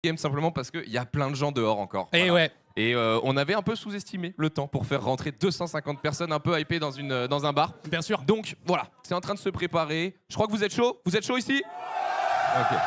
game simplement parce qu'il y a plein de gens dehors encore. Et ouais. Et on avait un peu sous-estimé le temps pour faire rentrer 250 personnes un peu hypées dans un bar. Bien sûr. Donc voilà, c'est en train de se préparer. Je crois que vous êtes chaud. Vous êtes chaud ici? Ok.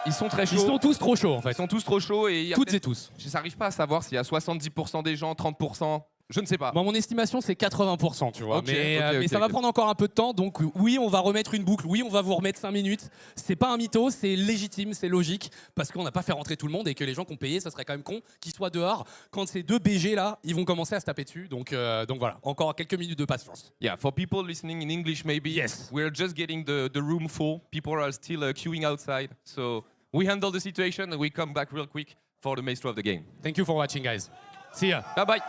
Ils sont très chauds. Ils sont tous trop chauds en fait. Ils sont tous trop chauds et toutes et tous. Je n'arrive pas à savoir s'il y a 70% des gens, 30%. Je ne sais pas. Bon, mon estimation, c'est 80%, tu vois. Okay, mais ça va prendre encore un peu de temps. Donc oui, on va remettre une boucle. Oui, on va vous remettre 5 minutes. C'est pas un mytho, c'est légitime, c'est logique. Parce qu'on n'a pas fait rentrer tout le monde et que les gens qui ont payé, ça serait quand même con qu'ils soient dehors. Quand ces deux BG là, ils vont commencer à se taper dessus. Donc voilà, encore quelques minutes de patience. Yeah, for people listening in English maybe, yes. We're just getting the room full. People are still queuing outside. So we handle the situation and we come back real quick for the Maestros of the game. Thank you for watching, guys. See ya. Bye bye.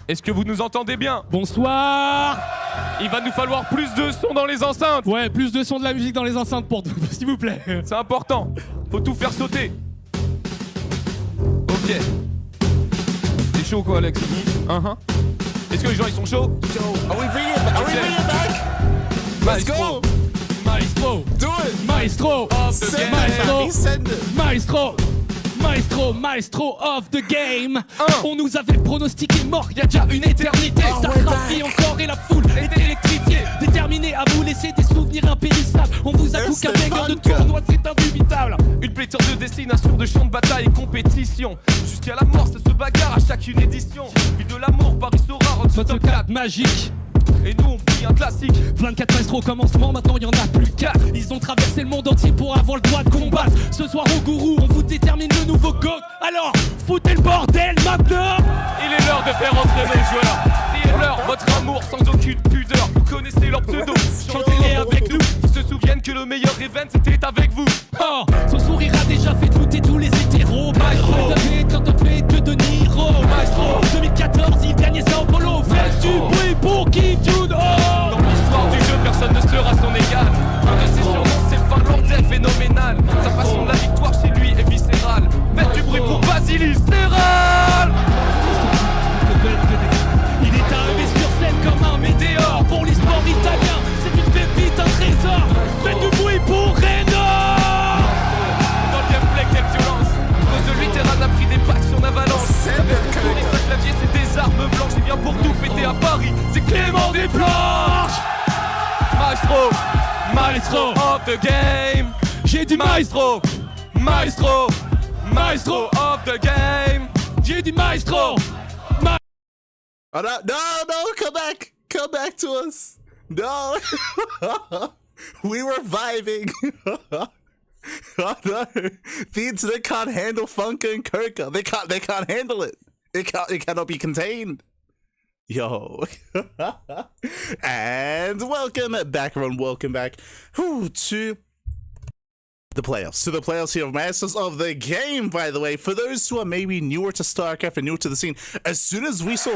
Est-ce que vous nous entendez bien? Bonsoir. Il va nous falloir plus de son dans les enceintes. Ouais, plus de son de la musique dans les enceintes pour s'il vous plaît. C'est important. Faut tout faire sauter. Ok. T'es chaud quoi, Alex? Est-ce que les gens ils sont chauds? Are we bringing it back? Let's go! Maestro. Do it! Maestro. Of the Send game. it, send it. Maestro. Maestro of the game. On nous avait pronostiqué mort il y a déjà une éternité. Starcraft vit encore et la foule est électrifiée. Déterminé à vous laisser des souvenirs impérissables. On vous a There's qu'un the banger de fun, tournoi, c'est indubitable. Une pléthore de destinations, de champs de bataille et compétition. Jusqu'à la mort, ça se bagarre à chacune édition. Vie de l'amour, Paris Sora, en Votre top 4 4. magique. Et nous on prie un classique. 24 maestros au commencement, maintenant y en a plus 4. Ils ont traversé le monde entier pour avoir le droit de combattre. Ce soir au gourou, on vous détermine le nouveau GOG. Alors, foutez le bordel maintenant. Il est l'heure de faire entrer nos joueurs. Criez-leur votre amour sans aucune pudeur. Vous connaissez leur pseudo, chantez-les avec nous. Ils se souviennent que le meilleur event c'était avec vous. Oh, son sourire a déjà fait douter tous les hétéros. Maestro, quand on fait que de Niro. Maestro, 2014, il gagnait Sao Paulo. Faites du bruit pour Kim Jong-un. Dans l'histoire du jeu, personne ne sera son égal. Un de ses surnoms, c'est Finlandais phénoménal. Sa passion de la victoire chez lui est viscérale. Faites du bruit pour Basilis Serral. Il est arrivé sur scène comme un météore. Pour l'e-sport italien, c'est une pépite, un trésor. Faites du bruit pour Reynor. Dans le gameplay, quelle violence. À cause de lui, Terran a pris des packs sur Avalanche. Avec son tour et sa clavier, c'est des armes blanches. Il vient pour tout péter à Paris. C'est Clément des planches. Maestro, Maestro of the game. J'ai dit Maestro, Maestro, Maestro of the game. J'ai dit maestro. Oh, no, come back to us. No, we were vibing. Oh no, the internet can't handle Funka and Kirka. They can't handle it. It cannot be contained. Yo. And welcome back, everyone. Welcome back to the playoffs. To the playoffs here of Masters of the Game, by the way. For those who are maybe newer to StarCraft and newer to the scene, as soon as we saw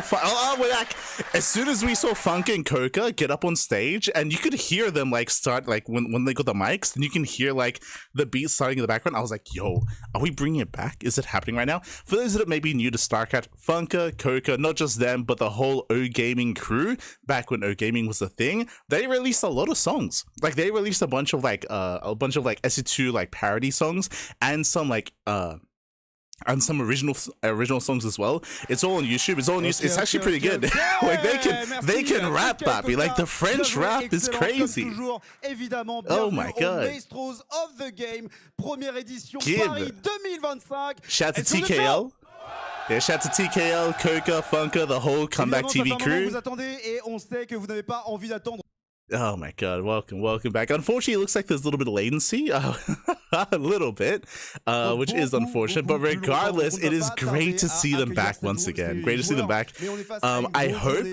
we're back. As soon as we saw Funka and Koka get up on stage, and you could hear them like start like when they got the mics, and you can hear like the beat starting in the background. I was like, yo, are we bringing it back? Is it happening right now? For those that may be new to StarCraft, Funka, Koka, not just them, but the whole O Gaming crew, back when O Gaming was a thing, they released a lot of songs. Like they released a bunch of like SE2 like parody songs and some original songs as well. It's all on YouTube. It's all on YouTube. It's actually pretty good. Like they can rap, Papi. Like the French rap is crazy. Oh my god. Maestros of the Game, première édition Kid. Paris 2025. Shout to TKL. Yeah, shout to TKL, Koka, Funka, the whole Comeback TV crew. Vous attendez et on sait que vous n'avez pas envie d'attendre. Oh my god, welcome back. Unfortunately, it looks like there's a little bit of latency, a little bit, which is unfortunate, but regardless, it is great to see them back once again. Great to see them back. I hope,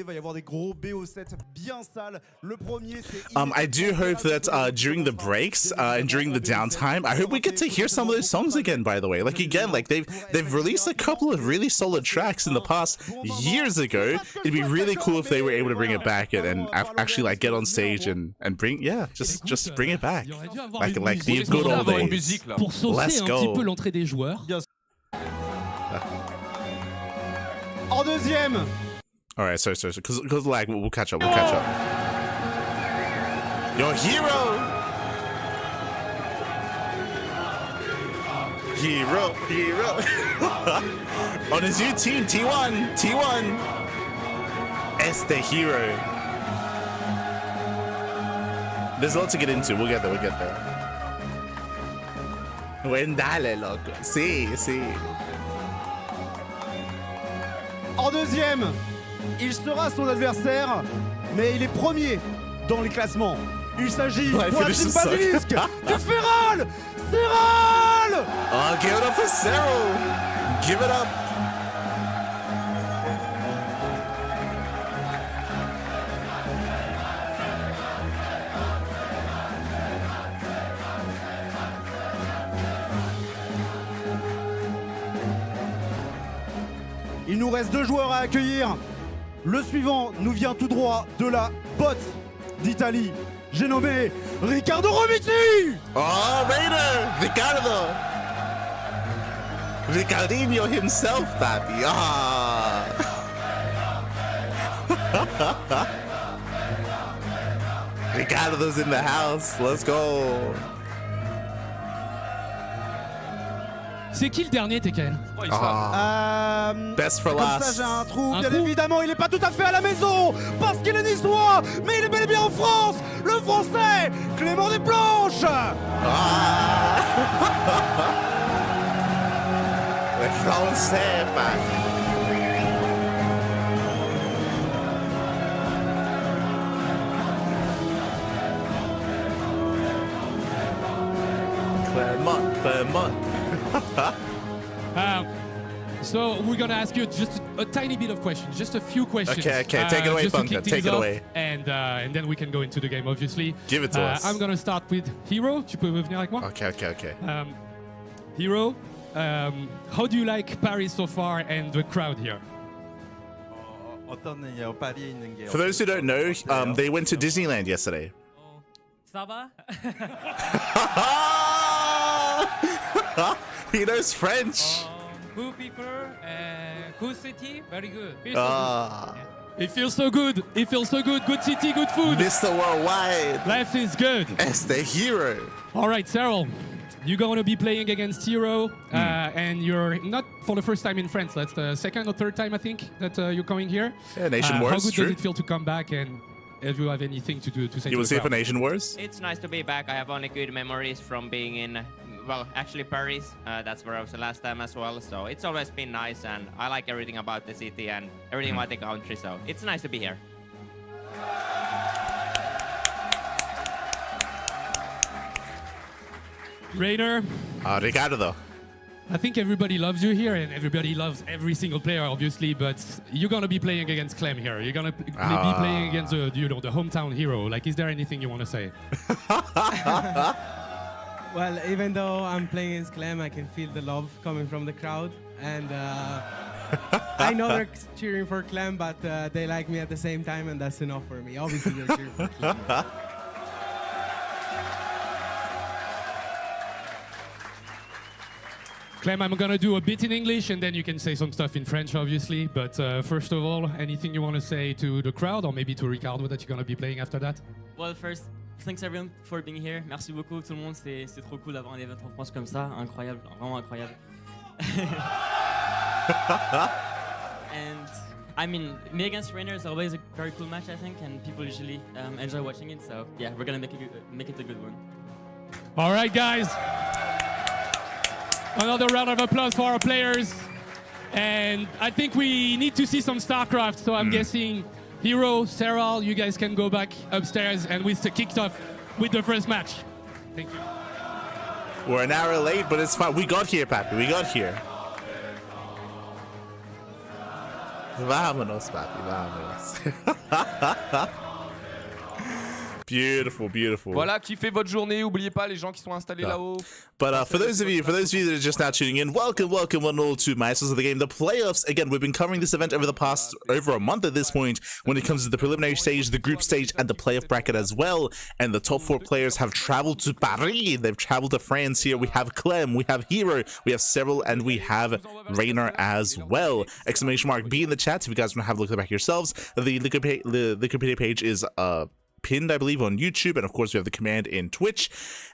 I do hope that during the breaks and during the downtime, I hope we get to hear some of those songs again, by the way. Like again, like they've released a couple of really solid tracks in the past years ago. It'd be really cool if they were able to bring it back and actually like get on stage and bring just bring it back like the good old days. Pour saucer un petit peu l'entrée des joueurs. En deuxième. All right, sorry, because lag, we'll catch up. Your herO. On his new team, T1. It's the herO. There's a lot to get into. We'll get there. Wendale, loco. Sí. En deuxième, il sera son adversaire, mais il est premier dans les classements. Il s'agit pour la team Basilisque du Serral. Oh, give it up for Serral. Give it up. Il nous reste 2 joueurs à accueillir. Le suivant nous vient tout droit de la botte d'Italie. J'ai nommé Riccardo Romiti. Oh, Reynor! Ricardo! Ricardinho himself, papi. Ah! Ricardo's in the house. Let's go. C'est qui le dernier, TKL? Best for Comme ça, last. j'ai un trou. Un Bien trou évidemment, il n'est pas tout à fait à la maison parce qu'il est niçois, mais il est bel et bien en France. Le français, Clément des Planches. Ah! Le français, papi. Clermont. So we're gonna ask you just a tiny bit of questions, just a few questions. Okay, take it away, just to Funka, kick take things it off, away. And then we can go into the game, obviously. Give it to us. I'm gonna start with herO. Tu peux venir avec moi? Okay. herO, how do you like Paris so far and the crowd here? For those who don't know, they went to Disneyland yesterday. Ça va? He knows French. Cool people, cool city, very good. It feels so good. It feels so good. Good city, good food. Mr. Worldwide. Life is good. It's the hero. All right, Serral, you're going to be playing against herO, and you're not for the first time in France. That's the second or third time, I think, that you're coming here. Yeah, Nation How Wars, good true. does it feel to come back, and if you have anything to say You to was the here for crowd? Nation Wars? It's nice to be back. I have only good memories from being in, well, actually Paris. That's where I was the last time as well. So it's always been nice, and I like everything about the city and everything about the country. So it's nice to be here. Reynor, Ricardo. I think everybody loves you here, and everybody loves every single player, obviously. But you're gonna be playing against Clem here. You're gonna be playing against the hometown hero. Like, is there anything you want to say? Well, even though I'm playing against Clem, I can feel the love coming from the crowd, and I know they're cheering for Clem, but they like me at the same time, and that's enough for me. Obviously, they're cheering for Clem. Clem, I'm gonna do a bit in English, and then you can say some stuff in French, obviously. But first of all, anything you want to say to the crowd, or maybe to Ricardo that you're gonna be playing after that? Well, first, thanks everyone for being here. Merci beaucoup tout le monde. C'est trop cool d'avoir un événement en France comme ça. Incroyable, vraiment incroyable. And I mean, me against Reynor is always a very cool match, I think, and people usually enjoy watching it. So yeah, we're gonna make it a good one. All right, guys. Another round of applause for our players. And I think we need to see some StarCraft. So I'm guessing herO, Serral, you guys can go back upstairs, and we kicked off with the first match. Thank you. We're an hour late, but it's fine. We got here, papi. We got here. Vámonos, papi. Vámonos. Beautiful. Voilà, kiffez votre journée. Oubliez pas les gens qui sont installés là-haut. But for those of you that are just now tuning in, welcome one all to Maestros of the Game, the playoffs. Again, we've been covering this event over a month at this point when it comes to the preliminary stage, the group stage, and the playoff bracket as well. And the top 4 players have traveled to Paris. They've traveled to France here. We have Clem, we have herO, we have Serral, and we have Reynor as well. Exclamation mark B in the chat if you guys want to have a look at the back yourselves. The Wikipedia page is pinned, I believe, on YouTube, and of course we have the command in Twitch.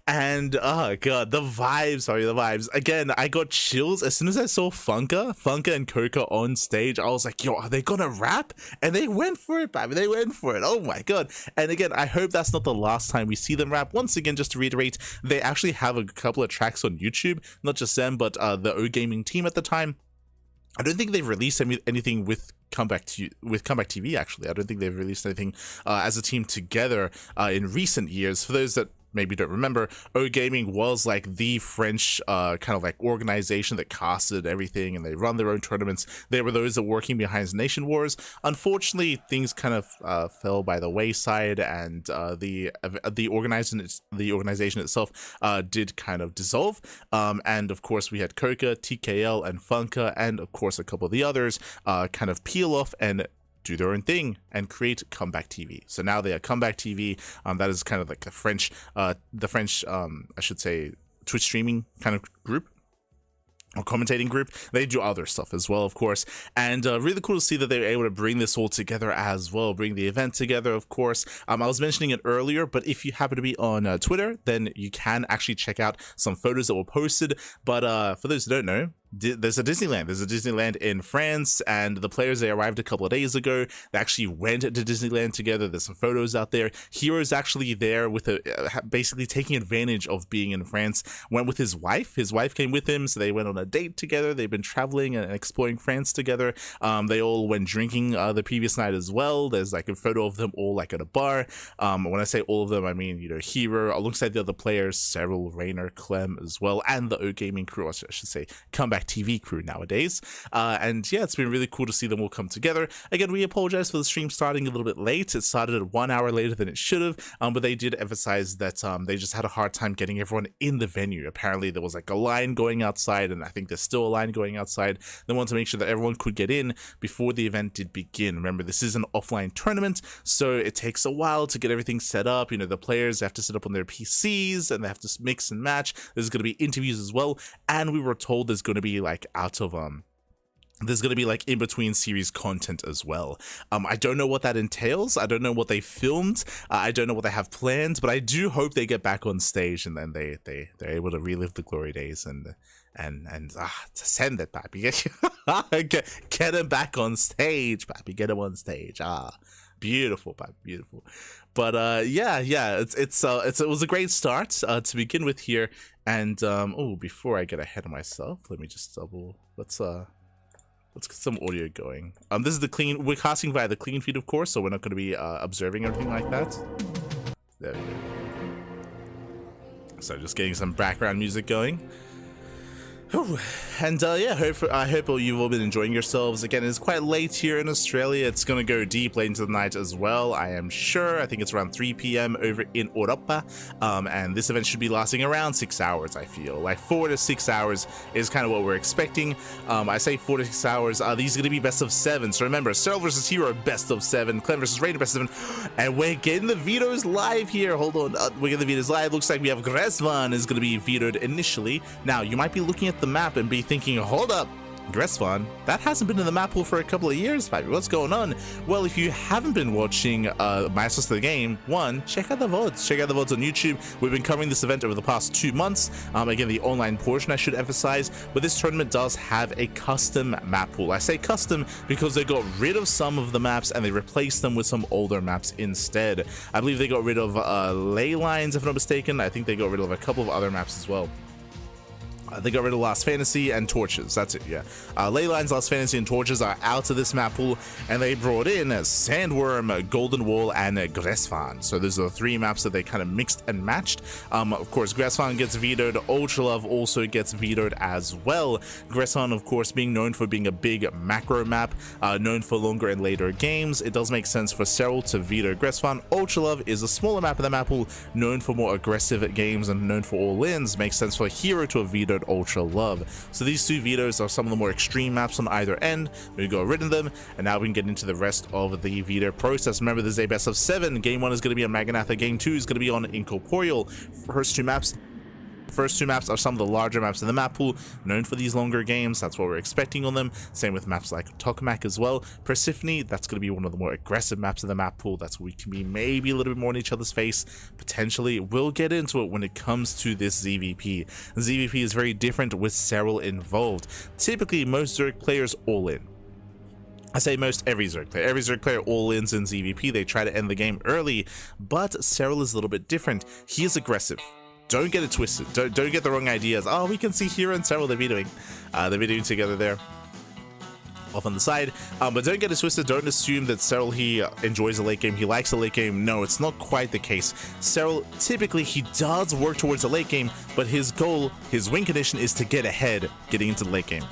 And oh god, the vibes. Again, I got chills as soon as I saw Funka and Coca on stage. I was like, yo, are they gonna rap? And they went for it, baby. They went for it. Oh my god. And again, I hope that's not the last time we see them rap. Once again, just to reiterate, they actually have a couple of tracks on YouTube, not just them, but the O Gaming team at the time. I don't think they've released anything with Comeback TV, actually. I don't think they've released anything as a team together in recent years. For those that maybe don't remember, O Gaming was like the French kind of like organization that casted everything, and they run their own tournaments. They were those that were working behind Nation Wars. Unfortunately, things kind of fell by the wayside, and the organization itself did kind of dissolve. And of course, we had Coca, TKL, and Funka, and of course a couple of the others kind of peel off and do their own thing and create Comeback TV. So now they are Comeback TV. That is kind of like the French, I should say, Twitch streaming kind of group, or commentating group. They do other stuff as well, of course, and really cool to see that they were able to bring this all together as well, bring the event together, of course. I was mentioning it earlier, but if you happen to be on Twitter, then you can actually check out some photos that were posted. But for those who don't know, there's a Disneyland in France, and the players, they arrived a couple of days ago. They actually went to Disneyland together. There's some photos out there. herO's actually there with basically taking advantage of being in France. Went with his wife came with him, so they went on a date together. They've been traveling and exploring France together. They all went drinking the previous night as well. There's like a photo of them all like at a bar. When I say all of them, I mean, you know, herO alongside the other players, Serral, Reynor, Clem as well, and the O Gaming crew, I should say, Comeback TV crew nowadays. And yeah, it's been really cool to see them all come together. Again, we apologize for the stream starting a little bit late. It started at 1 hour later than it should have, but they did emphasize that they just had a hard time getting everyone in the venue. Apparently there was like a line going outside, and I think there's still a line going outside. They wanted to make sure that everyone could get in before the event did begin. Remember, this is an offline tournament, so it takes a while to get everything set up. You know, the players have to set up on their PCs, and they have to mix and match. There's going to be interviews as well, and we were told there's going to be like there's going to be like in between series content as well. I don't know what that entails. I don't know what they filmed. I don't know what they have planned, but I do hope they get back on stage, and then they're able to relive the glory days and to send it, papi. Get him back on stage, papi. Get him on stage. Beautiful, papi, beautiful. But yeah, it was a great start to begin with here. And oh, before I get ahead of myself, let me just let's get some audio going. This is the clean. We're casting via the clean feed, of course, so we're not going to be observing everything like that. There we go. So just getting some background music going. And yeah, I hope you've all been enjoying yourselves. Again, it's quite late here in Australia. It's going to go deep late into the night as well, I am sure. I think it's around 3 p.m. over in Europa. And this event should be lasting around 6 hours, I feel. Like 4 to 6 hours is kind of what we're expecting. I say 4 to 6 hours. These are going to be best of 7. So remember, Serral versus herO, best of 7. Clem versus Reynor, best of 7. And we're getting the vetoes live here. Hold on. We're getting the vetoes live. Looks like we have Gresvan is going to be vetoed initially. Now, you might be looking at the map and be thinking, hold up, Gresvan, that hasn't been in the map pool for a couple of years, baby. What's going on? Well, if you haven't been watching Maestros of the Game, check out the VODs. Check out the VODs on YouTube. We've been covering this event over the past 2 months. Again, the online portion, I should emphasize, but this tournament does have a custom map pool. I say custom because they got rid of some of the maps and they replaced them with some older maps instead. I believe they got rid of ley lines, if I'm not mistaken. I think they got rid of a couple of other maps as well. They got rid of Last Fantasy and Torches. That's it, yeah. Ley Lines, Last Fantasy, and Torches are out of this map pool, and they brought in Sandworm, Golden Wall, and Gresvan. So those are the 3 maps that they kind of mixed and matched. Of course, Gresvan gets vetoed. Ultra Love also gets vetoed as well. Gresvan, of course, being known for being a big macro map, known for longer and later games. It does make sense for Serral to veto Gresvan. Ultra Love is a smaller map in the map pool, known for more aggressive games and known for all-ins. Makes sense for herO to have vetoed Ultra Love. So these 2 vetoes are some of the more extreme maps on either end. We got rid of them, and now we can get into the rest of the veto process. Remember, this is a best of 7. Game 1 is going to be on Maganatha. Game 2 is going to be on Incorporeal. First two maps are some of the larger maps in the map pool, known for these longer games. That's what we're expecting on them. Same with maps like Tokamak as well. Persephone, that's going to be one of the more aggressive maps in the map pool. That's where we can be maybe a little bit more in each other's face, potentially. We'll get into it when it comes to this ZVP. ZVP is very different with Serral involved. Typically, most Zerg players all in. I say most, every Zerg player. Every Zerg player all-ins in ZVP. They try to end the game early, but Serral is a little bit different. He is aggressive. Don't get it twisted. Don't get the wrong ideas. Oh, we can see herO and Serral, they're vetoing together there. Off on the side, but don't get it twisted. Don't assume that Serral, he enjoys the late game, he likes the late game. No, it's not quite the case. Serral, typically, he does work towards the late game, but his goal, his win condition is to get ahead, getting into the late game.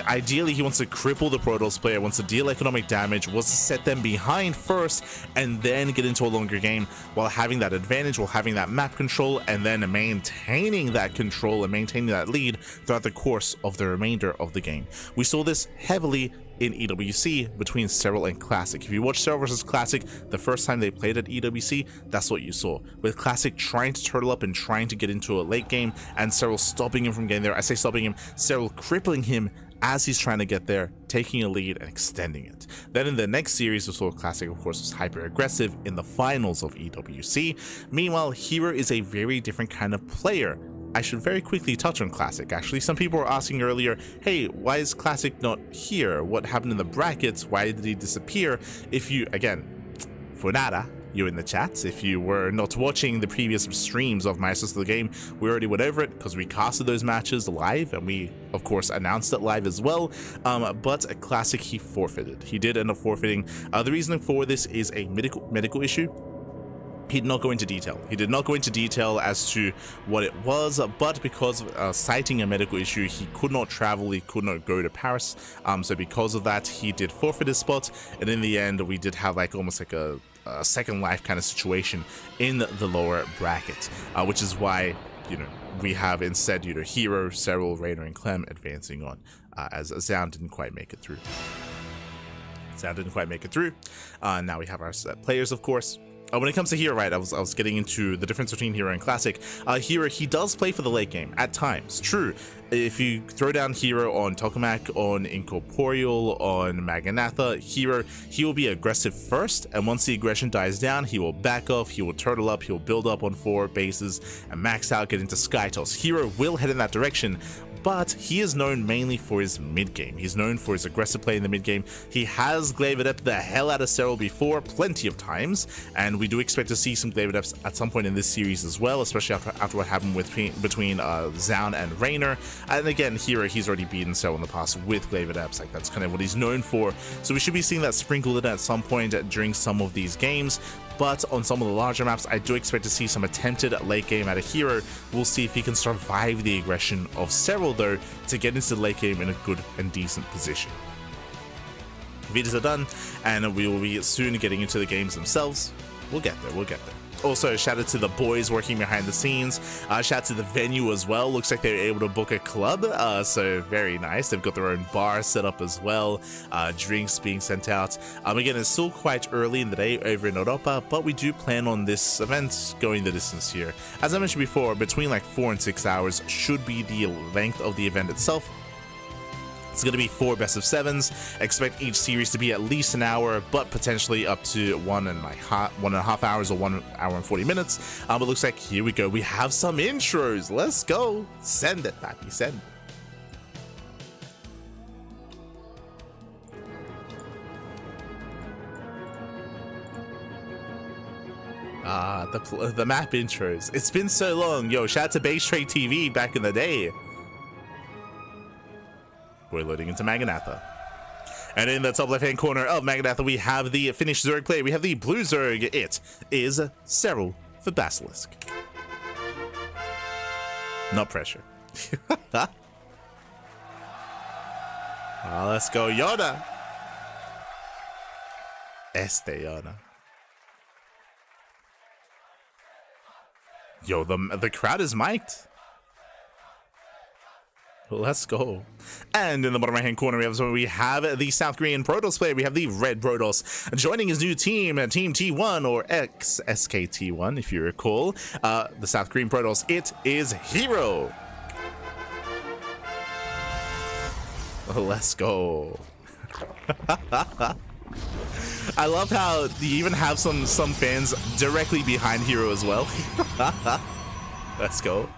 Ideally, he wants to cripple the Protoss player, wants to deal economic damage, wants to set them behind first, and then get into a longer game while having that advantage, while having that map control, and then maintaining that control and maintaining that lead throughout the course of the remainder of the game. We saw this heavily in EWC between Serral and Classic. If you watch Serral versus Classic the first time they played at EWC, that's what you saw. With Classic trying to turtle up and trying to get into a late game, and Serral stopping him from getting there. I say stopping him, Serral crippling him as he's trying to get there, taking a lead and extending it. Then in the next series, we saw Classic, of course, was hyper aggressive in the finals of EWC. Meanwhile, herO is a very different kind of player. I should very quickly touch on Classic. Actually, some people were asking earlier, hey, why is Classic not here? What happened in the brackets? Why did he disappear? If you, again, for nada, you're in the chats. If you were not watching the previous streams of Maestros of the Game, we already went over it because we casted those matches live, and we, of course, announced it live as well. But a Classic, he forfeited. He did end up forfeiting. The reasoning for this is a medical issue. He did not go into detail. He did not go into detail as to what it was, but because of citing a medical issue, he could not travel, he could not go to Paris. So because of that, he did forfeit his spot, and in the end, we did have like almost like a second life kind of situation in the lower bracket, which is why, you know, we have instead, you know, herO, Serral, Reynor, and Clem advancing on, as Zound didn't quite make it through. Now we have our players, of course. When it comes to herO, right, I was getting into the difference between herO and Classic. herO, he does play for the late game at times. True, if you throw down herO on Tokamak, on Incorporeal, on Maganatha, herO, he will be aggressive first, and once the aggression dies down, he will back off, he will turtle up, he will build up on 4 bases, and max out, get into Sky Toss. herO will head in that direction, but he is known mainly for his mid-game. He's known for his aggressive play in the mid-game. He has glaive up the hell out of Serral before, plenty of times, and we do expect to see some glaive ups at some point in this series as well, especially after what happened between Zound and Reynor. And again, herO, he's already beaten Serral in the past with glaive ups, like that's kind of what he's known for. So we should be seeing that sprinkled in at some point during some of these games. But on some of the larger maps, I do expect to see some attempted late game out of herO. We'll see if he can survive the aggression of Serral, though, to get into the late game in a good and decent position. Vidas are done, and we will be soon getting into the games themselves. We'll get there. Also, shout out to the boys working behind the scenes. Shout out to the venue as well. Looks like they were able to book a club, so very nice. They've got their own bar set up as well. Drinks being sent out. Again, it's still quite early in the day over in Europa, but we do plan on this event going the distance here. As I mentioned before, between like 4 and 6 hours should be the length of the event itself. It's going to be 4 best of 7s. Expect each series to be at least an hour, but potentially up to 1.5 hours or 1 hour and 40 minutes. But looks like here we go. We have some intros. Let's go. Send it, Pappy. Send it. The map intros. It's been so long. Yo, shout out to Base Trade TV back in the day. We're loading into Maganatha. And in the top left-hand corner of Maganatha, we have the finished Zerg player. We have the blue Zerg. It is Serral for Basilisk. Not pressure. Let's go, Yoda. Yoda. Yo, the crowd is mic'd. Let's go. And in the bottom right hand corner, we have the South Korean Protoss player. We have the red Protoss joining his new team, Team T1 or XSKT1, if you recall. The South Korean Protoss, it is herO. Let's go. I love how you even have some fans directly behind herO as well. Let's go.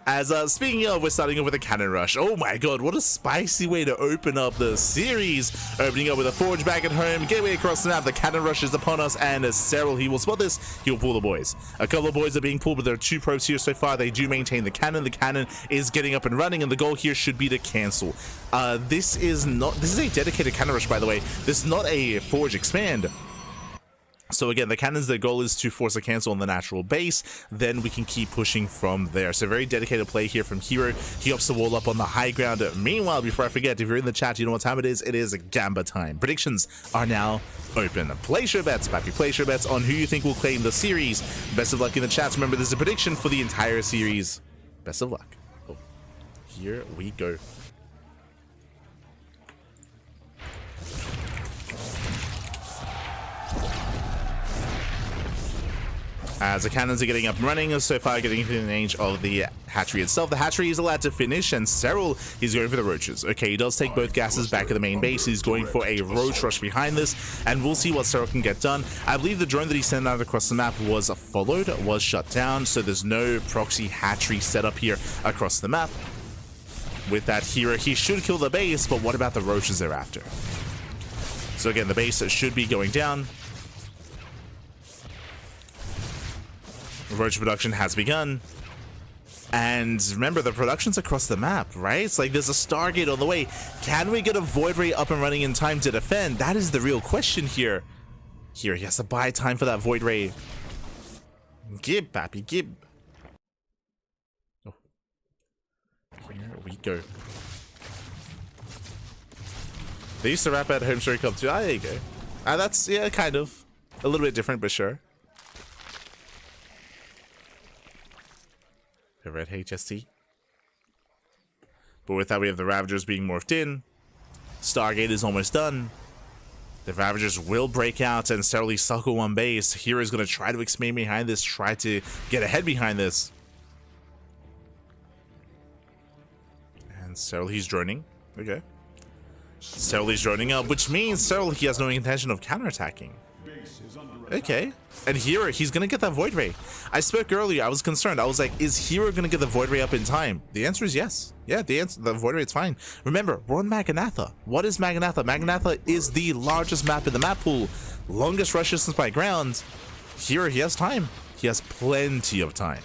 As speaking of, we're starting off with a cannon rush. Oh my god, what a spicy way to open up the series. Opening up with a forge back at home, gateway across the map, the cannon rush is upon us, and as Serral, he will spot this, he'll pull the boys. A couple of boys are being pulled, but there are 2 pros here so far. They do maintain the cannon. The cannon is getting up and running, and the goal here should be to cancel. This is a dedicated cannon rush, by the way. This is not a forge expand. So again, the cannons, their goal is to force a cancel on the natural base, then we can keep pushing from there. So very dedicated play here from herO. He opts the wall up on the high ground. Meanwhile, before I forget, if you're in the chat, you know what time it is. It is Gamba time. Predictions are now open. Place your bets, Pappy. Place your bets on who you think will claim the series. Best of luck in the chats. Remember, there's a prediction for the entire series. Best of luck. Oh, here we go. As the cannons are getting up and running, so far getting within range of the hatchery itself. The hatchery is allowed to finish, and Serral, he's going for the roaches. Okay, he does take both gases back at the main base. He's going for a roach rush behind this, and we'll see what Serral can get done. I believe the drone that he sent out across the map was followed, was shut down, so there's no proxy hatchery set up here across the map. With that herO, he should kill the base, but what about the roaches thereafter? So again, the base should be going down. Roach production has begun. And remember, the production's across the map, right? It's like there's a Stargate on the way. Can we get a Void Ray up and running in time to defend? That is the real question here. Here, he has to buy time for that Void Ray. Gib, Pappy, gib. Oh. Here we go. They used to rap at Home Story Club too. Ah, there you go. That's, yeah, kind of. A little bit different, but sure. The red HST. But with that, we have the Ravagers being morphed in. Stargate is almost done. The Ravagers will break out and Serral suck on one base. herO is going to try to expand behind this, try to get ahead behind this. And Serral, he's droning. Okay. Serral is droning up, which means Serral, he has no intention of counterattacking. Okay. And herO, he's gonna get that Void Ray. I spoke earlier, I was concerned. I was like, is herO gonna get the Void Ray up in time? The answer is yes. Yeah, the Void Ray is fine. Remember, we're on Magnatha. What is Magnatha? Magnatha is the largest map in the map pool. Longest rush distance by ground. herO, he has time. He has plenty of time.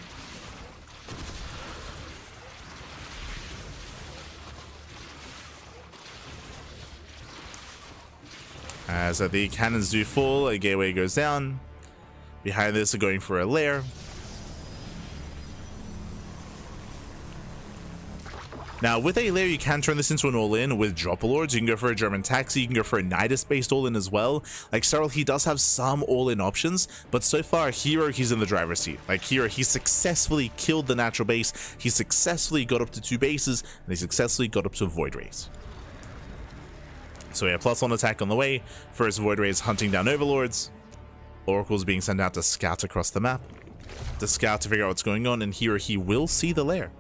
As the cannons do fall, a gateway goes down. Behind this, they're going for a lair. Now, with a lair, you can turn this into an all-in with Drop Lords. You can go for a German Taxi. You can go for a Nidus-based all-in as well. Like Serral, he does have some all-in options, but so far, herO, he's in the driver's seat. Like herO, he successfully killed the natural base. He successfully got up to 2 bases, and he successfully got up to Void Rays. So yeah, +1 attack on the way. First Void Rays hunting down Overlords. Oracles being sent out to scout across the map. To scout to figure out what's going on, and herO, he will see the lair.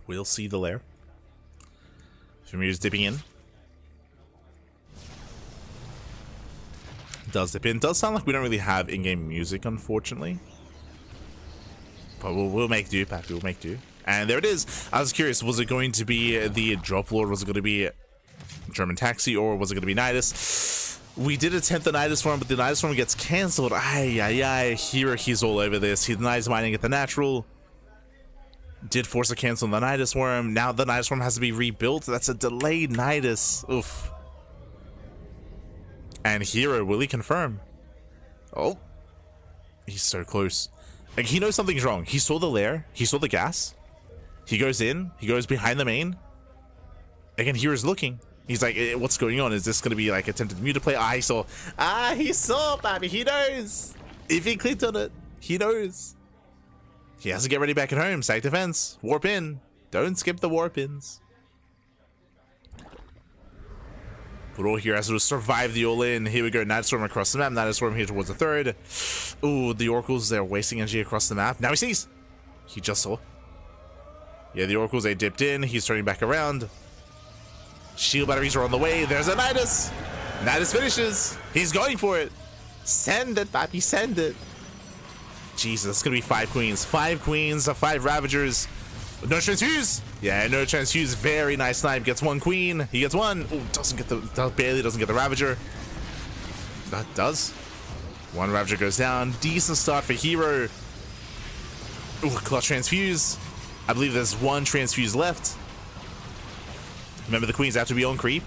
We'll see the lair. Famir's dipping in. Does dip in. Does sound like we don't really have in-game music, unfortunately. But we'll make do, Pappy. We'll make do. And there it is. I was curious, was it going to be the Drop Lord? Was it going to be German Taxi? Or was it going to be Nidus? We did attempt the Nidus form, but the Nidus form gets cancelled. herO, he's all over this. He denies mining at the natural. Did force a cancel on the Nidus worm. Now the Nidus worm has to be rebuilt. That's a delayed Nidus. Oof. And herO, will he confirm? Oh. He's so close. Like, he knows something's wrong. He saw the lair. He saw the gas. He goes in. He goes behind the main. Again, hero's looking. He's like, what's going on? Is this going to be like attempted mute play? He saw. He saw, baby. He knows. If he clicked on it, he knows. He has to get ready back at home. Sack defense. Warp in. Don't skip the warp ins. But all here has to survive the all-in. Here we go. Nightstorm across the map. Nightstorm here towards the third. Ooh, the Oracles, they're wasting energy across the map. Now he sees. He just saw. Yeah, the Oracles, they dipped in. He's turning back around. Shield batteries are on the way. There's a Nidus. Nidus finishes. He's going for it. Send it, Pappy. Send it. Jesus, it's going to be 5 queens. 5 queens, 5 Ravagers. No transfuse. Yeah, no transfuse. Very nice snipe. Gets 1 queen. He gets 1. Oh, doesn't get the, barely doesn't get the Ravager. That does. 1 Ravager goes down. Decent start for herO. Ooh, clutch transfuse. I believe there's 1 transfuse left. Remember, the queens have to be on creep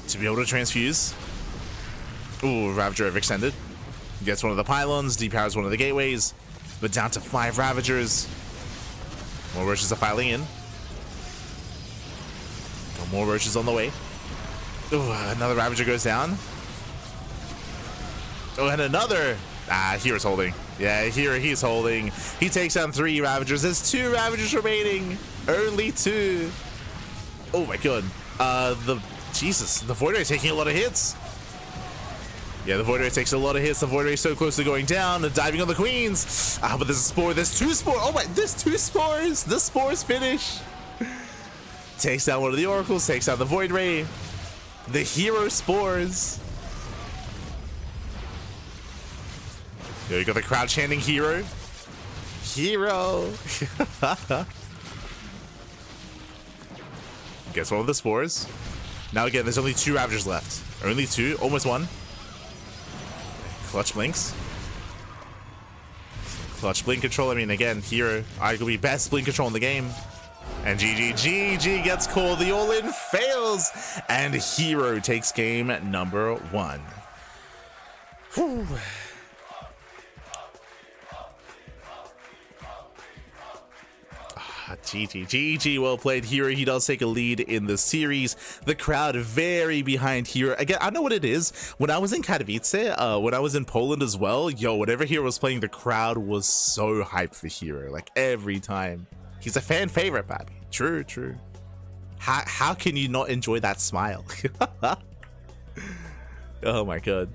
to be able to transfuse. Ooh, Ravager overextended. Gets 1 of the pylons. Depowers 1 of the gateways. But down to 5 Ravagers. More roaches are filing in. Got more roaches on the way. Ooh, another Ravager goes down. Oh, and another. hero's holding. Yeah, he's holding. He takes down 3 Ravagers. There's 2 Ravagers remaining. Only 2. Oh my god. The Jesus, the Void Ray taking a lot of hits. Yeah, the Void Ray takes a lot of hits. The Void Ray so close to going down, diving on the queens. Ah, but there's a spore. There's 2 spores. Oh my, there's 2 spores. The spores finish. Takes down one of the oracles. Takes down the Void Ray. The herO spores. There you got the crowd chanting herO. herO. Gets one of the spores. Now again, there's only 2 Ravagers left. Only 2. Almost 1. Clutch blinks. Clutch blink control. I mean, again, herO, arguably best blink control in the game. And GG gets called. The all-in fails. And herO takes game number 1. Whew. GG, well played. herO, he does take a lead in the series. The crowd very behind herO. Again, I know what it is. When I was in Katowice, when I was in Poland as well, yo, whenever herO was playing, the crowd was so hyped for herO. Like, every time. He's a fan favorite, baby. True. How can you not enjoy that smile? Oh my god.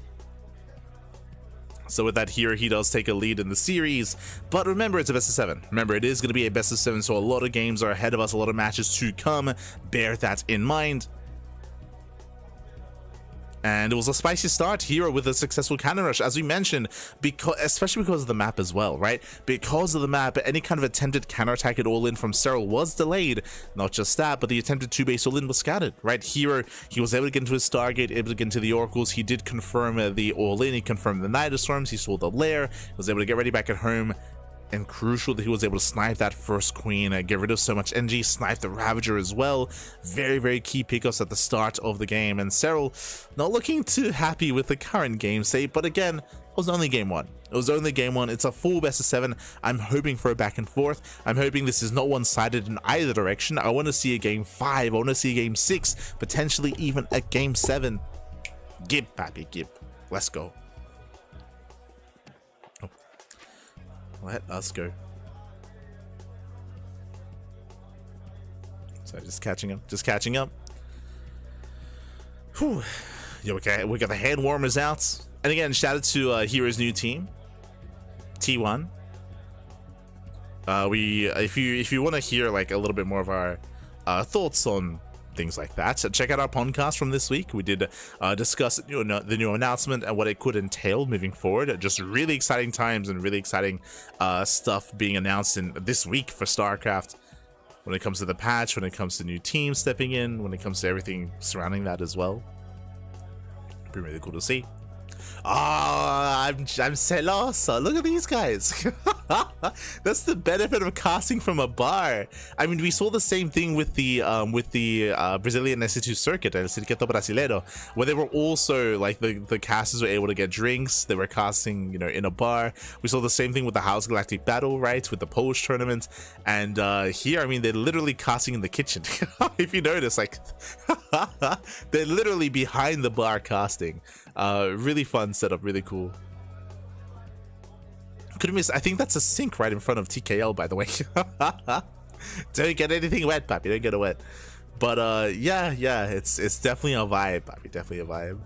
So with that, herO, he does take a lead in the series, but remember, it's a best of 7. Remember, it is going to be a best of 7, so a lot of games are ahead of us, a lot of matches to come. Bear that in mind. And it was a spicy start. herO with a successful cannon rush, as we mentioned, especially because of the map as well, right? Because of the map, any kind of attempted counterattack at all-in from Serral was delayed. Not just that, but the attempted 2-base all-in was scattered, right? herO, he was able to get into his Stargate, able to get into the Oracles. He did confirm the all-in. He confirmed the Night Storms. He saw the Lair. He was able to get ready back at home. And crucial that he was able to snipe that first queen, get rid of so much energy, snipe the Ravager as well. Very key pickups at the start of the game, and Serral not looking too happy with the current game state, but again, it was only game 1. It was only game 1. It's a full best of 7. I'm hoping for a back and forth. I'm hoping this is not one-sided in either direction. I want to see a game 5. I want to see a game 6, potentially even a game 7. Gib, papi, gib. Let's go. Let us go. So just catching up. Whew. Yeah, okay, we got the hand warmers out. And again, shout out to herO's new team, T1. If you want to hear like a little bit more of our thoughts on things like that, so check out our podcast from this week. We did discuss the new announcement and what it could entail moving forward. Just really exciting times and really exciting stuff being announced in this week for StarCraft, when it comes to the patch, when it comes to new teams stepping in, when it comes to everything surrounding that as well. Be really cool to see. I'm celoso. Look at these guys. That's the benefit of casting from a bar. I mean, we saw the same thing with the Brazilian SC2 circuit, El Circuito Brasileiro, where they were also like the casters were able to get drinks. They were casting, in a bar. We saw the same thing with the House Galactic Battle, right, with the Polish tournament. And here, I mean, they're literally casting in the kitchen. If you notice, like, they're literally behind the bar casting. Really fun setup, really cool. Couldn't miss. I think that's a sink right in front of TKL, by the way. Don't get anything wet, papi. Don't get it wet. But yeah, it's definitely a vibe, papi. Definitely a vibe.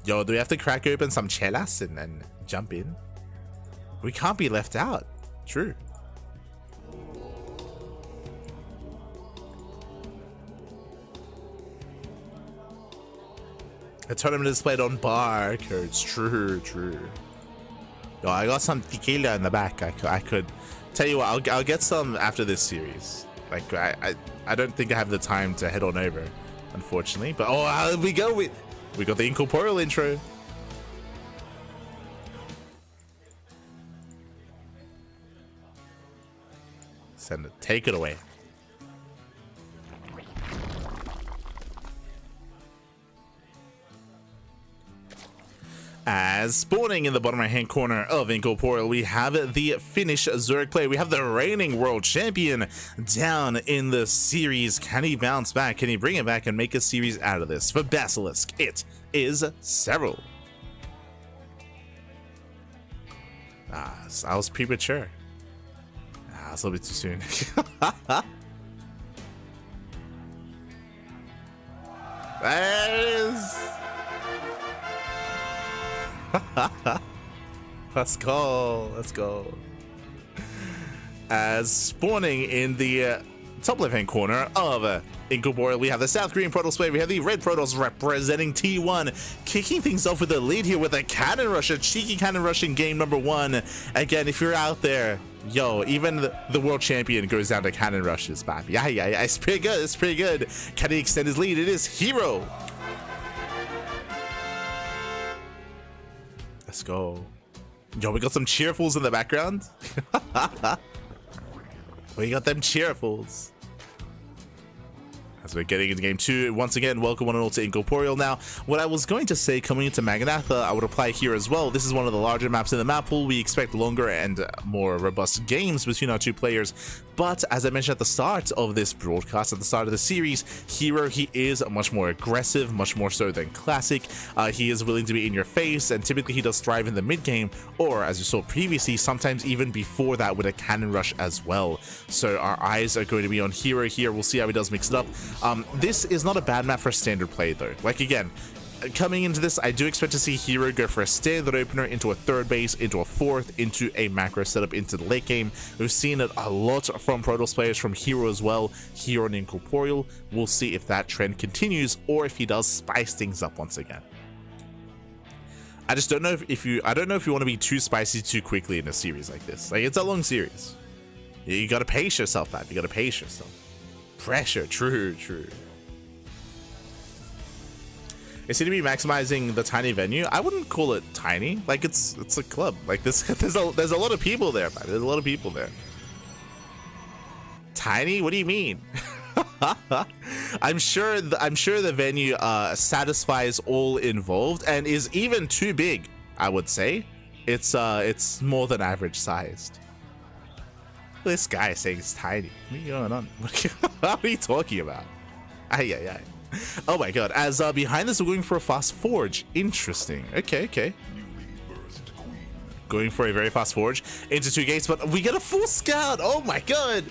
Yo, do we have to crack open some chelas and then jump in? We can't be left out. True. The tournament is played on barcodes. True. Yo, I got some tequila in the back. I could tell you what. I'll get some after this series. Like I don't think I have the time to head on over, unfortunately. But we got the incorporeal intro. Send it. Take it away. As spawning in the bottom right hand corner of Incorporeal, we have the Finnish Zerg player. We have the reigning world champion down in the series. Can he bounce back? Can he bring it back and make a series out of this? For Basilisk, it is Serral. I was premature. It's a little bit too soon. There it is. Let's go. Let's go. As spawning in the top left-hand corner of Incorporeal, we have the South Korean Protoss player. We have the Red Protoss representing T1, kicking things off with a lead here with a cannon rush, a cheeky cannon rush in game number 1. Again, if you're out there, yo, even the world champion goes down to cannon rushes, baby. Yeah, it's pretty good. It's pretty good. Can he extend his lead? It is herO. Let's go. Yo, we got some cheerfuls in the background. We got them cheerfuls. As we're getting into game 2, once again, welcome one and all to Incorporeal. Now, what I was going to say coming into Magnatha, I would apply here as well. This is one of the larger maps in the map pool. We expect longer and more robust games between our two players. But as I mentioned at the start of this broadcast, at the start of the series, herO, he is much more aggressive, much more so than Classic. He is willing to be in your face, and typically he does thrive in the mid game, or as you saw previously, sometimes even before that with a cannon rush as well. So our eyes are going to be on herO here. We'll see how he does mix it up. This is not a bad map for standard play though. Like again, coming into this, I do expect to see herO go for a standard opener into a third base, into a fourth, into a macro setup into the late game. We've seen it a lot from Protoss players, from herO as well, here on Incorporeal. We'll see if that trend continues or if he does spice things up once again. I just don't know I don't know if you want to be too spicy too quickly in a series like this. Like, it's a long series. You gotta pace yourself, man. You gotta pace yourself. Pressure, true. They seem to be maximizing the tiny venue. I wouldn't call it tiny. Like, it's a club. Like, this, there's a lot of people there, man. There's a lot of people there. Tiny? What do you mean? I'm sure the venue satisfies all involved and is even too big. I would say it's more than average sized. This guy is saying it's tiny. What are you going on? What are you talking about? Ay. Oh my god. As behind this, we're going for a fast forge. Interesting. Okay. Going for a very fast forge into 2 gates, but we get a full scout. Oh my god.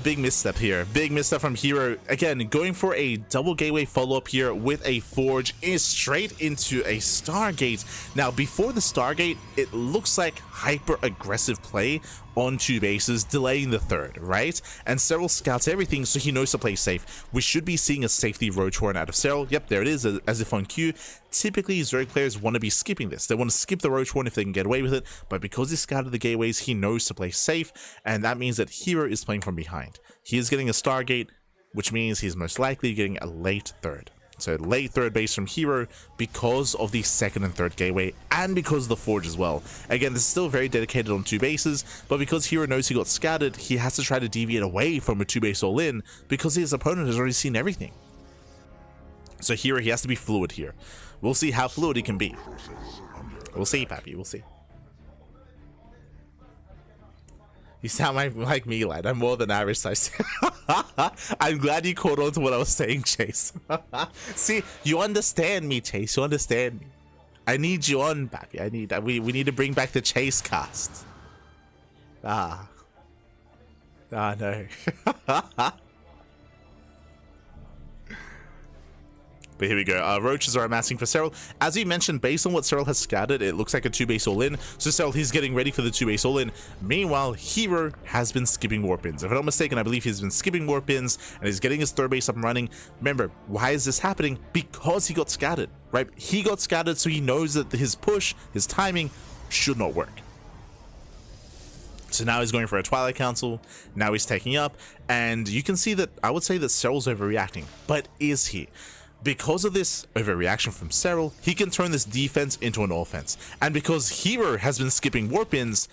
Big misstep here. Big misstep from herO. Again, going for a double gateway follow-up here with a forge is straight into a Stargate. Now, before the Stargate, it looks like hyper aggressive play on 2 bases, delaying the third, right? And Serral scouts everything, so he knows to play safe. We should be seeing a safety Rotorn out of Serral. Yep, there it is, as if on cue. Typically, Zerg players want to be skipping this. They want to skip the Rotorn if they can get away with it, but because he scouted the gateways, he knows to play safe, and that means that herO is playing from behind. He is getting a Stargate, which means he's most likely getting a late third. So late third base from herO because of the second and third gateway and because of the forge as well. Again, this is still very dedicated on 2 bases, but because herO knows he got scouted, he has to try to deviate away from a 2-base all-in because his opponent has already seen everything. So herO, he has to be fluid here. We'll see how fluid he can be. We'll see, Pappy, we'll see. You sound like me, lad. I'm more than average size. I'm glad you caught on to what I was saying, Chase. See, you understand me, Chase. You understand me. I need you on, Pappy. We need to bring back the Chase cast. No. But here we go. Roaches are amassing for Serral. As we mentioned, based on what Serral has scouted, it looks like a 2-base all-in. So Serral, he's getting ready for the 2-base all-in. Meanwhile, herO has been skipping warp ins. If I'm not mistaken, I believe he's been skipping warp ins and he's getting his 3rd base up and running. Remember, why is this happening? Because he got scouted, right? He got scouted, so he knows that his push, his timing, should not work. So now he's going for a Twilight Council. Now he's taking up. And you can see that, I would say that Serral's overreacting. But is he? Because of this overreaction from Serral, he can turn this defense into an offense. And because herO has been skipping warp-ins,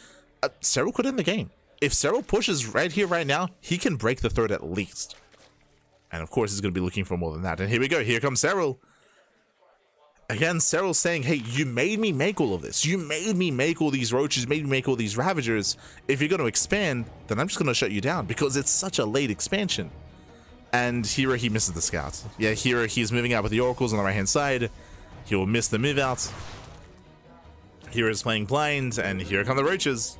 Serral could end the game. If Serral pushes right here, right now, he can break the 3rd at least. And of course, he's going to be looking for more than that. And here we go. Here comes Serral. Again, Serral's saying, hey, you made me make all of this. You made me make all these roaches, made me make all these ravagers. If you're going to expand, then I'm just going to shut you down because it's such a late expansion. And herO, he misses the scouts. Yeah, herO, he's moving out with the oracles on the right-hand side. He will miss the move out. herO is playing blind, and here come the roaches.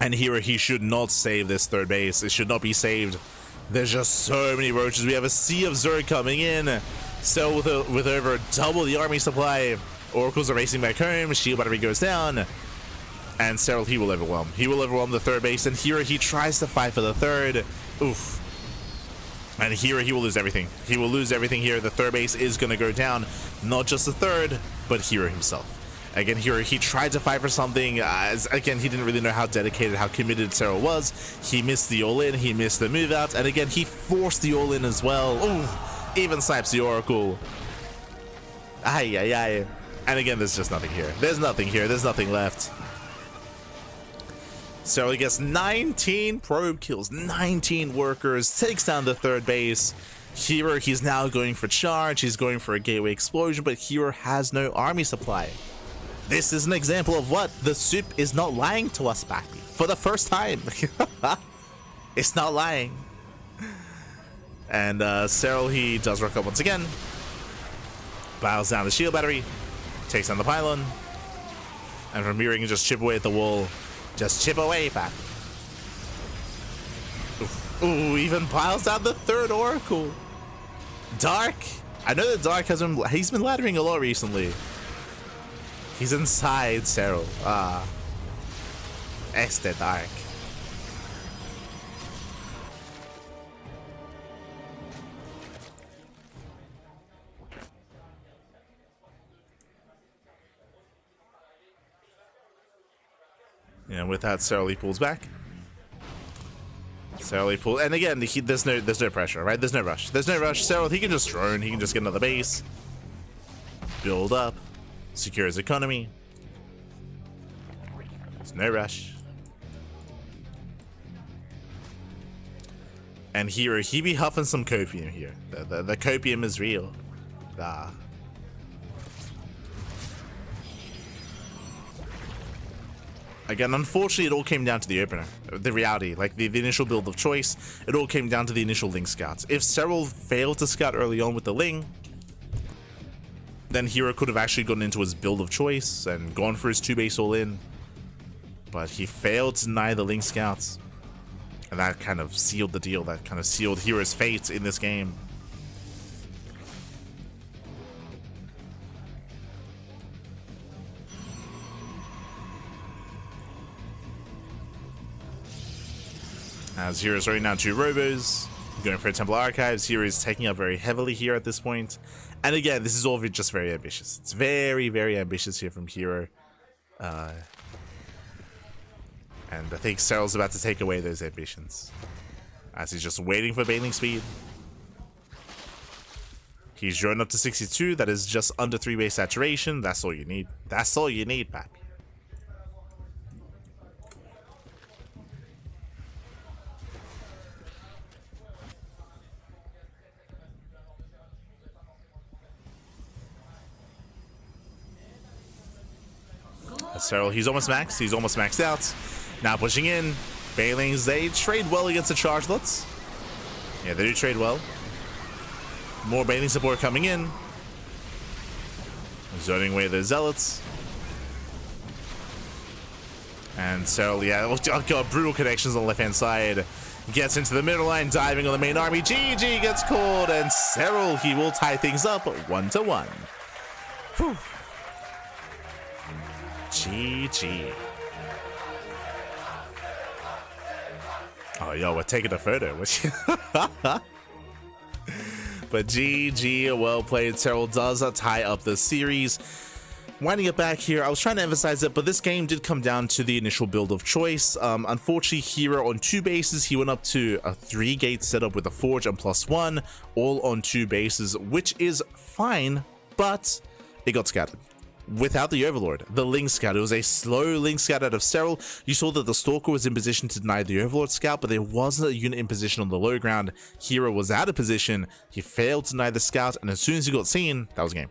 And herO, he should not save this 3rd base. It should not be saved. There's just so many roaches. We have a sea of Zerg coming in. So with over double the army supply, Oracles are racing back home. Shield battery goes down. And Serral, he will overwhelm. He will overwhelm the third base. And here he tries to fight for the third. Oof. And here he will lose everything. He will lose everything here. The third base is going to go down. Not just the third, but herO himself. Again, here he tried to fight for something. Again, he didn't really know how dedicated, how committed Serral was. He missed the all-in, he missed the move out, and again, he forced the all-in as well. Ooh, even snipes the Oracle. Ay, ay, ay. And again, there's just nothing here. There's nothing here. There's nothing left. So he gets 19 probe kills, 19 workers, takes down the third base. herO, he's now going for charge. He's going for a gateway explosion, but herO has no army supply. This is an example of what? The soup is not lying to us, baby. For the first time. It's not lying. And Serral, he does rock up once again. Bows down the shield battery. Takes down the pylon. And from here, he can just chip away at the wall. Just chip away, back. Ooh, even piles down the third Oracle. Dark. I know that Dark has been, he's been laddering a lot recently. He's inside Serral. Este Dark. And with that, Serral, he pulls back. Serral, he pulls, and again, there's no pressure, right? There's no rush. There's no rush. Serral, he can just drone. He can just get another base. Build up. Secure his economy. There's no rush. And here, he be huffing some copium here. The copium is real. Again, unfortunately, it all came down to the opener. The reality, like the initial build of choice, it all came down to the initial Ling scouts. If Serral failed to scout early on with the Ling, then herO could have actually gotten into his build of choice and gone for his 2-base all-in. But he failed to deny the Ling scouts. And that kind of sealed the deal. That kind of sealed herO's fate in this game. As hero's right now 2 robos, going for a Temple Archives. herO is taking up very heavily here at this point. And again, this is all just very ambitious. It's very, very ambitious here from herO. And I think Serral's about to take away those ambitions. As he's just waiting for bailing speed. He's drawn up to 62. That is just under 3-base saturation. That's all you need. That's all you need, papi. Serral, he's almost maxed. He's almost maxed out. Now pushing in. Bailings, they trade well against the chargelots. Yeah, they do trade well. More bailing support coming in. Zoning away the zealots. And Serral, yeah, oh god, brutal connections on the left-hand side. Gets into the middle line, diving on the main army. GG gets called, and Serral, he will tie things up 1-1. Whew. GG. Oh, yo, we're taking a photo. But GG, well played. Serral does tie up the series. Winding it back here, I was trying to emphasize it, but this game did come down to the initial build of choice. Unfortunately, herO on 2 bases, he went up to a 3-gate setup with a Forge and +1, all on 2 bases, which is fine, but it got scattered. Without the Overlord, the Ling Scout, it was a slow Ling Scout out of Serral. You saw that the Stalker was in position to deny the Overlord Scout, but there wasn't a unit in position on the low ground. herO was out of position, he failed to deny the Scout, and as soon as he got seen, that was game.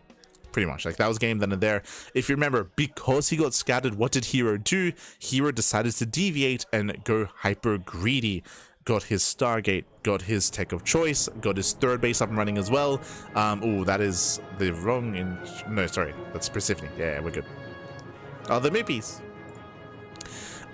Pretty much, like that was game then and there. If you remember, because he got scouted, what did herO do? herO decided to deviate and go hyper greedy. Got his Stargate, got his tech of choice, got his 3rd base up and running as well. Oh, that is the wrong no, sorry, that's Persephone. Yeah, we're good. Oh, the Mippies.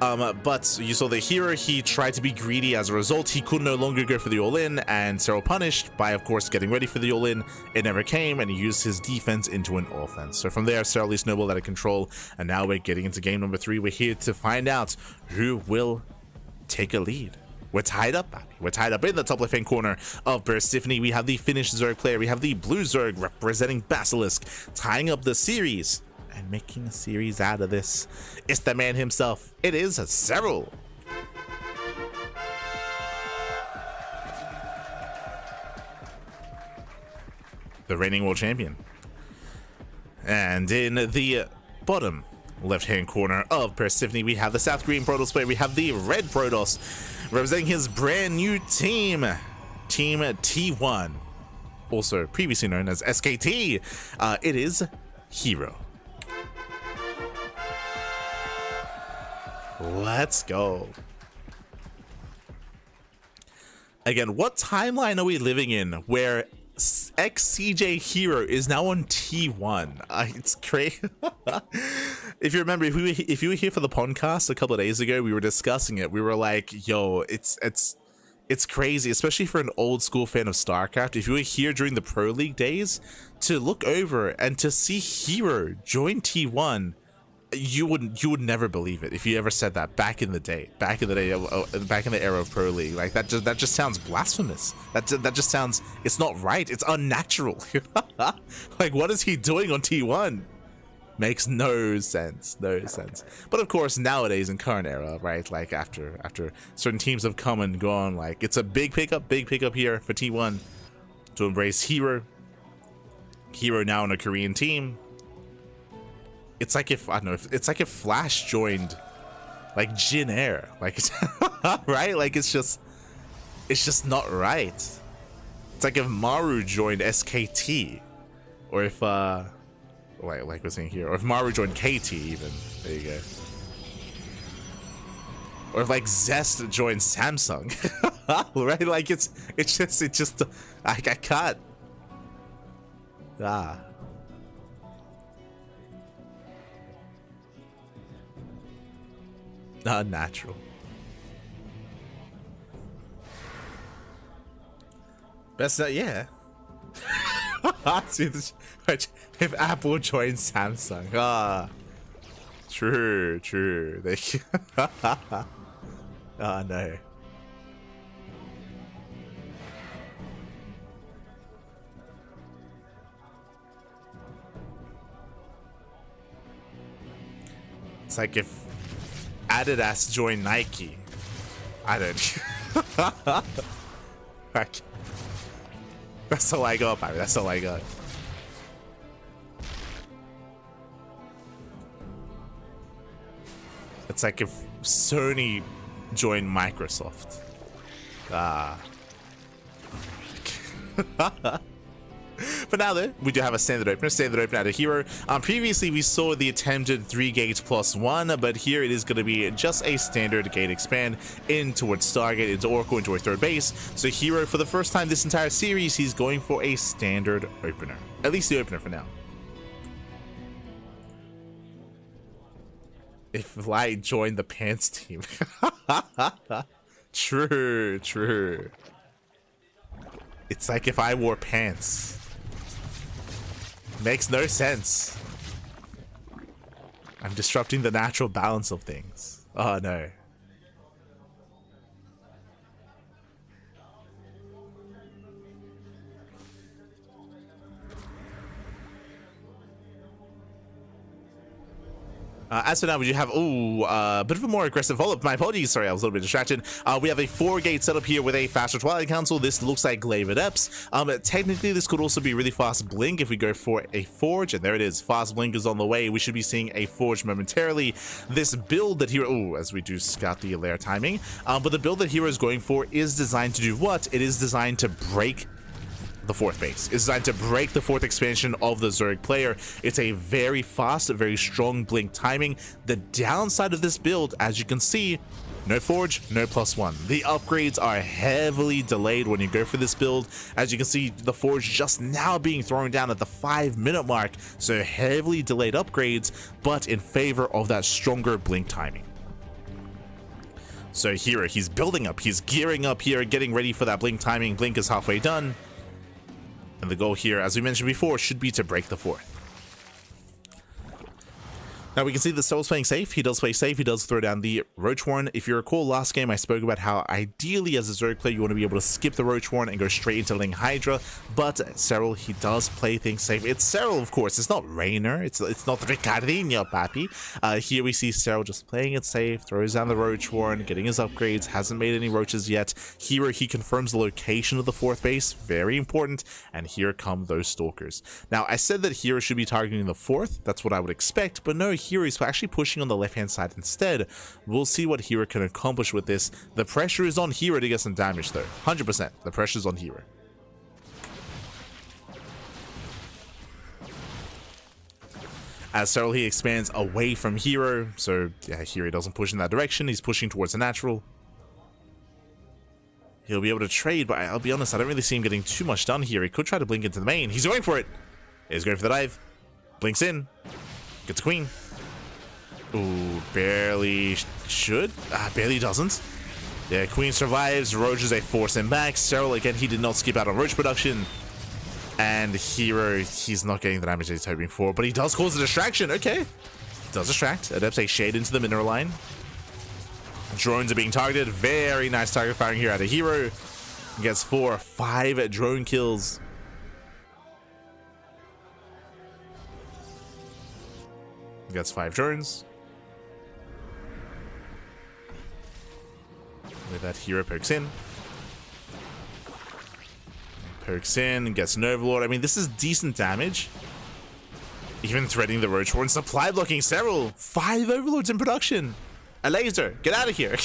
But you saw the herO, he tried to be greedy. As a result, he could no longer go for the all-in, and Serral punished by, of course, getting ready for the all-in. It never came, and he used his defense into an offense. So from there, Serral snowballed out of control, and now we're getting into game number 3. We're here to find out who will take a lead. We're tied up, Abby. We're tied up in the top left-hand corner of Persephone. We have the Finnish Zerg player. We have the blue Zerg representing Basilisk, tying up the series and making a series out of this. It's the man himself. It is Serral. The reigning world champion. And in the bottom left-hand corner of Persephone, we have the South Korean Protoss player. We have the red Protoss representing his brand new team, Team T1, also previously known as SKT. It is herO. Let's go. Again, what timeline are we living in where ex-CJ herO is now on T1? It's crazy. If you remember, if you were here for the podcast a couple of days ago, we were discussing it. We were like, yo, it's crazy, especially for an old school fan of StarCraft. If you were here during the Pro League days, to look over and to see herO join T1, you would never believe it if you ever said that back in the day, back in the era of Pro League. Like that just sounds blasphemous. That just sounds, it's not right. It's unnatural. Like, what is he doing on T1? Makes no sense, no sense. But of course, nowadays in current era, right? Like after certain teams have come and gone, like it's a big pickup here for T1 to embrace herO. herO now on a Korean team. It's like if, I don't know, it's like if Flash joined like Jin Air, like right? Like it's just not right. It's like if Maru joined SKT, or if like we're saying here, or if Maru joined KT even. There you go. Or if like Zest joined Samsung, right? Like it's just I can't. Unnatural. Best yeah. If Apple joins Samsung, true. They no. It's like if Adidas joined Nike. I don't. That's all I got, Barry. That's all I got. It's like if Sony joined Microsoft. But now though, we do have a standard opener out of herO. Previously we saw the attempted 3 gates plus 1, but here it is going to be just a standard gate expand in towards Stargate, into Oracle, into our third base. So herO, for the first time this entire series, he's going for a standard opener. At least the opener for now. If Light joined the pants team. True. It's like if I wore pants. Makes no sense. I'm disrupting the natural balance of things. Oh no. As for now, we do have a bit of a more aggressive follow-up. My apologies, sorry, I was a little bit distracted. We have a 4-gate setup here with a faster Twilight Council. This looks like Glaive Adepts. Technically, this could also be really fast Blink if we go for a Forge, and there it is. Fast Blink is on the way. We should be seeing a Forge momentarily. This build that herO, as we do scout the layer timing, but the build that herO is going for is designed to do what? It is designed to break the 4th base. It's designed to break the 4th expansion of the Zerg player. It's a very fast, very strong Blink timing. The downside of this build, as you can see, no Forge, no +1. The upgrades are heavily delayed when you go for this build. As you can see, the Forge just now being thrown down at the 5-minute mark, so heavily delayed upgrades, but in favor of that stronger Blink timing. So herO, he's building up, he's gearing up here, getting ready for that blink timing. Blink is halfway done. And the goal here, as we mentioned before, should be to break the fourth. Now we can see that Serral's playing safe. He does play safe. He does throw down the Roach Warren. If you recall last game, I spoke about how ideally as a Zerg player, you want to be able to skip the Roach Warren and go straight into Ling Hydra. But Serral, he does play things safe. It's Serral, of course. It's not Reynor. It's not Ricardinho, papi. Here we see Serral just playing it safe. Throws down the Roach Warren, getting his upgrades. Hasn't made any roaches yet. Here he confirms the location of the fourth base. Very important. And here come those Stalkers. Now, I said that herO should be targeting the fourth. That's what I would expect. But no, herO is actually pushing on the left hand side instead. We'll see what herO can accomplish with this. The pressure is on herO to get some damage though. 100%. The pressure is on herO. As Serral, he expands away from herO, so yeah, herO doesn't push in that direction. He's pushing towards the natural. He'll be able to trade, but I'll be honest, I don't really see him getting too much done here. He could try to blink into the main. He's going for it. He's going for the dive. Blinks in. Gets a queen. Ooh, barely should. Barely doesn't. Yeah, queen survives. Roaches, they force him back. Serral, again, he did not skip out on roach production. And herO, he's not getting the damage that he's hoping for, but he does cause a distraction. Okay. Does distract. Adepts a shade into the mineral line. Drones are being targeted. Very nice target firing here out of herO. Gets 4 or 5 drone kills. Gets 5 drones. With that, herO pokes in. Pokes in, gets an overlord. I mean, this is decent damage. Even threading the roach warren. Supply blocking Serral. 5 overlords in production. A laser. Get out of here.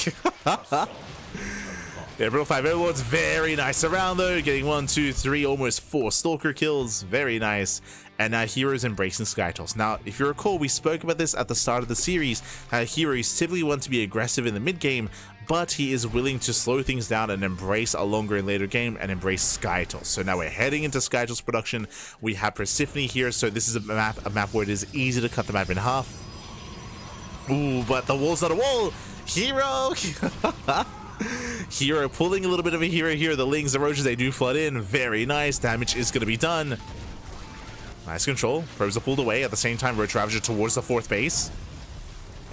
Yeah, bro, 5 overlords. Very nice around though. Getting 1, 2, 3, almost 4 stalker kills. Very nice. And now herO's embracing Sky Toss. Now, if you recall, we spoke about this at the start of the series. herO typically wants to be aggressive in the mid game, but he is willing to slow things down and embrace a longer and later game and embrace Sky Toss. So now we're heading into Sky Toss production. We have Persephone here, so this is a map where it is easy to cut the map in half. Ooh, but the wall's not a wall. herO! herO pulling a little bit of a hero here. The Lings, the Roaches, they do flood in. Very nice. Damage is going to be done. Nice control. Probes are pulled away. At the same time, Roach Ravager towards the fourth base.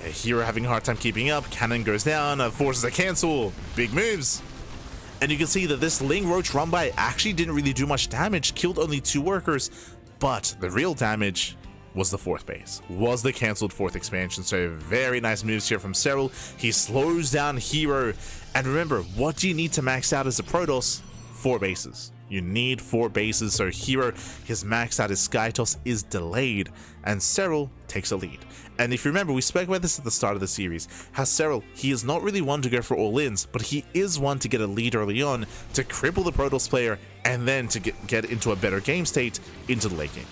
herO having a hard time keeping up. Cannon goes down. Forces a cancel. Big moves. And you can see that this Ling Roach run by actually didn't really do much damage. Killed only 2 workers. But the real damage was the fourth base. Was the cancelled fourth expansion. So very nice moves here from Serral. He slows down herO. And remember, what do you need to max out as a Protoss? 4 bases. You need 4 bases, so herO, his max out his Sky Toss is delayed, and Serral takes a lead. And if you remember, we spoke about this at the start of the series, how Serral, he is not really one to go for all-ins, but he is one to get a lead early on, to cripple the Protoss player, and then to get into a better game state into the late game.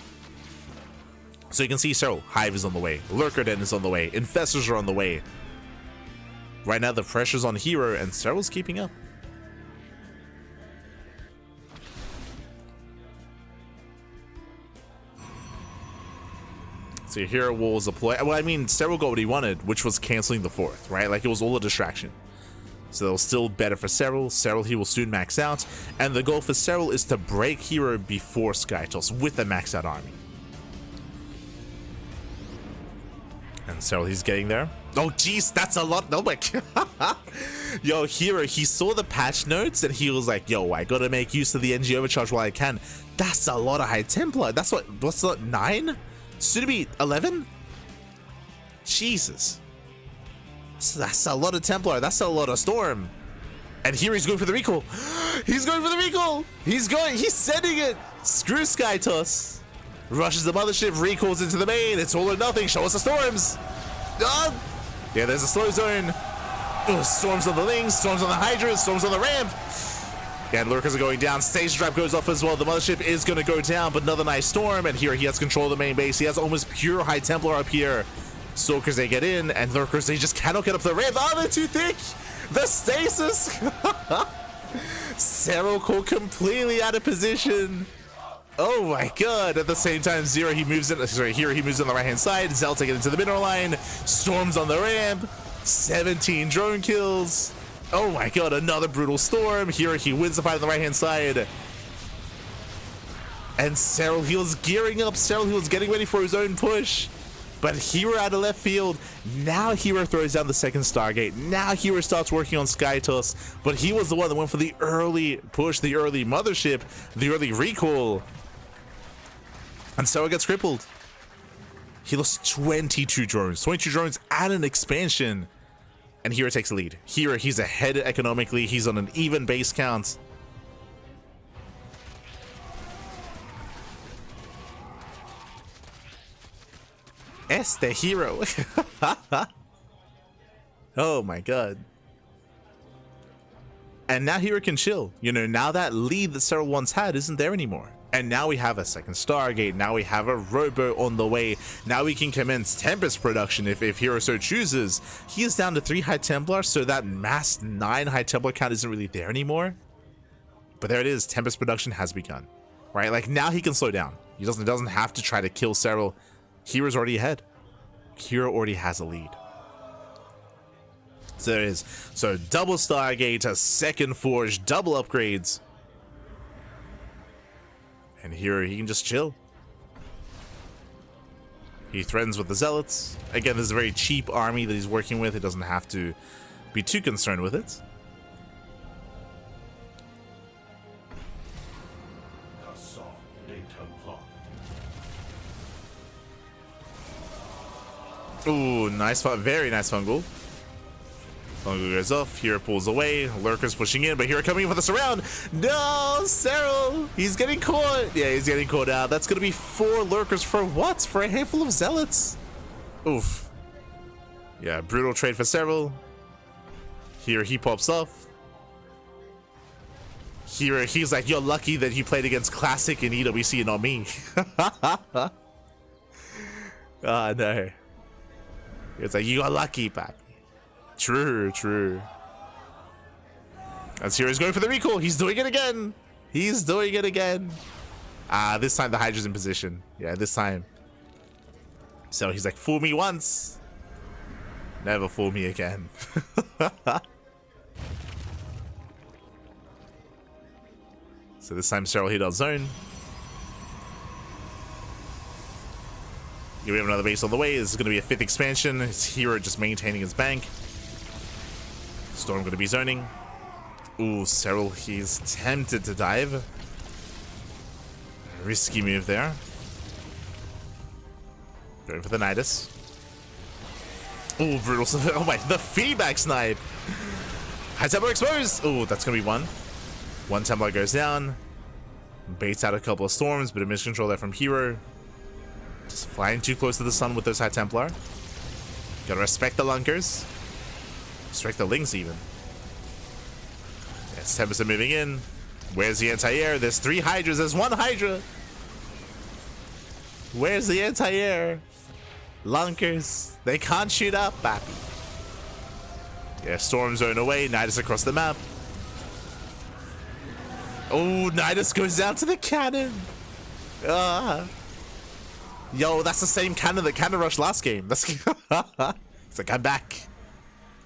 So you can see Serral, Hive is on the way, Lurker Den is on the way, Infestors are on the way. Right now the pressure's on herO, and Serral's keeping up. So your herO walls deploy. Well, I mean, Serral got what he wanted, which was canceling the fourth, right? Like, it was all a distraction. So it was still better for Serral. Serral, he will soon max out. And the goal for Serral is to break herO before Sky Toss with a maxed out army. And Serral, he's getting there. Oh, jeez, that's a lot. No, my God. Yo, herO, he saw the patch notes and he was like, yo, I gotta make use of the NG overcharge while I can. That's a lot of High Templar. That's what's that, 9? Soon to be 11? Jesus. That's a lot of Templar. That's a lot of Storm. And here he's going for the recall. He's going for the recall. He's sending it. Screw Sky Toss. Rushes the mothership, recalls into the main. It's all or nothing. Show us the Storms. Oh. Yeah, there's a slow zone. Storms on the Lings, Storms on the Hydras, Storms on the ramp. And Lurkers are going down. Stage Trap goes off as well. The mothership is going to go down, but another nice Storm. And here he has control of the main base. He has almost pure High Templar up here. Stalkers, they get in, and Lurkers, they just cannot get up the ramp. Oh, they're too thick. The stasis. Serral caught completely out of position. Oh my God. At the same time, here he moves in the right hand side. Zell taking it into the mineral line. Storms on the ramp. 17 drone kills. Oh my god, another brutal storm. Here he wins the fight on the right-hand side. And Serral, he was gearing up. Serral, he was getting ready for his own push. But herO out of left field. Now herO throws down the second Stargate. Now herO starts working on Skytoss. But he was the one that went for the early push, the early mothership, the early recall. And Serral gets crippled. He lost 22 drones. 22 drones and an expansion. And herO takes the lead. herO, he's ahead economically. He's on an even base count. The herO. Oh my god. And now herO can chill. You know, now that lead that Serral once had isn't there anymore. And now we have a second Stargate. Now we have a Robo on the way. Now we can commence Tempest production if herO so chooses. He is down to 3 High Templars, so that mass 9 High Templar count isn't really there anymore. But there it is. Tempest production has begun. Right? Like, now he can slow down. He doesn't have to try to kill Serral. herO's already ahead. herO already has a lead. So there it is. So double Stargate, a second Forge, double upgrades. And herO, he can just chill. He threatens with the Zealots. Again, this is a very cheap army that he's working with. He doesn't have to be too concerned with it. Ooh, nice, very nice fungal. Fungal goes off. herO pulls away. Lurkers pushing in, but herO coming in for the surround. No, Serral, he's getting caught. Yeah, he's getting caught out. That's gonna be 4 Lurkers for what? For a handful of Zealots. Oof. Yeah, brutal trade for Serral. herO, he pops off. herO, he's like, you're lucky that he played against Classic in EWC and not me. Oh no. It's like, you got lucky, Pappy. True, true. As hero's going for the recall. He's doing it again. He's doing it again. This time the Hydra's in position. Yeah, this time. So he's like, fool me once. Never fool me again. So this time Serral hit our zone. We have another base on the way. This is going to be a 5th expansion. His herO just maintaining his bank. Storm going to be zoning. Ooh, Serral, he's tempted to dive. Risky move there. Going for the Nidus. Ooh, brutal. Oh my, the feedback snipe. High Templar exposed. Ooh, that's going to be 1. 1 Templar goes down. Baits out a couple of storms, but a miscontrol there from herO. Just flying too close to the sun with those High Templar. Gotta respect the Lunkers. Respect the Lings even. Yes, Tempest are moving in. Where's the anti-air? There's 3 Hydras. There's 1 Hydra. Where's the anti-air? Lunkers. They can't shoot up, Pappy. Yeah, Storm Zone away. Nidus across the map. Oh, Nidus goes down to the cannon. Yo, that's the same cannon that cannon rushed last game. That's it's like, I'm back.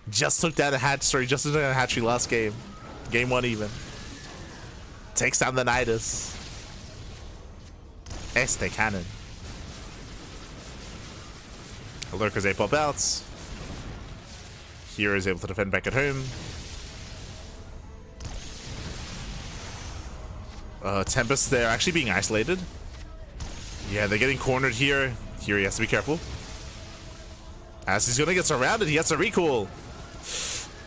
Just took down a hatchery. Just took down a hatchery last game. Game 1 even. Takes down the Nidus. Este cannon. Lurkers they pop out. herO is able to defend back at home. Tempest, they're actually being isolated. Yeah, they're getting cornered here. Here he has to be careful. As he's gonna get surrounded, he has to recall.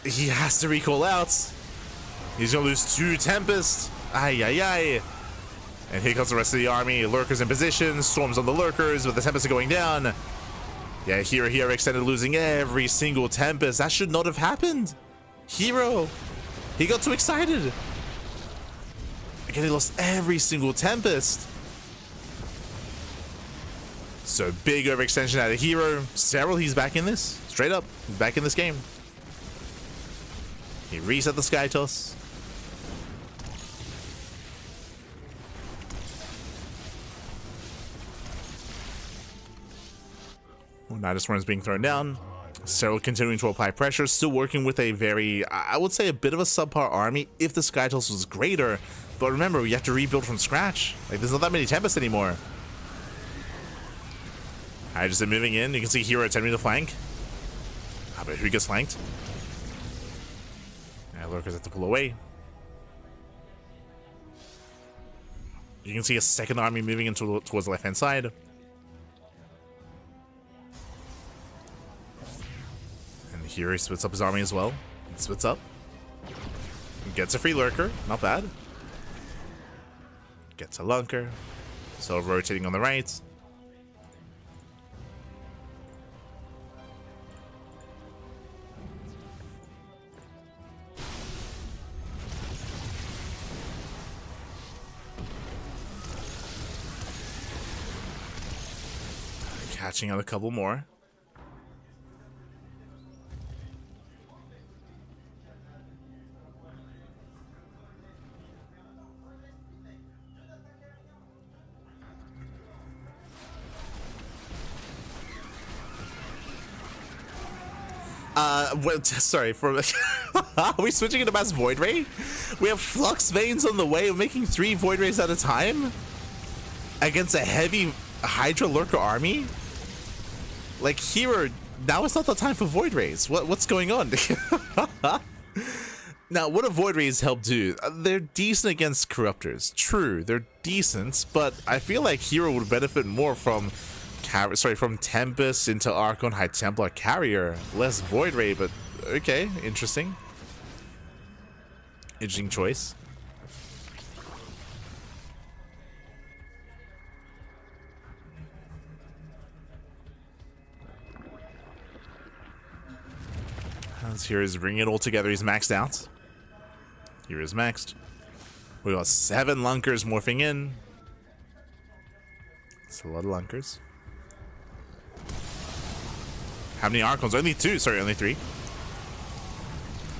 He has to recall out. He's gonna lose 2 Tempest. Ay, ay, ay. And here comes the rest of the army. Lurkers in position. Storms on the Lurkers, but the Tempest are going down. Yeah, here extended, losing every single Tempest. That should not have happened. herO, he got too excited. Again, he lost every single Tempest. So big overextension out of herO. Serral, he's back in this. Straight up, he's back in this game. He reset the Skytoss. Nidus Worm's being thrown down. Serral continuing to apply pressure, still working with a very, I would say, a bit of a subpar army if the Skytoss was greater. But remember, you have to rebuild from scratch. Like, there's not that many Tempests anymore. Alright, just moving in. You can see herO attempting to flank. How about who gets flanked? Lurkers have to pull away. You can see a second army moving into towards the left-hand side. And here he splits up his army as well. Splits up. Gets a free lurker. Not bad. Gets a lunker. So rotating on the right. Catching out a couple more. Sorry, are we switching into mass Void Ray? We have Flux Veins on the way. We're making 3 Void Rays at a time against a heavy Hydra Lurker army? Like, herO, now it's not the time for Void Rays. What's going on? Now, what do Void Rays help do? They're decent against Corruptors. True, they're decent, but I feel like herO would benefit more from from Tempest into Archon High Templar Carrier. Less Void Ray, but okay, interesting. Interesting choice. Here is bringing it all together. He's maxed out. Here is maxed. We got 7 lunkers morphing in. It's a lot of lunkers. How many Archons? Only 2. Sorry, only 3.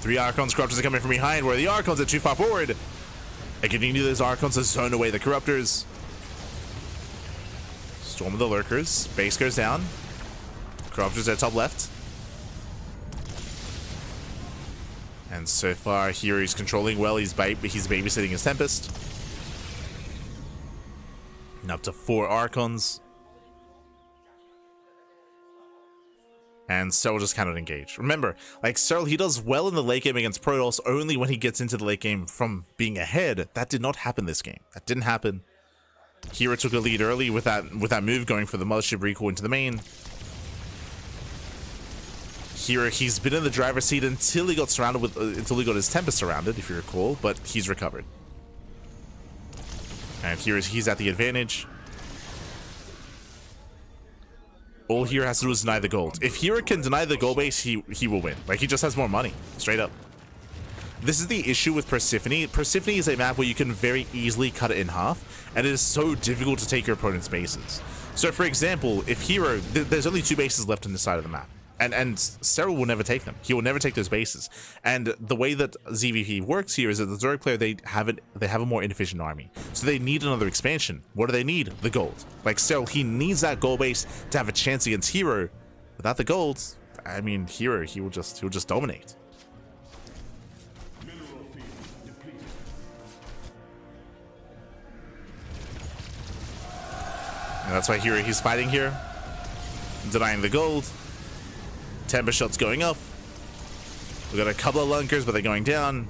3 Archons. Corruptors are coming from behind, where the Archons are too far forward. And continue those Archons to zone away the Corruptors. Storm of the Lurkers. Base goes down. Corruptors at top left. And so far, here he's controlling well. He's babysitting his Tempest. And up to 4 Archons. And Serral just cannot engage. Remember, like Serral, he does well in the late game against Protoss only when he gets into the late game from being ahead. That did not happen this game. That didn't happen. herO took a lead early with that move going for the Mothership recall into the main. herO, he's been in the driver's seat until he got surrounded until he got his Tempest surrounded, if you recall, but he's recovered. And he's at the advantage. All herO has to do is deny the gold. If herO can deny the gold base, he will win. Like, he just has more money, straight up. This is the issue with Persephone. Persephone is a map where you can very easily cut it in half, and it is so difficult to take your opponent's bases. So, for example, if herO, there's only 2 bases left on the side of the map. And Serral will never take them. He will never take those bases. And the way that ZVP works here is that the Zerg player, they have a more inefficient army. So they need another expansion. What do they need? The gold. Like Serral, he needs that gold base to have a chance against herO. Without the gold, I mean, herO, he'll just dominate. And that's why herO, he's fighting here, denying the gold. Tempest shots going up. We got a couple of lunkers, but they're going down.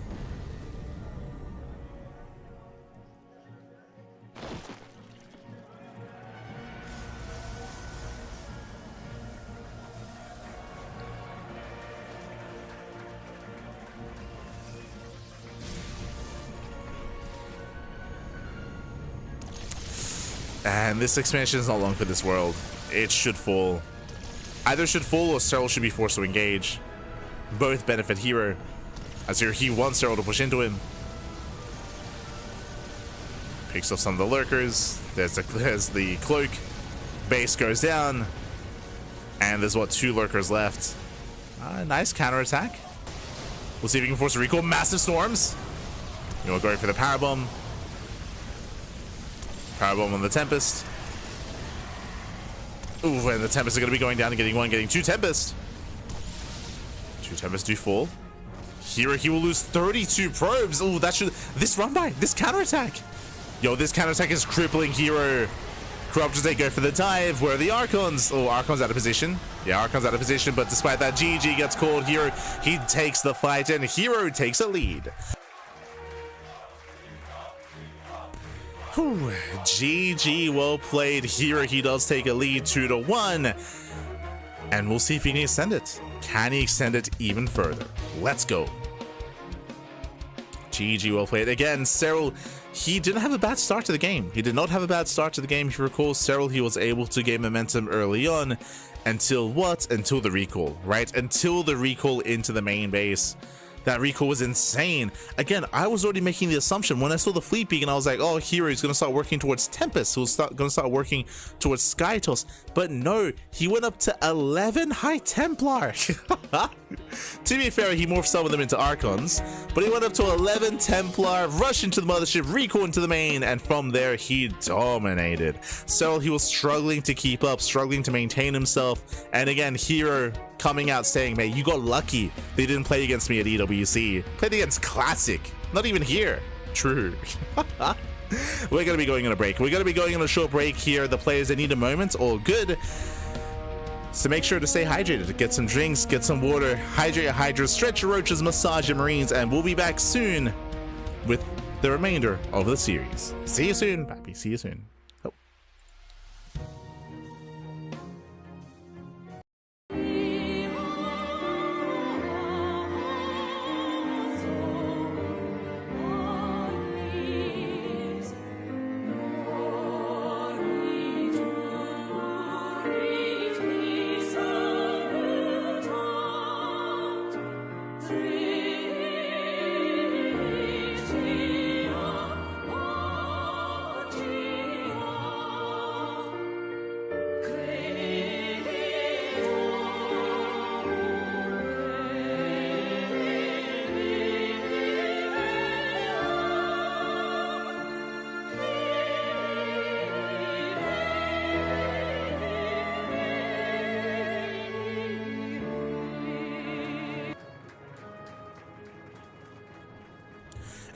And this expansion is not long for this world. It should fall. Either should fall or Serral should be forced to engage. Both benefit herO, as here he wants Serral to push into him. Picks off some of the lurkers. There's the cloak. Base goes down. And there's, what, 2 lurkers left. Nice counterattack. We'll see if we can force a recall. Massive storms. You know, going for the power bomb. Power bomb on the Tempest. Ooh, and the Tempest are going to be going down and getting 2 Tempest. 2 Tempest do fall. herO, he will lose 32 probes. Oh, that should... This run by, this counterattack. Yo, this counterattack is crippling herO. Corruptors, they go for the dive. Where are the Archons? Oh, Archon's out of position. Yeah, Archon's out of position, but despite that, GG gets called. herO, he takes the fight, and herO takes a lead. Whew. GG, well played. herO, he does take a lead 2-1. And we'll see if he can extend it. Can he extend it even further? Let's go. GG, well played. Again, Serral, he didn't have a bad start to the game. He did not have a bad start to the game. If you recall, Serral, he was able to gain momentum early on until what? Until the recall, right? Until the recall into the main base. That recall was insane. Again, I was already making the assumption when I saw the fleet beacon, I was like, oh, herO is going to start working towards Tempest, who's going to start working towards Skytoss. But no, he went up to 11 High Templar. To be fair, he morphed some of them into Archons, but he went up to 11 Templar, rushed into the mothership, recall into the main, and from there, he dominated. So he was struggling to keep up, struggling to maintain himself. And again, herO coming out saying, man, you got lucky they didn't play against me at EWC. Played against Classic, not even here. True. We're gonna be going on a break. We're gonna be going on a short break here. The players, they need a moment, all good. So make sure to stay hydrated, get some drinks, get some water, hydrate your hydras, stretch your roaches, massage your marines, and we'll be back soon with the remainder of the series. See you soon, Pappy. See you soon. Oh.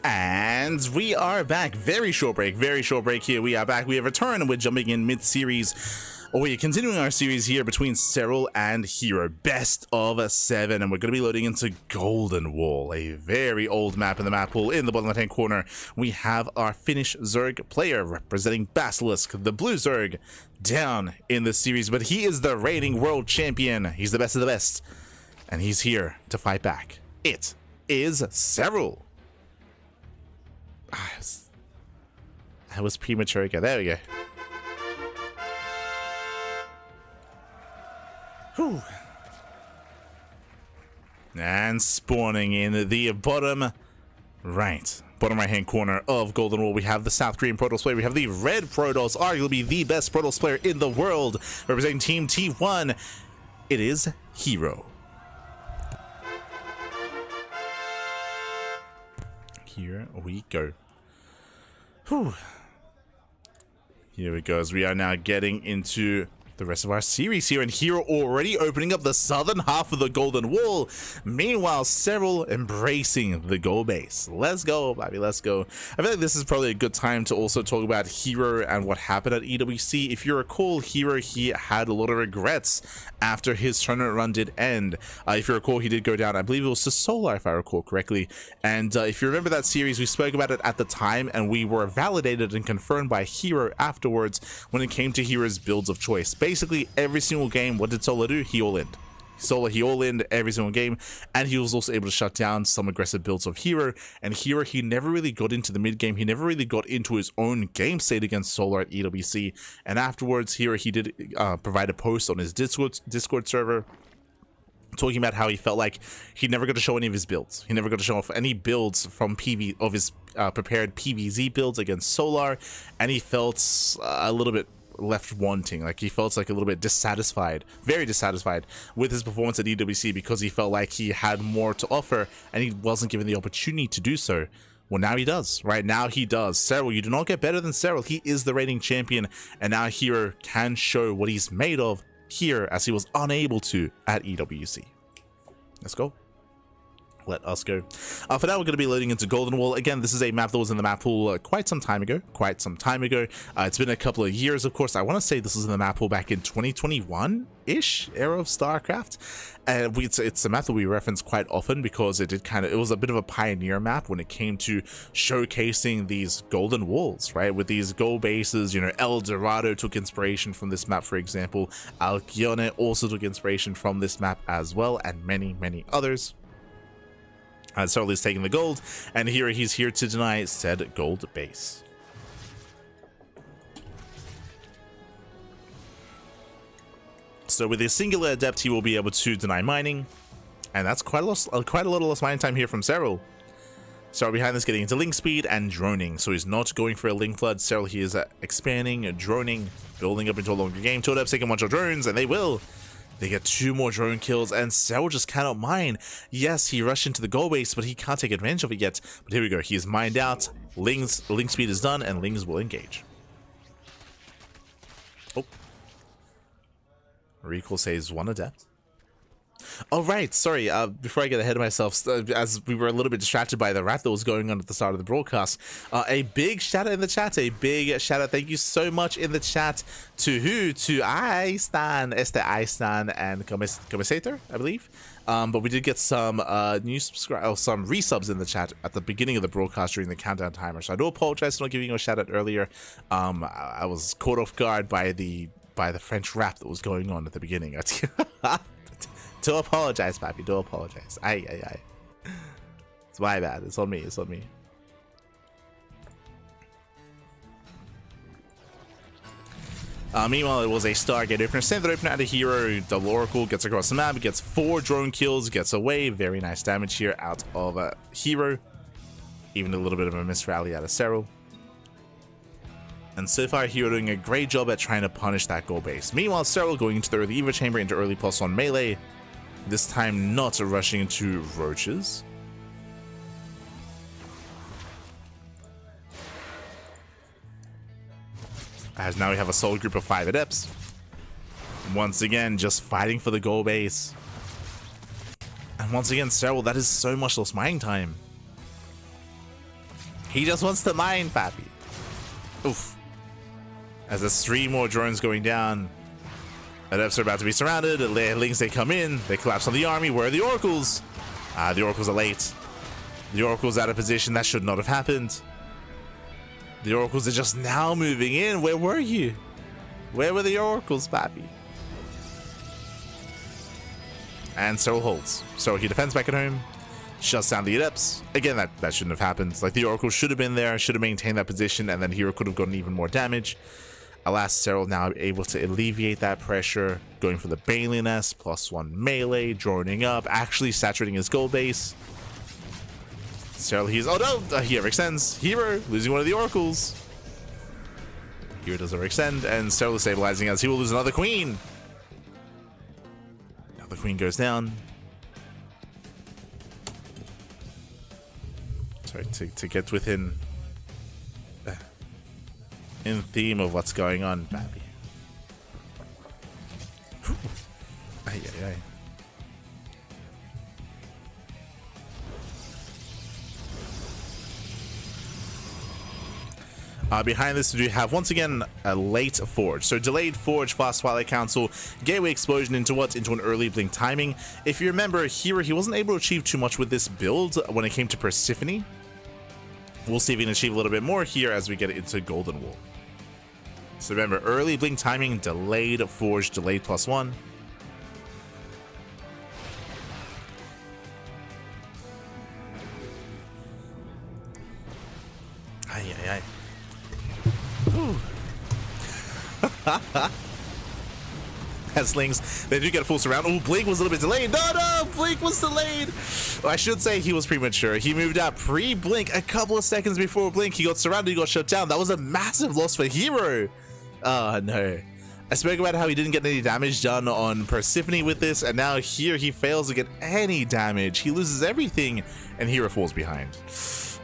And we are back. Very short break here. We are back. We have returned. We're jumping in mid-series. Oh, we're continuing our series here between Serral and herO. Best of 7. And we're going to be loading into Golden Wall, a very old map in the map pool. In the bottom left-hand corner, we have our Finnish Zerg player representing Basilisk, the blue Zerg, down in the series. But he is the reigning world champion. He's the best of the best. And he's here to fight back. It is Serral. I was premature again. There we go. Whew. And spawning in the bottom right hand corner of Golden Wall, we have the South Korean Protoss player. We have the red Protoss, arguably the best Protoss player in the world, representing Team T1. It is herO. Here we go. Whew. Here we go, as we are now getting into the rest of our series here, and herO already opening up the southern half of the Golden Wall. Meanwhile, Serral embracing the gold base. Let's go, baby, let's go. I feel like this is probably a good time to also talk about herO and what happened at EWC. If you recall, herO, he had a lot of regrets after his tournament run did end. If you recall, he did go down, I believe it was to Solar, if I recall correctly. And if you remember that series, we spoke about it at the time, and we were validated and confirmed by herO afterwards when it came to herO's builds of choice. Basically, every single game, what did Solar do? He all-inned. He all-inned every single game, and he was also able to shut down some aggressive builds of herO. And herO, he never really got into the mid-game. He never really got into his own game state against Solar at EWC. And afterwards, herO, he did provide a post on his Discord server talking about how he felt like he never got to show any of his builds. He never got to show off any builds from his prepared PvZ builds against Solar, and he felt a little bit left wanting. Like, he felt like a little bit dissatisfied, very dissatisfied with his performance at EWC, because he felt like he had more to offer and he wasn't given the opportunity to do so. Well, now he does. Right now he does. Serral, you do not get better than Serral. He is the reigning champion, and now herO can show what he's made of here, as he was unable to at EWC. Let's go. let us go. For now, we're going to be loading into Golden Wall. Again, this is a map that was in the map pool quite some time ago. It's been a couple of years, of course. I want to say this was in the map pool back in 2021-ish era of StarCraft. And it's a map that we reference quite often because it was a bit of a pioneer map when it came to showcasing these golden walls, right? With these gold bases, you know, El Dorado took inspiration from this map, for example. Alcyone also took inspiration from this map as well, and many, many others. Serral is taking the gold, and here he's here to deny said gold base. So with his singular adept, he will be able to deny mining, and that's quite a lot of lost mining time here from Serral. Serral behind this getting into link speed and droning, so he's not going for a link flood. Serral he is expanding, droning, building up into a longer game. Two adepts taking a bunch of drones, and they will. They get 2 more drone kills, and Serral just cannot mine. Yes, he rushed into the goal base, but he can't take advantage of it yet. But here we go. He is mined out. Link speed is done, and Lings will engage. Oh. Recall says 1 adept. Oh, right. Sorry. Before I get ahead of myself, as we were a little bit distracted by the rap that was going on at the start of the broadcast, a big shout out in the chat. A big shout out. Thank you so much in the chat to who? To Istan, Istan, and Comisator, I believe. But we did get some new some resubs in the chat at the beginning of the broadcast during the countdown timer. So I do apologize for not giving you a shout out earlier. I was caught off guard by the French rap that was going on at the beginning. Do apologize, Pappy. Do apologize. Aye. It's my bad. It's on me. It's on me. Meanwhile, it was a Stargate opener. Standard opener out of herO. Double Oracle gets across the map. Gets 4 drone kills. Gets away. Very nice damage here out of herO. Even a little bit of a miss rally out of Serral. And so far, herO doing a great job at trying to punish that goal base. Meanwhile, Serral going into the early Eva chamber into early +1 melee. This time not rushing into roaches. As now we have a solo group of 5 adepts. Once again, just fighting for the goal base. And once again, Serral, that is so much lost mining time. He just wants to mine, Pappy. Oof. As there's 3 more drones going down. Adepts are about to be surrounded. Lings, they come in. They collapse on the army. Where are the oracles? The oracles are late. The oracles out of position. That should not have happened. The oracles are just now moving in. Where were you? Where were the oracles, Pappy? And Serral holds. So he defends back at home. Shuts down the adepts. Again, that shouldn't have happened. Like, the oracle should have been there. Should have maintained that position. And then herO could have gotten even more damage. Alas, Serral now able to alleviate that pressure, going for the Baneliness, +1 melee, droning up, actually saturating his gold base. Serral, oh no, he overextends. herO losing one of the oracles. herO does overextend, and Serral is stabilizing as he will lose another queen. Now the queen goes down. Sorry, to get within in theme of what's going on, Pappy. Aye. Behind this, we do have once again a late forge. So delayed forge, fast Twilight Council, gateway explosion into what? Into an early blink timing. If you remember, herO, he wasn't able to achieve too much with this build when it came to Persephone. We'll see if he can achieve a little bit more here as we get into Golden Wall. So remember, early blink timing, delayed forge, delayed +1. Aye. As Lings, they do get a full surround. Oh, Blink was a little bit delayed. No, Blink was delayed. Well, I should say he was premature. He moved out pre-Blink a couple of seconds before Blink. He got surrounded, he got shut down. That was a massive loss for herO. Oh, no. I spoke about how he didn't get any damage done on Persephone with this, and now here he fails to get any damage. He loses everything, and herO falls behind.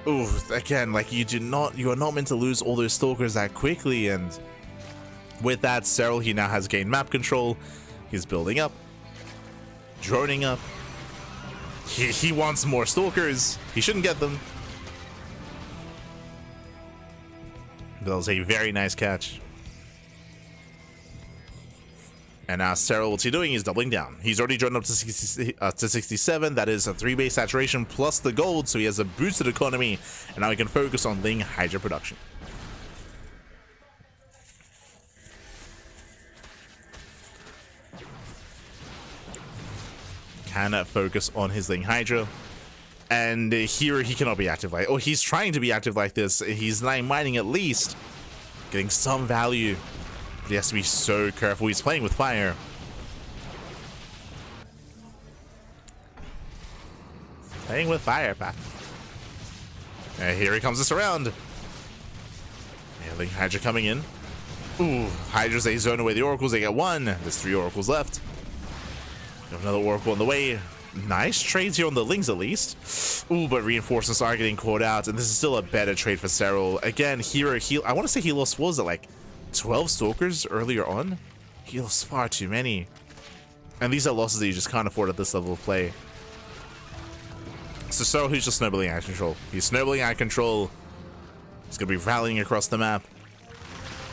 Ooh, again, like, you are not meant to lose all those stalkers that quickly, and with that, Serral, he now has gained map control. He's building up, droning up, He wants more Stalkers. He shouldn't get them. That was a very nice catch. And now Serral, what's he doing? He's doubling down. He's already joined up to 67. That is a 3-base saturation plus the gold, so he has a boosted economy. And now he can focus on Ling Hydra production. Can focus on his Ling Hydra. And here he cannot be active like, or he's trying to be active like this. He's mining at least, getting some value. But he has to be so careful. He's playing with fire. Playing with fire, Pat. And here he comes this around. Yeah, Ling Hydra coming in. Ooh, Hydra's they zone away the oracles. They get one. There's 3 oracles left. Another oracle on the way. Nice trades here on the Lings at least. Ooh, but reinforcements are getting caught out, and this is still a better trade for Serral. Again, here I want to say he lost, what was it, like 12 Stalkers earlier on? He lost far too many. And these are losses that you just can't afford at this level of play. So Serral, who's just snowballing out of control. He's snowballing out of control. He's going to be rallying across the map.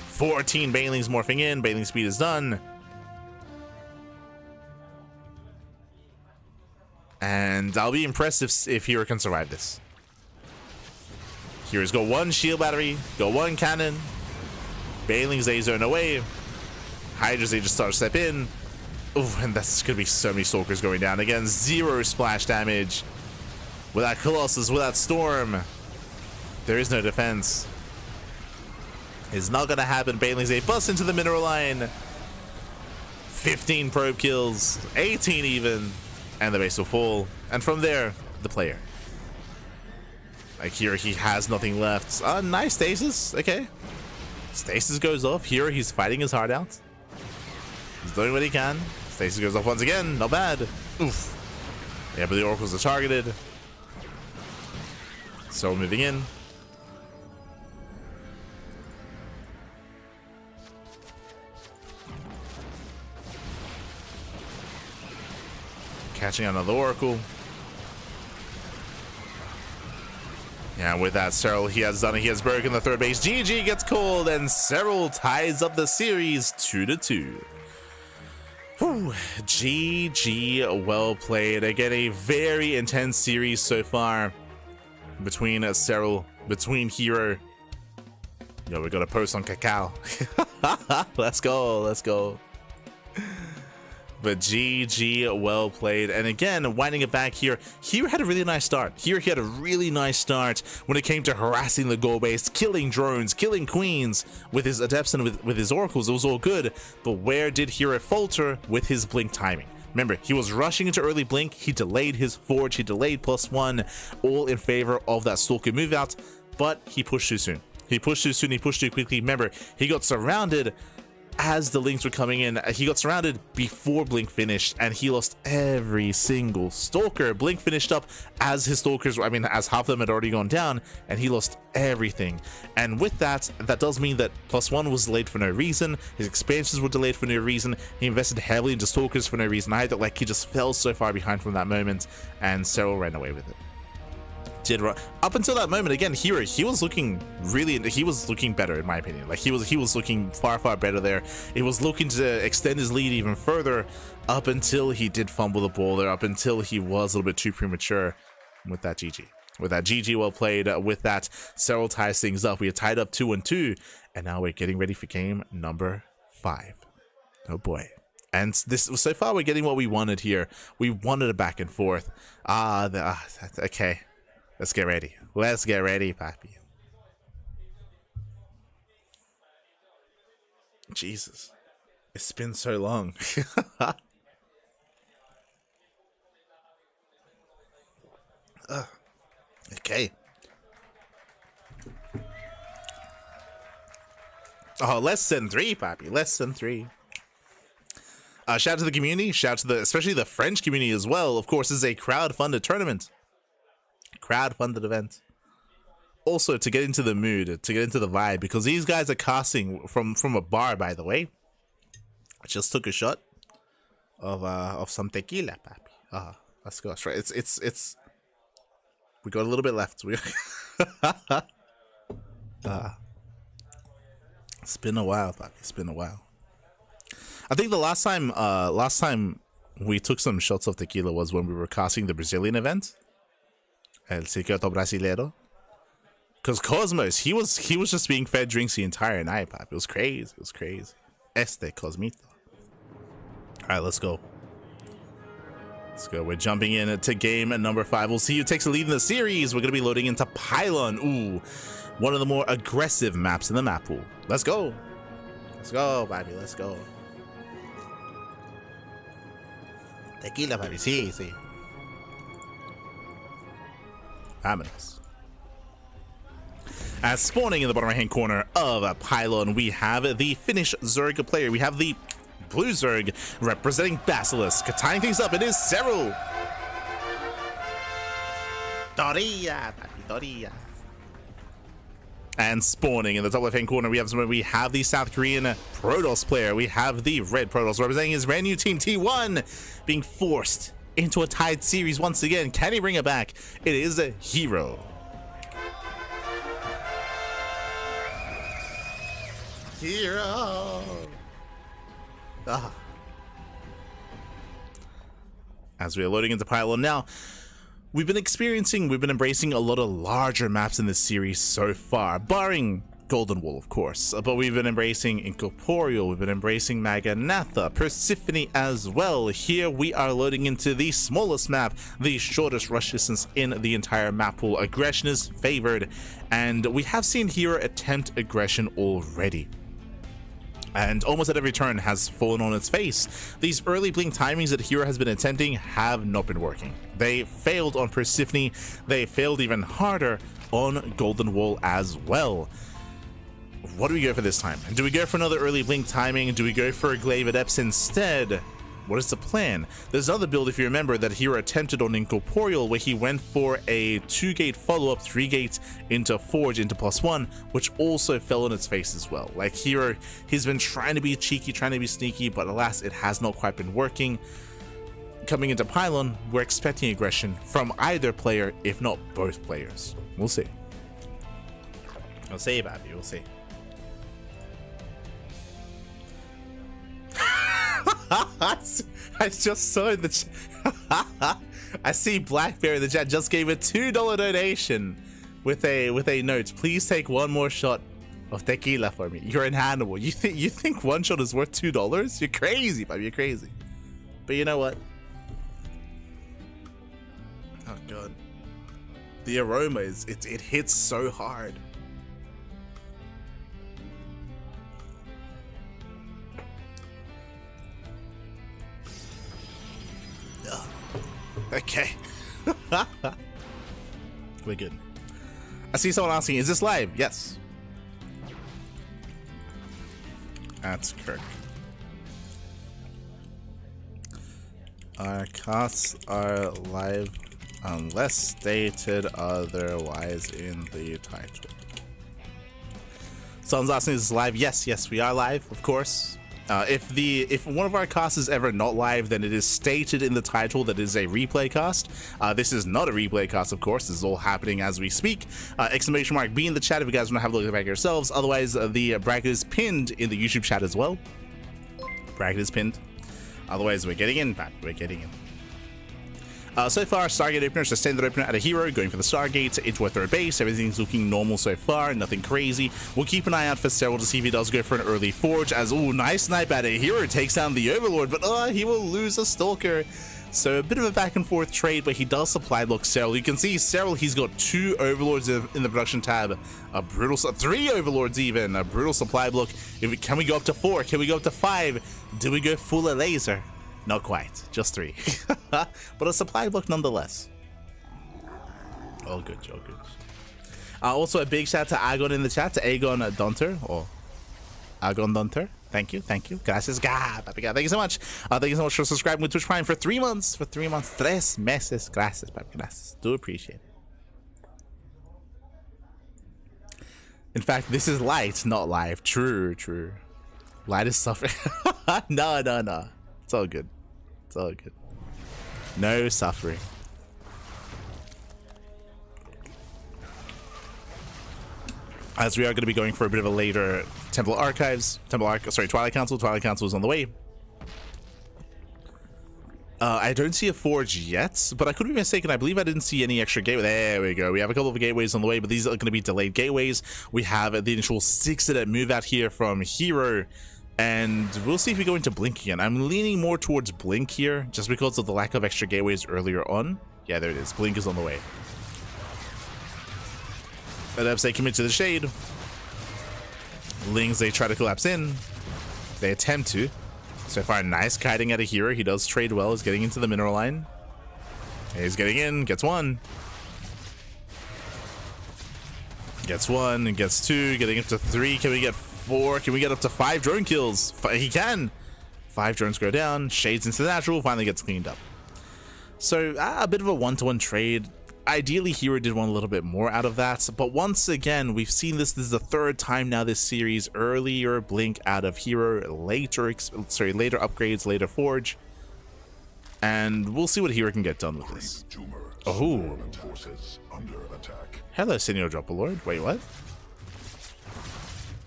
14 Banelings morphing in. Baneling speed is done. And I'll be impressed if herO can survive this. Hero's got 1 shield battery, got 1 cannon. Banelings they zone away. Hydras they just start to step in. Oh, and that's gonna be so many Stalkers going down. Again, 0 splash damage. Without Colossus, without Storm, there is no defense. It's not gonna happen. Banelings they bust into the mineral line. 15 probe kills, 18 even. And the base will fall. And from there, the player. Like here, he has nothing left. Nice stasis. Okay. Stasis goes off. Here, he's fighting his heart out. He's doing what he can. Stasis goes off once again. Not bad. Oof. Yeah, but the oracles are targeted. So moving in. Catching another oracle. Yeah, with that, Serral, he has done it. He has broken the 3rd base. GG gets called, and Serral ties up the series 2-2. Whew. GG, well played. Again, a very intense series so far between Serral, between herO. Yo, we got a post on Cacao. Let's go, let's go. But GG, well played. And again, winding it back here, herO had a really nice start. Here he had a really nice start when it came to harassing the goal base, killing drones, killing queens with his adepts and with his oracles. It was all good. But where did herO falter? With his blink timing. Remember, he was rushing into early blink. He delayed his forge. He delayed +1, all in favor of that Stalker move out. But he pushed too soon. He pushed too soon. He pushed too quickly. Remember, he got surrounded as the Lings were coming in. He got surrounded before Blink finished, and he lost every single Stalker. Blink finished up as his Stalkers, I mean, as half of them had already gone down, and he lost everything. And with that, that does mean that +1 was delayed for no reason. His expansions were delayed for no reason. He invested heavily into Stalkers for no reason either. Like, he just fell so far behind from that moment, and Serral ran away with it. Up until that moment, again, herO, he was looking better in my opinion. Like he was looking far better there. He was looking to extend his lead even further up until he did fumble the ball there, up until he was a little bit too premature. With that GG, well played. With that, Serral ties things up. We are tied up 2-2, and now we're getting ready for game number 5. Oh boy. And this, so far we're getting what we wanted here. We wanted a back and forth. Okay. Let's get ready. Let's get ready, Papi. Jesus. It's been so long. Okay. Oh, less than 3, Papi. Less than 3. Shout out to the community. Shout out to especially the French community as well. Of course, this is a crowd-funded tournament. Crowd-funded event. Also, to get into the mood, to get into the vibe, because these guys are casting from a bar, by the way. I just took a shot of some tequila, papi. Let's go. Straight. It's. We got a little bit left. It's been a while, Bobby. It's been a while. I think the last time we took some shots of tequila was when we were casting the Brazilian event. El Secreto Brasileiro. Because Cosmos, he was just being fed drinks the entire night, Pop. It was crazy. It was crazy. Este Cosmito. Alright, let's go. Let's go. We're jumping in to game number 5. We'll see who takes the lead in the series. We're going to be loading into Pylon. Ooh, one of the more aggressive maps in the map pool. Let's go. Let's go, baby. Let's go. Tequila, baby. Sí, sí. Vámonos. As spawning in the bottom right-hand corner of Pylon, we have the Finnish Zerg player. We have the Blue Zerg representing Basilisk. Tying things up, it is Serral. Doria, Doria. And spawning in the top left-hand corner, we have the South Korean Protoss player. We have the Red Protoss representing his brand new team T1, being forced into a tied series once again. Can he bring it back? It is a herO. herO. As we are loading into Pylon now, we've been embracing a lot of larger maps in this series so far, barring Golden Wall, of course. But we've been embracing Incorporeal, we've been embracing Maganatha, Persephone as well. Here we are loading into the smallest map, the shortest rush distance in the entire map pool. Aggression is favored, and we have seen herO attempt aggression already. And almost at every turn has fallen on its face. These early blink timings that herO has been attempting have not been working. They failed on Persephone, they failed even harder on Golden Wall as well. What do we go for this time? Do we go for another early blink timing? Do we go for a Glaive Adepts instead? What is the plan? There's another build, if you remember, that herO attempted on Incorporeal, where he went for a 2-gate follow-up, 3-gate into Forge into +1, which also fell on its face as well. Like herO, he's been trying to be cheeky, trying to be sneaky, but alas, it has not quite been working. Coming into Pylon, we're expecting aggression from either player, if not both players. We'll see. We'll see, baby. We'll see. I just saw in the chat. I see Black Bear in the chat just gave a $2 donation with a note. Please take one more shot of tequila for me. You're an animal. You think one shot is worth $2? You're crazy, baby. You're crazy. But you know what? Oh god, the aroma it hits so hard. Okay. We're good. I see someone asking, is this live? Yes. That's Kirk. Our casts are live unless stated otherwise in the title. Someone's asking, is this live? Yes, we are live, of course. If one of our casts is ever not live, then it is stated in the title that it is a replay cast. This is not a replay cast, of course. This is all happening as we speak. Exclamation mark B in the chat if you guys want to have a look back yourselves. Otherwise, the bracket is pinned in the YouTube chat as well. Bracket is pinned. Otherwise, we're getting in, Pat. We're getting in. So far, Stargate opener, so standard opener at a herO, going for the Stargate into a third base. Everything's looking normal so far, nothing crazy. We'll keep an eye out for Serral to see if he does go for an early Forge, as, ooh, nice snipe at a herO, takes down the Overlord, but he will lose a Stalker. So a bit of a back and forth trade, but he does supply block Serral. You can see Serral, he's got 2 Overlords in the production tab, a brutal, 3 Overlords even, a brutal supply block. Can we go up to 4? Can we go up to 5? Do we go full laser? Not quite, just 3. But a supply block nonetheless. All good, all good. Also, a big shout to Agon in the chat, to Agon Dunter, or Agon Dunter. Thank you. Gracias, papi. Thank you so much. Thank you so much for subscribing with Twitch Prime for 3 months. 3 meses. Gracias, papi. Gracias. Do appreciate it. In fact, this is light, not live. True. Light is suffering. No. It's all good. No suffering. As we are going to be going for a bit of a later Twilight Council. Twilight Council is on the way. I don't see a forge yet, but I could be mistaken. I believe I didn't see any extra gateway. There we go. We have a couple of gateways on the way, but these are going to be delayed gateways. We have the initial 6-minute move out here from herO, and we'll see if we go into Blink again. I'm leaning more towards Blink here, just because of the lack of extra gateways earlier on. Yeah, there it is. Blink is on the way. Adepts, they commit to the shade. Lings, they try to collapse in. They attempt to. So far, nice kiting out of herO. He does trade well. He's getting into the mineral line. He's getting in. Gets one. Gets one. And gets two. Getting up to 3. Can we get 4? Can we get up to 5 drone kills? He can. 5 drones go down. Shades into the natural. Finally gets cleaned up. So a bit of a one-to-one trade. Ideally, herO did want a little bit more out of that, but once again, we've seen this. This is the 3rd time now this series. Earlier Blink out of herO, later upgrades, later Forge, and we'll see what herO can get done with this. Oh, hello, Senior Dropper Lord. Wait, what?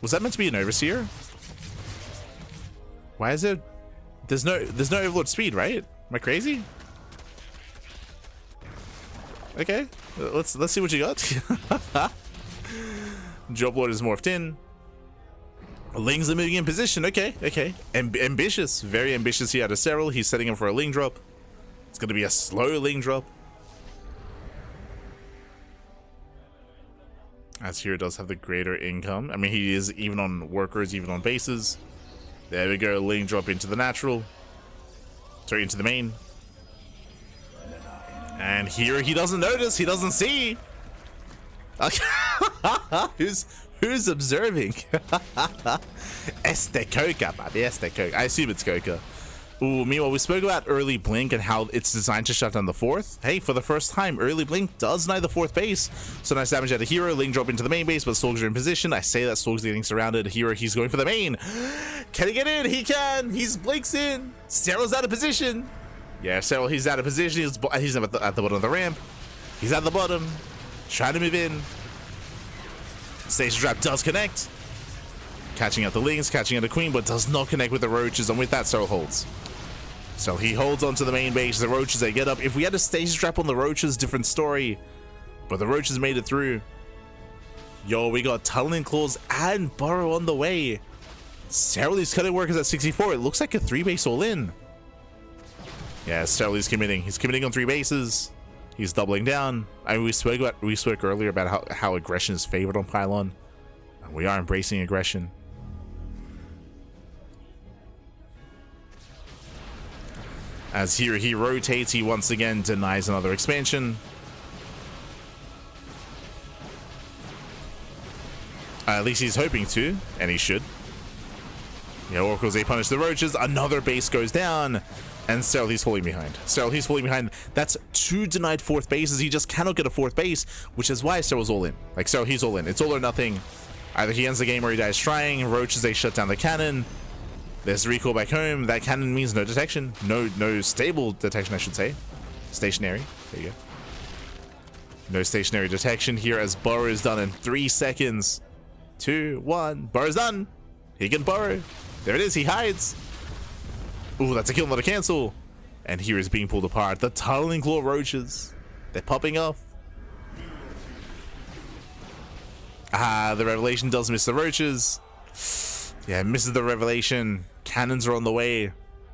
Was that meant to be an Overseer? Why is it? There's no Overlord speed, right? Am I crazy? Okay, let's see what you got. Drop Lord is morphed in. Lings are moving in position. Okay. Ambitious, very ambitious here out of Serral. He's setting him for a Ling drop. It's going to be a slow Ling drop. As herO does have the greater income. I mean, he is even on workers, even on bases. There we go, Ling drop into the natural. Sorry, into the main. And here he doesn't notice, he doesn't see. Okay. who's observing? Este Coca, baby, Este Coca. I assume it's Coca. Ooh, meanwhile, we spoke about early Blink and how it's designed to shut down the 4th. Hey, for the first time, early Blink does deny the 4th base. So nice damage out of herO. Ling drop into the main base, but Sorgs are in position. I say that Sorgs getting surrounded. herO, he's going for the main. Can he get in? He can. He's Blink's in. Serral's out of position. Yeah, Serral, he's out of position. He's at the bottom of the ramp. He's at the bottom. Trying to move in. Station Trap does connect. Catching out the Lings, catching out the Queen, but does not connect with the Roaches. And with that, Serral holds. So he holds onto the main base. The Roaches, they get up. If we had a Station Trap on the Roaches, different story. But the Roaches made it through. Yo, we got Tunneling Claws and Burrow on the way. Serral, these cutting workers at 64. It looks like a 3-base all-in. Yeah, Serral is committing. He's committing on 3 bases. He's doubling down. I mean, we spoke earlier about how aggression is favored on Pylon. And we are embracing aggression. As here he rotates, he once again denies another expansion. At least he's hoping to, and he should. Yeah, Oracles, they punish the Roaches. Another base goes down. And Serral, he's falling behind. Serral, he's falling behind. That's 2 denied 4th bases. He just cannot get a 4th base, which is why Serral's all in. Like, Serral, he's all in. It's all or nothing. Either he ends the game or he dies trying. Roaches, they shut down the cannon. There's recall back home. That cannon means no detection. No stable detection, I should say. Stationary. There you go. No stationary detection here as Burrow is done in 3 seconds. 2, 1. Burrow's done. He can burrow. There it is. He hides. Ooh, that's a kill, not a cancel. And here is being pulled apart. The Tunneling Claw Roaches. They're popping off. Ah, the Revelation does miss the Roaches. Yeah, misses the Revelation. Cannons are on the way.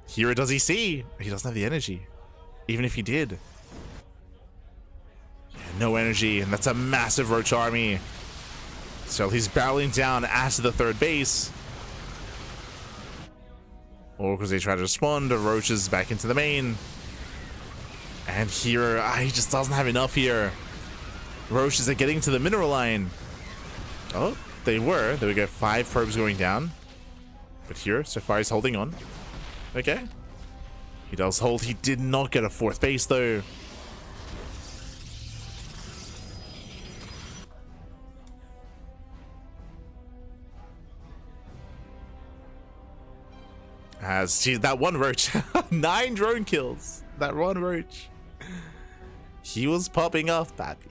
herO, does he see? He doesn't have the energy. Even if he did. Yeah, no energy, and that's a massive Roach army. So he's barreling down at the 3rd base. Oracles, they try to respond. The Roaches back into the main. And here, he just doesn't have enough here. Roaches are getting to the mineral line. Oh, they were. There we go. 5 probes going down. But here, so far he's holding on. Okay. He does hold. He did not get a 4th base, though. As that one Roach. 9 drone kills. That one Roach. He was popping off, Pappy.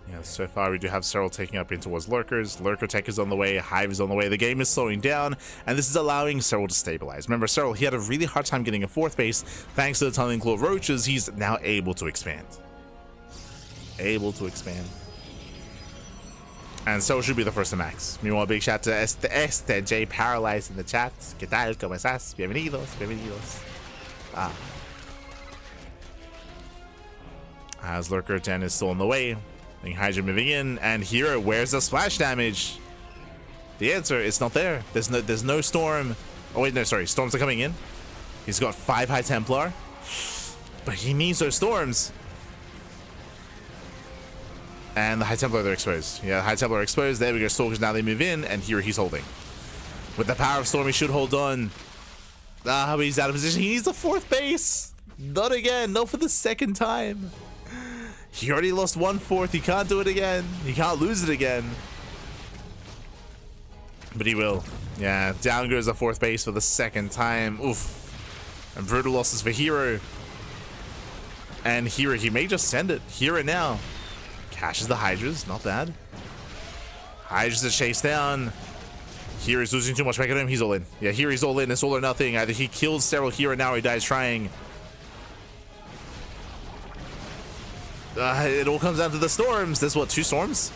Yeah, so far we do have Serral taking up in towards Lurkers. Lurker tech is on the way, Hive is on the way, the game is slowing down, and this is allowing Serral to stabilize. Remember, Serral, he had a really hard time getting a 4th base. Thanks to the Tunneling Claw Roaches, he's now able to expand. Able to expand. And Serral should be the first to max. Meanwhile, big shout to Este J Paralyzed in the chat. ¿Qué tal? ¿Cómo estás? Bienvenidos, bienvenidos. As Lurker 10 is still on the way. Hydra moving in, and herO, where's the splash damage? The answer is not there. There's no storm. Oh wait, no, sorry, storms are coming in. He's got 5 High Templar, but he needs those storms. And the High Templar, they're exposed. Yeah, the High Templar are exposed. There we go, Stalkers, now they move in, and here he's holding. With the power of Storm, he should hold on. But he's out of position. He needs the 4th base. Not again, not for the 2nd time. He already lost 1/4. He can't do it again. He can't lose it again. But he will. Yeah, down goes the 4th base for the 2nd time. Oof. And brutal losses for herO. And herO, he may just send it. herO now. Cashes the Hydras. Not bad. Hydras are chased down. herO's losing too much back at him. He's all in. Yeah, here he's all in. It's all or nothing. Either he kills Serral herO now or he dies trying. It all comes down to the storms. There's what, 2 storms?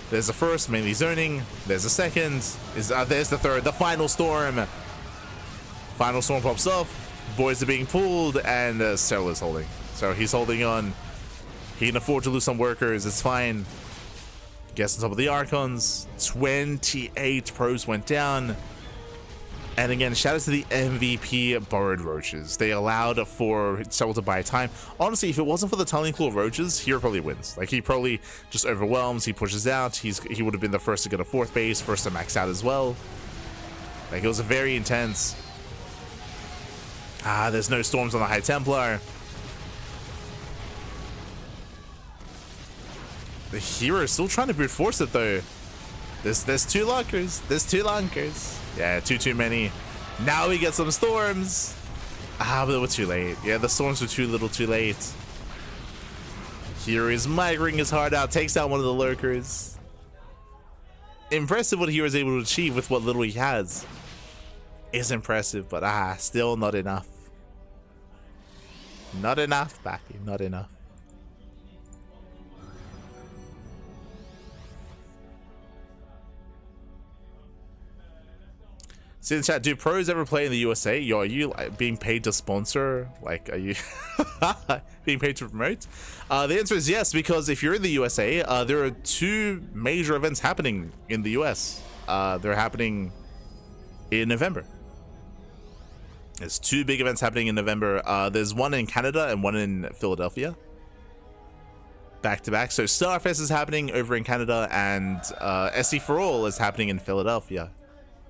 There's the first, mainly zoning. There's the second. There's the third, the final storm. Final storm pops up. Boys are being pulled, and Serral is holding. So he's holding on. He can afford to lose some workers. It's fine. Gets on top of the Archons. 28 pros went down. And again, shout out to the MVP Borrowed Roaches. They allowed for Serral to buy time. Honestly, if it wasn't for the Tunneling Claw Roaches, herO probably wins. Like, he probably just overwhelms, he pushes out, he would have been the first to get a 4th base, first to max out as well. Like, it was very intense. There's no storms on the High Templar. The herO is still trying to brute force it though. There's 2 lockers. There's 2 lockers. Yeah, too many. Now we get some storms. But they were too late. Yeah, the storms were too little too late. herO is migrating his heart out, takes out one of the Lurkers. Impressive what herO is able to achieve with what little he has. Is impressive, but still not enough. Not enough, Backy, not enough. See in the chat, do pros ever play in the USA? Yo, are you being paid to sponsor? Like, are you being paid to promote? The answer is yes, because if you're in the USA, there are 2 major events happening in the US. They're happening in November. There's 2 big events happening in November. There's one in Canada and one in Philadelphia. Back to back. So Starfest is happening over in Canada, and SC for All is happening in Philadelphia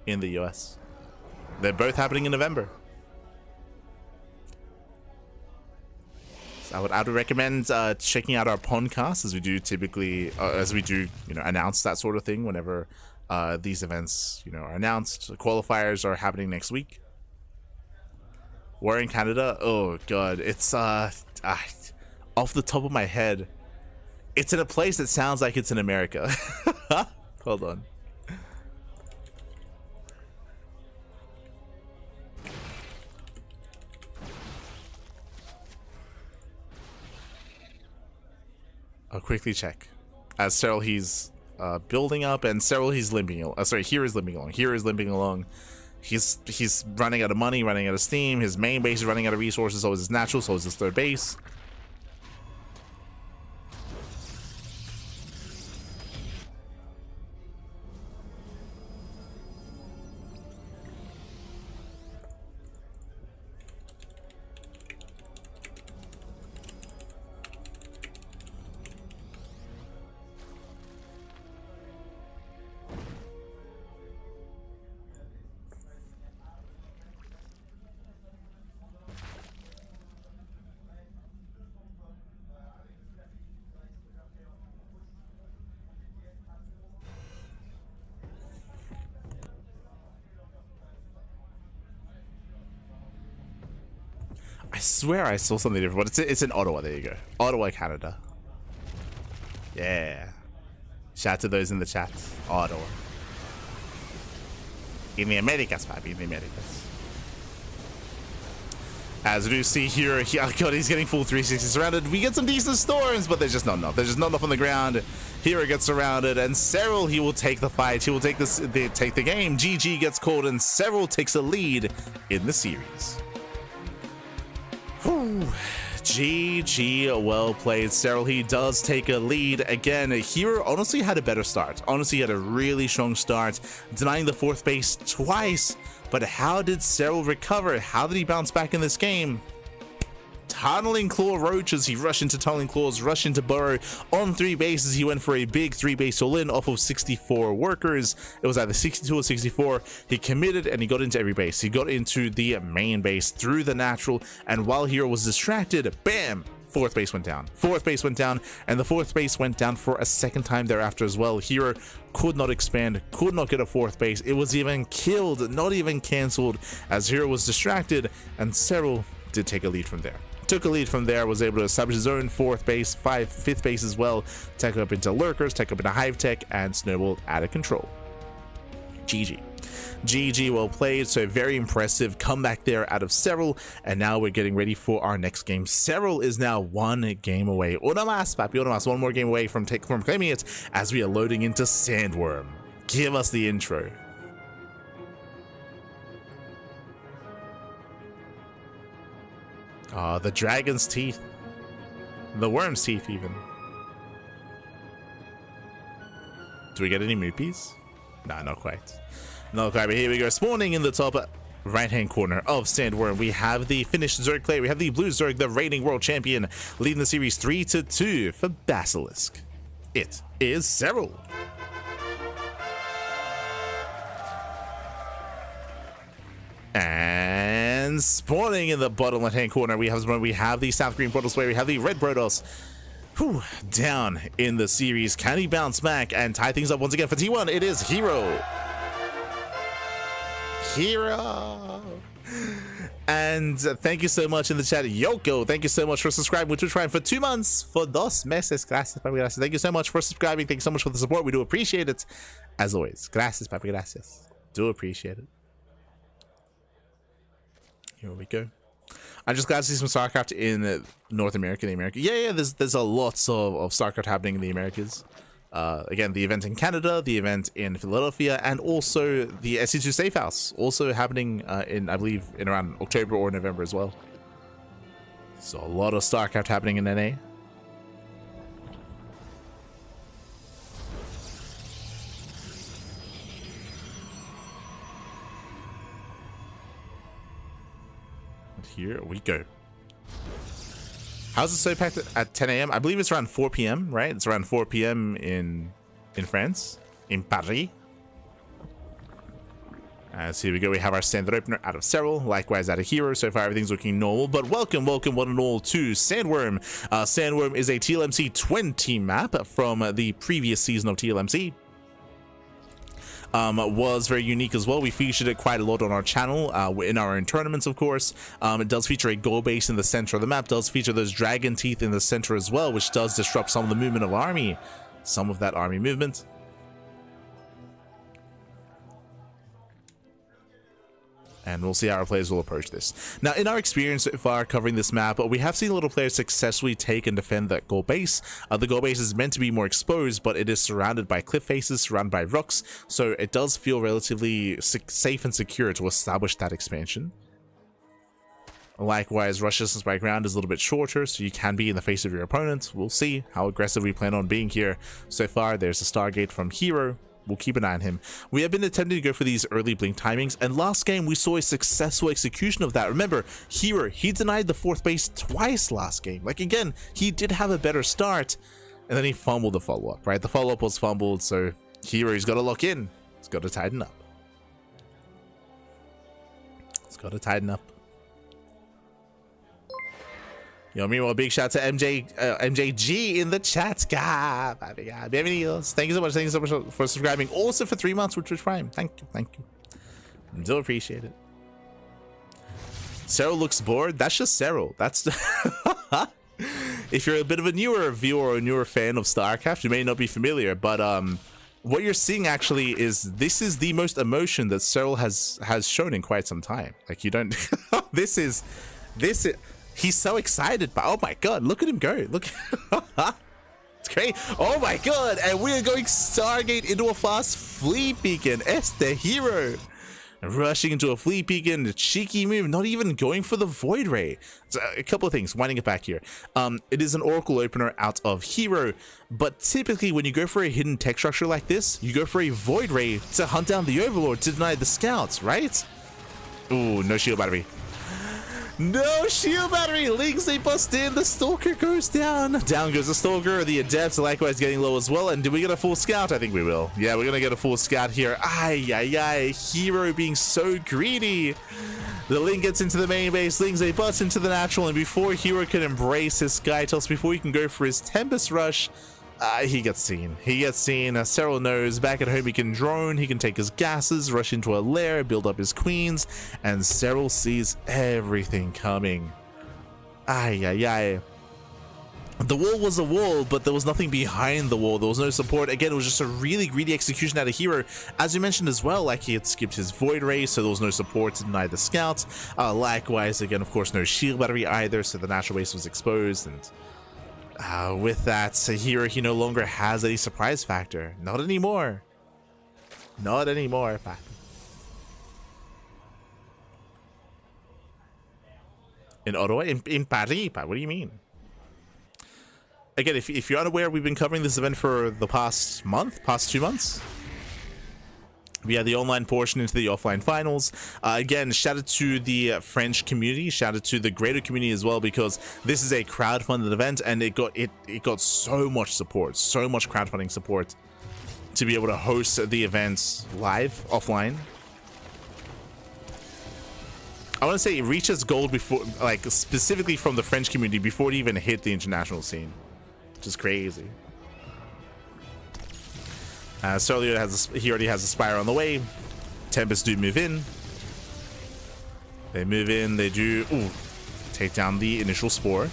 in the US. They're both happening in November. So I would recommend checking out our podcast, as we do typically, announce that sort of thing whenever these events, are announced. The qualifiers are happening next week. We're in Canada. Oh god, it's off the top of my head, it's in a place that sounds like it's in America. Hold on. I'll quickly check. As Serral, he's building up, and Serral, he's limping. herO is limping along. herO is limping along. He's running out of money, running out of steam. His main base is running out of resources. So is his natural. So is his 3rd base. I swear I saw something different, but it's in Ottawa. There you go. Ottawa, Canada. Yeah. Shout out to those in the chat. Ottawa. In the Americas, papi, in the Americas. As we do see here, oh god, he's getting full 360 surrounded. We get some decent storms, but there's just not enough. There's just not enough on the ground. Hero gets surrounded, and Serral, he will take the fight. He will take take the game. GG gets called, and Serral takes a lead in the series. Whew. GG, well played, Serral. He does take a lead. Again, hero honestly had a better start. Honestly, had a really strong start, denying the 4th base twice. But how did Serral recover? How did he bounce back in this game? Tunneling Claw Roaches. He rushed into Tunneling Claws, rushed into Burrow. On 3 bases, he went for a big 3-base all-in off of 64 workers. It was either 62 or 64. He committed and he got into every base. He got into the main base through the natural, and while hero was distracted, bam! 4th base went down. 4th base went down, and the 4th base went down for a second time thereafter as well. Hero could not expand, could not get a 4th base. It was even killed, not even cancelled, as hero was distracted, and Serral did take a lead from there. Took a lead from there, was able to establish his own 4th base, 5th base as well, tech up into lurkers, tech up into hive tech, and snowballed out of control. GG. GG, well played. So very impressive comeback there out of Serral, and now we're getting ready for our next game. Serral is now 1 game away. Una más, papi, una más. 1 more game away from claiming it, as we are loading into Sandworm. Give us the intro. The dragon's teeth. The worm's teeth, even. Do we get any moopies? Nah, not quite. Not quite, but here we go. Spawning in the top right-hand corner of Sandworm, we have the finished Zerg player. We have the blue Zerg, the reigning world champion, leading the series 3-2 for Basilisk. It is Serral. And spawning in the bottom left-hand corner, we have the South Green Protoss player. We have the red Protoss. Whew, down in the series. Can he bounce back and tie things up once again for T1? It is herO. herO. And thank you so much in the chat, Yoko. Thank you so much for subscribing to Twitch Prime for 2 months, for 2 meses. Gracias, papi, gracias. Thank you so much for subscribing. Thank you so much for the support. We do appreciate it. As always, gracias, papi, gracias. Do appreciate it. Here we go. I'm just glad to see some StarCraft in North America, Yeah, there's a lots of StarCraft happening in the Americas. Again, the event in Canada, the event in Philadelphia, and also the SC2 Safe House, also happening in, I believe, in around October or November as well. So a lot of StarCraft happening in NA. Here we go. How's it so packed at 10 a.m.? I believe it's around 4 p.m., right? It's around 4 p.m. in France, in Paris. So here we go. We have our standard opener out of Serral, likewise out of herO. So far, everything's looking normal. But welcome one and all to Sandworm. Sandworm is a TLMC 20 map from the previous season of TLMC. Was very unique as well. We featured it quite a lot on our channel, in our own tournaments, of course. It does feature a goal base in the center of the map, does feature those dragon teeth in the center as well, which does disrupt some of the movement of army, some of that army movement. And we'll see how our players will approach this. Now, in our experience so far covering this map, we have seen a little players successfully take and defend that goal base. The goal base is meant to be more exposed, but it is surrounded by cliff faces, surrounded by rocks, so it does feel relatively safe and secure to establish that expansion. Likewise, rush distance by ground is a little bit shorter, so you can be in the face of your opponent. We'll see how aggressive we plan on being here. So far, there's a Stargate from herO. We'll keep an eye on him. We have been attempting to go for these early blink timings, and last game we saw a successful execution of that. Remember, herO, he denied the 4th base twice last game. Like, again, he did have a better start, and then he fumbled the follow-up, right? The follow-up was fumbled, so herO, he's got to lock in. He's got to tighten up. He's got to tighten up. Yo, meanwhile, big shout out to MJG in the chat. Bienvenidos. Thank you so much for subscribing. Also for 3 months with Twitch Prime. Thank you. Do appreciate it. Serral looks bored. That's just Serral. That's if you're a bit of a newer viewer or a newer fan of StarCraft, you may not be familiar, but what you're seeing actually is this is the most emotion that Serral has shown in quite some time. Like, you don't this is he's so excited, but oh my god, look at him go. Look. It's great. Oh my god, and we're going Stargate into a fast fleet beacon. It's the herO. Rushing into a fleet beacon, a cheeky move, not even going for the Void Ray. So a couple of things, winding it back here. It is an Oracle opener out of herO, but typically when you go for a hidden tech structure like this, you go for a Void Ray to hunt down the Overlord, to deny the scouts, right? Ooh, no shield battery. No shield battery! Lings, they bust in, the Stalker goes down. Down goes the Stalker, the Adept likewise getting low as well. And do we get a full scout? I think we will. Yeah, we're gonna get a full scout here. Ay, ay, ay, herO being so greedy. The Ling gets into the main base, Lings, they bust into the natural, and before herO can embrace his Sky Toss, before he can go for his Tempest Rush, he gets seen. He gets seen. Serral knows back at home he can drone, he can take his gases, rush into a lair, build up his queens, and Serral sees everything coming. Ay, ay, ay. The wall was a wall, but there was nothing behind the wall. There was no support. Again, it was just a really greedy execution out of herO. As you mentioned as well, like, he had skipped his Void Ray, so there was no support to deny the scouts. Likewise, again, of course, no shield battery either, so the natural base was exposed, and with that, herO, he no longer has any surprise factor. Not anymore. Not anymore. In Ottawa? In Paris? What do you mean? Again, if you're unaware, we've been covering this event for the past 2 months. We had the online portion into the offline finals. Again, shout out to the French community, shout out to the greater community as well, because this is a crowdfunded event, and it got so much support, so much crowdfunding support to be able to host the event live, offline. I want to say it reaches gold before, like, specifically from the French community before it even hit the international scene, which is crazy. So he already has a Spire on the way. Tempest do move in. They move in, they do take down the initial Spore.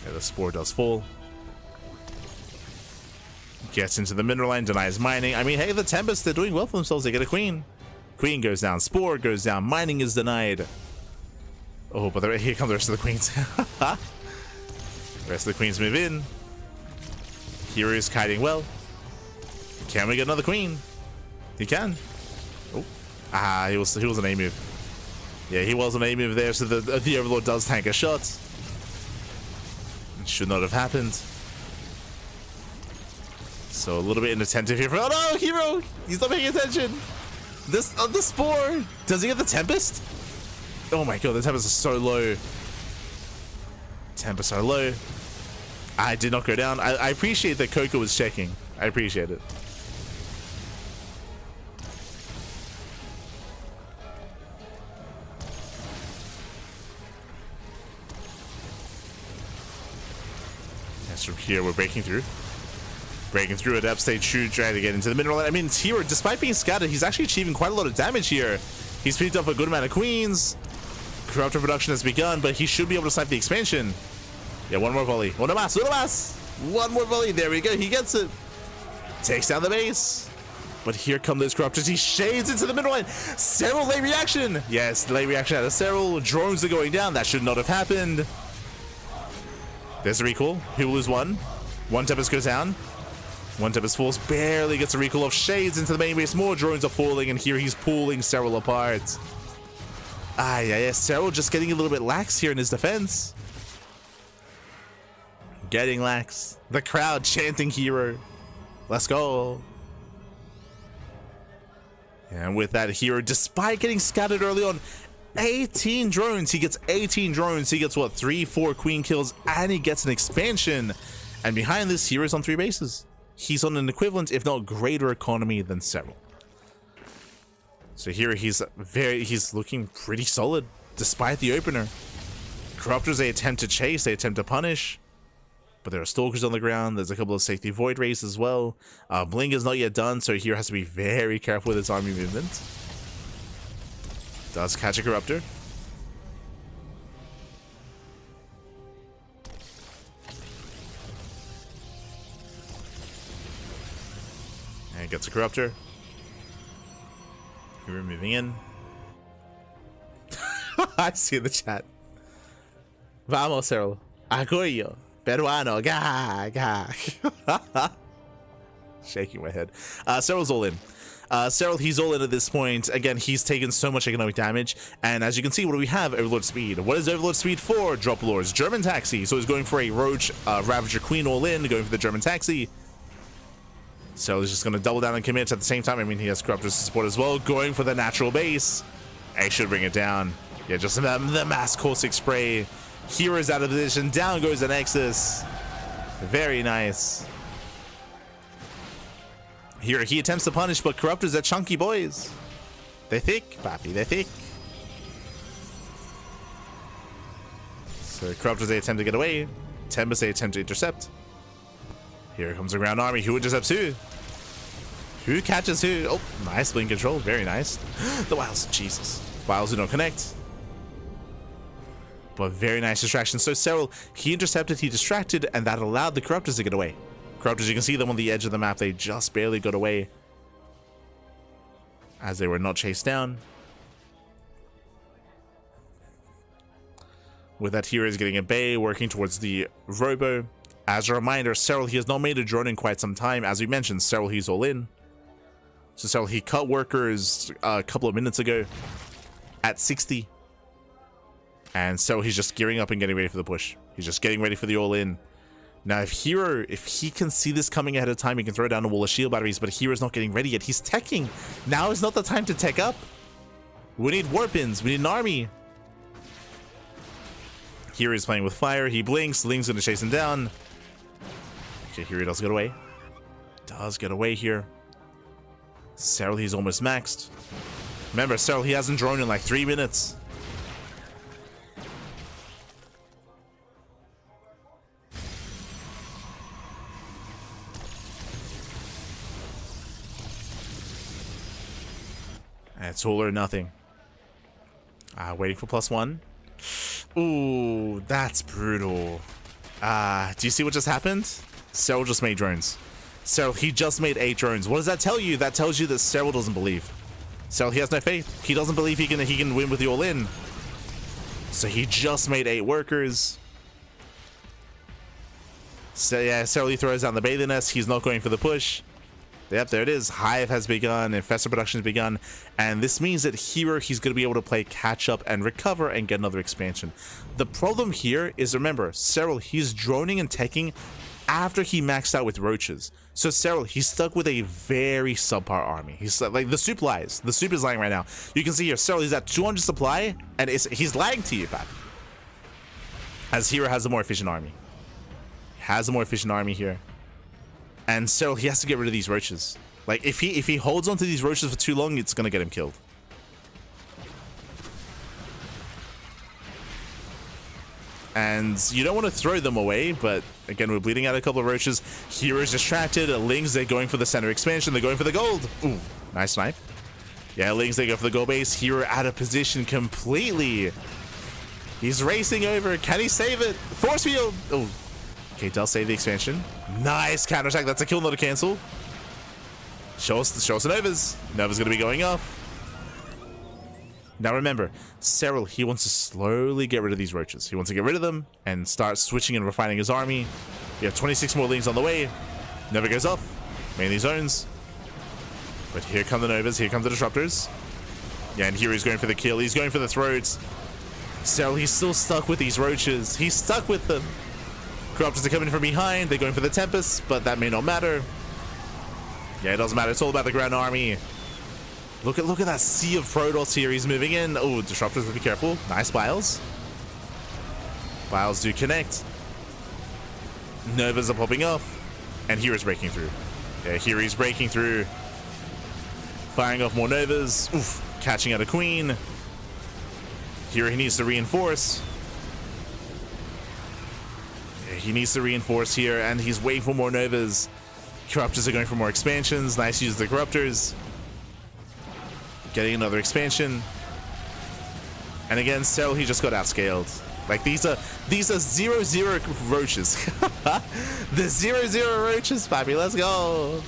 Yeah, the Spore does fall. Gets into the mineral line, denies mining. I mean, hey, the Tempest, they're doing well for themselves. They get a Queen. Queen goes down, Spore goes down, mining is denied. Oh, but here come the rest of the Queens. The rest of the Queens move in. herO is kiting well. Can we get another Queen? He can. Oh, he was an A move. Yeah, he was an A move there, so the Overlord does tank a shot. It should not have happened. So a little bit inattentive here. Oh no, herO! He's not paying attention. The Spore. Does he get the Tempest? Oh my god, the Tempest is so low. Tempest are low. I did not go down. I appreciate that Coco was checking. I appreciate it. From here, we're breaking through. Breaking through at Adept Stage 2, trying to get into the mineral. I mean, herO, despite being scattered, he's actually achieving quite a lot of damage here. He's picked up a good amount of Queens. Corruptor production has begun, but he should be able to snipe the expansion. Yeah, one more volley. One more volley. There we go. He gets it. Takes down the base. But here come those Corruptors. He shades into the middle line. Serral late reaction. Yes, the late reaction out of Serral. Drones are going down. That should not have happened. There's a recall. He will lose one. One Tempest goes down. One Tempest falls. Barely gets a recall off. Shades into the main base. More drones are falling, and here he's pulling Serral apart. Yeah. Serral just getting a little bit lax here in his defense. Getting lax. The crowd chanting herO. Let's go. And with that, herO, despite getting scattered early on, 18 drones. He gets 18 drones. He gets, what, 3-4 Queen kills, and he gets an expansion. And behind this, herO's on 3 bases. He's on an equivalent, if not greater, economy than Serral. So here he's looking pretty solid, despite the opener. Corruptors, they attempt to chase, they attempt to punish. But there are Stalkers on the ground. There's a couple of safety Void Rays as well. Bling is not yet done, so here has to be very careful with his army movement. Does catch a Corruptor. And gets a Corruptor. We're moving in. I see in the chat. Vamos, Serral. Agoyo. Peruano. Ga. Ga. Shaking my head. Serral's all in. Serral, he's all in at this point. Again, he's taken so much economic damage. And as you can see, what do we have? Overlord Speed. What is Overlord Speed for? Drop Lords. German Taxi. So he's going for a Roach Ravager Queen all in, going for the German Taxi. So he's just going to double down and commit at the same time. I mean, he has Corruptors to support as well. Going for the natural base. I should bring it down. Yeah, just the mass caustic spray. Hero's out of position. Down goes the Nexus. Very nice. Here he attempts to punish, but Corruptors are chunky boys. They're thick, papi. They're thick. So Corruptors, they attempt to get away. Tempest, they attempt to intercept. Here comes the ground army. Who intercepts who? Who catches who? Oh, nice blink control. Very nice. The Wilds. Jesus. Wilds who don't connect. But very nice distraction. So Serral, he intercepted, he distracted, and that allowed the Corruptors to get away. Corruptors, you can see them on the edge of the map. They just barely got away as they were not chased down. With that, Hero is getting a bay, working towards the Robo. As a reminder, Serral, he has not made a drone in quite some time. As we mentioned, Serral, he's all in. So Serral, he cut workers a couple of minutes ago at 60. And so he's just gearing up and getting ready for the push. He's just getting ready for the all-in. Now, if he can see this coming ahead of time, he can throw down a wall of shield batteries, but Hero's not getting ready yet. He's teching. Now is not the time to tech up. We need warpins. We need an army. Hero is playing with fire. He blinks. Ling's going to chase him down. Okay, Hero does get away. Does get away here. Serral, he's almost maxed. Remember, Serral, he hasn't drawn in like 3 minutes. It's all or nothing. Waiting for +1. Ooh, that's brutal. Do you see what just happened? Serral just made drones. Serral, he just made 8 drones. What does that tell you? That tells you that Serral doesn't believe. Serral, he has no faith. He doesn't believe he can win with the all-in. So he just made 8 workers. So yeah, Serral, he throws down the bathing nest. He's not going for the push. Yep, there it is. Hive has begun, Infestor production has begun, and this means that Hero, he's going to be able to play catch up and recover and get another expansion. The problem here is, remember, Serral, he's droning and teching after he maxed out with roaches. So Serral, he's stuck with a very subpar army. He's like, the soup lies. The soup is lying right now. You can see here, Serral, he's at 200 supply, and he's lying to you, Pat. As Hero has a more efficient army. Has a more efficient army here. And Serral, he has to get rid of these roaches. Like, if he holds on to these roaches for too long, it's gonna get him killed. And you don't want to throw them away, but again, we're bleeding out a couple of roaches. Hero's distracted. Lings, they're going for the center expansion. They're going for the gold. Ooh, nice snipe. Yeah, Lings, they go for the gold base. Hero out of position completely. He's racing over. Can he save it? Force field. Oh. Okay, does save the expansion. Nice counterattack. That's a kill, not a cancel. Show us the Novas. Nova's going to be going off. Now remember, Serral, he wants to slowly get rid of these roaches. He wants to get rid of them and start switching and refining his army. We have 26 more Lings on the way. Nova goes off. Mainly zones. But here come the Novas. Here come the Disruptors. Yeah, and here he's going for the kill. He's going for the throats. Serral, he's still stuck with these roaches. He's stuck with them. Corruptors are coming from behind. They're going for the Tempest, but that may not matter. Yeah, it doesn't matter. It's all about the ground army. Look at that sea of Protoss here. He's moving in. Oh, Disruptors, be careful. Nice Biles. Biles do connect. Novas are popping off. And Hero's breaking through. Yeah, Hero's breaking through. Firing off more Novas. Oof. Catching out a Queen. Hero, he needs to reinforce. He needs to reinforce here, and he's waiting for more Novas. Corruptors are going for more expansions. Nice use of the Corruptors. Getting another expansion. And again, Serral, he just got outscaled. Like, these are 0-0 roaches. The 0-0 roaches, baby. Let's go.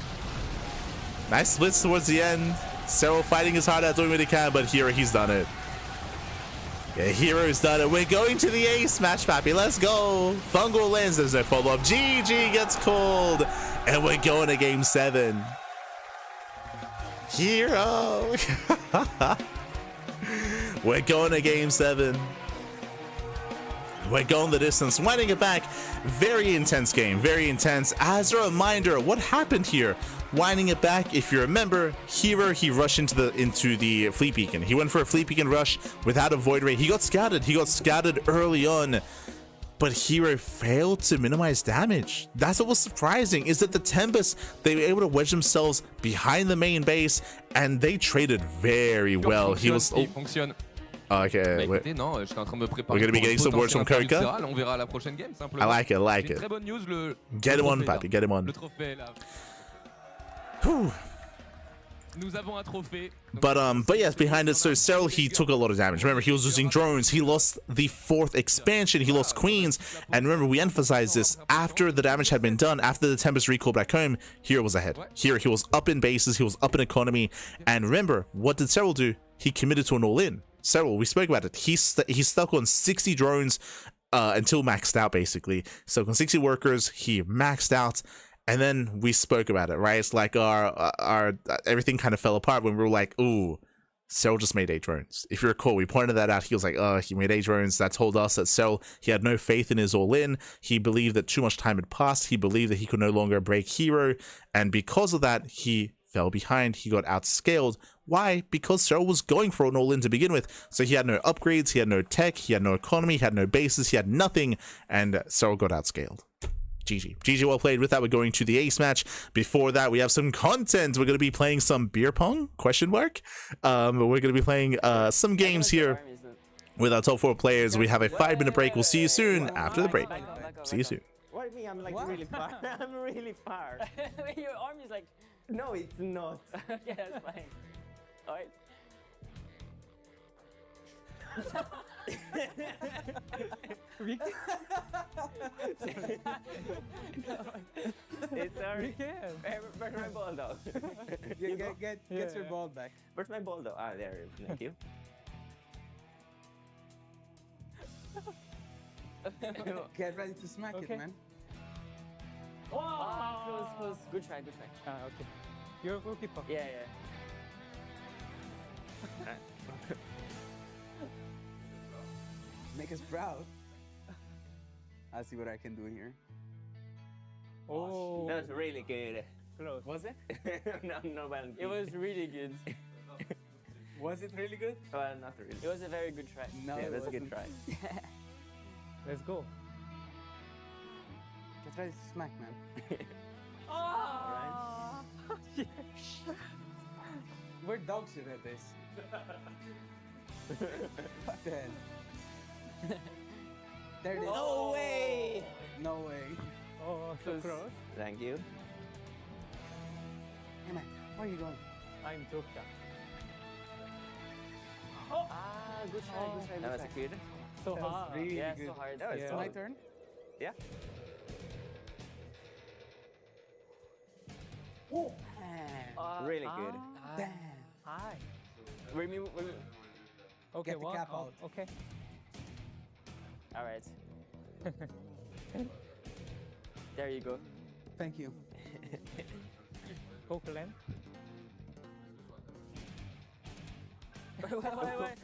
Nice splits towards the end. Serral fighting his heart out, doing what he can, but herO, he's done it. Yeah, herO's done it. We're going to the ace match, Pappy. Let's go. Fungal lands. There's no follow-up. GG gets called. And we're going to game 7. herO. We're going to game 7. We're going the distance, winding it back. Very intense game, very intense. As a reminder, what happened here? Winding it back, if you remember, herO, he rushed into the fleet beacon. He went for a fleet beacon rush without a void ray. He got scouted. He got scouted early on, but herO failed to minimize damage. That's what was surprising, is that the Tempest, they were able to wedge themselves behind the main base, and they traded very well. He was. Okay, bah écoutez, non, j'étais en train de me préparer. We're gonna be getting some words from CranKy. On verra la prochaine game simplement. I like it, I like it. Très bonne news, get him on, Pappy, get him on. Le trophée là. Nous avons un trophée. But yes, behind it, so Serral, he took a lot of damage. Remember, he was losing drones. He lost the 4th expansion. He lost queens. And remember, we emphasized this. After the damage had been done, after the Tempest recall back home, herO was ahead. Here, he was up in bases. He was up in economy. And remember, what did Serral do? He committed to an all-in. Serral, we spoke about it. He stuck on 60 drones until maxed out, basically. So on 60 workers, he maxed out. And then we spoke about it, right? It's like our everything kind of fell apart when we were like, ooh, Serral just made 8 drones. If you recall, we pointed that out. He was like, oh, he made 8 drones. That told us that Serral, he had no faith in his all-in. He believed that too much time had passed. He believed that he could no longer break herO. And because of that, he fell behind. He got outscaled. Why? Because Serral was going for an all-in to begin with. So he had no upgrades, he had no tech, he had no economy, he had no bases, he had nothing, and Serral got outscaled. GG. GG, well played. With that, we're going to the ace match. Before that, we have some content. We're going to be playing some beer pong, question mark. We're going to be playing some games here with our top 4 players. We have a 5-minute break. We'll see you soon after the break. See you soon. What do you mean? I'm like really far. I'm really far. Your arm is like... No, it's not. Okay, that's fine. Alright. It's alright. Where's my ball though? Get your ball back. Where's my ball though? Ah, there it is. Thank you. Get ready to smack it, man. Wow! Close. Good try, good try. Ah, okay. You're a goalkeeper. Yeah. Make us proud. I'll see what I can do here. Oh, That was really good. close. Was it? No, well, It was really good. Was it really good? well, not really. It was a very good try. No, Yeah, it that's a wasn't. good try. Let's go. Get ready to smack, man. Oh! We're dog shit at this. What the hell? There it is. No way! No way. Oh, so close. Thank you. Hey man, where are you going? I'm Joksha. Ah, good try, good try, That good was try. good. So That was hard. really Yeah, good. so hard. That was It's solid. my turn? Yeah. Oh, Really good. damn. Hi. Okay, Get the one. cap Oh, out. okay. Alright. There you go. Thank you. Go, Clem. Wait.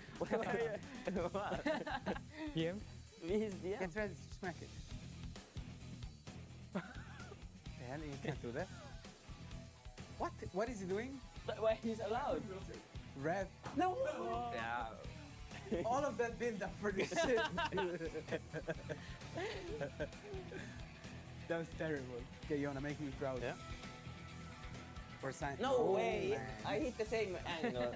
PM. Please, yeah. Get ready to smack it. The hell, you can't do that. What? What is he doing? Why he's allowed? Rev. No! Yeah. All of that build up for this shit. That was terrible. Okay, you wanna make me proud? Yeah. Or sign? No Oh, way! man. I hit the same angle.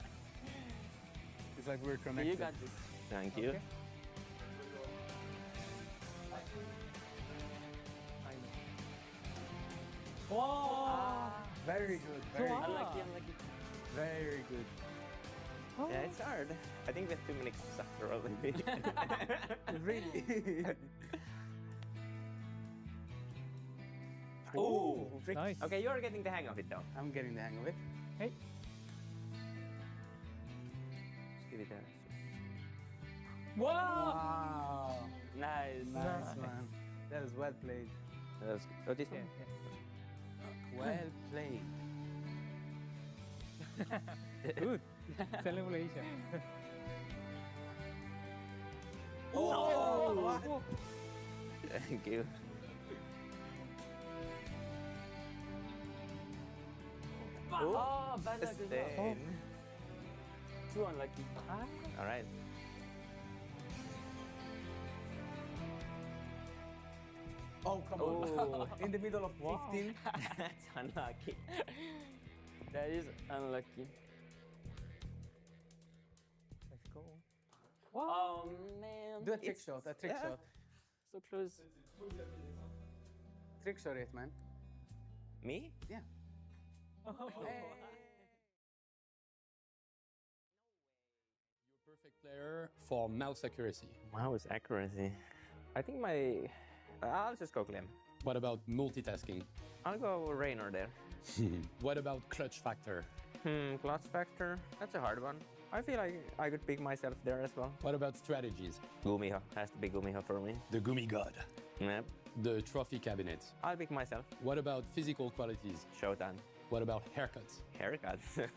It's like we're connected. You got this. Thank you. Okay. Whoa! Very good. Very good. Unlucky. Very good. Yeah, it's hard. I think we have too many sucker already. Really? Ooh, Nice. Okay, you're getting the hang of it though. I'm getting the hang of it. Hey. Just give it a... Wow. Nice. Nice, man. That is well played. That's, oh, this one? Yeah. Well played. Good. Celebration. Oh! Thank you. Oh, bad luck as well. Stain. Too unlucky. All right. Oh, come Oh. on. In the middle of 15. That's unlucky. That is unlucky. Let's go. Oh man. Do a trick shot, a trick shot. So close. Trick shot it, man. Me? Yeah. Perfect player for mouse accuracy. Mouse accuracy. I think I'll just go Clem. What about multitasking? I'll go Reynor there. What about clutch factor? Clutch factor. That's a hard one. I feel like I could pick myself there as well. What about strategies? Gumiho. Has to be Gumiho for me. The Gumi God. Yep. The trophy cabinet. I'll pick myself. What about physical qualities? Showtime. What about haircuts? Haircuts.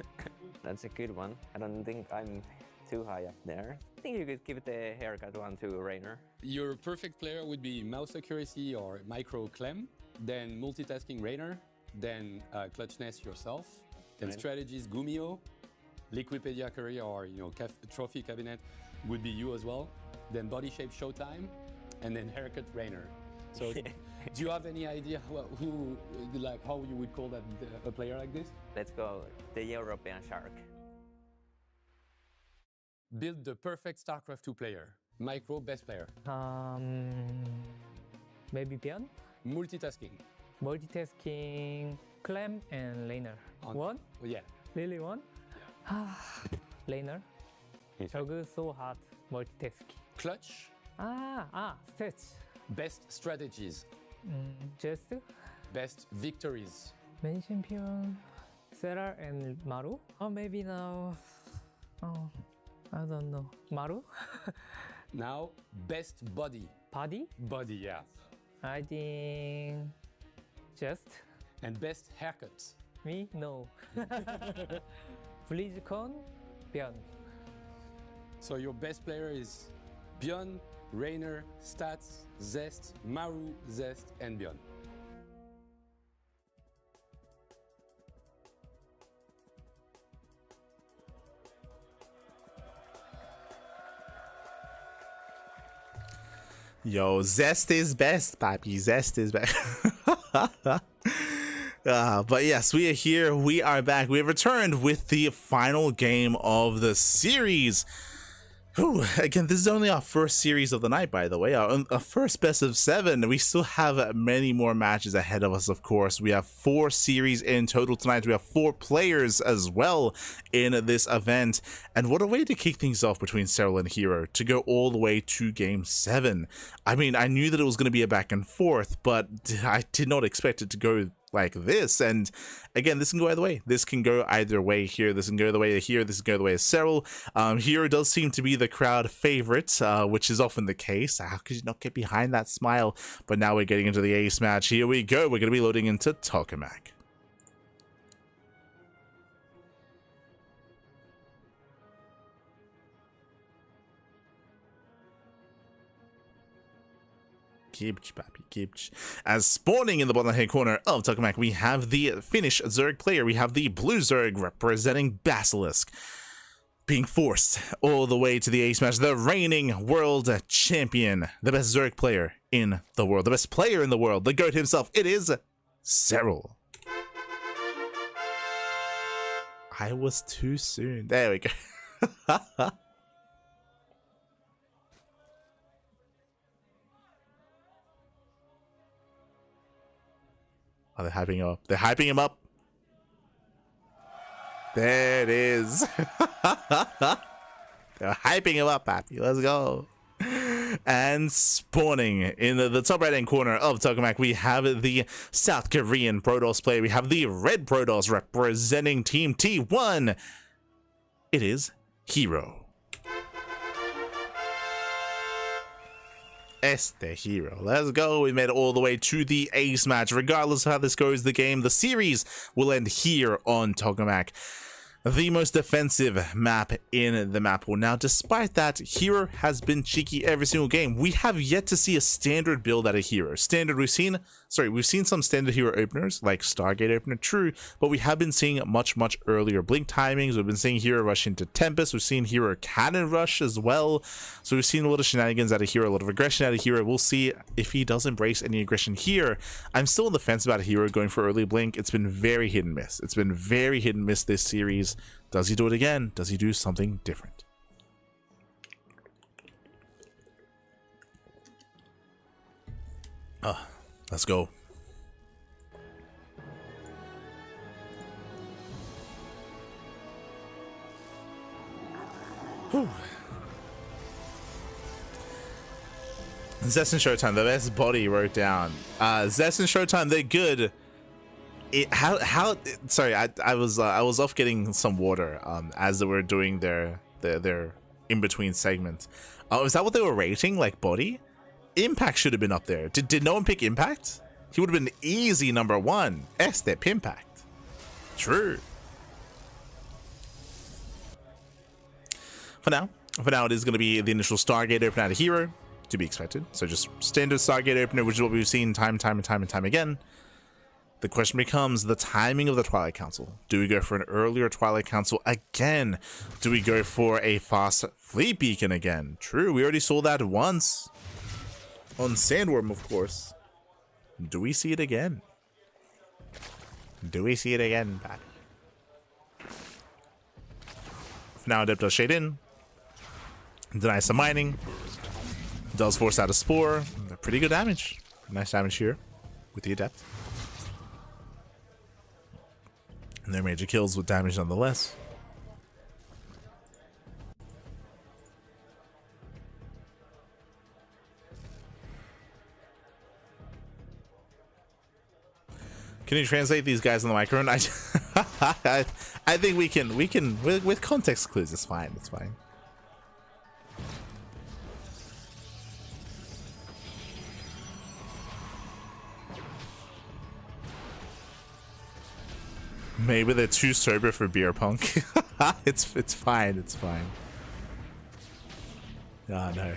That's a good one. I don't think I'm too high up there. I think you could give the haircut one to Reynor. Your perfect player would be mouse accuracy or micro Clem, then multitasking Reynor, then clutchness yourself, then Right. strategies Gumio, Liquipedia career or trophy cabinet would be you as well, then body shape Showtime, and then haircut Reynor. So do you have any idea how you would call that a player like this? Let's go the European Shark. Build the perfect StarCraft 2 player. Micro best player. Maybe Bjorn? Multitasking. Multitasking, Clem and Reynor. One? Yeah. Really one? Reynor. 저그 so hard multitasking. Clutch. Stretch. Best strategies. Just Best victories. main champion, Serral and Maru. Or maybe now, I don't know. Maru? Now, best body. Body? Body, yeah. I think just And best haircuts. me? No. BlizzCon, Bjorn. So your best player is Bjorn, Reynor, Stats, Zest, Maru, Zest, and Bjorn. Yo, Zest is best, papi. Zest is best. But yes, we are here. We are back. We have returned with the final game of the series. Whew. Again, this is only our first series of the night, by the way. Our first best of 7. We still have many more matches ahead of us, of course. We have 4 series in total tonight. We have 4 players as well in this event. And what a way to kick things off between Serral and herO, to go all the way to Game 7. I mean, I knew that it was going to be a back and forth, but I did not expect it to go like this. And again, this can go either way. This can go either way here. This can go the way of here. This can go the way of Serral. herO does seem to be the crowd favorite, which is often the case. How could you not get behind that smile? But now we're getting into the ace match. Here we go. We're going to be loading into Tokamak. Kibch, papi, Kibch. As spawning in the bottom right corner of Tokamak, we have the Finnish Zerg player. We have the blue Zerg representing Basilisk, being forced all the way to the ace match. The reigning world champion, the best Zerg player in the world, the best player in the world, the GOAT himself. It is Serral. I was too soon. There we go. Oh, they're hyping him up. They're hyping him up. There it is. They're hyping him up, Pappy. Let's go. And spawning in the top right hand corner of Tokamak, we have the South Korean Protoss player. We have the red Protoss representing Team T1. It is herO. Este herO. Let's go. We made it all the way to the ace match. Regardless of how this goes, the game, the series will end here on Tokamak, the most defensive map in the map pool. Now, despite that, herO has been cheeky every single game. We have yet to see a standard build out of herO. Standard, we've seen some standard herO openers, like Stargate opener, true, but we have been seeing much earlier blink timings. We've been seeing herO rush into Tempest. We've seen herO cannon rush as well. So we've seen a lot of shenanigans out of herO, a lot of aggression out of herO. We'll see if he does embrace any aggression here. I'm still on the fence about herO going for early blink. It's been very hit and miss. It's been very hit and miss this series. Does he do it again? Does he do something different? Let's go. Whew. Zest and Showtime, the best body wrote down. Zest and Showtime, they're good. Sorry, I was off getting some water as they were doing their in between segment. Is that what they were rating, like body? Impact should have been up there. Did no one pick Impact? He would have been easy number one. Step Impact. True. For now it is going to be the initial Stargate opener out of herO, to be expected. So just standard Stargate opener, which is what we've seen time and time again. The question becomes the timing of the Twilight Council. Do we go for an earlier Twilight Council again? Do we go for a fast Fleet Beacon again? True, we already saw that once. On Sandworm, of course. Do we see it again? Do we see it again, Pat? For now, Adept does shade in. Denies some mining. Does force out a Spore. Pretty good damage. Nice damage here with the Adept. And their major kills with damage nonetheless. Can you translate these guys on the microphone? I think we can with context clues. It's fine. It's fine. Maybe they're too sober for beer punk. It's fine. It's fine. Ah, no.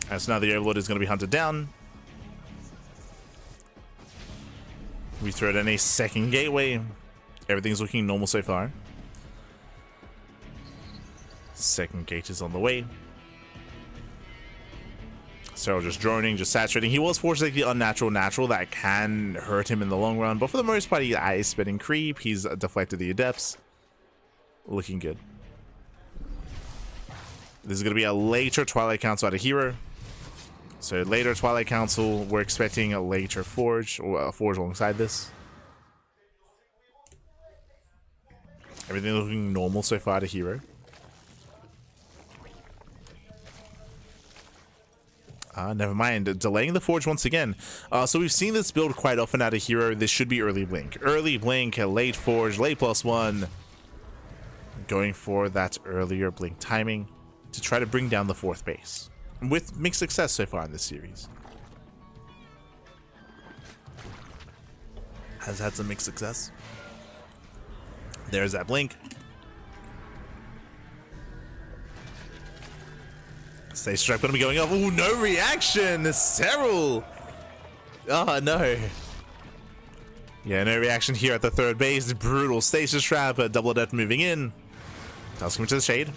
Alright, so now the Overlord is going to be hunted down. We throw it in a second gateway. Everything's looking normal so far. Second gate is on the way. Serral just droning, just saturating. He was forced to take the unnatural natural that can hurt him in the long run, but for the most part, he is spinning creep. He's deflected the Adepts. Looking good. This is going to be a later Twilight Council out of herO. So later Twilight Council, we're expecting a later Forge, or a Forge alongside this. Everything looking normal so far to herO. Never mind. Delaying the Forge once again. So we've seen this build quite often out of herO. This should be early blink. Early blink, late Forge, late +1. Going for that earlier blink timing to try to bring down the 4th base. With mixed success so far in this series. Has had some mixed success. There's that blink. Stage strike gonna be going off. Oh, no reaction! Serral! Oh, no. Yeah, no reaction here at the 3rd base. Brutal stasis trap. Double Adept moving in. Toss him to the shade.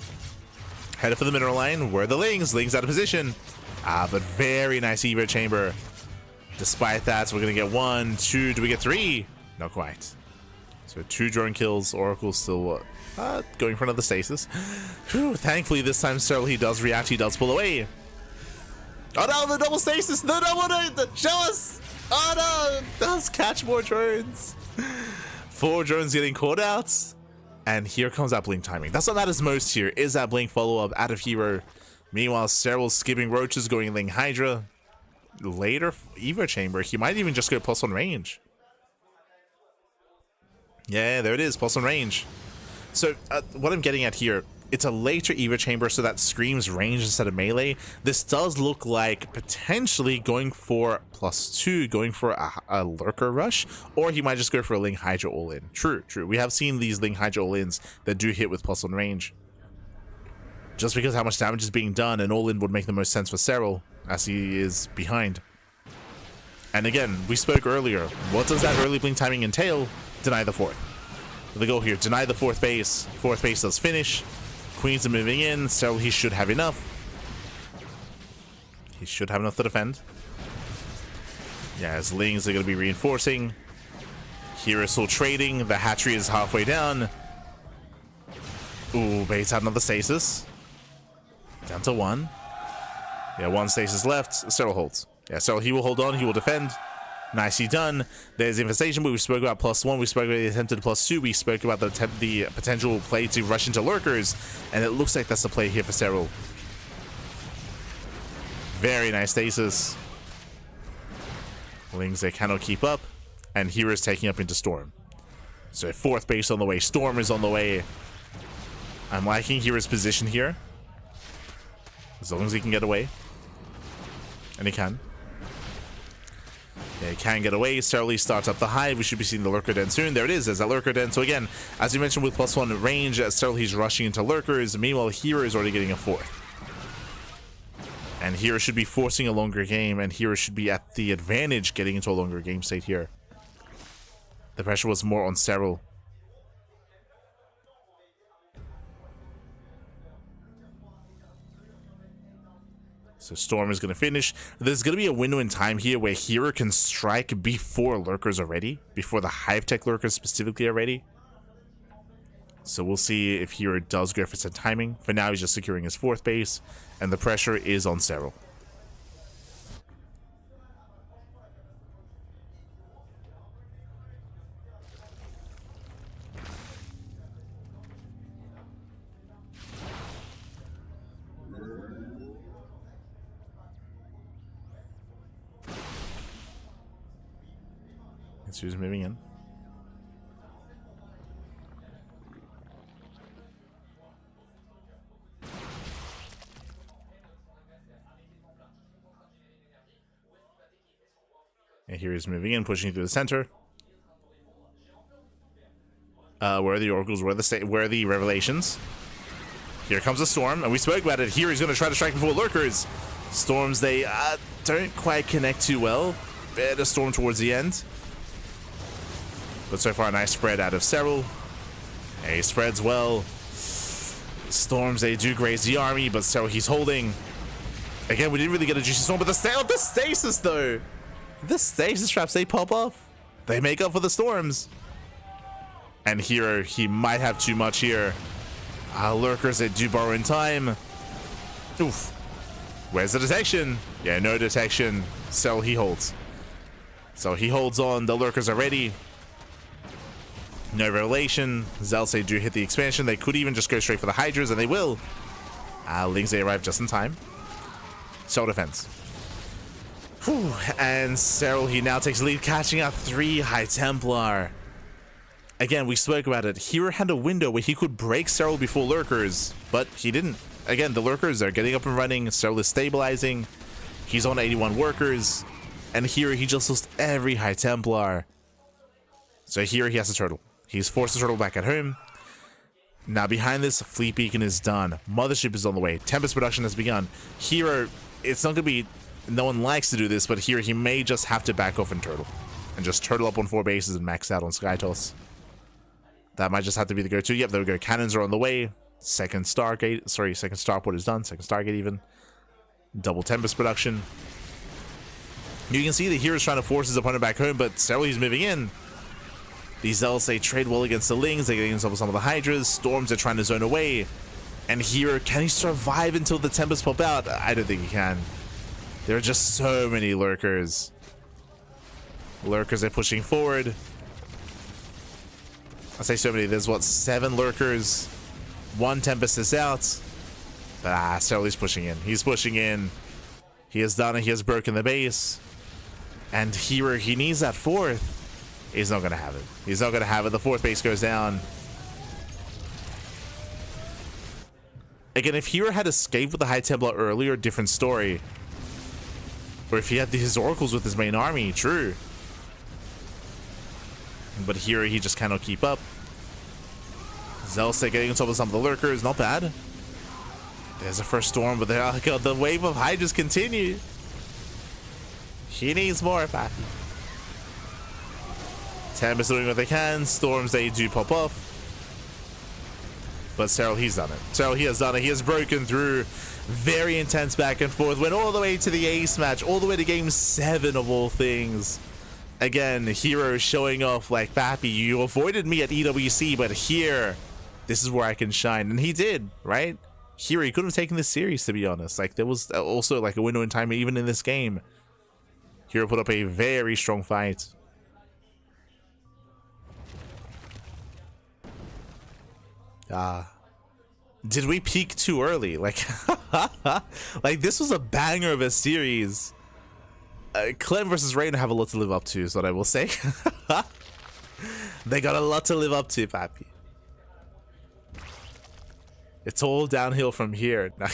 Headed for the mineral line. Where are the Lings? Lings out of position. But very nice Evo chamber. Despite that, so we're gonna get 1, 2. Do we get 3? Not quite. So 2 drone kills. Oracle still going for another stasis. Whew, thankfully, this time Serral, he does react. He does pull away. Oh no, the double stasis! The double! Show us! Oh no! Let's catch more drones. 4 drones getting caught out. And here comes that blink timing. That's what matters most here, is that blink follow-up out of herO. Meanwhile, Serral skipping roaches, going Ling Hydra. Later, Evo Chamber. He might even just go +1 range. Yeah, there it is, +1 range. So, what I'm getting at here, it's a later Evo Chamber, so that screams range instead of melee. This does look like potentially going for +2, going for a Lurker Rush, or he might just go for a Ling Hydra all-in. True. We have seen these Ling Hydra all-ins that do hit with +1 range. Just because how much damage is being done, an all-in would make the most sense for Serral, as he is behind. And again, we spoke earlier, what does that early blink timing entail? Deny the fourth. The goal here, deny the fourth base. Fourth base does finish. Queens are moving in, so he should have enough. He should have enough to defend. Yeah, as Lings are going to be reinforcing. Here is still trading. The hatchery is halfway down. Ooh, baits out another stasis. Down to 1. Yeah, 1 stasis left. Serral holds. Yeah, Serral, he will hold on. He will defend. Nicely done. There's Infestation, but we spoke about +1. We spoke about the attempted +2. We spoke about the potential play to rush into Lurkers. And it looks like that's the play here for Serral. Very nice stasis. Lings, they cannot keep up. And herO is taking up into Storm. So fourth base on the way. Storm is on the way. I'm liking herO's position here. As long as he can get away. And he can. Yeah, he can get away. Serral starts up the hive. We should be seeing the Lurker Den soon. There it is. There's that Lurker Den. So again, as you mentioned with +1 range, Serral, he's rushing into Lurkers. Meanwhile, herO is already getting a fourth. And herO should be forcing a longer game. And herO should be at the advantage getting into a longer game state here. The pressure was more on Serral. So Storm is going to finish. There's going to be a window in time here where herO can strike before Lurkers are ready. Before the Hive Tech Lurkers specifically are ready. So we'll see if herO does go for some timing. For now, he's just securing his fourth base. And the pressure is on Serral. Who's moving in. And here he's moving in, pushing through the center. Where are the oracles? Where are the revelations? Here comes a storm, and we spoke about it. Here he's going to try to strike before Lurkers. Storms, they don't quite connect too well. Better storm towards the end. But so far, a nice spread out of Serral. He spreads well. Storms, they do graze the army, but Serral, he's holding. Again, we didn't really get a juicy storm, but the stasis, though. The stasis traps, they pop off. They make up for the storms. And herO, he might have too much here. Lurkers, they do borrow in time. Oof. Where's the detection? Yeah, no detection. Serral, he holds. So he holds on. The Lurkers are ready. No revelation. Zealots, they do hit the expansion. They could even just go straight for the Hydras, and they will. Lings, they arrive just in time. Serral defense. Whew. And Serral, he now takes the lead, catching out 3 High Templar. Again, we spoke about it. herO had a window where he could break Serral before Lurkers, but he didn't. Again, the Lurkers are getting up and running. Serral is stabilizing. He's on 81 workers. And herO, he just lost every High Templar. So herO, he has a turtle. He's forced the turtle back at home. Now behind this, Fleet Beacon is done. Mothership is on the way. Tempest production has begun. herO, it's not going to be... No one likes to do this, but here he may just have to back off and turtle. And just turtle up on 4 bases and max out on Skytoss. That might just have to be the go-to. Yep, there we go. Cannons are on the way. Second starport is done. Second Stargate even. Double Tempest production. You can see that hero's trying to force his opponent back home, but Serral, he's moving in. These Zealots, they trade well against the Lings. They're getting themselves some of the Hydras. Storms are trying to zone away. And here, can he survive until the Tempest pop out? I don't think he can. There are just so many Lurkers. Lurkers are pushing forward. I say so many. There's what, 7 lurkers. 1 Tempest is out. But Serral is pushing in. He's pushing in. He has done it. He has broken the base. And herO, he needs that 4th. He's not gonna have it. He's not gonna have it. The 4th base goes down. Again, if herO had escaped with the High Templar earlier, different story. Or if he had his oracles with his main army, true. But herO, he just cannot keep up. Zelsa getting on top of some of the lurkers, not bad. There's a first storm, but the wave of Hydras continue. He needs more, Pappy. Tempest doing what they can. Storms, they do pop off. But Serral, he's done it. Serral, he has done it. He has broken through. Very intense back and forth. Went all the way to the ace match. All the way to game 7 of all things. Again, herO showing off like, Pappy, you avoided me at EWC, but here, this is where I can shine. And he did, right? herO, he couldn't have taken this series, to be honest. Like, there was also like a window in time even in this game. herO put up a very strong fight. Did we peak too early? Like, like this was a banger of a series. Clem versus Reynor have a lot to live up to, is what I will say. They got a lot to live up to, Pappy. It's all downhill from here. Yeah,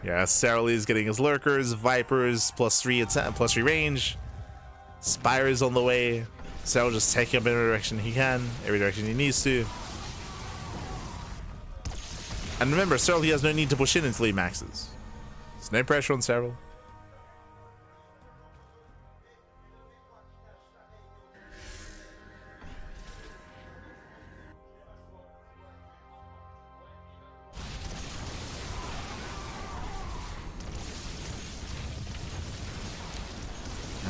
Serral is getting his lurkers, Vipers, +3 attack, +3 range. Spire is on the way. Serral just taking up in every direction he can, every direction he needs to. And remember, Serral, he has no need to push in until he maxes. There's no pressure on Serral.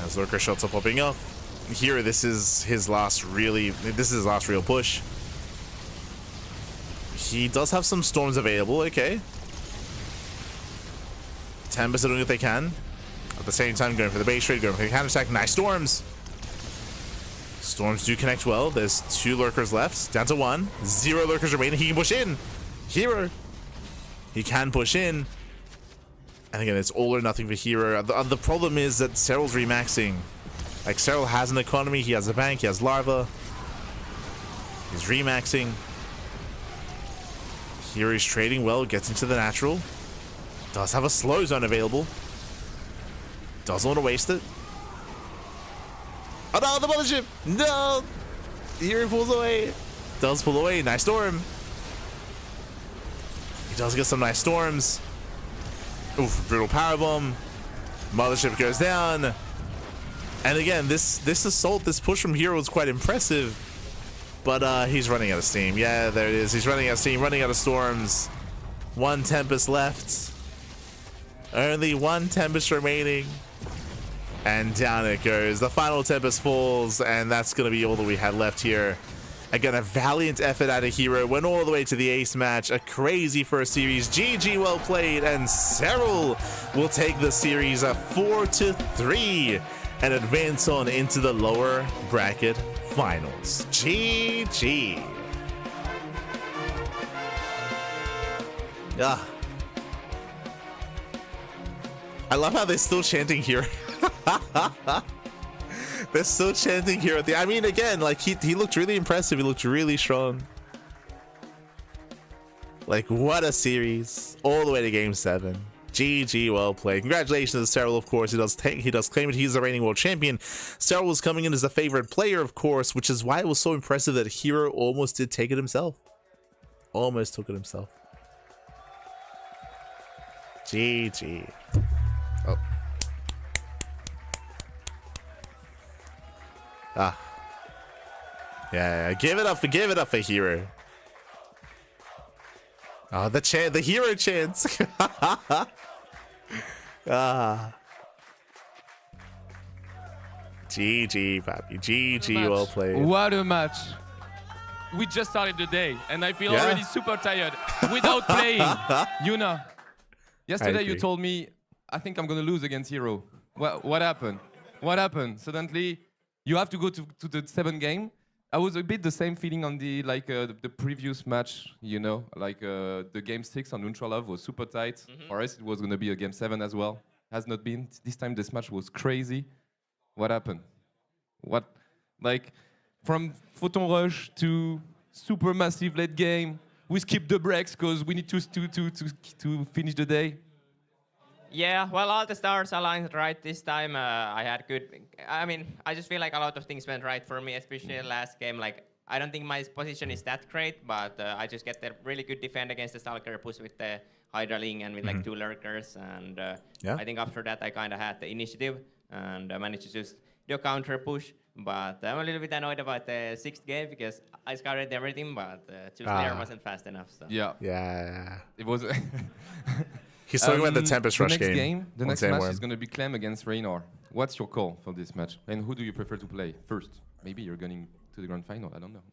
As lurker shots are popping up. Here, this is his last real push. He does have some storms available, okay. Tempest are doing what they can. At the same time, going for the base trade, going for the counter attack. Nice storms. Storms do connect well. There's 2 lurkers left. Down to 1. 0 lurkers remaining. He can push in. herO. He can push in. And again, it's all or nothing for herO. The problem is that Serral's remaxing. Like, Serral has an economy, he has a bank, he has larva. He's remaxing. Here he's trading well, gets into the natural. Does have a slow zone available. Doesn't want to waste it. Oh no, the mothership! No! Here he pulls away. Does pull away, nice storm. He does get some nice storms. Oof, brutal powerbomb. Mothership goes down. And again, this assault, this push from herO was quite impressive. But he's running out of steam. Yeah, there it is. He's running out of steam, running out of storms. 1 Tempest left. Only 1 Tempest remaining. And down it goes. The final Tempest falls, and that's going to be all that we had left here. Again, a valiant effort out of herO. Went all the way to the ace match. A crazy first series. GG, well played. And Serral will take the series 4-3 and advance on into the lower bracket finals. GG. Ah. I love how they're still chanting here. They're still chanting here at the... I mean, again, like, he looked really impressive. He looked really strong. Like, what a series. All the way to game 7. GG, well played. Congratulations to Serral, of course. He does claim that he's the reigning world champion. Serral was coming in as the favorite player, of course, which is why it was so impressive that herO almost did take it himself. Almost took it himself. GG. Oh. Ah. Yeah, give it up for herO. Oh, the herO chants. Ah. GG, Pappy. GG, well played. What a match. We just started the day, and I feel already super tired without playing. You know. Yesterday you told me, I think I'm going to lose against herO. What happened? What happened? Suddenly, You have to go to the 7th game. I was a bit the same feeling on the the previous match, you know, the game 6 on Ultra Love was super tight. For us, it was going to be a game 7 as well. Has not been. This time, this match was crazy. What happened? What, like, from Photon Rush to super massive late game. We skip the breaks because we need to finish the day. Yeah, well, all the stars aligned right this time. I had good. I mean, I just feel like a lot of things went right for me, especially the last game. Like, I don't think my position is that great, but I just get the really good defend against the Stalker push with the Hydraling and with like 2 lurkers. And I think after that, I kind of had the initiative and I managed to just do a counter push. But I'm a little bit annoyed about the 6th game because I scouted everything, but 2-player wasn't fast enough. So. Yeah. It was. He's talking about the Tempest Rush game. The next match is going to be Clem against Reynor. What's your call for this match? And who do you prefer to play first? Maybe you're going to the grand final. I don't know.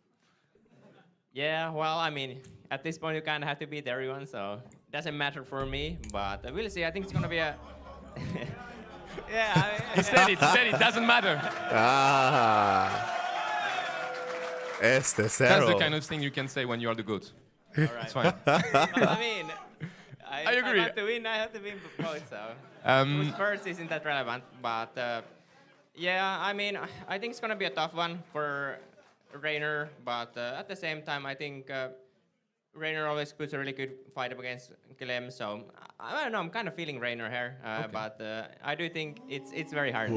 Yeah, well, I mean, at this point, you kind of have to beat everyone, so it doesn't matter for me. But we'll see. I think it's going to be a... yeah, he said it doesn't matter. That's the kind of thing you can say when you are the GOAT. All right. It's fine. I mean... I agree. I have to win both, so who's first isn't that relevant. But yeah, I mean, I think it's gonna be a tough one for Reynor. But at the same time, I think Reynor always puts a really good fight up against Clem. So I don't know. I'm kind of feeling Reynor here, but I do think it's very hard.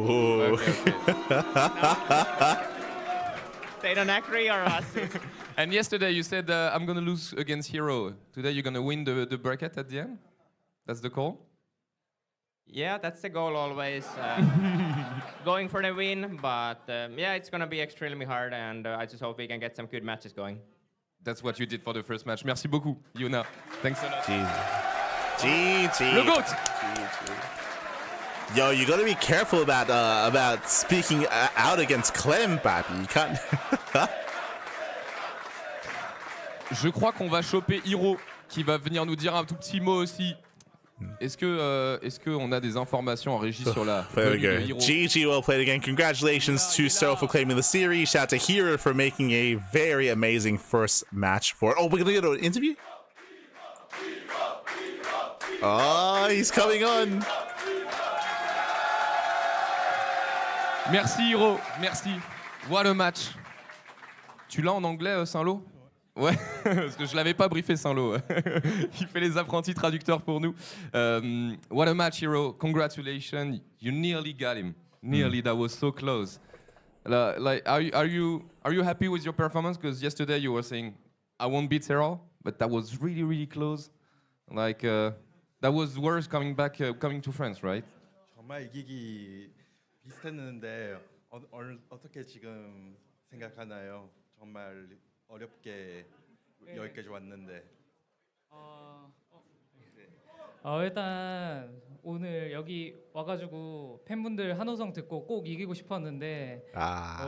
They don't agree or us. And yesterday you said I'm gonna lose against herO. Today you're gonna win the bracket at the end. That's the call. Yeah, that's the goal always. Going for the win, but yeah, it's gonna be extremely hard, and I just hope we can get some good matches going. That's what you did for the first match. Merci beaucoup, Yuna. Thanks a lot. GG. Le GOAT. Yo, you gotta be careful about speaking out against Clem, baby. You can't. Je crois qu'on va choper herO qui va venir nous dire un tout petit mot aussi. Est-ce que on a des informations en régie sur la venue de herO? GG, well played again. Congratulations to Serral for claiming the series. Shout out to herO for making a very amazing first match for it. Oh, we're gonna get an interview? Oh, he's coming on. Merci herO, merci. What a match. Tu l'as en anglais, Saint-Lô? Ouais, parce que je l'avais pas briefé, Saint-Lô. Il fait les apprentis traducteurs pour nous. What a match, herO. Congratulations. You nearly got him. Nearly, that was so close. Like, are you happy with your performance? Because yesterday you were saying, I won't beat Serral, but that was really, really close. Like, that was worse coming to France, right? 정말 이기기 비슷했는데 어떻게 지금 생각하나요? 정말 어렵게 여기까지 왔는데. 일단 오늘 여기 와가지고 팬분들 한호성 듣고 꼭 이기고 싶었는데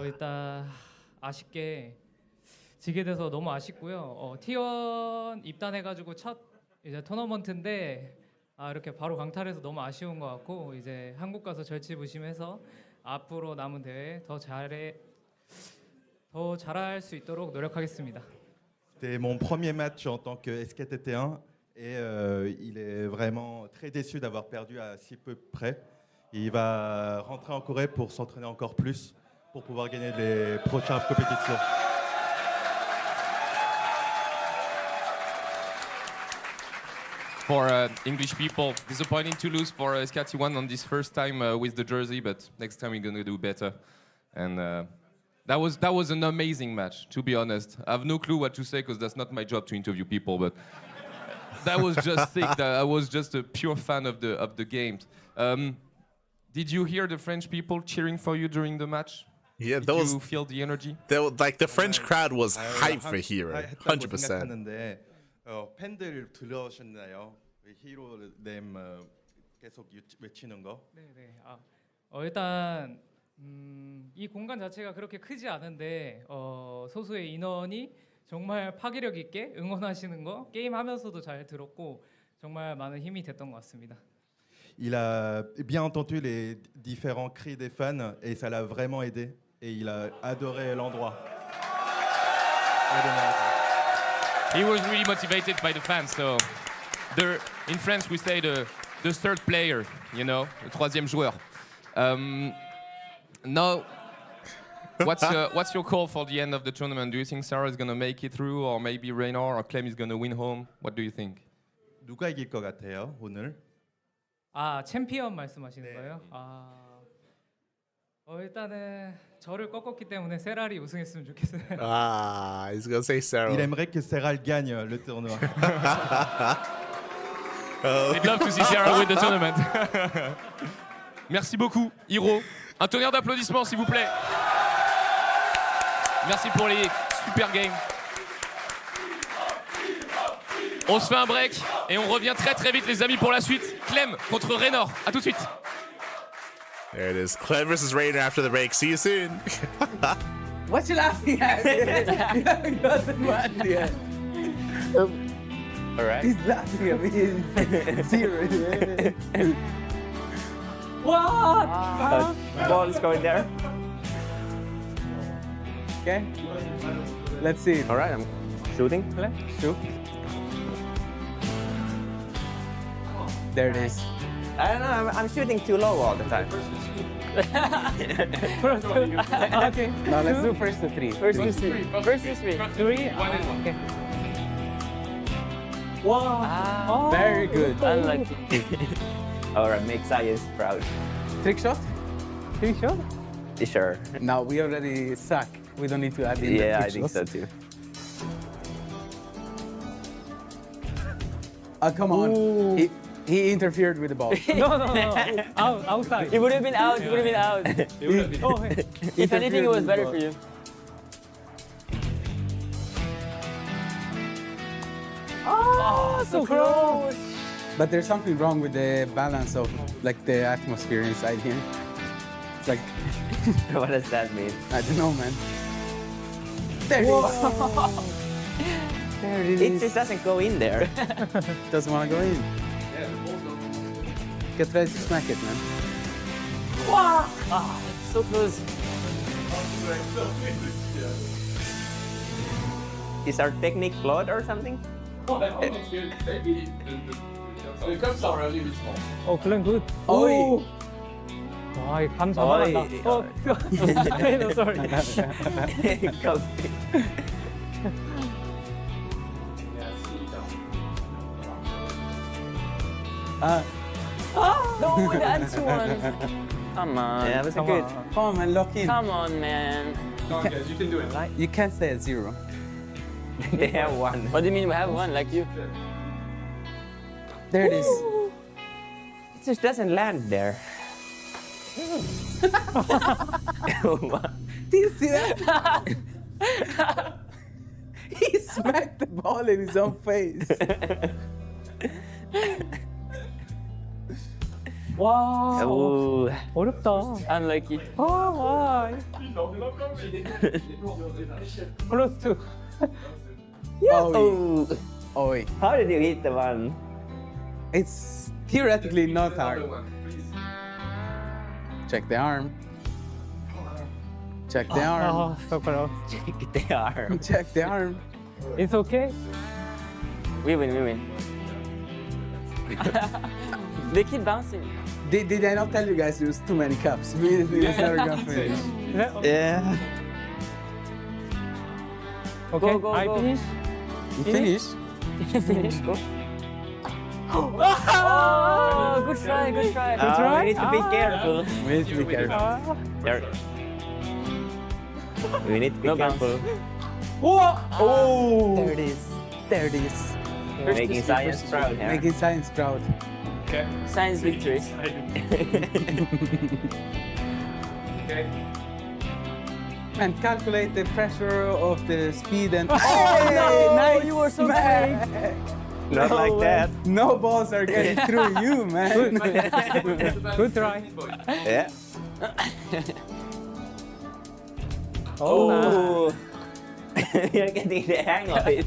일단 아쉽게 지게 돼서 너무 아쉽고요. T1 입단해가지고 첫 이제 토너먼트인데 이렇게 바로 강탈해서 너무 아쉬운 것 같고 이제 한국 가서 절치부심해서 앞으로 남은 대회 더 잘할 수 있도록 노력하겠습니다. C'était mon premier match en tant que SKTT1 et il est vraiment très déçu d'avoir perdu à si peu près. Il va rentrer en Corée pour s'entraîner encore plus pour pouvoir gagner les prochaines compétitions. For English people, disappointing to lose for SKT1 on this first time with the jersey, but next time we're gonna do better. And that was an amazing match, to be honest. I have no clue what to say because that's not my job to interview people, but that was just sick. I was just a pure fan of the games. Did you hear the French people cheering for you during the match? Yeah, Did you feel the energy? Like the French crowd was hyped for herO, 100%. 팬들 들어오셨나요? 히로 네임 계속 외치는 거? 네네. 일단 이 공간 자체가 그렇게 크지 않은데 소수의 인원이 정말 파괴력 있게 응원하시는 거 게임하면서도 잘 들었고 정말 많은 힘이 됐던 것 같습니다. Il a bien entendu les différents cris des fans et ça l'a vraiment aidé. et il a adoré l'endroit. He was really motivated by the fans. So, in France, we say the third player, you know, le troisième joueur. Now, what's your call for the end of the tournament? Do you think Serral is going to make it through, or maybe Reynor or Clem is going to win home? What do you think? 누가 이길 것 같아요 오늘? 아 챔피언 말씀하시는 거예요? 일단은 저를 꺾었기 때문에 세랄이 우승했으면 좋겠어요. He's gonna say Serral. Il aimerait que Serral gagne le tournoi. We'd love to see Serral win the tournament. Merci beaucoup, herO. Un tonnerre d'applaudissements, s'il vous plaît. Merci pour les super games. On se fait un break et on revient très très vite, les amis, pour la suite. Clem contre Reynor. À tout de suite. There it is. Clem versus Reynor after the break. See you soon. What you laughing at? You haven't gotten one yet. Alright. He's laughing at me. It's serious. What? Ball is going there. Okay. Let's see. Alright, I'm shooting. Shoot. There it is. I don't know, I'm shooting too low all the time. Okay. Now let's do first to three. First to three. First to three. Three. Okay. Wow. Very good. Unlucky. Alright, make science proud. Trick shot? Trick shot? Sure. No, we already suck. We don't need to add in the Yeah, trick I think shots. so too. Come on. He interfered with the ball. No. Outside. It would have been out. It would have been out. If anything, it was better for you. Oh, so close. But there's something wrong with the balance of like the atmosphere inside here. It's like What does that mean? I don't know, man. There it is. There it It is. just doesn't go in there. Doesn't want to go in. Get ready to smack it, man. Wow. So close. Is our technique flawed or something? Oh, Clem good. Oh. 와, 이 감 잡아간다. No, sorry. No, that's one. Come on. Yeah, that was come good. on. Come on, man, lock in. Come on, man. You can do it. You can't stay at zero. They have one. What do you mean we have one like you? There it is. It just doesn't land there. Do you see that? He smacked the ball in his own face. 와. Ooh. 어렵다. Unlucky. Oh, why? Close to. Oh. Oh. How did you hit the one? It's theoretically not hard. Check the arm. Check the arm. Oh, so close. Check the arm. Check the arm. It's okay. We win, we win. They keep bouncing. Did I not tell you guys there was too many cups? It's never gonna finish. Yeah. Okay, go, I go. finish. You finish? Finish, go. Oh, good try, good try. Good try. We need to be careful. We need to be careful. We need to be No bounce. careful. Oh! There it is. There it is. Making science proud. Yeah. Making science proud. Okay. Science victory. Okay. And calculate the pressure of the speed and. Oh, no! Nice You were so smack. Not like that. No balls are getting through you, man. Good try. Yeah. Oh. You're getting the hang of it.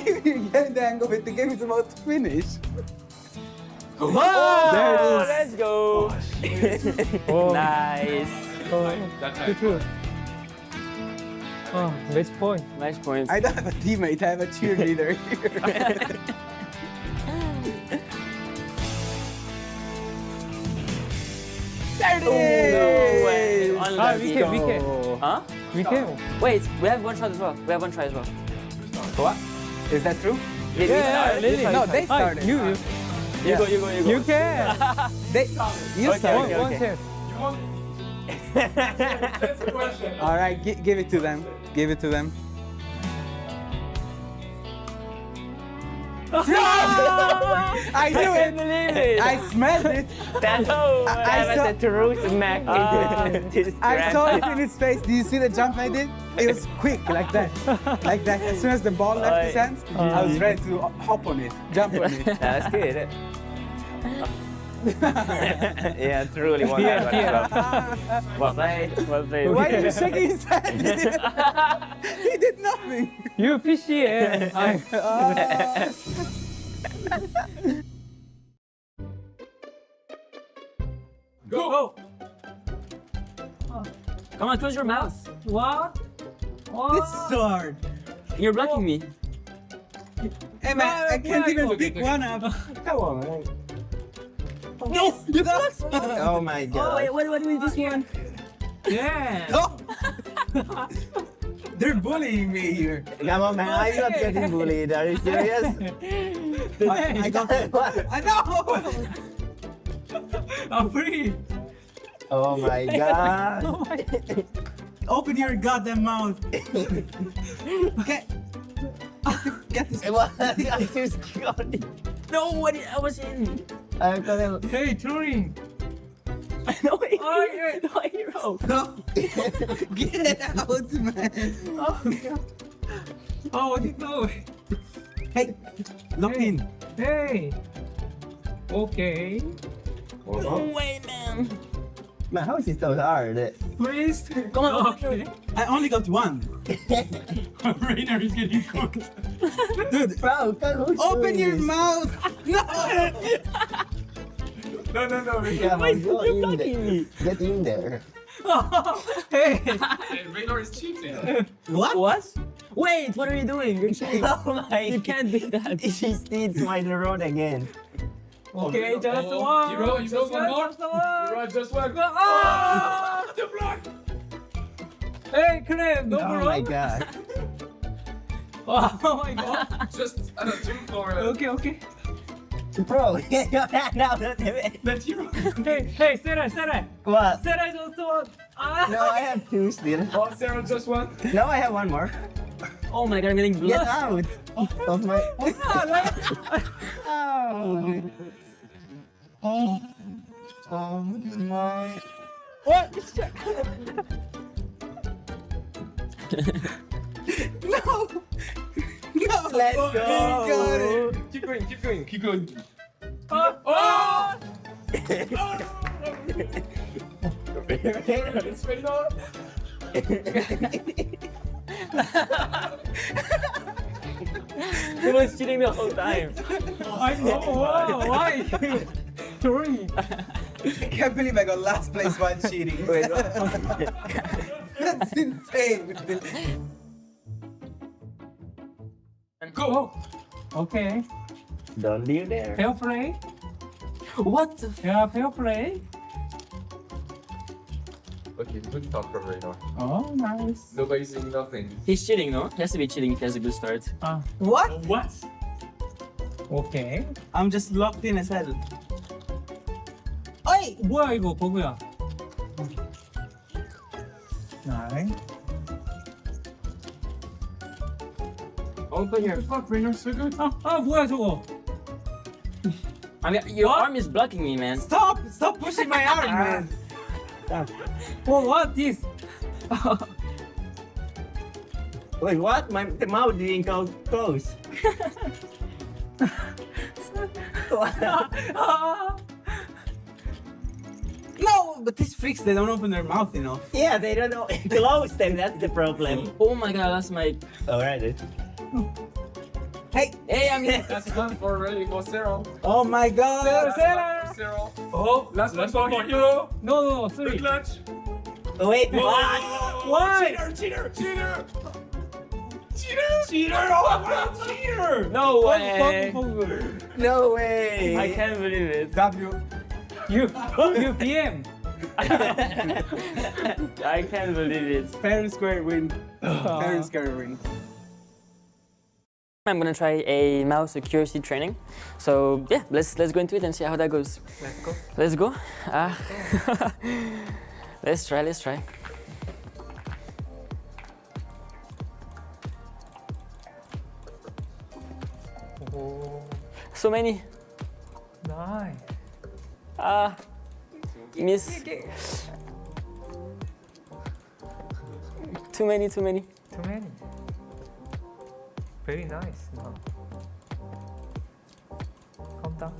You get the hang of it. The game is about to finish. Oh, There it is. let's go. Oh. Nice. That's True. Oh, match point. Match points. I don't have a teammate, I have a cheerleader here. There it is! No way. We can. Huh? We can. Wait, we have one shot as well. We have one try as well. What? Is that true? Did we start? No, they started. You. You go. You can. You started. One chance. That's the question. All right, give it to them. Give it to them. I knew can't believe it. I smelled it. That was the true smack. I saw it in his face. Do you see the jump I did? It was quick, like that. Like that. As soon as the ball left his hands, I was ready to hop on it, jump on it. That's good. Yeah, truly one. Well played. Well played. Why are you shaking his hand? He did nothing. You fishy. Go! Come on, close your mouth. What? This is so hard. You're blocking me. Hey man, I can't even pick one up. Come on, man. Yes! You got Oh my god. Oh, wait, what do we do this one? Yeah. Oh. They're bullying me here. Come on, man. I'm not getting bullied. Are you serious? I got it. I know! I'm free. Oh my god. Open your goddamn mouth. Okay. Get this. I just got it. No, I was in. I got it. Hey, Turing. No, Oh, yeah. no, hero. No. Get it out, man. Oh, what you doing? Hey, look in. Hey. Okay. No way, man. Man, how is it so hard? Please. Come on. Okay. I only got one. Reynor is getting cooked. Dude, Bro, open your mouth. No. No. Come on, go in there. Get in there. Hey. Hey, Reynor is cheating. What? Wait, what are you doing? You're cheating. Oh my. You can't do that. She steals my road again. Okay, just one. Hero, you got one more? Just one. Hero, just one. Ah! The block! Hey, Clem, no Oh problem. my god. Oh my god. Just, I don't know, for Okay. Bro, get your hand out of it. That's Hero. Hey, Serral. What? Serral just one. Ah. No, I have two still. Oh, Serral, just one. No, I have one more. Oh my god, I'm getting Get blood. out of my. Oh my. What? No. No. Let's Oh, go. he got it. Keep going. Oh. It's Reynor. He was cheating the whole time. I know. Wow, why? Three. I can't believe I got last place while cheating. Wait, That's insane. Go. Okay. don't leave there. Fair play. What the Yeah, fair play. Okay, good start from Reynor. Oh, nice. Nobody's saying nothing. He's cheating, no? He has to be cheating if he has a good start. What? What? Okay. I'm just locked in as hell. Oi! 뭐야 이거 버그야. 나이. Open your. Fuck, Reynor, so good. 뭐야 저거? I mean, your arm is blocking me, man. Stop! Stop pushing my arm, man. What this? Wait, what? The mouth didn't go close. No, but these freaks, they don't open their mouth enough. Yeah, they don't know. Close them, that's the problem. Oh my god, that's my. Alright. Hey! Hey, I'm here. That's one for ready for Serral. Oh my god! Serral. Oh, last one for Hero. No, three. The clutch. Wait, what? What? Cheater! No way. No way. I can't believe it. You PM. I can't believe it. Fair and square win. Fair and square win. I'm gonna try a mouse accuracy training. So yeah, let's go into it and see how that goes. Let's go. Let's try. Oh, So many. nice. Miss. Too many. Too many. Very nice. No. Calm down.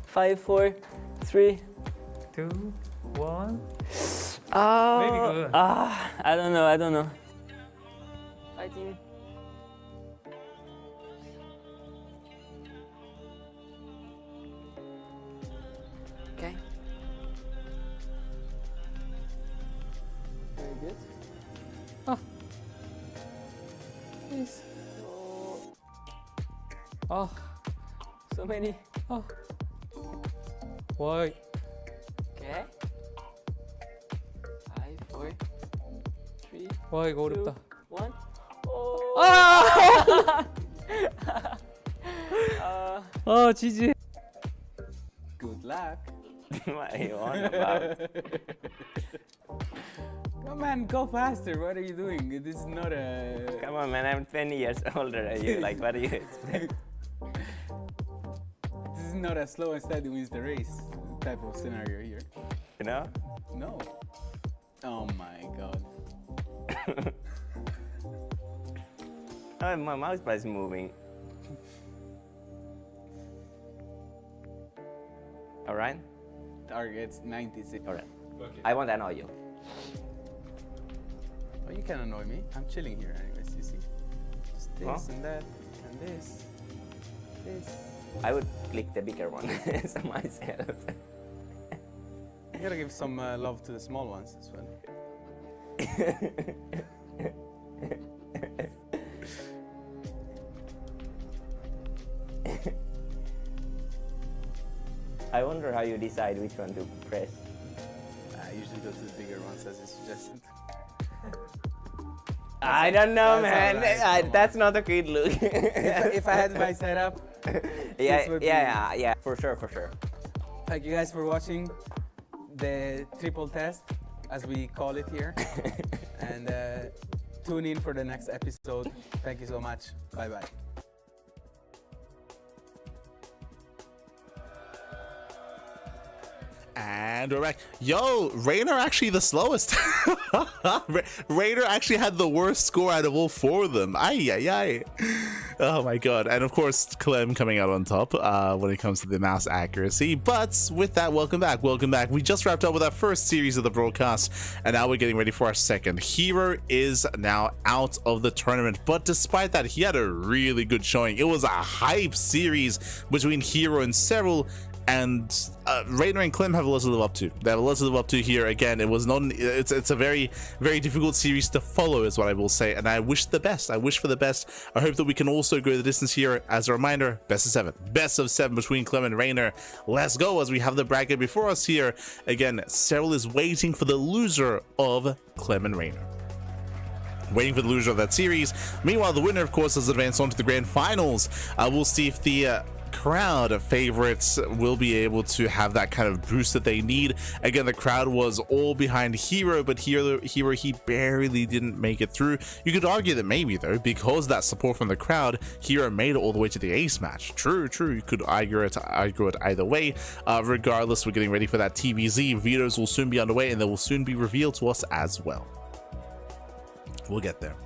5, 4, 3. 2, 1. Oh. Very good. I don't know. Fighting. Okay. Very good. Please. Oh. So many. Oh. Why? Okay. 5, 4, 3, 와 이거 2, 어렵다. 1. 지지. Good luck. What are you on about? Come on, go faster. What are you doing? This is not a... Come on, man, I'm 20 years older than you. Like, what do you expect? This is not a slow and steady wins the race type of scenario here. You know? No. Oh my god. Oh, my mouse pad is moving. All right? Target's 96. All right. Okay. I won't annoy you. Oh, you can annoy me. I'm chilling here anyways, you see. Just this Huh? and that and this. I would click the bigger one myself. You gotta give some love to the small ones as well. I wonder how you decide which one to press. I usually go to the bigger ones as you suggested. I don't know, that's man. all right, That's not a good look. if I had my setup, yeah, for sure. thank you guys for watching the triple test, as we call it here. And tune in for the next episode. Thank you so much. Bye-bye. And we're back. Yo, Reynor actually the slowest. Reynor actually had the worst score out of all four of them. Ay. Oh my god. And of course, Clem coming out on top when it comes to the mouse accuracy. But with that, welcome back. We just wrapped up with our first series of the broadcast, and now we're getting ready for our second. herO is now out of the tournament, but despite that, he had a really good showing. It was a hype series between herO and Serral, and Reynor and Clem have a lot to live up to. They have a lot to live up to here. Again, it's a very, very difficult series to follow, is what I will say, and I wish the best. I wish for the best. I hope that we can also go the distance here. As a reminder, best of 7 between Clem and Reynor. Let's go, as we have the bracket before us here. Again, Serral is waiting for the loser of Clem and Reynor. Waiting for the loser of that series. Meanwhile, the winner, of course, has advanced on to the grand finals. We'll see if the crowd favorites will be able to have that kind of boost that they need. Again, the crowd was all behind herO, but herO, he barely didn't make it through. You could argue that maybe, though, because that support from the crowd, herO made it all the way to the ace match. True. You could argue it either way. Regardless, we're getting ready for that TVZ. Videos will soon be underway, and they will soon be revealed to us as well. We'll get there.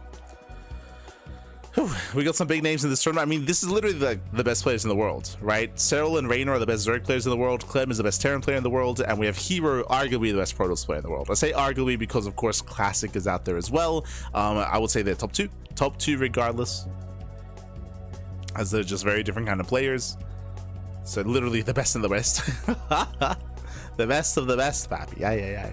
We got some big names in this tournament. I mean, this is literally the best players in the world, right? Serral and Reynor are the best Zerg players in the world. Clem is the best Terran player in the world. And we have herO, arguably the best Protoss player in the world. I say arguably because, of course, Classic is out there as well. I would say they're top two regardless, as they're just very different kind of players. So literally the best in the West. The best of the best, papi. Yeah.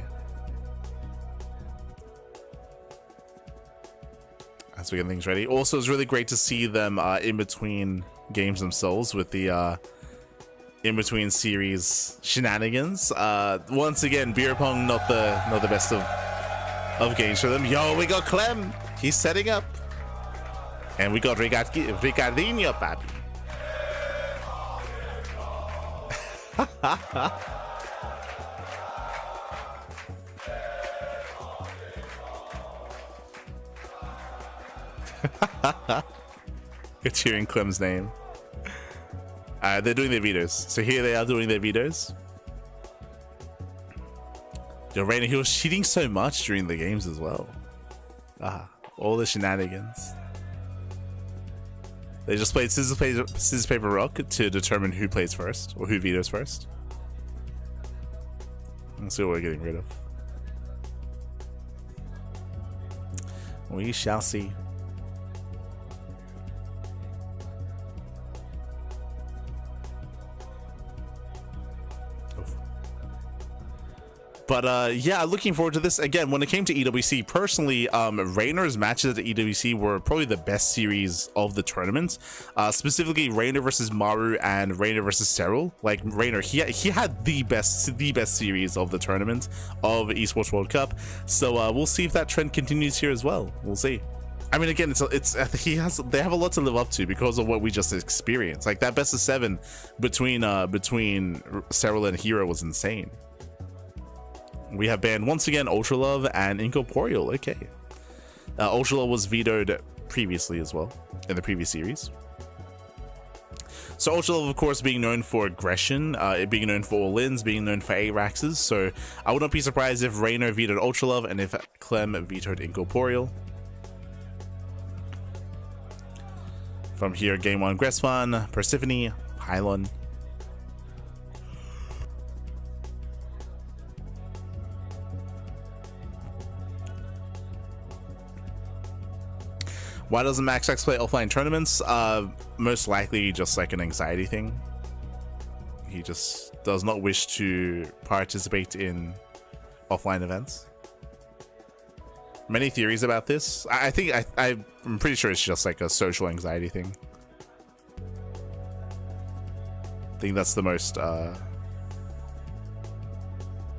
As we get things ready. Also, it's really great to see them in between games themselves with the in between series shenanigans. Once again, beer pong not the best of games for them. Yo, we got Clem. He's setting up, and we got Ricardinho, papi. You're cheering Clem's name. They're doing their vetoes. So here they are doing their vetoes. Yo, Reynor, he was cheating so much during the games as well. All the shenanigans. They just played scissors, paper, rock to determine who plays first, or who vetoes first. Let's see what we're getting rid of. We shall see. But yeah, looking forward to this. Again, when it came to EWC, personally, Reynor's matches at the EWC were probably the best series of the tournament. Specifically, Reynor versus Maru and Reynor versus Serral. Like Reynor, he had the best series of the tournament of Esports World Cup. So we'll see if that trend continues here as well. We'll see. I mean, again, they have a lot to live up to because of what we just experienced. Like that best of 7 between Serral and herO was insane. We have banned once again Ultra Love and Incorporeal. Okay. Ultra Love was vetoed previously as well in the previous series. So Ultra Love, of course, being known for aggression, being known for all-ins, being known for A-Raxes. So I would not be surprised if Reynor vetoed Ultra Love and if Clem vetoed Incorporeal. From here, Game 1, Gresvan, Persephone, Pylon. Why doesn't MaxX play offline tournaments? Most likely just like an anxiety thing. He just does not wish to participate in offline events. Many theories about this. I'm pretty sure it's just like a social anxiety thing. I think that's the most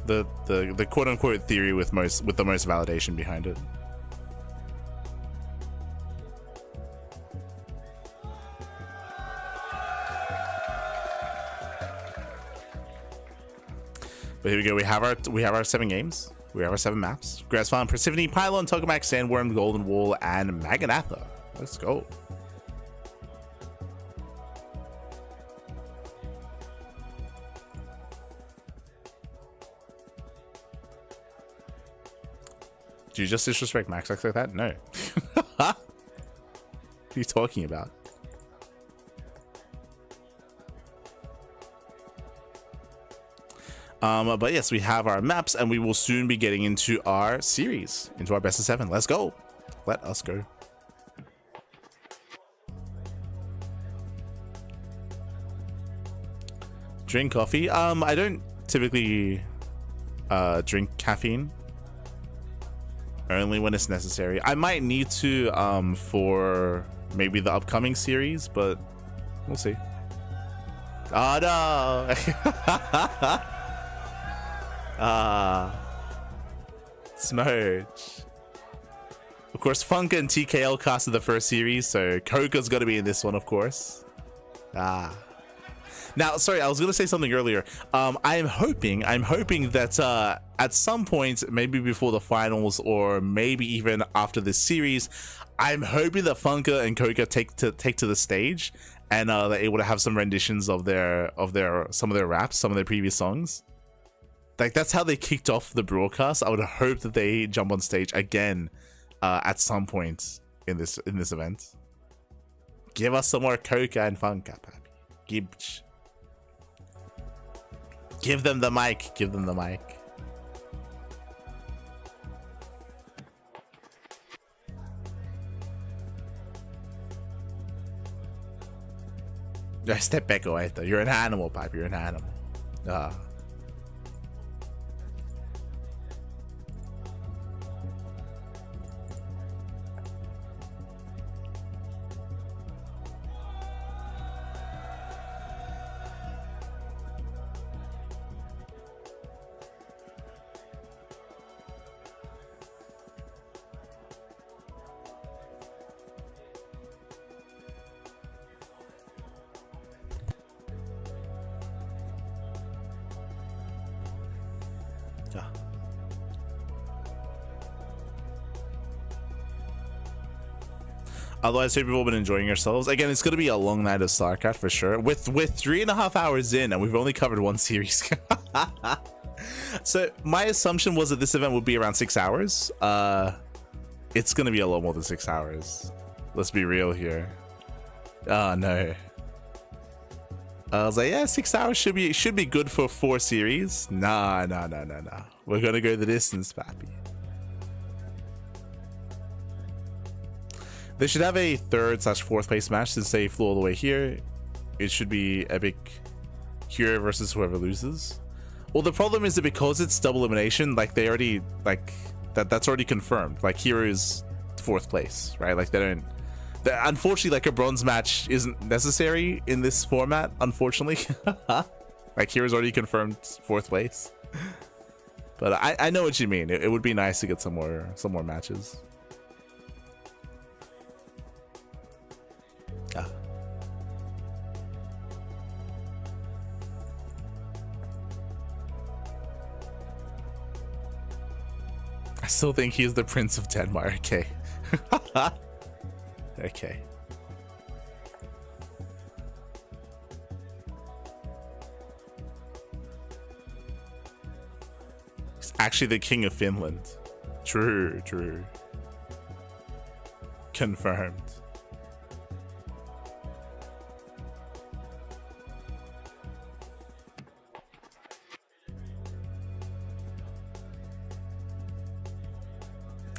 the quote unquote theory with the most validation behind it. But here we go. We have our 7 games. We have our 7 maps. Gresvan, Persephone, Pylon, Tokamak, Sandworm, Golden Wall, and Maganatha. Let's go. Do you just disrespect MaxX like that? No. What are you talking about? But yes, we have our maps and we will soon be getting into our series, into our best of 7. Let's go. Let us go. Drink coffee. I don't typically drink caffeine. Only when it's necessary. I might need to for maybe the upcoming series, but we'll see. Oh no. Smudge. Of course, Funka and TKL casted the first series, so Coca's got to be in this one, of course. Now, sorry, I was going to say something earlier. I'm hoping that at some point, maybe before the finals or maybe even after this series, I'm hoping that Funka and Coca take to the stage and they're able to have some renditions of some of their raps, some of their previous songs. Like that's how they kicked off the broadcast. I would hope that they jump on stage again at some point in this event. Give us some more Coca and Funka, papi. Give them the mic. Give them the mic. Just step back away though. You're an animal, papi. You're an animal. Yeah. Otherwise, hope you've all been enjoying yourselves. Again, it's going to be a long night of StarCraft for sure. With 3.5 hours in, and we've only covered one series. So my assumption was that this event would be around 6 hours. It's going to be a lot more than 6 hours. Let's be real here. Oh no. I was like, yeah, 6 hours should be good for 4 series. Nah. We're gonna go the distance, pappy. They should have a 3rd/4th place match since they flew all the way here. It should be epic hero versus whoever loses. Well, the problem is that because it's double elimination, like they already that's already confirmed. Like hero is 4th place, right? Like they don't. Unfortunately, like a bronze match isn't necessary in this format, unfortunately. Like hero's already confirmed 4th place. But I know what you mean. It would be nice to get some more matches. Yeah. I still think he's the Prince of Denmark. Okay. Okay. He's actually the King of Finland. True. Confirmed.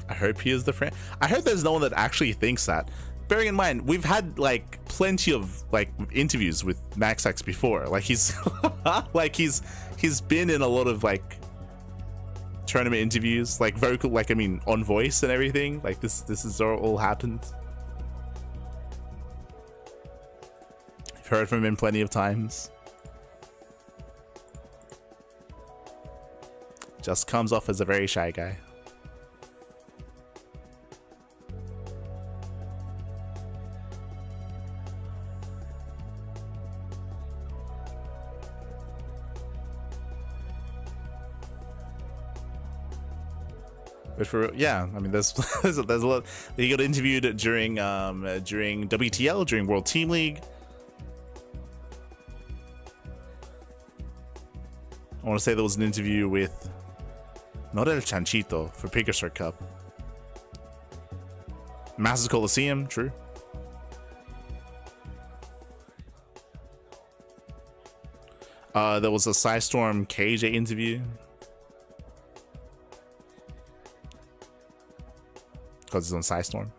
I hope he is the friend. I hope there's no one that actually thinks that. Bearing in mind, we've had like plenty of like interviews with MaxX before. Like he's like he's been in a lot of like tournament interviews, like vocal, like I mean on voice and everything. Like this has all happened. I've heard from him plenty of times. Just comes off as a very shy guy. But for yeah, I mean, there's a lot. He got interviewed during WTL, during World Team League. I want to say there was an interview with not El Chanchito for Pegasus Cup. Masters Coliseum, true. There was a Psystorm KJ interview. Because it's on Psystorm.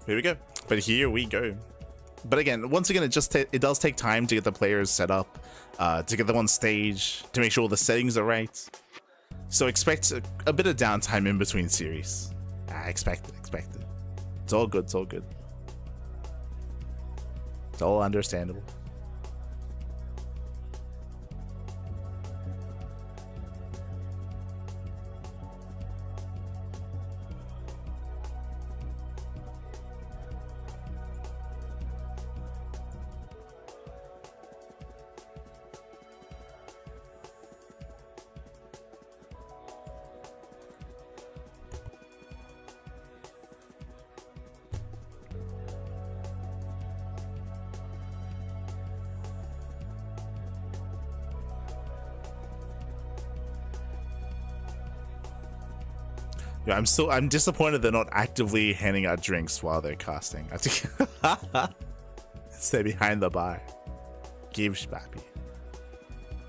Here we go. But here we go. But again, once again, it does take time to get the players set up, to get them on stage, to make sure all the settings are right. So expect a bit of downtime in between series. Expect it. It's all good. It's all good. It's all understandable. Yeah, I'm disappointed they're not actively handing out drinks while they're casting. I think stay behind the bar. Give Spappy.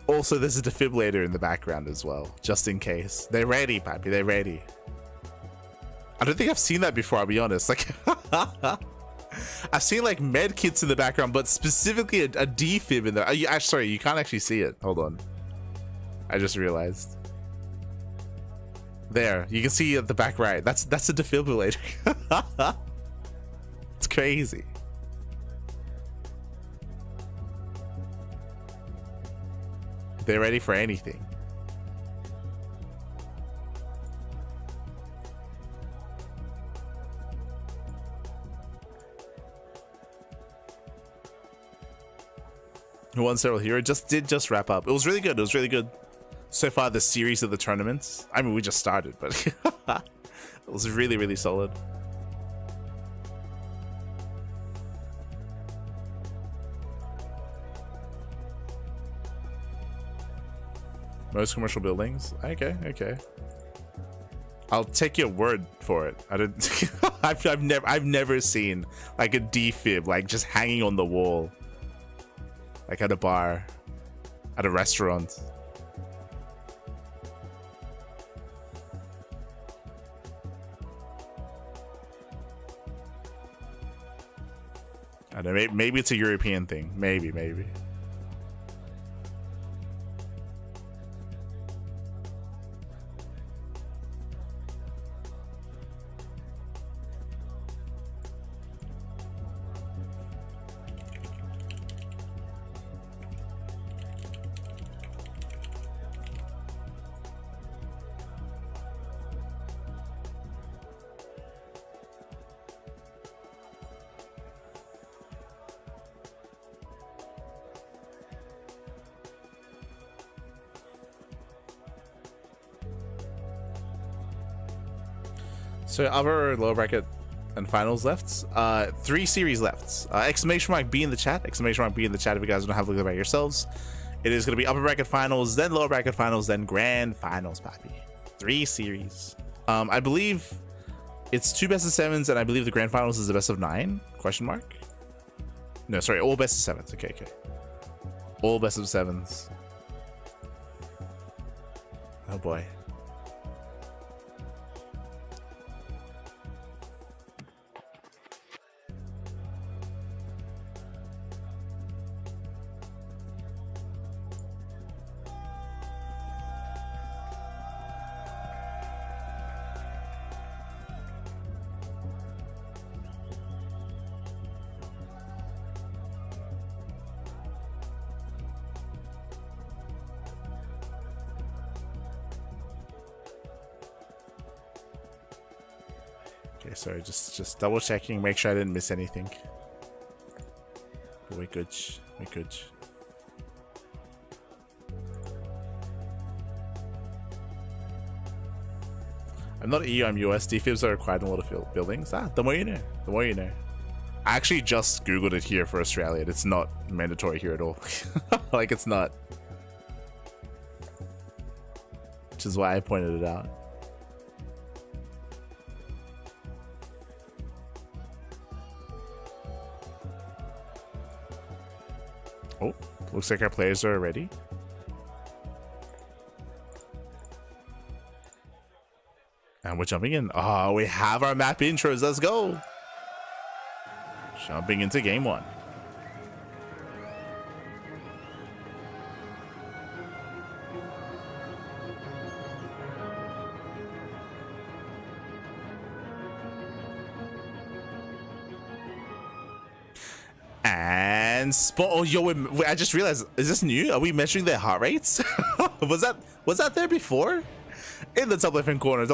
Also, there's a defibrillator in the background as well, just in case. They're ready, Pappy. They're ready. I don't think I've seen that before, I'll be honest. Like, I've seen like med kits in the background, but specifically a defib in there. Sorry, you can't actually see it. Hold on. I just realized. There, you can see at the back right. That's a defibrillator. It's crazy. They're ready for anything. who won Serral Hero, did just wrap up. It was really good. It was really good. So far, the series of the tournaments. I mean, we just started, but it was really, really solid. Most commercial buildings. Okay, okay. I'll take your word for it. I didn't. I've never seen like a defib like just hanging on the wall, like at a bar, at a restaurant. I don't know. Maybe it's a European thing. Maybe. So upper, lower bracket, and finals left. 3 series left. Exclamation mark B in the chat. Exclamation mark B in the chat if you guys don't have a look at it yourselves. It is going to be upper bracket finals, then lower bracket finals, then grand finals, papi. 3 series. I believe it's 2 best of 7s, and I believe the grand finals is the best of 9? Question mark? No, sorry, all best of 7s. Okay. All best of 7s. Oh boy. Okay, sorry, just double checking, make sure I didn't miss anything. We're good. I'm not EU, I'm US. Defibs are required in a lot of buildings. The more you know. The more you know. I actually just Googled it here for Australia. It's not mandatory here at all. Like, it's not. Which is why I pointed it out. Oh, looks like our players are ready. And we're jumping in. Oh, we have our map intros. Let's go. Jumping into game 1. And spot. Oh, yo, I just realized. Is this new? Are we measuring their heart rates? was that there before? In the top left-hand corner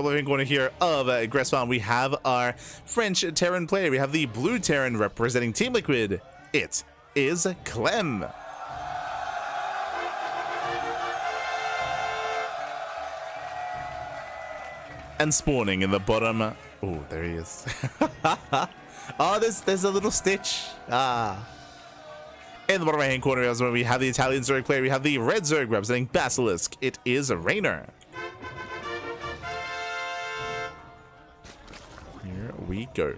here of Gressfan, we have our French Terran player. We have the blue Terran representing Team Liquid. It is Clem. And spawning in the bottom. Oh, there he is. Oh, there's a little stitch. In the bottom right-hand corner, we have the Italian Zerg player. We have the red Zerg representing Basilisk. It is Reynor. Here we go.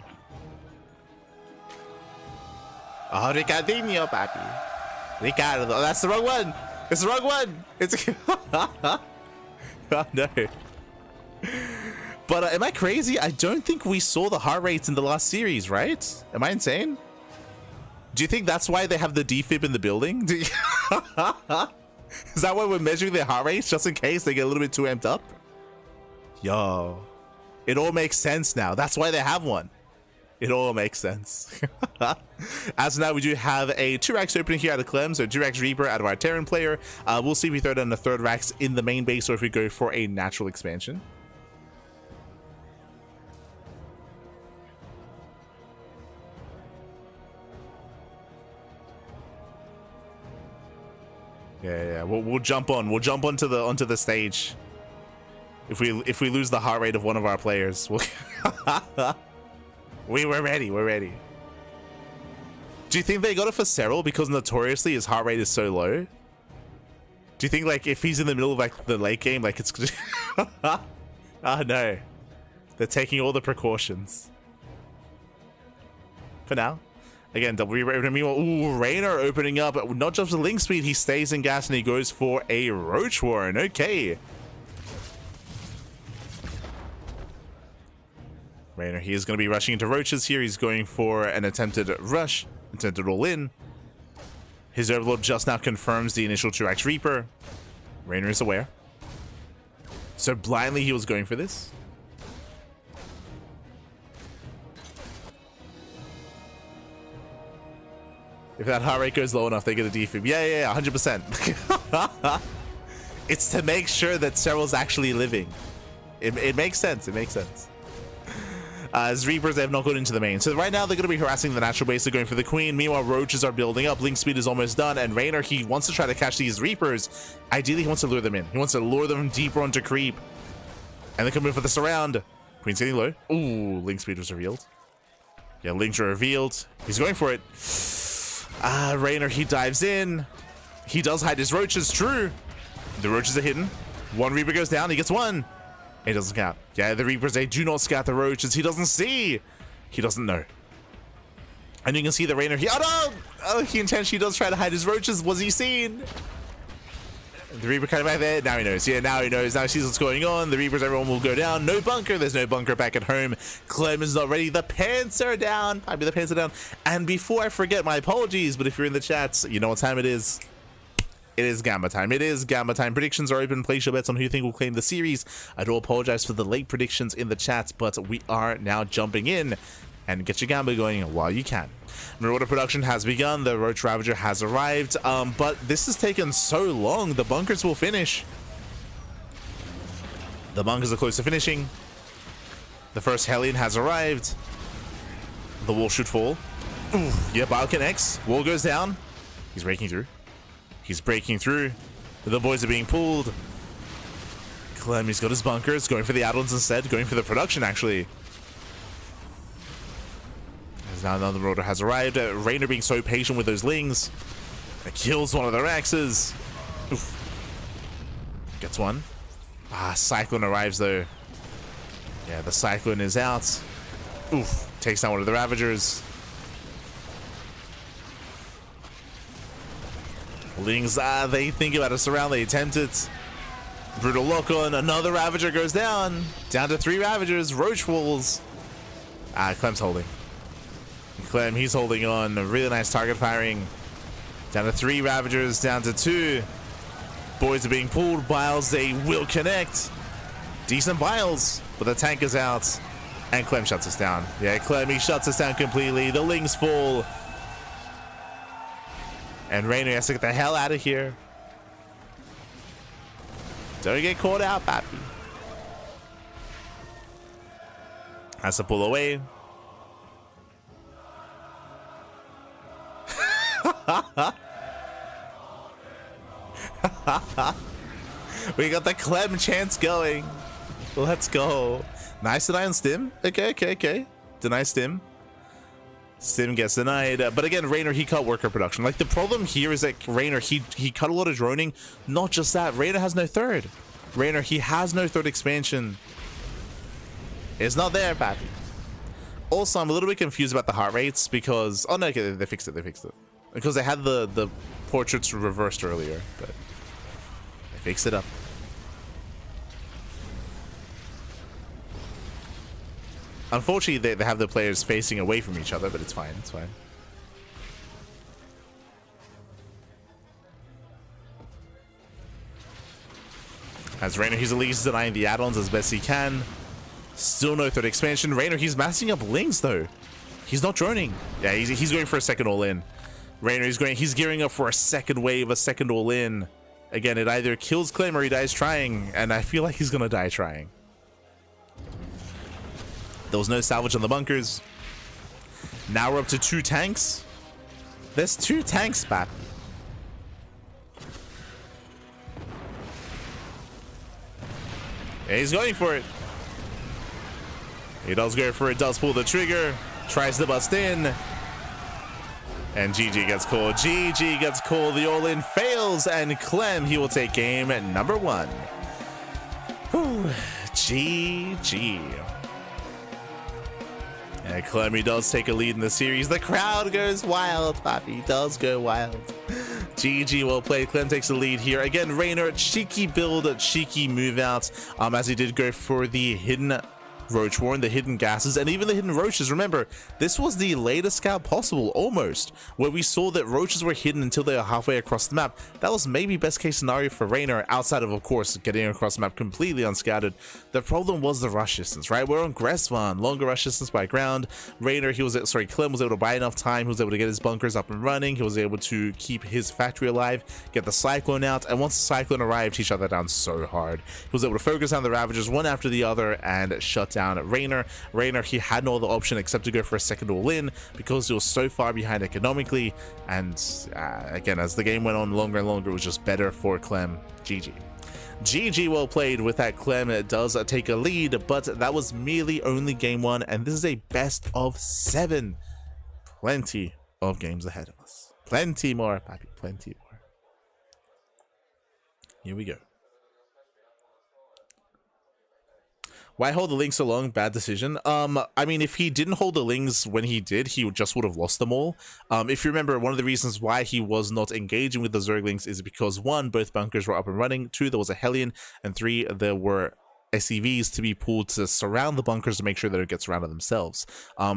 Oh, Ricardinho, papi. Ricardo. Oh, that's the wrong one. It's the wrong one. It's. Oh, no. But am I crazy? I don't think we saw the heart rates in the last series, right? Am I insane? Do you think that's why they have the defib in the building? Is that why we're measuring their heart rates just in case they get a little bit too amped up? Yo, it all makes sense now. That's why they have one. It all makes sense. As of now, we do have a 2 racks opening here out of Clem, so 2 racks Reaper out of our Terran player. We'll see if we throw down the 3rd racks in the main base or if we go for a natural expansion. Yeah. We'll jump on. We'll jump onto the stage. If we lose the heart rate of one of our players, we're ready. We're ready. Do you think they got it for Serral because notoriously his heart rate is so low? Do you think like if he's in the middle of like the late game, like it's oh no, they're taking all the precautions for now. Again, meanwhile, ooh, Reynor opening up, not just the link speed, he stays in gas and he goes for a Roach Warren. Okay. Reynor, he is going to be rushing into roaches here. He's going for an attempted rush, attempted all in. His Overlord just now confirms the initial 2x Reaper. Reynor is aware. So blindly he was going for this. If that heart rate goes low enough, they get a defib. Yeah, 100%. It's to make sure that Serral's actually living. It makes sense. It makes sense. As Reapers, they have not gone into the main. So right now, they're going to be harassing the natural base. They're going for the Queen. Meanwhile, Roaches are building up. Link speed is almost done. And Reynor, he wants to try to catch these Reapers. Ideally, he wants to lure them in. He wants to lure them deeper onto creep. And they can move for the surround. Queen's getting low. Ooh, Link speed was revealed. Yeah, Links are revealed. He's going for it. Reynor, he dives in. He does hide his Roaches. True. The Roaches are hidden. One Reaper goes down. He gets one. He doesn't count. Yeah, the Reapers, they do not scout the Roaches. He doesn't see. He doesn't know. And you can see the Reynor here. Oh, no! Oh, he intentionally does try to hide his Roaches. Was he seen? The Reaper kind of back there. Now he knows. Yeah, now he knows. Now he sees what's going on. The Reapers, everyone will go down. No bunker. There's no bunker back at home. Clem is not ready. The pants are down. I mean, the pants are down. And before I forget, my apologies, but if you're in the chats, you know what time it is. It is Gamma time. It is Gamma time. Predictions are open. Place your bets on who you think will claim the series. I do apologize for the late predictions in the chats, but we are now jumping in. And get your Gamma going while you can. Marauder production has begun. The Roach Ravager has arrived. But this has taken so long. The bunkers will finish. The bunkers are close to finishing. The first Hellion has arrived. The wall should fall. Ooh, yeah, Bio connects. Wall goes down. He's breaking through. He's breaking through. The boys are being pulled. Clem, he's got his bunkers. Going for the add-ons instead. Going for the production, actually. As now another Marauder has arrived. Reynor being so patient with those Lings. That kills one of the Raxes. Oof. Gets one. Cyclone arrives, though. Yeah, the Cyclone is out. Oof. Takes down one of the Ravagers. Lings, they think about a surround, they attempt it. Brutal lock on, another Ravager goes down. Down to 3 Ravagers, Roach falls. Clem's holding. Clem, he's holding on. A really nice target firing. Down to 3 Ravagers, down to 2. Boys are being pulled. Biles, they will connect. Decent Biles, but the tank is out. And Clem shuts us down. Yeah, Clem, he shuts us down completely. The Lings fall. And Reynor has to get the hell out of here. Don't get caught out, papi. Has to pull away. We got the Clem chance going. Let's go. Nice deny on Stim. Okay. Deny Stim. Stim gets denied, but again, Reynor, he cut worker production. Like, the problem here is that Reynor, he cut a lot of droning. Not just that, Reynor has no third. Reynor, he has no third expansion. It's not there, papi. Also, I'm a little bit confused about the heart rates because... Oh, no, okay, they fixed it. Because they had the portraits reversed earlier, but they fixed it up. Unfortunately, they have the players facing away from each other, but it's fine. It's fine. As Reynor, he's at least denying the add-ons as best he can. Still no third expansion. Reynor, he's massing up Lings, though. He's not droning. Yeah, he's going for a second all-in. Reynor, he's gearing up for a second wave, a second all-in. Again, it either kills Clem or he dies trying, and I feel like he's gonna die trying. There was no salvage on the bunkers. Now we're up to 2 tanks. There's 2 tanks, Pat. And he's going for it. He does go for it, does pull the trigger, tries to bust in. And GG gets called. GG gets called. The all-in fails, and Clem, he will take game number 1. Whew. GG. And Clem, he does take a lead in the series. The crowd goes wild. Poppy does go wild. GG, well played. Clem takes the lead here. Again, Reynor, cheeky build, cheeky move out, as he did go for the hidden Roach Warren, the hidden gases, and even the hidden roaches. Remember, this was the latest scout possible, almost, where we saw that roaches were hidden until they were halfway across the map. That was maybe best case scenario for Reynor, outside of course, getting across the map completely unscouted. The problem was the rush distance, right? We're on Gressvan, longer rush distance by ground. Reynor, Clem was able to buy enough time. He was able to get his bunkers up and running. He was able to keep his factory alive, get the Cyclone out, and once the Cyclone arrived, he shut that down so hard. He was able to focus on the Ravagers one after the other and shut down Reynor. Reynor, he had no other option except to go for a second all-in because he was so far behind economically, and again, as the game went on longer and longer, it was just better for Clem. GG. GG, well played with that. Clem does take a lead, but that was merely only game 1, and this is a best of 7. Plenty of games ahead of us. Plenty more, Pappy, plenty more. Here we go. Why hold the links so long? Bad decision. I mean, if he didn't hold the links when he did, he just would have lost them all. If you remember, one of the reasons why he was not engaging with the Zerglings is because 1, both bunkers were up and running, 2, there was a Hellion, and 3, there were SCVs to be pulled to surround the bunkers to make sure that it gets surrounded themselves.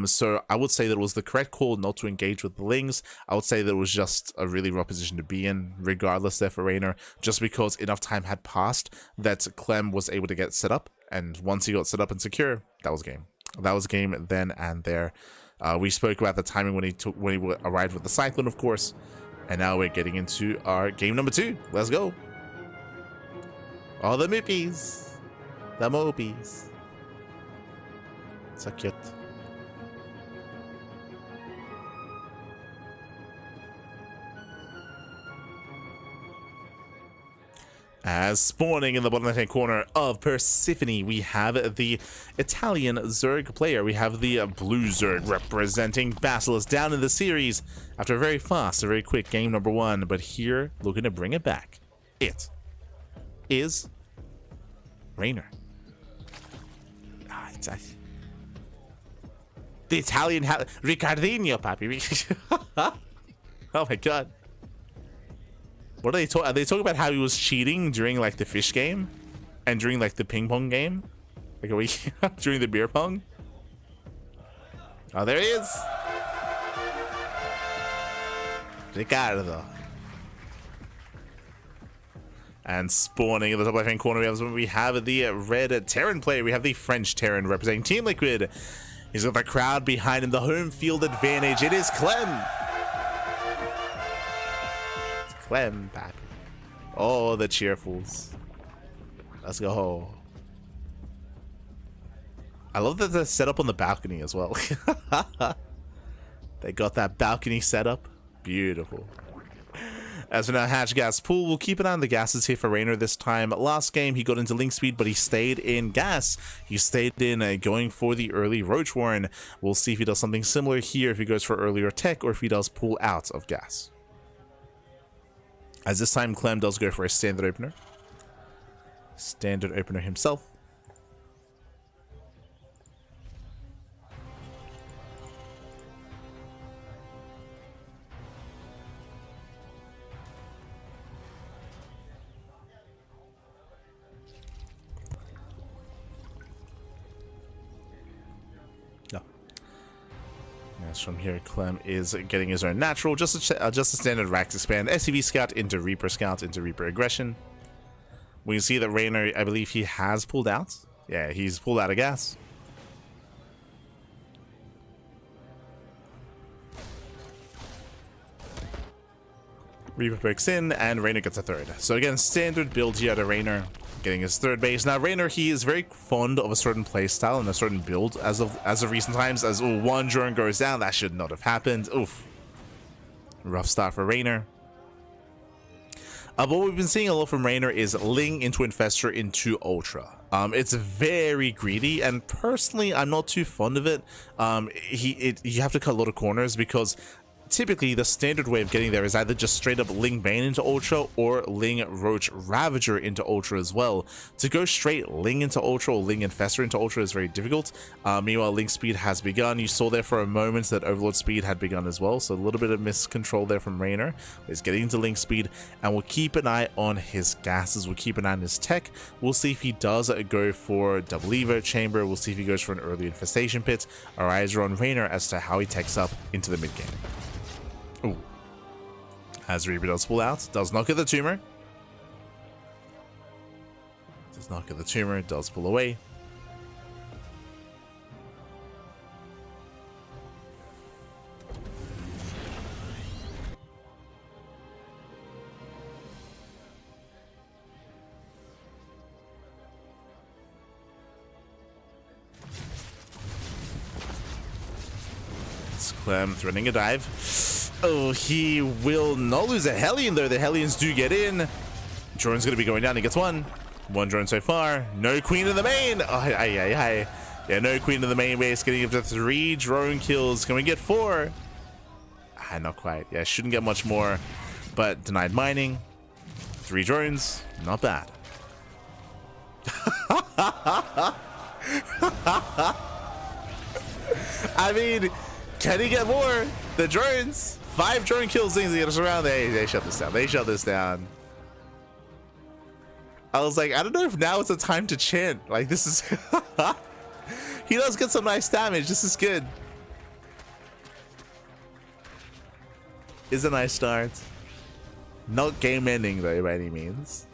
So I would say that it was the correct call not to engage with the Lings. I would say that it was just a really rough position to be in, regardless there for Reynor, just because enough time had passed that Clem was able to get set up. And once he got set up and secure, that was game. That was game then and there. We spoke about the timing when he arrived with the Cyclone, of course. And now we're getting into our game number 2. Let's go. All the Moopies. The Moopies. So cute. As spawning in the bottom left-hand corner of Persephone, we have the Italian Zerg player. We have the blue Zerg representing Basilisk down in the series after a very fast, a very quick game number 1. But here, looking to bring it back, it is Reynor. The Italian Ricardinho, Papi. Oh my god. What are they talking? Are they talking about how he was cheating during like the fish game, and during like the ping pong game, like a week during the beer pong? Oh, there he is, Ricardo. And spawning in the top left-hand corner, we have the red Terran player. We have the French Terran representing Team Liquid. He's got the crowd behind him, the home field advantage. It is Clem. Clem, Pappy. Oh, the cheerfuls. Let's go. I love that they're set up on the balcony as well. They got that balcony set up. Beautiful. As we now hatch gas pool, we'll keep an eye on the gases here for Reynor this time. Last game, he got into link speed, but he stayed in gas. He stayed in going for the early Roach Warren. We'll see if he does something similar here, if he goes for earlier tech, or if he does pull out of gas. As this time, Clem does go for a standard opener. Standard opener himself. No. As from here, Clem is getting his own natural, just a standard Rax expand, SCV Scout into Reaper Aggression. We can see that Reynor, I believe he has pulled out. Yeah, he's pulled out of gas. Reaper pokes in, and Reynor gets a third. So again, standard build here to Reynor, getting his third base. Now Reynor, he is very fond of a certain playstyle and a certain build as of recent times. As one drone goes down, that should not have happened. Oof. Rough start for Reynor. What we've been seeing a lot from Reynor is Ling into Infestor into Ultra. It's very greedy, and personally, I'm not too fond of it. You have to cut a lot of corners because typically the standard way of getting there is either just straight up Ling Bane into Ultra or Ling Roach Ravager into Ultra as well. To go straight Ling into Ultra or Ling Infestor into Ultra is very difficult. Meanwhile, Ling Speed has begun. You saw there for a moment that Overlord Speed had begun as well, so a little bit of miscontrol there from Reynor. He's getting into Ling Speed, and we'll keep an eye on his gases. We'll keep an eye on his tech. We'll see if he does go for Double Evo Chamber. We'll see if he goes for an early Infestation Pit. Our eyes are on Reynor as to how he techs up into the mid game. Ooh. As Reaper does pull out, does not get the tumor. Does not get the tumor, does pull away. It's Clem threatening a dive. Oh, he will not lose a Hellion, though. The Hellions do get in. Drone's going to be going down. He gets one. One drone so far. No Queen in the main. Oh, yeah, no Queen in the main base. Getting up to 3 drone kills. Can we get 4? Not quite. Yeah, shouldn't get much more. But denied mining. 3 drones. Not bad. I mean, can he get more? The drones. 5 drone kills things to get us around. They shut this down. They shut this down. I was like, I don't know if now is the time to chant. Like, this is... He does get some nice damage. This is good. Is a nice start. Not game ending, though, by any means.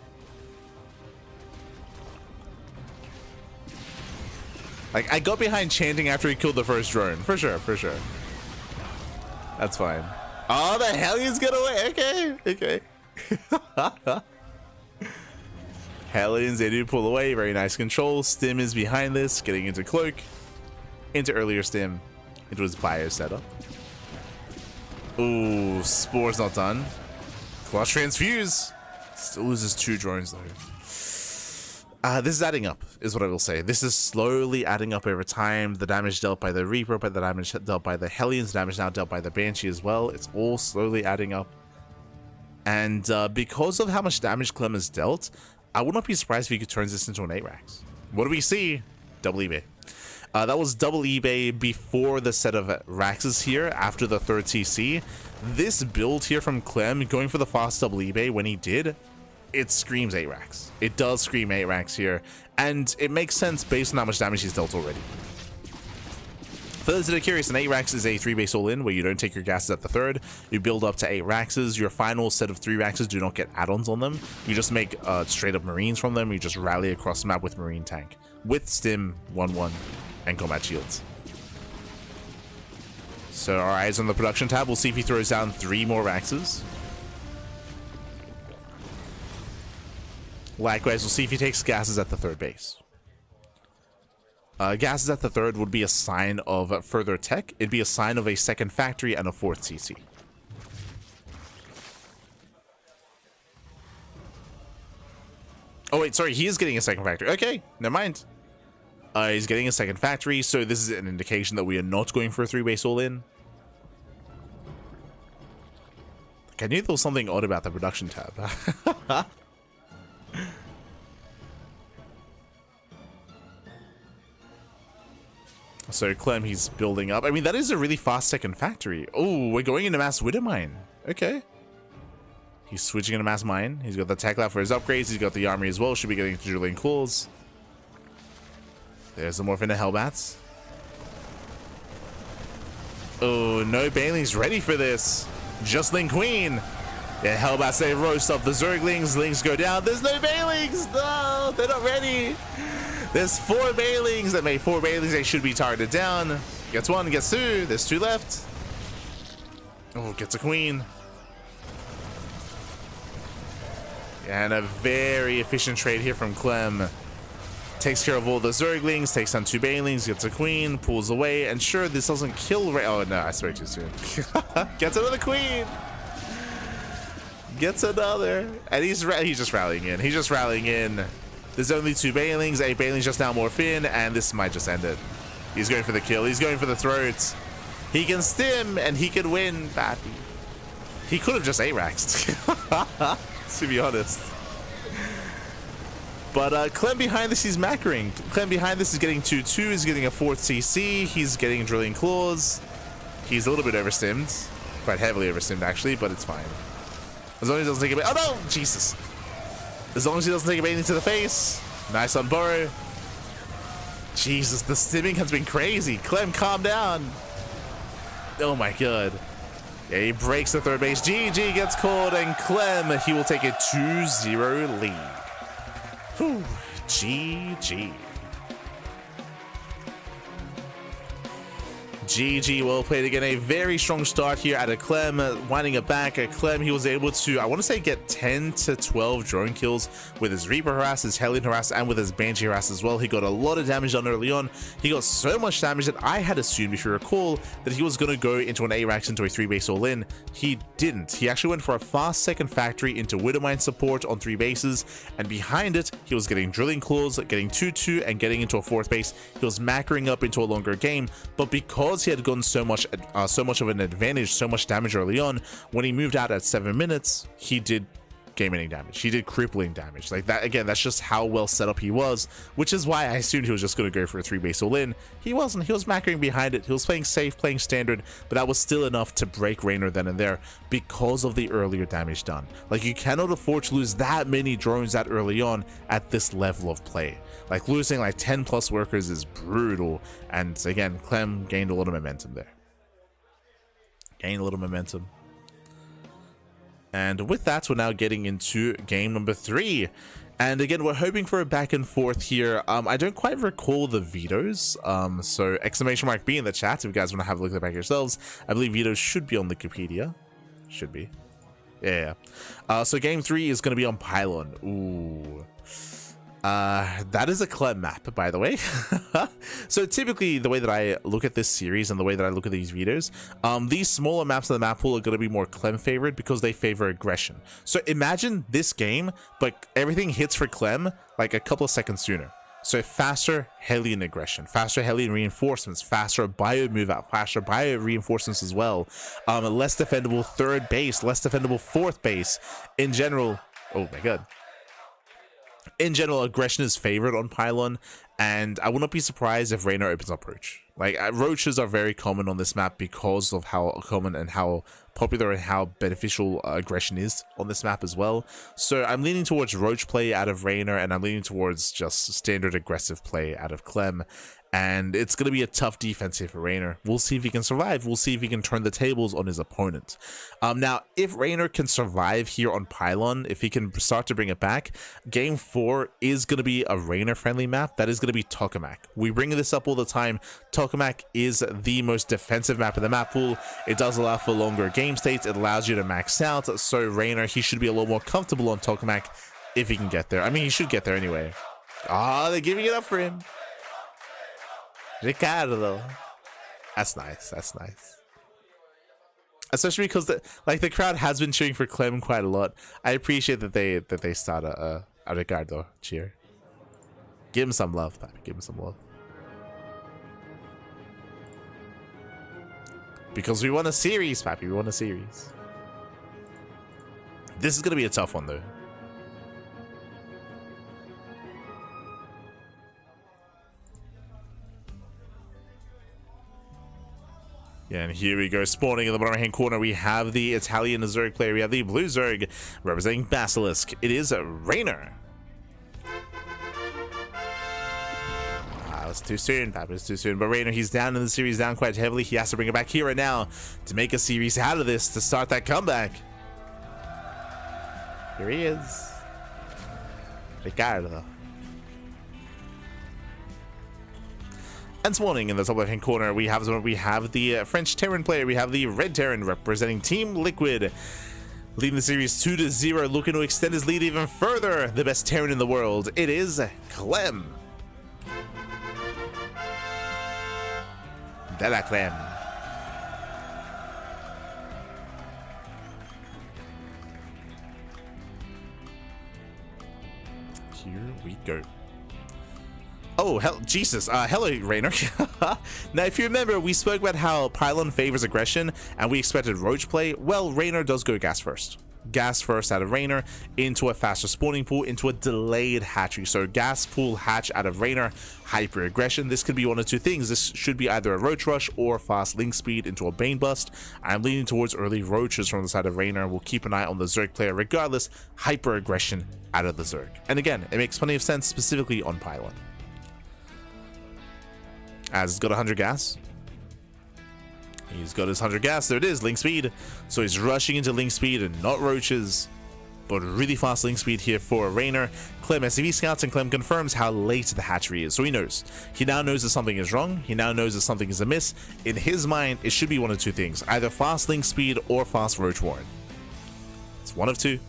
Like, I got behind chanting after he killed the first drone. For sure, for sure. That's fine. Oh, the Hellions get away. Okay. Hellions, they do pull away. Very nice control. Stim is behind this. Getting into Cloak. Into earlier Stim. Into his Bio setup. Ooh, Spore's not done. Clutch Transfuse. Still loses 2 drones, though. This is adding up, is what I will say. This is slowly adding up over time. The damage dealt by the Reaper, but the damage dealt by the Hellions, damage now dealt by the Banshee as well. It's all slowly adding up. And because of how much damage Clem has dealt, I would not be surprised if he could turn this into an 8-Rax. What do we see? Double eBay. That was double eBay before the set of Raxes here, after the 3rd TC. This build here from Clem, going for the fast double eBay when he did, it screams 8-Rax. It does scream 8-Rax here, and it makes sense based on how much damage he's dealt already. For those that are curious, an 8-Rax is a 3-base all-in where you don't take your gases at the 3rd. You build up to 8 Raxes. Your final set of 3 Raxes do not get add-ons on them. You just make straight-up Marines from them. You just rally across the map with Marine Tank. With Stim, 1-1, and Combat Shields. So our eyes on the production tab. We'll see if he throws down 3 more Raxes. Likewise, we'll see if he takes gases at the 3rd base. Gases at the 3rd would be a sign of further tech. It'd be a sign of a 2nd factory and a 4th CC. Oh wait, sorry, he is getting a 2nd factory. Okay, never mind. He's getting a 2nd factory, so this is an indication that we are not going for a 3-base all-in. I knew there was something odd about the production tab. So Clem, he's building up. I mean, that is a really fast 2nd factory. Oh, we're going into Mass Widow Mine. Okay. He's switching into Mass Mine. He's got the tech lab for his upgrades. He's got the armory as well. Should be getting to Julian Claws. There's the morph into Hellbats. Oh, no Banelings ready for this. Just Ling Queen. Yeah, Hellbats, they roast up the Zerglings. Lings go down. There's no Banelings. No, they're not ready. There's 4 Banelings. That made 4 Banelings. They should be targeted down. Gets 1, gets 2. There's 2 left. Oh, gets a Queen. And a very efficient trade here from Clem. Takes care of all the Zerglings, takes down 2 Banelings, gets a Queen, pulls away, and sure, this doesn't kill Oh no, I spoke too soon. Gets another Queen! Gets another. And he's just rallying in. He's just rallying in. There's only 2 Banelings. A Baneling just now morph in, and this might just end it. He's going for the kill. He's going for the throat. He can stim, and he can win. Pappy. He could have just A-Raxed, to be honest. But Clem behind this, he's macroing. Clem behind this is getting 2-2. He's getting a 4th CC. He's getting Drilling Claws. He's a little bit overstimmed. Quite heavily overstimmed, actually, but it's fine. As long as he doesn't take a... Oh, no! Jesus. As long as he doesn't take a Baneling to the face. Nice on burrow. Jesus, the stimming has been crazy. Clem, calm down. Oh, my God. Yeah, he breaks the 3rd base. GG gets called, and Clem, he will take a 2-0 lead. Whew. GG. GG, well played again. A very strong start here out of Clem, winding it back. Clem, he was able to, I want to say, get 10 to 12 drone kills with his Reaper harass, his Hellion harass, and with his Banshee harass as well. He got a lot of damage done early on. He got so much damage that I had assumed, if you recall, that he was going to go into an A-Rax into a 3-base all-in. He didn't. He actually went for a fast second factory into Widowmine support on 3 bases, and behind it, he was getting Drilling Claws, getting 2-2, and getting into a 4th base. He was macroing up into a longer game, but because he had gotten so much of an advantage, so much damage early on, when he moved out at 7 minutes, he did game-ending damage. He did crippling damage. Like that, again, that's just how well set up he was, which is why I assumed he was just going to go for a 3-base all-in. He wasn't. He was macroing behind it. He was playing safe, playing standard, but that was still enough to break Reynor then and there because of the earlier damage done. Like, you cannot afford to lose that many drones that early on at this level of play. Like, losing like 10 plus workers is brutal, and again, Clem gained a lot of momentum there. Gained a little momentum. And with that, we're now getting into game number 3. And again, we're hoping for a back and forth here. I don't quite recall the vetoes. So !B in the chat if you guys want to have a look at the back yourselves. I believe vetoes should be on Wikipedia. Should be. Yeah. So game 3 is going to be on Pylon. Ooh. That is a Clem map, by the way. So typically, the way that I look at this series and the way that I look at these videos, these smaller maps in the map pool are going to be more Clem favored because they favor aggression. So imagine this game, but everything hits for Clem like a couple of seconds sooner. So faster Hellion aggression, faster Hellion reinforcements, faster bio move out, faster bio reinforcements as well. Less defendable 3rd base, less defendable 4th base. In general, oh my God. In general, aggression is favored on Pylon, and I would not be surprised if Reynor opens up Roach. Like, Roaches are very common on this map because of how common and how popular and how beneficial aggression is on this map as well. So I'm leaning towards Roach play out of Reynor, and I'm leaning towards just standard aggressive play out of Clem. And it's going to be a tough defense here for Reynor. We'll see if he can survive. We'll see if he can turn the tables on his opponent. Now, if Reynor can survive here on Pylon, if he can start to bring it back, game 4 is going to be a Reynor-friendly map. That is going to be Tokamak. We bring this up all the time. Tokamak is the most defensive map in the map pool. It does allow for longer game states. It allows you to max out. So Reynor, he should be a little more comfortable on Tokamak if he can get there. I mean, he should get there anyway. Ah, they're giving it up for him. Ricardo. That's nice. That's nice. Especially because the crowd has been cheering for Clem quite a lot. I appreciate that they start a Ricardo cheer. Give him some love, Pappy. Give him some love. Because we won a series, Pappy. We won a series. This is gonna be a tough one though. Yeah, and here we go, spawning in the bottom right hand corner. We have the Italian Zerg player. We have the blue Zerg representing Basilisk. It is Reynor. It's too soon, Papa. It's too soon. But Reynor, he's down in the series, down quite heavily. He has to bring it back here and now to make a series out of this, to start that comeback. Here he is. Ricardo. And spawning in the top left-hand corner, we have the French Terran player. We have the Red Terran representing Team Liquid, leading the series 2-0, looking to extend his lead even further. The best Terran in the world. It is Clem. De la Clem. here we go. Oh, hell, Jesus. Hello, Reynor. Now, if you remember, we spoke about how Pylon favors aggression, and we expected Roach play. Well, Reynor does go gas first. Gas first out of Reynor into a faster spawning pool, into a delayed hatchery. So gas pool hatch out of Reynor, hyper aggression. This could be one of two things. This should be either a Roach rush or fast link speed into a Bane bust. I'm leaning towards early Roaches from the side of Reynor. We'll keep an eye on the Zerg player regardless. Hyper aggression out of the Zerg. And again, it makes plenty of sense specifically on Pylon. As it's got 100 gas. He's got his 100 gas. There it is, link speed. So he's rushing into link speed and not Roaches, but really fast link speed here for Reynor. Clem SCV scouts, and Clem confirms how late the hatchery is. So he knows. He now knows that something is wrong. He now knows that something is amiss. In his mind, it should be one of two things. Either fast link speed or fast Roach warren. It's one of two.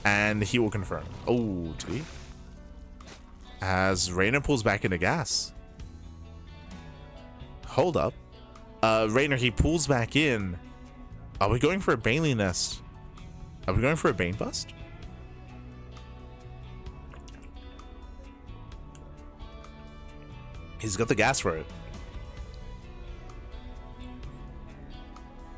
And he will confirm. Oh, did he? As Reynor pulls back into gas. Hold up. Reynor, he pulls back in. Are we going for a Baneley nest? Are we going for a Bane bust? He's got the gas for it.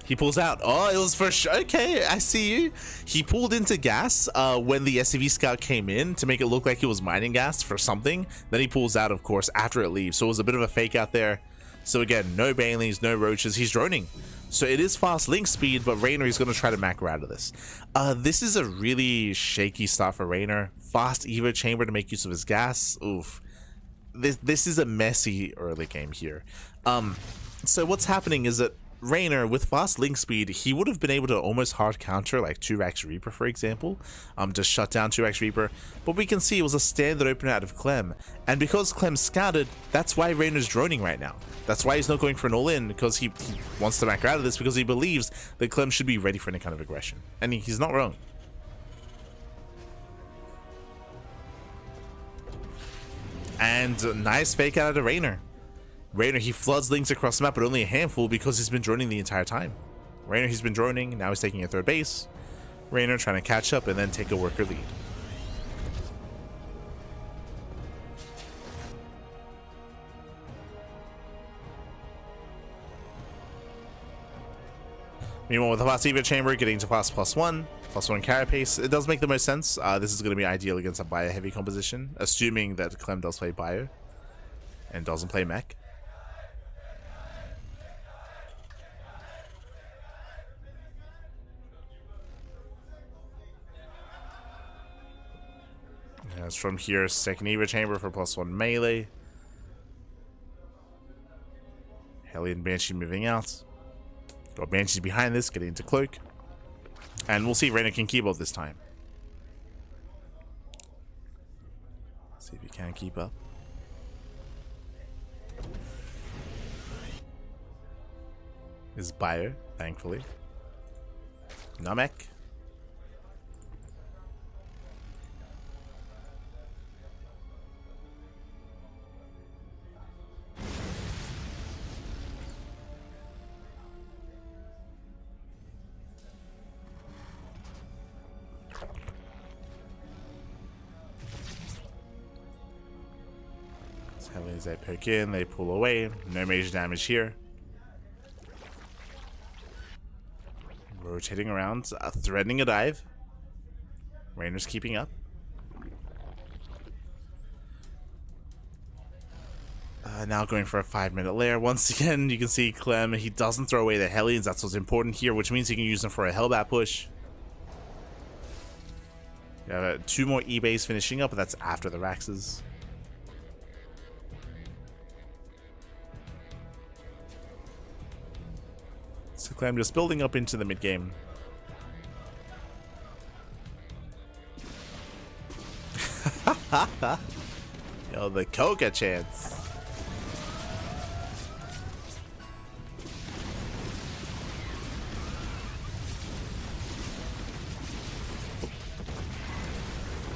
He pulls out. Oh, it was for sure. Okay, I see you. He pulled into gas when the SCV scout came in to make it look like he was mining gas for something. Then he pulls out, of course, after it leaves. So it was a bit of a fake out there. So again, no Baneleys, no Roaches. He's droning. So it is fast link speed, but Reynor is going to try to macro out of this. This is a really shaky start for Reynor. Fast Evo chamber to make use of his gas. Oof. This is a messy early game here. So what's happening is that Reynor, with fast link speed, he would have been able to almost hard counter like 2-Rax Reaper, for example, to shut down 2-Rax Reaper. But we can see it was a standard opener out of Clem, and because Clem scouted, that's why Reynor's droning right now. That's why he's not going for an all-in, because he wants to macro out of this, because he believes that Clem should be ready for any kind of aggression, and he's not wrong. And nice fake out of Reynor. Reynor, he floods links across the map, but only a handful because he's been droning the entire time. Reynor, he's been droning, now he's taking a third base. Reynor trying to catch up and then take a worker lead. Meanwhile, with the fast Evo chamber getting to fast +1 carapace, it does make the most sense. This is going to be ideal against a bio heavy composition, assuming that Clem does play bio and doesn't play mech. As from here, second Evo chamber for +1 melee. Hellion Banshee moving out. Got Banshee behind this, getting into cloak. And we'll see if Reynor can keep up this time. See if he can keep up. Is bio, thankfully. Namek. As they poke in, they pull away. No major damage here. Rotating around, threatening a dive. Reynor's keeping up. Now going for a 5-minute lair. Once again, you can see Clem, he doesn't throw away the Hellions. That's what's important here, which means he can use them for a Hellbat push. You have 2 more E-base finishing up, but that's after the Raxes. So Clem just building up into the mid game. Yo, the Coca chance.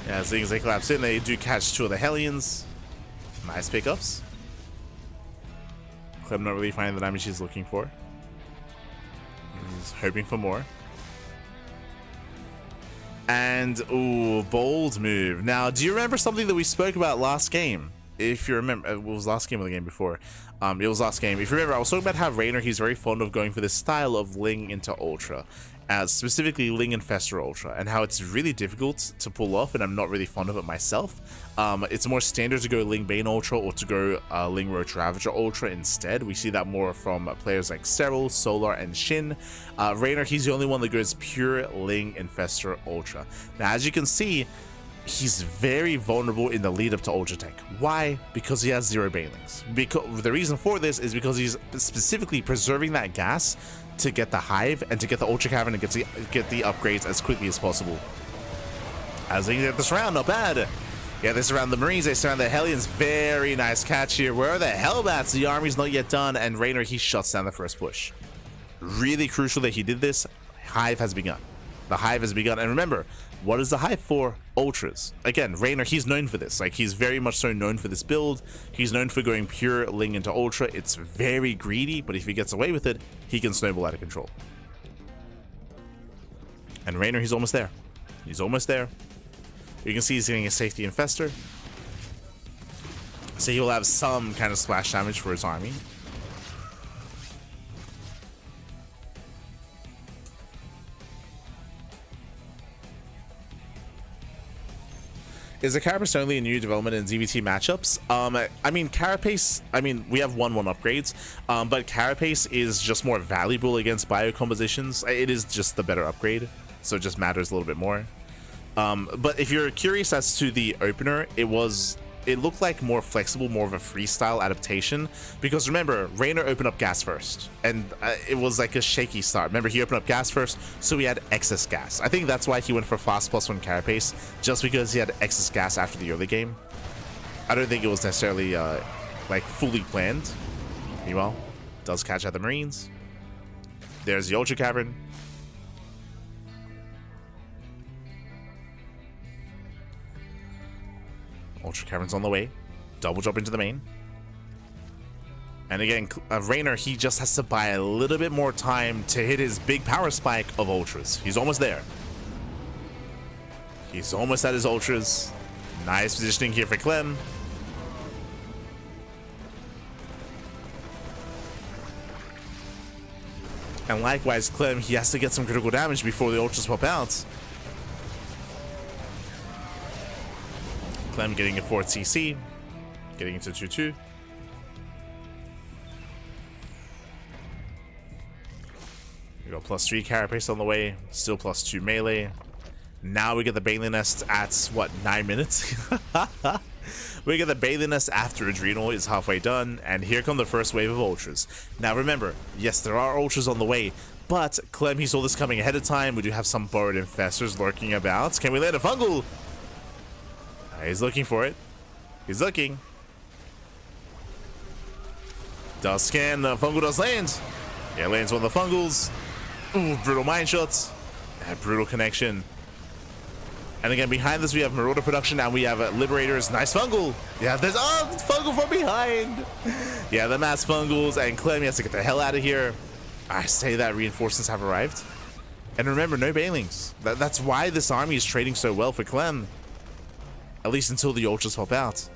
Yeah, as soon as they collapse in, they do catch 2 of the Hellions. Nice pickups. Clem not really finding the damage he's looking for. He's hoping for more. And, ooh, bold move. Now, do you remember something that we spoke about last game? If you remember, it was last game or the game before. It was last game. If you remember, I was talking about how Reynor, he's very fond of going for this style of Ling into Ultra, as specifically Ling Infestor Ultra, and how it's really difficult to pull off, and I'm not really fond of it myself. It's more standard to go Ling Bane Ultra or to go Ling Roach Ravager Ultra instead. We see that more from players like Serral, Solar, and Shin. Reynor, he's the only one that goes pure Ling Infestor Ultra. Now, as you can see, he's very vulnerable in the lead up to Ultra Tech. Why? Because he has 0 Banelings. Because the reason for this is because he's specifically preserving that gas to get the Hive and to get the Ultra Cavern and get the upgrades as quickly as possible. As they get this round, not bad. Yeah, they surround the Marines, they surround the Hellions. Very nice catch here. Where are the Hellbats? The army's not yet done, and Reynor, he shuts down the first push. Really crucial that he did this. Hive has begun. The Hive has begun, and remember, what is the Hive for? Ultras. Again, Reynor, he's known for this. Like, he's very much so known for this build. He's known for going pure Ling into Ultra. It's very greedy, but if he gets away with it, he can snowball out of control. And Reynor, he's almost there. He's almost there. You can see he's getting a safety infestor. So he'll have some kind of splash damage for his army. Is the Carapace only a new development in ZVT matchups? I mean, Carapace, we have 1/1 upgrades, but Carapace is just more valuable against bio compositions. It is just the better upgrade, so it just matters a little bit more. But if you're curious as to the opener, it looked like more flexible, more of a freestyle adaptation, because remember, Reynor opened up gas first, and it was like a shaky start. Remember, he opened up gas first, so he had excess gas. I think that's why he went for fast +1 Carapace, just because he had excess gas after the early game. I don't think it was necessarily like fully planned. Meanwhile, does catch out the Marines. There's the Ultra Cavern. Ultra Cavern's on the way. Double jump into the main. And again, Reynor, he just has to buy a little bit more time to hit his big power spike of Ultras. He's almost there. He's almost at his Ultras. Nice positioning here for Clem. And likewise, Clem, he has to get some critical damage before the Ultras pop out. Clem getting a 4th CC, getting into 2-2. We got +3 Carapace on the way, still +2 melee. Now we get the Baneling Nest at, what, 9 minutes? We get the Baneling Nest after Adrenal is halfway done, and here come the first wave of Ultras. Now remember, yes, there are Ultras on the way, but Clem, he saw this coming ahead of time. We do have some Burrowed Infestors lurking about. Can we land a Fungal? He's looking for it. He's looking. Does scan. Fungal does land. Yeah, lands one of the Fungals. Ooh, brutal mine shots. That brutal connection. And again, behind this, we have Marauder production. Now we have Liberators. Nice Fungal. Yeah, there's Fungal from behind. Yeah, the mass Fungals. And Clem has to get the hell out of here. I say that reinforcements have arrived. And remember, no Banelings. That's why this army is trading so well for Clem. At least until the Ultras pop out.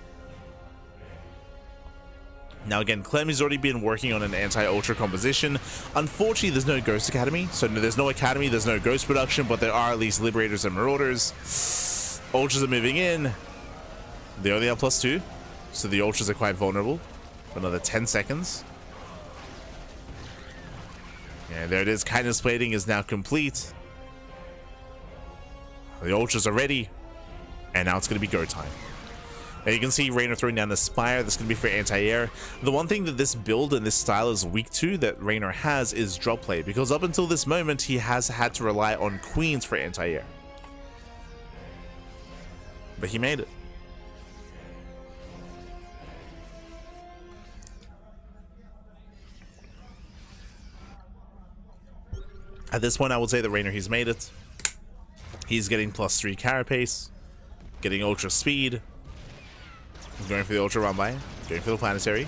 Now again, Clem has already been working on an anti-Ultra composition. Unfortunately, there's no Ghost Academy. So there's no Academy, there's no Ghost production, but there are at least Liberators and Marauders. Ultras are moving in. They only have +2. So the Ultras are quite vulnerable. For another 10 seconds. Yeah, there it is. Kindness plating is now complete. The Ultras are ready. And now it's going to be go time. Now you can see Reynor throwing down the Spire. That's going to be for anti-air. The one thing that this build and this style is weak to that Reynor has is drop play. Because up until this moment, he has had to rely on Queens for anti-air. But he made it. At this point, I would say that Reynor, he's made it. He's getting +3 Carapace. Getting Ultra Speed. Going for the Ultra Run by. Going for the Planetary.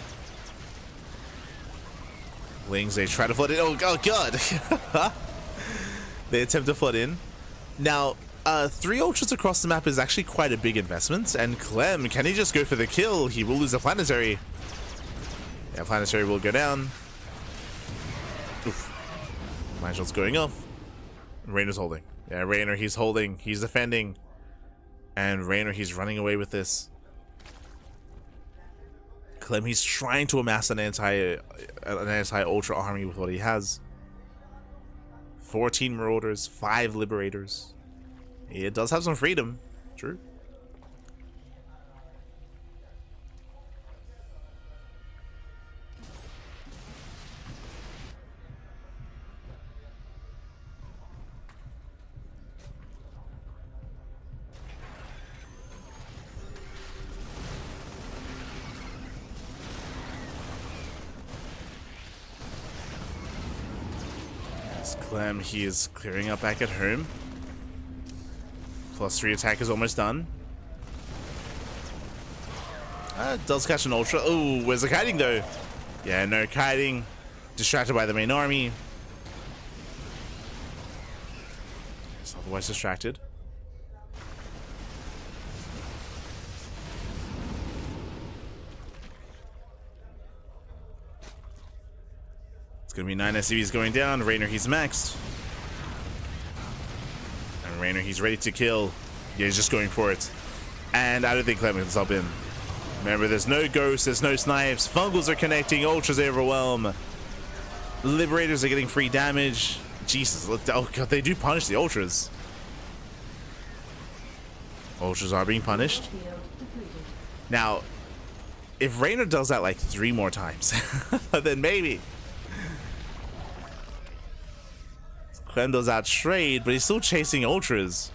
Lings, they try to flood in. Oh God! They attempt to flood in. Now, 3 ultras across the map is actually quite a big investment. And Clem, can he just go for the kill? He will lose a planetary. Yeah, planetary will go down. Oof. My shot's going off. Reynor's holding. Yeah, Reynor, he's holding. He's defending. And Reynor, he's running away with this. Clem, he's trying to amass an anti-ultra army with what he has. 14 Marauders, 5 Liberators. It does have some freedom. True. Clem, he is clearing up back at home. +3 attack is almost done. Does catch an ultra. Oh, where's the kiting though? Yeah, no kiting. Distracted by the main army. It's otherwise distracted. Gonna be 9 SCVs going down. Reynor, he's maxed. And Reynor, he's ready to kill. Yeah, he's just going for it. And I don't think Clem can stop him. Remember, there's no ghosts, there's no snipes. Fungals are connecting, ultras overwhelm. Liberators are getting free damage. Jesus, look, oh god, they do punish the ultras. Ultras are being punished. Now, if Reynor does that like 3 more times, then maybe. Clem does that trade, but he's still chasing ultras.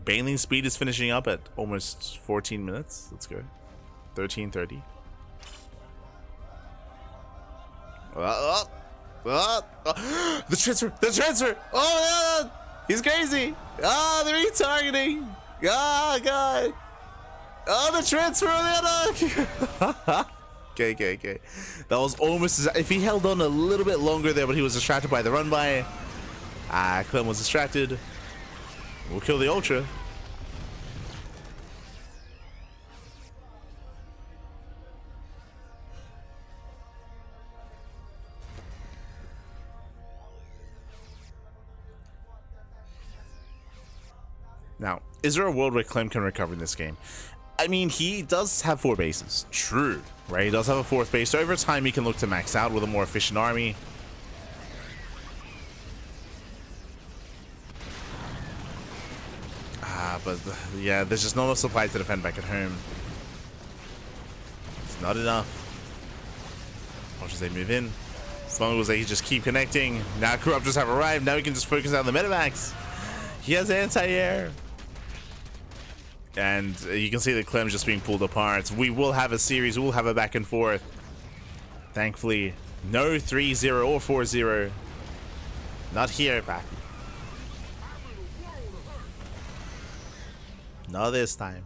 Baneling's speed is finishing up at almost 14 minutes. Let's go. 13:30. The transfer! The transfer! Oh, no! He's crazy! Ah, the retargeting! Ah, God! Oh, the transfer! Okay. That was almost as if he held on a little bit longer there, but he was distracted by the run by. Clem was distracted. We'll kill the ultra. Now, is there a world where Clem can recover in this game? I mean, he does have 4 bases. True, right? He does have a 4th base. So over time, he can look to max out with a more efficient army. But yeah, there's just not enough supply to defend back at home. It's not enough. Watch as they move in. Fungals, they just keep connecting. Now Corruptors have arrived. Now we can just focus on the Medivacs. He has anti-air. And you can see that Clem's just being pulled apart. We will have a series. We'll have a back and forth. Thankfully, no 3-0 or 4-0. Not here, back. Not this time.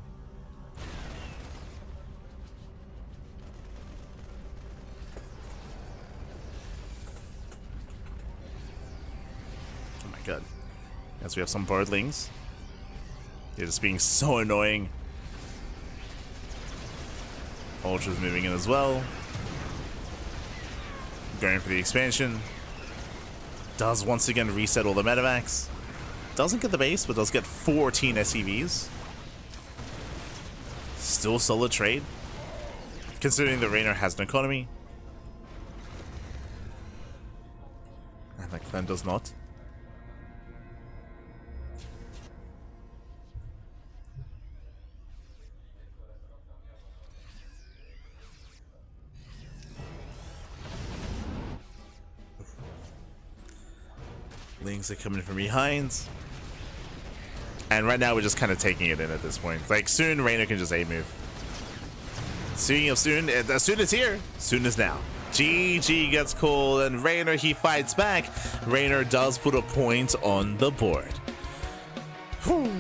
Oh my god. Yes, we have some birdlings. They're just being so annoying. Ultra's moving in as well. Going for the expansion. Does once again reset all the Medivacs. Doesn't get the base, but does get 14 SCVs. Still solid trade. Considering the Reynor has an economy. And the Clem does not. Lings are coming from behind. And right now we're just kind of taking it in at this point. Like soon Reynor can just A move. Speaking of soon, as soon as here, soon as now. GG gets called and Reynor, he fights back. Reynor does put a point on the board. Whew.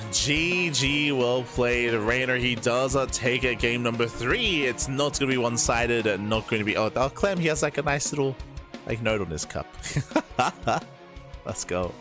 GG, well played. Reynor, he does take it game number 3. It's not going to be one-sided, not going to be... Oh, Clem, he has like a nice little like note on his cup. Let's go.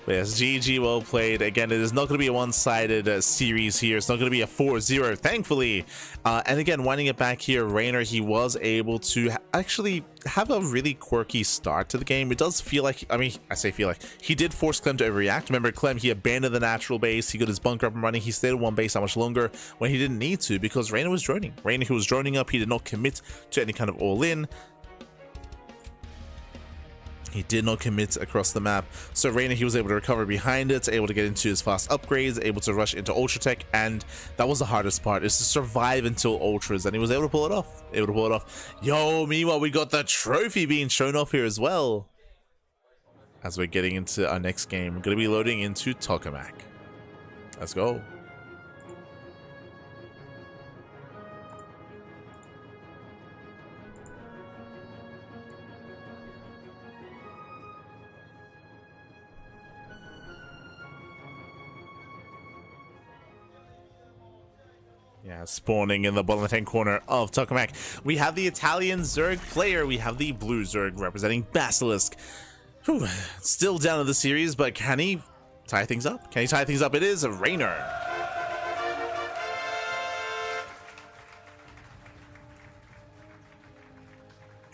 But yes, GG, well played. Again, it is not going to be a one-sided series here. It's not going to be a 4-0, thankfully. And again, winding it back here, Reynor, he was able to actually have a really quirky start to the game. It does feel like, I mean, I say feel like, he did force Clem to overreact. Remember, Clem, he abandoned the natural base. He got his bunker up and running. He stayed on one base how much longer when he didn't need to because Reynor was droning. Reynor, who was droning up, he did not commit to any kind of all-in. He did not commit across the map. So Reynor, he was able to recover behind it, able to get into his fast upgrades, able to rush into Ultra Tech, and that was the hardest part, is to survive until Ultras, and he was able to pull it off. Yo, meanwhile, we got the trophy being shown off here as well. As we're getting into our next game, we're going to be loading into Tokamak. Let's go. Yeah, spawning in the bottom left-hand corner of Tokamak. We have the Italian Zerg player. We have the blue Zerg representing Basilisk. Whew, still down in the series, but can he tie things up? Can he tie things up? It is Reynor.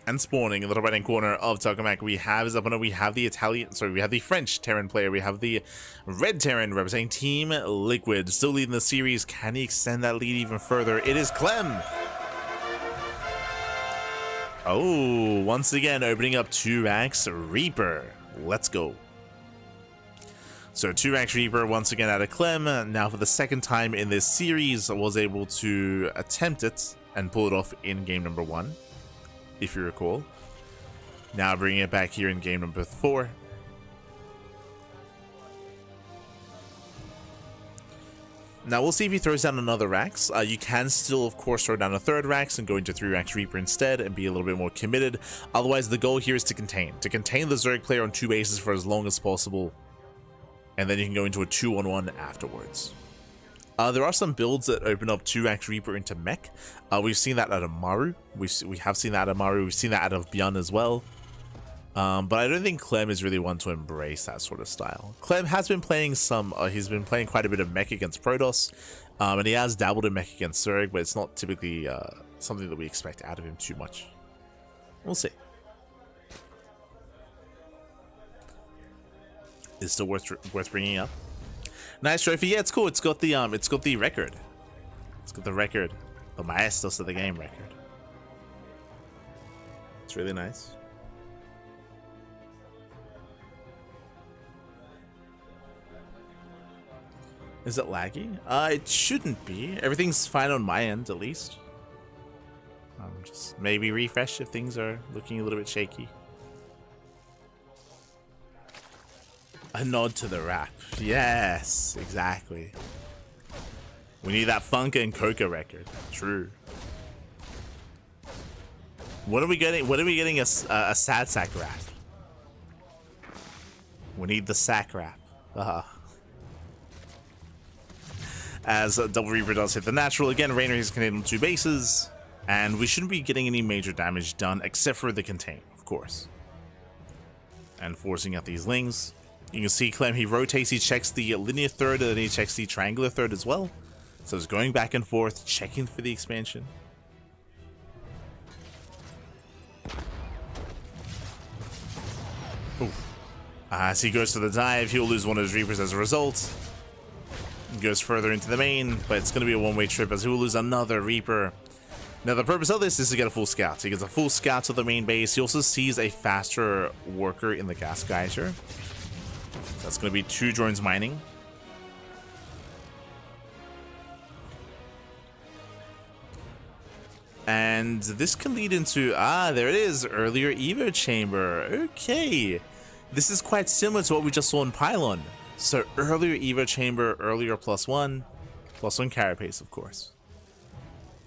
And spawning in the right-hand corner of Tokamak, we have his opponent. We have the we have the French Terran player. We have the red Terran representing Team Liquid. Still leading the series. Can he extend that lead even further? It is Clem. Oh, once again, opening up 2x Reaper. Let's go. So 2x Reaper once again out of Clem. Now for the second time in this series, was able to attempt it and pull it off in game number 1. If you recall. Now bringing it back here in game number 4. Now we'll see if he throws down another Rax. You can still, of course, throw down a third Rax and go into 3x Reaper instead and be a little bit more committed. Otherwise, the goal here is to contain the Zerg player on 2 bases for as long as possible. And then you can go into a 2-on-1 afterwards. There are some builds that open up 2x Reaper into mech. We've seen that out of Maru. We have seen that out of Maru. We've seen that out of Bjorn as well. But I don't think Clem is really one to embrace that sort of style. Clem has been playing he's been playing quite a bit of mech against Protoss. And he has dabbled in mech against Zerg, but it's not typically something that we expect out of him too much. We'll see. It's still worth bringing up. Nice trophy. Yeah, it's cool. It's got the record. It's got the record. The Maestros of the game record. It's really nice. Is it laggy? It shouldn't be. Everything's fine on my end, at least. Just maybe refresh if things are looking a little bit shaky. A nod to the rap. Yes, exactly. We need that Funka and Coca record. True. What are we getting? What are we getting? A sad sack rap. We need the sack rap. As Double Reaper does hit the natural again, Reynor is contained on 2 bases, and we shouldn't be getting any major damage done except for the contain, of course. And forcing out these lings. You can see Clem, he rotates, he checks the linear third, and then he checks the triangular third as well. So it's going back and forth, checking for the expansion. Oof. As he goes to the dive, he'll lose one of his Reapers as a result. He goes further into the main, but it's going to be a one-way trip as he will lose another Reaper. Now the purpose of this is to get a full scout. So he gets a full scout to the main base. He also sees a faster worker in the gas geyser. That's going to be 2 drones mining. And this can lead into, there it is, earlier Evo chamber. Okay. This is quite similar to what we just saw in Pylon. So earlier Evo chamber, earlier +1 carapace, of course.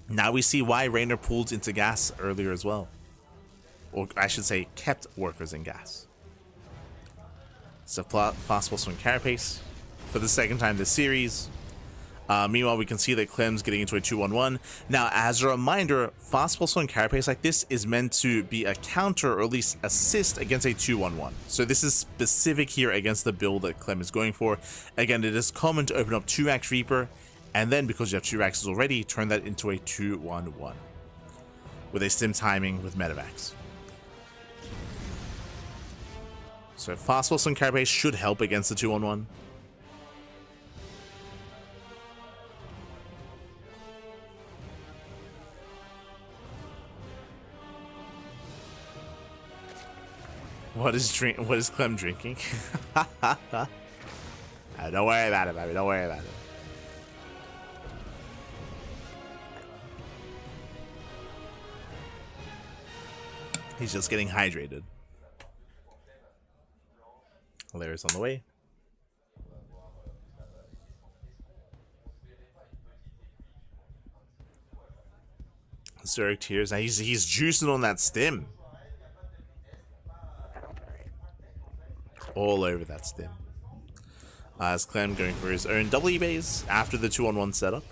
Now we see why Reynor pulled into gas earlier as well. Or I should say, kept workers in gas. So fast +1 carapace for the second time this series. Meanwhile, we can see that Clem's getting into a 2-1-1. Now, as a reminder, fast pulse on carapace like this is meant to be a counter or at least assist against a 2-1-1. So this is specific here against the build that Clem is going for. Again, it is common to open up 2-Axe Reaper, and then because you have 2 Axes already, turn that into a 2-1-1 with a stim timing with Medivacs. So fast pulse on carapace should help against the 2-1-1. What is Clem drinking? Don't worry about it, baby. Don't worry about it. He's just getting hydrated. Hilarious on the way. Zerg tears. Now he's juicing on that stim. All over that stim. As Clem going for his own double E-base after the 2-on-1 setup.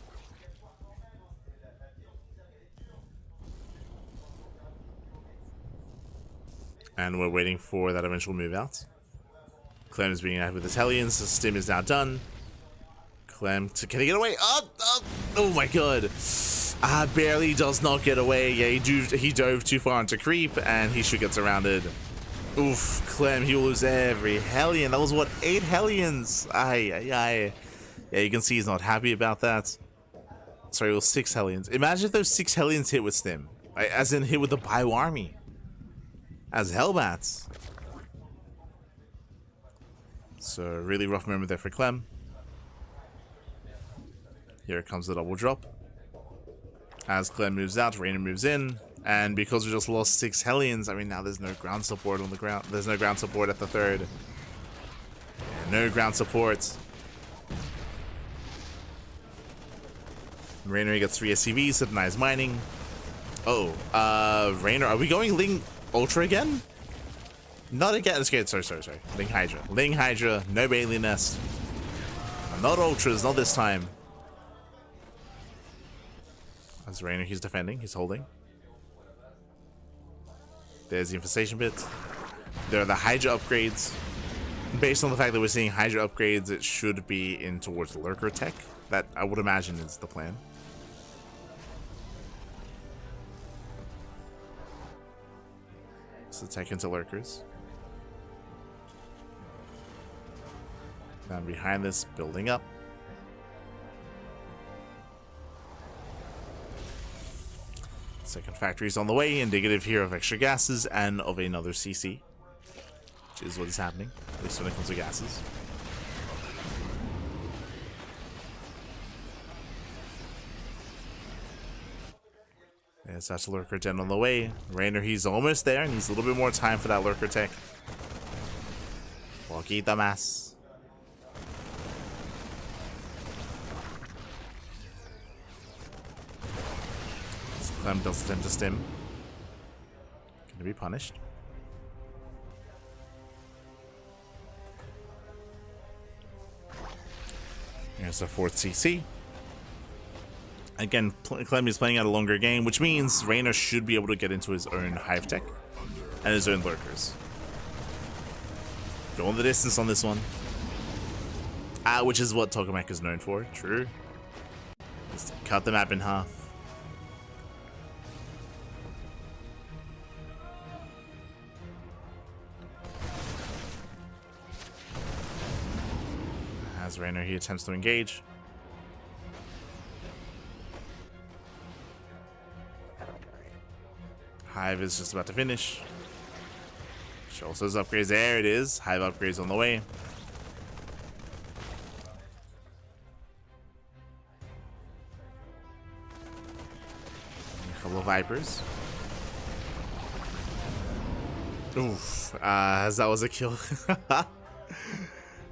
And we're waiting for that eventual move out. Clem is being out with his Hellions. The stim is now done. Clem, can he get away? Oh my god. Barely does not get away. Yeah, he dove too far into creep and he should get surrounded. Oof, Clem, he will lose every Hellion. That was what, 8 Hellions? Aye. Yeah, you can see he's not happy about that. Sorry, it was 6 Hellions. Imagine if those 6 Hellions hit with stim. As in hit with the Bio Army. As Hellbats. So, really rough moment there for Clem. Here comes the double drop. As Clem moves out, Reynor moves in. And because we just lost 6 Hellions, I mean, now there's no ground support on the ground. There's no ground support at the third. No ground support. Reynor, he gets 3 SCVs, denies mining. Reynor, are we going Ling Ultra again? Not again. Sorry. Ling Hydra. Ling Hydra, no Bailey Nest. Not Ultras, not this time. As Reynor, he's defending, he's holding. There's the infestation bit. There are the Hydra upgrades. Based on the fact that we're seeing Hydra upgrades, it should be in towards Lurker tech. That I would imagine is the plan. So tech into Lurkers. Now behind this, building up. Second factory is on the way, indicative here of extra gases and of another CC, which is what is happening, at least when it comes to gases. There's that Lurker Den on the way. Reynor, he's almost there, and needs a little bit more time for that Lurker tech. Poquita más. Clem does attempt to stim. Gonna be punished. Here's the 4th CC. Again, Clem is playing out a longer game, which means Reynor should be able to get into his own Hive Tech and his own Lurkers. Going the distance on this one. Which is what Tokamak is known for, true. Just cut the map in half. As Reynor, he attempts to engage. Hive is just about to finish. Shows those upgrades. There it is. Hive upgrades on the way. A couple of Vipers. Oof. As that was a kill.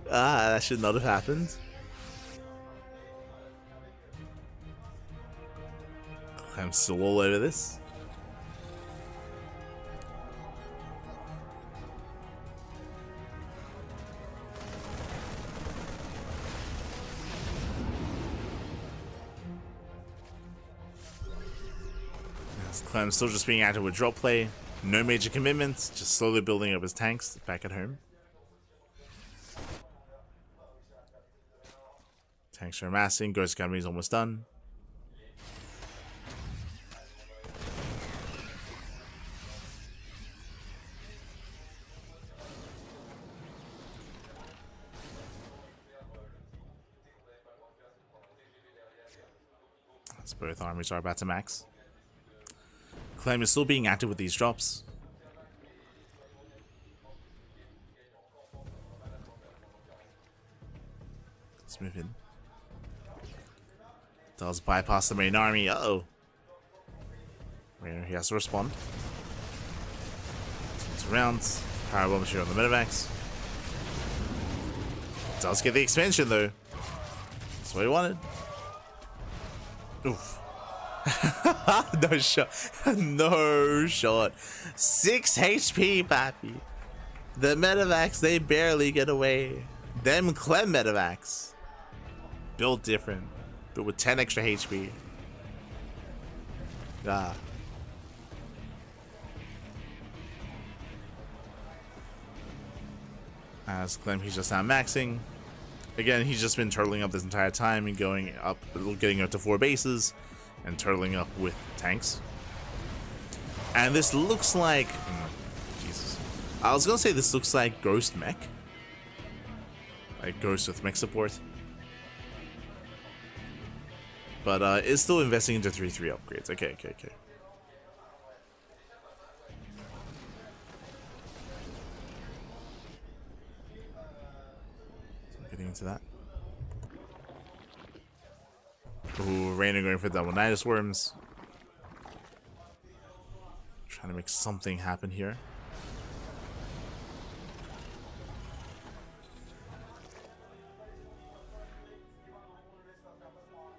That should not have happened. I'm still all over this. Clem still just being active with drop play. No major commitments, just slowly building up his tanks back at home. Tanks are amassing, Ghost Academy is almost done. As both armies are about to max. Clem is still being active with these drops. Let's move in. Does bypass the main army. Uh-oh. Reynor, he has to respond. Turns around. Power bomb shooter on the Medivacs. Does get the expansion though. That's what he wanted. Oof. No shot. No shot. 6 HP, pappy. The Medivacs, they barely get away. Them Clem Medivacs. Built different. Built with 10 extra HP. Ah. As Clem, he's just now maxing. Again, he's just been turtling up this entire time and going up, getting up to 4 bases and turtling up with tanks. And this looks like... Jesus. I was gonna say this looks like Ghost Mech. Like Ghost with mech support. But it's still investing into 3-3 upgrades. Okay. Getting into that. Ooh, Reynor going for double Nidus Worms. Trying to make something happen here.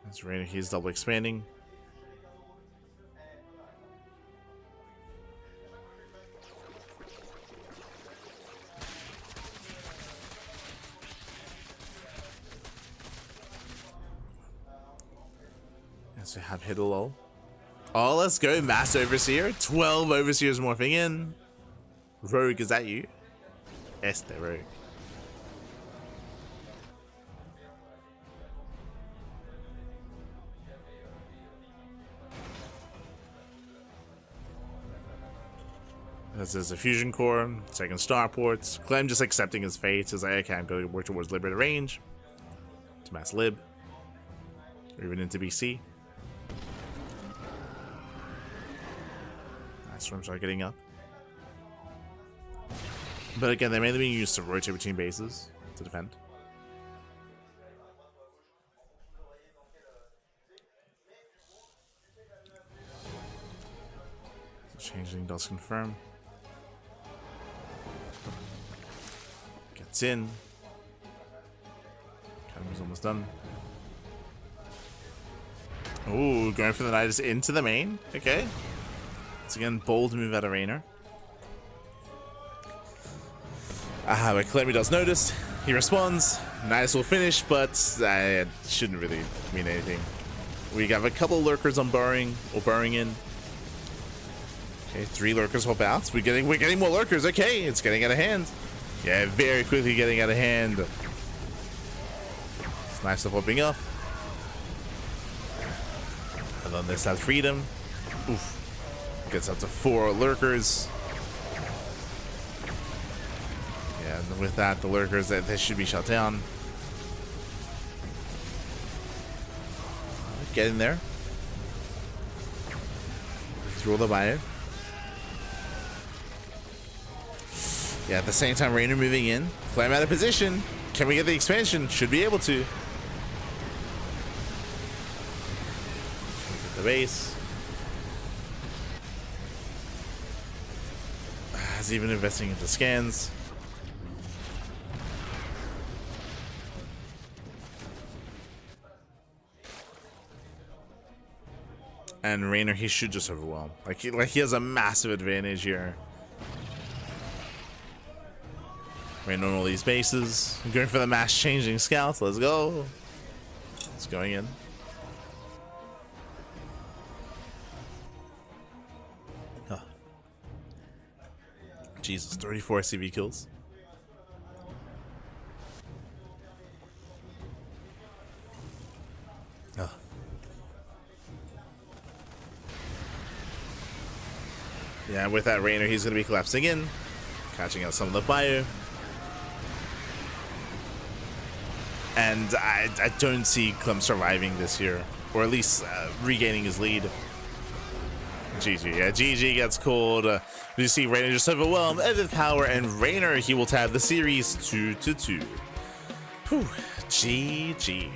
That's Reynor, he's double expanding. We have hit a lull. Oh, let's go, Mass Overseer. 12 Overseers morphing in. Rogue, is that you? Este Rogue. There's a fusion core, second starports. Clem just accepting his fate. He's like, okay, I'm going to work towards liberated range. To mass lib. Or even into BC. Storms are getting up. But again, they're mainly being used to rotate between bases to defend. Changeling does confirm. Gets in. Academy's almost done. Ooh, going for the Nidus into the main. Okay. Once again, bold move out of Reynor. But Clem does notice. He responds. Nidus will finish, but it shouldn't really mean anything. We have a couple lurkers on burrowing in. Okay, 3 lurkers hop out. We're getting more lurkers. Okay, it's getting out of hand. Yeah, very quickly getting out of hand. It's nice stuff popping up. And then this has freedom. Oof. Gets up to 4 lurkers. Yeah, and with that, the lurkers, they should be shut down. Getting there. Throw the buyer. Yeah, at the same time, Reynor moving in. Clem out of position. Can we get the expansion? Should be able to. Get the base. Is even investing into scans. And Reynor, he should just overwhelm. Like he has a massive advantage here. Reynor on all these bases. I'm going for the mass changing scouts. Let's go. It's going in. Jesus, 34 CV kills. Ugh. Yeah, with that Reynor, he's going to be collapsing in, catching out some of the fire. And I don't see Clem surviving this here, or at least regaining his lead. GG, yeah, GG gets called. You see Reynor just overwhelmed with power, and Reynor, he will tab the series 2-2. Whew, GG.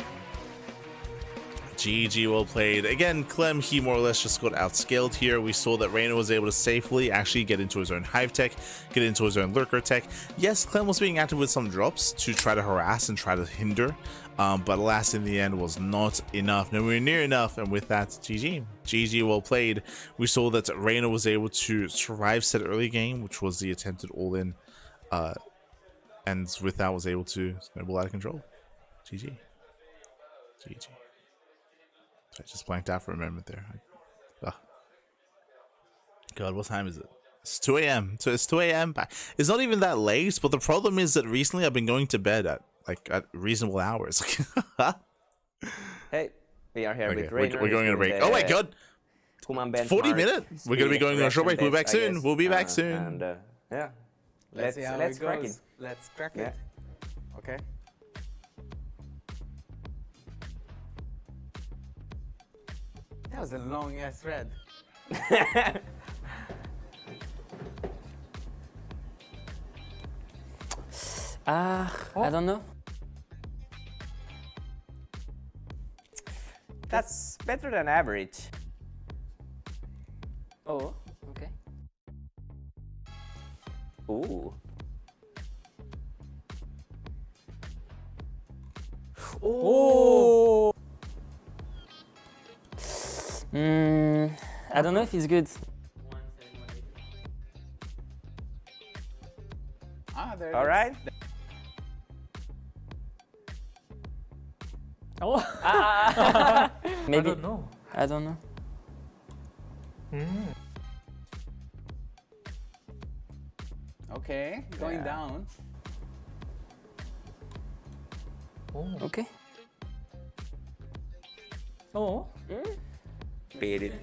GG, well played. Again, Clem, he more or less just got outscaled here. We saw that Reynor was able to safely actually get into his own hive tech, get into his own lurker tech. Yes, Clem was being active with some drops to try to harass and try to hinder, but alas, in the end was not enough, nowhere near enough, and with that, GG. GG, well played. We saw that Reynor was able to survive said early game, which was the attempted all-in, and with that was able to snowball out of control. GG. GG. I just blanked out for a moment there. God, what time is it? It's 2 a.m. So it's 2 a.m. It's not even that late, but the problem is that recently I've been going to bed at reasonable hours. Hey, we are here okay, with Reynor. We're going on a break. Oh my God! 40 minutes. We're gonna be going on a short break. We'll be back soon. We'll be back soon. And yeah, Let's see how let's it crack goes. it. Let's crack it. Okay. That was a long ass thread. I don't know. That's better than average. Oh, okay. Ooh. Oh. I don't know if it's good. There All right. Oh. Maybe. I don't know. I don't know. Okay, going down. Oh. Okay. Oh. Beat it.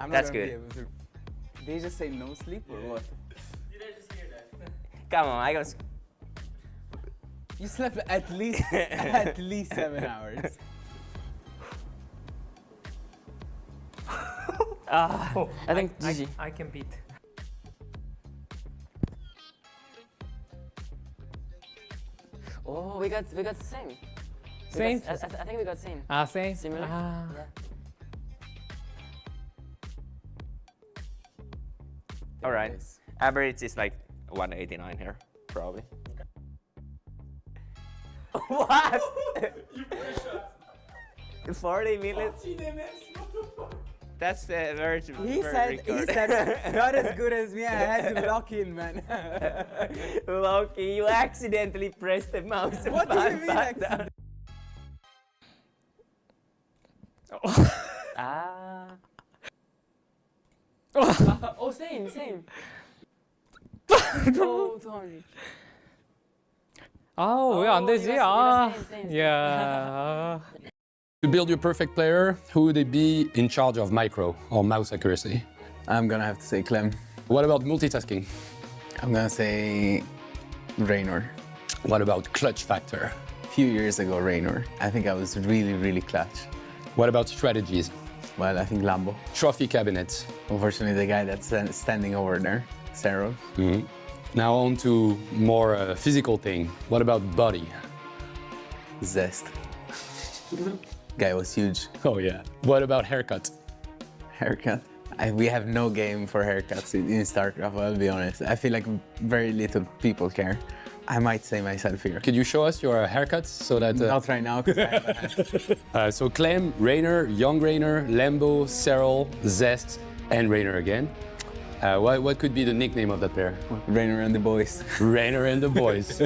I'm That's not gonna good. be able to. They just say no sleep or what? Did I just hear that? Come on, I got. You slept at least at least 7 hours. I think GG. I can beat. Oh, we got the same. Same? I think we got same. Same? Similar. Ah. Yeah. All right. Average is like 189 here, probably. What? 40 minutes? That's very He said not as good as me. I had to lock in, man. Loki, you accidentally pressed the mouse. What do you mean? Oh, same. Oh, darn. 왜 안 되지? same. Yeah. To build your perfect player, who would be in charge of micro or mouse accuracy? I'm gonna have to say Clem. What about multitasking? I'm gonna say Reynor. What about clutch factor? A few years ago, Reynor. I think I was really clutch. What about strategies? Well, I think Lambo. Trophy cabinets? Unfortunately, the guy that's standing over there, Serral. Now on to more physical thing. What about body? Zest. Guy was huge. Oh yeah. What about haircut? Haircut? We have no game for haircuts in StarCraft, I'll be honest. I feel like very little people care. I might say myself here. Could you show us your haircuts so that... Not right now, because I haven't had. So Clem, Reynor, Young Reynor, Lambo, Serral, Zest, and Reynor again. What could be the nickname of that pair? Reynor and the boys. Reynor and the boys.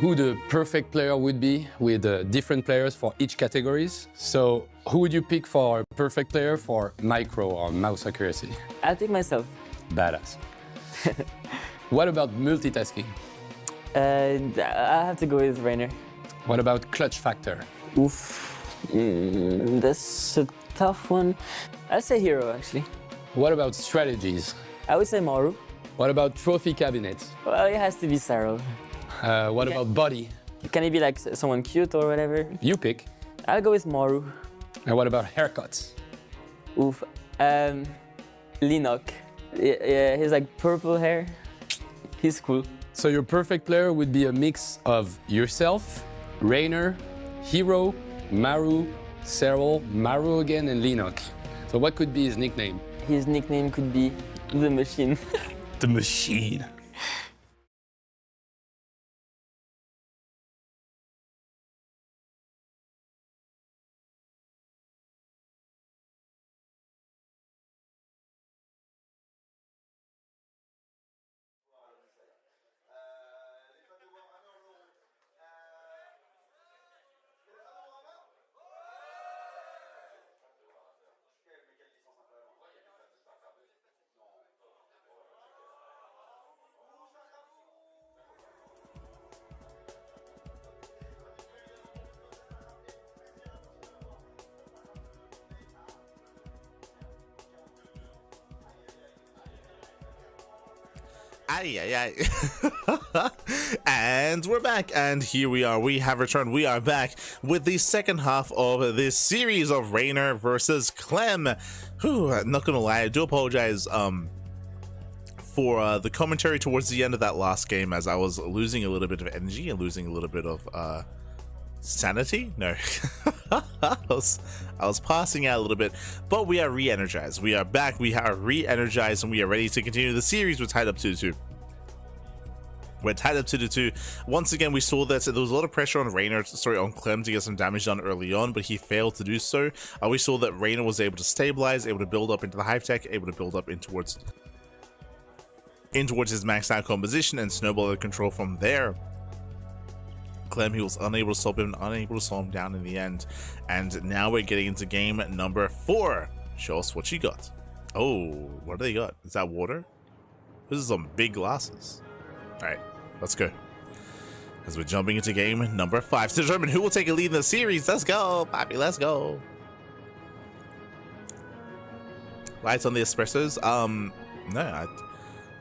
who the perfect player would be with different players for each categories. So who would you pick for perfect player for micro or mouse accuracy? I'll pick myself. Badass. What about multitasking? I have to go with Reynor. What about clutch factor? Oof. That's a tough one. I'll say herO, actually. What about strategies? I would say Maru. What about trophy cabinets? Well, it has to be Serral. What about body? Can it be like someone cute or whatever? You pick. I'll go with Maru. And what about haircuts? Oof. Linok. Yeah, he's like purple hair. He's cool. So your perfect player would be a mix of yourself, Reynor, herO, Maru, Serral, Maru again, and Linok. So what could be his nickname? His nickname could be The Machine. The Machine. And we're back, and here we are. We have returned. We are back with the second half of this series of Reynor versus Clem. Whew, not gonna lie, I do apologize for the commentary towards the end of that last game, as I was losing a little bit of energy and losing a little bit of sanity. No, I was passing out a little bit, but we are re-energized. We are back. We are re-energized, and we are ready to continue the series. We're tied up 2-2. We're tied up 2-2. Once again, we saw that there was a lot of pressure on on Clem to get some damage done early on, but he failed to do so. We saw that Reynor was able to stabilize, able to build up into the hive tech, able to build up in towards his maxed out composition and snowball the control from there. Clem, he was unable to stop him, unable to slow him down in the end. And now we're getting into game number 4. Show us what you got. Oh, what do they got? Is that water? This is some big glasses. All right, let's go. As we're jumping into game number 5 to determine who will take a lead in the series. Let's go, Poppy, let's go. Lights on the espressos. No,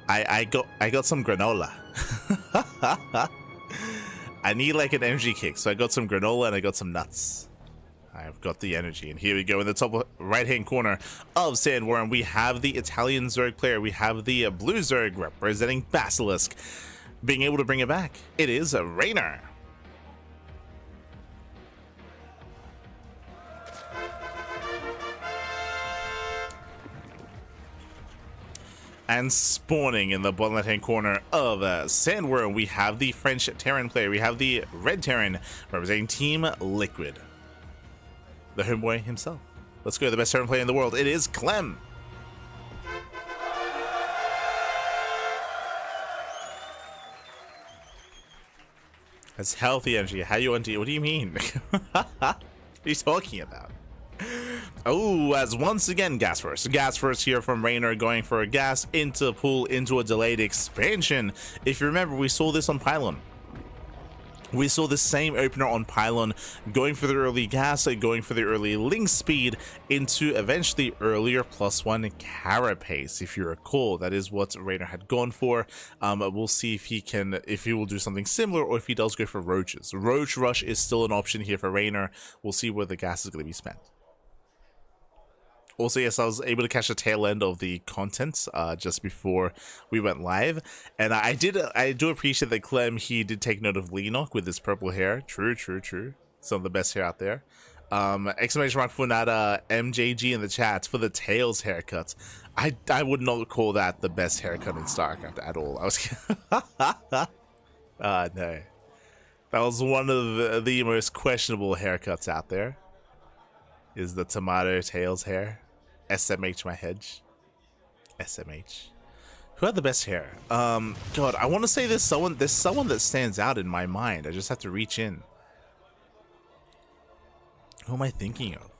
I got some granola. I need like an energy kick, so I got some granola and I got some nuts. I've got the energy, and here we go in the top right-hand corner of Sandworm. We have the Italian Zerg player. We have the blue Zerg representing Basilisk, being able to bring it back. It is a Reynor. And spawning in the bottom left-hand corner of Sandworm, we have the French Terran player. We have the red Terran representing Team Liquid. The homeboy himself. Let's go, the best Terran player in the world. It is Clem. That's healthy energy. How you want to? What do you mean? What are you talking about? Oh, as once again, gas first. Gas first here from Reynor, going for a gas into pool into a delayed expansion. If you remember, we saw this on Pylon. We saw the same opener on Pylon, going for the early gas, going for the early link speed into eventually earlier +1 carapace. If you recall, that is what Reynor had gone for. We'll see if he will do something similar, or if he does go for roaches. Roach rush is still an option here for Reynor. We'll see where the gas is going to be spent. Also, yes, I was able to catch the tail end of the content just before we went live, and I do appreciate that Clem, he did take note of Linok with his purple hair. True. Some of the best hair out there. Exclamation mark Funada MJG in the chat for the Tails haircut. I would not call that the best haircut in StarCraft at all. I was no, that was one of the most questionable haircuts out there. Is the tomato Tails hair. SMH my hedge. SMH. Who had the best hair? God, I want to say there's someone that stands out in my mind. I just have to reach in. Who am I thinking of?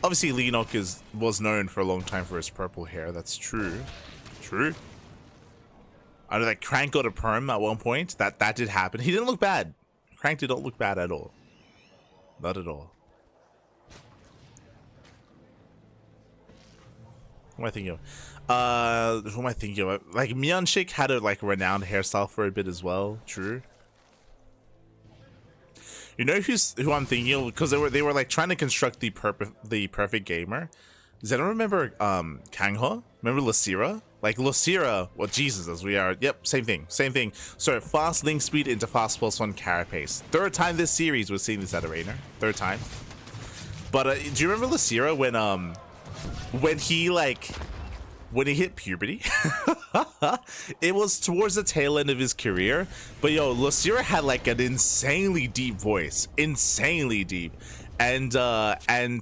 Obviously, Leonok was known for a long time for his purple hair. That's true. True. I know that Crank got a perm at one point. That did happen. He didn't look bad. Crank did not look bad at all. Not at all. Who am I thinking of? Who am I thinking of? Like Myeonshik had a renowned hairstyle for a bit as well. True. You know who I'm thinking of? Because they were like trying to construct the perfect gamer. Does anyone remember Kangho? Remember Lysira? Like Lysira, well, Jesus, as we are. Yep, same thing. So fast link speed into fast +1 carapace. Third time this series we're seeing this at a Reynor. Third time. But do you remember Lysira when he hit puberty? It was towards the tail end of his career. But yo, Lysira had like an insanely deep voice. Insanely deep. And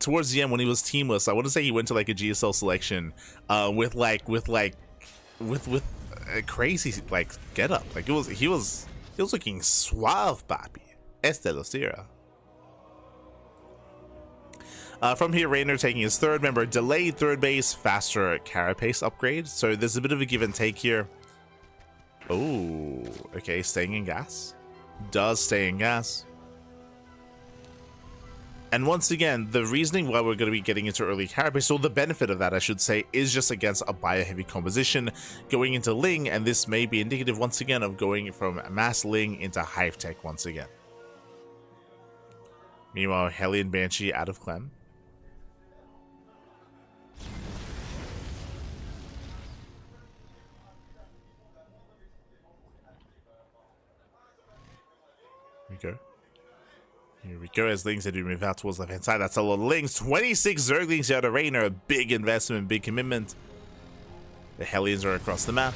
towards the end when he was teamless, I want to say he went to like a GSL selection with a crazy like get up. Like he was looking suave, papi. Este Lysira. From here, Reynor taking his third. Remember, delayed third base, faster carapace upgrade. So there's a bit of a give and take here. Oh, okay, staying in gas. Does stay in gas. And once again, the reasoning why we're going to be getting into early carapace, so the benefit of that, I should say, is just against a bio-heavy composition going into Ling, and this may be indicative once again of going from mass Ling into Hive Tech once again. Meanwhile, Hellion Banshee out of Clem. Here we go as Lings do move out towards left hand side. That's a lot of Lings. 26 Zerglings out of Reynor. A big investment, big commitment. The Hellions are across the map.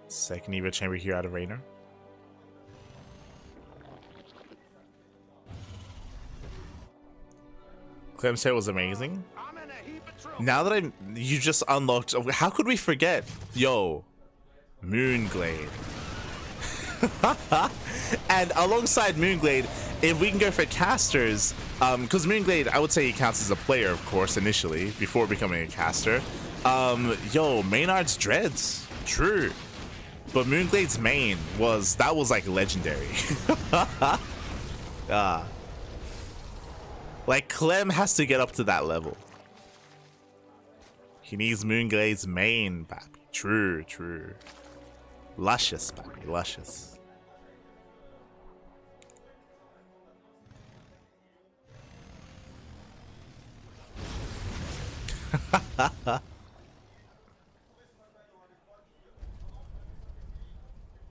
Second Eva chamber here out of Reynor. Clem's hair was amazing. Now that you just unlocked, how could we forget? Yo, Moonglade. And alongside Moonglade, if we can go for casters, because Moonglade, I would say he counts as a player, of course, initially, before becoming a caster. Yo, Maynard's Dreads, true. But Moonglade's main was like legendary. Like Clem has to get up to that level. He needs Moonglade's main, papi. True, true. Luscious, papi, luscious.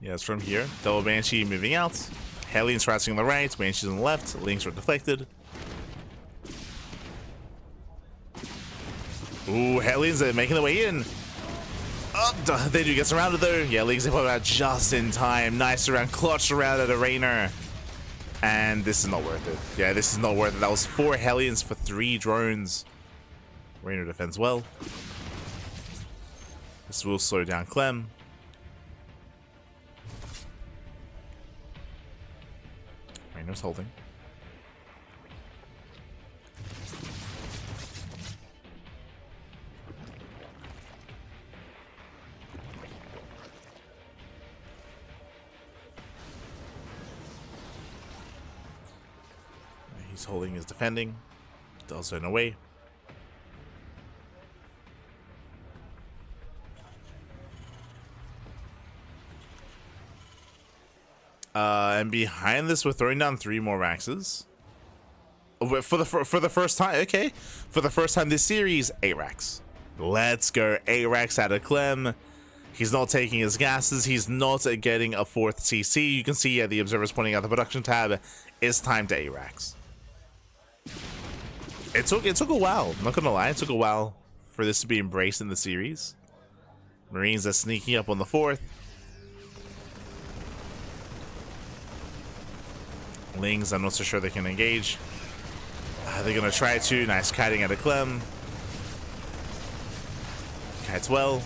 Yes, from here, double Banshee moving out. Hellions rising on the right, Banshees on the left, Links are deflected. Ooh, Hellions are making their way in. Oh, they do get surrounded though. Yeah, Links are out just in time. Nice around, clutch around at a Reynor. And this is not worth it. Yeah, this is not worth it. That was 4 Hellions for 3 drones. Reynor defends well. This will slow down Clem. Reynor's holding. He's holding his defending. Does run away. And behind this, we're throwing down 3 more Raxes. For the first time, okay. For the first time this series, 8 Rax. Let's go, 8 Rax out of Clem. He's not taking his gases. He's not getting a 4th CC. You can see the observers pointing out the production tab. It's time to 8 Rax. It took a while. I'm not gonna lie, it took a while for this to be embraced in the series. Marines are sneaking up on the 4th. Lings, I'm not so sure they can engage. They're gonna try to. Nice kiting out of Clem. Kites well,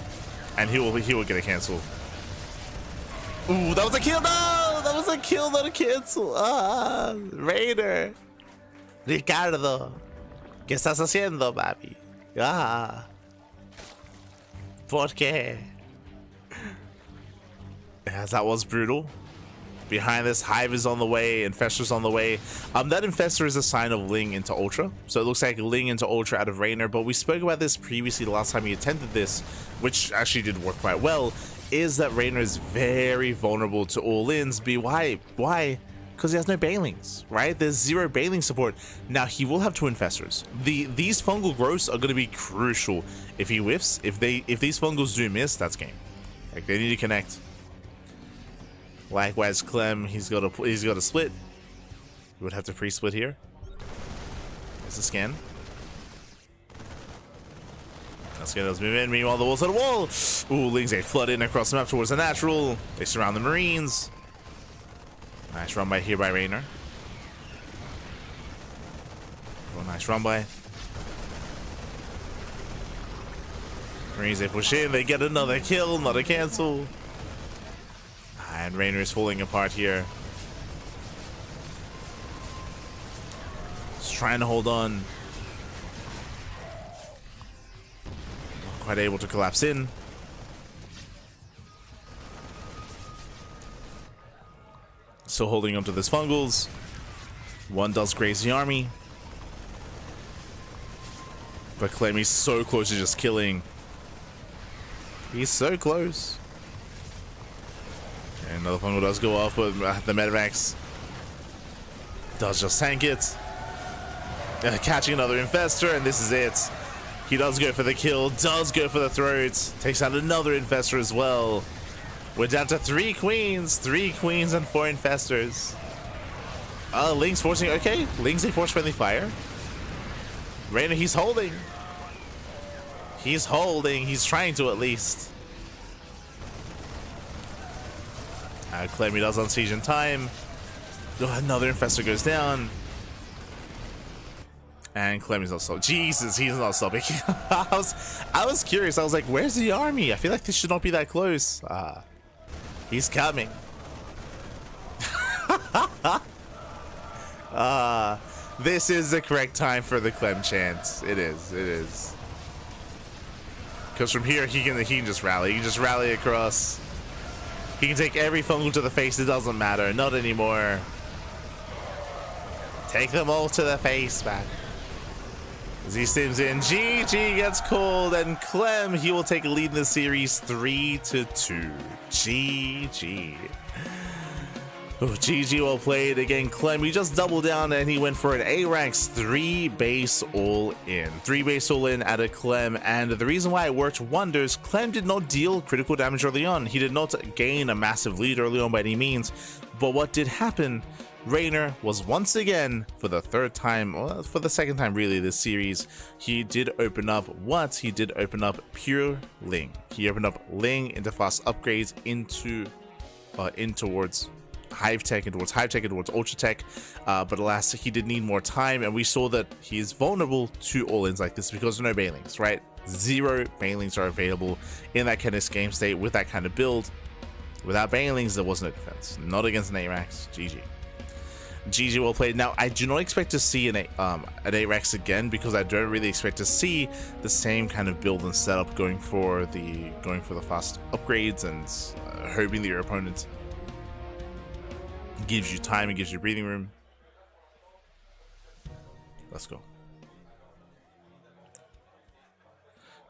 and he will get a cancel. Ooh, that was a kill! No, that was a kill, not a cancel. Reynor, Ricardo, ¿qué estás haciendo, papi? ¿Por qué? As that was brutal. Behind this, Hive is on the way, Infestor's on the way. That Infestor is a sign of Ling into Ultra. So it looks like Ling into Ultra out of Reynor, but we spoke about this previously the last time he attempted this, which actually did work quite well, is that Reynor is very vulnerable to all-ins. Why? Why? Because he has no Banelings, right? There's 0 Baneling support. Now, he will have 2 Infestors. These fungal growths are going to be crucial. If he whiffs, if these fungals do miss, that's game. Like, they need to connect. Likewise, Clem, he's got a split. He would have to pre-split here. There's a scan. That scan does move in. Meanwhile, the wall's at a wall. Ooh, Lings they flood in across the map towards the natural. They surround the Marines. Nice run by here by Reynor. Oh, nice run by. Marines they push in. They get another kill, not a cancel. And Reynor is falling apart here. Just trying to hold on. Not quite able to collapse in. Still holding onto this fungals. One does graze the army. But Clem, he's so close to just killing. He's so close. And another fungal does go off, but the Medivacs does just tank it. Catching another Infestor, and this is it. He does go for the kill, does go for the throat. Takes out another Infestor as well. We're down to 3 queens. 3 queens and 4 Infestors. Ling's forcing, okay. Ling's a force friendly fire. Reynor, he's holding. He's holding, he's trying to at least. Clem, he does on siege in time. Another Infestor goes down. And Clem is not stopping. Jesus, he's not stopping. I was curious. I was like, where's the army? I feel like this should not be that close. He's coming. This is the correct time for the Clem chant. It is. It is. Because from here, he can just rally. He can just rally across. He can take every fungal to the face. It doesn't matter. Not anymore. Take them all to the face, man. As he stims in, GG gets called, and Clem, he will take a lead in the series 3-2. GG. Oh, GG well played. Again, Clem, he just doubled down and he went for an A-Ranks 3 base all-in. 3 base all-in out of Clem, and the reason why it worked wonders, Clem did not deal critical damage early on. He did not gain a massive lead early on by any means, but what did happen, Reynor was once again, for the 3rd time, well, for the 2nd time really this series, he did open up what? He did open up pure Ling. He opened up Ling into fast upgrades into in towards Hive Tech and towards Ultra Tech, but alas, he did need more time, and we saw that he is vulnerable to all-ins like this because there are no Banelings, right? 0 Banelings are available in that kind of game state with that kind of build. Without Banelings, there was no defense. Not against an A-Rax. GG. GG well played. Now, I do not expect to see an A-Rax again because I don't really expect to see the same kind of build and setup going for the fast upgrades and hoping that your opponent gives you time and gives you breathing room. Let's go.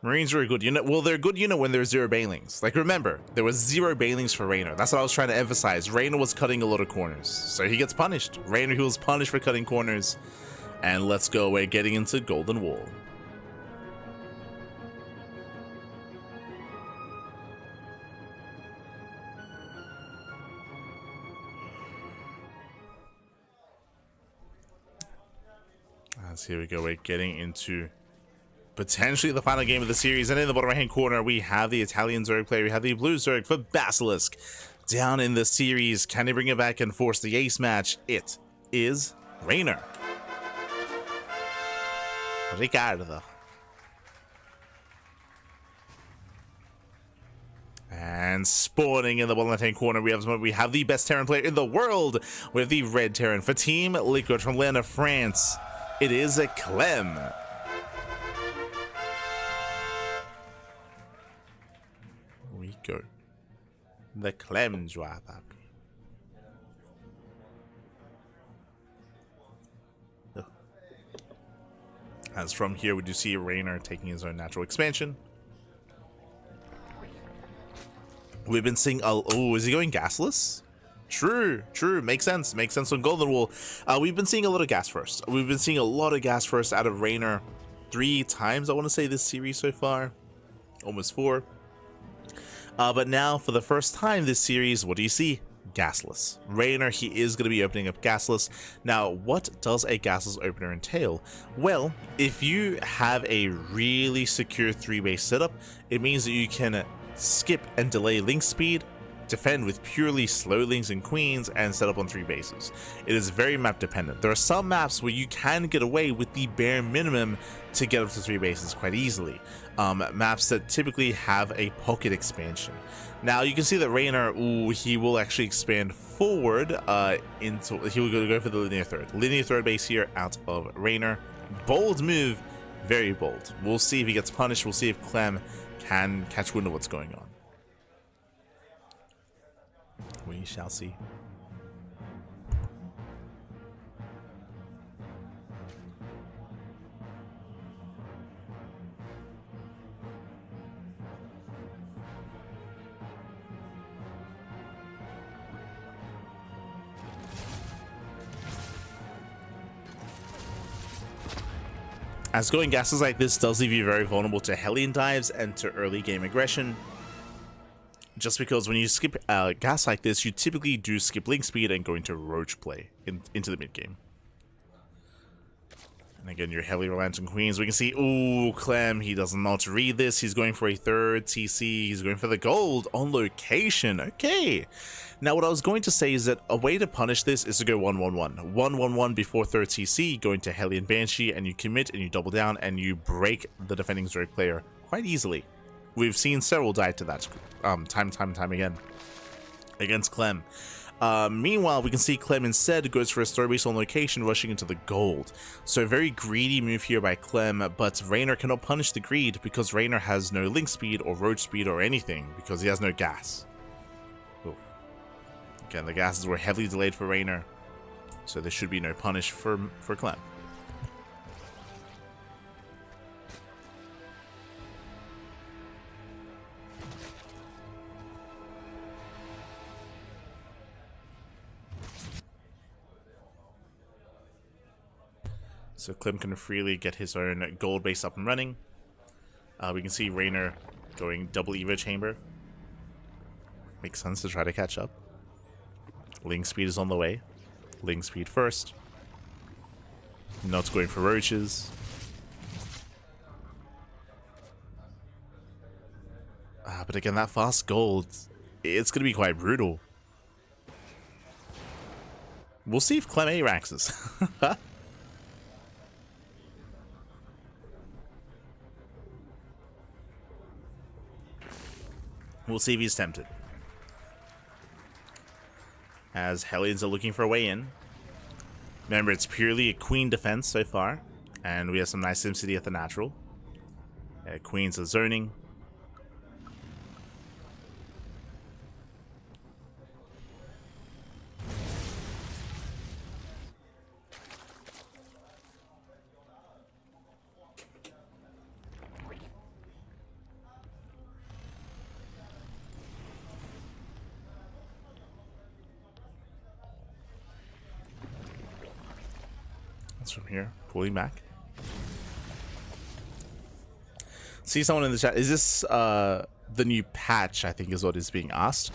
Marines are a good unit. Well, they're a good unit when there's 0 Banelings. Like, remember, there was 0 Banelings for Reynor. That's what I was trying to emphasize. Reynor was cutting a lot of corners, so he gets punished. Reynor, he was punished for cutting corners. And let's go away, getting into Golden Wall. Here we go, we're getting into potentially the final game of the series, and in the bottom right hand corner we have the Italian Zerg player, we have the blue Zerg for Basilisk. Down in the series, can he bring it back and force the ace match? It is Reynor. Ricardo. And spawning in the bottom left-hand corner, we have the best Terran player in the world with the red Terran for Team Liquid from land of France. It is a Clem. We go. The Clem drop up. As from here, we do see Reynor taking his own natural expansion. We've been seeing, oh, is he going gasless? True, makes sense on Golden Wall. We've been seeing a lot of gas first. We've been seeing a lot of gas first out of Reynor 3 times, I want to say, this series so far. Almost 4. But now, for the first time this series, what do you see? Gasless. Reynor, he is going to be opening up gasless. Now, what does a gasless opener entail? Well, if you have a really secure 3-base setup, it means that you can skip and delay link speed, defend with purely slow links and queens, and set up on 3 bases. It is very map dependent. There are some maps where you can get away with the bare minimum to get up to 3 bases quite easily. Maps that typically have a pocket expansion. Now you can see that Reynor, he will actually expand forward he will go for the linear third base here out of Reynor. Bold move, very bold. We'll see if he gets punished. We'll see if Clem can catch wind of what's going on. We shall see. As going gases like this does leave you very vulnerable to Hellion dives and to early game aggression. Just because when you skip gas like this, you typically do skip link speed and go into roach play into the mid game. And again, you're heavily reliant on queens. We can see, Clem, he does not read this. He's going for a 3rd TC. He's going for the gold on location. Okay. Now, what I was going to say is that a way to punish this is to go 1-1-1. 1-1-1 before 3rd TC, go into Hellion Banshee, and you commit, and you double down, and you break the defending Zerg player quite easily. We've seen Serral die to that time again against Clem. Meanwhile, we can see Clem instead goes for a 3rd base on location, rushing into the gold. So a very greedy move here by Clem, but Reynor cannot punish the greed because Reynor has no link speed or roach speed or anything because he has no gas. Ooh. Again, the gases were heavily delayed for Reynor, so there should be no punish for Clem. So Clem can freely get his own gold base up and running. We can see Reynor going double Evo chamber. Makes sense to try to catch up. Link speed is on the way. Link speed first. Not going for roaches. But again, that fast gold, it's going to be quite brutal. We'll see if Clem A-Raxes. We'll see if he's tempted. As Hellions are looking for a way in. Remember, it's purely a queen defense so far. And we have some nice SimCity at the natural. Queens are zoning. From here, pulling back. See someone in the chat. Is this the new patch? I think is what is being asked.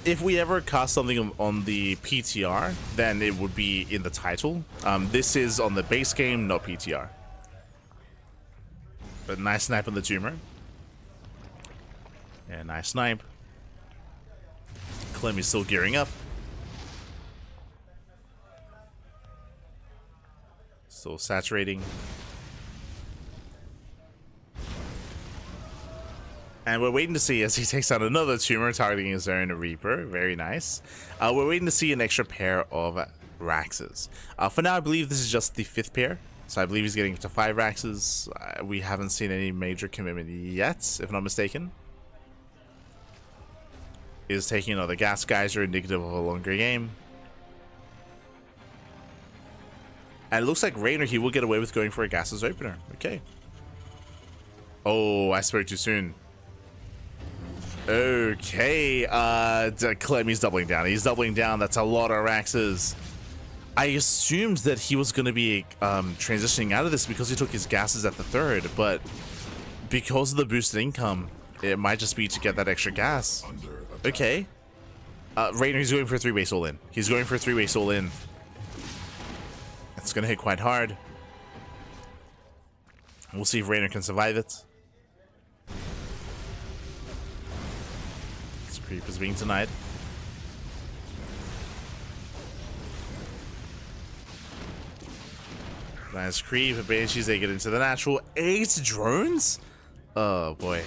If we ever cast something on the PTR, then it would be in the title. This is on the base game, not PTR. But nice snipe on the tumor. Yeah, nice snipe. Clem is still gearing up. Still saturating. And we're waiting to see as he takes out another tumor targeting his own Reaper. Very nice. We're waiting to see an extra pair of Raxes. For now, I believe this is just the 5th pair. So I believe he's getting to 5 Raxes. We haven't seen any major commitment yet, if not mistaken. Is taking another Gas Geyser, indicative of a longer game. And it looks like Reynor, he will get away with going for a Gases opener. Okay. Oh, I spoke too soon. Okay, Clem, he's doubling down. He's doubling down. That's a lot of Raxes. I assumed that he was going to be transitioning out of this because he took his gases at the 3rd, but because of the boosted income, it might just be to get that extra gas. Okay. Reynor, he's going for a 3-base all-in. He's going for a 3-base all-in. It's going to hit quite hard. We'll see if Reynor can survive it. Creep is being denied. Nice creep. Banshees, they get into the natural. 8 drones? Oh boy.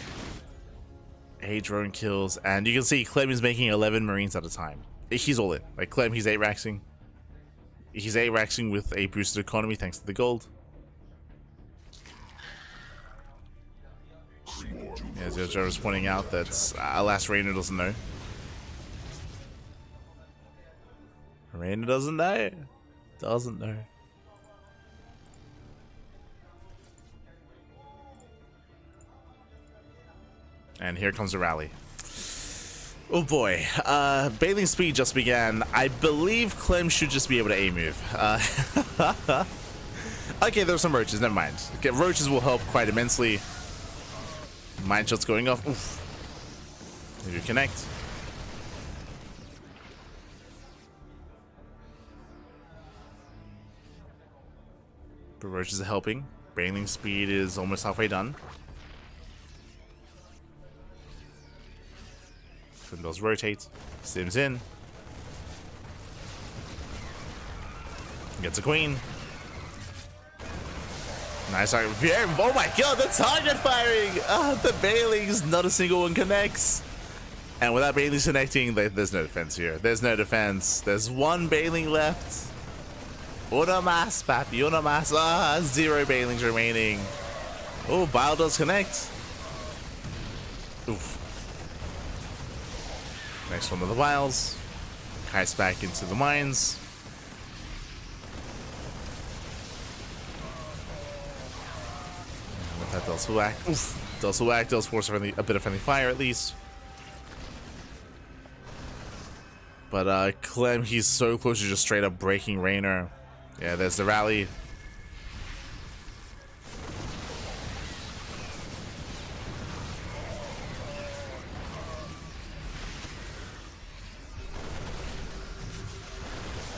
8 drone kills. And you can see Clem is making 11 Marines at a time. He's all in. Like Clem, he's 8-raxing. He's 8-raxing with a boosted economy thanks to the gold. As Joe was pointing out that alas, Reynor doesn't know. Reynor doesn't know. Doesn't know. And here comes the rally. Oh boy. Bathing speed just began. I believe Clem should just be able to A-move. Okay, there's some roaches. Never mind. Okay, roaches will help quite immensely. Mine shots going off. Oof. Maybe connect. But roaches are helping. Braining speed is almost halfway done. Windows rotate. Sims in. Gets a queen. Nice target. Oh my god, the target firing! The Bailings, not a single one connects. And without Bailings connecting, there's no defense here. There's no defense. There's one Bailing left. Una mas, papi, una mas. 0 Bailings remaining. Oh, Bile does connect. Oof. Next one of the Biles. Kites back into the mines. That does whack. Oof. Does whack. Does force a bit of friendly fire at least. But Clem, he's so close to just straight up breaking Reynor. Yeah, there's the rally.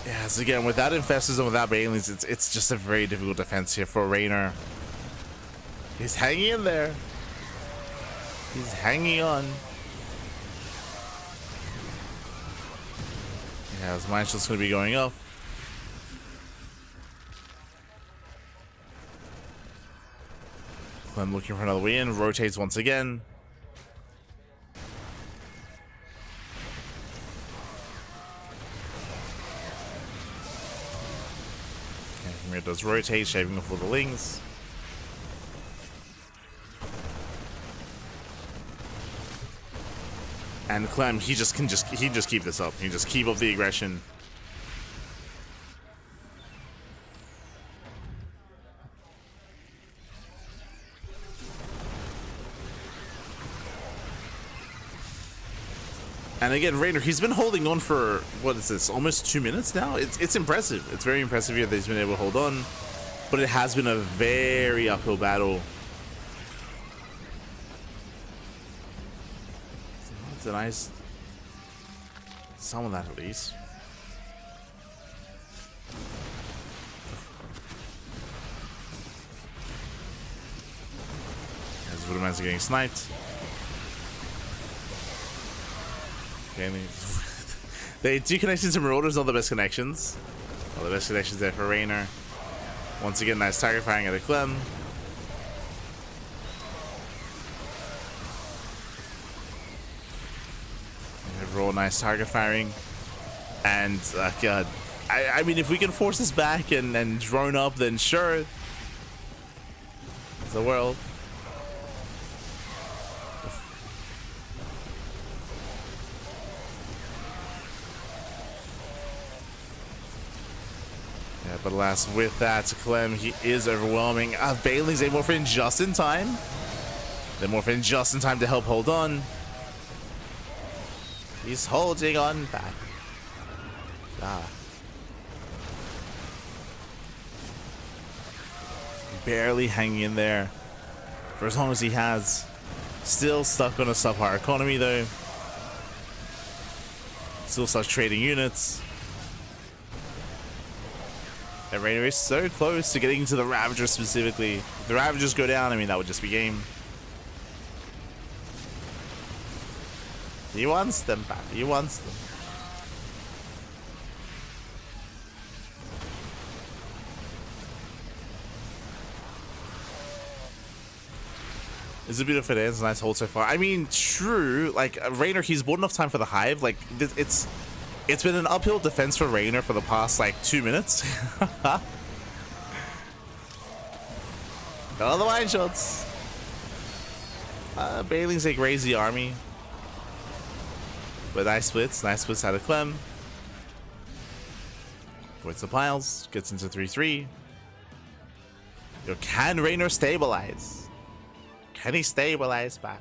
Yes, again, without Infestors and without Bailings, it's just a very difficult defense here for Reynor. He's hanging in there. He's hanging on. Yeah, his mind's just going to be going up. Clem looking for another win. Rotates once again. Okay, Himir does rotate, shaving off all the lings. And Clem, he can just keep this up. He can just keep up the aggression. And again, Reynor, he's been holding on for, what is this, almost 2 minutes now? It's impressive. It's very impressive here that he's been able to hold on. But it has been a very uphill battle. It's a nice... some of that at least. As Woodman's getting sniped. Okay, they do connections to Marauders, not the best connections. Well, the best connections there for Reynor. Once again, nice target firing at a Clem. overall nice target firing. And, God, I mean, if we can force this back and drone up, then sure. It's the world. Yeah, but alas, with that, Clem, he is overwhelming. Bailey's able to morph in just in time. They morph in just in time to help hold on. He's holding on back. Barely hanging in there for as long as he has. Still stuck on a subpar economy though. Still starts trading units. And Reynor is so close to getting to the Ravager specifically. If the Ravagers go down, I mean, that would just be game. He wants them back. He wants them. It's a beautiful dance, nice hold so far. I mean, true, like, Reynor, he's bought enough time for the Hive. Like, it's been an uphill defense for Reynor for the past, like, 2 minutes. All the wine shots. Bailing's like raise the army. But nice splits out of Clem. Avoids the piles, gets into 3-3. Yo, can Reynor stabilize? Can he stabilize back?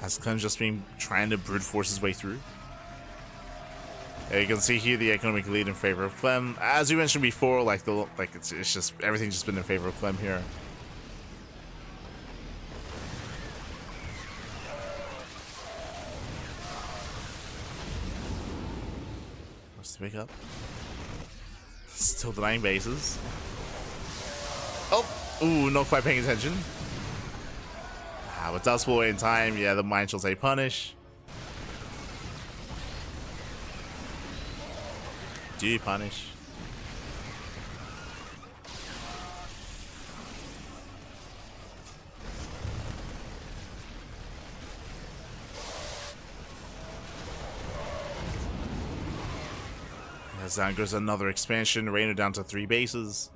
Has Clem just been trying to brute force his way through? You can see here the economic lead in favor of Clem. As we mentioned before, it's just everything's just been in favor of Clem here. What's to make up? Still denying bases. Oh, ooh, not quite paying attention. With Dust Boy in time, yeah, the Mind Shall say punish. Do you punish? As down goes another expansion, Reynor down to 3 bases.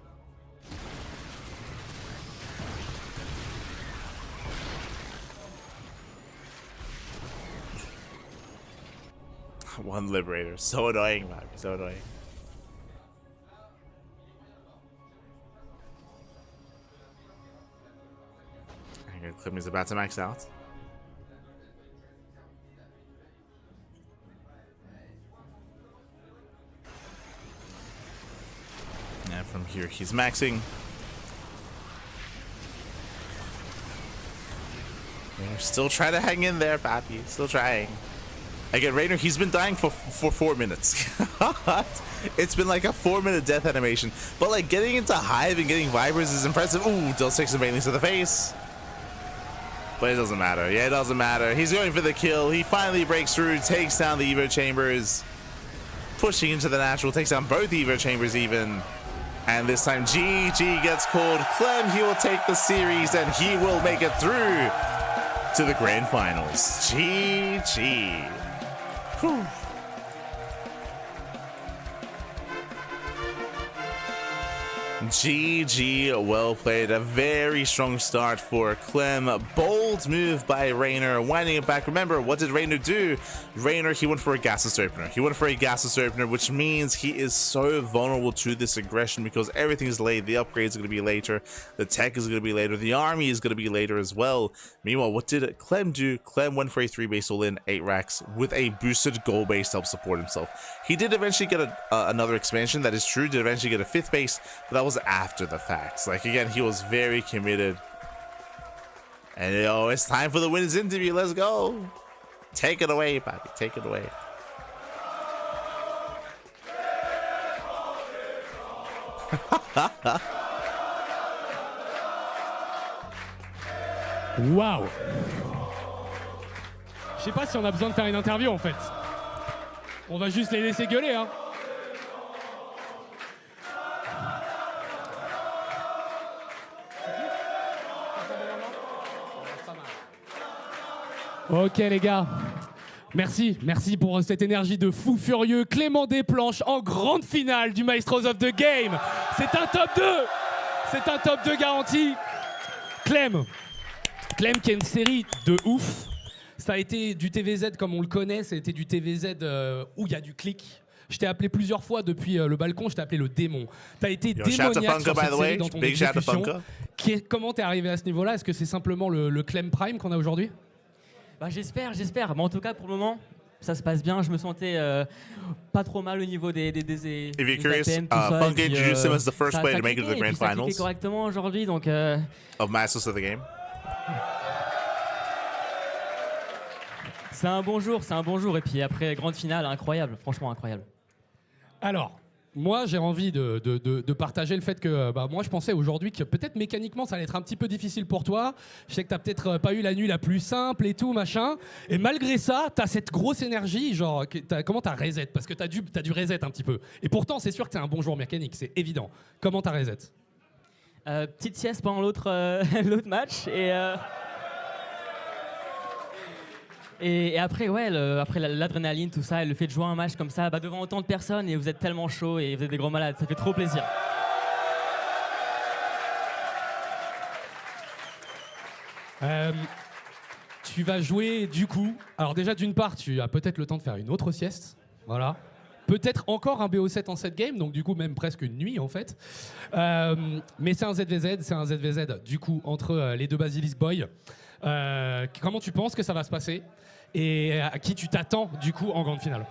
One Liberator. So annoying, man. So annoying. And Clem is about to max out. And from here, he's maxing. We're still trying to hang in there, Pappy. Still trying. Again, Reynor, he's been dying for 4 minutes. It's been like a 4-minute death animation. But like getting into Hive and getting Vipers is impressive. Ooh, Del 6 and Bailings to the face. But it doesn't matter. Yeah, it doesn't matter. He's going for the kill. He finally breaks through, takes down the Evo Chambers. Pushing into the natural, takes down both Evo Chambers even. And this time GG gets called. Clem, he will take the series and he will make it through to the grand finals. GG. Whew. GG, well played. A very strong start for Clem. Bold move by Reynor, winding it back. Remember, what did Reynor do? Reynor, he went for a gaseous opener. Which means he is so vulnerable to this aggression because everything is late. The upgrades are going to be later. The tech is going to be later. The army is going to be later as well. Meanwhile, what did Clem do? Clem went for a 3-base all-in, 8 racks with a boosted goal base to help support himself. He did eventually get another expansion. That is true. Did eventually get a 5th base, but that was after the facts. Like, again, he was very committed. And yo, it's time for the winners interview. Let's go. Take it away, Pappy. Take it away. Waouh. Je sais pas si on a besoin de faire une interview en fait. On va juste les laisser gueuler, hein. Ok les gars, merci pour cette énergie de fou furieux. Clément Desplanches en grande finale du Maestros of the Game. C'est un top 2. C'est un top 2 garanti. Clem qui a une série de ouf. Ça a été du TVZ comme on le connaît, ça a été du TVZ où il y a du clic. Je t'ai appelé plusieurs fois depuis le balcon, je t'ai appelé le démon. T'as été démoniaque sur cette série dans ton exécution. Comment t'es arrivé à ce niveau-là? Est-ce que c'est simplement le Clem Prime qu'on a aujourd'hui? Bah, j'espère. Mais en tout cas, pour le moment, ça se passe bien. Je me sentais pas trop mal au niveau des If you're curious, Funk introduced him as the first player to make it to the grand finals correctement aujourd'hui, donc of Masters of the Game. C'est un bon jour. Et puis après, grande finale, incroyable, franchement incroyable. Alors, moi, j'ai envie de partager le fait que moi, je pensais aujourd'hui que peut-être mécaniquement, ça allait être un petit peu difficile pour toi. Je sais que t'as peut-être pas eu la nuit la plus simple et tout, machin. Et malgré ça, t'as cette grosse énergie, genre, comment t'as reset? Parce que t'as dû reset un petit peu. Et pourtant, c'est sûr que t'es un bon joueur mécanique, c'est évident. Comment t'as reset? Petite sieste pendant l'autre match et après, après l'adrénaline, tout ça, et le fait de jouer un match comme ça, devant autant de personnes, et vous êtes tellement chaud et vous êtes des gros malades, ça fait trop plaisir. Tu vas jouer du coup. Alors déjà, d'une part, tu as peut-être le temps de faire une autre sieste. Voilà. Peut-être encore un BO7 en 7 games, donc du coup même presque une nuit en fait. Mais c'est un ZVZ du coup entre les deux Basilisk Boys. Comment tu penses que ça va se passer et à qui tu t'attends du coup en grande finale?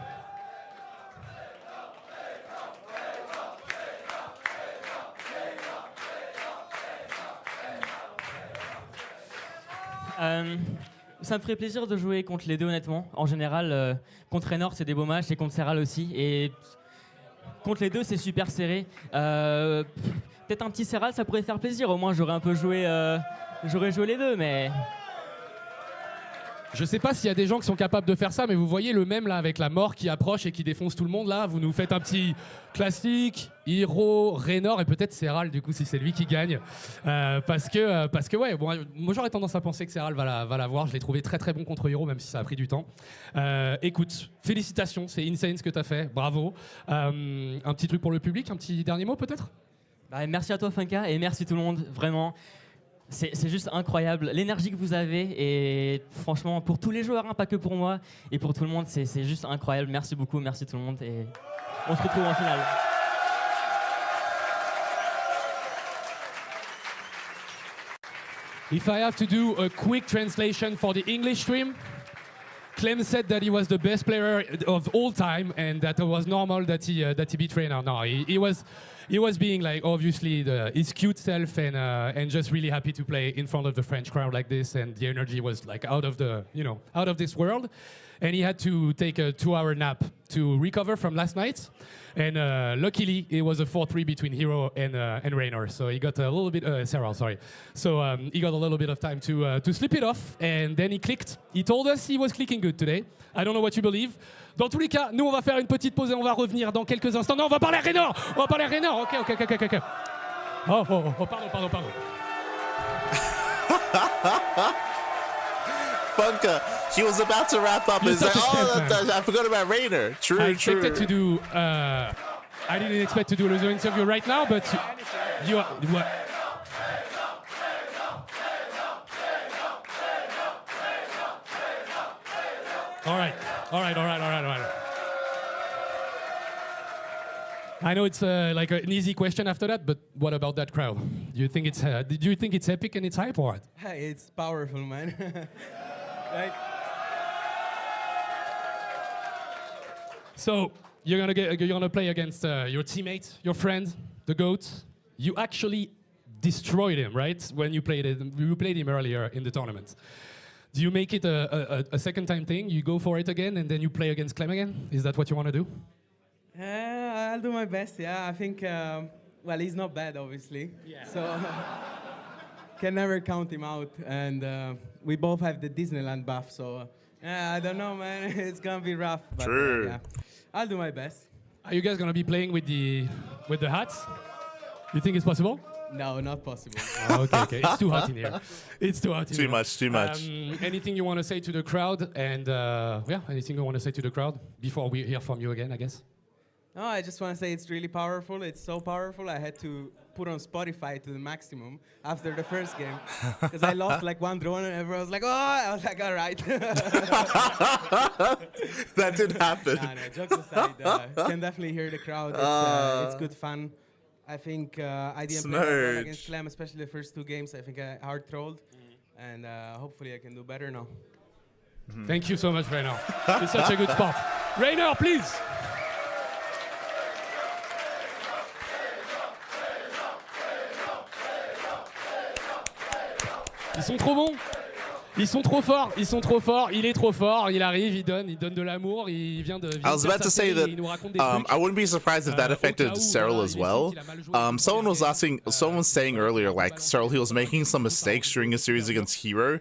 Ça me ferait plaisir de jouer contre les deux honnêtement. En général, contre Reynor c'est des beaux matchs et contre Serral aussi. Et contre les deux c'est super serré. Peut-être un petit Serral ça pourrait faire plaisir. Au moins j'aurais un peu joué, j'aurais joué les deux, mais... Je sais pas s'il y a des gens qui sont capables de faire ça, mais vous voyez le même là avec la mort qui approche et qui défonce tout le monde là. Vous nous faites un petit classique, herO, Reynor et peut-être Serral du coup si c'est lui qui gagne. Parce que ouais, bon, moi j'aurais tendance à penser que Serral va l'avoir. Je l'ai trouvé très très bon contre herO même si ça a pris du temps. Écoute, félicitations, c'est insane ce que t'as fait, bravo. Un petit truc pour le public, un petit dernier mot peut-être? Merci à toi Funka et merci tout le monde, vraiment. C'est juste incroyable, l'énergie que vous avez et franchement pour tous les joueurs, hein, pas que pour moi et pour tout le monde, c'est juste incroyable. Merci beaucoup, merci tout le monde et on se retrouve en finale. If I have to do a quick translation for the English stream, Clem said that he was the best player of all time and that it was normal that he beat Reynor. No, he was being like obviously his cute self and just really happy to play in front of the French crowd like this, and the energy was like out of this world. And he had to take a 2-hour nap to recover from last night. And luckily, it was a 4-3 between herO and Reynor. So he got a little bit, Serral, sorry. So he got a little bit of time to slip it off. And then he clicked. He told us he was clicking good today. I don't know what you believe. Dans tous les cas, nous, on va faire une petite pause et on va revenir dans quelques instants. Non, on va parler à Reynor. On va parler à Reynor. Ok. Oh, pardon. Funka, he was about to wrap up and say, I forgot about Reynor. True. I expected to do, I didn't expect to do a loser interview right now, but you are... All right. I know it's like an easy question after that, but what about that crowd? Do you think it's epic and it's hype or what? It's powerful, man. So you're gonna play against your teammate, your friend, the GOAT. You actually destroyed him, right? When you played him earlier in the tournament. Do you make it a second time thing? You go for it again and then you play against Clem again? Is that what you want to do? I'll do my best, yeah. I think, well, he's not bad, obviously. Yeah. So, can never count him out. And we both have the Disneyland buff, so I don't know, man. It's going to be rough. But, True. Yeah. I'll do my best. Are you guys going to be playing with the hats? You think it's possible? No, not possible. Okay. It's too hot in here. It's too hot in Too here. much, too much. Anything you want to say to the crowd? And anything you want to say to the crowd before we hear from you again, I guess? No, I just want to say it's really powerful. It's so powerful. I had to put on Spotify to the maximum after the first game because I lost like one drone and everyone was like, oh, I was like, all right. That did happen. No, jokes aside, you can definitely hear the crowd. It's good fun. I think I didn't play that well against Clem, especially the first 2 games. I think I hard trolled, and hopefully I can do better now. Thank you so much, Reynor. It's such a good spot. Reynor, please. Ils sont trop bons. Ils sont trop forts. Ils sont trop forts. Il est trop fort. Il arrive, il donne de l'amour. Il vient de. I was about to say that I wouldn't be surprised if that affected Serral as well. Someone was saying earlier, like Serral, he was making some mistakes during a series against herO.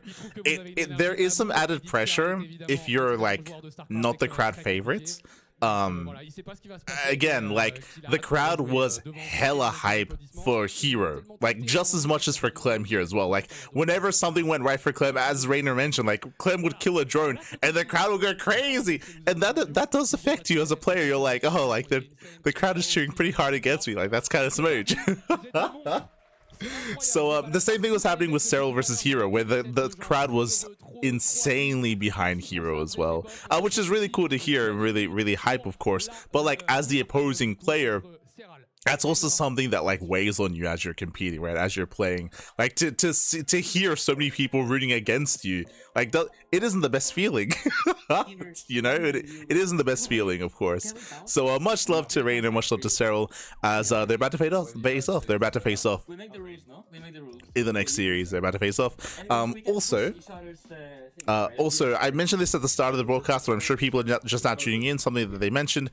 There is some added pressure if you're like not the crowd favorites. Again, like the crowd was hella hype for herO, like just as much as for Clem here as well. Like whenever something went right for Clem, as Reynor mentioned, like Clem would kill a drone and the crowd would go crazy, and that does affect you as a player. You're like, oh, like the crowd is cheering pretty hard against me. Like that's kind of smooch. So the same thing was happening with Serral versus herO, where the crowd was insanely behind herO as well, which is really cool to hear, really hype, of course. But like as the opposing player, that's also something that like weighs on you as you're competing, right? As you're playing, like to hear so many people rooting against you, like it isn't the best feeling. You know, it isn't the best feeling, of course. So much love to Reynor, much love to Serral, as they're about to face off. They're about to face off. We make the rules, no? We make the rules. In the next series, they're about to face off. Also, I mentioned this at the start of the broadcast, but I'm sure people are just not tuning in. Something that they mentioned.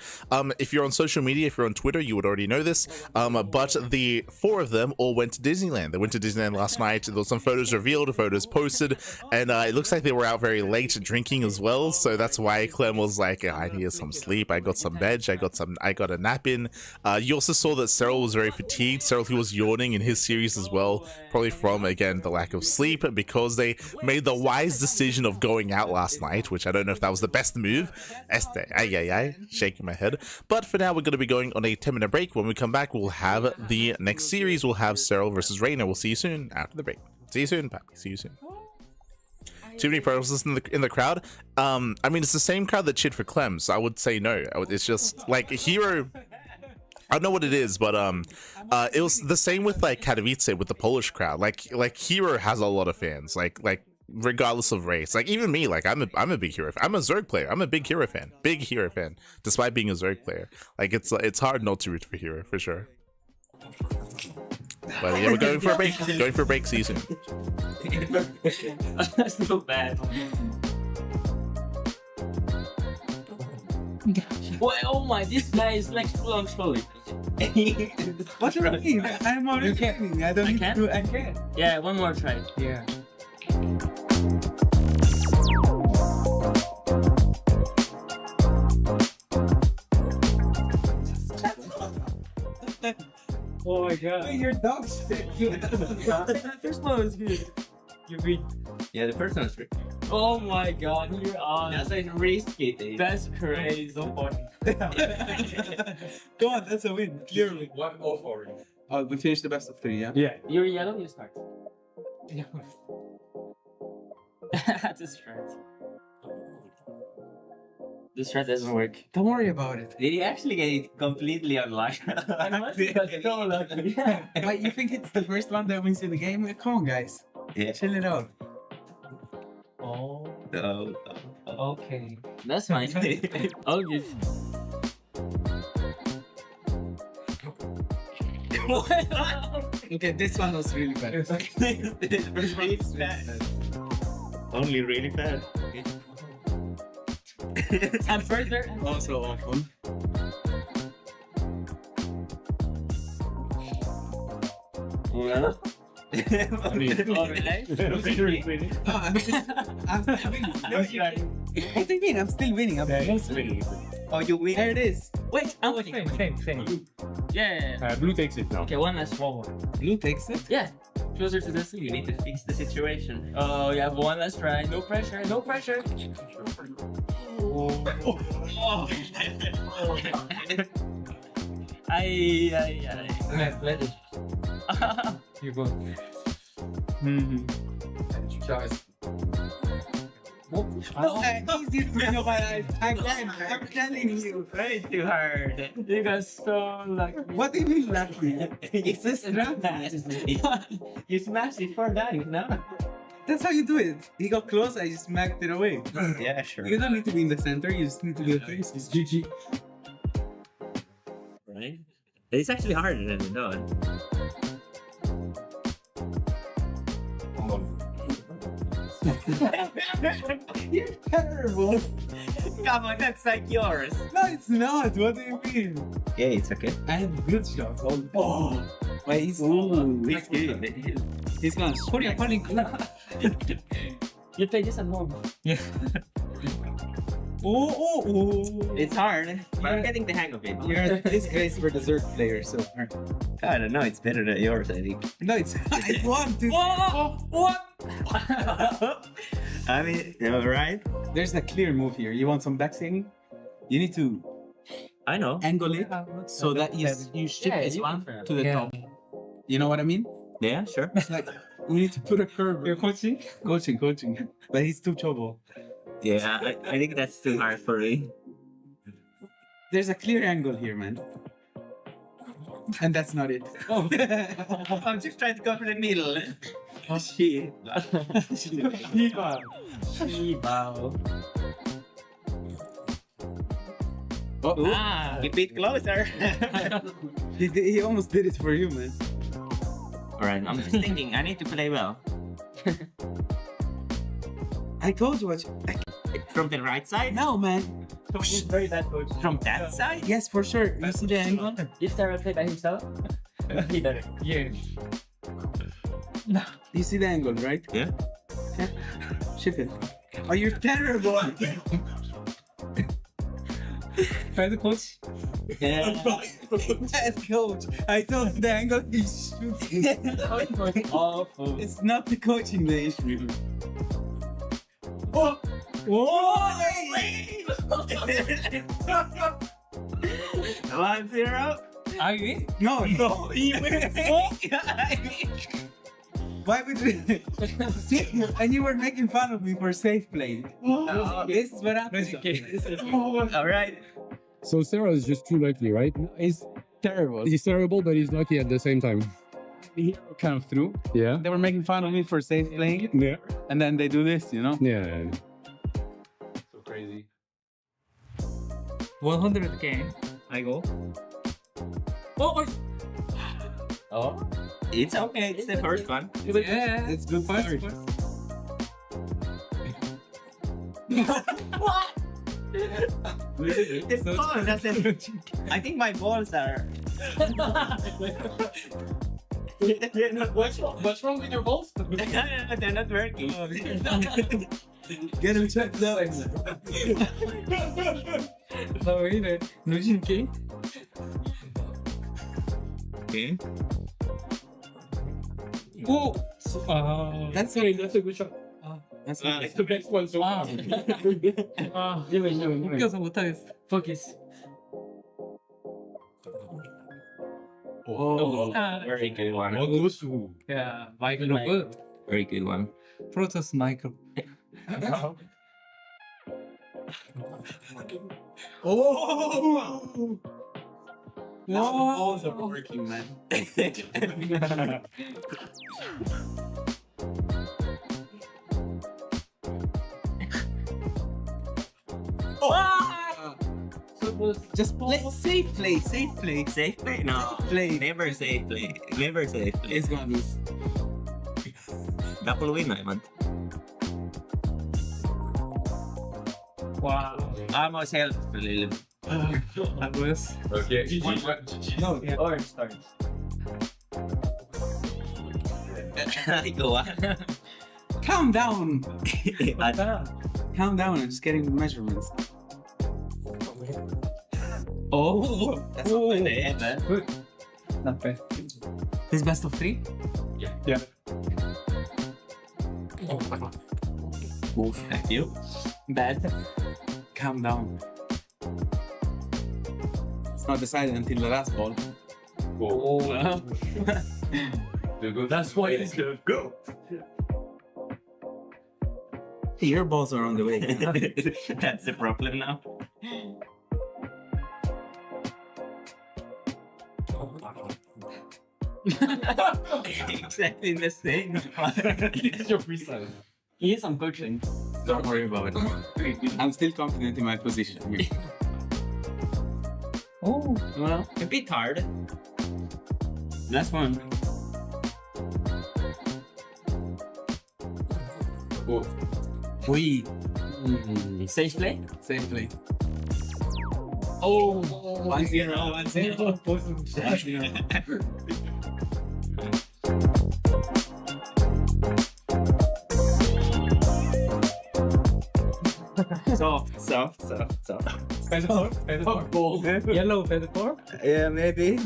If you're on social media, if you're on Twitter, you would already know this. But the 4 of them all went to Disneyland. They went to Disneyland last night. There were some photos revealed, photos posted, and it looks like they were out very late drinking as well. So that's why Clem was like, I need some sleep. I got some veg. I got a nap in. You also saw that Serral was very fatigued. Serral, he was yawning in his series as well, probably from, again, the lack of sleep, because they made the wise decision of going out last night, which I don't know if that was the best move. Shaking my head. But for now, we're going to be going on a 10-minute break. When we come back, we'll have the next series. We'll have Serral versus Reynor. We'll see you soon after the break. See you soon, Pat. See you soon. Too many pros in the crowd. I mean, it's the same crowd that cheered for Clem, so I would say no. It's just like herO. I don't know what it is, but it was the same with like Katowice with the Polish crowd. Like herO has a lot of fans. Like regardless of race. Like even me, like I'm a big herO fan. I'm a Zerg player. I'm a big herO fan. Despite being a Zerg player. Like it's hard not to root for herO for sure. But yeah, we're going for a break. Going for a break season. That's not bad. Oh my, this guy is like full on trolling. What do you mean? I'm already training. I don't need to do again. Yeah, one more try. Yeah. Oh my god. Your dog's The first one was good. You read. Yeah, the first one was great. Oh my god, you're on. That's like risky, dude. That's crazy. So funny. Come on, that's a win. Clearly. 1-0 for you. Oh, we finished the best of 3, yeah? Yeah. You're yellow, you start. That's a strat. The strat doesn't work. Don't worry about it. Did he actually get it completely unlocked? So lucky. But you think it's the first one that wins in the game? Come on, guys. Yeah. Chill it out. Oh. No. Okay. That's fine. All good. Okay, this one was really bad. Really bad. Only really bad. And further. Also awful. Well. I'm still winning. What do you mean? I'm still winning. Oh, you win. There it is. Wait, I'm waiting. Same. Yeah. Blue takes it now. Okay, one last one. Blue takes it? Yeah. Closer to the sea. You need to fix the situation. Oh, you have one last try. No pressure. No pressure. Ay. Let it. You go. Tu caresses. Easy for you, guys. I'm telling you. Way too hard. You got so lucky. What do you mean lucky? It's just You smashed it 4 times, no? That's how you do it. He got close, I just smacked it away. Yeah, sure. You don't need to be in the center, you just need to be in the face. It's GG. Right? It's actually harder than it does. You're terrible. Come on, that's like yours. No, it's not. What do you mean? Yeah, it's okay. I had good shots. Oh. Wait, he's It's good. He's gonna Korea calling. You play this at home. Yeah. Oh. It's hard, but I'm getting the hang of it. You're a disgrace for dessert player, so. I don't know, it's better than yours, I think. No, it's 1, 2. What? I mean, right? There's a clear move here. You want some backstanding? You need to I know. angle it so that you shift this one to the top. You know what I mean? Yeah, sure. It's like we need to put a curve. You're coaching? Coaching. But he's too trouble. Yeah, I think that's too hard for me. There's a clear angle here, man. And that's not it. Oh, I'm just trying to go for the middle. Oh, shit. Shiba. Oh. Keep it closer. He almost did it for you, man. Alright, I'm just thinking, I need to play well. I told you From the right side? No, man. He's very bad coach. From that side? Yes, for sure. You see the angle? If Serral played by himself, he better. Yeah. You see the angle, right? Yeah. Shift it. Oh, you're terrible. Try the coach. Yeah. Bad coach. I told him the angle he's shooting. Awful. It's not the coaching the issue. Oh! Whoa! 1-0. I win? No. He wins. Why would you? See, and you were making fun of me for safe play. This is what happens. Alright. So Serral is just too lucky, right? He's terrible. He's terrible, but he's lucky at the same time. He kind of threw. Yeah. They were making fun of me for safe playing. Yeah. And then they do this, you know? Yeah. So crazy. 100 game. I go. Oh. It's okay, it's the first one. Yeah. It's good start. What? This ball doesn't. I think my balls are. What's wrong with your balls? No, they're not working. Get him checked out. No, either. Losing game. Okay. Oh! That's a good shot. That's It's the best one so far. 웃겨서 못하겠어. Focus. Oh, very good one. Yeah, Michael good. Very good one. Protoss Michael. Oh! Now the balls are working, man. Just play safe play. Safe play? No. Play. Never safe play. Never safe play. It's gonna lose. Double win, I want. Wow. Almost helped a little. Almost. Okay. No. Yeah. Orange starts. Go on. Calm down. Calm down. I'm just getting the measurements. Oh, that's not bad, man. Good. Not bad. This best of 3? Yeah. Oh my god. Oof, thank you. Bad. Calm down. It's not decided until the last ball. Oh. That's why it's gonna go. Your balls are on the way. That's the problem now. Exactly the same. It's your freestyle. He is some coaching. Don't worry about it. I'm still confident in my position here. Oh, well, a bit hard. Last one. Oh. Oui. Safe play? Safe play. Oh, 1-0, 1-0. 1-0. Soft. Feather ball. Yellow feather. Yeah, maybe.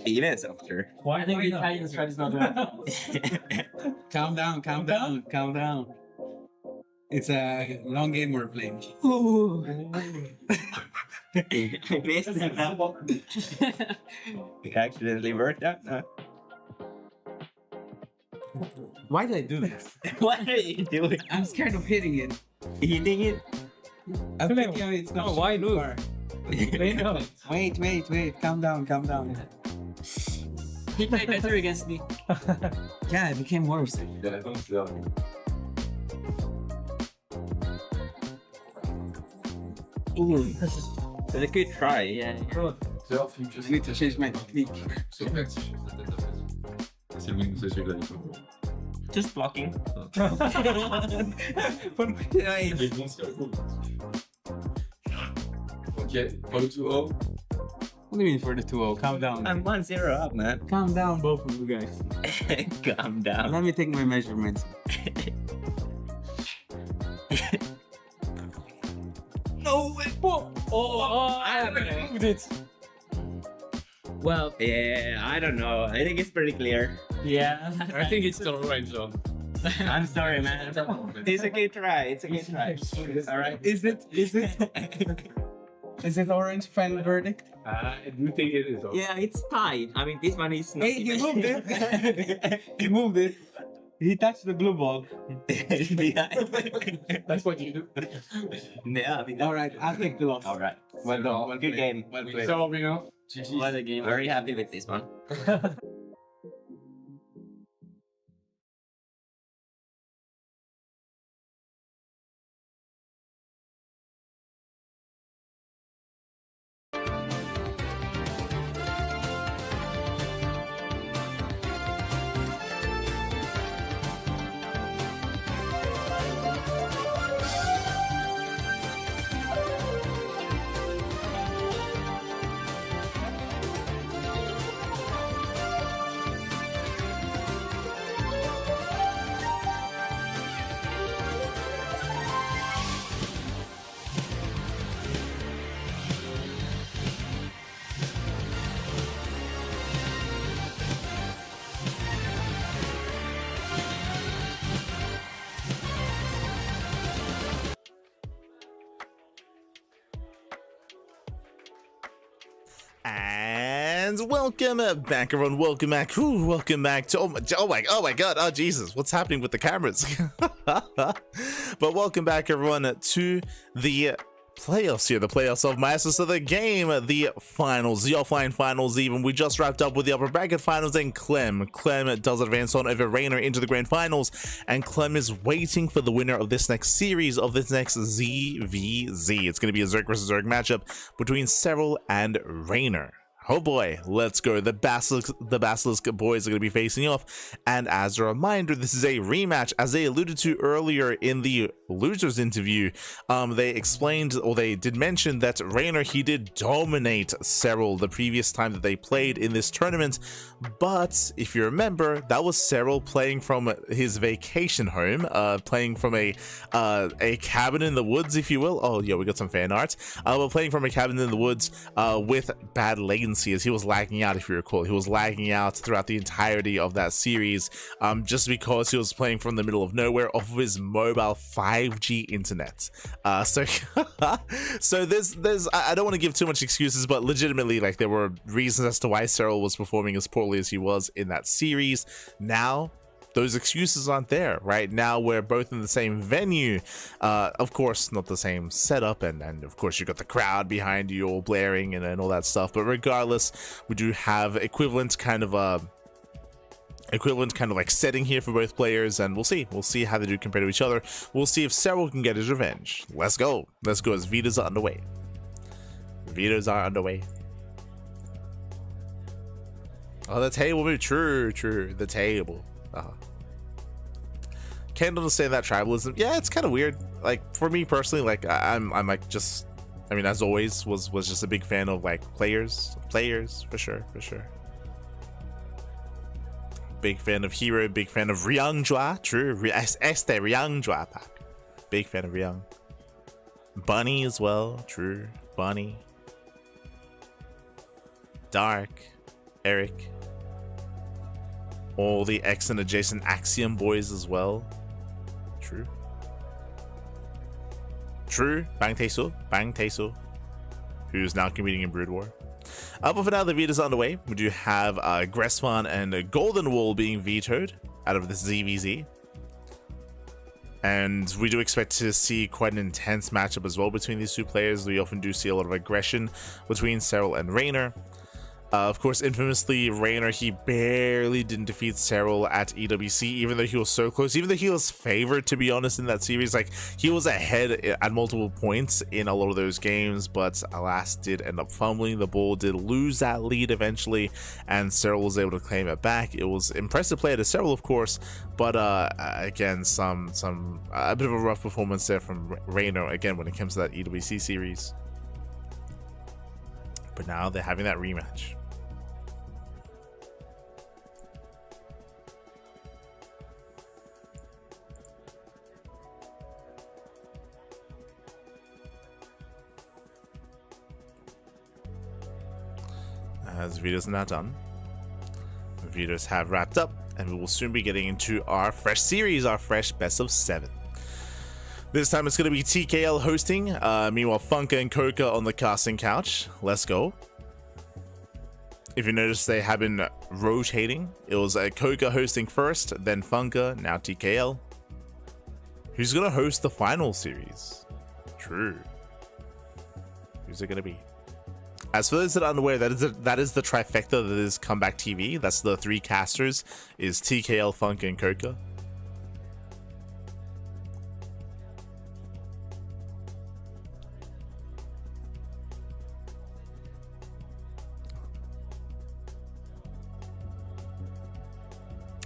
Even softer. I think the Italian strat is not well. Calm down. It's a long game we're playing. I missed it. It accidentally worked out. Why did I do this? What are you doing? I'm scared of hitting it. Hitting it? I'm thinking it's not. Why lose? Wait. Calm down. He played better against me. Yeah, it became worse. Ooh. It's a good try. Yeah. I need to change my technique. Just blocking. Okay, for the 2-0. What do you mean for the 2-0? Calm down. I'm 1-0 up, man. Calm down, both of you guys. Calm down. Let me take my measurements. No way. I moved it. Well, yeah, I don't know. I think it's pretty clear. Yeah. I think it's still orange though. I'm sorry, man. It's a good try. All right. Is it? Is it orange? Final verdict? I do think it is. Yeah, it's tied. I mean, this one is not. Hey, he moved it. He moved it. He touched the blue ball. That's what you do. Yeah, I mean, All right, I'll take the loss. all right. Well done. Good game. Well played. So, you know, What a game. Very happy with this one. And welcome back, everyone. Welcome back. Ooh, welcome back to oh my god. Oh Jesus, what's happening with the cameras? But welcome back, everyone, to the playoffs here, the playoffs of Maestros of the game, the finals, the offline finals. Even we just wrapped up with the upper bracket finals, and Clem does advance on over Reynor into the grand finals, and Clem is waiting for the winner of this next series, of this next ZVZ. It's going to be a Zerg versus Zerg matchup between Serral and Reynor. Oh boy, let's go. The Basilisk boys are going to be facing off. And as a reminder, this is a rematch. As they alluded to earlier in the losers interview, they explained, or they did mention, that Reynor, he did dominate Serral the previous time that they played in this tournament. But if you remember, that was Serral playing from his vacation home, playing from a cabin in the woods, if you will. Oh yeah, we got some fan art. We're playing from a cabin in the woods with bad latency, as he was lagging out. If you recall, he was lagging out throughout the entirety of that series, just because he was playing from the middle of nowhere off of his mobile 5G internet. So there's I don't want to give too much excuses, but legitimately, like, there were reasons as to why Serral was performing as poorly as he was in that series. Now those excuses aren't there. Right now we're both in the same venue, of course not the same setup, and of course you got the crowd behind you all blaring and all that stuff, but regardless, we do have equivalent kind of like setting here for both players, and we'll see how they do compare to each other. We'll see if Serral can get his revenge. Let's go as Vitas are underway. Oh, the table move. True, the table. Can't understand that tribalism. Yeah, it's kind of weird. Like, for me personally, like, I'm like, just, I mean, as always, was just a big fan of like players for sure. Big fan of herO, big fan of Ryungjwa. True, Ryungjwa pack. Big fan of Ryung. Bunny as well. True, Bunny. Dark, Eric. All the X and adjacent Axiom boys as well. True. Bang Taeso, who's now competing in Brood War. But for now, the Vitas are underway. We do have Gressvan and Golden Wall being vetoed out of this ZVZ. And we do expect to see quite an intense matchup as well between these two players. We often do see a lot of aggression between Serral and Reynor. Of course, infamously, Reynor, he barely didn't defeat Serral at EWC, even though he was so close, even though he was favored, to be honest, in that series. Like, he was ahead at multiple points in a lot of those games, but alas, did end up fumbling the ball, did lose that lead eventually, and Serral was able to claim it back. It was impressive play to Serral, of course, but again, a bit of a rough performance there from Reynor, again, when it comes to that EWC series. But now they're having that rematch. As videos are now done, videos have wrapped up, and we will soon be getting into our fresh series, our fresh best of 7. This time it's going to be TKL hosting, meanwhile Funka and Coca on the casting couch. Let's go. If you notice, they have been rotating. It was Coca hosting first, then Funka, now TKL. Who's going to host the final series? True. Who's it going to be? As for those that are unaware, that is the trifecta that is Comeback TV. That's the 3 casters, is TKL, Funka, and Coca.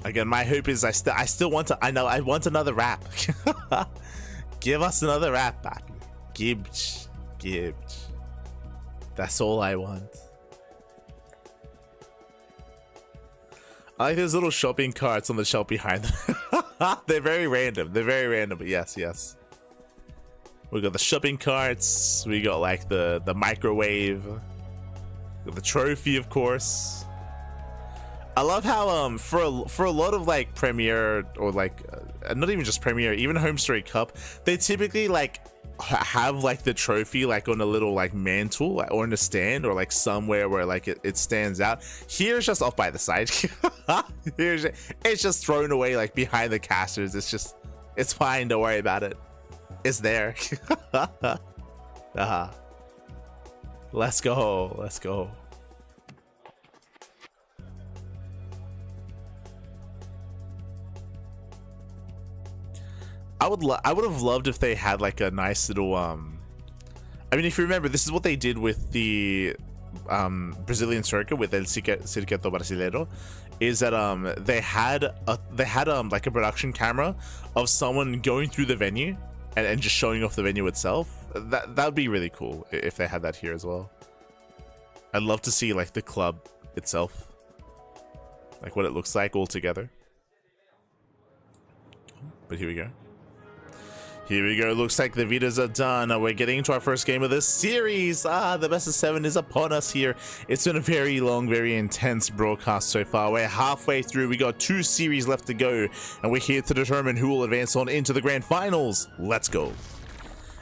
Again, my hope is I still want to. I want another rap. Give us another rap, Batman. Gibbs. That's all I want. I like those little shopping carts on the shelf behind them. They're very random, but yes. We got the shopping carts, we got like the microwave, the trophy, of course. I love how for a lot of like Premier, or like not even just Premier, even Home Story Cup, they typically like have like the trophy like on a little like mantle or in a stand, or like somewhere where like it stands out. Here's just off by the side. It's just thrown away like behind the casters. It's fine, don't worry about it. It's there. Let's go. I would have loved if they had like a nice little I mean, if you remember, this is what they did with the Brazilian circuit with El Circuito Brasileiro is that they had like a production camera of someone going through the venue and just showing off the venue itself. That would be really cool if they had that here as well. I'd love to see like the club itself, like what it looks like all together. But here we go. Here we go. Looks like the Vitas are done. We're getting into our first game of this series. The best of 7 is upon us here. It's been a very long, very intense broadcast so far. We're halfway through. We got 2 series left to go, and we're here to determine who will advance on into the grand finals. Let's go.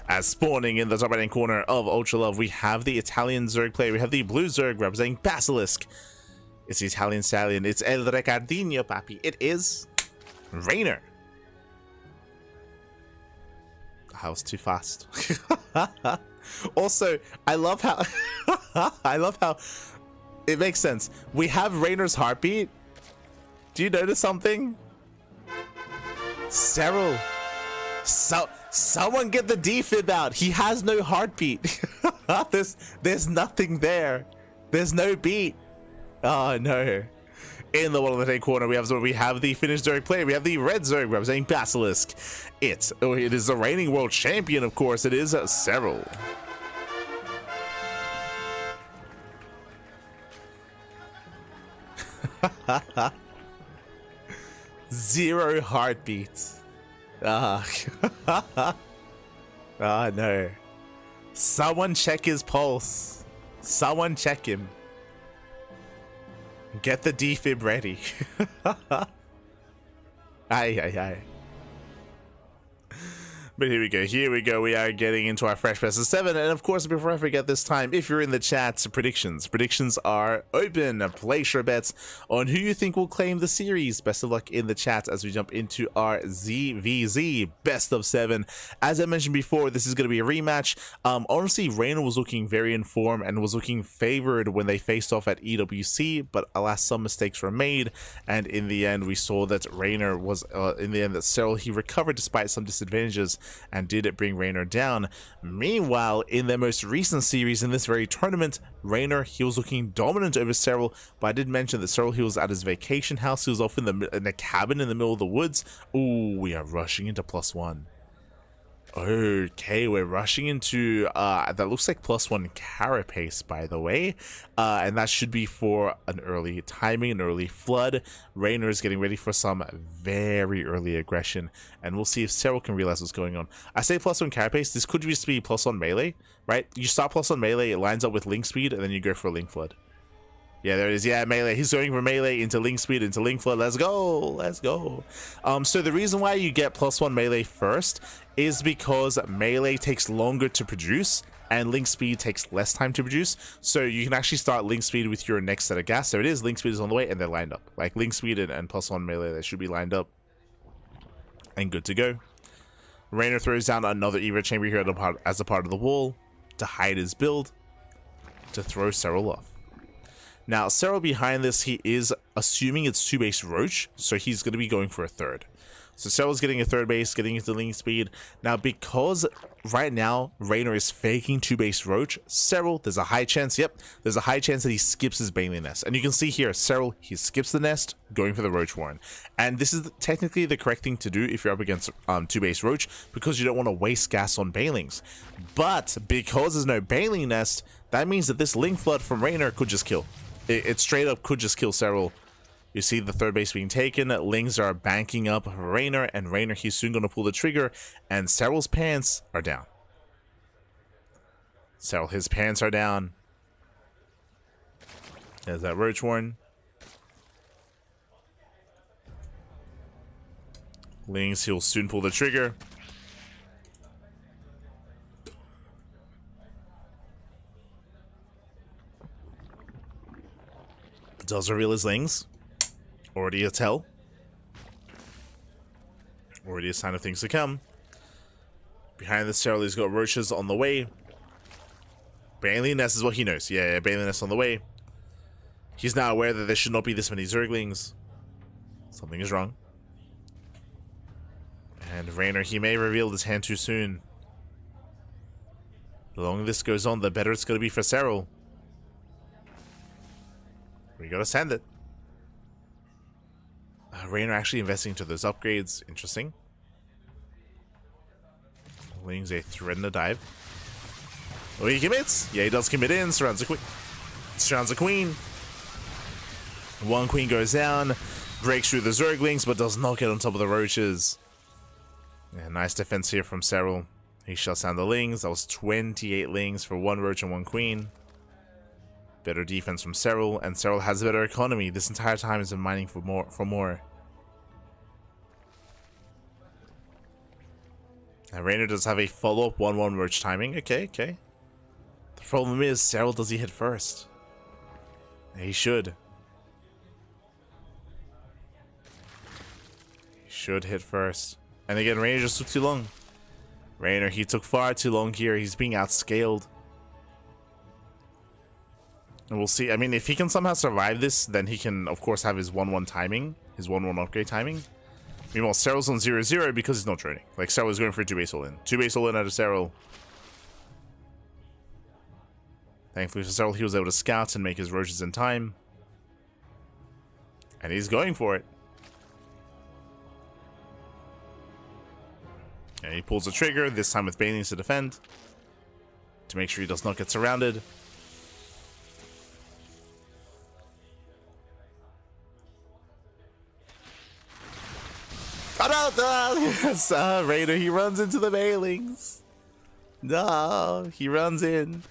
As spawning in the top right-hand corner of Ultra Love, we have the Italian Zerg player. We have the blue Zerg representing Basilisk. It's the Italian Stallion. It's El Ricardinho, papi. It is Reynor. That was too fast. Also, I love how it makes sense. We have Reynor's heartbeat. Do you notice something? Serral. Someone get the defib out. He has no heartbeat. There's nothing there. There's no beat. Oh no. In the bottom left corner, we have the Finnish Zerg player. We have the red Zerg representing Basilisk. It is the reigning world champion, of course. It is Serral. Zero heartbeat. Ah no. Someone check his pulse. Someone check him. Get the defib ready. Aye. But here we go. We are getting into our fresh best of 7. And of course, before I forget this time, if you're in the chat, predictions are open. Place your bets on who you think will claim the series. Best of luck in the chat as we jump into our ZVZ best of 7. As I mentioned before, this is going to be a rematch. Honestly, Reynor was looking very in form and was looking favored when they faced off at EWC, but alas, some mistakes were made. And in the end, we saw that Reynor was, that Serral, he recovered despite some disadvantages, and did it bring Reynor down. Meanwhile, in their most recent series in this very tournament, Reynor, he was looking dominant over Serral, but I did mention that Serral, he was at his vacation house. He was off in a cabin in the middle of the woods. Ooh, we are rushing into +1. Okay, we're rushing into that looks like +1 carapace, by the way, and that should be for an early timing, an early flood. Reynor is getting ready for some very early aggression, and we'll see if Serral can realize what's going on. I say +1 carapace. This could just be +1 melee, right? You start +1 melee, it lines up with link speed, and then you go for a link flood. Yeah, there it is. Yeah, melee. He's going from melee into link speed into link flood. Let's go. So the reason why you get +1 melee first is because melee takes longer to produce and link speed takes less time to produce. So you can actually start link speed with your next set of gas. There it is. Link speed is on the way and they're lined up. Like link speed and +1 melee, they should be lined up and good to go. Reynor throws down another Evo chamber here as a part of the wall to hide his build to throw Serral off. Now, Serral behind this, he is assuming it's 2-base Roach, so he's going to be going for a third. So Serral's getting a third base, getting into link speed. Now, because right now, Reynor is faking 2-base Roach, Serral, there's a high chance that he skips his Baneling Nest. And you can see here, Serral, he skips the nest, going for the Roach Warren. And this is technically the correct thing to do if you're up against 2-base Roach, because you don't want to waste gas on Banelings. But because there's no Baneling Nest, that means that this Link Flood from Reynor could just kill. It straight up could just kill Serral. You see the third base being taken. Lings are banking up Reynor, and Reynor, he's soon going to pull the trigger, and Serral's pants are down. Serral, his pants are down. There's that Roach Warren. Lings, he'll soon pull the trigger. Does reveal his Lings. Already a tell. Already a sign of things to come. Behind the Serral, he's got Roaches on the way. Baneling Nest is what he knows. Yeah, Baneling Nest on the way. He's now aware that there should not be this many Zerglings. Something is wrong. And Reynor, he may reveal his hand too soon. The longer this goes on, the better it's going to be for Serral. We gotta send it. Reynor actually investing into those upgrades. Interesting. Lings a threaten the dive. Oh, he commits. Yeah, he does commit in. Surrounds the queen. Surrounds the queen. One queen goes down. Breaks through the Zerglings, but does not get on top of the roaches. Yeah, nice defense here from Serral. He shuts down the lings. That was 28 lings for one roach and one queen. Better defense from Serral, and Serral has a better economy. This entire time has been mining for more. And Reynor does have a follow-up 1-1 roach timing. Okay. The problem is, Serral, does he hit first? He should. He should hit first. And again, Reynor just took too long. Reynor, he took far too long here. He's being outscaled. And we'll see. I mean, if he can somehow survive this, then he can, of course, have his 1-1 timing. His 1-1 upgrade timing. Meanwhile, Serral's on 0-0 because he's not droning. Like, Serral is going for a 2-base all-in. 2-base all-in out of Serral. Thankfully for Serral, he was able to scout and make his roaches in time. And he's going for it. And he pulls the trigger, this time with Banelings to defend. To make sure he does not get surrounded. Yes, Reynor, he runs into the Banelings. No, he runs in.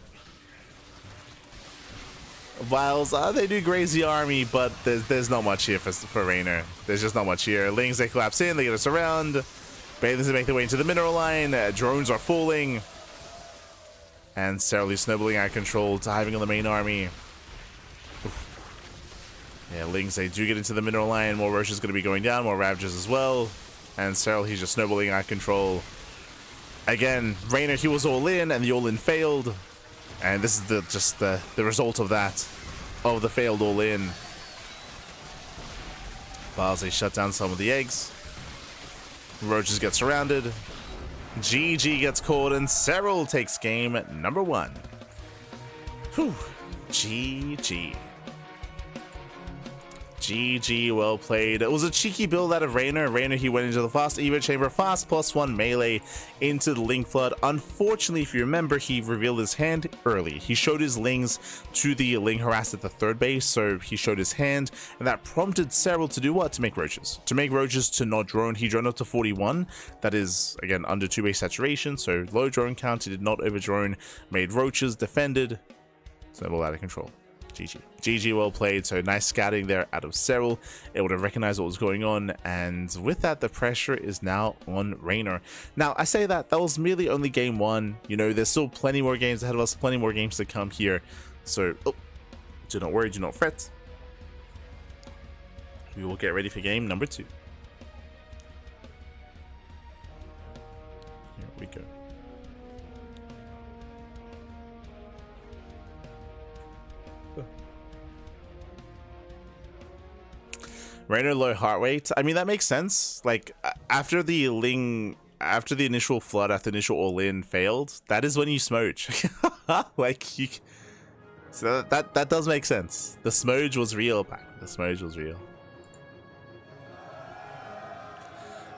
Whilst they do graze the army, but there's not much here for Reynor. There's just not much here. Lings, they collapse in, they get us around. Banelings, they make their way into the mineral line. Drones are falling. And Serral is snowballing out of control, diving on the main army. Oof. Yeah, Lings, they do get into the mineral line. More Rosh is going to be going down, more Ravagers as well. And Serral, he's just snowballing out of control. Again, Reynor, he was all in, and the all in failed. And this is just the result of that. Of the failed all in. Whilst they shut down some of the eggs. Roaches get surrounded. GG gets caught, and Serral takes game number 1. Whew. GG. GG, well played. It was a cheeky build out of Reynor. Reynor, he went into the fast Evo chamber, fast +1 melee into the Ling Flood. Unfortunately, if you remember, he revealed his hand early. He showed his Lings to the Ling harass at the 3rd base, so he showed his hand, and that prompted Serral to do what? To make roaches. To make roaches to not drone. He droned up to 41. That is, again, under 2-base saturation, so low drone count. He did not over drone. Made roaches, defended. Serral out of control. GG. GG, well played. So nice scouting there out of Serral, able to recognize what was going on, and with that, the pressure is now on Reynor. Now, I say that was merely only game 1. You know, there's still plenty more games ahead of us, plenty more games to come here. So, do not worry, do not fret. We will get ready for game number 2. Here we go. Reynor low heart rate. I mean, that makes sense. Like, after the initial flood, after the initial all-in failed, that is when you smooch. Like, so that does make sense. The smooch was real, man. The smooch was real.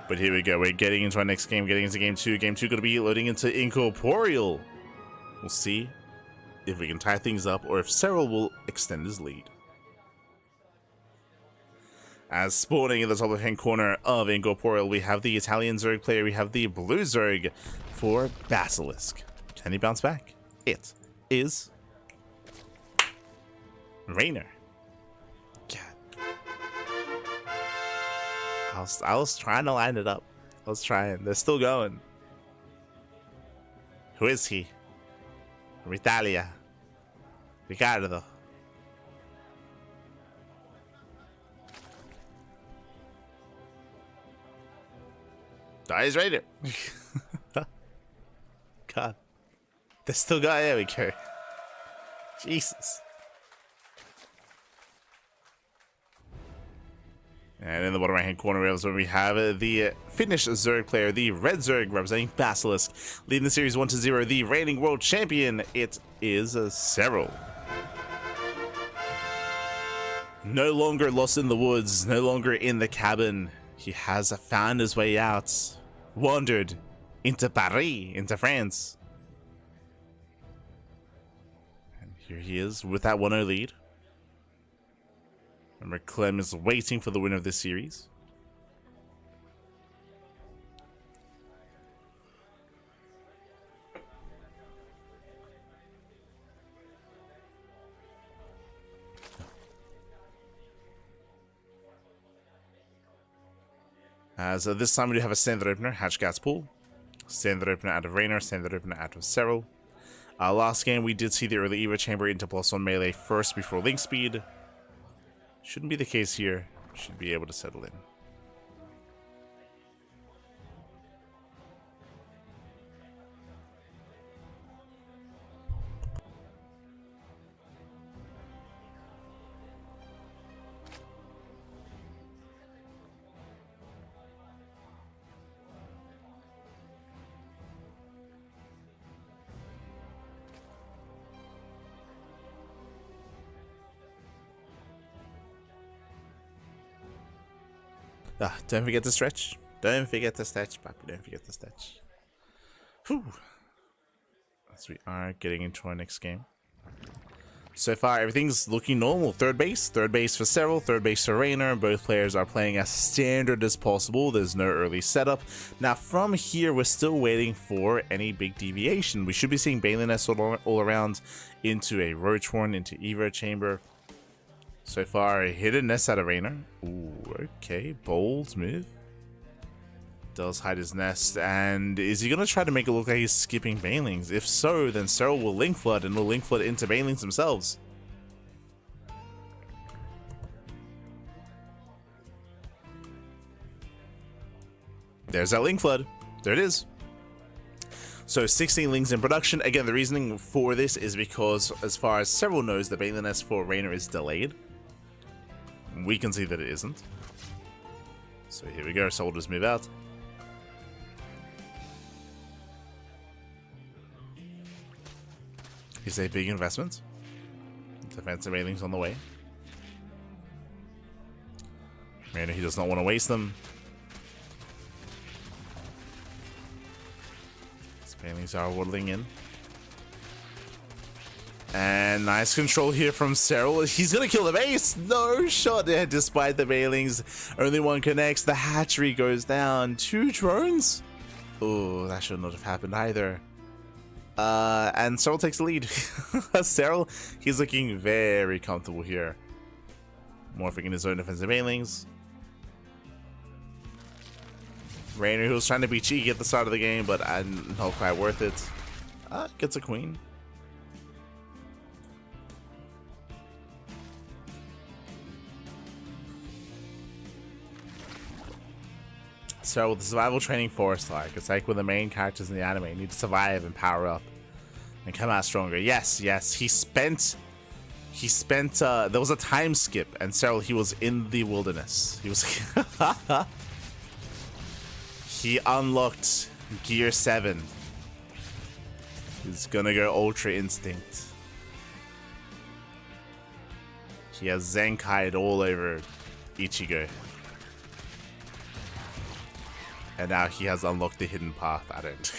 But here we go. We're getting into our next game, getting into game 2. Game 2 going to be loading into Incorporeal. We'll see if we can tie things up or if Serral will extend his lead. As spawning in the top left-hand corner of Incorporeal, we have the Italian Zerg player, we have the blue Zerg for Basilisk. Can he bounce back? It is Reynor. I was trying to line it up. I was trying. They're still going. Who is he? From Italia. Ricardo. He's right there. God. They still got, there we go. Jesus. And in the bottom right hand corner is where we have the Finnish Zerg player, the red Zerg representing Basilisk. Leading the series 1-0, the reigning world champion, it is Serral. No longer lost in the woods, no longer in the cabin. He has found his way out, wandered into Paris, into France. And here he is with that 1-0 lead. Remember, Clem is waiting for the winner of this series. As this time we do have a standard opener, Hatchgat's Pool. Standard opener out of Reynor, standard opener out of Serral. Last game we did see the early Evo chamber into +1 melee first before link speed. Shouldn't be the case here. Should be able to settle in. Don't forget to stretch. Don't forget to stretch, Papi. Don't forget to stretch. Whew. As we are getting into our next game. So far, everything's looking normal. Third base for Serral, third base for Reynor. Both players are playing as standard as possible. There's no early setup. Now, from here, we're still waiting for any big deviation. We should be seeing Bailey Nest all around into a Roach Horn, into Evo Chamber. So far, a hidden nest out of Reynor. Ooh, okay. Bold move. Does hide his nest. And is he going to try to make it look like he's skipping Banelings? If so, then Serral will Link Flood and will Link Flood into Banelings themselves. There's that Link Flood. There it is. So 16 Lings in production. Again, the reasoning for this is because as far as Serral knows, the Baneling Nest for Reynor is delayed. We can see that it isn't. So here we go, soldiers move out. Is a big investment. Defensive railings on the way. Reynor, he does not want to waste them. Railings are waddling in. And nice control here from Serral. He's gonna kill the base. No shot there despite the Bailings. Only one connects. The hatchery goes down. 2 drones. Oh, that should not have happened either. And Serral takes the lead. Serral, he's looking very comfortable here. Morphing in his own defensive Bailings. Reynor, who was trying to be cheeky at the start of the game, but not quite worth it. Gets a queen. So with the survival training force, like it's like with the main characters in the anime, you need to survive and power up and come out stronger. Yes, he spent there was a time skip, and Serral, he was in the wilderness. He was he unlocked gear 7. He's gonna go Ultra Instinct. He has Zenkai'd all over Ichigo. And now he has unlocked the hidden path. I don't.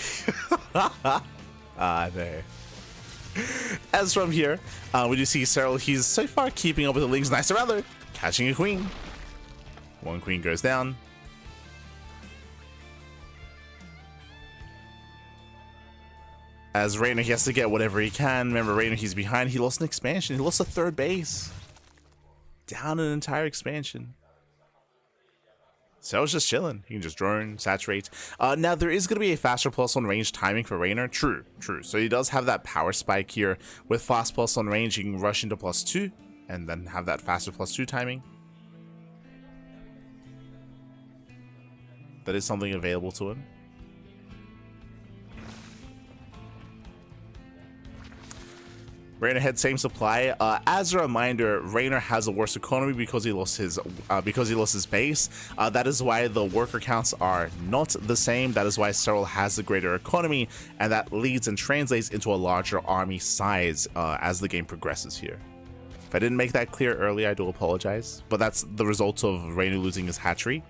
No. As from here, we do see Serral. He's so far keeping up with the Lings. Nice around though. Catching a queen. One queen goes down. As Reynor, he has to get whatever he can. Remember, Reynor, he's behind. He lost an expansion. He lost a third base. Down an entire expansion. Serral's just chilling. He can just drone, saturate. Now, there is going to be a faster +1 range timing for Reynor. True. So he does have that power spike here. With fast +1 range, you can rush into +2 and then have that faster +2 timing. That is something available to him. Reynor had same supply. As a reminder, Reynor has a worse economy because he lost his base. That is why the worker counts are not the same. That is why Serral has a greater economy, and that leads and translates into a larger army size as the game progresses here. If I didn't make that clear earlier, I do apologize. But that's the result of Reynor losing his hatchery.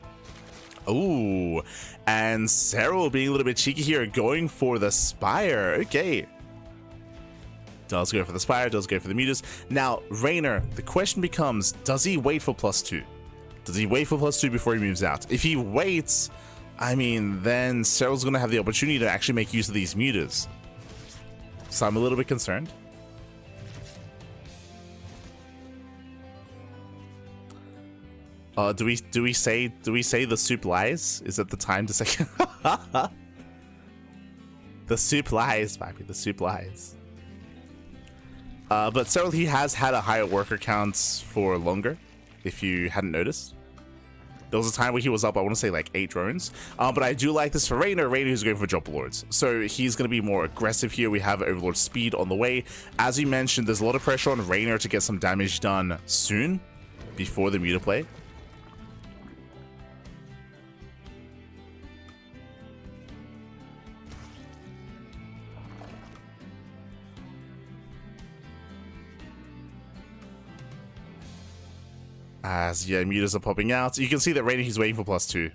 Ooh, and Serral being a little bit cheeky here, going for the Spire. Okay. Does go for the Spire, does go for the Mutas. Now, Reynor, the question becomes, does he wait for +2? Does he wait for +2 before he moves out? If he waits, I mean, then Serral's going to have the opportunity to actually make use of these Mutas. So I'm a little bit concerned. Do we say the soup lies? Is it the time to say the soup lies, Papi? The soup lies. But Serral, he has had a higher worker count for longer, if you hadn't noticed. There was a time where he was up, I want to say, like 8 drones. But I do like this for Reynor. Reynor who's going for Drop Lords. So he's going to be more aggressive here. We have Overlord speed on the way. As you mentioned, there's a lot of pressure on Reynor to get some damage done soon, before the Muta play. As yeah, Mutas are popping out. You can see that Reynor, he's waiting for +2.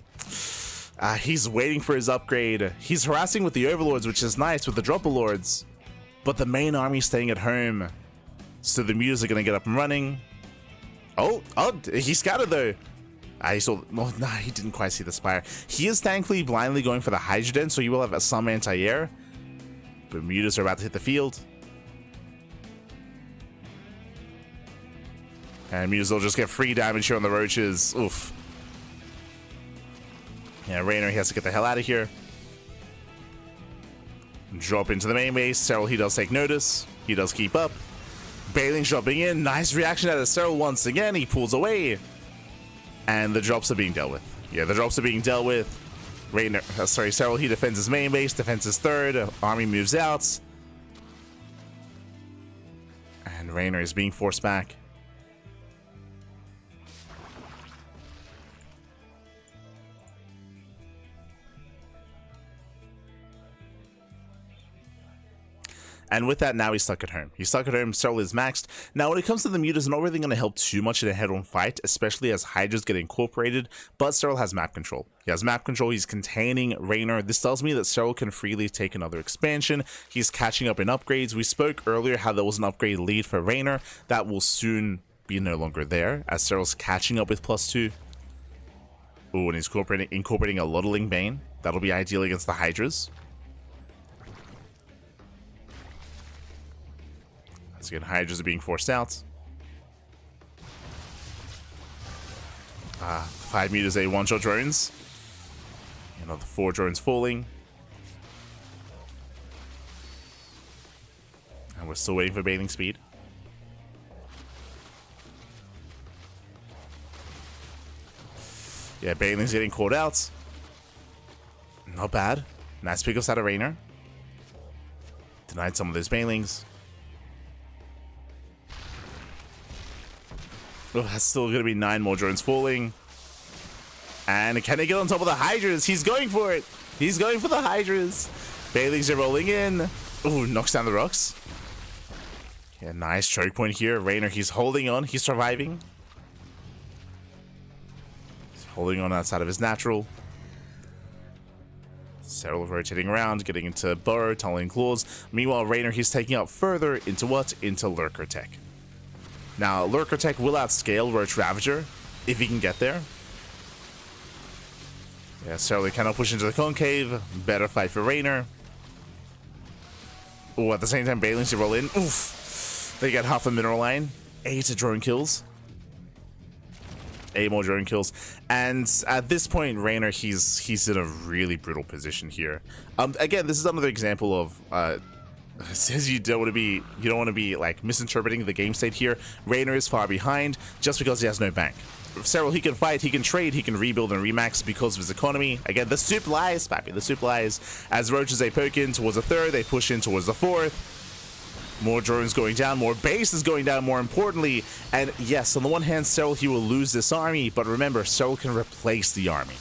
He's waiting for his upgrade. He's harassing with the Overlords, which is nice with the Dropper Lords. But the main army's staying at home. So the Mutas are going to get up and running. Oh, he scattered though. He saw, well, nah, he didn't quite see the Spire. He is thankfully blindly going for the Hydrogen, so he will have some anti-air. But Mutas are about to hit the field. And Mutas will just get free damage here on the Roaches. Oof. Yeah, Reynor, he has to get the hell out of here. Drop into the main base. Serral, he does take notice. He does keep up. Bailing's dropping in. Nice reaction out of Serral once again. He pulls away. And the drops are being dealt with. Yeah, the drops are being dealt with. Reynor, Serral, he defends his main base, defends his third. Army moves out. And Reynor is being forced back. And with that, now he's stuck at home. He's stuck at home, Serral is maxed. Now, when it comes to the Mutas, it's not really going to help too much in a head-on fight, especially as Hydras get incorporated, but Serral has map control. He has map control, he's containing Reynor. This tells me that Serral can freely take another expansion. He's catching up in upgrades. We spoke earlier how there was an upgrade lead for Reynor. That will soon be no longer there, as Serral's catching up with +2. Ooh, and he's incorporating a Luddling Bane. That'll be ideal against the Hydras. Again, Hydras are being forced out. 5 Mutas, a one-shot drones. Another 4 drones falling. And we're still waiting for Bathing Speed. Yeah, Bailing's getting caught out. Not bad. Nice pickups out of Reynor. Denied some of those Bailings. Oh, that's still going to be 9 more drones falling. And can he get on top of the Hydras? He's going for it. He's going for the Hydras. Bailings are rolling in. Oh, knocks down the rocks. Yeah, nice choke point here. Reynor, he's holding on. He's surviving. He's holding on outside of his natural. Serral rotating around, getting into Burrow, tunneling claws. Meanwhile, Reynor, he's taking out further into what? Into Lurker Tech. Now, Lurker Tech will outscale Roach Ravager if he can get there. Yeah, Serral cannot push into the concave. Better fight for Reynor. Oh, at the same time, Bailings to roll in. Oof. They get half a mineral line. 8 drone kills. 8 more drone kills. And at this point, Reynor, he's in a really brutal position here. Again, this is another example of says you don't want to be like misinterpreting the game state here. Reynor is far behind just because he has no bank. Serral, he can fight, he can trade, he can rebuild and remax because of his economy. Again, the soup lies, Pappy, the soup lies. As Roaches, they poke in towards the 3rd, they push in towards the 4th. More drones going down, more bases going down, more importantly. And yes, on the one hand, Serral, he will lose this army, but remember, Serral can replace the army.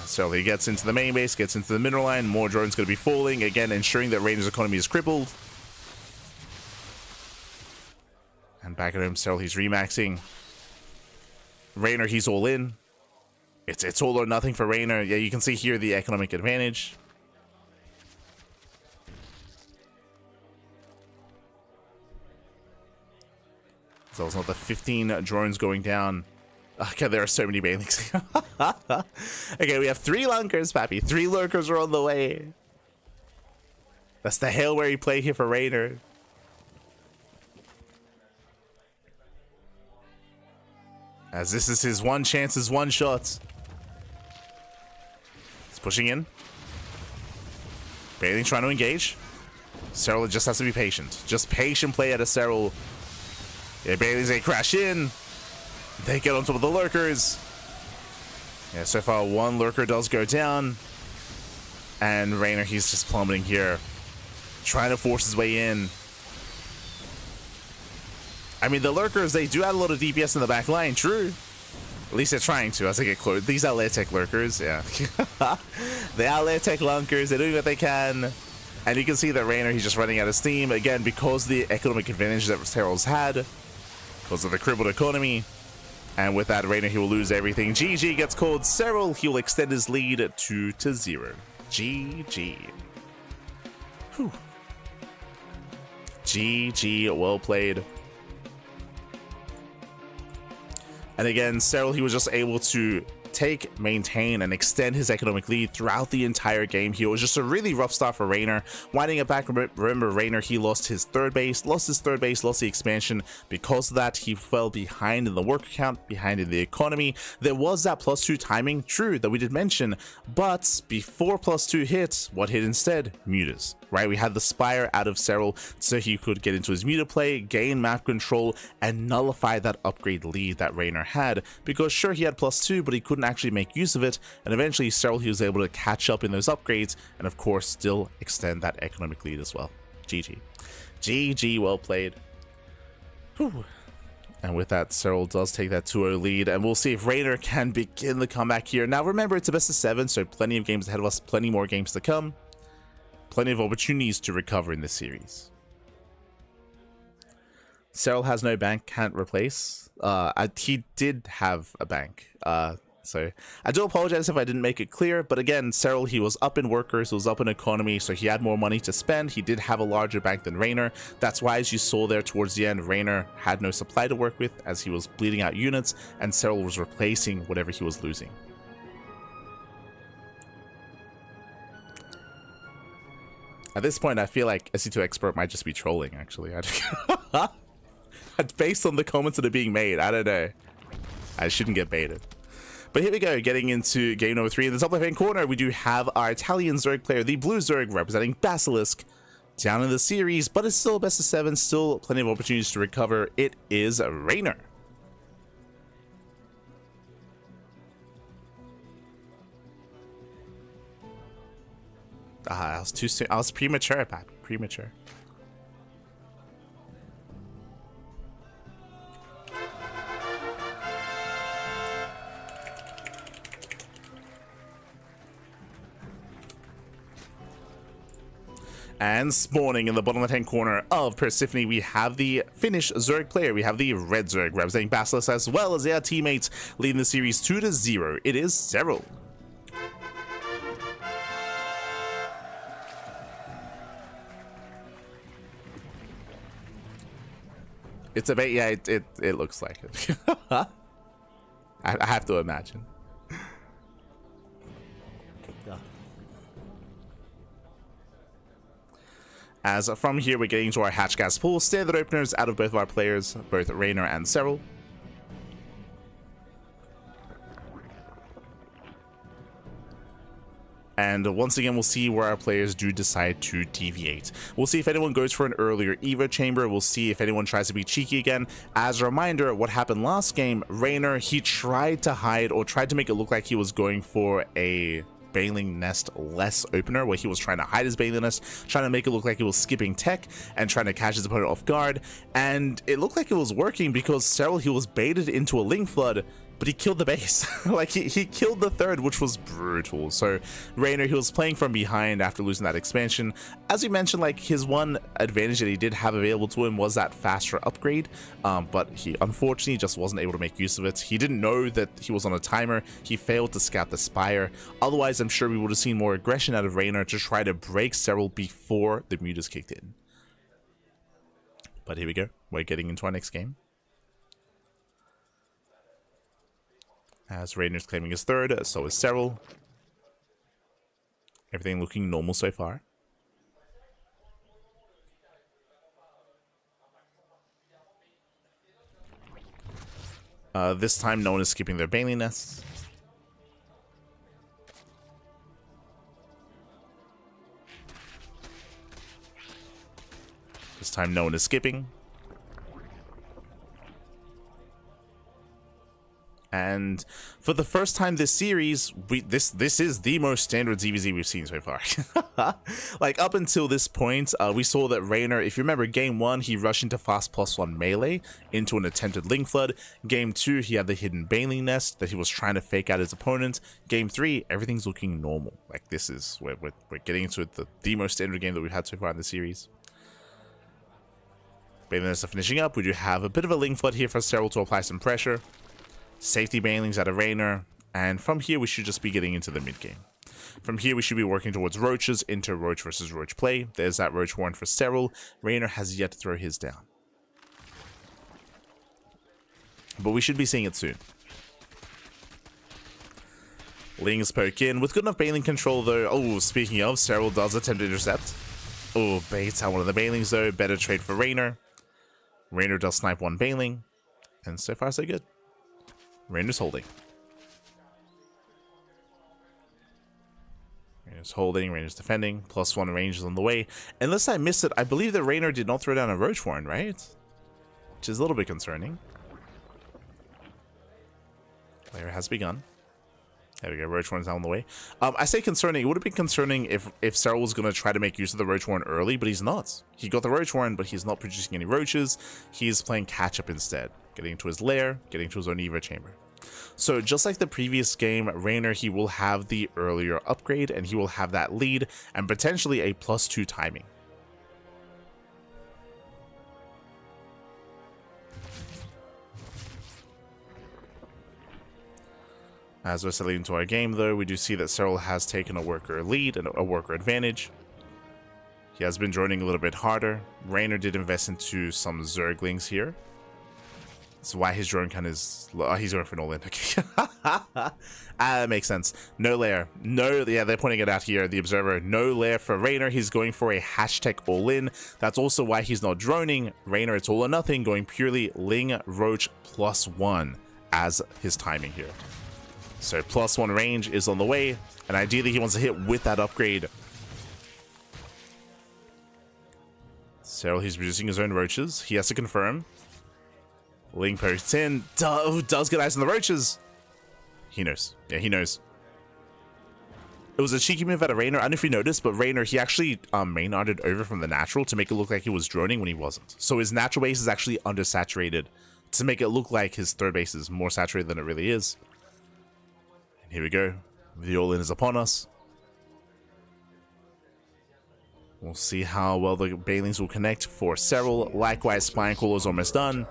So he gets into the main base, gets into the mineral line, more drones going to be falling, again ensuring that Reynor's economy is crippled. back at home, Serral, he's remaxing. Reynor, he's all in. It's all or nothing for Reynor. Yeah, you can see here the economic advantage. So it's not the 15 drones going down. Okay, there are so many banelings. Okay, we have 3 lunkers, Pappy. 3 lurkers are on the way. That's the Hail Mary play here for Reynor. As this is his one chance, his one shot. He's pushing in. Bailey trying to engage. Serral just has to be patient. Just patient play at a Serral. Yeah, Bailey's they crash in. They get on top of the lurkers. Yeah, so far 1 lurker does go down. And Reynor, he's just plummeting here. Trying to force his way in. I mean, the lurkers, they do add a lot of DPS in the back line, true. At least they're trying to as they get close. These are lair tech lurkers, yeah. They are lair tech lunkers, they're doing what they can. And you can see that Reynor, he's just running out of steam. Again, because the economic advantage that Serral's had. Because of the crippled economy. And with that, Reynor, he will lose everything. GG gets called. Serral, he will extend his lead 2-0. GG. Whew. GG, well played. And again, Serral, he was just able to take, maintain, and extend his economic lead throughout the entire game here. It was just a really rough start for Reynor. Winding it back, remember, Reynor, he lost his third base, lost the expansion. Because of that, he fell behind in the worker count, behind in the economy. There was that +2 timing, true, that we did mention, but before +2 hit, what hit instead? Mutas. Right, we had the Spire out of Serral so he could get into his muta play, gain map control, and nullify that upgrade lead that Reynor had. Because sure, he had +2, but he couldn't actually make use of it, and eventually Serral, he was able to catch up in those upgrades, and of course, still extend that economic lead as well. GG. GG, well played. Whew. And with that, Serral does take that 2-0 lead, and we'll see if Reynor can begin the comeback here. Now remember, it's a best of 7, so plenty of games ahead of us, plenty more games to come. Plenty of opportunities to recover in this series. Serral has no bank, can't replace. He did have a bank. So I do apologize if I didn't make it clear, but again, Serral, he was up in workers, he was up in economy, so he had more money to spend. He did have a larger bank than Reynor. That's why, as you saw there towards the end, Reynor had no supply to work with as he was bleeding out units, and Serral was replacing whatever he was losing. At this point, I feel like SC2 Expert might just be trolling, actually. Based on the comments that are being made, I don't know. I shouldn't get baited. But here we go, getting into game number 3. In the top left-hand corner, we do have our Italian Zerg player, the Blue Zerg, representing Basilisk, down in the series, but it's still a best of 7, still plenty of opportunities to recover. It is Reynor. I was too soon. I was premature, Pappy. Premature. And spawning in the bottom left-hand corner of Persephone, we have the Finnish Zerg player. We have the Red Zerg representing Basilisk, as well as their teammates, leading the series 2-0. It is Serral. It's a bait, yeah, it looks like it. I have to imagine. As from here, we're getting to our hatch gas pool. Standard openers out of both of our players, both Reynor and Serral. And once again, we'll see where our players do decide to deviate. We'll see if anyone goes for an earlier Evo chamber. We'll see if anyone tries to be cheeky again. As a reminder, what happened last game, Reynor, he tried to hide or tried to make it look like he was going for a Baneling Nest less opener, where he was trying to hide his Baneling Nest, trying to make it look like he was skipping tech and trying to catch his opponent off guard. And it looked like it was working because Serral, he was baited into a Link Flood, but he killed the base. Like he killed the third, which was brutal. So Reynor, he was playing from behind after losing that expansion. As we mentioned, like his one advantage that he did have available to him was that faster upgrade, but he unfortunately just wasn't able to make use of it. He didn't know that he was on a timer. He failed to scout the Spire. Otherwise, I'm sure we would have seen more aggression out of Reynor to try to break Serral before the mutas kicked in. But here we go. We're getting into our next game. As Reynor's claiming his third, so is Serral. Everything looking normal so far. This time, no one is skipping their Bailey nests. This time, no one is skipping. And for the first time this series, this is the most standard ZVZ we've seen so far. Like up until this point, we saw that Reynor, if you remember game 1, he rushed into fast +1 melee into an attempted Link Flood. Game 2, he had the hidden Baneling Nest that he was trying to fake out his opponent. Game 3, everything's looking normal. Like this is, we're getting into the most standard game that we've had so far in the series. Baneling Nests are finishing up. We do have a bit of a Link Flood here for Serral to apply some pressure. Safety Banelings out of Reynor, and from here we should just be getting into the mid game. From here we should be working towards Roaches into Roach versus Roach play. There's that Roach Warren for Serral. Reynor has yet to throw his down, but we should be seeing it soon. Lings poke in with good enough Baneling control though. Oh, speaking of, Serral does attempt to intercept. Oh, baits out one of the Banelings though. Better trade for Reynor. Reynor does snipe one Baneling, and so far so good. Reynor's holding. Reynor's holding, Reynor's defending. +1 range is on the way. Unless I missed it, I believe that Reynor did not throw down a Roach Warren, right? Which is a little bit concerning. Layer has begun. There we go, Roach Warren's on the way. I say concerning, it would have been concerning if Serral was going to try to make use of the Roach Warren early, but he's not. He got the Roach Warren, but he's not producing any Roaches. He's playing catch-up instead. Getting into his lair, getting to his own Evo chamber. So just like the previous game, Reynor, he will have the earlier upgrade, and he will have that lead, and potentially a +2 timing. As we're settling into our game, though, we do see that Serral has taken a worker lead and a worker advantage. He has been droning a little bit harder. Reynor did invest into some Zerglings here. That's why his drone count is low. Oh, he's going for an all-in. Okay. That makes sense. No lair. No, yeah, they're pointing it out here, the observer. No lair for Reynor. He's going for a hashtag all-in. That's also why he's not droning. Reynor, it's all or nothing, going purely Ling Roach +1 as his timing here. So +1 range is on the way, and ideally he wants to hit with that upgrade. Serral, he's producing his own Roaches. He has to confirm. Ling pokes in. Does get eyes on the Roaches. He knows. Yeah, he knows. It was a cheeky move out of Reynor. I don't know if you noticed, but Reynor, he actually main arted over from the natural to make it look like he was droning when he wasn't. So his natural base is actually undersaturated to make it look like his third base is more saturated than it really is. And here we go. The all-in is upon us. We'll see how well the Banelings will connect for Serral. Likewise, Spine Crawler is almost done.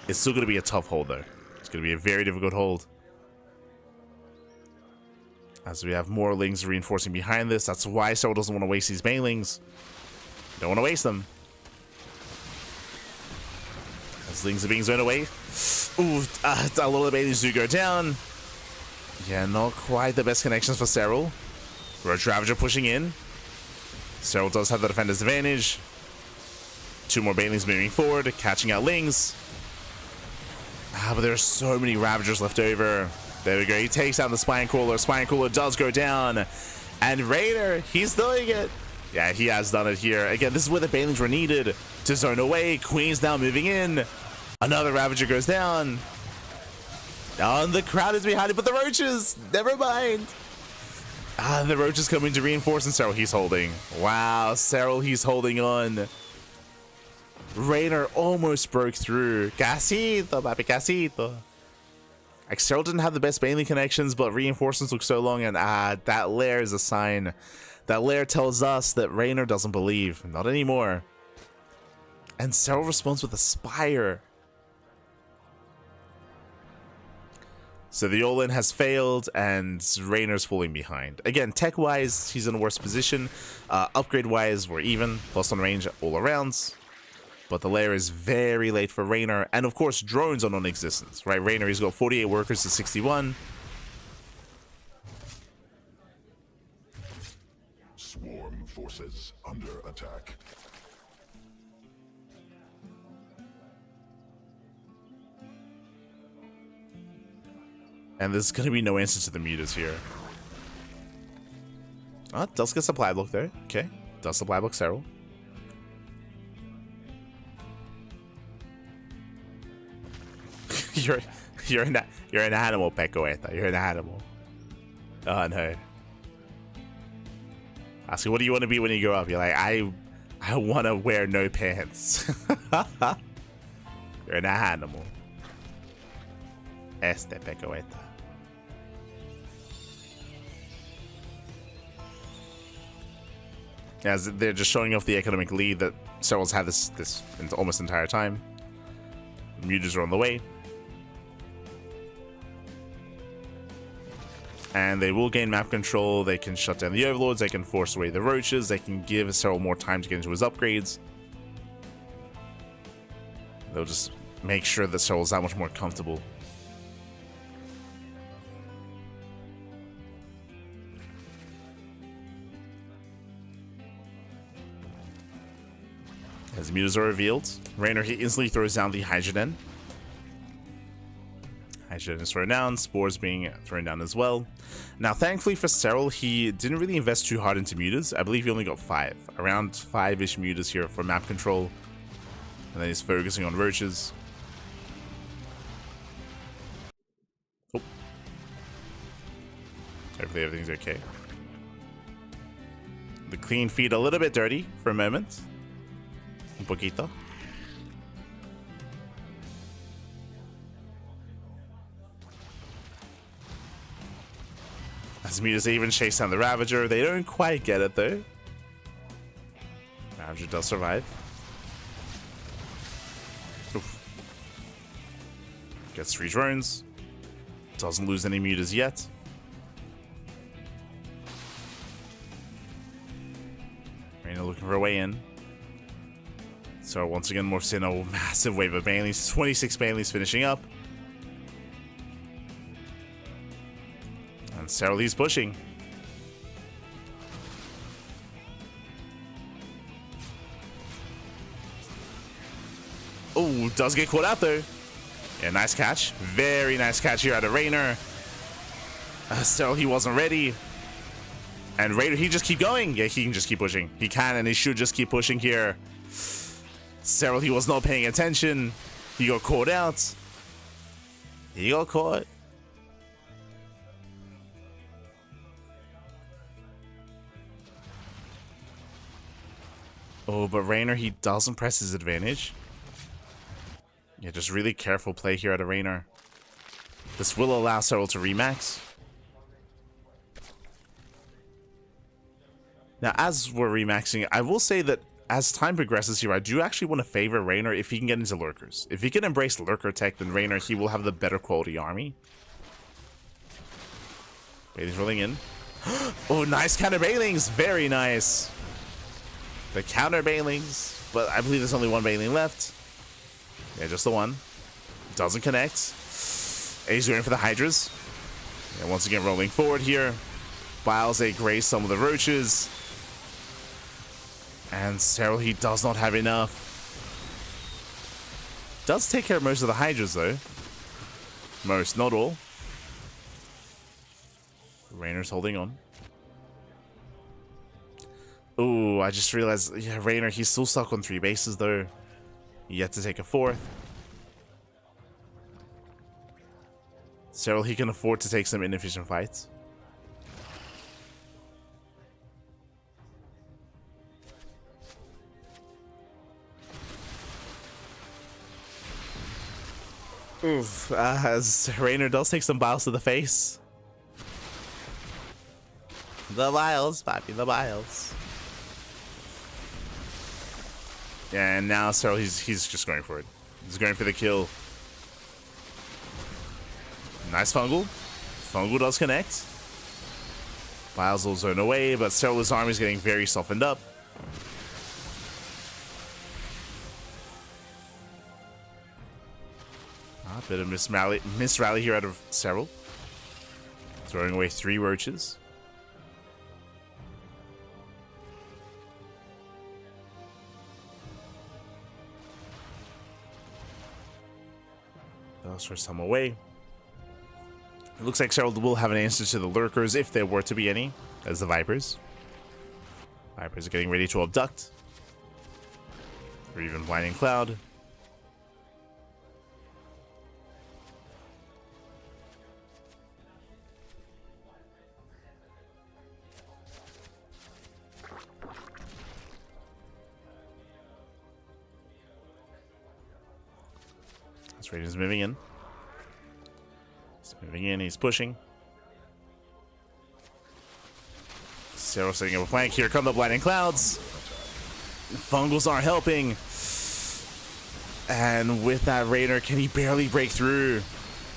It's still going to be a tough hold, though. It's going to be a very difficult hold. As we have more Lings reinforcing behind this. That's why Serral doesn't want to waste these Banelings. Don't want to waste them. As Lings are being zoned away. Ooh, a lot of the Banelings do go down. Yeah, not quite the best connections for Serral. Roach Ravager pushing in. Serral does have the defender's advantage. 2 more Banelings moving forward, catching out Lings. But there are so many Ravagers left over. There we go. He takes out the Spine Crawler. Spine Crawler does go down. And Reynor, he's doing it. Yeah, he has done it here. Again, this is where the Banelings were needed to zone away. Queen's now moving in. Another Ravager goes down. And the crowd is behind it, but the Roaches, never mind. The Roaches coming to reinforce, and Serral, he's holding. Wow, Serral, he's holding on. Reynor almost broke through. Casito, papi, casito. Like, Serral didn't have the best Bailey connections, but reinforcements took so long, and that lair is a sign. That lair tells us that Reynor doesn't believe. Not anymore. And Serral responds with a Spire. So the all-in has failed, and Reynor's falling behind. Again, tech-wise, he's in a worse position. Upgrade-wise, we're even. Plus on range all around. But the lair is very late for Reynor. And of course, drones are non-existent, right? Reynor, he's got 48 workers to 61. Swarm forces under attack. And there's going to be no answer to the mutas here. Oh, does get supply block there. Okay. Does supply block Serral. you're an animal, Pecoeta. You're an animal. Oh no. Ask you, what do you want to be when you grow up? You're like, I want to wear no pants. You're an animal. Este Pecoeta. As they're just showing off the economic lead that Serral's had this almost entire time. Mutas are on the way. And they will gain map control. They can shut down the overlords. They can force away the roaches. They can give Serral more time to get into his upgrades. They'll just make sure that Serral's that much more comfortable. As mutas are revealed, Reynor, he instantly throws down the Hydrogen. Hydrogen is thrown down, Spores being thrown down as well. Now, thankfully for Serral, he didn't really invest too hard into mutas. I believe he only got around 5-ish mutas here for map control. And then he's focusing on roaches. Oh. Hopefully everything's okay. The clean feed a little bit dirty for a moment. Un poquito. As mutas even chase down the Ravager. They don't quite get it though. Ravager does survive. Oof. Gets 3 drones. Doesn't lose any mutas yet. Reynor looking for a way in. So once again, more in a massive wave of Baneys. 26 Baneys finishing up. And Serral, he's pushing. Oh, does get caught out though. Yeah, nice catch. Very nice catch here out of Reynor. Serral, he wasn't ready. And Reynor, he just keep going. Yeah, he can just keep pushing. He can and he should just keep pushing here. Serral, he was not paying attention. He got caught out. He got caught. Oh, but Reynor, he doesn't press his advantage. Yeah, just really careful play here out of Reynor. This will allow Serral to remax. Now, as we're remaxing, I will say that as time progresses here, I do actually want to favor Reynor if he can get into lurkers. If he can embrace lurker tech, then Reynor, he will have the better quality army. Bailey's rolling in. Oh, nice counter Bailings. Very nice. The counter Bailings. But I believe there's only one Bailing left. Yeah, just the one. Doesn't connect. He's going for the Hydras. And once again, rolling forward here. Biles a grace some of the roaches. And Serral, he does not have enough. Does take care of most of the Hydras, though. Most, not all. Reynor's holding on. Ooh, I just realized, yeah, Reynor, he's still stuck on 3 bases, though. Yet to take a 4th. Serral, he can afford to take some inefficient fights. Oof, as Reynor does take some biles to the face. The biles, Poppy, the biles. And now Serral, he's just going for it. He's going for the kill. Nice fungal. Fungal does connect. Biles will zone away, but Serral's army is getting very softened up. A bit of miss rally here out of Serral. Throwing away 3 roaches. They'll throw some away. It looks like Serral will have an answer to the lurkers if there were to be any, as the Vipers. Vipers are getting ready to abduct. Or even Blinding Cloud. Raider's moving in. He's moving in, he's pushing. Serral setting up a flank. Here come the Blinding Clouds. Fungals aren't helping. And with that Reynor, can he barely break through?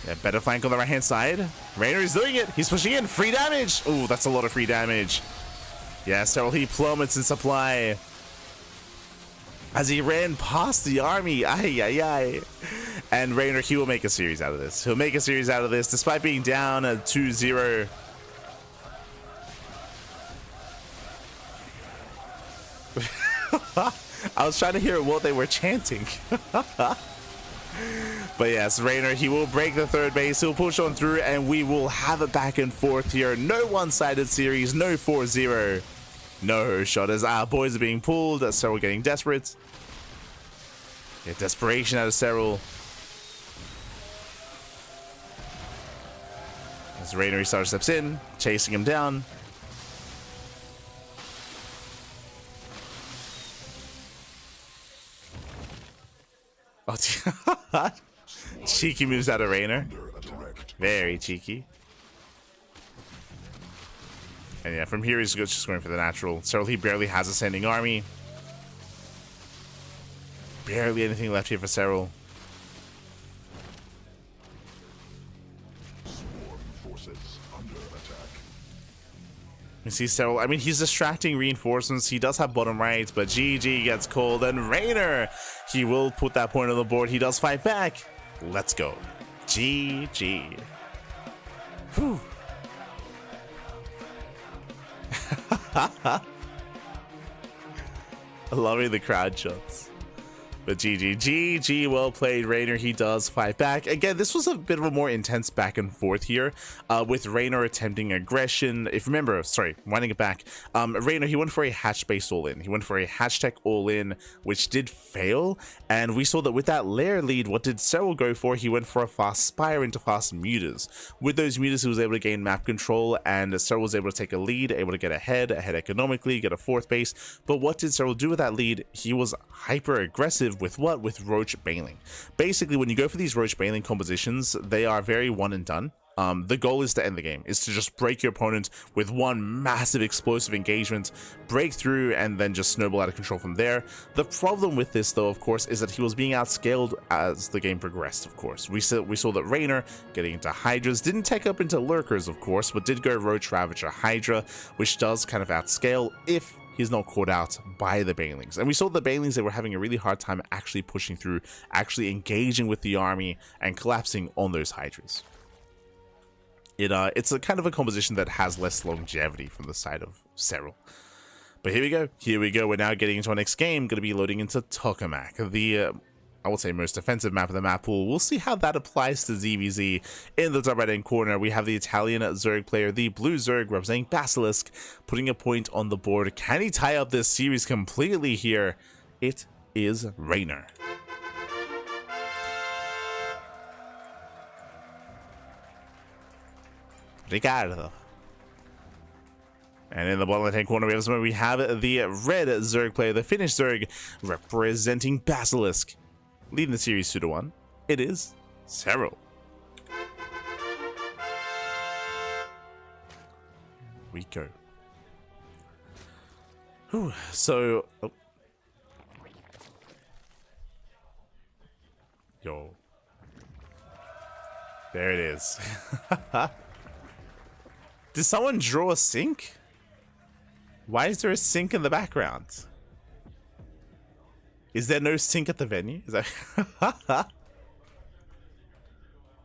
Yeah, better flank on the right hand side. Reynor is doing it. He's pushing in. Free damage. Oh, that's a lot of free damage. Yeah, Serral, he plummets in supply. As he ran past the army. Ay, ay, ay. And Reynor, he will make a series out of this. He'll make a series out of this despite being down at 2-0. I was trying to hear what they were chanting. But yes, Reynor, he will break the 3rd base. He'll push on through and we will have a back and forth here. No one-sided series. No 4-0. No shot as our boys are being pulled. Serral getting desperate. Yeah, desperation out of Serral. As Reynor steps in, chasing him down. Oh, cheeky moves out of Reynor. Very cheeky. And yeah, from here he's just going for the natural. Serral, he barely has a standing army. Barely anything left here for Serral. You see Serral, I mean, he's distracting reinforcements. He does have bottom right, but GG gets called. And Reynor, he will put that point on the board. He does fight back. Let's go. GG. Whew. Loving the crowd shots. But GG, well played, Reynor. He does fight back. Again, this was a bit of a more intense back and forth here, with Reynor attempting aggression. If you remember, sorry, winding it back, Reynor, he went for a hatch-based all-in. He went for a hatch-tech all-in, which did fail. And we saw that with that lair lead, what did Serral go for? He went for a fast Spire into fast Mutas. With those Mutas, he was able to gain map control, and Serral was able to take a lead, able to get ahead economically, get a 4th base. But what did Serral do with that lead? He was hyper-aggressive. With what? With Roach Baneling. Basically, when you go for these Roach Baneling compositions, they are very one and done. The goal is to end the game, is to just break your opponent with one massive explosive engagement, break through, and then just snowball out of control from there. The problem with this, though, of course, is that he was being outscaled as the game progressed, of course. We saw that Reynor, getting into Hydras, didn't tech up into Lurkers, of course, but did go Roach Ravager Hydra, which does kind of outscale if he's not caught out by the Banelings. And we saw the Banelings, they were having a really hard time actually pushing through, actually engaging with the army, and collapsing on those Hydras. It's a kind of a composition that has less longevity from the side of Serral. But here we go, we're now getting into our next game, going to be loading into Tokamak, the, I would say, most defensive map of the map pool. We'll see how that applies to ZVZ. In the top right hand corner, we have the Italian Zerg player, the blue Zerg representing Basilisk, putting a point on the board. Can he tie up this series completely here? It is Reynor. Ricardo. And in the bottom left-hand corner, we have the red Zerg player, the Finnish Zerg, representing Basilisk. Leading the series 2-1. It is Serral. We go. Whew. So, oh. Yo. There it is. Did someone draw a sink? Why is there a sink in the background? Is there no sink at the venue? Is that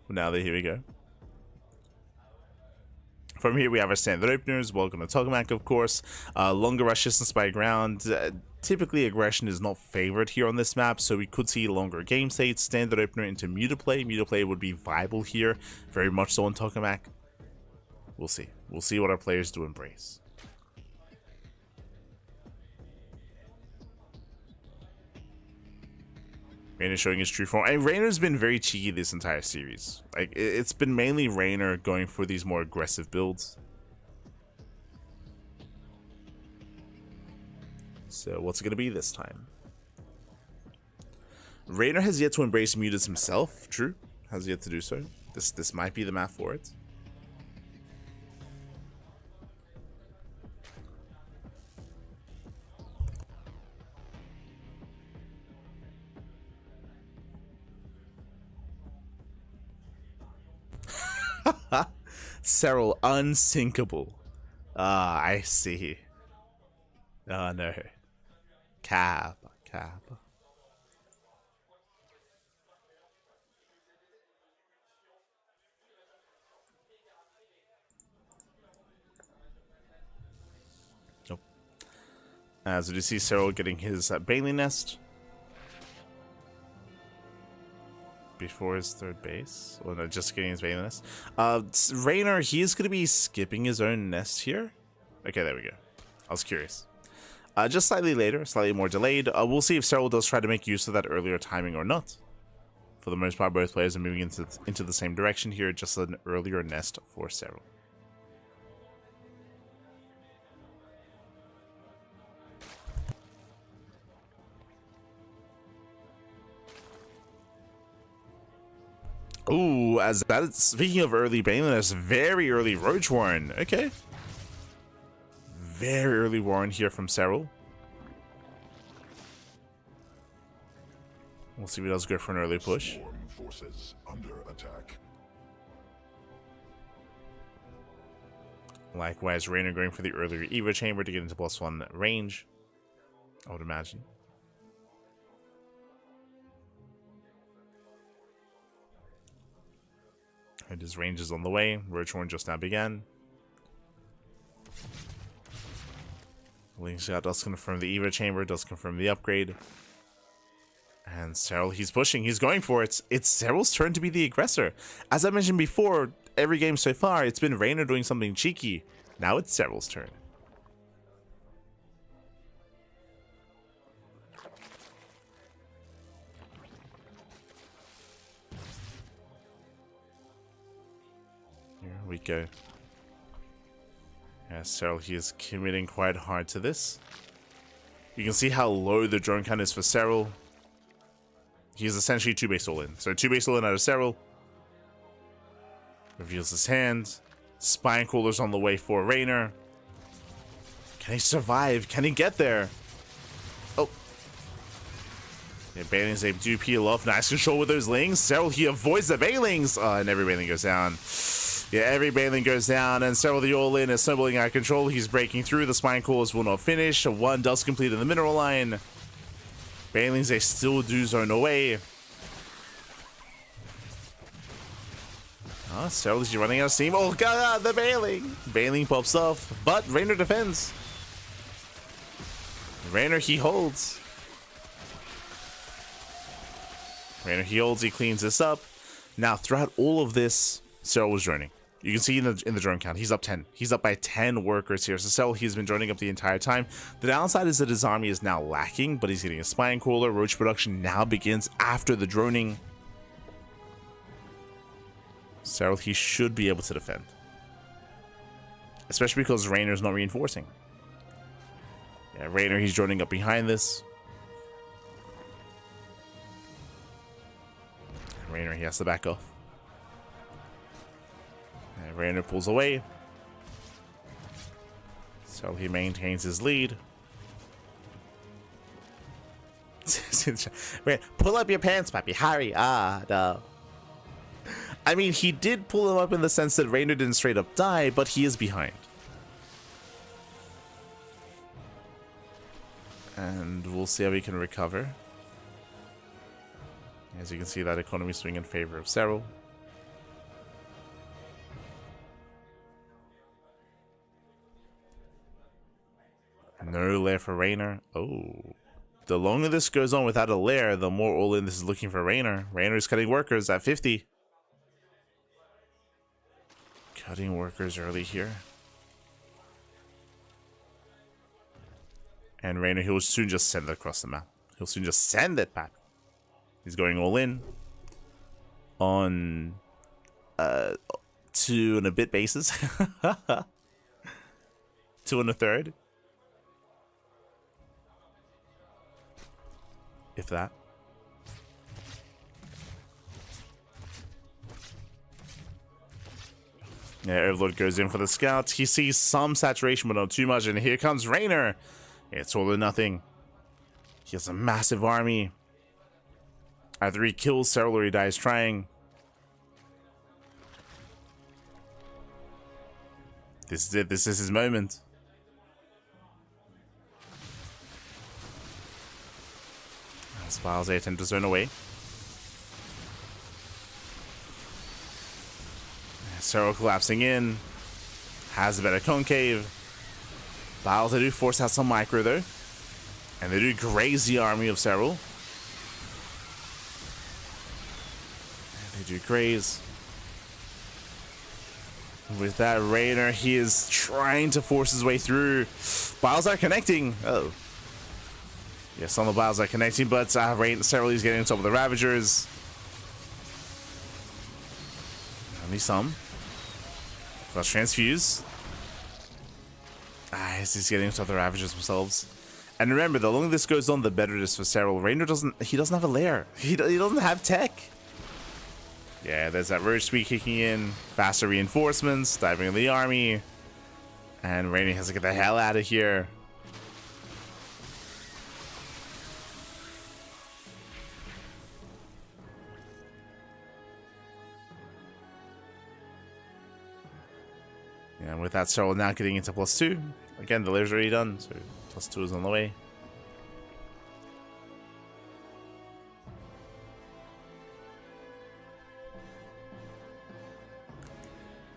now that here we go. From here we have our standard openers. Welcome to Tokamak, of course. Longer rush distance by ground. Typically aggression is not favored here on this map, so we could see longer game states. Standard opener into Mutaplay. Mutaplay would be viable here, very much so on Tokamak. We'll see. We'll see what our players do embrace. Reynor showing his true form. And Reynor's been very cheeky this entire series. Like, it's been mainly Reynor going for these more aggressive builds. So what's it going to be this time? Reynor has yet to embrace mutas himself. True. Has yet to do so. This might be the map for it. Serral unsinkable. Ah, I see. Oh no. Cab. Nope. As we see Serral getting his Bailey nest. Before his third base. Well, no, just getting his Bailey nest. Reynor, he's going to be skipping his own nest here. Okay, there we go. I was curious. Just slightly later, slightly more delayed. We'll see if Serral does try to make use of that earlier timing or not. For the most part, both players are moving into the same direction here. Just an earlier nest for Serral. Ooh, as that is, speaking of early Baneliness, very early Roach Warren. Okay. Very early Warren here from Serral. We'll see if he does go for an early push. Forces under attack. Likewise, Reynor going for the earlier Evo Chamber to get into +1 range, I would imagine. And his range is on the way. Roach Warren just now began. Link Shot does confirm the Evo Chamber, does confirm the upgrade. And Serral, he's pushing, he's going for it. It's Serral's turn to be the aggressor. As I mentioned before, every game so far, it's been Reynor doing something cheeky. Now it's Serral's turn. Here we go. Yeah, Serral, he is committing quite hard to this. You can see how low the drone count is for Serral. He's essentially 2-base all-in. So 2-base all-in out of Serral. Reveals his hand. Spine Cooler's on the way for Reynor. Can he survive? Can he get there? Oh. Yeah, Bailings, they do peel off. Nice control with those lings. Serral, he avoids the Bailings. And every Bailing goes down. Yeah, every Bailing goes down. And Serral, the all-in, is snowballing out of control. He's breaking through. The Spine Coolers will not finish. One does complete in the mineral line. Bailings, they still do zone away. Oh, Serral, is he running out of steam? Oh god, the Bailing! Bailing pops off, but Reynor defends. Reynor, he holds. Reynor, he holds, he cleans this up. Now, throughout all of this, Serral was droning. You can see in the drone count, he's up 10. He's up by 10 workers here. So Serral, he's been droning up the entire time. The downside is that his army is now lacking, but he's getting a Spine Cooler. Roach production now begins after the droning. Serral, he should be able to defend. Especially because Reynor's not reinforcing. Yeah, Reynor, he's droning up behind this. Reynor, he has to back off. And Reynor pulls away. So he maintains his lead. Pull up your pants, Pappy. Hurry. Ah, no. I mean, he did pull him up in the sense that Reynor didn't straight up die, but he is behind. And we'll see how we can recover. As you can see, that economy swing in favor of Serral. No lair for Reynor. Oh. The longer this goes on without a lair, the more all-in this is looking for Reynor. Reynor is cutting workers at 50. Cutting workers early here. And Reynor, he'll soon just send it across the map. He'll soon just send it back. He's going all in on 2 and a bit bases. 2 and a third. If that. Yeah, Overlord goes in for the scouts. He sees some saturation, but not too much. And here comes Reynor. It's all or nothing. He has a massive army. Either he kills Serral or he dies trying. This is it. This is his moment. Spiles they attempt to zone away. Serral collapsing in. Has a better concave. Biles, they do force out some micro though. And they do graze the army of Serral. They do graze. With that Reynor, he is trying to force his way through. Biles are connecting. Oh. Yes, some of the Biles are connecting, but Serral is getting on top of the Ravagers. Only some. Let's transfuse. He's getting on top of the Ravagers themselves. And remember, the longer this goes on, the better it is for Serral. Reynor doesn't have a lair. He doesn't have tech. Yeah, there's that Roach Speed kicking in. Faster reinforcements, diving in the army. And Reynor has to get the hell out of here. And with that, Serral now getting into +2. Again, the lair's already done, so +2 is on the way.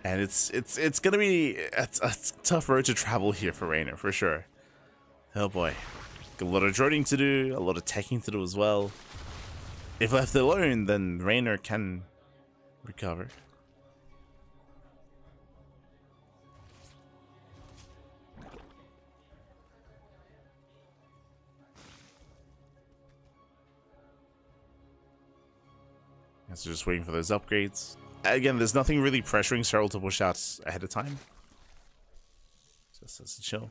And it's gonna be a tough road to travel here for Reynor, for sure. Oh boy. A lot of droning to do, a lot of teching to do as well. If left alone, then Reynor can recover. So just waiting for those upgrades. Again, there's nothing really pressuring Serral to push out ahead of time. Just as a chill.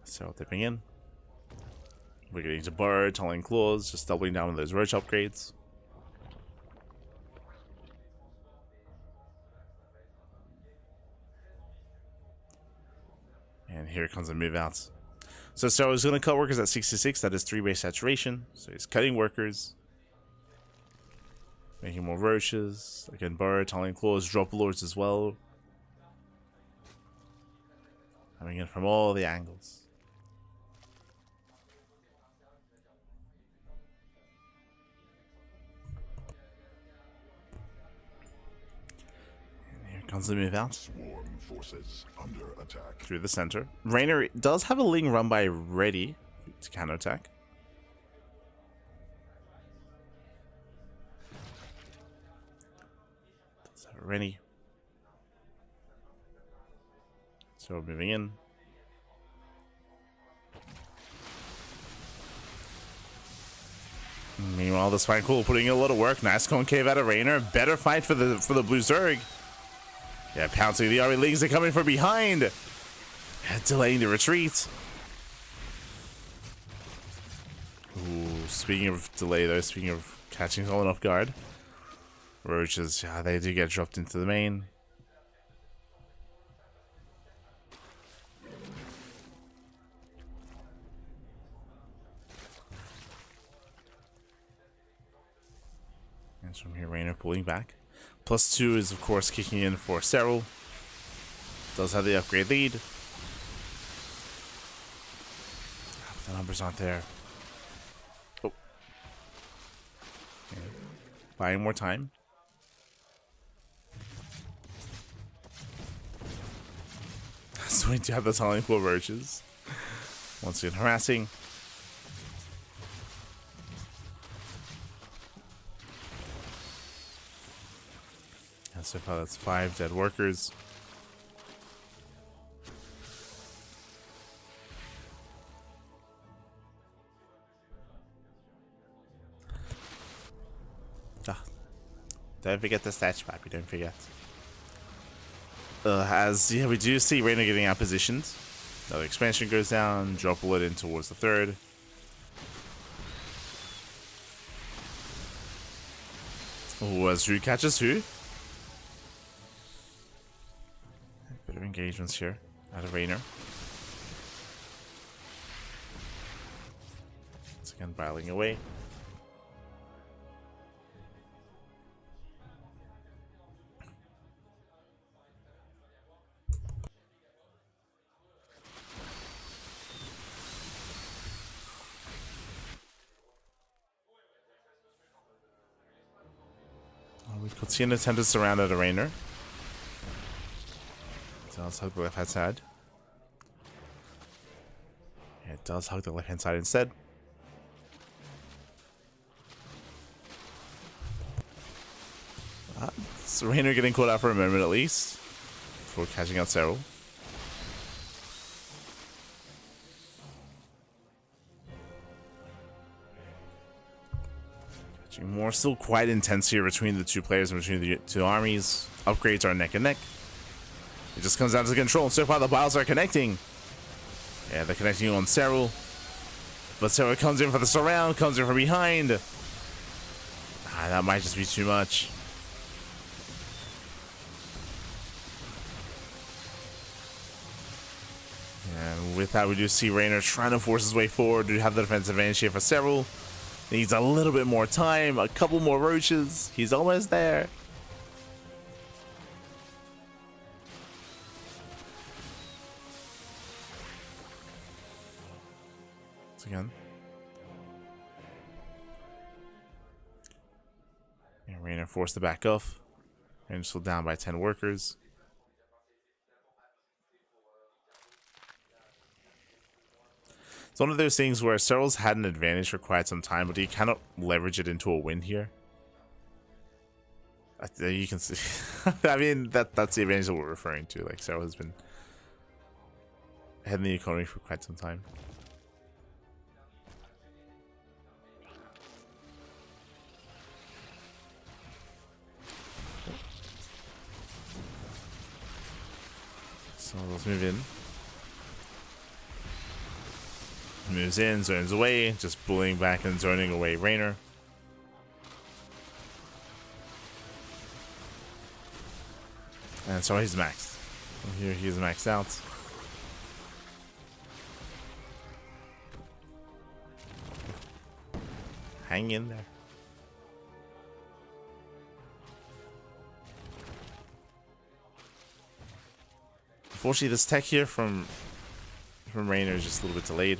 Serral tipping in. We're getting to Burr, Tunneling Claws, just doubling down on those Roach upgrades. And here comes a move out. So Serral is going to cut workers at 66. That is 3-base saturation. So he's cutting workers. Making more roaches. Again, Burr, Tunneling Claws, drop lords as well. Coming in from all the angles. And here comes the move out. Forces under attack. Through the center. Reynor does have a Ling run by ready to counterattack. Does have Rennie. So moving in. Meanwhile, the Spine Cool putting in a lot of work. Nice concave out of Reynor. Better fight for the Blue Zerg. Yeah, pouncing the army leagues are coming from behind. Delaying the retreat. Ooh, speaking of delay though, speaking of catching someone off guard. Roaches, yeah, they do get dropped into the main. And from here, Reynor pulling back. +2 is, of course, kicking in for Serral. Does have the upgrade lead. The numbers aren't there. Oh. Okay. Buying more time. So we do have the tunneling pool roaches. Once again, harassing. And so far, that's 5 dead workers. Don't forget the stats map, we don't forget. As yeah, we do see Reynor getting out positioned. Another expansion goes down, drop bullet in towards the third. Oh, as who catches who? Bit of engagements here out of Reynor. Once again, battling away. We could see an attempt to surround at a Reynor. It does hug the left hand side. Yeah, it does hug the left hand side instead. So Reynor getting caught out for a moment at least before catching out Serral. More, still quite intense here between the two players and between the two armies. Upgrades are neck and neck. It just comes down to control. So far the biles are connecting. Yeah, they're connecting on Serral. But Serral comes in for the surround, comes in from behind. That might just be too much. And with that, we do see Reynor trying to force his way forward to have the defensive advantage here for Serral. Needs a little bit more time, a couple more roaches. He's almost there. Once again. And Reynor forced to back off. And still down by 10 workers. It's one of those things where Serral's had an advantage for quite some time, but he cannot leverage it into a win here. You can see. I mean, that's the advantage that we're referring to. Like, Serral has been ahead in the economy for quite some time. So let's move in. Moves in, zones away, just bullying back and zoning away Reynor. And so he's maxed. Here he's maxed out. Hang in there. Unfortunately, this tech here from Reynor is just a little bit delayed.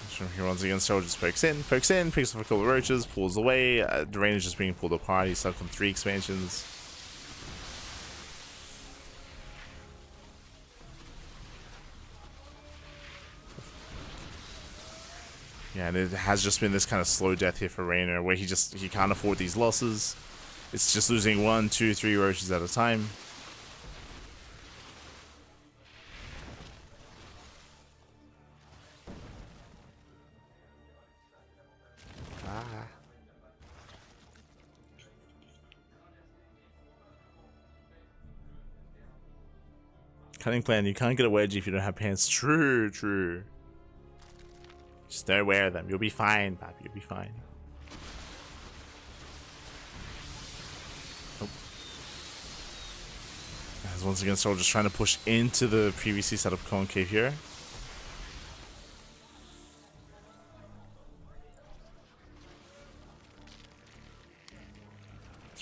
From here once again, Serral just pokes in, picks up a couple of roaches, pulls away. Reynor is just being pulled apart. He's stuck on 3 expansions. Yeah, and it has just been this kind of slow death here for Reynor, where he can't afford these losses. It's just losing 1, 2, 3 roaches at a time. Cunning plan, you can't get a wedgie if you don't have pants. True, true. Just don't wear them. You'll be fine, Pappy. You'll be fine. Oh. As once again, Serral just trying to push into the previously set up CranKy here.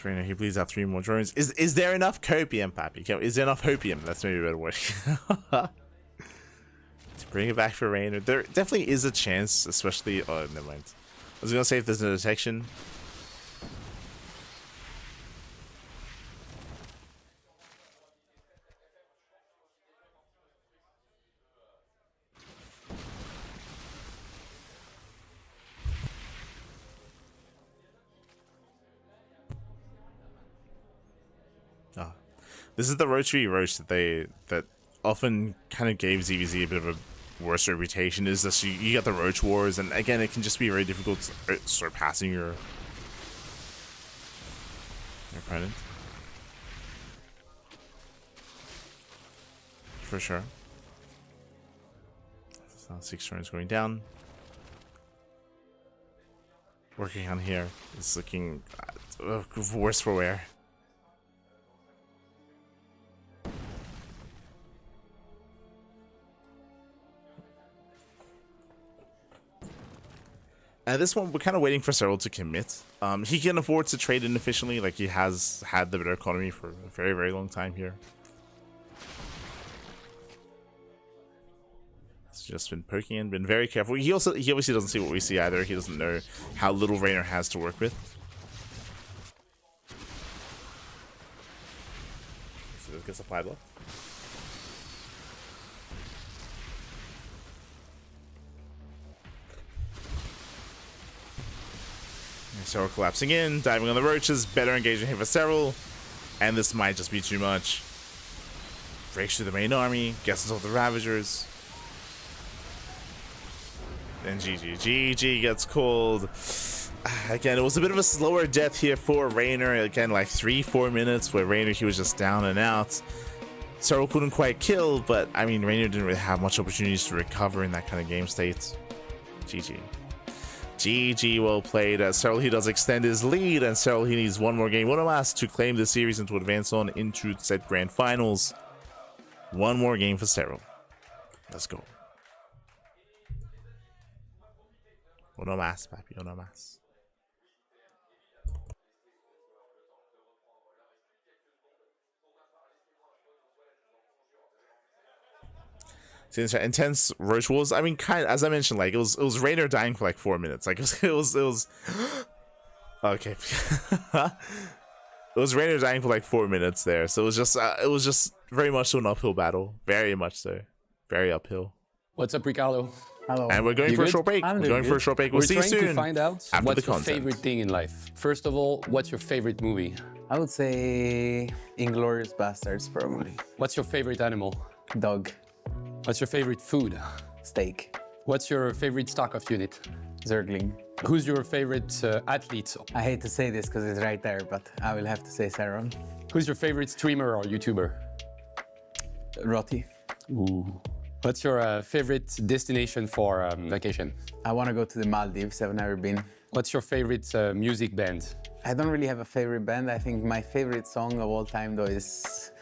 Reynor, he bleeds out 3 more drones. Is there enough copium, Pappy? Is there enough hopium? That's maybe a better word. To bring it back for Reynor. There definitely is a chance, especially... Oh, never mind. I was going to say if there's no detection. This is the rotary roach that often kind of gave ZVZ a bit of a worse reputation. Is that you got the roach wars, and again, it can just be very difficult surpassing your opponent. For sure. So 6 turns going down. Working on here is looking worse for wear. This one, we're kind of waiting for Serral to commit. He can afford to trade inefficiently, like he has had the better economy for a very, very long time here. He's just been poking in, been very careful. He obviously doesn't see what we see either. He doesn't know how little Reynor has to work with. So this gets applied left. Serral collapsing in, diving on the roaches, better engagement here for Serral, and this might just be too much. Breaks through the main army, gets off the Ravagers. Then GG gets called. Again, it was a bit of a slower death here for Reynor. Again, like 3-4 minutes where Reynor, he was just down and out. Serral couldn't quite kill, but I mean, Reynor didn't really have much opportunities to recover in that kind of game state. GG. GG, well played. Serral, he does extend his lead, and Serral, he needs one more game, one last, to claim the series and to advance on into the set grand finals. One more game for Serral. Let's go. Uno más, papi, uno más. Intense roach wars. I mean, kind of, as I mentioned, like it was Reynor dying for like 4 minutes. Like it was okay. It was Reynor dying for like 4 minutes there. So it was just very much so an uphill battle. Very much so. Very uphill. What's up, Ricardo? Hello. And we're going for a short break. We're going for a short break. We'll see you soon. We're trying to find out after what's the your favorite thing in life. First of all, what's your favorite movie? I would say Inglourious Bastards, probably. What's your favorite animal? Dog. What's your favorite food? Steak. What's your favorite StarCraft unit? Zergling. Who's your favorite athlete? I hate to say this because it's right there, but I will have to say Serral. Who's your favorite streamer or YouTuber? Roti. Ooh. What's your favorite destination for vacation? I want to go to the Maldives. I've never been. What's your favorite music band? I don't really have a favorite band. I think my favorite song of all time, though, is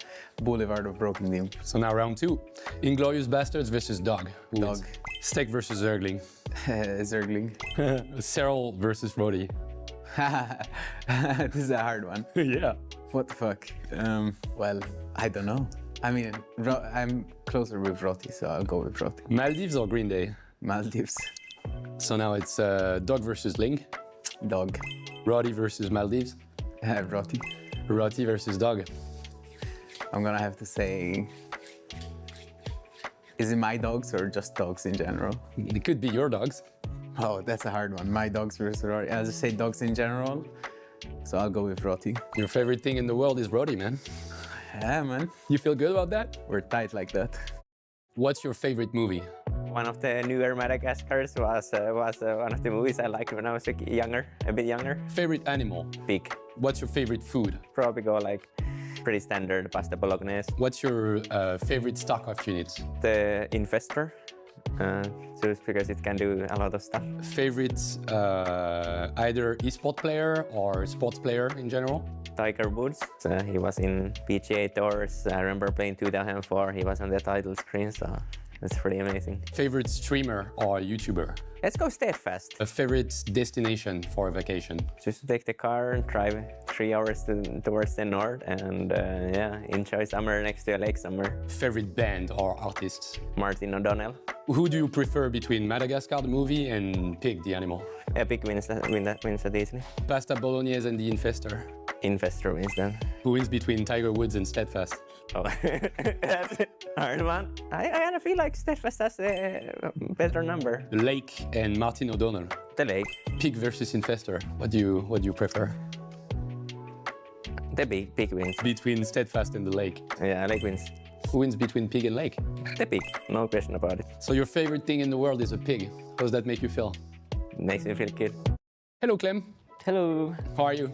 Boulevard of Broken Dreams. So now round 2. Inglourious Bastards versus Dog. Dog. Steak versus Zergling. Zergling. Serral versus Roti. This is a hard one. Yeah. What the fuck? Well, I don't know. I mean, I'm closer with Roti, so I'll go with Roti. Maldives or Green Day? Maldives. So now it's Dog versus Ling. Dog. Roti versus Maldives. Roti. Roti versus Dog. I'm gonna have to say, is it my dogs or just dogs in general? It could be your dogs. Oh, that's a hard one. My dogs versus Roti. I'll just say dogs in general, so I'll go with Roti. Your favorite thing in the world is Roti, man. Yeah, man. You feel good about that? We're tight like that. What's your favorite movie? One of the newer Madagascars was one of the movies I liked when I was a bit younger. Favorite animal? Pig. What's your favorite food? Probably go like pretty standard pasta bolognese. What's your favorite StarCraft unit? The Infestor, just because it can do a lot of stuff. Favorite either esport player or sports player in general? Tiger Woods. He was in PGA Tours. I remember playing 2004. He was on the title screen, so that's pretty amazing. Favorite streamer or YouTuber? Let's go Steadfast. A favorite destination for a vacation? Just take the car and drive 3 hours towards the north and yeah, enjoy summer next to a lake somewhere. Favorite band or artist? Martin O'Donnell. Who do you prefer between Madagascar the movie and Pig the animal? Pig wins that easily. Pasta bolognese and the Infestor. Infestor wins then. Who wins between Tiger Woods and Steadfast? Oh, that's a hard one. I kind of feel like Steadfast has a better number. The Lake and Martin O'Donnell. The Lake. Pig versus Infestor. What do you prefer? The Pig wins. Between Steadfast and the Lake. Yeah, Lake wins. Who wins between Pig and Lake? The Pig, no question about it. So your favorite thing in the world is a pig. How does that make you feel? Makes me feel good. Hello, Clem. Hello. How are you?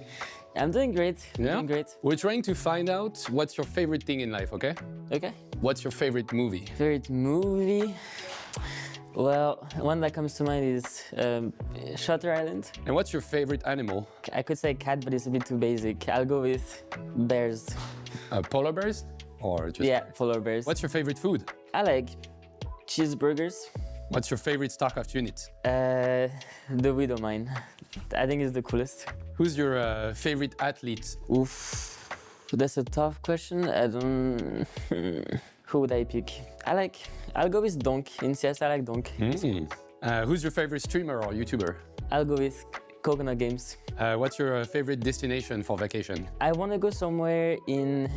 I'm doing great. Yeah? Doing great. We're trying to find out what's your favorite thing in life, okay? Okay. What's your favorite movie? Favorite movie? Well, one that comes to mind is Shutter Island. And what's your favorite animal? I could say cat, but it's a bit too basic. I'll go with bears. Polar bears? Or just yeah, bears? polar bears. What's your favorite food? I like cheeseburgers. What's your favorite StarCraft unit? The Widow Mine. I think it's the coolest. Who's your favorite athlete? Oof, that's a tough question. I don't... Who would I pick? I'll go with Donk. In CS, I like Donk. Who's your favorite streamer or YouTuber? I'll go with Coconut Games. What's your favorite destination for vacation? I want to go somewhere in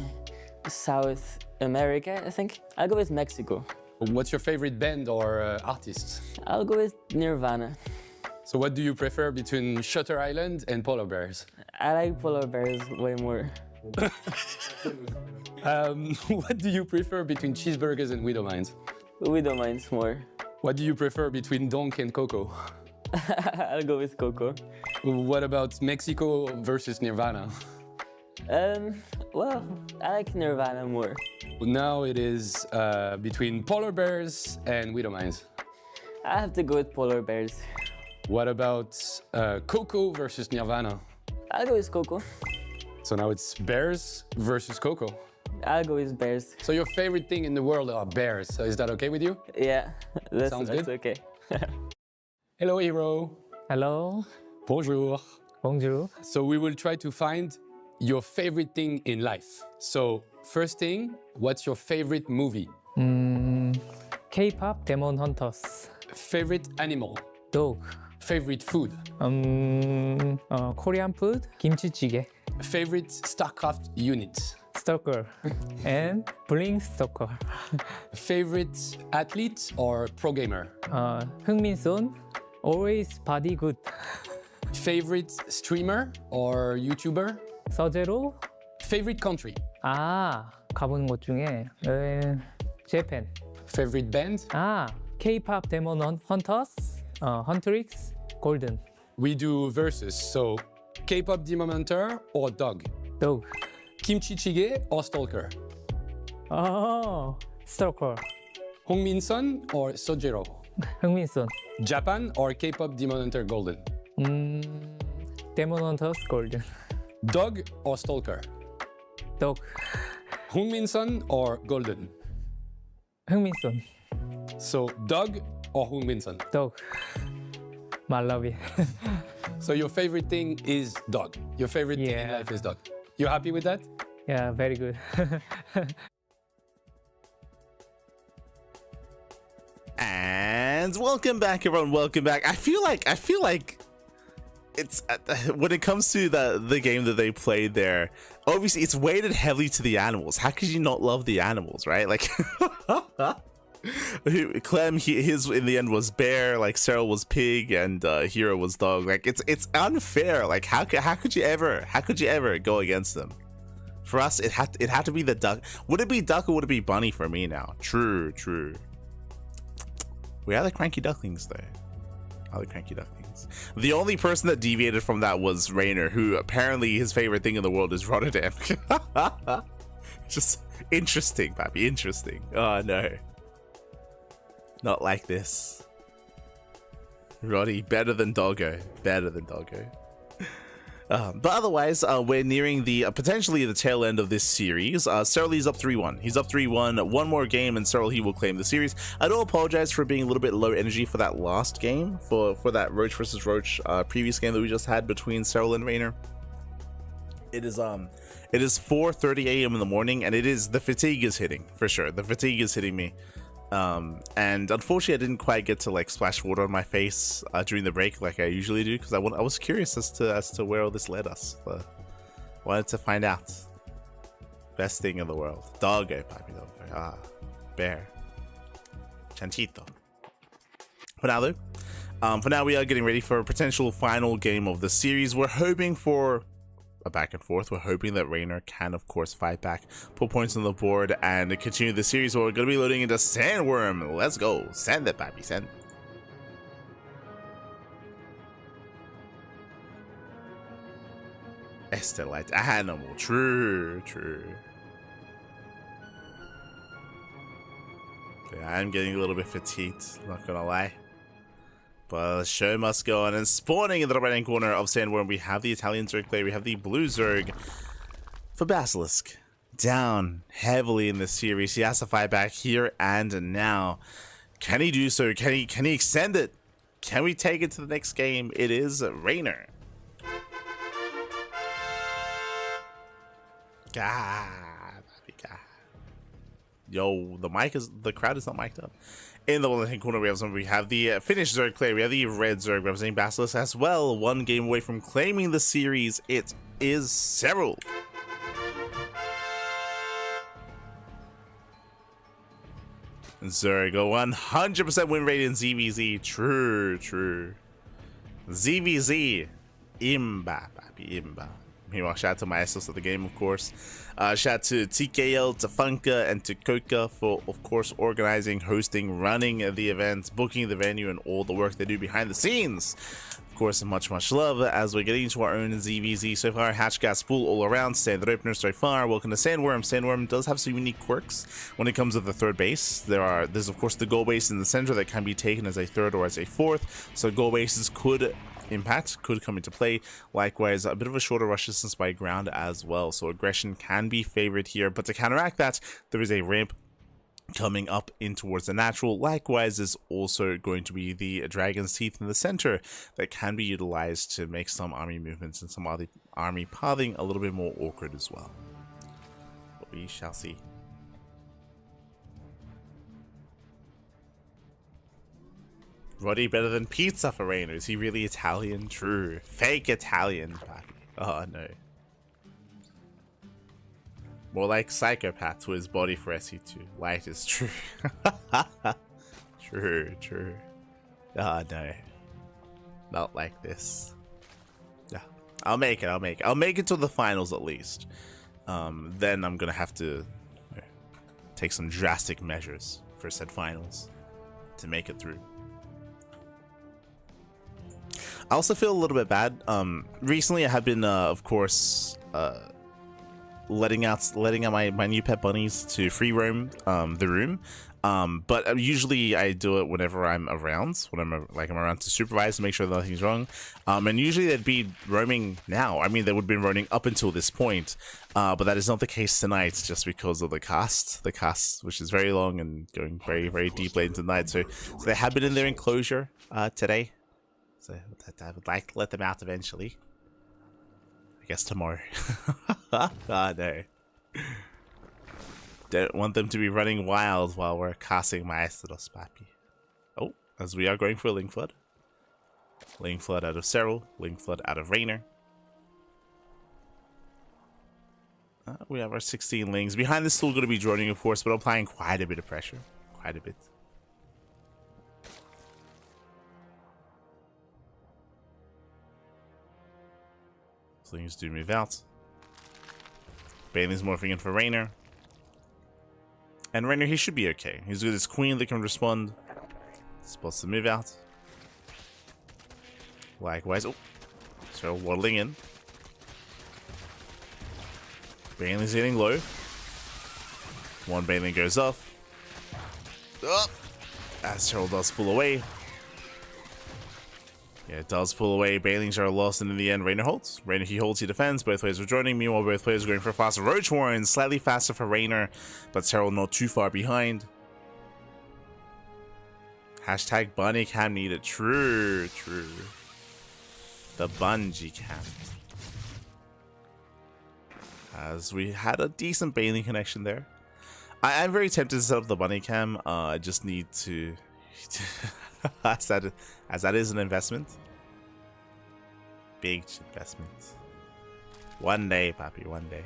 South America, I think. I'll go with Mexico. What's your favorite band or artist? I'll go with Nirvana. So what do you prefer between Shutter Island and polar bears? I like polar bears way more. What do you prefer between cheeseburgers and Widow Mines? Widow Mines more. What do you prefer between Donk and Coco? I'll go with Coco. What about Mexico versus Nirvana? Well, I like Nirvana more. Now it is between polar bears and Widow Mines. I have to go with polar bears. What about Coco versus Nirvana? I'll go with Coco. So now it's bears versus Coco. I'll go with bears. So your favorite thing in the world are bears. So is that okay with you? Yeah, that's good? Okay. Hello, herO. Hello. Bonjour. Bonjour. So we will try to find your favorite thing in life. So first thing, what's your favorite movie? K-pop Demon Hunters. Favorite animal? Dog. Favorite food? Korean food, 김치찌개. Favorite StarCraft unit? Stalker and Blink Stalker. Favorite athlete or pro gamer? 흥민선, always body good. Favorite streamer or YouTuber? 서재로. Favorite country? 가보는 곳 중에 Japan. Favorite band? K-pop Demon Hunters, Huntrix, Golden. We do versus, so K-pop Demon Hunter or Dog? Dog. Kimchi Jjigae or Stalker? Stalker. Hongmin-sun or Sojiro? 흥민선. Japan or K-pop Demon Hunter Golden? Demon Hunters, Golden. Dog or Stalker? Dog. Hongmin-sun or Golden? 흥민선. So Dog or Hongmin-sun? Dog. Malawi. So your favorite thing is Dog. Your favorite thing in life is Dog. You happy with that? Yeah, very good. And welcome back, everyone. Welcome back. I feel like it's when it comes to the game that they played there. Obviously, it's weighted heavily to the animals. How could you not love the animals, right? Like, Clem, his in the end was bear. Like Serral was pig, and herO was dog. Like it's unfair. Like how could you ever go against them? For us, it had to be the duck. Would it be duck or would it be bunny for me now? True. We are the CranKy Ducklings though. The only person that deviated from that was Reynor, who apparently his favorite thing in the world is Rotterdam. Just interesting, papi, interesting. Oh no. Not like this. Roddy, better than Doggo. Better than Doggo. But otherwise, we're nearing the potentially the tail end of this series. Serral is up 3-1. He's up 3-1. One more game and Serral, he will claim the series. I do apologize for being a little bit low energy for that last game, for that Roach versus Roach previous game that we just had between Serral and Reynor. It is 4:30 a.m. in the morning, and the fatigue is hitting for sure. The fatigue is hitting me. And unfortunately, I didn't quite get to like splash water on my face during the break like I usually do, because I was curious as to where all this led us. But wanted to find out. Best thing in the world, Doggo, papi, Doggo. Bear, Chantito. For now we are getting ready for a potential final game of the series. We're hoping for a back and forth. We're hoping that Reynor can, of course, fight back, put points on the board, and continue the series. We're going to be loading into Sandworm. Let's go. Send it, baby. Send. Estelite animal. True. Yeah, I'm getting a little bit fatigued, not gonna lie. But the show must go on. And spawning in the right-hand corner of Sandworm, we have the Italian Zerg player. We have the blue Zerg for Basilisk. Down heavily in this series. He has to fight back here and now. Can he do so? Can he extend it? Can we take it to the next game? It is Reynor. God. Yo, the crowd is not mic'd up. In the left-hand corner, we have the Finnish Zerg player. We have the red Zerg representing Basilisk as well. One game away from claiming the series. It is Serral. Zerg, a 100% win rate in ZVZ. True. ZVZ. Imba, papi, imba. Meanwhile, shout out to Maestros of the game, of course. Shout out to TKL, to Funka, and to Koka for, of course, organizing, hosting, running the events, booking the venue, and all the work they do behind the scenes. Of course, much love as we're getting into our own ZVZ. So far, hatch gas full all around. Standard opener so far. Welcome to Sandworm. Sandworm does have some unique quirks when it comes to the third base. There's, of course, the goal base in the center that can be taken as a third or as a fourth. So goal bases could come into play. Likewise, a bit of a shorter rush distance by ground as well, so aggression can be favored here, but to counteract that, there is a ramp coming up in towards the natural. Likewise, there's also going to be the Dragon's Teeth in the center that can be utilized to make some army movements and some other army pathing a little bit more awkward as well. But we shall see. Roddy better than pizza for Reynor. Is he really Italian? True. Fake Italian. Oh no. More like psychopath to his body for SE2. Light is true. True. Oh no. Not like this. Yeah. I'll make it to the finals at least. Then I'm gonna have to take some drastic measures for said finals to make it through. I also feel a little bit bad. Recently I have been, of course, letting out my new pet bunnies to free roam the room. But usually I do it whenever I'm around, I'm around to supervise and make sure that nothing's wrong. And usually they'd be roaming now. I mean, they would have been roaming up until this point. But that is not the case tonight, just because of the cast, which is very long and going very, very deep late into the night. So they have been in their enclosure today. So I would like to let them out eventually. I guess tomorrow. No. Don't want them to be running wild while we're casting Maestros, papi. Oh, as we are going for a Ling Flood. Ling Flood out of Serral. Ling Flood out of Reynor. We have our 16 Lings. Behind this, still going to be droning, of course, but applying quite a bit of pressure. Quite a bit. Things do move out. Bailey's morphing in for Reynor. And Reynor, he should be okay. He's with his queen that can respond. Supposed to move out. Likewise. Oh. So waddling in. Bailey's getting low. One Baneling goes off. Up. As herO does pull away. Yeah, it does pull away. Banelings are lost, and in the end, Reynor holds. Reynor, he holds, he defends. Both players are joining. Meanwhile, both players are going for a faster Roach Warren. Slightly faster for Reynor, but Serral not too far behind. Hashtag bunny cam needed. True, true. The bungee cam. As we had a decent Baneling connection there. I'm very tempted to set up the bunny cam. I just need to... as that is an investment. Big investment. One day, papi, one day.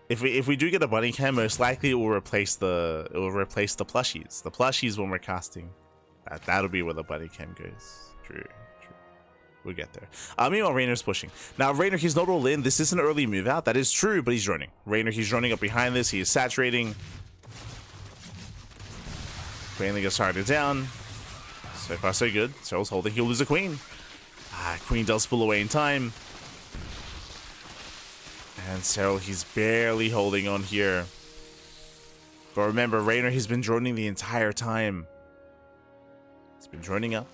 If we do get a bunny cam, most likely it will replace the plushies. The plushies when we're casting. That'll be where the bunny cam goes. True. We'll get there. Meanwhile, Reynor's pushing. Now, Reynor, he's not all in. This is an early move out. That is true, but he's running. Reynor, he's running up behind this. He is saturating. Baneling gets targeted down. So far, so good. Serral's holding. He'll lose a queen. Queen does pull away in time. And Serral, he's barely holding on here. But remember, Reynor, he's been droning the entire time. He's been droning up.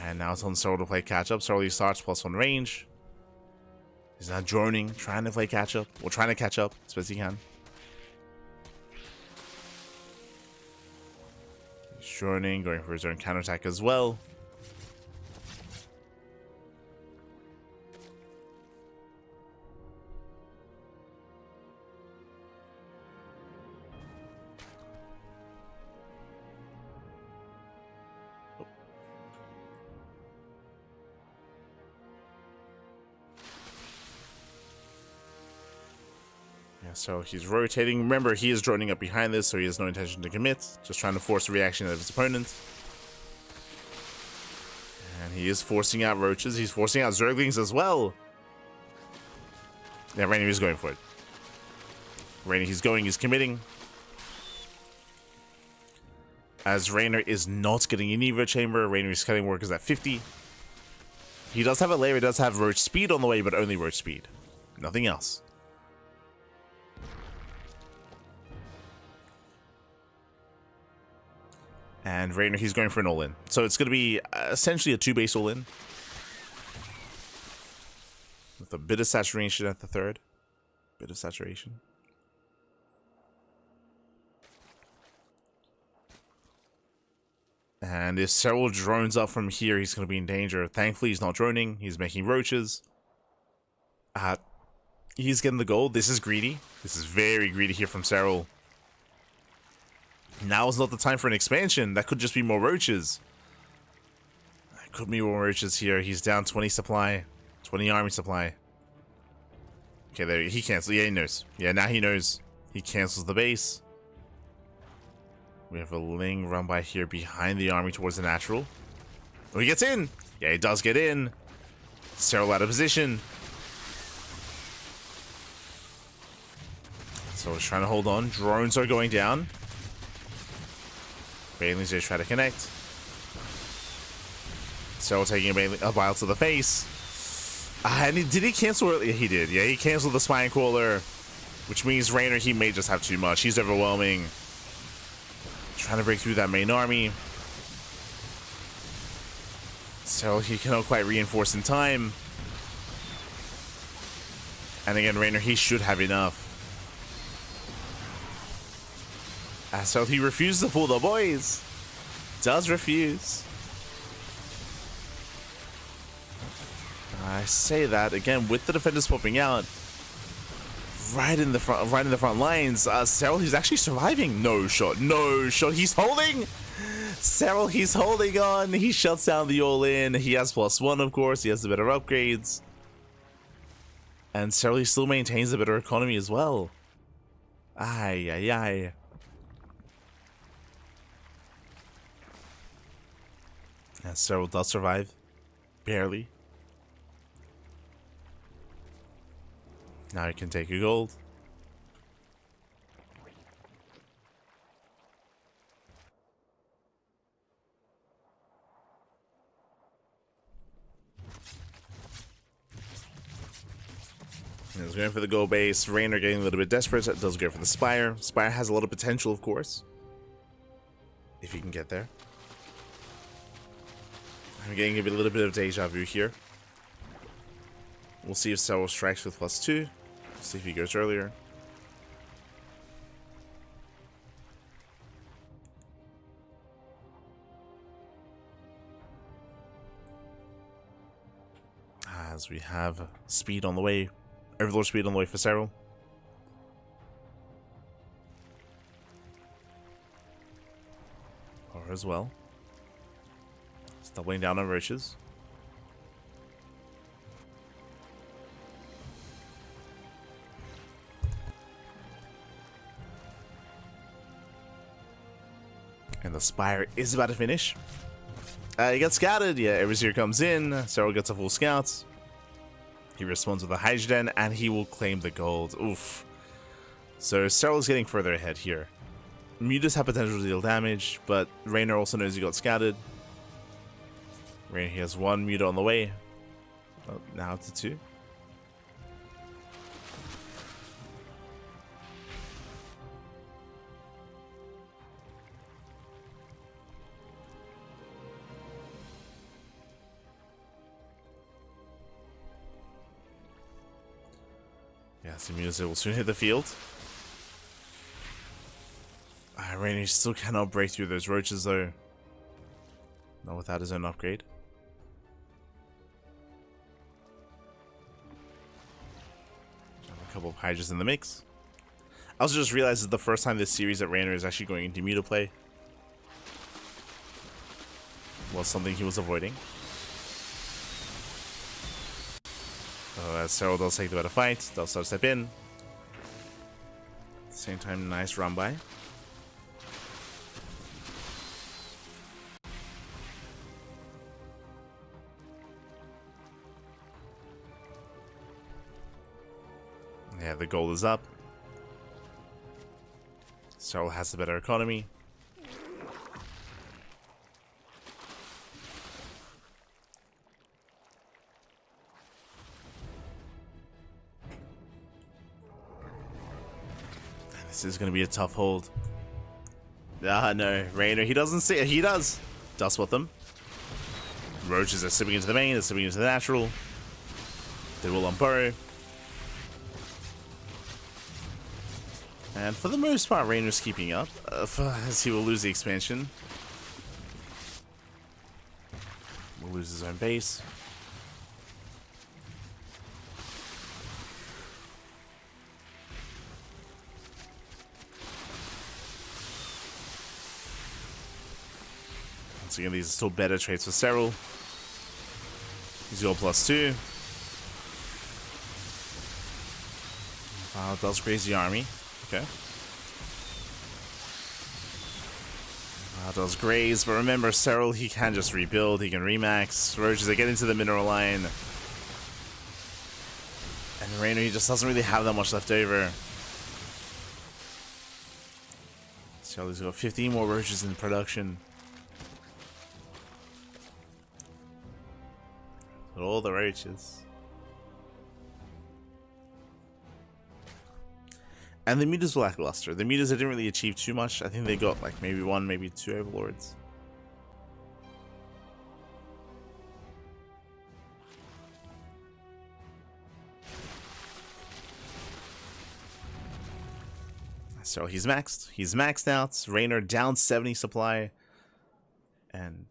And now it's on Serral to play catch-up. Serral, he starts +1 range. He's now droning, trying to play catch-up. Or trying to catch up as best he can. He's droning, going for his own counterattack as well. So he's rotating. Remember, he is droning up behind this, so he has no intention to commit. Just trying to force a reaction of his opponent. And he is forcing out roaches. He's forcing out Zerglings as well. Yeah, Reynor is going for it. Reynor, he's going, he's committing. As Reynor is not getting any Evo Chamber, Reynor is cutting workers at 50. He does have a layer, he does have roach speed on the way, but only roach speed. Nothing else. And Reynor, he's going for an all-in. So it's going to be essentially a 2-base all-in. With a bit of saturation at the third. Bit of saturation. And if Serral drones up from here, he's going to be in danger. Thankfully, he's not droning. He's making roaches. He's getting the gold. This is greedy. This is very greedy here from Serral. Now is not the time for an expansion. That could just be more roaches. That could be more roaches here. He's down 20 supply. 20 army supply. Okay, there he cancels. Yeah, he knows. Yeah, now he knows. He cancels the base. We have a Ling run by here behind the army towards the natural. Oh, he gets in. Yeah, he does get in. Serral out of position. So he's trying to hold on. Drones are going down. Banelings just try to connect. Serral taking a bile to the face. And did he cancel earlier? He did. Yeah, he canceled the Spine Crawler. Which means Reynor, he may just have too much. He's overwhelming. Trying to break through that main army. So he cannot quite reinforce in time. And again, Reynor, he should have enough. So he refuses to pull the boys. Does refuse. I say that again with the defenders popping out. Right in the front lines. Serral, he's actually surviving. No shot. He's holding. Serral, he's holding on. He shuts down the all-in. He has +1, of course. He has the better upgrades. And Serral, he still maintains the better economy as well. Ay. And Serral does survive. Barely. Now he can take a gold. He's going for the goal base. Reynor getting a little bit desperate. Does go for the Spire. Spire has a lot of potential, of course, if you can get there. I'm getting a little bit of deja vu here. We'll see if Serral strikes with +2. See if he goes earlier. As we have speed on the way. Overlord speed on the way for Serral. Or as well. It's doubling down on roaches. And the Spire is about to finish. He gets scouted. Yeah, Erisir comes in. Serral gets a full scout. He responds with a Hydrogen, and he will claim the gold. Oof. So Serral is getting further ahead here. Mutas have potential to deal damage, but Reynor also knows he got scouted. Reynor, he has 1 Muta on the way. Oh, now to 2. Yeah, so Mutas will soon hit the field. Reynor still cannot break through those roaches though. Not without his own upgrade. A couple of Hydras in the mix. I also just realized it's the first time this series that Reynor is actually going into Muta play. Was something he was avoiding. As Serral does take the better fight, does start to step in. At the same time, nice run by. Yeah, the goal is up. Serral has the better economy. This is going to be a tough hold. Ah, no. Reynor, he doesn't see it. He does. Dust with them. Roaches are slipping into the main. They're slipping into the natural. They will unburrow. And for the most part, Reynor's keeping up. As he will lose the expansion. Will lose his own base. Once again, these are still better traits for Serral. He's got +2. Does graze the army. Okay. Does graze, but remember, Serral, he can just rebuild, he can remax. Roaches, they get into the mineral line. And Reynor, he just doesn't really have that much left over. Serral's got 15 more roaches in production. But all the roaches. And the Mutas were lackluster. The Mutas didn't really achieve too much. I think they got like maybe 1, maybe 2 Overlords. So he's maxed. He's maxed out. Reynor down 70 supply. And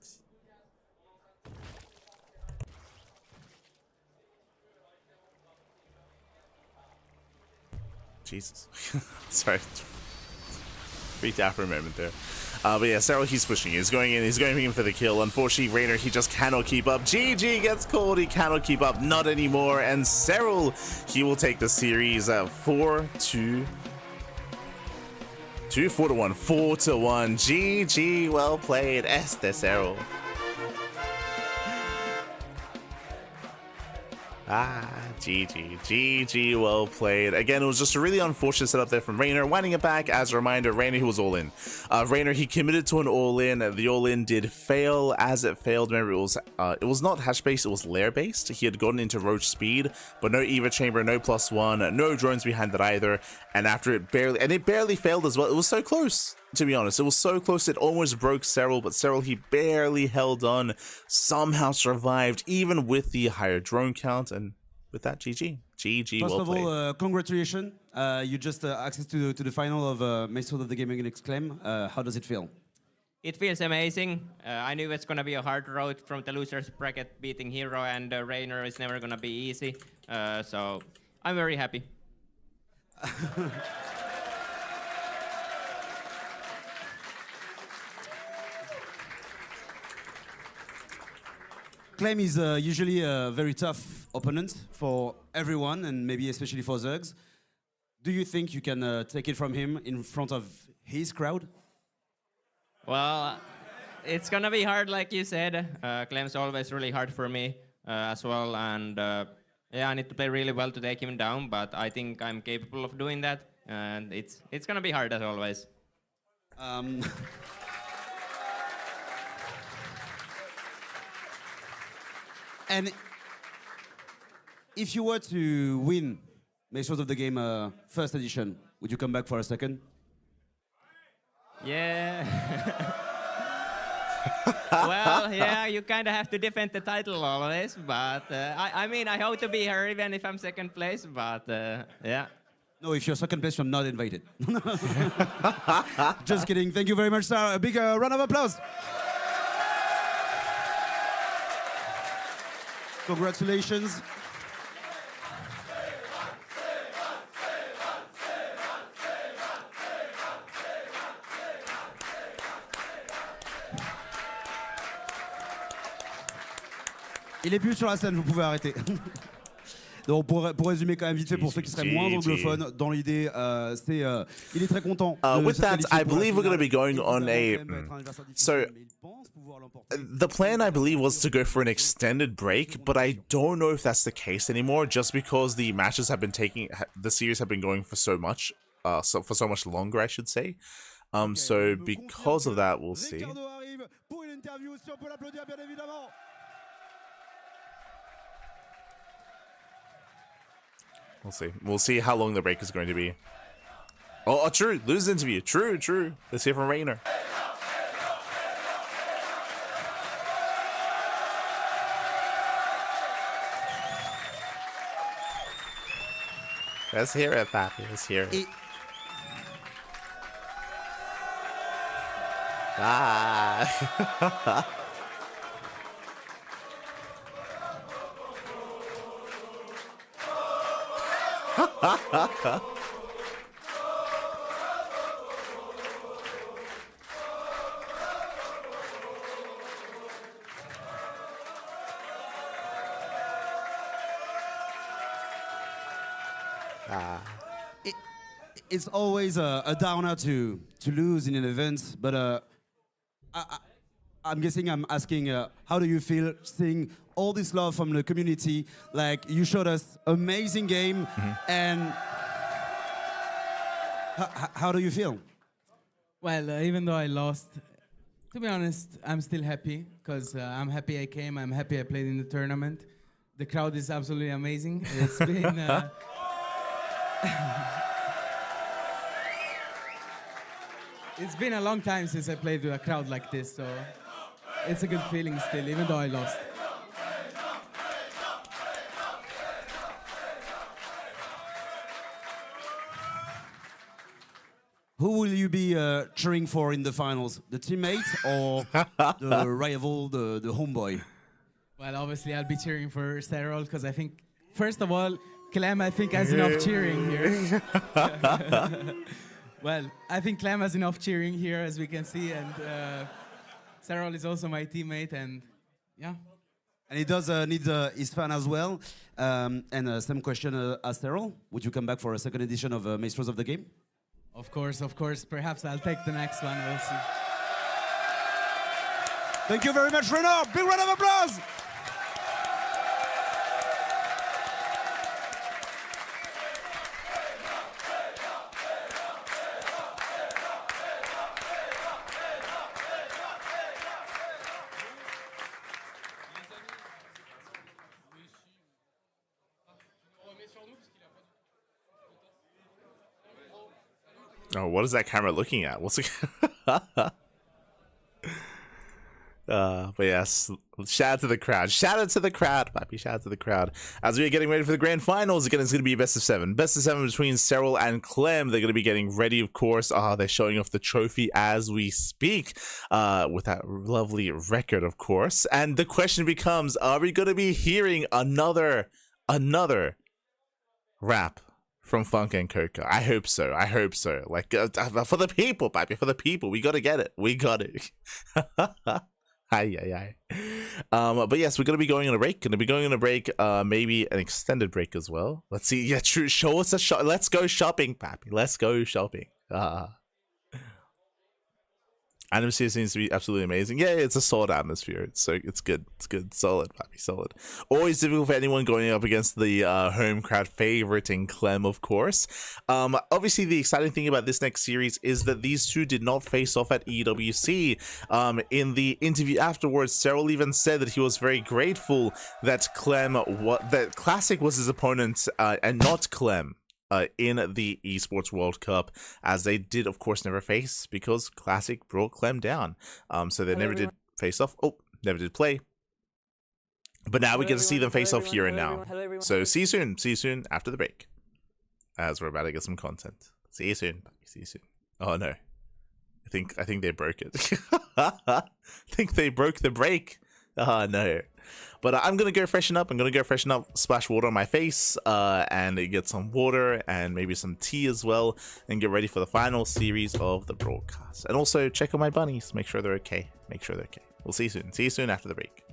Jesus. Sorry. Freaked out for a moment there. But yeah, Serral, he's pushing. He's going in. He's going in for the kill. Unfortunately, Reynor, he just cannot keep up. GG gets called. He cannot keep up. Not anymore. And Serral, he will take the series 4-2. 4-1. 4-1. GG. Well played. Serral. GG, well played. Again, it was just a really unfortunate setup there from Reynor. Winding it back, as a reminder, Reynor, he was all in. Reynor, he committed to an all-in. The all-in did fail. As it failed, remember, it was not hash-based, it was lair-based. He had gotten into roach speed, but no Eva chamber, no +1, no drones behind it either. And after it barely failed as well. It was so close, to be honest. It was so close, it almost broke Serral, but Serral, he barely held on, somehow survived, even with the higher drone count, and with that, GG, First well of played. all, congratulations. You just access to the final of Maestros of the Game against Clem. How does it feel? It feels amazing. I knew it's gonna be a hard road from the losers bracket. Beating herO and Reynor is never gonna be easy. So I'm very happy. Clem is usually a very tough opponent for everyone, and maybe especially for Zergs. Do you think you can take it from him in front of his crowd? Well, it's gonna be hard, like you said. Clem's always really hard for me as well, and yeah, I need to play really well to take him down. But I think I'm capable of doing that, and it's gonna be hard as always. And if you were to win Maestros of the Game first edition, would you come back for a second? Yeah. Well, yeah, you kind of have to defend the title always, but I mean, I hope to be here even if I'm second place, but yeah. No, if you're second place, you're not invited. Just kidding. Thank you very much, sir. A big round of applause. Congratulations. Il est plus sur la scène, vous pouvez arrêter. Donc pour résumer quand même vite fait pour ceux qui seraient moins anglophones, dans l'idée, il est très content. With that, I believe we're going to be going on a... So, the plan, I believe, was to go for an extended break, but I don't know if that's the case anymore, just because the matches have been the series have been going for so much, for so much longer, I should say. So because of that, we'll see. We'll see. We'll see how long the break is going to be. Oh, true. Lose interview. True. Let's hear from Reynor. Let's hear it, Papi. Let's hear it. It's always a downer to lose in an event, but I'm guessing I'm asking, how do you feel seeing all this love from the community? Like, you showed us amazing game, and how do you feel? Well, even though I lost, to be honest, I'm still happy, because I'm happy I came, I'm happy I played in the tournament. The crowd is absolutely amazing. It's been... It's been a long time since I played with a crowd like this, so it's a good feeling still, even though I lost. Who will you be cheering for in the finals? The teammate or the rival, the homeboy? Well, obviously I'll be cheering for Serral, because I think, first of all, Clem, I think, has enough cheering here. Well, I think Clem has enough cheering here, as we can see, and Serral is also my teammate, and yeah. And he does need his fan as well. And same question as Serral. Would you come back for a second edition of Maestros of the Game? Of course. Perhaps I'll take the next one, we'll see. Thank you very much, Reynor. Big round of applause. Oh, what is that camera looking at? What's it? But yes, shout out to the crowd. Shout out to the crowd, Papi. Shout out to the crowd. As we are getting ready for the grand finals, again, it's going to be best of 7. Best of 7 between Serral and Clem. They're going to be getting ready, of course. They're showing off the trophy as we speak, with that lovely record, of course. And the question becomes, are we going to be hearing another rap from Funk and Coca? I hope so. I hope so. Like, for the people, Papi, for the people. We got to get it. We got it. Hi. But yes, we're gonna be going on a break. Maybe an extended break as well. Let's see. Yeah, true. Show us a shop. Let's go shopping, Pappy. Let's go shopping. Atmosphere seems to be absolutely amazing. Yeah, it's a solid atmosphere. It's good. It's good. Solid, Pappy. Solid. Always difficult for anyone going up against the home crowd favorite in Clem, of course. Obviously, the exciting thing about this next series is that these two did not face off at EWC. In the interview afterwards, Serral even said that he was very grateful that that Classic was his opponent and not Clem. In the Esports World Cup, as they did, of course, never face because Classic brought Clem down. So they never did face off. Oh, never did play. But now we get to see them face off here and now. So see you soon. See you soon after the break, as we're about to get some content. See you soon. See you soon. Oh no, I think they broke it. I think they broke the break. Oh no. But I'm going to go freshen up. Splash water on my face, and get some water and maybe some tea as well, and get ready for the final series of the broadcast. And also check on my bunnies. Make sure they're okay. We'll see you soon. See you soon after the break.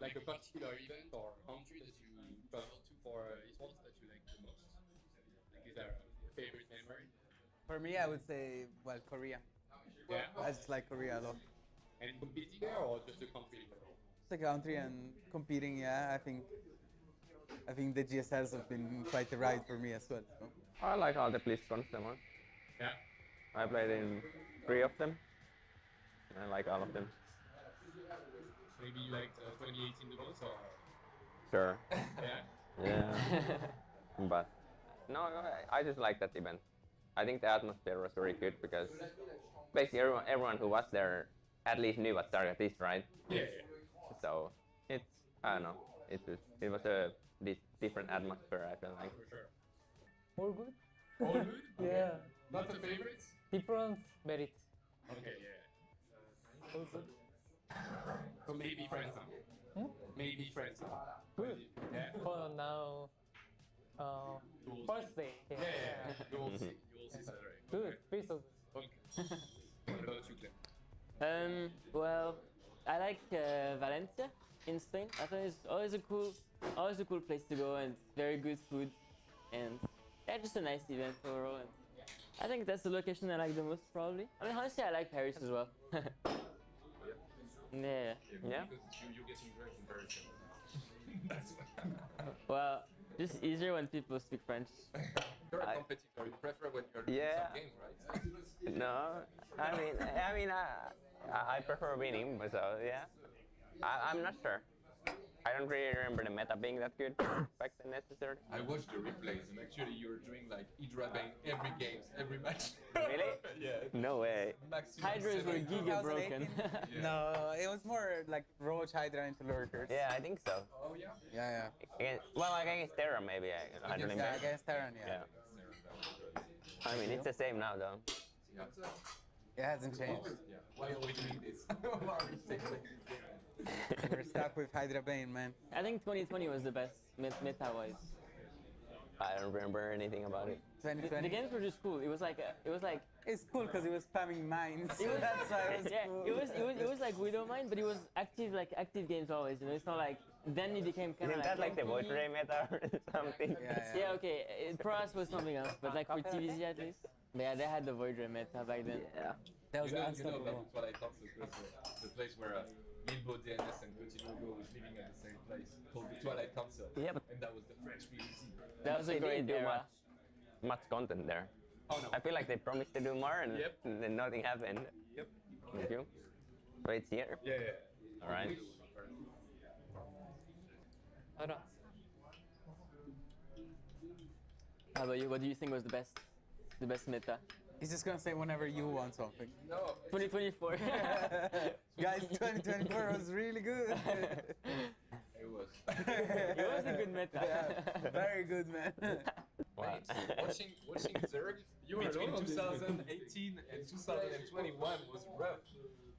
Like a particular event or country that you travel to for esports that you like the most? Like, is there a favorite memory? For me, I would say, well, Korea. Yeah. I just like Korea a lot. And competing there or just the country? It's a country and competing, yeah. I think the GSLs have been quite a ride for me as well. So. I like all the BlizzCons they won. Yeah. I played in 3 of them. I like all of them. Maybe you liked 2018 the most, or? Sure. Yeah? Yeah. But no, I just like that event. I think the atmosphere was very good because basically everyone who was there at least knew what Target is, right? Yeah. So it's, I don't know, it was a different atmosphere, I feel like. For sure. All good? All good? Okay. Yeah. Not the favorites? Different merit. Okay, yeah. All good. So maybe friends, huh? Hmm? Maybe friends, huh? Good. Yeah. For now, first day. Yeah. You will see. You will see Saturday. Good. Please. Okay. What about you, Clem? Well, I like Valencia in Spain. I think it's always a cool place to go, and very good food, and yeah, just a nice event overall. And I think that's the location I like the most, probably. I mean, honestly, I like Paris as well. Yeah. Yeah. Because you're getting drunk in Paris. That's Well, just easier when people speak French. You're a competitor. You prefer when you're doing some games, right? No, I prefer winning, but so yeah, I'm not sure. I don't really remember the meta being that good back then necessarily. I watched the replays, and actually you were doing like Hydra Bane every game, every match. Really? Yeah. No way. Maximum Hydras were 7. giga broken. Yeah. No, it was more like Roach Hydra into Lurkers. Yeah, I think so. Oh yeah. Yeah, Like against Terra maybe. I don't know. yeah. Against Terran, yeah. I mean, it's the same now though. Yeah. It hasn't changed. Yeah. Why are we doing this? Why are we staying like this? We're stuck with Hydra Bane, man. I think 2020 was the best meta-wise. I don't remember anything about it. 2020. The games were just cool. It was like It's cool because it was spamming mines. It was, That's why it was yeah, cool. it was like Widow Mine, but it was active games always. You know, it's not like then it became kind of Isn't that like the Void Ray meta or something? Yeah, okay. Proas was something else, but like for TVZ at least. Yeah, they had the Void Ray meta back then. Yeah. That was you know unstoppable. that was what I thought was the place where Limbo, DNS, and Continuo was living at the same place, called the Twilight Council. Yeah, but and that was the French BBC. That was a They great didn't do era. much content there. Oh no. I feel like they promised to do more and then nothing happened. Yep. Thank you. So it's here. Yeah. All right. How about you? What do you think was the best meta? He's just gonna say whenever you want something. No. 2024. Guys, 2024 was really good. It was. It was a good meta. Yeah, very good, man. Wow. watching Zerg between 2018 and 2021 was rough.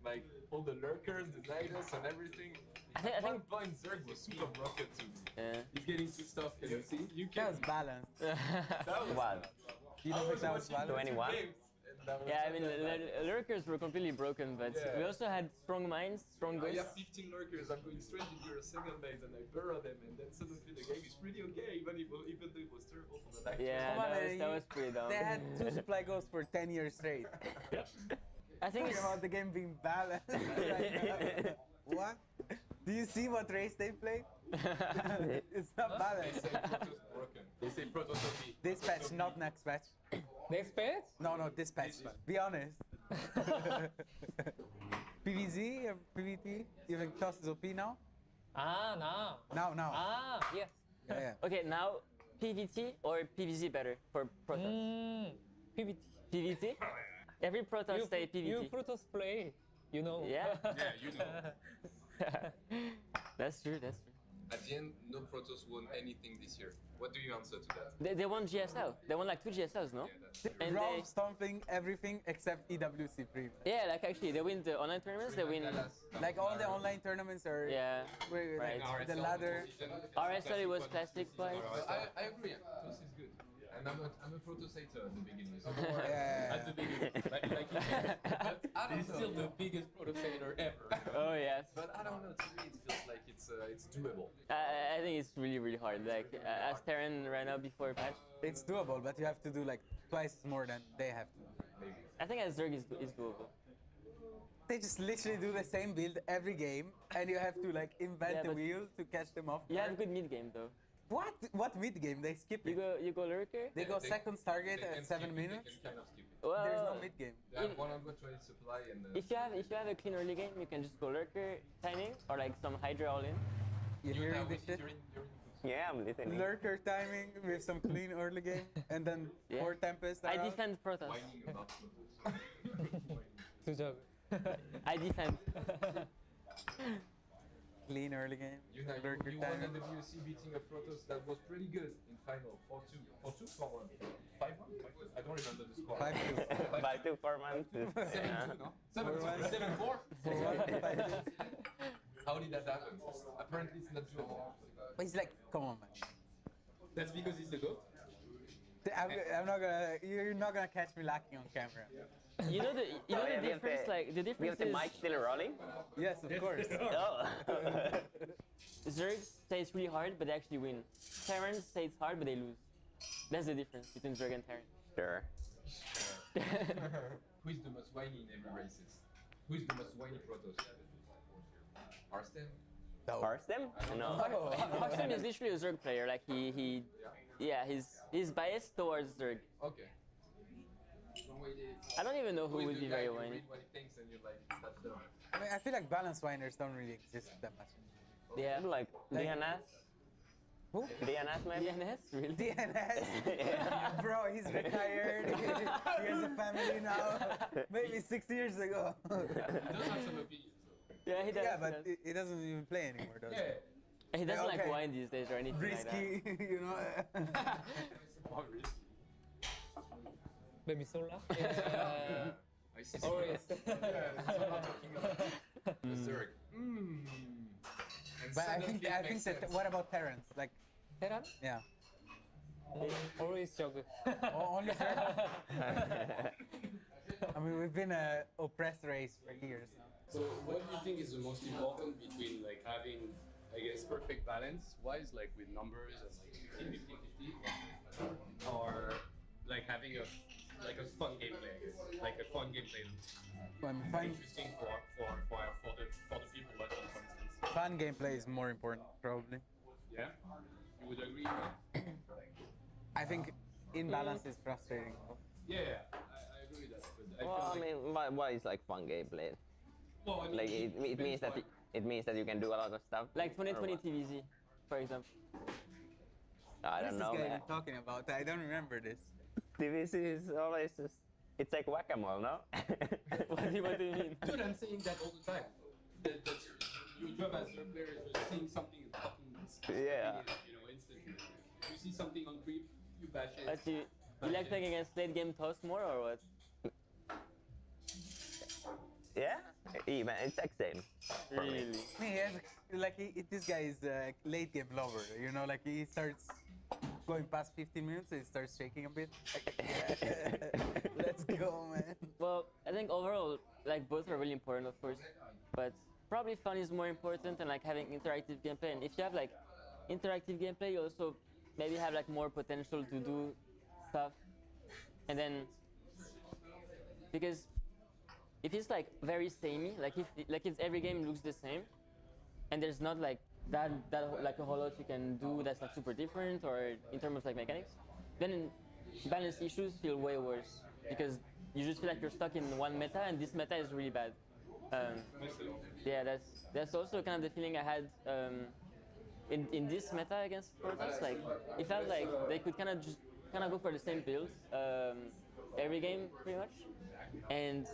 Like all the lurkers, the Nidus, and everything. At one point, Zerg was super broken to me. Yeah. He's getting too stuff. Can you see? You That can. was balanced. That was What? You I don't was think that was watching balanced? 21? games, and that was Yeah, I mean, the lurkers were completely broken, but Yeah. we also had strong minds, strong I ghosts. have 15 lurkers, I'm going straight into your second base and I burrow them, and then suddenly the game is pretty okay, even though it was terrible from the back. Yeah, Come on, that man, was pretty dumb. They had 2 supply ghosts for 10 years straight. I think Talking it's, about the game being balanced. What? Do you see what race they played? It's not They balanced. say Protoss broken. They say Protoss OP. This patch, not next patch. Next patch? No, this patch. Be honest. PVZ or PVT? You think Toss is OP now? Now. Now. Yes. Yeah. okay, now PVT or PVZ better for Protoss? PVT. PVT? Every Protoss say PVT. You Protoss play, you know. Yeah? Yeah, you know. That's true. At the end, no Protoss won anything this year. What do you answer to that? They won GSL. They won like 2 GSLs, no? And Raw stomping everything except EWC Prime. yeah, like actually, they win the online tournaments. They win. Like all the online tournaments are Yeah. like Right. the ladder. RSL it was classic wise. I agree. Protoss is good. And I'm a Protoss hater at the beginning. So Yeah. at the beginning. Like but I don't He's know. still the biggest Protoss hater ever. Oh yes. But I don't know. To me, it feels like it's doable. I think it's really hard. Like as Terran ran up before patch. It's doable, but you have to do like twice more than they have to. I think as Zerg is doable. They just literally do the same build every game, and you have to like invent Yeah, the but wheel to catch them off. You have good mid game though. What? What mid game? They skip it. You go lurker. They go second target They can at 7 skip it, minutes. They can kind of skip it. Well, There's no mid game. They have 120 supply and. If you have a clean early game, you can just go lurker timing or like some Hydra all in. You hearing this shit? Yeah, I'm listening. Lurker timing with some clean early game, and then Yeah. 4 Tempest. I around. defend Protoss. Whining about Protoss. Good job. I defend. Clean early game. You know, Lurker you won timing. the WC beating a Protoss that was pretty good in final. 4-2. 4-2 for 5-1? I don't remember the score. 5-2. 5-2 4 months. 7-2, no? 7-2. 7-4? How did that happen? Apparently it's not doable. But he's like, come on, man. That's because he's the GOAT? I'm not gonna. You're not gonna catch me lacking on camera. You know the difference. Like the difference the is mic still rolling? Yes, of course. Oh. Zerg say it's really hard, but they actually win. Terrans say it's hard, but they lose. That's the difference between Zerg and Terran. Sure. Who is the most whiny in every races? Who is the most whiny Protoss? Arstem? Parstem? No. Parstem is literally a Zerg player. Like he's biased towards Zerg. Okay. I don't even know who Who would is be the guy very you whiny. read what he thinks and you're like, that's dumb. I mean, I feel like balance whiners don't really exist that much. Yeah. Like DNS? Who? DNS maybe? DNS? Really? DNS? Bro, he's retired. He has a family now. Maybe 6 years ago. He does have some opinions. Yeah, he does. Yeah, but he doesn't even play anymore, does he? He doesn't like Okay. wine these days or anything Risky, like you know. Not risky. Baby Sola. I see. Always. Zurich. But I think that. What about Terrence? Like, Teran? yeah. Always jog. Only Terrence. I mean, we've been a oppressed race for years now. So, what do you think is the most important between like having, I guess, perfect balance wise, like with numbers and like 50-50, or like having a fun gameplay, like a fun gameplay, interesting for the people watching, for instance. Fun gameplay is more important, probably. Yeah, you would agree? I think imbalance is frustrating. Yeah, I agree with that. But Well, I feel mean, why is like fun gameplay? well, I mean, Like it means that it means that you can do a lot of stuff. Like or 2020 what? TVZ, for example. I don't know, What is this guy man. even talking about? I don't remember this. TVC is always just, it's like whack-a-mole, no? What do you mean? dude, I'm saying that all the time. That your job as a player is just seeing something and fucking Yeah. instantly. You see something on creep, you bash it. But you like playing against late game toss more or what? Yeah? Even, it's like same. For me. Really? He has, this guy is a late game lover, you know, like he starts going past 15 minutes, he starts shaking a bit. Let's go, man. Well, I think overall, like both are really important, of course, but probably fun is more important and like having interactive gameplay. And if you have like interactive gameplay, you also maybe have like more potential to do stuff. And then, because if it's like very samey, like if every game looks the same, and there's not like that like a whole lot you can do that's like super different or in terms of like mechanics, then balance issues feel way worse because you just feel like you're stuck in one meta and this meta is really bad. Yeah, that's also kind of the feeling I had in this meta against Protoss. Like it felt like they could kind of go for the same build every game pretty much, and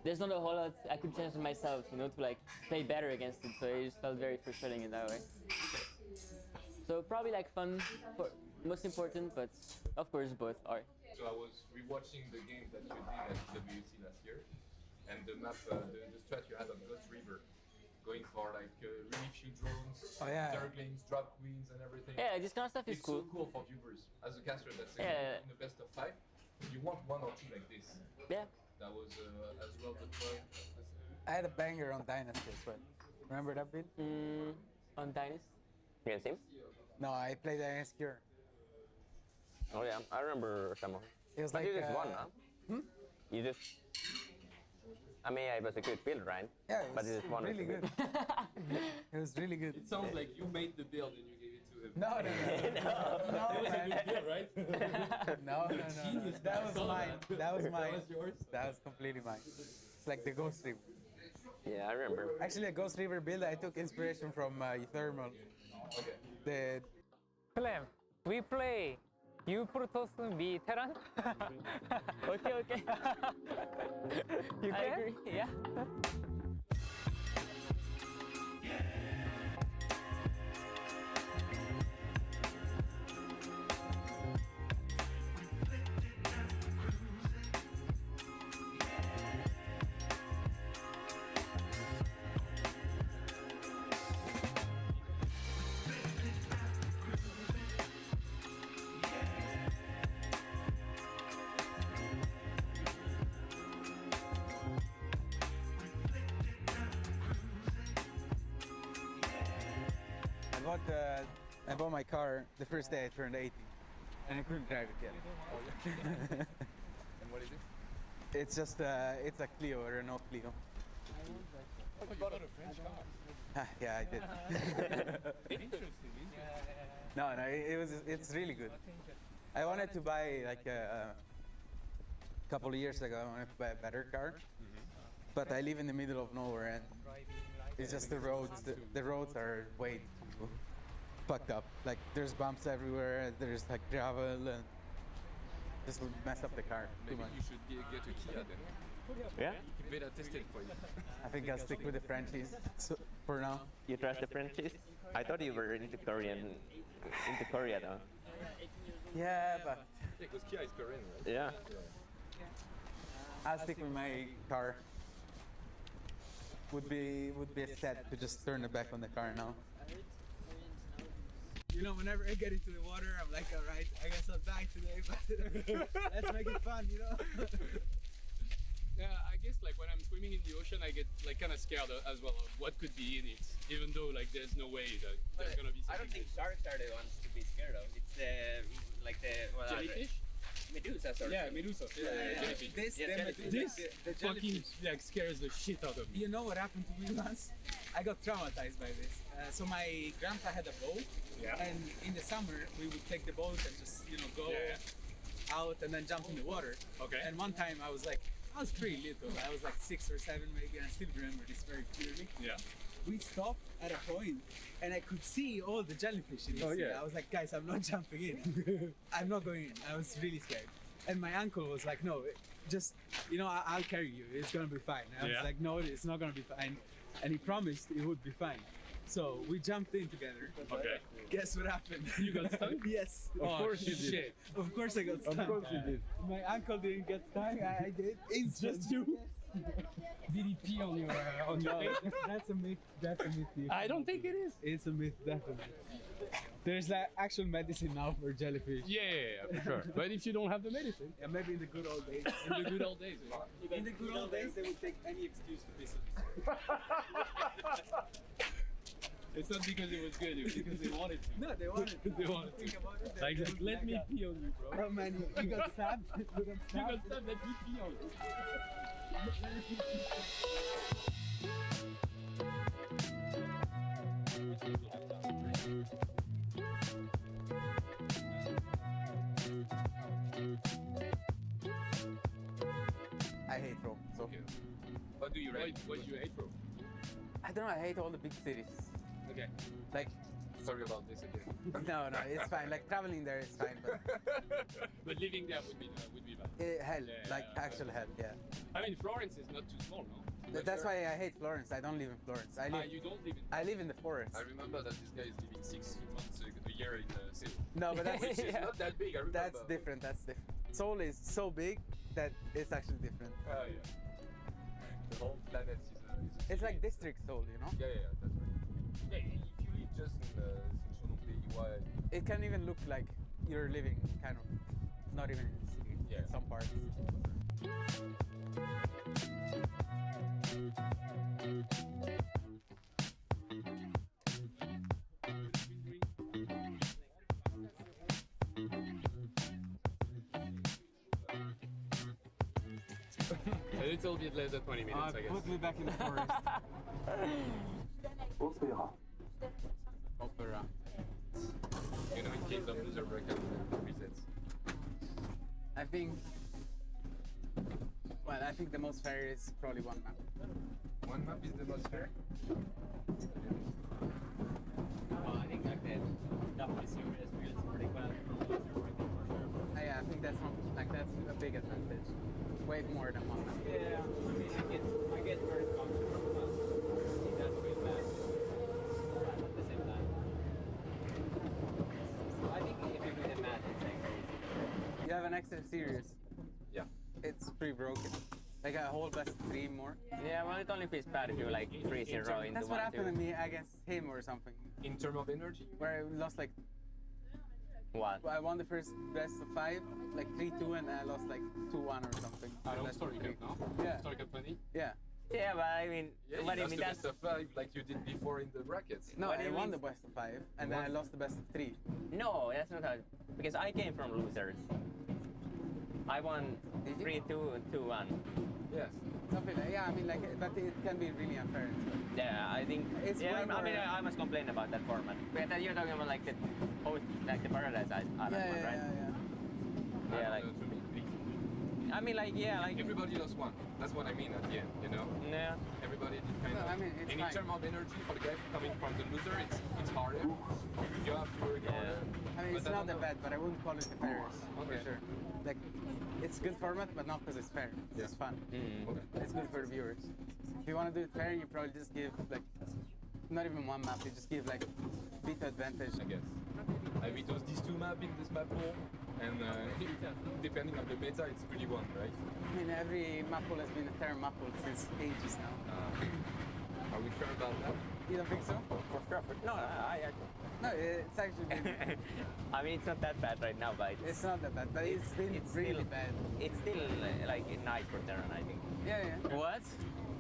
there's not a whole lot I could change myself, you know, to like play better against it. So it just felt very frustrating in that way. So probably like fun for most important, but of course both are. So I was rewatching the game that you did at WC last year, and the map, the strat you had on Ghost River, going for like really few drones, Ducklings, drop queens, and everything. Yeah, this kind of stuff is it's cool. so cool for viewers. As a caster that's Yeah. in the best of 5, you want 1 or 2 like this. Yeah. That was as well the point. I had a banger on Dynasty as well. Remember that bit? On Dynasty? Against him? No, I played against Cure. Oh yeah, I remember some of it. It was But like, you just won, huh? You just... I mean, it was a good build, right? Yeah, it but was you just won really it. good. It was really good. It sounds like you made the build and you gave it to him. No, It was a man. good build, right? No. Genius. That was mine. That was mine. That was yours? That was completely mine. It's like the Ghost River. Yeah, I remember. Actually, a Ghost River build, I took inspiration from Thermal. Okay. The Clem, we play. You Protoss, me Teran. Okay. You I can? agree. Yeah. I bought my car the first day I turned 18, and I couldn't drive it yet. And what is it? It's just it's a Clio, a Renault Clio. Oh, you bought a French car. Yeah, I did. Interesting. No, it's really good. I wanted to buy like a couple of years ago. I wanted to buy a better car, but I live in the middle of nowhere, and It's just the roads. The roads are way too fucked up. Like there's bumps everywhere. There's like gravel and just mess up the car too much. You should get a Kia then. Yeah? Better test it for you. I think I'll stick with the Frenchies for now. You trust the Frenchies? I thought you were into Korea though. Yeah, but Yeah, because Kia is Korean, right? Yeah. I'll stick with my car. Would be a set to just turn the back on the car now. You know, whenever I get into the water, I'm like, all right, I guess I'll die today, but let's make it fun, you know? Yeah, I guess like when I'm swimming in the ocean, I get like kind of scared as well of what could be in it, even though like there's no way that there's gonna be something. I don't think sharks are the ones to be scared of. It's like the jellyfish. Medusa sort of. Yeah, Medusa. Jellyfish. This fucking like scares the shit out of me. You know what happened to me once? I got traumatized by this. So my grandpa had a boat, and in the summer we would take the boat and just go out and then jump in the water. Okay. And one time I was pretty little. I was like 6 or 7 maybe, and I still remember this very clearly. Yeah. We stopped at a point, and I could see all the jellyfish in the sea. I was like, guys, I'm not jumping in. I'm not going in. I was really scared. And my uncle was like, no, just, I'll carry you. It's going to be fine. I was like, no, it's not going to be fine. And he promised it would be fine. So we jumped in together. Okay. Guess what happened? You got stung? Yes. Of course you did. Of course I got stung. Of course you did. My uncle didn't get stung. I did. It's just you. Did he pee on your face? That's a myth. That's a myth. I don't think it is. It's a myth, definitely. There's like actual medicine now for jellyfish. Yeah, for sure. But if you don't have the medicine, maybe in the good old days. in the good old days. In the good old days, they would take any excuse to visit. It's not because it was good, it was because they wanted to. No, they wanted to. They wanted to. Think about it. Like, let me pee on you, bro. Oh man, you got stabbed. You got You stabbed. got stabbed, let me pee on you. I hate Rome. So What do you rate? What do you hate, bro? I don't know. I hate all the big cities. Okay. Like, Sorry about this again. no, it's fine. Like traveling there is fine, but But living there would be bad. hell, Yeah, like actual hell, yeah. I mean, Florence is not too small, no? That's why I hate Florence. I don't live in Florence. You don't live in. I live in the forest. I remember that this guy is living 6 months a year in Seoul. No, but that's Which is not that big, I remember. That's different. That's different. Seoul is so big that it's actually different. Oh, yeah. The whole planet is It's like district Seoul, you know? Yeah, that's right. Yeah, if you live just in Seoul, It can even look like you're living kind of not even in the city in some parts. A little bit less than 20 minutes, I guess. Put me back in the forest. Opera. You know, in case of loser bracket resets. I think the most fair is probably one map. One map is the most fair? I think like that definitely serious feels pretty well from loser bracket for sure. Yeah, I think that's a big advantage. Way more than one map. Yeah, I mean, I get very comfortable with that. See, that's way bad. At the same time. So I think if you do the math, it's like crazy. You have an extra series. Yeah. It's pretty broken. Like a whole best 3 more. Yeah, well, it only feels bad if you like 3-0 into That's what happened to me against him or something. In terms of energy? Where I lost like. What? I won the first best of 5, like 3-2, and I lost like 2-1 or something. I don't Best story of cup 3. now. Yeah. Story cup 20. Yeah. Yeah, but I mean, Yeah, what do you you mean? lost That's the best of 5 like you did before in the brackets. No, What do I you won mean? the best of 5, and then I lost the best of 3. no, that's not how. Because I came from losers. I won 3-2, 2-1. Yes. Something like, yeah, I mean, like, but it can be really unfair. Yeah, I think. It's yeah, way I mean, more- I must complain about that format. But you're talking about like the host, like the Paradise Island one, right? Yeah. Yeah, like. To me, please. I mean, like, yeah, like everybody lost one. That's what I mean at the end, you know? Yeah. Everybody did kind No, of. I mean, it's and fine. in terms of energy for the guy coming from the loser, it's harder. You have to work harder. I mean, it's But not don't that know. bad, but I wouldn't call it the fairest Okay. for sure. Like, it's good format, but not because it's fair. It's just fun. It's good for the viewers. If you want to do it fair, you probably just give like not even one map. You just give like beta advantage. I guess. I vetoed these two maps in this map pool, and depending on the meta, it's pretty one, right? I mean, every map pool has been a Terran map pool since ages now. Are we sure about that? You don't think so? For sure. No, I No, it's actually been, I mean, it's not that bad right now, but it's not that bad, but it's been really bad. It's still like nice for Terran, I think. Yeah, yeah. What?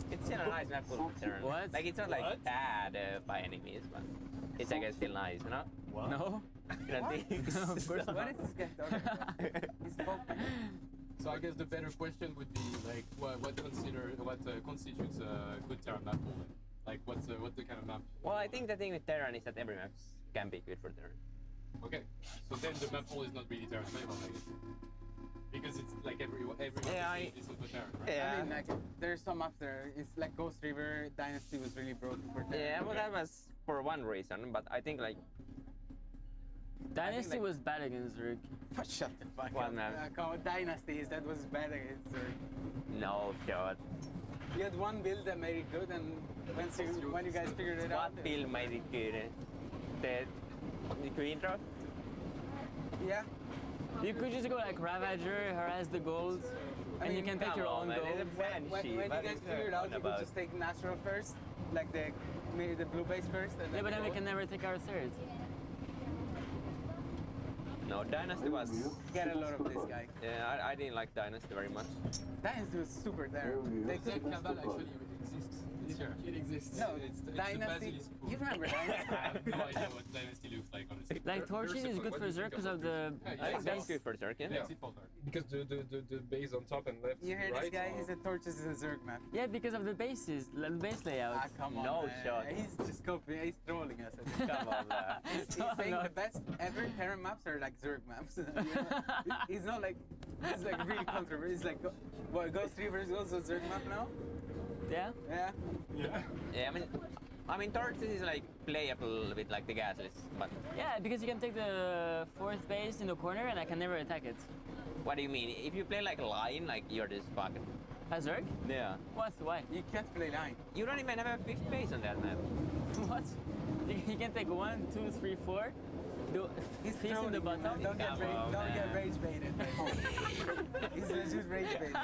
It's still a nice map for Terran. What? Like, it's not like bad by enemies, but it's, I guess, still nice, you know? No. You don't think? Of course What is this guy talking about? He's spoken. So I guess the better question would be like, what constitutes a good Terran map pool? Like, what's the kind of map? Well, I think the thing with Terran is that every map can be good for Terran. Okay, so then the map pool is not really Terran flavor, I guess. Because it's like every Yeah, is for Terran, right? Yeah. I mean, like, there's some maps there. It's like Ghost River Dynasty was really broken for Terran. Yeah, well, that was for one reason, but I think, like, Dynasty like- was bad against Zerg. Shut the fuck What up. map? Come on, Dynasties, that was bad against Zerg. no shot. You had one build that made it good, and when you guys figured it out, What build made it good? The Queen drop? yeah. You could just go like Ravager, harass the gold, and you can take your own gold. When you guys figured out, you could just take natural first, like maybe the blue base first, and Yeah, but then we gold. can never take our third. No, Dynasty was... Get a lot of this guy. Yeah, I didn't like Dynasty very much. Dynasty was super there. They Except could, Cabal actually exists this year. It exists. No, it's Dynasty. the basilisk pool. You remember Dynasty? I have no idea what Dynasty looks like, honestly. Like Torches is good for Zerg because of the. I think that's good for Zerg, yeah? That's it for her. Because the base on top and left, You hear right? this guy? He said Torches is a Zerg map. Yeah, because of the bases, the base layout. Ah, come on. No man. shot. He's just copying. He's trolling us. Come on, man. He's saying the best ever Terran maps are like Zerg maps. He's not like. He's like really controversial. He's like, what, Ghost River is also a Zerg map now? Yeah. Yeah. Yeah, I mean, Torches is like playable with like the gasless, but Yeah, because you can take the fourth base in the corner and I can never attack it. what do you mean? If you play like Lion, like you're just fucking. As Zerg? Yeah. What? Why? You can't play line. You don't even have a fifth base on that map. What? You can take 1, 2, 3, 4. He's Face in trolling the you, man. bottom. Don't get Come rage. on, Don't get man. rage baited. He's just rage baiting.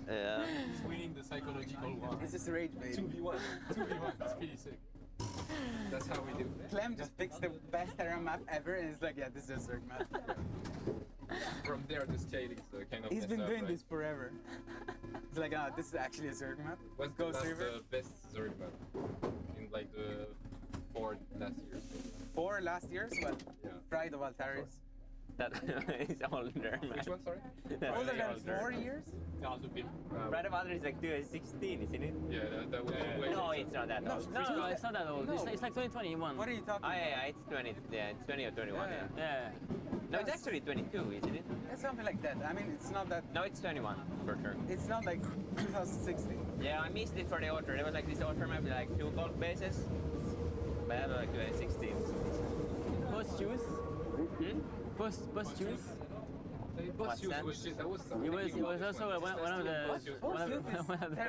Yeah. He's winning the psychological war. He's just rage baiting. 2v1. 2v1. It's pretty sick. That's how we do. Clem just picks the best Terran map ever, and it's like, yeah, this is a Zerg map. From there, the scale is kind of He's messed been up, doing right? this forever. It's like, ah, this is actually a Zerg map. What's the Ghost River. best Zerg map in like the 4 last years? 4 last years, well, Yeah. Pride of Altaris. That is older, man. Which one, sorry? Older than 4 years? Pride of Altaris is like 2016, isn't it? Yeah, that was way No, later. it's not that old. No, it's not that old. No. It's like 2021. What are you talking Oh, about? yeah, it's 20. Yeah, it's 20 or 21. Yeah. Yeah. No, it's actually 22, isn't it? It's something like that. I mean, it's not that. No, it's 21 for sure. It's not like 2016. Yeah, I missed it for the Ultra. There was like this Ultra map with like 2 gold bases. But that was like 2016. Post-choose? Hmm? Post-choose? Boss Use that? was shit. That was It was also one of the.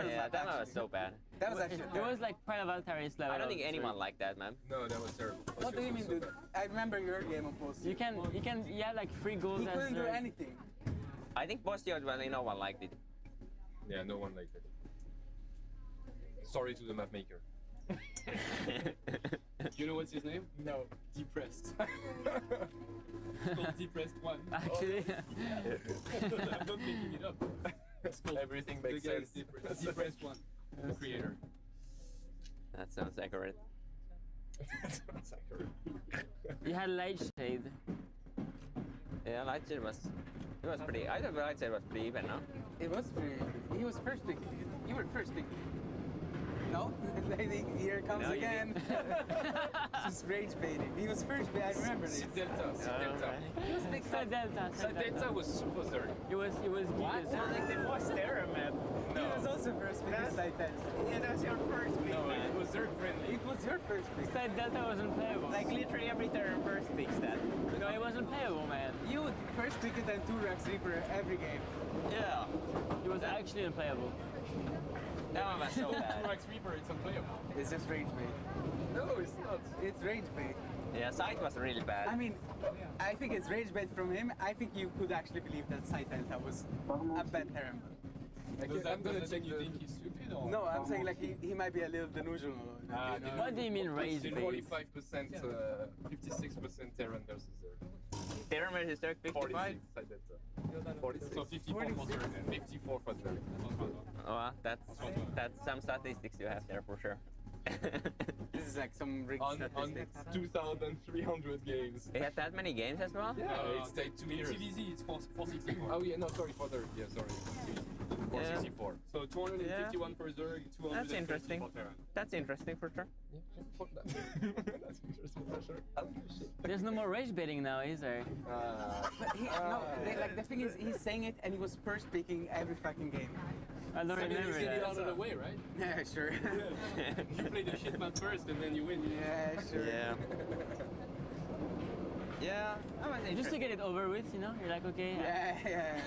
Yeah, that one was so bad. That was actually. It was like Pride of Altaris level. I don't think of anyone Zerg. liked that, man. No, that was terrible. What do you mean, dude? I remember your game of Post. You can, you have like free gold He as couldn't do Zerg. anything. I think Boss Yacht, well, no one liked it. Yeah, no one liked it. Sorry to the map maker. You know what's his name? No. Depressed. It's called Depressed 1. Actually. I'm not making it up. It's called Everything makes the guy is sense. Depressed 1. The creator. That sounds accurate. That's accurate. You had Light Shade. Yeah, Lightshade was. It was pretty. I thought Lightshade was pretty even, no? It was pretty. He was first pick. You were first pick. No, I think here comes No, you again. Just rage baiting. He was first bait. I remember this. Delta. He was big side delta. Delta was super Zerg. He was What? geeked. Sounds like the most terror map. He was also first pick in side delta. Yeah, that was your first pick. No, man. it was Zerg friendly. It was your first pick. Side delta wasn't playable. Like literally every turn first picks that. No, it wasn't playable, man. You would first pick it and 2-Rax Reaper every game. Yeah. It was actually unplayable. That one was so bad. Max Reaper, it's unplayable. It's just rage bait. No, it's not. It's rage bait. Yeah, side was really bad. I mean, I think it's rage bait from him. I think you could actually believe that side delta was a bad term. Does that mean you think he's stupid? Or? No, I'm saying like he might be a little delusional. No. What do you mean rage bait? 45%, 56% Terran versus Zerg. Terran versus Zerg 55? 46, I did that. 46. So 54 for Zerg and 54 for Zerg. Oh, that's some statistics you have there for sure. This is like some rigged statistics. 2,300 games. They had that many games as well? Yeah, it's like 2 years. TVZ, it's 464. Oh yeah, no, sorry, for Zerg. Yeah, sorry. 464. So 251 for Zerg, 250 That's interesting. for Terran. That's interesting for sure. That's interesting for sure. There's no more rage baiting now, is there? But like the thing is, he's saying it and he was first picking every fucking game. I don't remember Get it that. out of the way, right? Yeah, sure. You play the shit map first and then you win. Yeah, sure. Yeah. Yeah, that was Just to get it over with, you know? You're like, okay. Yeah.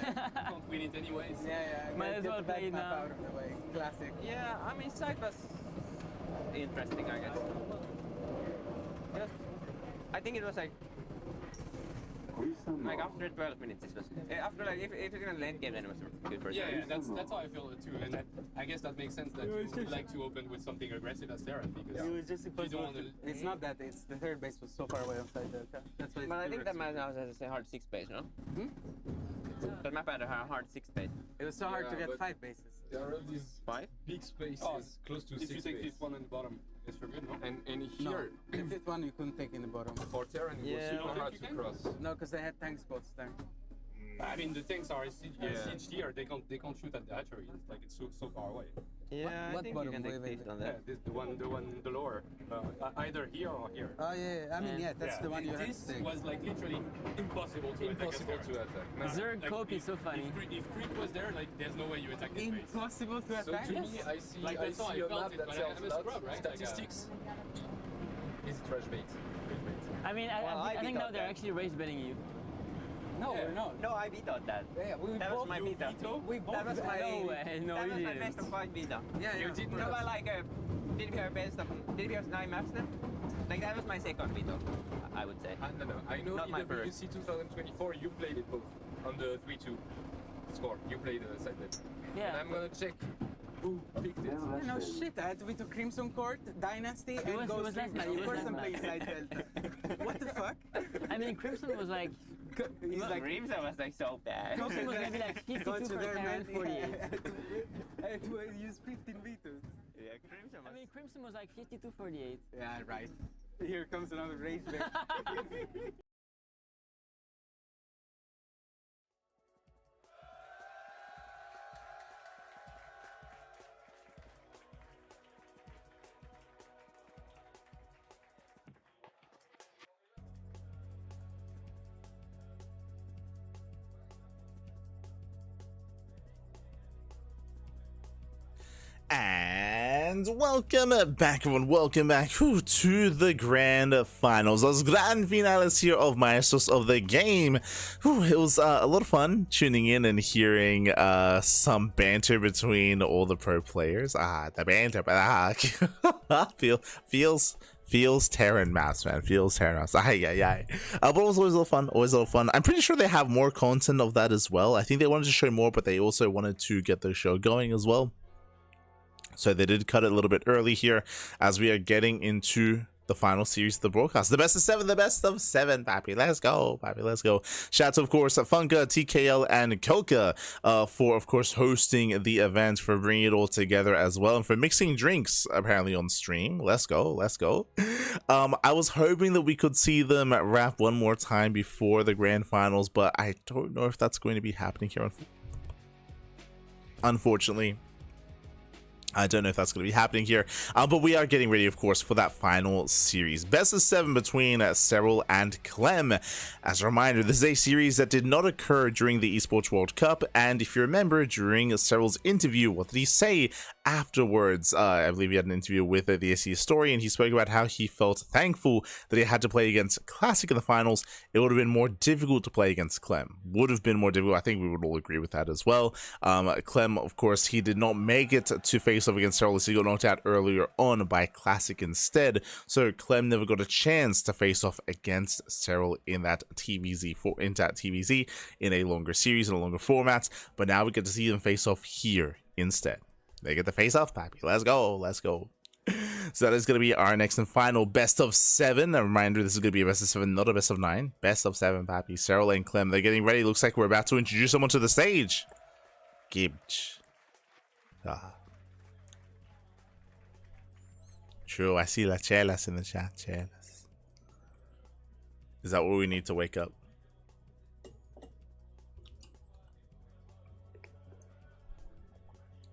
Can't win it anyways. Yeah. Might as Get well the back play it map now. out of the way. Classic. Yeah, I mean, side was interesting, I guess. Just, I think it was like after 12 minutes, it was after like if it's gonna late game, then it was good for Yeah, sure. that's how I feel it too, and I guess that makes sense that you would like to open with something aggressive as Terran because It was just you don't want to. It's not that. It's the third base was so far away on side delta. That's why. But I think that map now has a hard 6 base, no? That map had a hard 6 base. It was so hard to Yeah, get but 5 bases. There are these 5? big spaces close to 6 If you take base. this one on the bottom, it's for good, no? And No, here, the fifth one you couldn't take in the bottom. for Terran, it was super hard to cross. No, because they had tank spots there. I mean, the tanks are sieged Yeah. here. They can't shoot at the hatchery. It's like it's so far away. Yeah, I think you can take this on Yeah, that. this, the lower, either here or here. Oh yeah, I mean that's the one you have This to take. was like literally impossible to attack. Zerg Cope is so funny. If Creep was there, like there's no way you attack this base. Impossible to So attack. to me, I see, Like, I that's how see I a felt map it, that but sells I'm a lots scrub, right? statistics. Is trash bait. I mean, I think now they're actually rage betting you. No, we're not. No, I vetoed that. Yeah, we That was my veto. We both. That was my No way, no, that you was my didn't. best of 5 veto. Yeah, You did no, but like did we have best of did we have 9 maps then? Like that was my second veto, I would say. No. I know Not my EWC 2024, you played it both on the 3-2 score. You played the side bet. Yeah. And I'm gonna check who picked it. No shit, I had to veto Crimson Court, Dynasty, and was Ghost last night, Reaper. it Of was course last I'm night. playing side delta. What the fuck? I mean, Crimson was like, He's like, Crimson was like so bad. Crimson was maybe like 52 Don't you for dare, Terran, man. 48. I had to use 15 vetoes. Yeah, Crimson I mean, Crimson was like 52, 48. Yeah, right. Here comes another rage bait. And welcome back, everyone. Welcome back to the grand finals. Those grand finales here of Maestros of the game. It was a lot of fun tuning in and hearing some banter between all the pro players. The banter, but feels Terran maps, man. Feels Terran maps. But it was always a lot of fun. Always a lot of fun. I'm pretty sure they have more content of that as well. I think they wanted to show more, but they also wanted to get the show going as well. So they did cut it a little bit early here as we are getting into the final series of the broadcast. The best of 7, the best of 7, Pappy. Let's go, Pappy. Let's go. Shout out to, of course, Funka, TKL, and Koka for, of course, hosting the event, for bringing it all together as well, and for mixing drinks, apparently, on stream. Let's go. Let's go. I was hoping that we could see them wrap one more time before the grand finals, but I don't know if that's going to be happening here, unfortunately. I don't know if that's going to be happening here, but we are getting ready, of course, for that final series. Best of 7 between Serral and Clem. As a reminder, this is a series that did not occur during the Esports World Cup, and if you remember, during Serral's interview, what did he say afterwards? I believe he had an interview with the SC historian. He spoke about how he felt thankful that he had to play against Classic in the finals. It would have been more difficult to play against Clem. Would have been more difficult. I think we would all agree with that as well. Clem, of course, he did not make it to face off against Serral, as he got knocked out earlier on by Classic instead. So Clem never got a chance to face off against Serral in that TVZ in a longer series, in a longer format. But now we get to see them face off here instead. They get the face off, Pappy. Let's go. Let's go. So that is going to be our next and final best of 7. A reminder, this is going to be a best of 7, not a best of 9. Best of 7, Pappy. Serral and Clem, they're getting ready. Looks like we're about to introduce someone to the stage. Gibbs. True, I see La Chelas in the chat. Chelas. Is that what we need to wake up?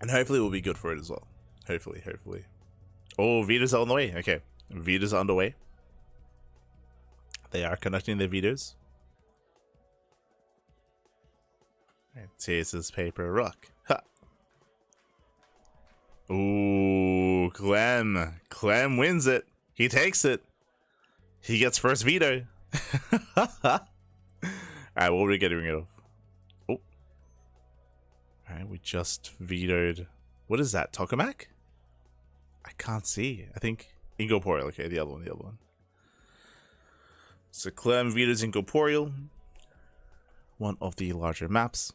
And hopefully we'll be good for it as well. Hopefully. Oh, Vita's on the way. Okay. Vita's on the way. They are connecting their Vitas. Scissors, paper, rock. Ha. Ooh, Clem. Clem wins it. He takes it. He gets first veto. Alright, what are we getting rid of? Oh. Alright, we just vetoed. What is that? Tokamak? I can't see. I think Incorporeal. Okay, the other one. So Clem vetoes Incorporeal. One of the larger maps.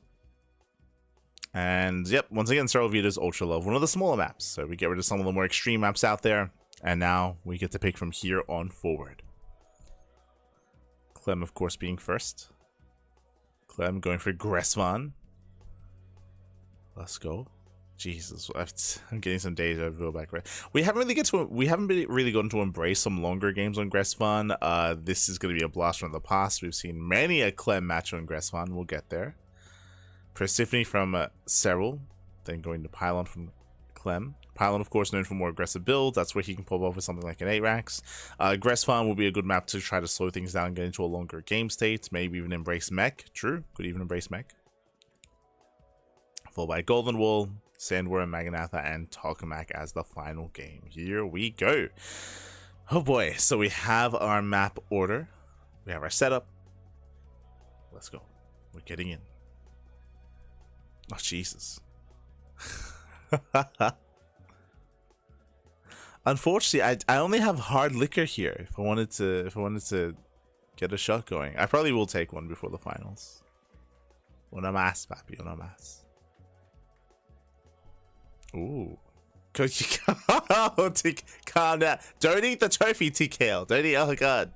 And yep, once again, Serral vetoes Ultra Love, one of the smaller maps. So we get rid of some of the more extreme maps out there. And now we get to pick from here on forward. Clem, of course, being first. Clem going for Gressvan. Let's go. Jesus, I'm getting some deja vu back. We haven't really gotten to embrace some longer games on Gressvan. This is going to be a blast from the past. We've seen many a Clem match on Gressvan. We'll get there. Persephone from Serral, then going to Pylon from Clem. Pylon, of course, known for more aggressive builds. That's where he can pop off with something like an 8-Rax. Gressvan will be a good map to try to slow things down, get into a longer game state, maybe even embrace mech. True, could even embrace mech. Followed by Golden Wall, Sandworm, Maganatha, and Tokamak as the final game. Here we go. Oh boy, so we have our map order. We have our setup. Let's go. We're getting in. Oh, Jesus. Unfortunately, I only have hard liquor here. If I wanted to get a shot going, I probably will take one before the finals. Una más, papi, una más. Ooh. Calm down. Don't eat the trophy, TKL. Don't eat. Oh god.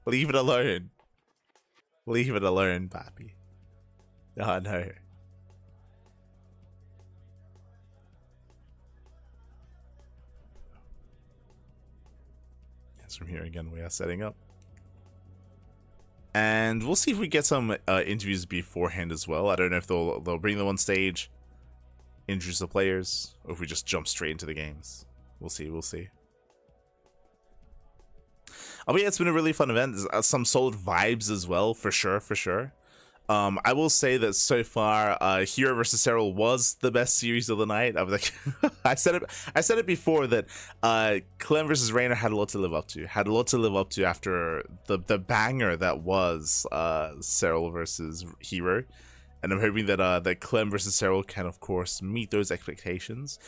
Leave it alone. Leave it alone, papi. Oh no. From here again, we are setting up, and we'll see if we get some interviews beforehand as well. I don't know if they'll bring them on stage, introduce the players, or if we just jump straight into the games. We'll see. Oh, but yeah, it's been a really fun event. There's some solid vibes as well, for sure. I will say that so far, herO versus Serral was the best series of the night. I was like, I said it before that Clem versus Reynor had a lot to live up to. After the banger that was Serral versus herO. And I'm hoping that Clem versus Serral can, of course, meet those expectations.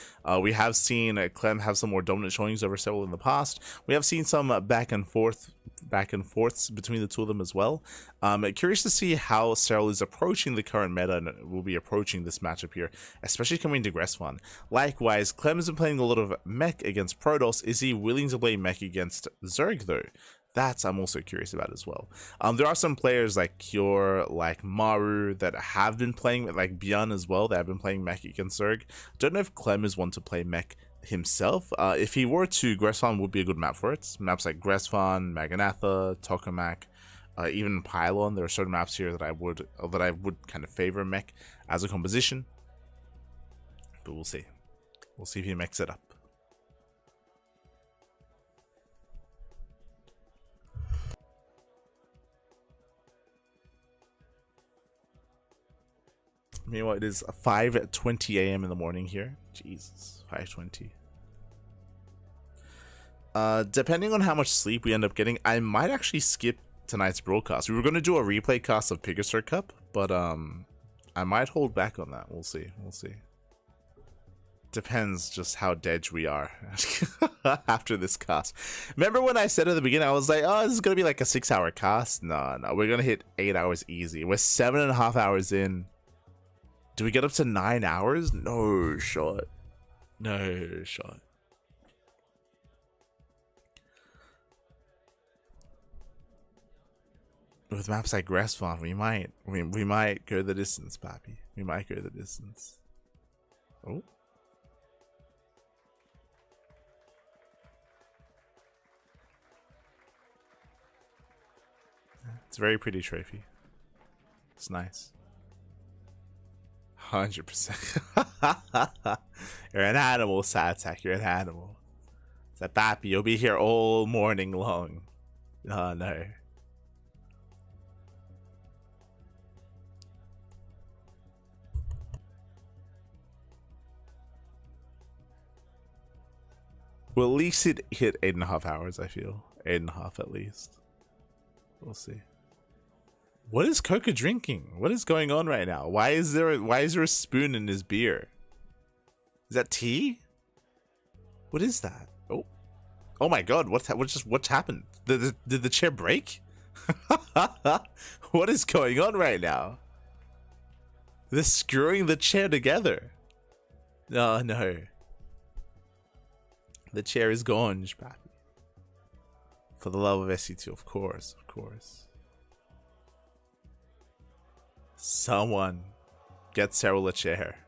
We have seen Clem have some more dominant showings over Serral in the past. We have seen some back and forths between the two of them as well. Curious to see how Serral is approaching the current meta and will be approaching this matchup here, especially coming to Gressvan. Likewise, Clem has been playing a lot of mech against Protoss. Is he willing to play mech against Zerg though? That's I'm also curious about as well. There are some players like Cure, like Maru, that have been playing, like Bjorn as well, that have been playing mech against Zerg. Don't know if Clem is one to play mech himself. If he were to, Gressvan would be a good map for it. Maps like Gressvan, Maganatha, Tokamak, even Pylon. There are certain maps here that I would kind of favor mech as a composition. But we'll see. We'll see if he makes it up. Meanwhile, it is 5:20 a.m. in the morning here. Jesus, 5:20. Depending on how much sleep we end up getting, I might actually skip tonight's broadcast. We were going to do a replay cast of Pegasus Cup, but I might hold back on that. We'll see. We'll see. Depends just how dead we are after this cast. Remember when I said at the beginning, I was like, oh, this is going to be like a 6-hour cast? No, we're going to hit 8 hours easy. We're 7.5 hours in. Do we get up to 9 hours? No shot. No shot. With maps like Grass Farm, we might go the distance, Pappy. We might go the distance. Oh. It's a very pretty trophy. It's nice. 100%. You're an animal, Satak. You're an animal. It's like, Pappy, you'll be here all morning long. Oh, no. Well, at least it hit 8.5 hours, I feel. 8.5 at least. We'll see. What is Coca drinking? What is going on right now? Why is there a spoon in his beer? Is that tea? What is that? Oh. Oh my god, what happened? Did the chair break? What is going on right now? They're screwing the chair together. Oh no. The chair is gone, Pappy. For the love of SC2, of course, of course. Someone get Serral a chair.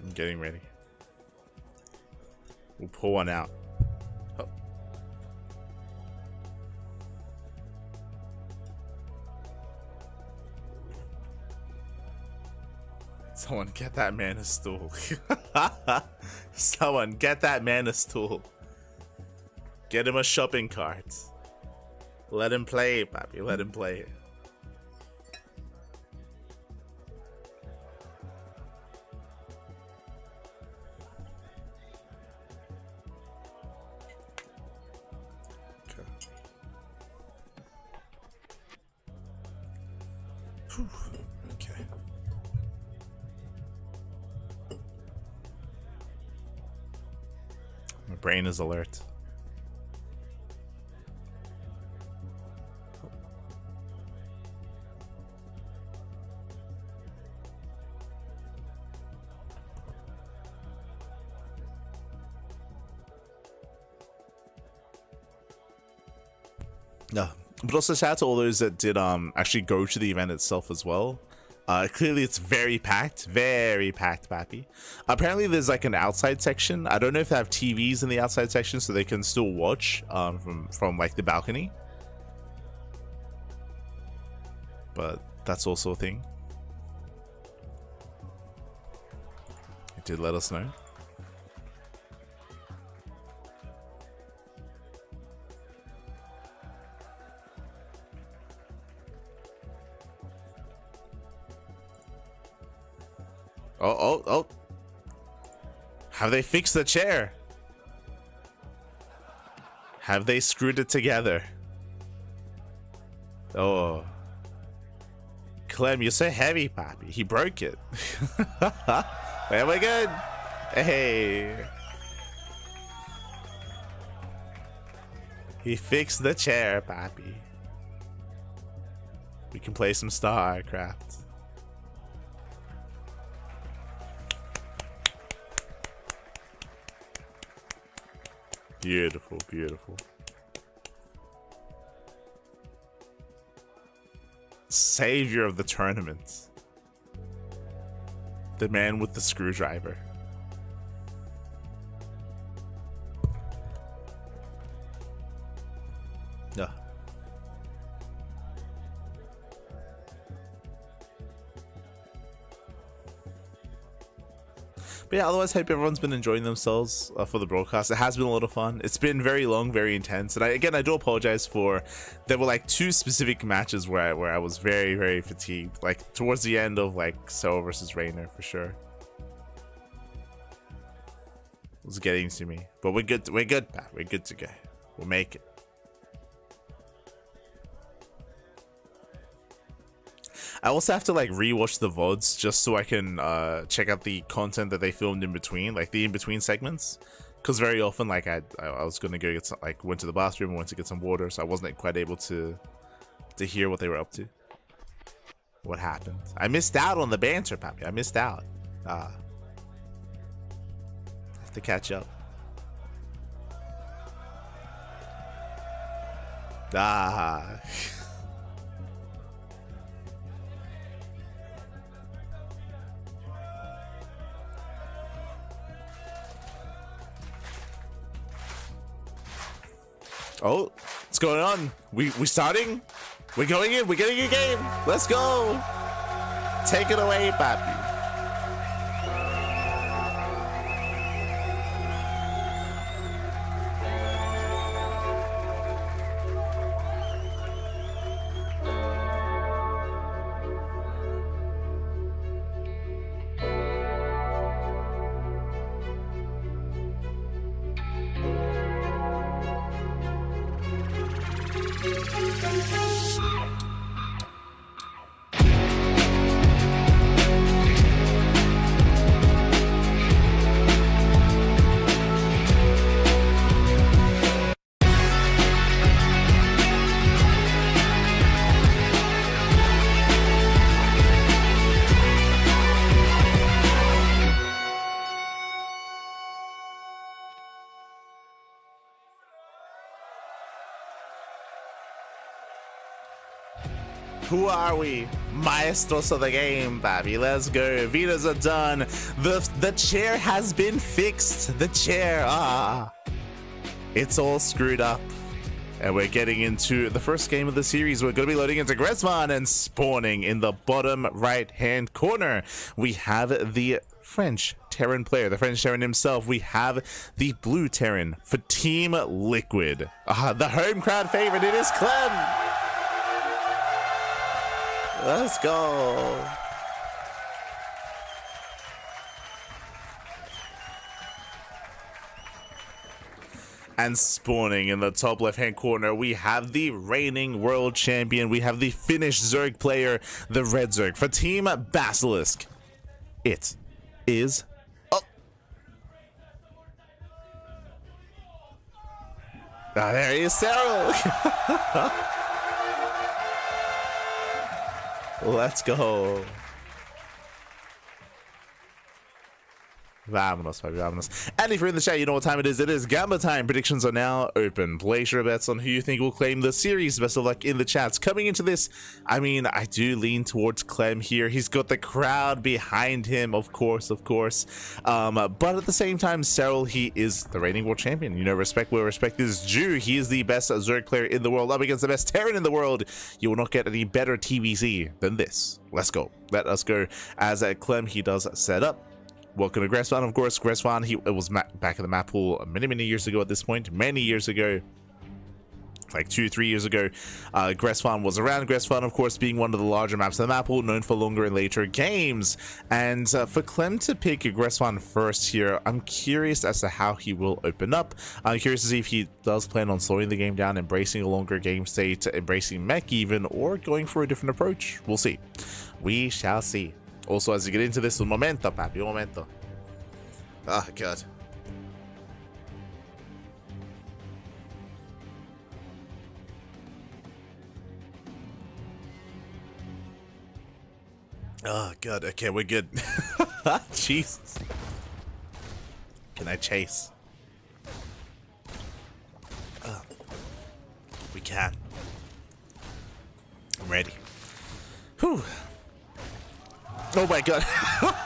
I'm getting ready. We'll pull one out. Oh. Someone get that man a stool. Someone get that man a stool. Get him a shopping cart. Let him play, Pappy. Let him play. Okay. My brain is alert. No. But also shout out to all those that did actually go to the event itself as well. Clearly it's very packed, Pappy. Apparently there's like an outside section. I don't know if they have TVs in the outside section so they can still watch from like the balcony. But that's also a thing. It did let us know. Oh. Have they fixed the chair? Have they screwed it together? Oh. Clem, you're so heavy, Pappy. He broke it. There we go. Hey. He fixed the chair, papi. We can play some StarCraft. Beautiful, beautiful. Savior of the tournament. The man with the screwdriver. Yeah. But yeah, otherwise, hope everyone's been enjoying themselves for the broadcast. It has been a lot of fun. It's been very long, very intense. And I do apologize for, there were like 2 specific matches where I was very, very fatigued. Like towards the end of like serO versus Reynor for sure. It was getting to me. But we're good, Pat. We're good to go. We'll make it. I also have to like rewatch the VODs just so I can check out the content that they filmed in between, like the in-between segments. Because very often, like I was gonna go get some, like went to the bathroom and went to get some water, so I wasn't quite able to hear what they were up to. What happened? I missed out on the banter, papi. I missed out. Have to catch up. Oh, what's going on? We starting? We're going in. We're getting a game. Let's go. Take it away, papi. Who are we? Maestros of the game, baby. Let's go. Vitas are done. The chair has been fixed. The chair. It's all screwed up. And we're getting into the first game of the series. We're going to be loading into Grezvan and spawning in the bottom right-hand corner. We have the French Terran player, the French Terran himself. We have the blue Terran for Team Liquid. The home crowd favorite, it is Clem. Let's go. And spawning in the top left-hand corner, we have the reigning world champion. We have the Finnish Zerg player, the Red Zerg. For Team Basilisk, it is... Oh. There he is, Serral. Let's go. Vámonos, baby, vámonos. And if you're in the chat, you know what time it is. It is Gamba time. Predictions are now open. Place your bets on who you think will claim the series. Best of luck in the chats. Coming into this, I mean, I do lean towards Clem here. He's got the crowd behind him, of course, of course. But at the same time, Serral, he is the reigning world champion. You know, respect where respect is due. He is the best Zerg player in the world, up against the best Terran in the world. You will not get any better TBC than this. Let's go. Let us go. As Clem, he does set up. Welcome to Grezvan, of course. Grezvan, it was back in the map pool many years ago at this point. Many years ago. Like 2-3 years ago. Grezvan was around. Grezvan, of course, being one of the larger maps in the map pool, known for longer and later games. And for Clem to pick Grezvan first here, I'm curious as to how he will open up. I'm curious to see if he does plan on slowing the game down, embracing a longer game state, embracing mech even, or going for a different approach. We'll see. We shall see. Also, as you get into this, un momento, papi, un momento. Oh, God. Oh, good. Okay, we're good. Jesus. Can I chase? We can. I'm ready. Whew. Oh my god.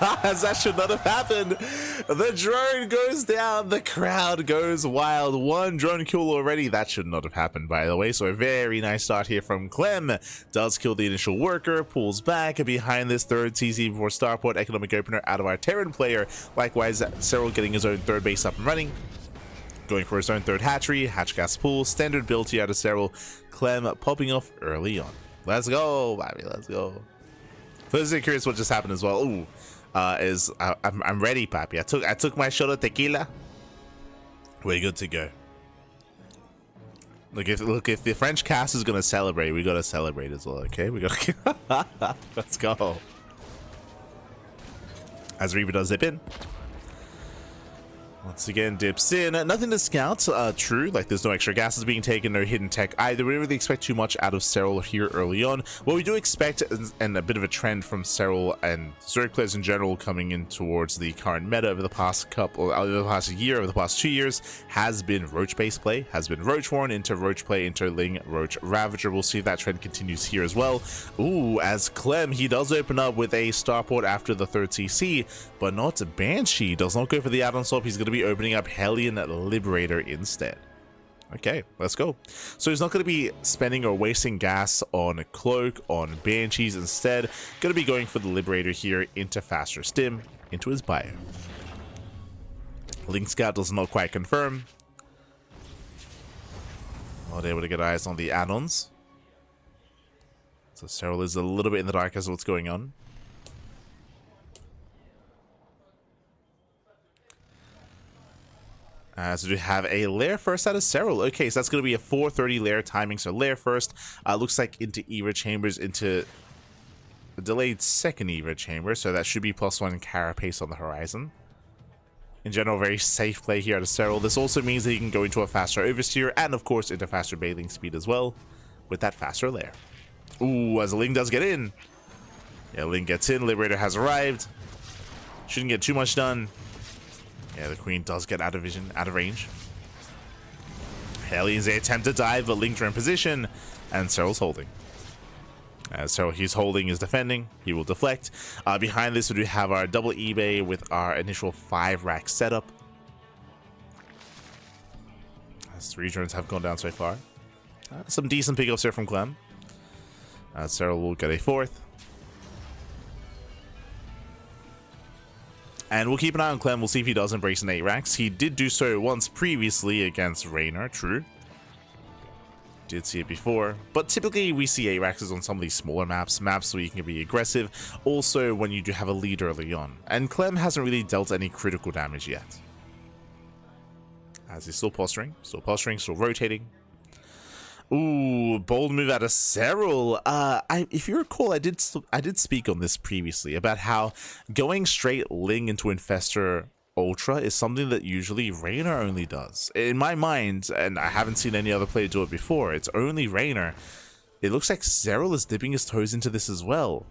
That should not have happened. The drone goes down. The crowd goes wild. One drone kill already. That should not have happened, by the way. So a very nice start here from Clem. Does kill the initial worker. Pulls back. Behind this third CZ before Starport. Economic opener out of our Terran player. Likewise, Serral getting his own third base up and running. Going for his own third hatchery. Hatch gas pool. Standard build here out of Serral. Clem popping off early on. Let's go, baby. Let's go. First, I'm curious what just happened as well. Ooh, I'm ready, papi. I took my shot of tequila. We're good to go. Look, if the French cast is gonna celebrate, we gotta celebrate as well. Okay, we gotta. Let's go. As Reaper does zip in. Once again, dips in. Nothing to scout. True, like there's no extra gases being taken, no hidden tech either. We don't really expect too much out of Serral here early on. What we do expect, and a bit of a trend from Serral and Zerg players in general coming in towards the current meta over the past year, over the past 2 years, has been Roach-based play, has been Roach Warren into Roach play, into Ling, Roach Ravager. We'll see if that trend continues here as well. Ooh, as Clem, he does open up with a Starport after the third CC, but not Banshee. Does not go for the add-on swap. He's going to be opening up Hellion Liberator instead. Okay, let's go. So he's not going to be spending or wasting gas on Cloak, on Banshees. Instead, going to be going for the Liberator here into faster stim, into his bio. Link Scout does not quite confirm. Not able to get eyes on the add-ons. So Serral is a little bit in the dark as to what's going on. So we have a lair first out of Serral. Okay, so that's going to be a 4:30 lair timing. So lair first. Looks like into Eva chambers, into a delayed second Eva chamber. So that should be +1 carapace on the horizon. In general, very safe play here out of Serral. This also means that he can go into a faster oversteer and, of course, into faster bathing speed as well with that faster lair. Ooh, as Ling does get in. Yeah, Ling gets in. Liberator has arrived. Shouldn't get too much done. Yeah, the Queen does get out of vision, out of range. Hellion's they attempt to dive, but Link's are in position, and Serral's holding. So he's holding, is defending. He will deflect. Behind this, we do have our double eBay with our initial 5-rack setup. As 3 drones have gone down so far. Some decent pickups here from Clem. Serral will get a 4th. And we'll keep an eye on Clem. We'll see if he does embrace an 8 racks. He did do so once previously against Reynor, true. Did see it before. But typically we see 8 racks on some of these smaller maps where you can be aggressive. Also when you do have a lead early on. And Clem hasn't really dealt any critical damage yet. As he's still posturing, still rotating. Ooh, bold move out of Serral. If you recall, I did speak on this previously about how going straight Ling into Infestor Ultra is something that usually Reynor only does. In my mind, and I haven't seen any other player do it before, it's only Reynor. It looks like Serral is dipping his toes into this as well.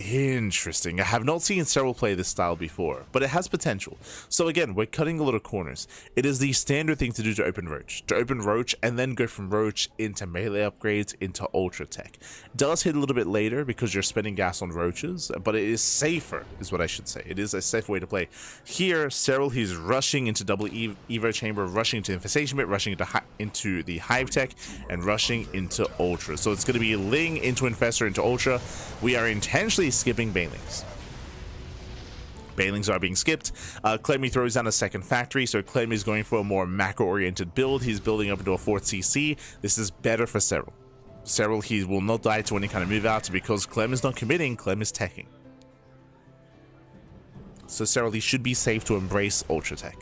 Interesting. I have not seen Serral play this style before, but it has potential. So again, we're cutting a lot of corners. It is the standard thing to do to open Roach. To open Roach and then go from Roach into melee upgrades into Ultra Tech. Does hit a little bit later because you're spending gas on Roaches, but it is safer, is what I should say. It is a safe way to play. Here, Serral, he's rushing into double Evo Chamber, rushing into Infestation Bit, rushing into the Hive Tech, and rushing into Ultra. So it's going to be Ling into Infestor into Ultra. We are intentionally skipping Banelings. Banelings are being skipped. Clem throws down a second factory, so Clem is going for a more macro-oriented build. He's building up into a 4th CC. This is better for Serral. Serral, he will not die to any kind of move out because Clem is not committing, Clem is teching. So Serral, he should be safe to embrace Ultra Tech.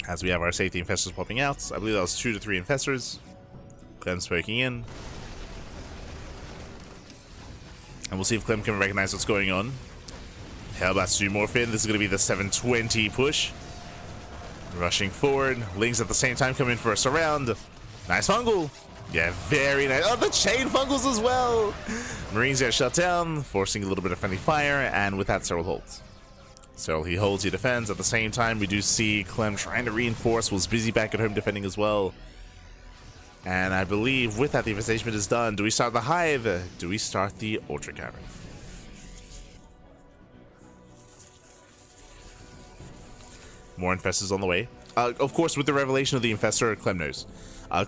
As we have our safety infestors popping out. I believe that was 2 to 3 infestors. Clem's poking in. And we'll see if Clem can recognize what's going on. Hellbats to morph in. This is going to be the 720 push. Rushing forward. Lings at the same time coming for a surround. Nice fungal. Yeah, very nice. Oh, the chain fungals as well. Marines get shut down, forcing a little bit of friendly fire, and with that, Serral holds. Serral, he holds, he defends. At the same time, we do see Clem trying to reinforce, was busy back at home defending as well. And I believe with that, the infestation is done. Do we start the hive? Do we start the Ultra Cavern? More infestors on the way. Of course, with the revelation of the infestor, Clem knows.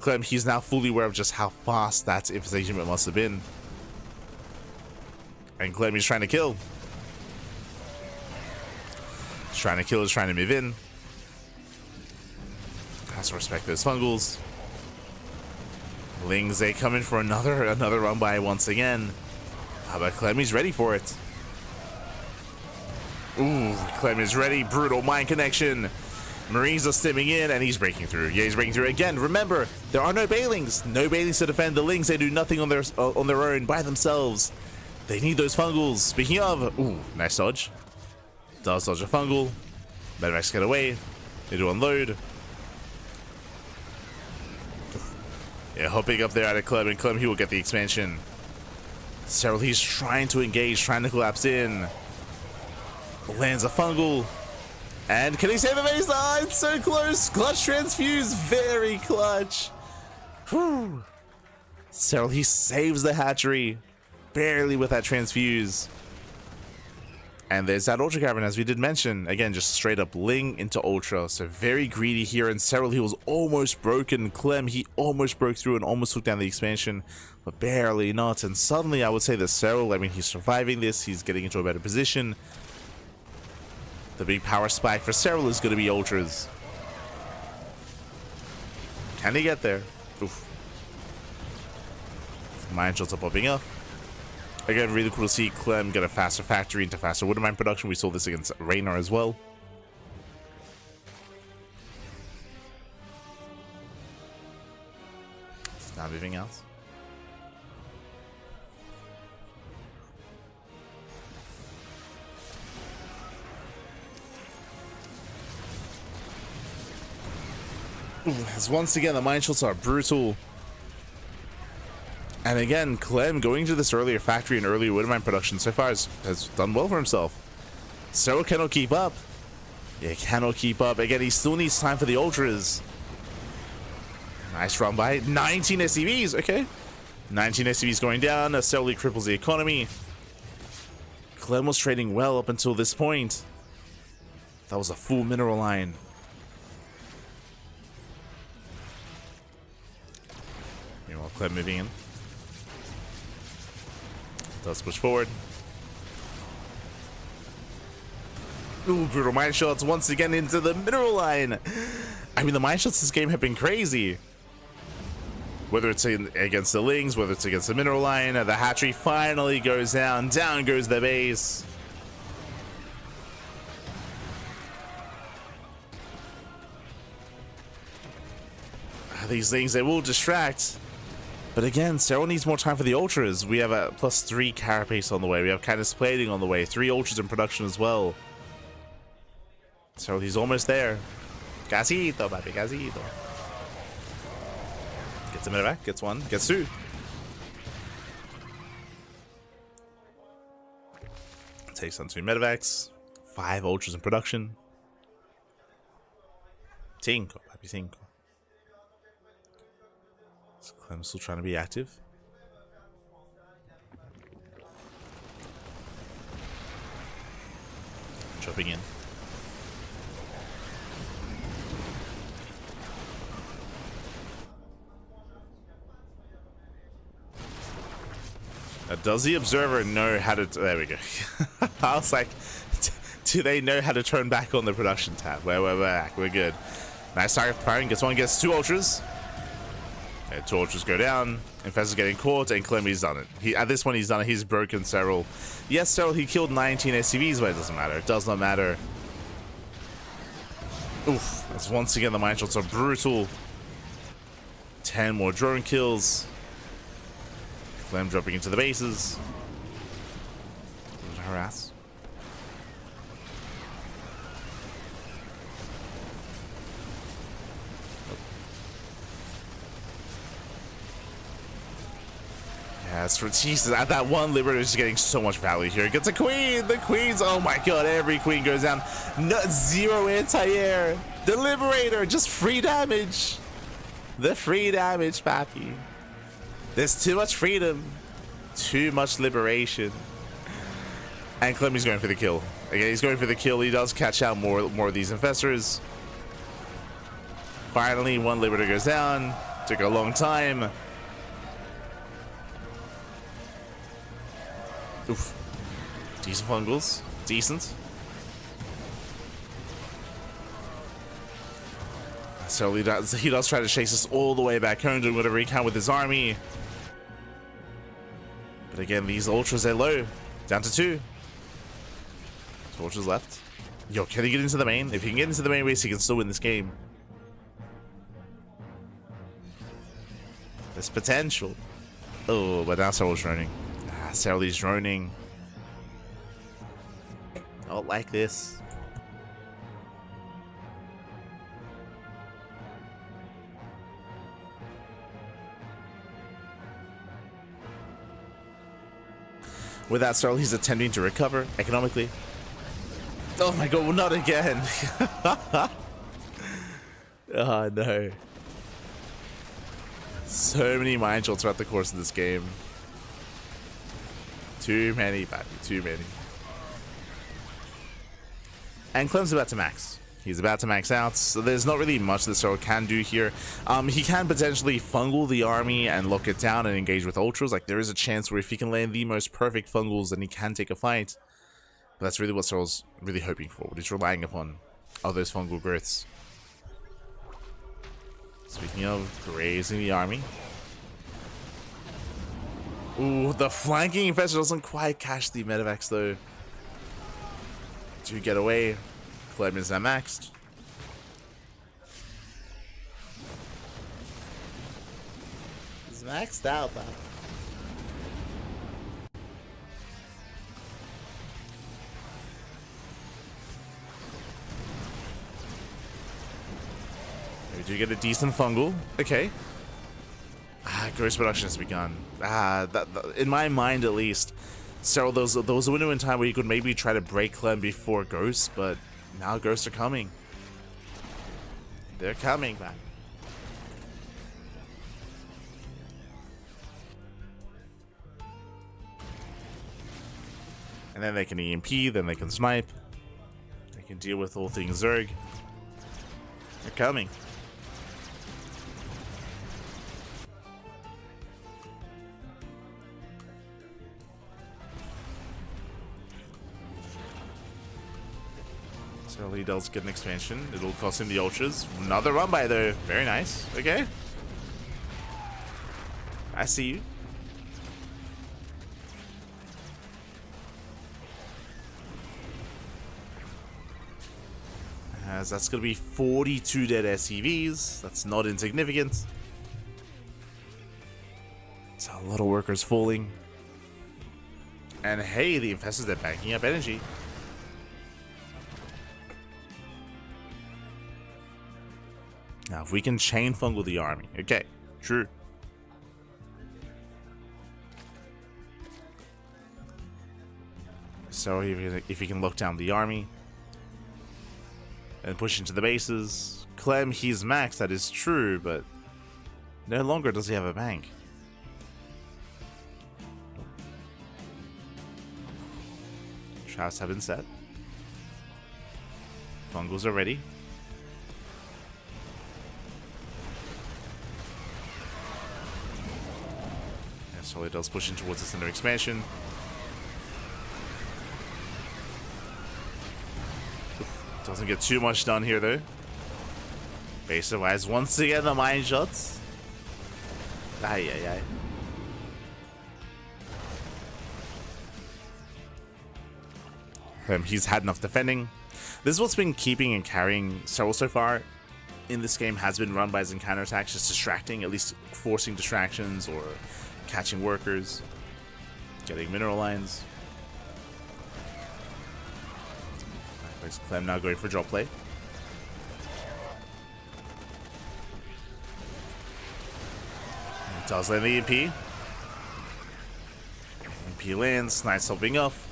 Clem, he's now fully aware of just how fast that infestation must have been. And Clem is trying to kill. He's trying to kill, he's trying to move in. Has to respect those fungals. Lings, they come in for another run by once again. But Clem is ready for it. Ooh, Clem is ready. Brutal mind connection. Marines are stimming in, and he's breaking through. Yeah, he's breaking through again. Remember, there are no Bailings. No Bailings to defend the Lings. They do nothing on their own by themselves. They need those fungals. Speaking of, ooh, nice dodge. Does dodge a fungal. Medivacs get away. They do unload. Yeah, hopping up there at a Clem, and Clem, he will get the expansion. Serral, he's trying to engage, trying to collapse in. Lands a fungal. And can he save the base? Ah, it's so close. Clutch transfuse, very clutch. Whew. Serral, he saves the hatchery. Barely with that transfuse. And there's that Ultra Cavern, as we did mention. Again, just straight up Ling into Ultra. So very greedy here. And Serral, he was almost broken. Clem, he almost broke through and almost took down the expansion. But barely not. And suddenly, I would say that Serral, I mean, he's surviving this. He's getting into a better position. The big power spike for Serral is going to be Ultras. Can he get there? Oof. Mine shots are popping up. Again, really cool to see Clem get a faster factory into faster wood mine production. We saw this against Reynor as well. It's now moving out. As once again, the mine shots are brutal. And again, Clem going to this earlier factory and earlier wood mine production so far has done well for himself. Serral cannot keep up. Yeah, cannot keep up. Again, he still needs time for the Ultras. Nice run by 19 SCVs. Okay. 19 SCVs going down. Serral cripples the economy. Clem was trading well up until this point. That was a full mineral line. Meanwhile, Clem moving in. Does push forward. Ooh, brutal mine shots once again into the mineral line. I mean, the mine shots this game have been crazy. Whether it's against the Lings, whether it's against the mineral line, the hatchery finally goes down. Down goes the base. These Lings, they will distract. But again, Serral needs more time for the Ultras. We have a +3 carapace on the way. We have Canis plating on the way. 3 Ultras in production as well. So he's almost there. Casito, baby, casito. Gets a medevac, gets one, gets 2. Takes on 2 medevacs. 5 Ultras in production. 5, papi, 5. I'm still trying to be active. Jumping in. Now, does the observer know how to... There we go. I was like, do they know how to turn back on the production tab? We're back. We're good. Nice target firing. Gets 1, gets 2 Ultras. Okay, 2 Ultras go down. Infestor's getting caught, and Clem, he's done it. At this point, he's done it. He's broken Serral. Yes, Serral, he killed 19 SCVs, but it doesn't matter. It does not matter. Oof. That's once again, the mine shots are brutal. 10 more drone kills. Clem dropping into the bases. Harass. Yeah, it's for Jesus. That one Liberator is getting so much value here. Gets a queen. The queens. Oh my god, every queen goes down. No, 0 anti-air. The Liberator, just free damage. The free damage, papi. There's too much freedom. Too much liberation. And Clem is going for the kill. Okay, he's going for the kill. He does catch out more of these infestors. Finally, one Liberator goes down. Took a long time. Oof. Decent fungals. Decent. So he does try to chase us all the way back home, doing whatever he can with his army. But again, these ultras, they're low. Down to 2. 2 ultras left. Yo, can he get into the main? If he can get into the main base, he can still win this game. There's potential. Oh, but now Serral's droning. Serral's droning. I don't like this. With that, Serral, he's attempting to recover economically. Oh my god, well, not again. Oh no. So many mind shots throughout the course of this game. Too many, baby, too many. And Clem's about to max. He's about to max out, so there's not really much that Serral can do here. He can potentially fungal the army and lock it down and engage with ultras. Like, there is a chance where if he can land the most perfect fungals, then he can take a fight. But that's really what Serral's really hoping for, what he's relying upon, are those fungal growths. Speaking of grazing the army. Ooh, the flanking infestor doesn't quite catch the medevacs though. To get away. Clem is now maxed. He's maxed out, man. We do get a decent fungal. Okay. Ghost production has begun. In my mind at least, Serral, there was a window in time where you could maybe try to break Clem before Ghosts, but now Ghosts are coming. They're coming, man. And then they can EMP, then they can snipe. They can deal with all things Zerg. They're coming. So he does get an expansion. It'll cost him the ultras. Another run by though. Very nice. Okay. I see you. As that's going to be 42 dead SCVs. That's not insignificant. It's a lot of workers falling. And hey, the infestors, they're banking up energy. Now, if we can chain fungal the army. Okay, true. So if he can lock down the army and push into the bases. Clem, he's maxed, that is true, but no longer does he have a bank. Traps have been set. Fungals are ready. And so it does push in towards the center expansion. Doesn't get too much done here though. Base wise once again the mine shots. Ay ay ay. He's had enough defending. This is what's been keeping and carrying Serral so far in this game, has been run by his counterattacks, just distracting, at least forcing distractions or catching workers, getting mineral lines. Clem now going for drop play. He does land the EP. TP lands, nice helping off.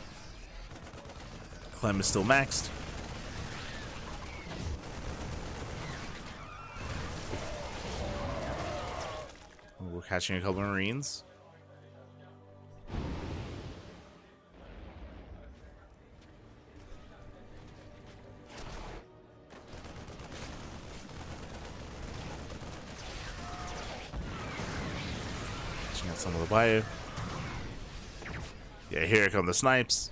Clem is still maxed. We're catching a couple of Marines. Catching out some of the bio. Yeah, here come the snipes.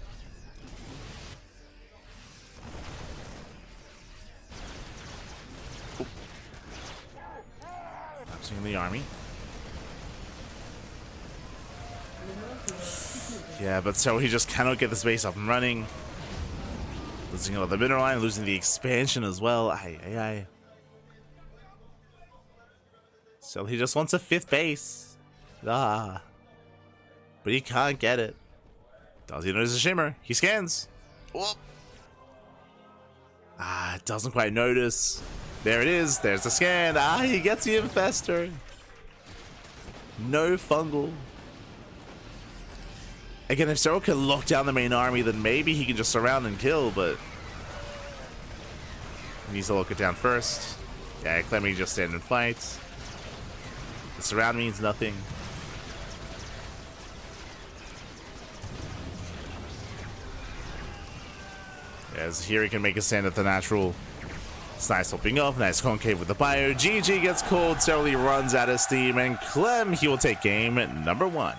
Seeing the army. Yeah, but so he just cannot get the space up and running. Losing another middle line, losing the expansion as well. Aye, aye, aye. So he just wants a 5th base. Ah. But he can't get it. Does he notice a shimmer? He scans. Whoop. Ah, doesn't quite notice. There it is. There's the scan. Ah, he gets the infestor. No fungal. Again, if Serral can lock down the main army, then maybe he can just surround and kill, but he needs to lock it down first. Yeah, Clem just stand and fight. The surround means nothing. As here he can make a stand at the natural. It's nice helping up, nice concave with the bio. GG gets cold, Serral runs out of steam, and Clem, he will take game number 1.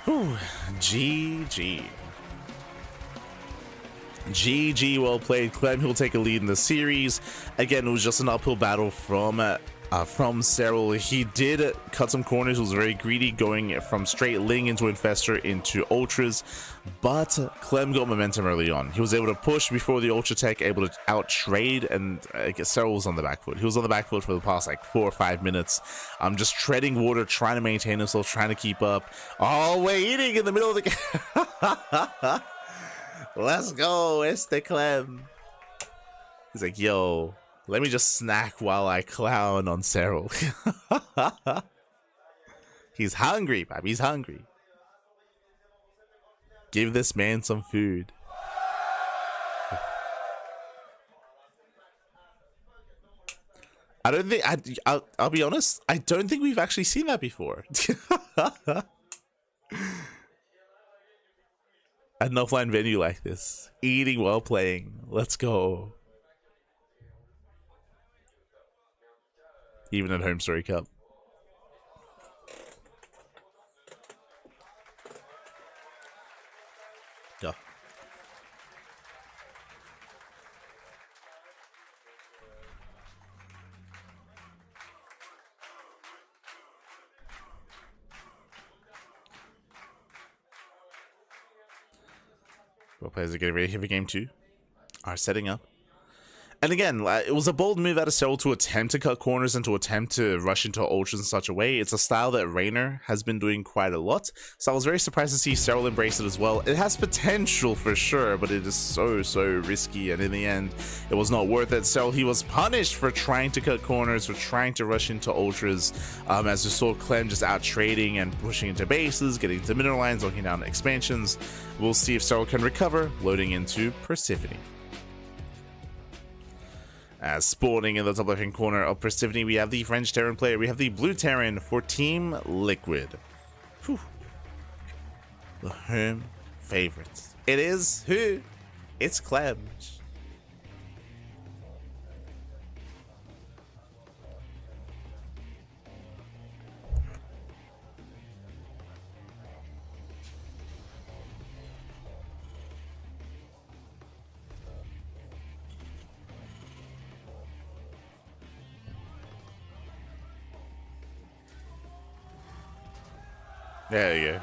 Whew, GG. GG, well played, Clem. He'll take a lead in the series. Again, it was just an uphill battle from Serral. He did cut some corners. He was very greedy, going from straight Ling into Infestor into Ultras. But Clem got momentum early on. He was able to push before the Ultra Tech, able to out-trade, and I guess Serral was on the back foot. He was on the back foot for the past like 4 or 5 minutes. Just treading water, trying to maintain himself, trying to keep up. Oh, we're eating in the middle of the game. Let's go, it's the Clem. He's like, yo, let me just snack while I clown on Serral. He's hungry, Bob. He's hungry. Give this man some food. I don't think I'll be honest. I don't think we've actually seen that before. An offline venue like this, eating while playing. Let's go. Even at Home Story Cup. Yeah. Both players are getting ready here for game 2. Are setting up. And again, it was a bold move out of Serral to attempt to cut corners and to attempt to rush into ultras in such a way. It's a style that Reynor has been doing quite a lot. So I was very surprised to see Serral embrace it as well. It has potential for sure, but it is so risky. And in the end, it was not worth it. Serral, he was punished for trying to cut corners, for trying to rush into ultras. As we saw Clem just out trading and pushing into bases, getting into mineral lines, locking down expansions. We'll see if Serral can recover, loading into Persephone. As spawning in the top left-hand corner of Persephone, we have the French Terran player. We have the blue Terran for Team Liquid. Whew. The home favorites. It is who? It's Clem. There you go.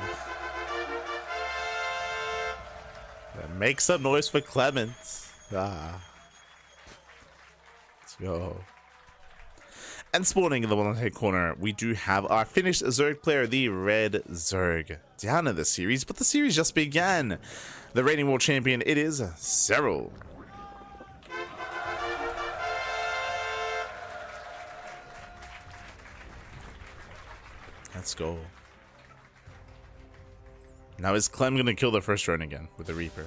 That makes some noise for Clement. Ah. Let's go. And spawning in the one-hand corner, we do have our finished Zerg player, the Red Zerg, down in the series, but the series just began. The reigning world champion, it is Serral. Let's go. Now is Clem gonna kill the first drone again with the Reaper?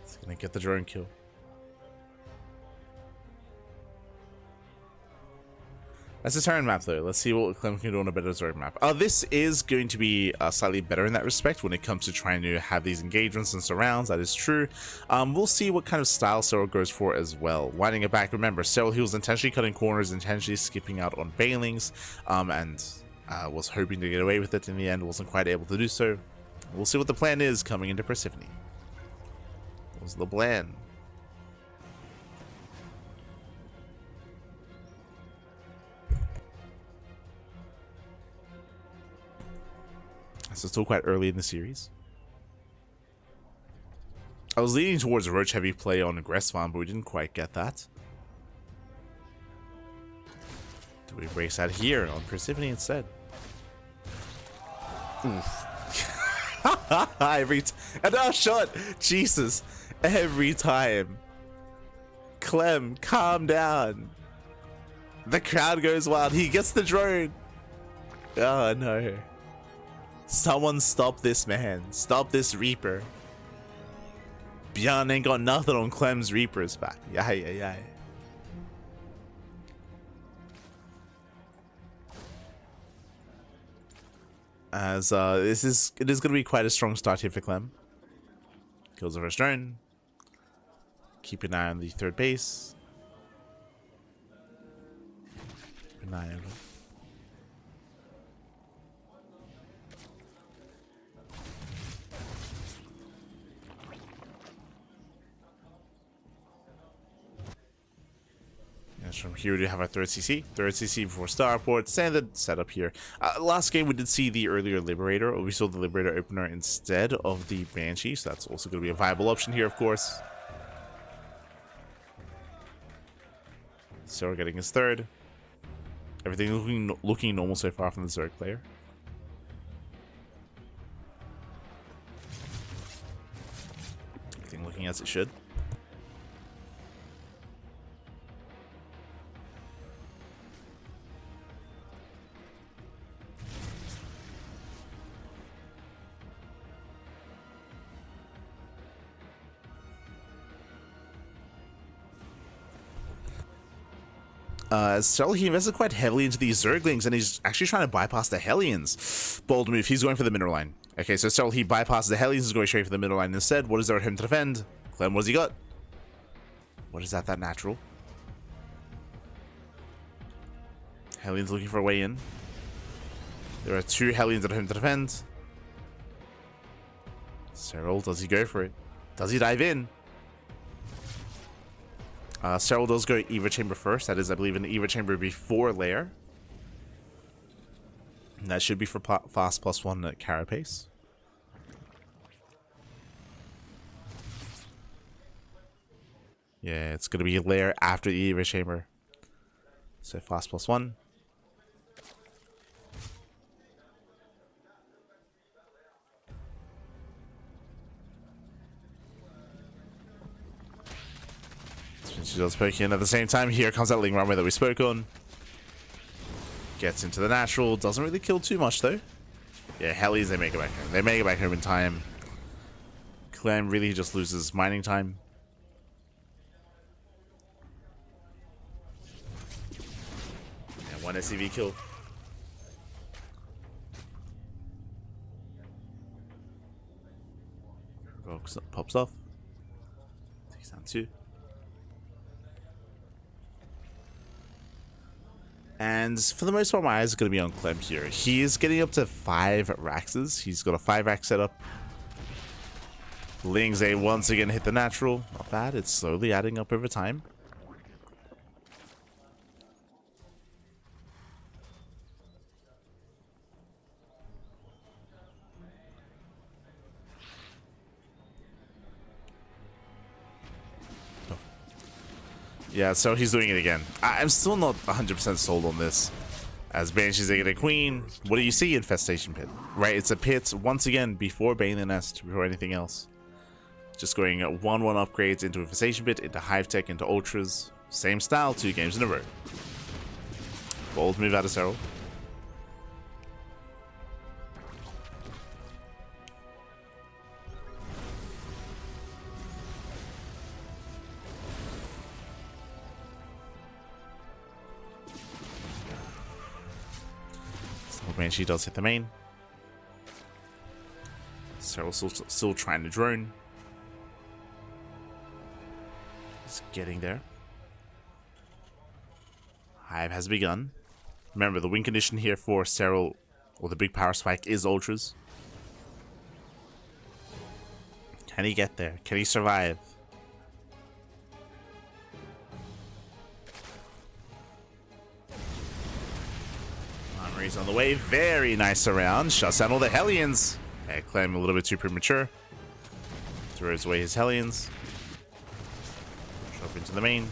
He's gonna get the drone kill. That's a turn map though. Let's see what Clem can do on a better Zerg map. This is going to be slightly better in that respect when it comes to trying to have these engagements and surrounds. That is true. We'll see what kind of style Serral goes for as well. Winding it back, remember, Serral, he was intentionally cutting corners, intentionally skipping out on Banelings, and was hoping to get away with it in the end. Wasn't quite able to do so. We'll see what the plan is coming into Persephone. What was the plan? So still quite early in the series. I was leaning towards Roach heavy play on Aggress Farm, but we didn't quite get that. Do we brace out here on Persephone instead? Oof. Another shot! Jesus. Every time. Clem, calm down. The crowd goes wild. He gets the drone. Oh no. Someone stop this man. Stop this Reaper. Bjorn ain't got nothing on Clem's Reapers back. Yeah. As it is going to be quite a strong start here for Clem. Kills the first drone. Keep an eye on the third base. Keep an eye on it. From here we have our third CC before Starport. Standard setup here. Last game we did see the earlier Liberator, or we saw the Liberator opener instead of the Banshee, so that's also going to be a viable option here, of course. So we're getting his third. Everything looking normal so far from the Zerg player. Everything looking as it should. Serral, he invested quite heavily into these Zerglings, and he's actually trying to bypass the Hellions. Bold move, he's going for the middle line. Okay, so Serral, he bypasses the Hellions, is going straight for the middle line instead. What is there at him to defend? Clem, what's he got? What is that natural? Hellions looking for a way in. There are two Hellions at him to defend. Serral, does he go for it? Does he dive in? Serral does go Eva Chamber first. That is, I believe, an Eva Chamber before Lair. And that should be for fast +1 at Carapace. Yeah, it's going to be Lair after the Eva Chamber. So fast +1. She does poke in at the same time. Here comes that Ling Runway that we spoke on. Gets into the natural. Doesn't really kill too much though. Yeah, Hellies, they make it back home. They make it back home in time. Clem really just loses mining time. And one SCV kill. Pops off. Takes down 2. And for the most part, my eyes are going to be on Clem here. He is getting up to 5 Raxes. He's got a 5 rack setup. Lings A once again hit the natural. Not bad. It's slowly adding up over time. Yeah, so he's doing it again. I'm still not 100% sold on this. As Banshees they get a queen. What do you see? Infestation Pit. Right, it's a pit once again before Bane the Nest, before anything else. Just going 1-1 upgrades into Infestation Pit, into Hive Tech, into Ultras. Same style, 2 games in a row. Bold move out of Serral. Banshee does hit the main. Serral still trying to drone. He's getting there. Hive has begun. Remember, the win condition here for Serral, or the big power spike, is ultras. Can he get there? Can he survive? Armory's on the way. Very nice around. Shuts down all the Hellions. Yeah, Clem a little bit too premature. Throws away his Hellions. Drop into the main.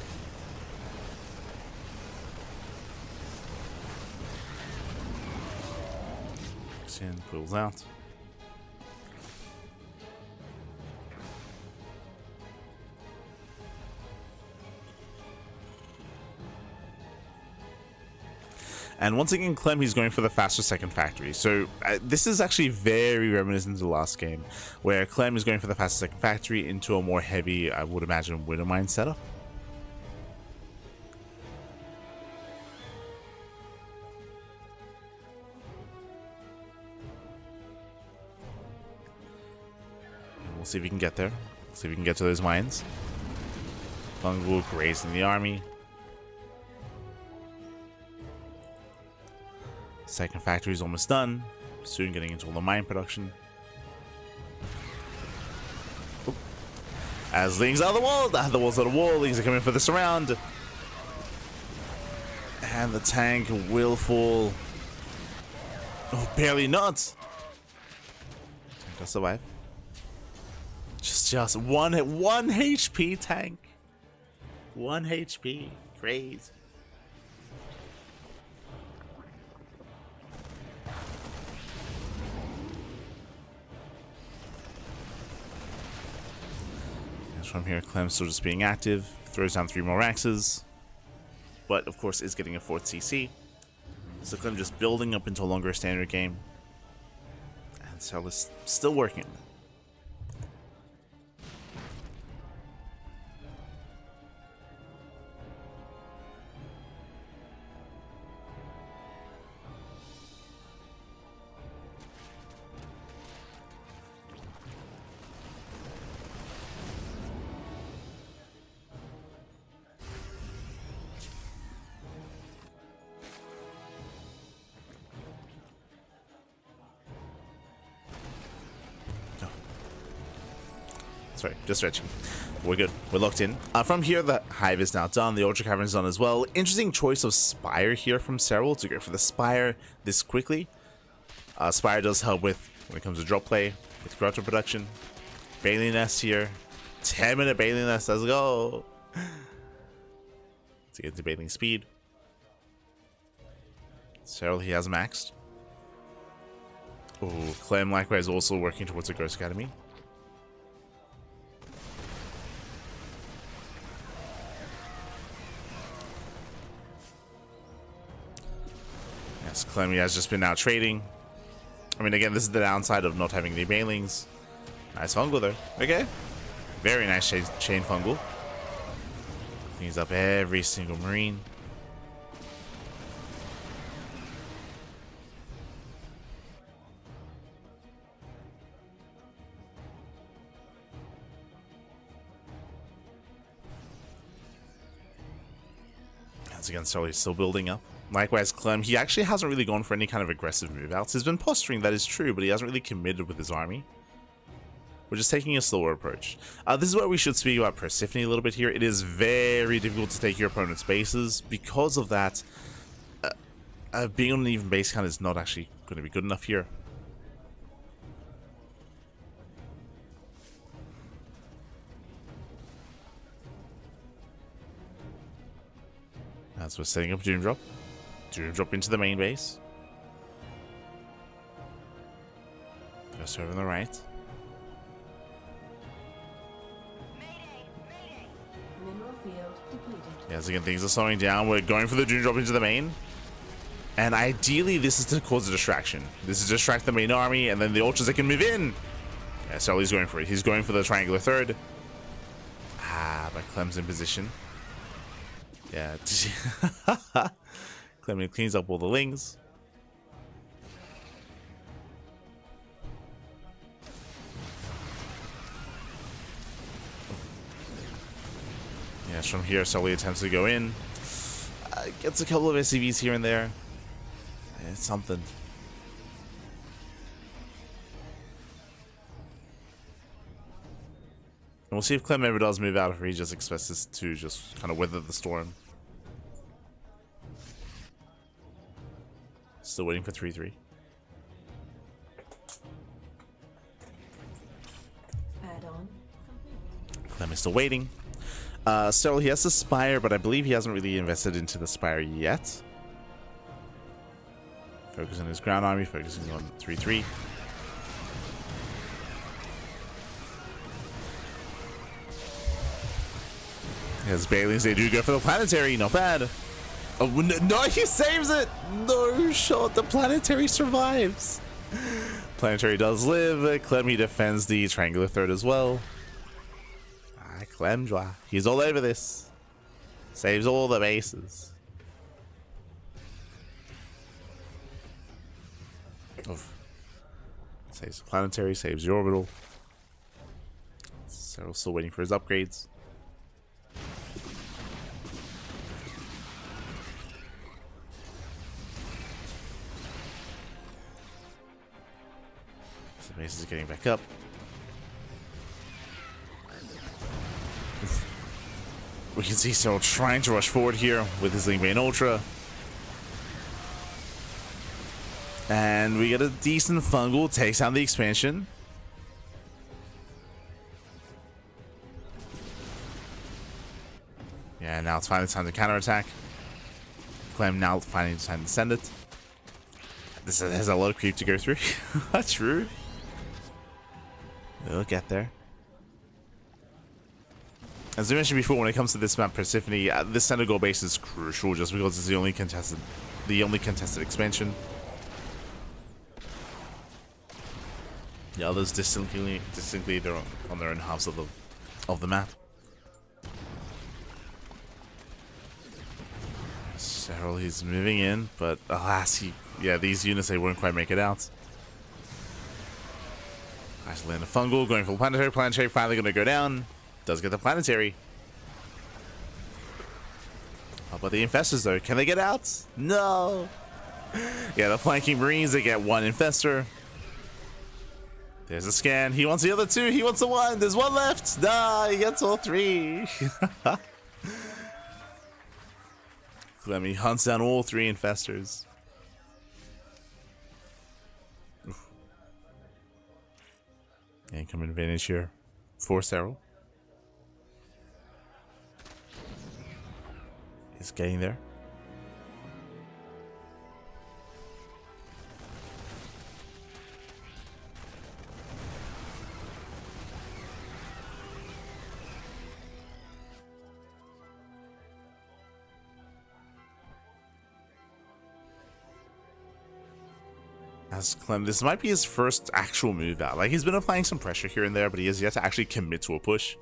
In, pulls out. And once again, Clem, he's going for the faster second factory. So this is actually very reminiscent of the last game, where Clem is going for the faster second factory into a more heavy, I would imagine, Widowmine setup. We'll see if we can get there. See if we can get to those mines. Fungal grazing the army. Second factory is almost done. Soon getting into all the mine production. Oop. As Lings out of the wall. The walls out of the wall. Lings are coming for the surround. And the tank will fall. Oh, barely not. Tank does survive. Just one HP tank. 1 HP. Crazy. And from here, Clem still just being active. Throws down 3 more axes. But of course is getting a 4th CC. So Clem just building up into a longer standard game. And Serral is still working on it. Sorry, just stretching. We're good. We're locked in. From here, the Hive is now done. The Ultra Cavern is done as well. Interesting choice of Spire here from Serral to go for the Spire this quickly. Spire does help with, when it comes to drop play, with Grotto production. Bailey Nest here. 10-minute Bailey Nest. Let's go. To get into bailing speed. Serral, he has maxed. Oh, Clem likewise also working towards a Ghost Academy. Yes, Clem has just been out trading. I mean, again, this is the downside of not having the Bailings. Nice fungal though. Okay. Very nice chain fungal. Cleans up every single Marine. Once again, Serral is still building up. Likewise, Clem, he actually hasn't really gone for any kind of aggressive move outs. He's been posturing, that is true, but he hasn't really committed with his army. We're just taking a slower approach. This is where we should speak about Persephone a little bit here. It is very difficult to take your opponent's bases. Because of that, being on an even base count is not actually going to be good enough here. As we're setting up Doom Drop. Doom Drop into the main base. Just over on the right. Yes, again, things are slowing down. We're going for the Doom Drop into the main. And ideally, this is to cause a distraction. This is to distract the main army, and then the Ultras that can move in. Yeah, so he's going for it. He's going for the triangular third. But Clem's in position. Yeah. Clem cleans up all the Lings. As from here, Sully attempts to go in. Gets a couple of SCVs here and there. It's something. And we'll see if Clem ever does move out, or he just expects this to just kind of weather the storm. Still waiting for 3-3. Add-on. Clem is still waiting. Serral, he has the Spire, but I believe he hasn't really invested into the Spire yet. Focusing on his ground army, focusing on 3-3. As Bailey's, they do go for the planetary, not bad. Oh, no, he saves it! No shot, the planetary survives. Planetary does live. Clem, he defends the triangular threat as well. Clem, he's all over this. Saves all the bases. Saves the planetary, saves the orbital. Serral's still waiting for his upgrades. So base is getting back up. We can see Serral trying to rush forward here with his Link Bane Ultra. And we get a decent fungal, takes down the expansion. Yeah, now it's finally time to counterattack. Clem now finally time to send it. This has a lot of creep to go through. That's true. We'll get there. As I mentioned before, when it comes to this map, Persephone, this center goal base is crucial just because it's the only contested expansion. The others distinctly they're on their own halves of the map. Serral, he's moving in, but alas, these units, they won't quite make it out. Nice to land a fungal, going for planetary. Planetary finally going to go down. Does get the planetary. How about the infestors though? Can they get out? No. Yeah, the flanking marines, they get one infestor. There's a scan. He wants the other two. He wants the one. There's one left. Nah, he gets all three. Clem hunts down all three infestors. Income advantage here for Serral. He's getting there. As Clem, this might be his first actual move out. Like, he's been applying some pressure here and there, but he has yet to actually commit to a push.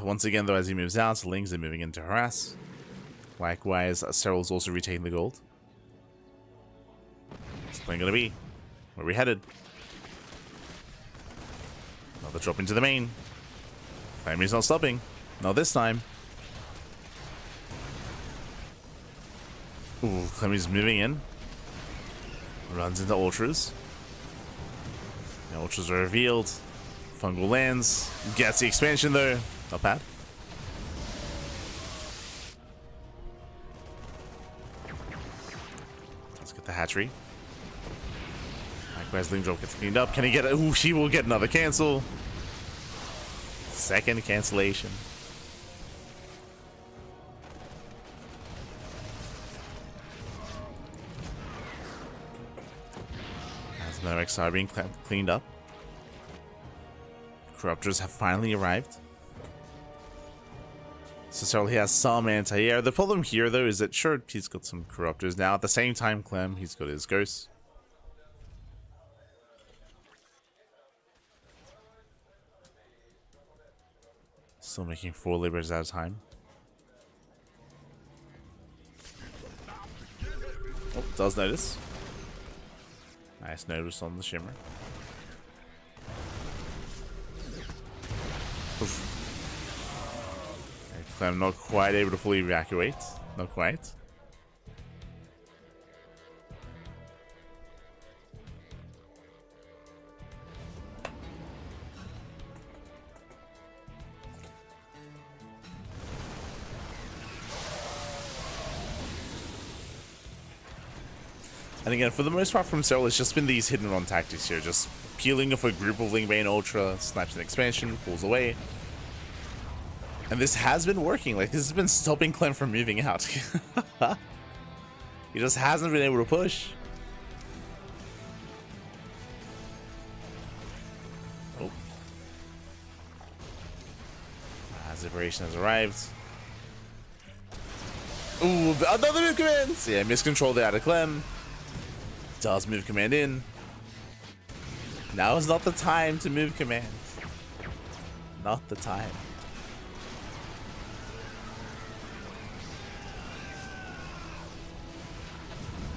Once again, though, as he moves out, Lings are moving into harass. Likewise, Serral's also retaining the gold. What's the plan gonna be? Where are we headed? Another drop into the main. Enemy's not stopping. Not this time. Ooh, Clemmy's moving in. Runs into ultras. The ultras are revealed. Fungal lands. Gets the expansion though. Not bad. Let's get the hatchery. Likewise, Lingdrop gets cleaned up. Can he get it? Ooh, she will get another cancel. Second cancellation. No XR being cleaned up. Corruptors have finally arrived. So Serral, he has some anti-air. The problem here, though, is that sure, he's got some Corruptors now. At the same time, Clem, he's got his Ghosts. Still making 4 Libers at a time. Oh, does notice. Nice notice on the Shimmer. Oof. Clem not quite able to fully evacuate. Not quite. And again, for the most part from Serral, it's just been these hidden run tactics here. Just peeling off a group of Lingbane Ultra, snipes an expansion, pulls away. And this has been working. Like, this has been stopping Clem from moving out. He just hasn't been able to push. Oh. Separation has arrived. Ooh, another move command! Yeah, miscontrol there out of Clem. Does move command in. Now is not the time to move command. Not the time.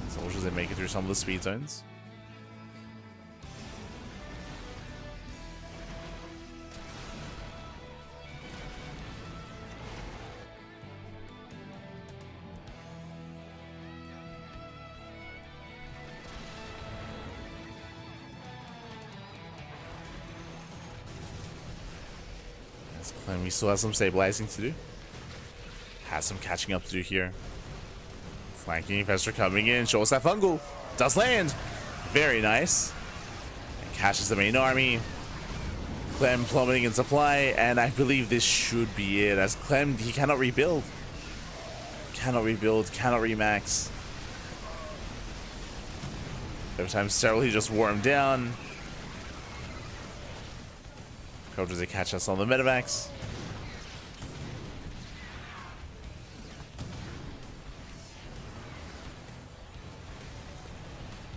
Soldiers that make it through some of the speed zones. Clem, we still have some stabilizing to do. Has some catching up to do here. Flanking Infestor coming in. Shows that fungal. Does land. Very nice. And catches the main army. Clem plummeting in supply. And I believe this should be it. As Clem, he cannot rebuild. Cannot rebuild. Cannot remax. Every time Serral, he just wore him down. Does it catch us on the Medivacs?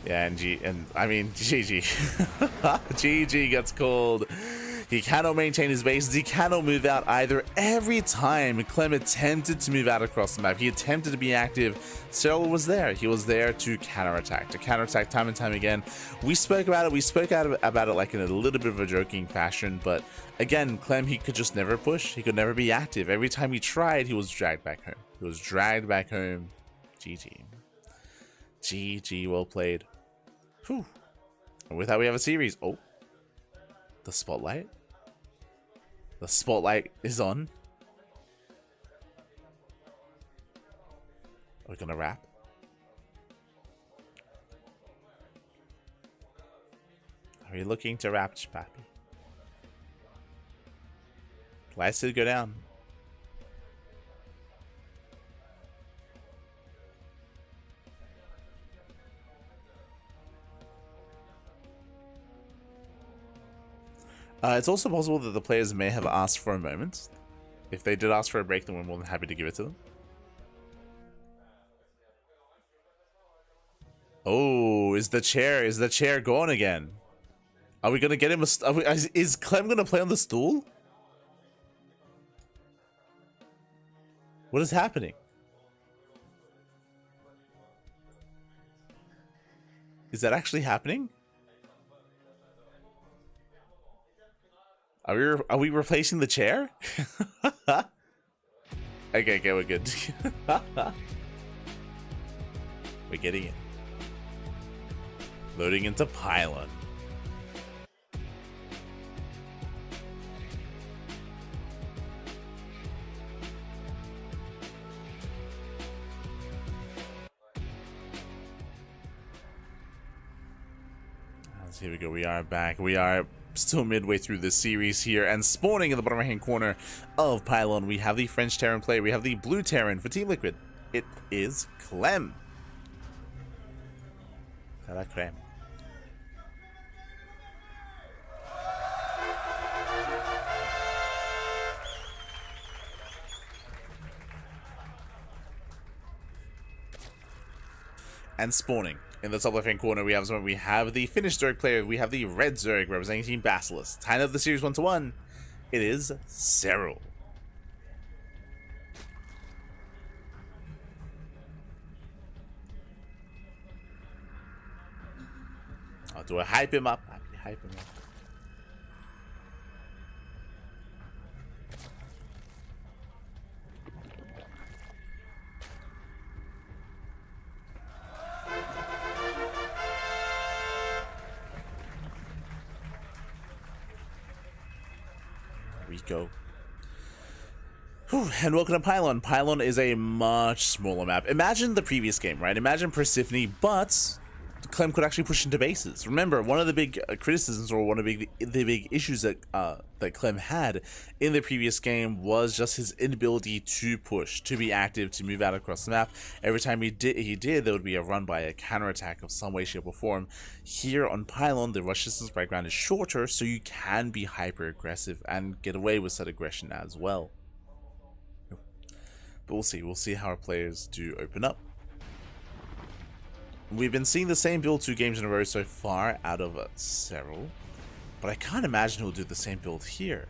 Yeah, and I mean GG. GG gets called. He cannot maintain his bases. He cannot move out either. Every time Clem attempted to move out across the map, he attempted to be active. Serral was there. He was there to counterattack. Time and time again. We spoke about it. We spoke about it like in a little bit of a joking fashion. But again, Clem, he could just never push. He could never be active. Every time he tried, he was dragged back home. He was dragged back home. GG. GG, well played. Whew. And with that, we have a series. Oh, the spotlight. The spotlight is on. Are we gonna wrap? Are we looking to wrap, Pappy? Lights did go down. It's also possible that the players may have asked for a moment. If they did ask for a break, then we're more than happy to give it to them. Oh, is the chair gone again? Are we gonna get him is Clem gonna play on the stool? What is happening? Is that actually happening? Are we replacing the chair? Okay, we're good. We're getting it. Loading into pylon. Here we go. We are back. We are still midway through this series here, and spawning in the bottom right hand corner of pylon, we have the French Terran player. We have the blue Terran for Team Liquid. It is Clem. Hello, Clem. And spawning in the top left hand corner, we have the Finnish Zerg player. We have the red Zerg representing Team Basilisk. Tying up the series 1-1. It is Serral. Do I hype him up? Hype him up. go. Whew, and welcome to Pylon. Pylon is a much smaller map. Imagine the previous game, right? Imagine Persephone, but Clem could actually push into bases. Remember, one of the big criticisms, or one of the big issues that that Clem had in the previous game was just his inability to push, to be active, to move out across the map. Every time he did, there would be a run by a counterattack of some way, shape, or form. Here on Pylon, the rush distance by ground is shorter, so you can be hyper aggressive and get away with that aggression as well. But we'll see. We'll see how our players do open up. We've been seeing the same build 2 games in a row so far out of Serral, but I can't imagine he'll do the same build here.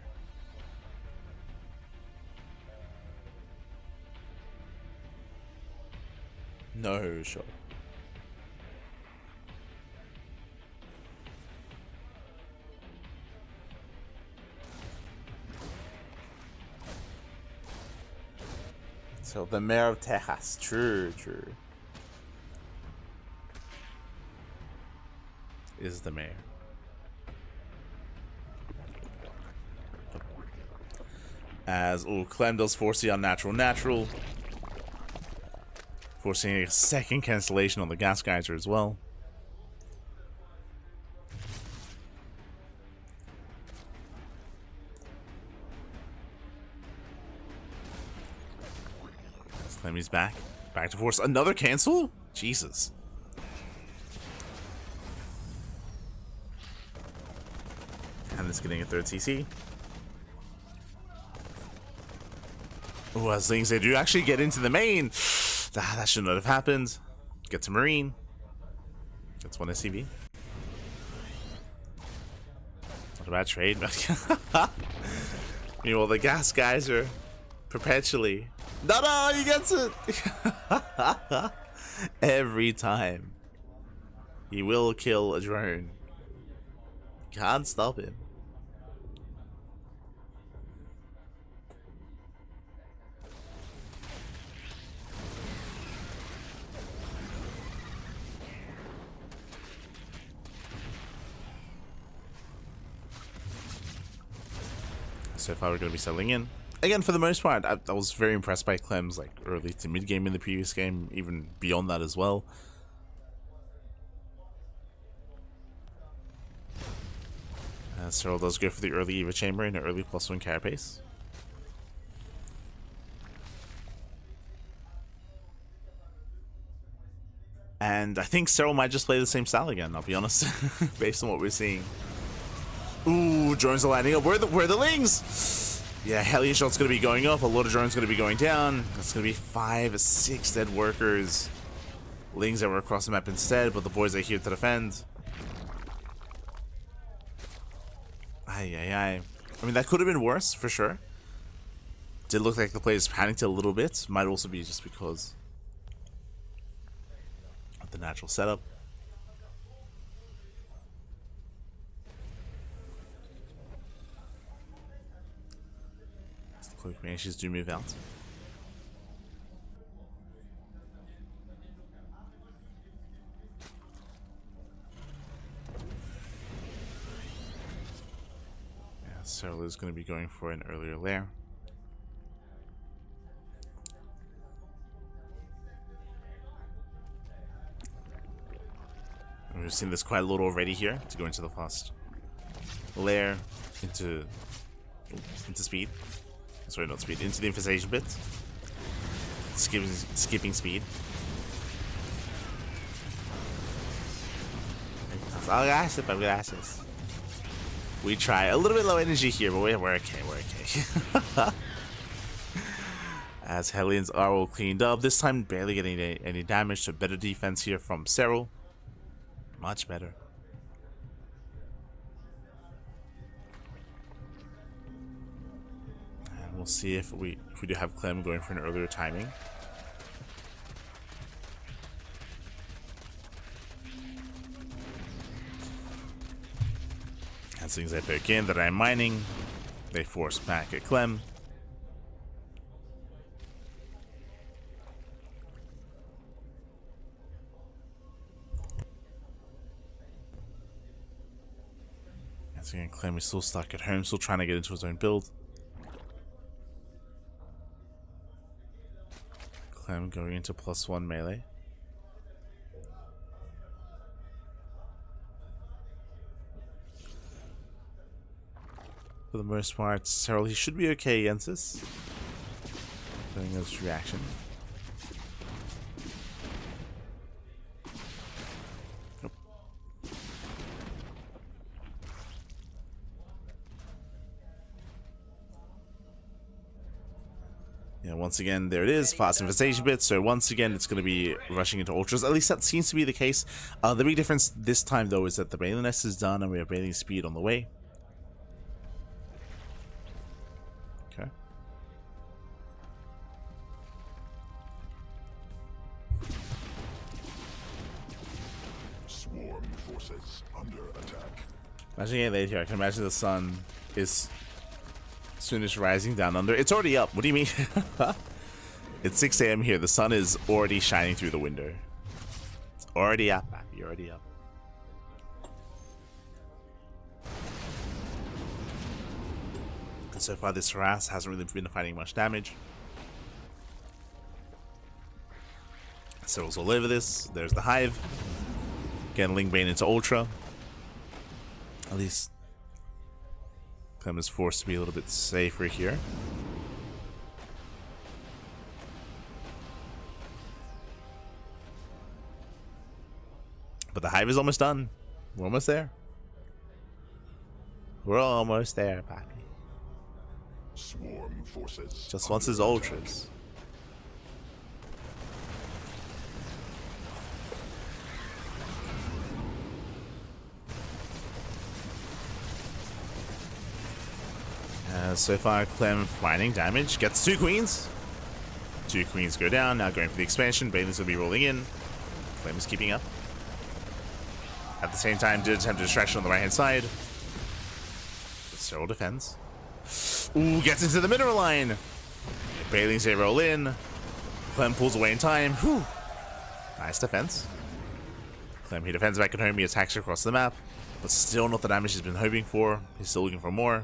No shot. So the mayor of Texas, true. Is the mayor. As Clem does force the unnatural natural. Forcing a second cancellation on the gas geyser as well. Clemmy's back to force another cancel? Jesus. And it's getting a third CC. Oh, as things they do actually get into the main. That should not have happened. Get to Marine. That's one SCV. Not a bad trade. Meanwhile, the gas guys are perpetually. No, he gets it! Every time. He will kill a drone. Can't stop him. So far we're going to be settling in. Again, for the most part, I was very impressed by Clem's like early to mid game in the previous game, even beyond that as well. Serral does go for the early Eva Chamber and an early +1 carapace. And I think Serral might just play the same style again, I'll be honest, based on what we're seeing. Ooh, drones are lining up. Where are the Lings? Yeah, Hellion Shot's going to be going up. A lot of drones going to be going down. That's going to be 5 or 6 dead workers. Lings that were across the map instead, but the boys are here to defend. I mean, that could have been worse, for sure. Did look like the players panicked a little bit. Might also be just because of the natural setup. Quick Banshees do move out. Yeah, Serral is going to be going for an earlier lair. And we've seen this quite a lot already here to go into the fast lair, into speed. Sorry, not speed. Into the infestation bit. Skipping speed. We try. A little bit low energy here, but we're okay. We're okay. As Hellions are all cleaned up. This time, barely getting any damage. So better defense here from Serral. Much better. We'll see if we do have Clem going for an earlier timing. As things that back in that I'm mining, they force back at Clem. As again, Clem is still stuck at home, still trying to get into his own build. Clem going into +1 melee. For the most part, Serral, he should be okay against this. Playing his reaction. Nope. Yeah, once again, there it is, fast infestation bit. So once again, it's going to be rushing into ultras. At least that seems to be the case. The big difference this time, though, is that the Bailey Nest is done and we have Bailey Speed on the way. Okay. Swarm forces under attack. Imagine getting late here. I can imagine the sun is soon as rising down under. It's already up. What do you mean? It's 6 a.m. here. The sun is already shining through the window. It's already up, Pappy. Already up. And so far, this harass hasn't really been fighting much damage. Serral's all over this. There's the hive. Again, Lingbane into Ultra. At least Clem is forced to be a little bit safer here. But the hive is almost done. We're almost there. We're almost there, Pappy. Swarm forces. Just wants his ultras. So far, Clem finding damage. Gets 2 queens. 2 queens go down. Now going for the expansion. Bailey's will be rolling in. Clem is keeping up. At the same time, did attempt a distraction on the right-hand side. Serral defends. Ooh, gets into the mineral line. Bailey's a roll in. Clem pulls away in time. Whew. Nice defense. Clem, he defends back at home. He attacks across the map. But still not the damage he's been hoping for. He's still looking for more.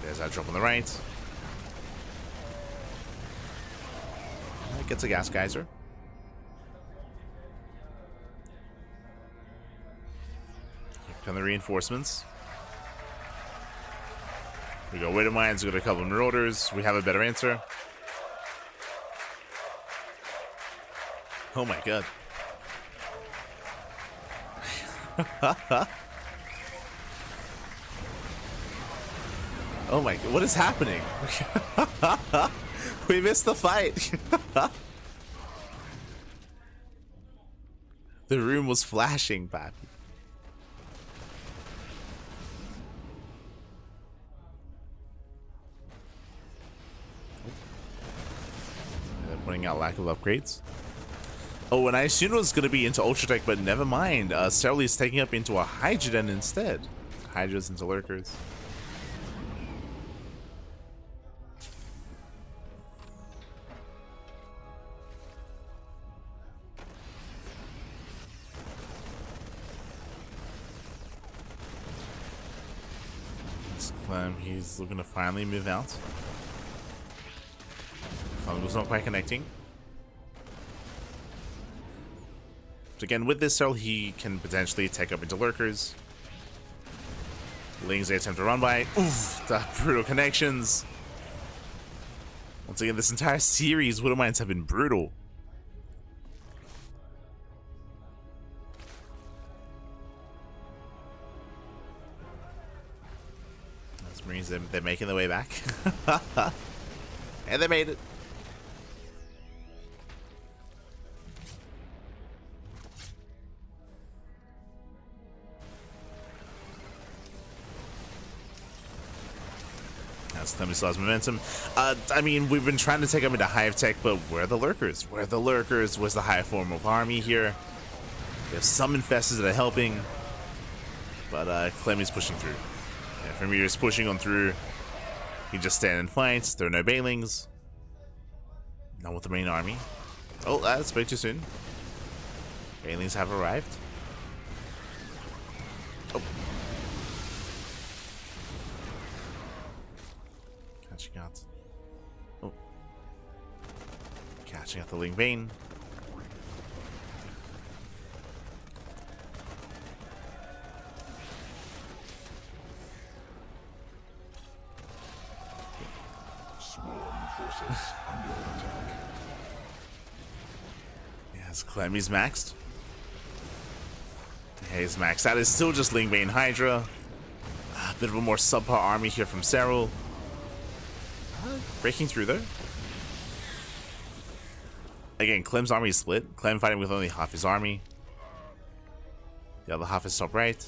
There's that drop on the right. Gets a gas geyser. Here come the reinforcements. We go Widow Mines, we got a couple of Marauders. We have a better answer. Oh my god. Oh my god, what is happening? We missed the fight. The room was flashing, Pappy. They're pointing out lack of upgrades. Oh, and I assumed it was going to be into Ultra Tech, but never mind. Serral is taking up into a Hydra Den instead. Hydras into Lurkers. Clem, he's looking to finally move out. Fungal's not quite connecting. But again, with this Serral, he can potentially take up into Lurkers. Ling's attempt to run by. Oof, the brutal connections. Once again, this entire series, Widow Mines have been brutal. That's Marines, they're making their way back. And they made it. Clem still has momentum. I mean, we've been trying to take him into Hive Tech, but where are the Lurkers? Where are the Lurkers? Where's the high form of army here? There's some infestors that are helping, but Clem is pushing through. Yeah, Reynor is pushing on through. He just stand and fight. There are no Bailings. Not with the main army. Oh, that spoke too soon. Bailings have arrived. Oh. Catching out. Oh. Catching out the Ling Bane. Yes, Clem is maxed. Yeah, he's maxed out. It's still just Ling Bane Hydra. A bit of a more subpar army here from Serral. Breaking through though. Again, Clem's army is split. Clem fighting with only half his army. The other half is top right.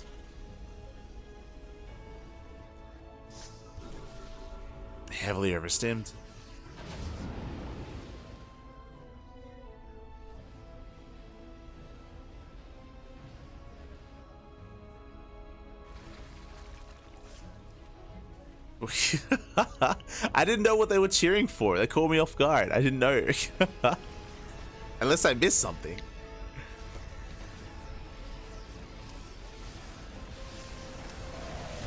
Heavily overstimmed. I didn't know what they were cheering for. They caught me off guard. I didn't know. Unless I missed something.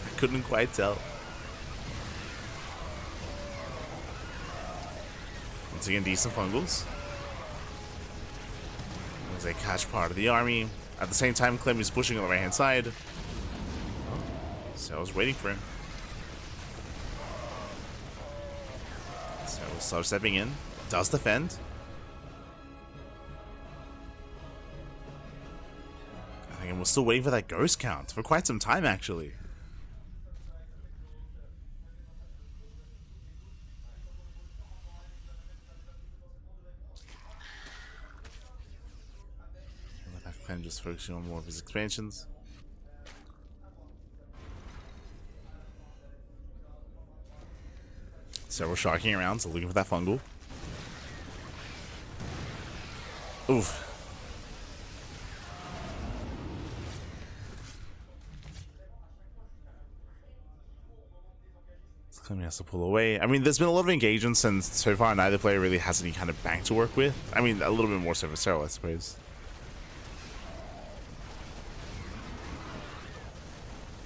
I couldn't quite tell. Once again, decent fungals. As they catch part of the army. At the same time, Clem is pushing on the right hand side. So I was waiting for him. So stepping in, does defend. I think we're still waiting for that ghost count for quite some time, actually. Clem just focusing on more of his expansions. So we're sharking around, so looking for that fungal. Oof. Clem has to pull away. I mean, there's been a lot of engagements, and so far neither player really has any kind of bank to work with. I mean, a little bit more so for Serral, I suppose.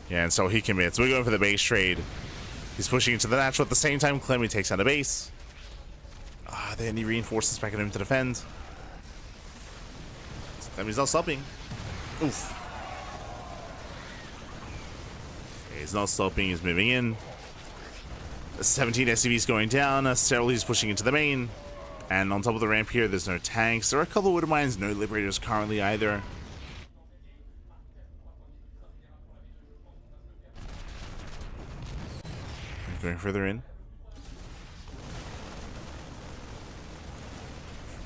Yeah, and so he commits. We're going for the base trade. He's pushing into the natural. At the same time, Clem takes out a base. Then he reinforces back at him to defend. Clem is not stopping. Oof. He's not stopping. He's moving in. 17 SCVs going down. Serral is pushing into the main. And on top of the ramp here, there's no tanks. There are a couple of Widow Mines, no Liberators currently either. Going further in.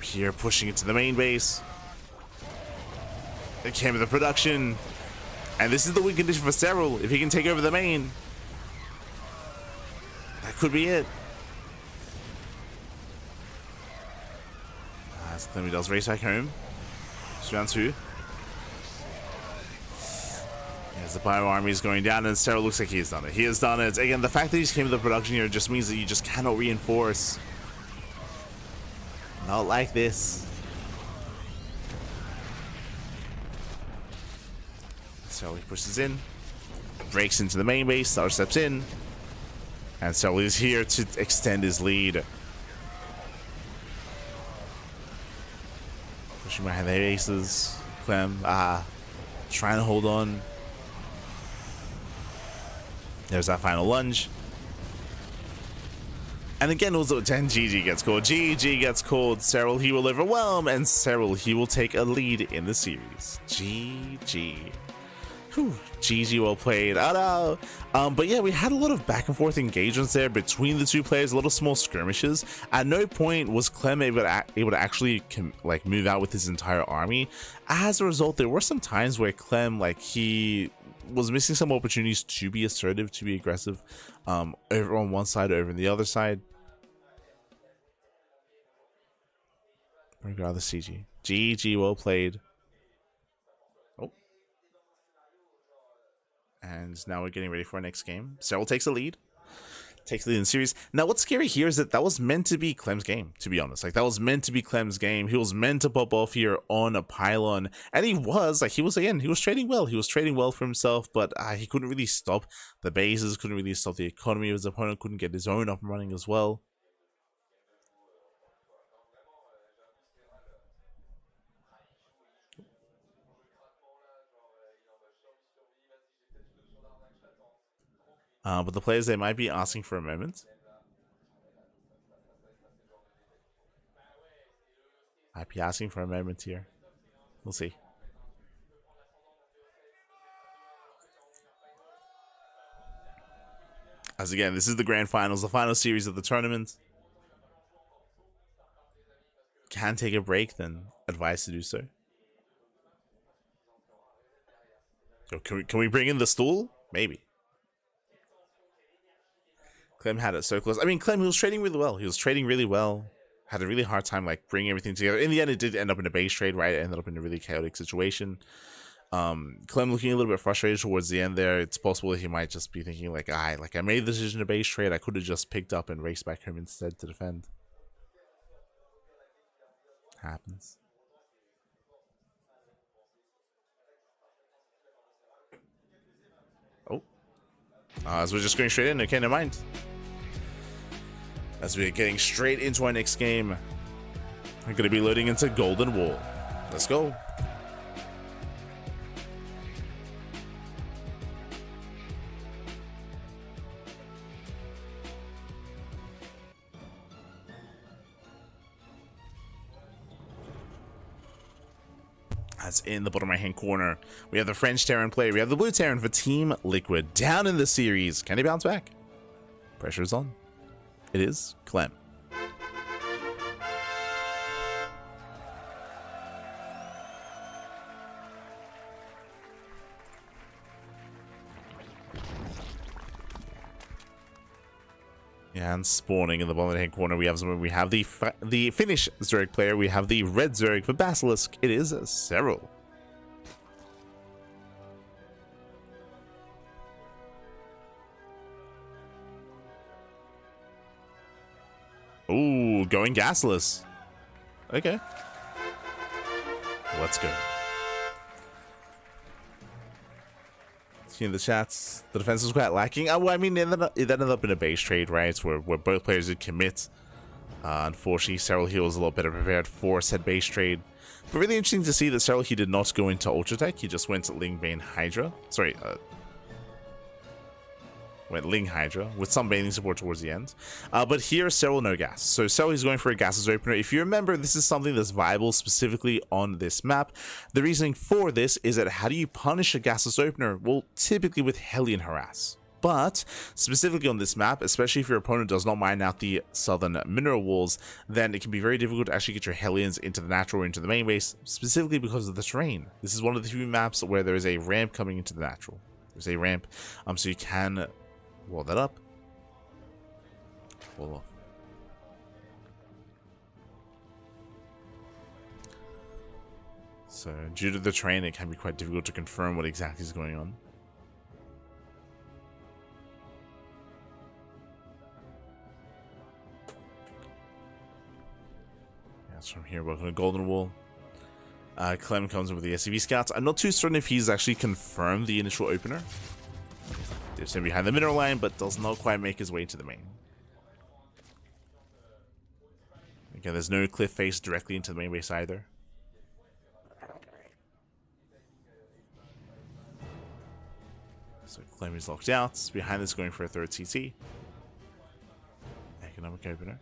Here, pushing into the main base. It came with the production. And this is the win condition for Serral. If he can take over the main, that could be it. As Clem does race back home. It's round 2. As the Bio Army is going down, and Serral looks like he has done it. He has done it. Again, the fact that he's came to the production here just means that you just cannot reinforce. Not like this. So he pushes in, breaks into the main base, Star steps in, and Serral is here to extend his lead. Pushing behind their aces. Clem, trying to hold on. There's that final lunge. And again, also 10 GG gets called. GG gets called. Serral, he will overwhelm, and Serral, he will take a lead in the series. GG. Whew. GG, well played. Oh no. But yeah, we had a lot of back and forth engagements there between the two players, a lot of small skirmishes. At no point was Clem able to actually move out with his entire army. As a result, there were some times where Clem, he was missing some opportunities to be assertive, to be aggressive, over on one side, over on the other side. Regardless, CG. GG, well played. Oh. And now we're getting ready for our next game. Serral takes the lead. Takes the lead in the series. Now, what's scary here is that was meant to be Clem's game, to be honest. That was meant to be Clem's game. He was meant to pop off here on a pylon. And he was trading well. He was trading well for himself, but he couldn't really stop the bases, couldn't really stop the economy of his opponent, couldn't get his own up and running as well. But the players, they might be asking for a moment. Might be asking for a moment here. We'll see. As again, this is the grand finals, the final series of the tournament. Can take a break, then advise to do so. So can we bring in the stool? Maybe. Clem had it so close. I mean, Clem, he was trading really well. He was trading really well. Had a really hard time like bringing everything together. In the end, it did end up in a base trade, right? It ended up in a really chaotic situation. Clem looking a little bit frustrated towards the end there. It's possible that he might just be thinking like, I made the decision to base trade. I could have just picked up and raced back home instead to defend. Happens. Oh. As we're just going straight in. Okay, never mind. As we're getting straight into our next game, we're going to be loading into Golden Wall. Let's go. As in the bottom right hand corner, we have the French Terran player. We have the blue Terran for Team Liquid down in the series. Can he bounce back? Pressure is on. It is Clem. Yeah, and spawning in the bottom right hand corner, we have the Finnish Zerg player. We have the red Zerg for Basilisk. It is Serral. Ooh, going gasless. Okay. Let's go. In the chats, the defense was quite lacking. Well, I mean, it ended up in a base trade, right? Where both players did commit. Unfortunately, Serral he was a little better prepared for said base trade. But really interesting to see that Serral he did not go into Ultra Tech. He just went to Ling Bane Hydra. Sorry, went Ling Hydra with some bathing support towards the end. But here, Serral no gas. So Serral is going for a gases opener. If you remember, this is something that's viable specifically on this map. The reasoning for this is that how do you punish a gases opener? Well, typically with Hellion Harass. But specifically on this map, especially if your opponent does not mine out the southern mineral walls, then it can be very difficult to actually get your Hellions into the natural or into the main base, specifically because of the terrain. This is one of the few maps where there is a ramp coming into the natural. There's a ramp, so you can wall that up. Wall off. So due to the terrain, it can be quite difficult to confirm what exactly is going on. That's from here. Welcome to Golden Wall. Clem comes in with the SCV scouts. I'm not too certain if he's actually confirmed the initial opener. Dips in behind the mineral line, but does not quite make his way to the main. Again, there's no cliff face directly into the main base either. So Clem is locked out. Behind this, going for a third CT. Economic opener.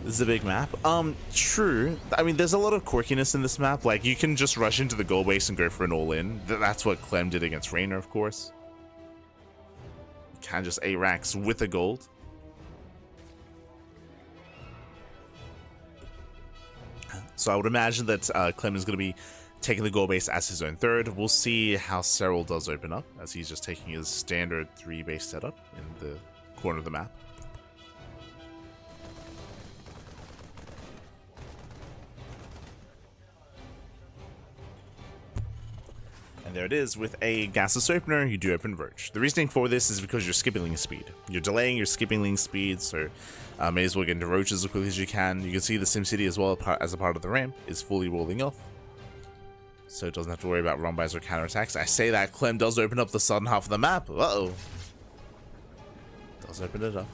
This is a big map. True. I mean, there's a lot of quirkiness in this map. Like, you can just rush into the gold base and go for an all-in. That's what Clem did against Reynor, of course. You can just 8 racks with a gold. So I would imagine that Clem is going to be taking the gold base as his own third. We'll see how Serral does open up, as he's just taking his standard 3 base setup in the corner of the map. And there it is, with a gasless opener, you do open Roach. The reasoning for this is because you're skipping link speed. You're delaying your skipping link speed, so may as well get into Roaches as quickly as you can. You can see the SimCity as well as a part of the ramp is fully rolling off. So it doesn't have to worry about run-bys or counterattacks. I say that, Clem does open up the southern half of the map. Uh-oh. Does open it up.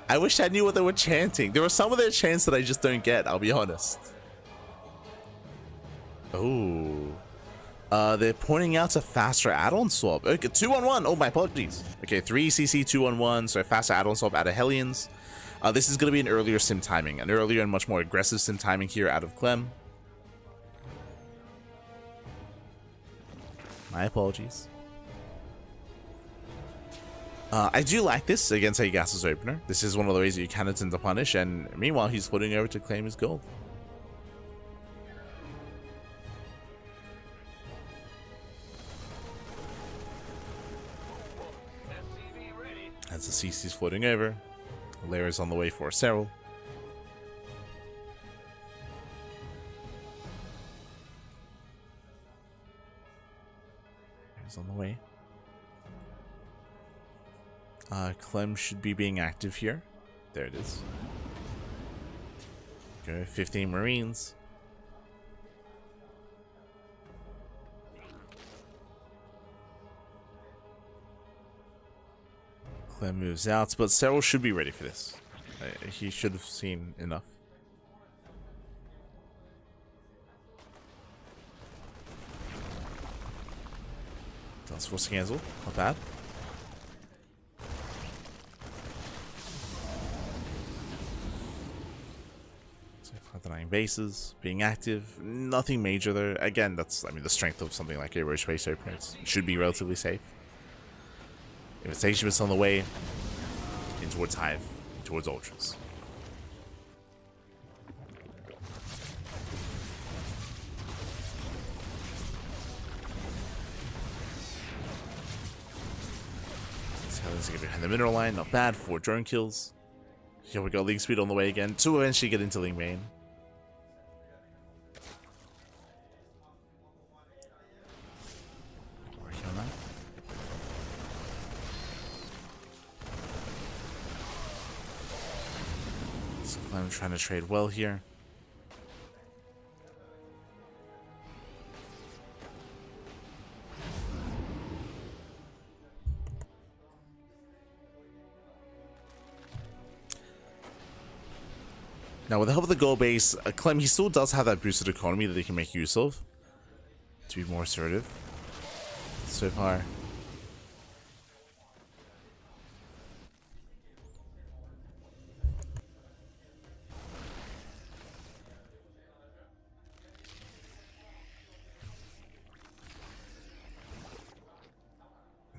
I wish I knew what they were chanting. There were some of their chants that I just don't get, I'll be honest. Oh. They're pointing out a faster add-on swap. Okay, 2-on-1. Oh, my apologies. Okay, 3CC 2-on-1. So a faster add-on swap out of Hellions. This is going to be an earlier sim timing. An earlier and much more aggressive sim timing here out of Clem. My apologies. I do like this against a Gas's opener. This is one of the ways that you can attempt to punish, and meanwhile he's putting over to claim his gold. As the CC's floating over, Lair is on the way for Serral. He's on the way. Clem should be being active here. There it is. Go 15 Marines. Clem moves out, but Serral should be ready for this. He should have seen enough. That's for Scansel, not bad. So denying bases, being active, nothing major there. Again, that's the strength of something like a Roche Space Opener. It should be relatively safe. Invitation is on the way in towards Hive, towards Ultras. Let's get behind the mineral line, not bad. 4 drone kills. Here we go, League Speed on the way again to eventually get into Ling Main. Working on that. So I'm trying to trade well here. Now, with the help of the gold base, Clem, he still does have that boosted economy that he can make use of to be more assertive. So far.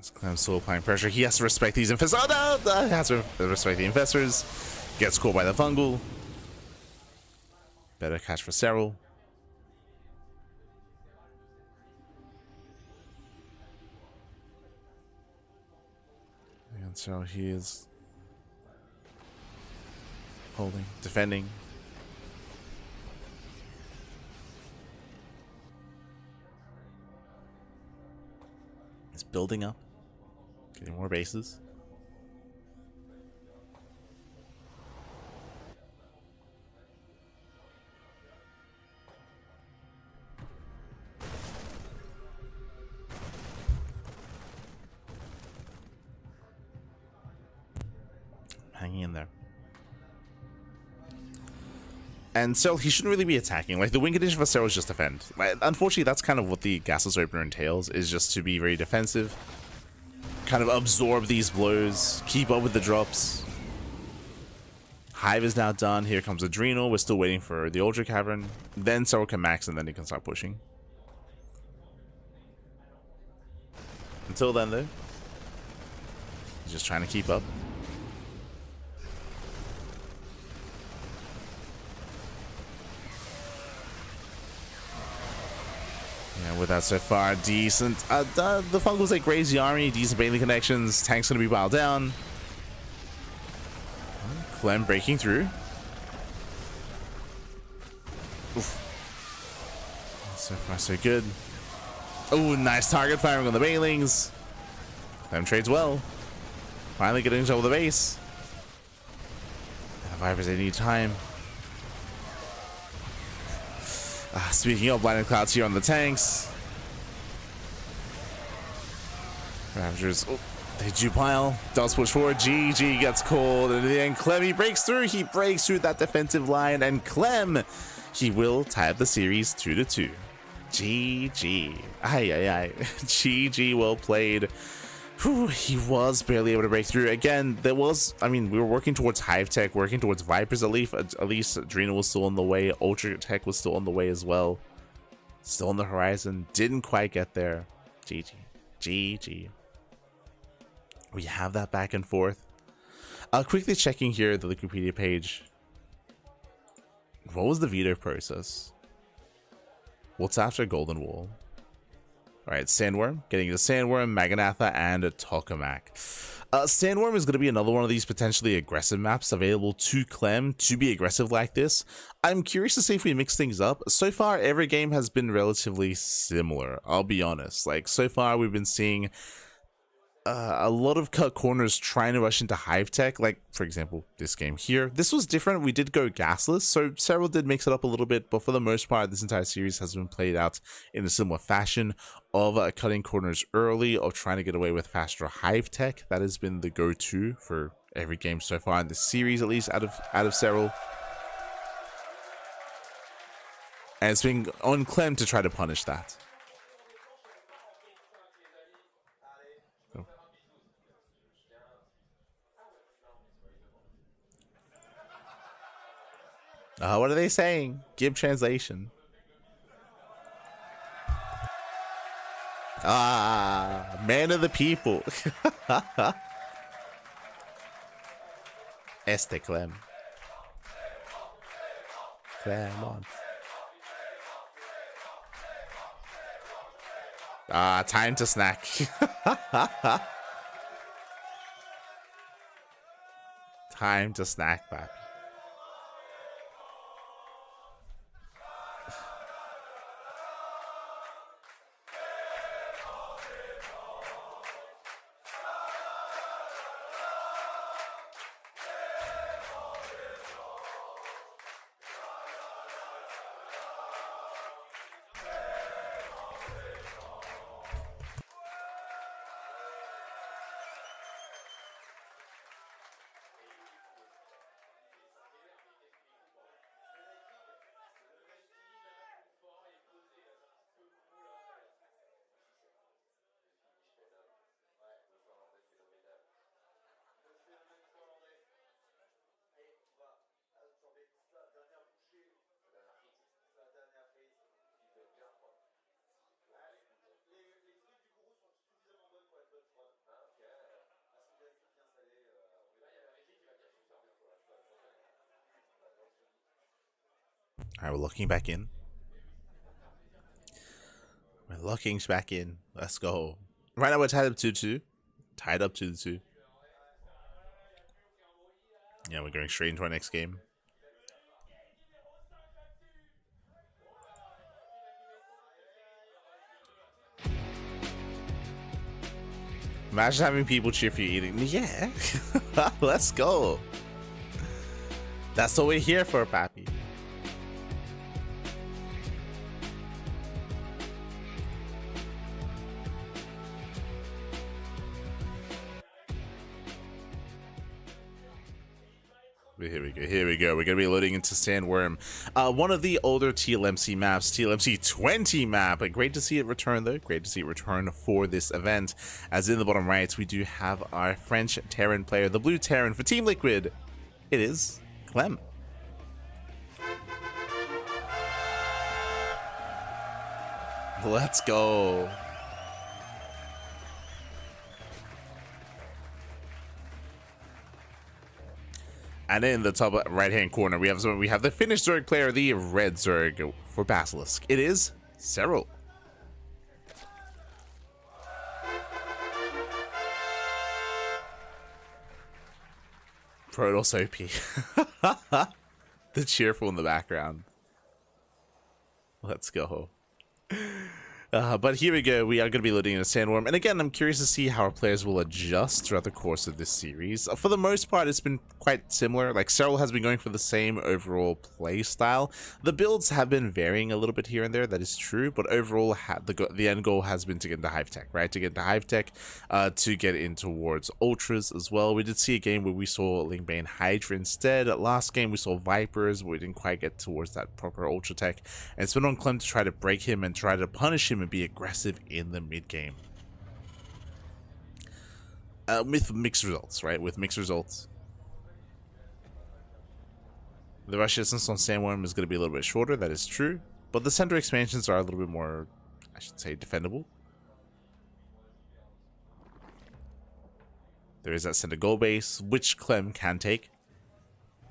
As Clem's still applying pressure, he has to respect these investors. Oh no! He has to respect the investors. Gets caught by the fungal. Better catch for Serral. And so he is holding, defending. He's building up, getting more bases. Hanging in there. And Serral, he shouldn't really be attacking. Like, the win condition for Serral is just defend. Unfortunately, that's kind of what the Gasless Opener entails, is just to be very defensive. Kind of absorb these blows, keep up with the drops. Hive is now done. Here comes Adrenal. We're still waiting for the Ultra Cavern. Then Serral can max, and then he can start pushing. Until then, though, he's just trying to keep up. Yeah, with that so far, decent. The Fungals like raise the army, decent Bailey connections. Tank's gonna be bowed down. Clem breaking through. Oof. So far, so good. Oh, nice target firing on the Bailings. Clem trades well. Finally getting into the base. And the Vipers, they need time. Speaking of blinding clouds here on the tanks. Ravagers. Oh, They do pile. Does push forward. GG gets called. And in the end, Clem, he breaks through. He breaks through that defensive line. And Clem, he will tie up the series 2-2. GG. Aye. GG, well played. Whew, he was barely able to break through. Again, there was, I mean, we were working towards Hive Tech, working towards Vipers at least Adrenal was still on the way. Ultra Tech was still on the way as well. Still on the horizon. Didn't quite get there. GG. We have that back and forth. Quickly checking here the Wikipedia page. What was the veto process? What's after Golden Wall? Alright, Sandworm. Getting the Sandworm, Maganatha, and a Tokamak. Sandworm is going to be another one of these potentially aggressive maps available to Clem to be aggressive like this. I'm curious to see if we mix things up. So far, every game has been relatively similar, I'll be honest. Like, so far we've been seeing a lot of cut corners trying to rush into Hive Tech, like for example this game here. This was different. We did go gasless, so Serral did mix it up a little bit, but for the most part this entire series has been played out in a similar fashion of cutting corners early, or trying to get away with faster Hive Tech. That has been the go-to for every game so far in this series, at least out of Serral. And it's been on Clem to try to punish that. What are they saying? Give translation. Man of the people. Este Clem. Clem on. Time to snack. Time to snack, papi. Alright, we're locking back in. We're locking back in. Let's go. Right now we're tied up 2-2. Tied up 2-2. Yeah, we're going straight into our next game. Imagine having people cheer for you eating. Yeah. Let's go. That's what we're here for, papi. Here we go. We're going to be loading into Sandworm. One of the older TLMC maps, TLMC 20 map. Great to see it return, though. Great to see it return for this event. As in the bottom right, we do have our French Terran player, the blue Terran for Team Liquid. It is Clem. Let's go. And in the top right-hand corner, we have the Finnish Zerg player, the red Zerg for Basilisk. It is Serral. Protoss OP. The cheerful in the background. Let's go. But here we go. We are going to be loading in a Sandworm. And again, I'm curious to see how our players will adjust throughout the course of this series. For the most part, it's been quite similar. Like, Serral has been going for the same overall play style. The builds have been varying a little bit here and there. That is true. But overall, the end goal has been to get into Hive Tech, right? To get into Hive Tech, to get in towards Ultras as well. We did see a game where we saw Lingbane Hydra instead. Last game, we saw Vipers, but we didn't quite get towards that proper Ultra Tech. And it's been on Clem to try to break him and try to punish him and be aggressive in the mid game. With mixed results, right? With mixed results. The rush distance on Sandworm is going to be a little bit shorter, that is true. But the center expansions are a little bit more, I should say, defendable. There is that center goal base, which Clem can take.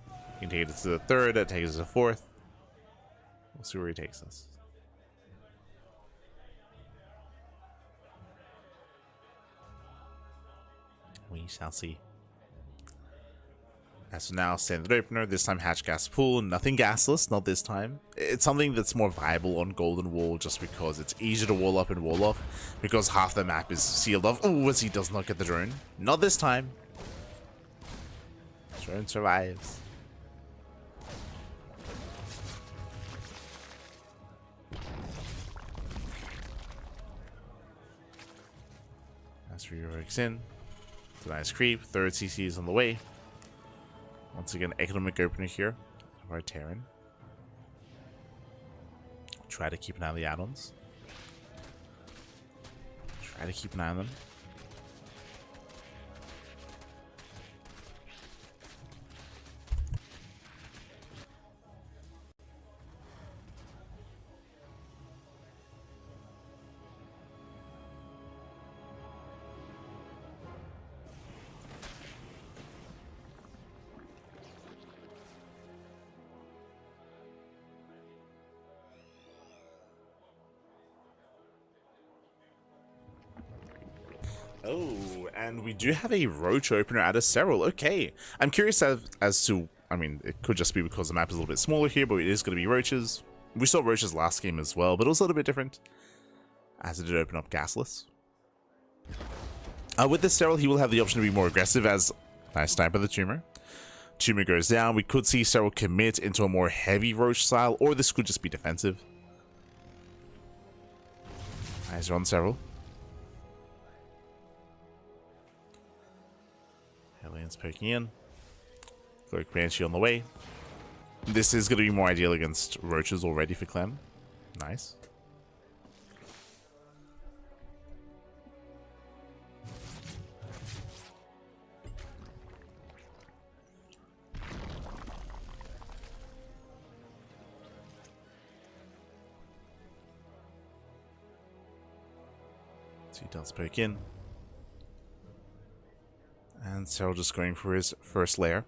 You can take it to the third, that takes it to the fourth. We'll see where he takes us. We shall see. As of now, standard opener, this time hatch gas pool, nothing gasless, not this time. It's something that's more viable on Golden Wall just because it's easier to wall up and wall off, because half the map is sealed off. Oh, as he does not get the drone. Not this time. Drone survives. As we works in. It's a nice creep. Third CC is on the way. Once again, economic opener here of our Terran. Try to keep an eye on the add-ons. Try to keep an eye on them. Oh, and we do have a Roach opener at a Serral. Okay. I'm curious as to, I mean, it could just be because the map is a little bit smaller here, but it is going to be Roaches. We saw Roaches last game as well, but it was a little bit different, as it did open up gasless. With this Serral, he will have the option to be more aggressive as nice sniper the Tumor. Tumor goes down. We could see Serral commit into a more heavy Roach style, or this could just be defensive. Eyes are on Serral. Hellions poking in. Cloak Banshee on the way. This is going to be more ideal against Roaches already for Clem. Nice. So he does poke in. And Serral just going for his first lair.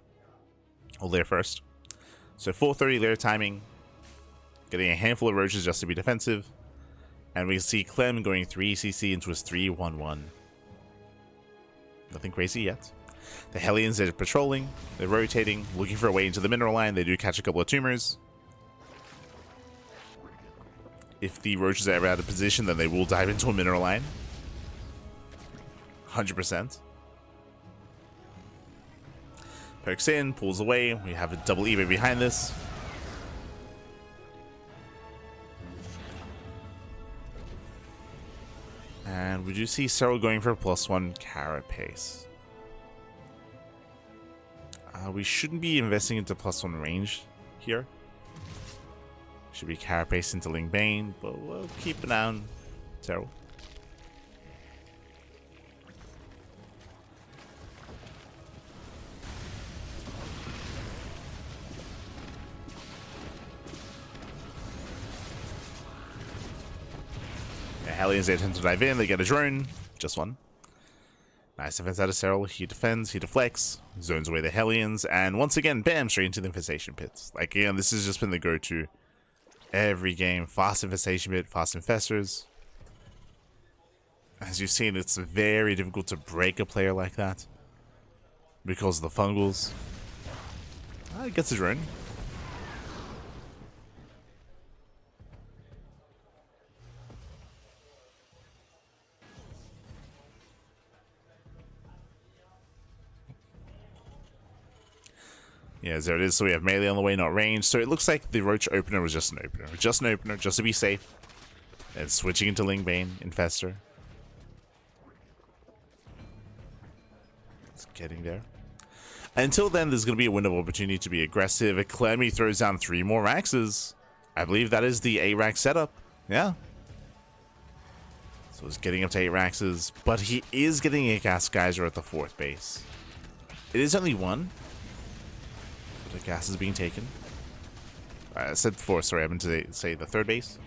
Or lair first. So 4:30 lair timing. Getting a handful of Roaches just to be defensive. And we see Clem going 3 CC into his 3-1-1. Nothing crazy yet. The Hellions are patrolling. They're rotating. Looking for a way into the mineral line. They do catch a couple of Tumors. If the Roaches are ever out of position, then they will dive into a mineral line. 100%. Pokes in, pulls away. We have a double eBay behind this. And we do see Serral going for a +1 carapace. We shouldn't be investing into +1 range here. Should be carapace into Lingbane, but we'll keep an eye on Serral. Hellions, they attempt to dive in, they get a drone. Just one. Nice defense out of Serral. He defends, he deflects, zones away the Hellions, and once again, bam, straight into the Infestation Pits. Like, again, this has just been the go-to every game. Fast Infestation Pit, fast Infestors. As you've seen, it's very difficult to break a player like that because of the fungals. He gets a drone. Yeah, there it is. So we have melee on the way, not range. So it looks like the Roach opener was just an opener. Just an opener, just to be safe. And switching into Lingbane, Infestor. It's getting there. Until then, there's going to be a window of opportunity to be aggressive. Clem throws down 3 more Raxes. I believe that is the 8-Rax setup. Yeah. So he's getting up to 8 Raxes, but he is getting a Gas Geyser at the 4th base. It is only 1. But the gas is being taken. I said 4, sorry, I meant to say the 3rd base.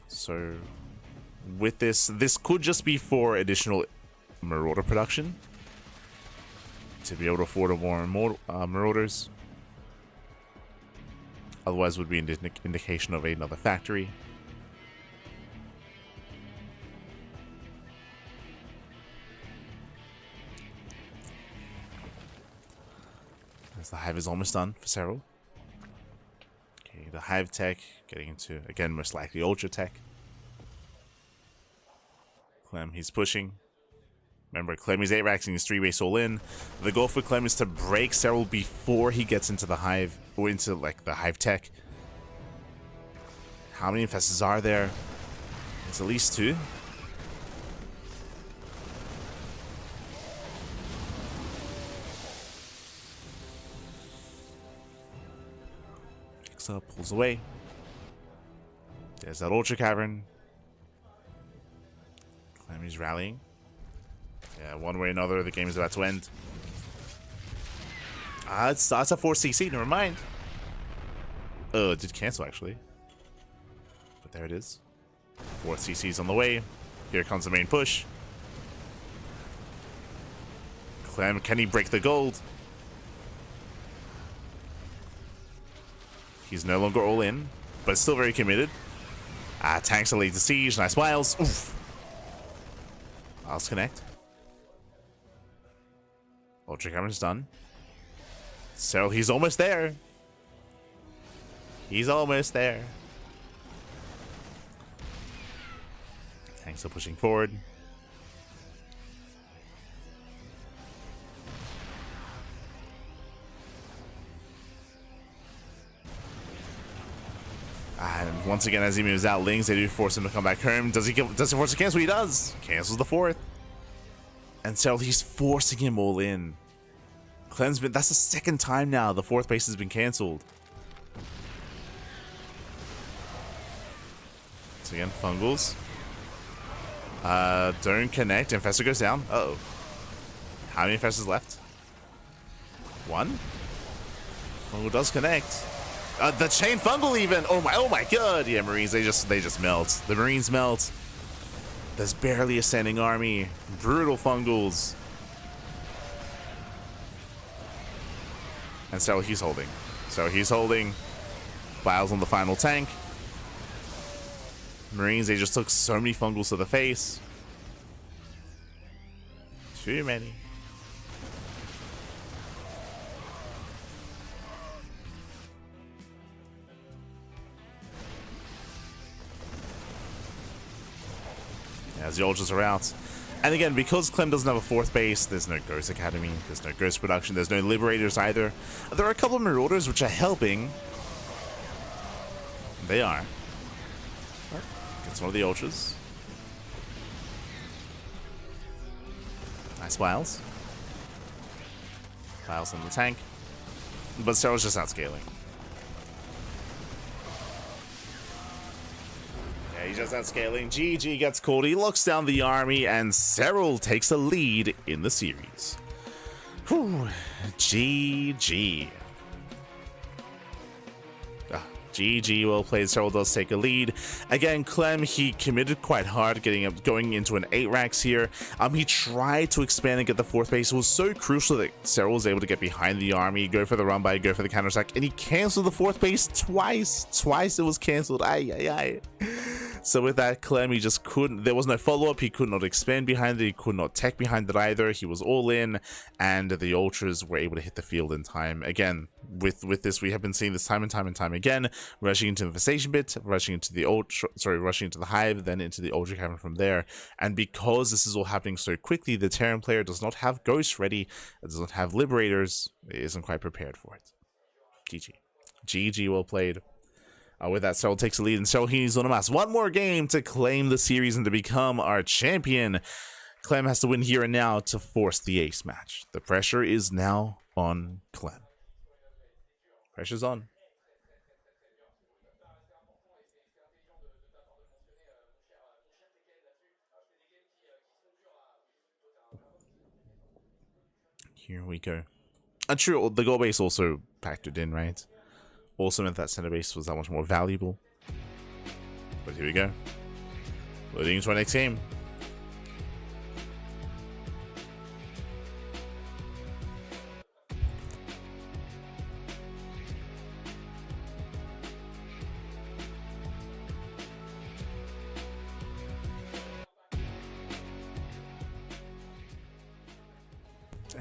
So with this could just be for additional Marauder production. To be able to afford more Marauders. Otherwise would be an indication of another factory. As the Hive is almost done for Serral. Okay, the Hive tech getting into, again, most likely Ultra tech. Clem, he's pushing. Remember, Clem is 8-Raxing his 3-base all in. The goal for Clem is to break Serral before he gets into the Hive, or into, like, the Hive tech. How many Infestors are there? It's at least 2. Picks up, pulls away. There's that Ultra Cavern. Clem is rallying. Yeah, one way or another, the game is about to end. It starts at 4 CC, never mind. Oh, it did cancel, actually. But there it is. 4 CC's on the way. Here comes the main push. Clem, can he break the gold? He's no longer all in, but still very committed. Tanks are laid to siege. Nice wiles. Oof. Wiles connect. Ultra Cavern's done. So he's almost there. He's almost there. Tanks are pushing forward. And once again, as he moves out, Lings, they do force him to come back home. Does he force a cancel? He does. Cancels the 4th. And so he's forcing him all in. Clem's been, that's the 2nd time now the 4th base has been cancelled. So again, Fungals. Don't connect. Infestor goes down. Uh-oh. How many Infestors left? 1? Fungal does connect. The chain Fungal even. Oh my god. Yeah, Marines, they just melt. The Marines melt. There's barely a standing army. Brutal Fungals. And so he's holding. Files on the final tank. Marines, they just took so many Fungals to the face. Too many. As the Ultras are out. And again, because Clem doesn't have a 4th base, there's no Ghost Academy, there's no Ghost Production, there's no Liberators either. There are a couple of Marauders which are helping. They are. Gets one of the Ultras. Nice Wiles. Wiles on the tank. But Serral's just outscaling. Yeah, he's just outscaling. GG gets called. He locks down the army, and Serral takes a lead in the series. Whew. GG. GG, well played. Serral does take a lead. Again, Clem, he committed quite hard going into an 8-Rax here. He tried to expand and get the 4th base. It was so crucial that Serral was able to get behind the army, go for the run by, go for the counterattack, and he canceled the 4th base twice. Twice it was canceled. So with that, Clem, he just couldn't, there was no follow-up. He could not expand behind it. He could not tech behind it either. He was all in, and the Ultras were able to hit the field in time. Again, with this, we have been seeing this time and time and time again, rushing into the Infestation bit, rushing into the rushing into the Hive, then into the Ultra Cavern from there. And because this is all happening so quickly, the Terran player does not have Ghosts ready, it does not have Liberators, it isn't quite prepared for it. GG. GG, well played. With that, Serral takes the lead, and Serral he needs one more game to claim the series and to become our champion. Clem has to win here and now to force the ace match. The pressure is now on Clem. Pressure's on. Here we go. And true, the goal base also factored in, right? Also meant that center base was that much more valuable. But here we go. Loading into our next game.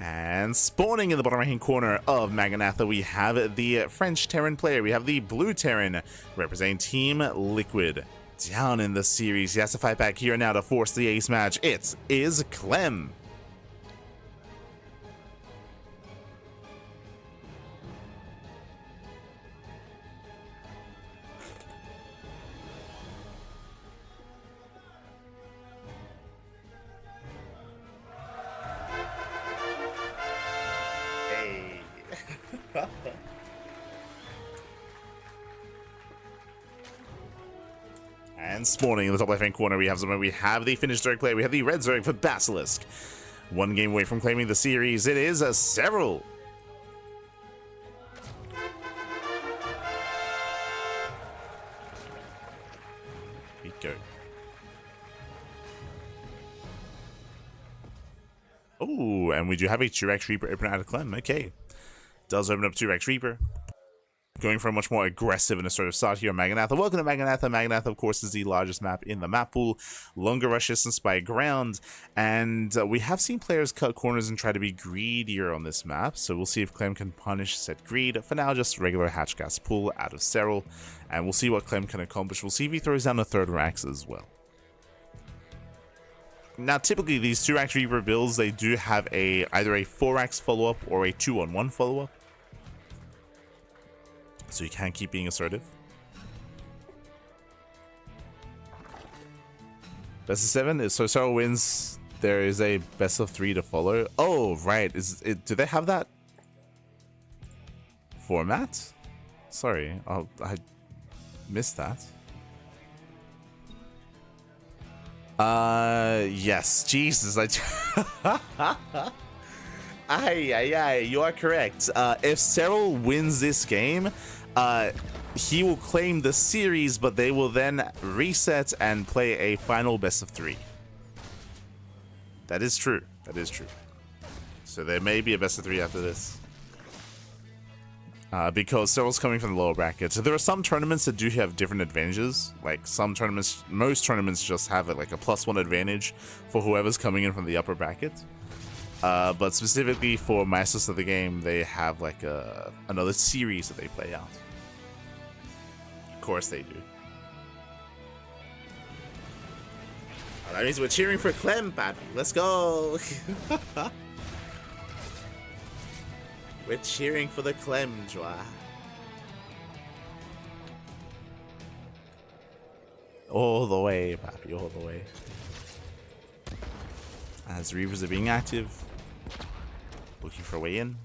And spawning in the bottom right-hand corner of Maganatha, we have the French Terran player. We have the blue Terran representing Team Liquid. Down in the series, he has to fight back here now to force the ace match. It is Clem. And spawning in the top left-hand corner, we have the finished Zerg player. We have the red Zerg for Basilisk. One game away from claiming the series. It is a Serral. We go. Oh, and we do have a 2x Reaper open out of Clem. Okay. Does open up 2x Reaper. Going for a much more aggressive and assertive start here on Maganatha. Welcome to Maganatha. Maganatha, of course, is the largest map in the map pool. Longer rush distance by ground. And we have seen players cut corners and try to be greedier on this map. So we'll see if Clem can punish said greed. For now, just regular hatch gas pull out of Serral. And we'll see what Clem can accomplish. We'll see if he throws down a third Rax as well. Now, typically, these 2-Rax Reaper builds, they do have either a 4-Rax follow-up or a 2-on-1 follow-up. So you can keep being assertive. Best of 7 so Serral wins. There is a best of 3 to follow. Oh, right. Do they have that format? Sorry, I missed that. Yes. Jesus, Aye, you are correct. If Serral wins this game, he will claim the series, but they will then reset and play a final best of 3. That is true. That is true. So there may be a best of 3 after this. Because Serral's coming from the lower bracket. So there are some tournaments that do have different advantages. Like most tournaments just have like a +1 advantage for whoever's coming in from the upper bracket. But specifically for Maestros of the game, they have like another series that they play out. Of course they do. Oh, that means we're cheering for Clem, Pappy. Let's go! We're cheering for the Clem, Joie. All the way, Pappy, all the way. As Reavers are being active. Looking for a way in.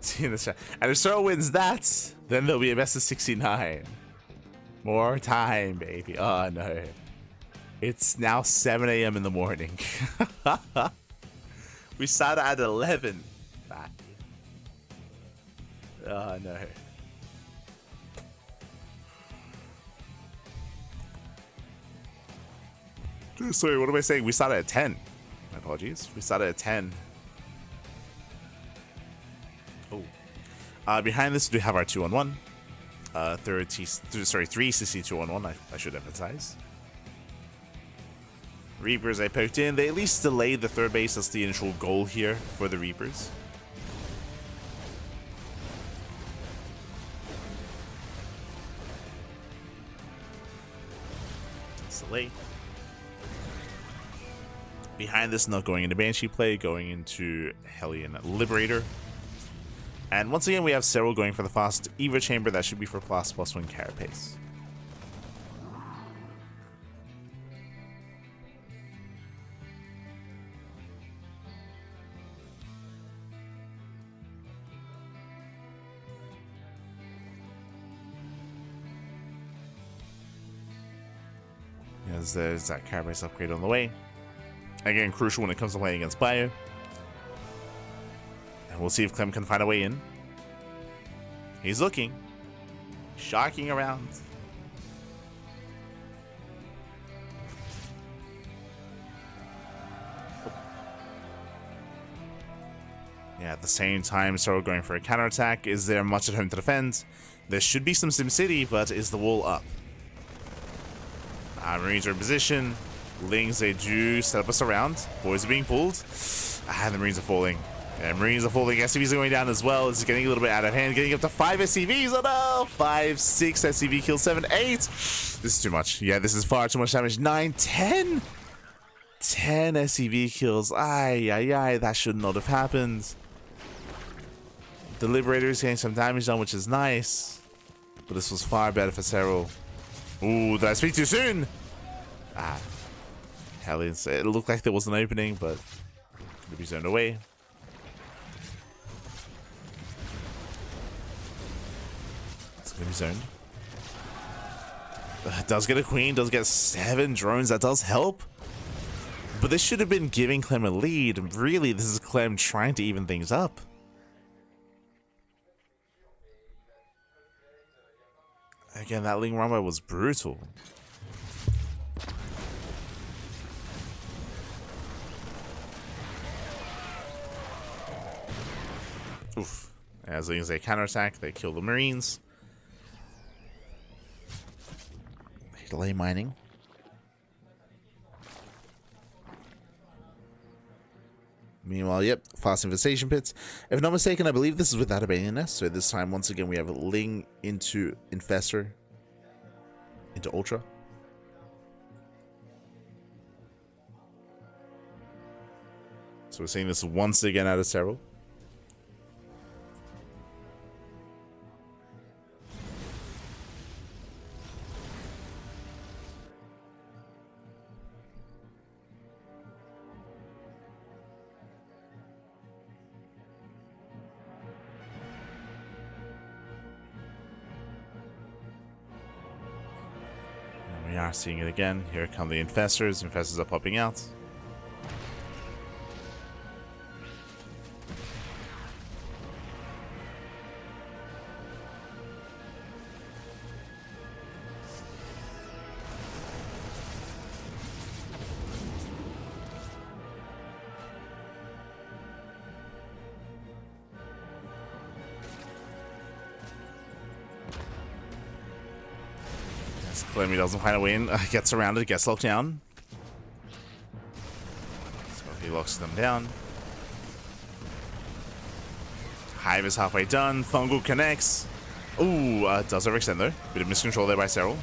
See in the chat. And if Serral wins that, then there'll be a best of 69. More time, baby. Oh no. It's now 7 a.m. in the morning. We started at 11. Back. Oh no. Sorry, what am I saying? We started at 10. My apologies. We started at 10. Oh. Behind this, we have our 2-on-1. 3 CC 2-on-1, I should emphasize. Reapers I poked in. They at least delayed the third base. That's the initial goal here for the Reapers. It's delayed. Behind this, not going into Banshee play, going into Hellion Liberator. And once again, we have Serral going for the fast Evo Chamber. That should be for +1 carapace. Yes, there's that carapace upgrade on the way. Again, crucial when it comes to playing against Bio. And we'll see if Clem can find a way in. He's looking. Shocking around. Yeah, at the same time, Serral going for a counterattack. Is there much at home to defend? There should be some SimCity, but is the wall up? Marines are in position. Lings, they do set up us around. Boys are being pulled. And the Marines are falling. Yeah, Marines are falling. SCVs are going down as well. This is getting a little bit out of hand. Getting up to 5 SCVs. Oh no! 5, 6 SCV kills, 7, 8. This is too much. Yeah, this is far too much damage. 9, 10. 10 SCV kills. Ay. That should not have happened. The Liberator is getting some damage done, which is nice. But this was far better for Serral. Ooh, did I speak too soon? Hellions. It looked like there was an opening, but could be zoned away. It's gonna be zoned. Does get a queen, does get 7 drones. That does help. But this should have been giving Clem a lead. Really, this is Clem trying to even things up. Again, that Ling Rumba was brutal. Oof. As long as they counterattack, they kill the Marines. They delay mining. Meanwhile, yep, fast infestation pits. If I'm not mistaken, I believe this is without a Banian Nest. So this time, once again, we have a Ling into Infestor, into Ultra. So we're seeing this once again out of Serral. We are seeing it again. Here come the Infestors. Infestors are popping out. Clem doesn't find a way in. Gets surrounded, gets locked down. So he locks them down. Hive is halfway done. Fungal connects. Ooh, does overextend though. Bit of miscontrol there by Serral.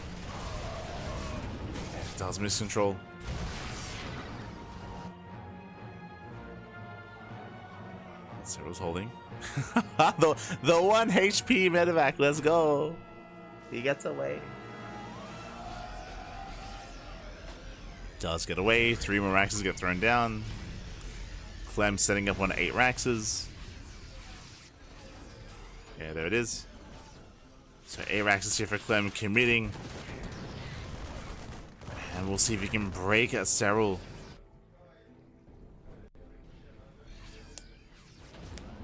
Does miscontrol. Serral's holding. the 1 HP medevac. Let's go. He gets away. Does get away. 3 more Raxes get thrown down. Clem setting up on 8 Raxes. Yeah, there it is. So 8 Raxes here for Clem committing. And we'll see if he can break at Serral.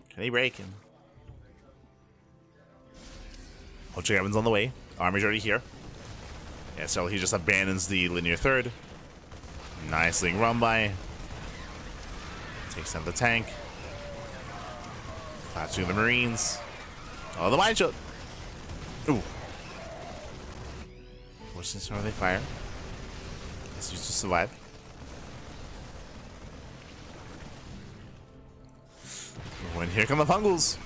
Can he break him? Ultra Gavin's on the way. Army's already here. Yeah, Serral, he just abandons the linear third. Nice Ling run by. Takes down the tank. Collapsing the Marines. Oh, the mine shot. Ooh. Fortunately, they fire. Let's use to survive. When here come the Fungals.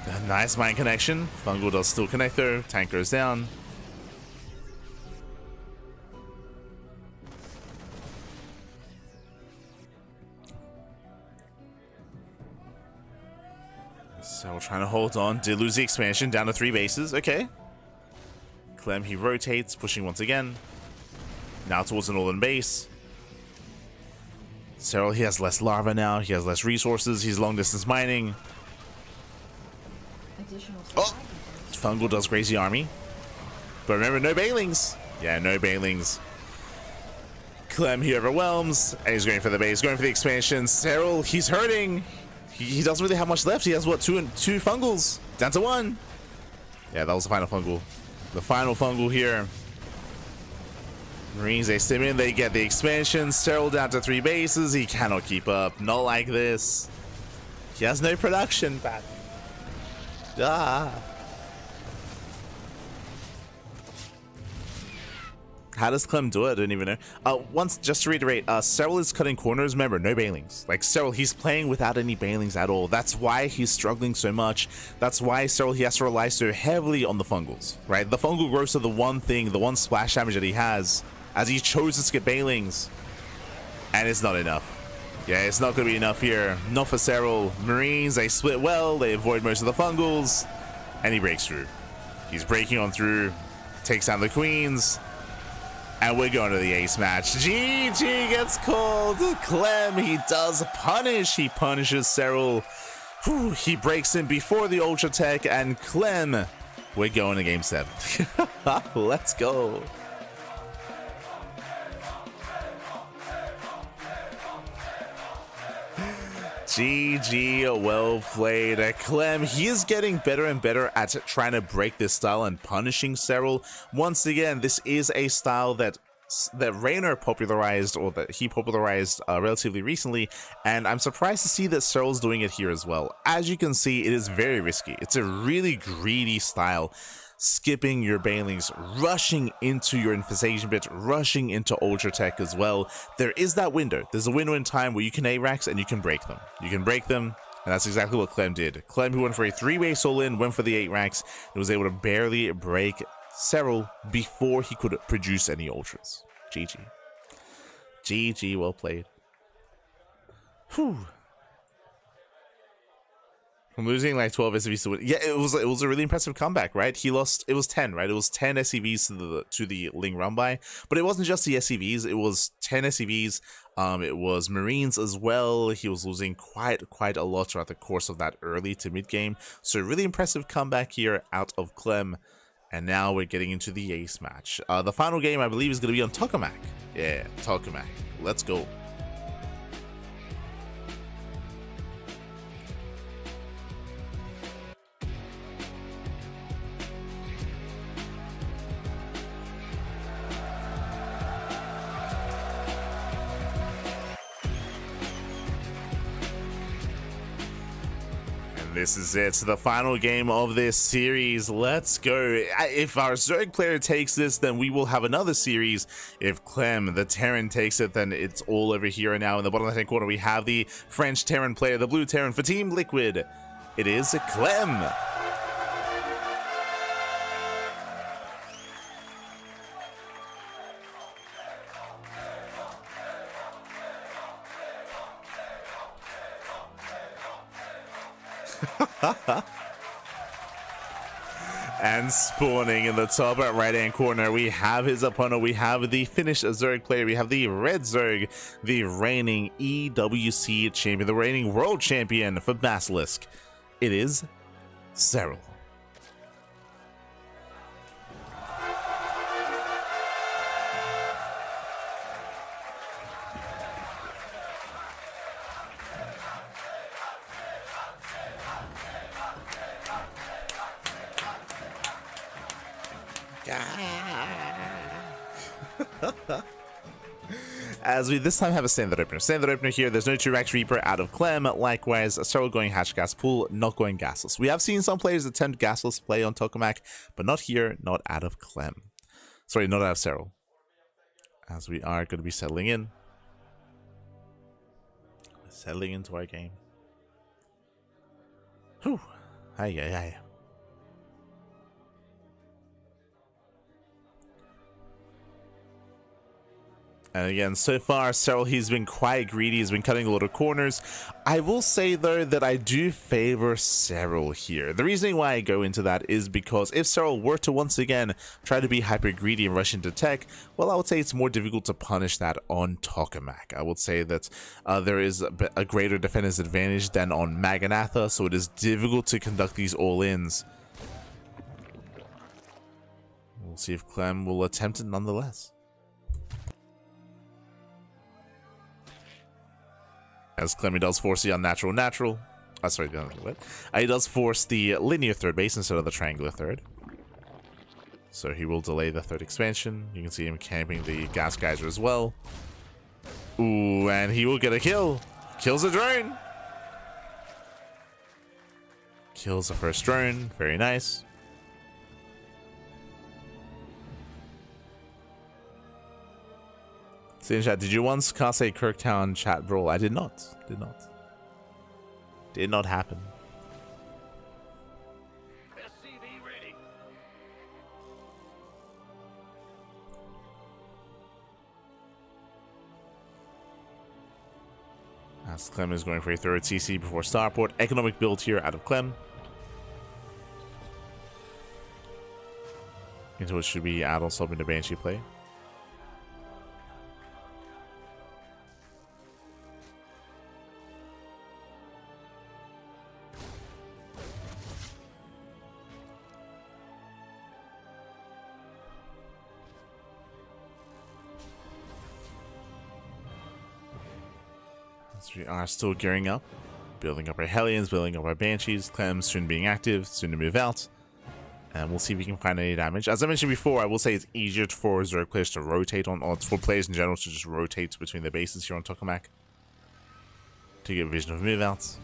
A nice mind connection. Fungal does still connect though. Tank goes down. So we're trying to hold on. Did lose the expansion down to 3 bases. Okay. Clem, he rotates, pushing once again. Now towards the northern base. Serral, he has less larva now. He has less resources. He's long distance mining. Oh! Fungal does graze the army. But remember, no Banelings. Yeah, no Banelings. Clem, he overwhelms. And he's going for the base, going for the expansion. Serral, he's hurting. He doesn't really have much left. He has, what, two Fungals? Down to 1. Yeah, that was the final Fungal. The final Fungal here. Marines, they stim in, they get the expansion. Serral down to 3 bases. He cannot keep up. Not like this. He has no production, Pat. Ah. How does Clem do it? I don't even know. Once, just to reiterate, Serral is cutting corners. Remember, no Banelings. Like, Serral, he's playing without any Banelings at all. That's why he's struggling so much. That's why Serral, he has to rely so heavily on the Fungals, right? The Fungal grows to the one thing, the one splash damage that he has, as he chose to skip Banelings. And it's not enough. Yeah, it's not going to be enough here. Not for Serral. Marines, they split well. They avoid most of the Fungals. And he breaks through. He's breaking on through. Takes down the Queens. And we're going to the ace match. GG gets called. Clem, he does punish. He punishes Serral. Whew, he breaks in before the Ultra Tech. And Clem, we're going to game 7. Let's go. GG, well played. Clem, he is getting better and better at trying to break this style and punishing Serral. Once again, this is a style that Reynor popularized, or that he popularized relatively recently, and I'm surprised to see that Serral's doing it here as well. As you can see, it is very risky. It's a really greedy style. Skipping your Banelings, rushing into your Infestation Bit, rushing into Ultra Tech as well. There is that window. There's a window in time where you can A-Rax and you can break them. You can break them, and that's exactly what Clem did. Clem, who went for a 3-way all-in, went for the 8-Rax, and was able to barely break Serral before he could produce any Ultras. GG. GG, well played. Whew. From losing like 12 SCVs to win. Yeah, it was a really impressive comeback, right? He lost, it was 10, right? It was 10 SCVs to the Ling run by, but it wasn't just the SCVs, it was 10 SCVs. It was Marines as well. He was losing quite a lot throughout the course of that early to mid game. So really impressive comeback here out of Clem. And now we're getting into the ace match. The final game, I believe, is going to be on Tokamak. Yeah, Tokamak. Let's go. This is it, the final game of this series. Let's go. If our Zerg player takes this, then we will have another series. If Clem, the Terran, takes it, then it's all over here and now. In the bottom left-hand corner, we have the French Terran player, the blue Terran for Team Liquid. It is Clem. And spawning in the top right hand corner, we have his opponent. We have the Finnish Zerg player. We have the red Zerg, the reigning EWC champion, the reigning world champion for Basilisk. It is Serral. As we this time have a standard opener. Standard opener here, there's no 2-Rax Reaper out of Clem. Likewise, Serral going Hatch Gas Pool, not going Gasless. We have seen some players attempt Gasless play on Tokamak, but not here, not out of Clem. Sorry, not out of Serral. As we are going to be settling in. Settling into our game. Whew. Aye, aye, aye. And again, so far, Serral, he's been quite greedy. He's been cutting a lot of corners. I will say, though, that I do favor Serral here. The reason why I go into that is because if Serral were to once again try to be hyper greedy and rush into tech, well, I would say it's more difficult to punish that on Tokamak. I would say that there is a greater defender's advantage than on Maganatha, so it is difficult to conduct these all-ins. We'll see if Clem will attempt it nonetheless. As Clem does force the unnatural natural. Sorry, what? He does force the linear third base instead of the triangular third. So he will delay the third expansion. You can see him camping the gas geyser as well. Ooh, and he will get a kill. Kills a drone. Kills the first drone. Very nice. See in chat, did you once cast a Kirktown chat brawl? I did not. Did not. Did not happen. As Clem is going for a third CC before Starport. Economic build here out of Clem. Into what should be add-on sub into Banshee play. We are still gearing up, building up our Hellions, building up our Banshees. Clem soon being active, soon to move out, and we'll see if we can find any damage. As I mentioned before, I will say it's easier for Zerg players to rotate on, or for players in general to just rotate between the bases here on Tokamak to get vision of move outs.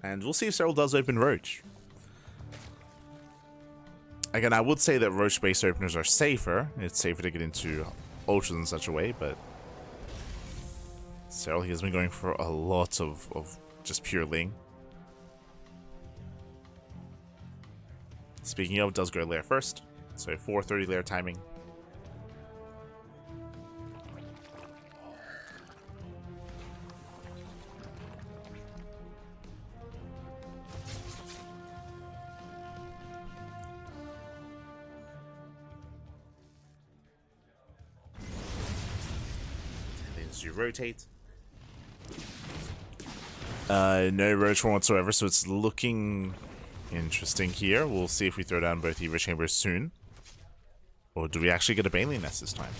And we'll see if Serral does open Roach. Again, I would say that Roach-based openers are safer. It's safer to get into Ultras in such a way, but Serral, he has been going for a lot of just pure Ling. Speaking of, does go lair first. So 4:30 lair timing. You rotate. No Roach whatsoever, so it's looking interesting here. We'll see if we throw down both Evo Chambers soon. Or do we actually get a Baneling Nest this time?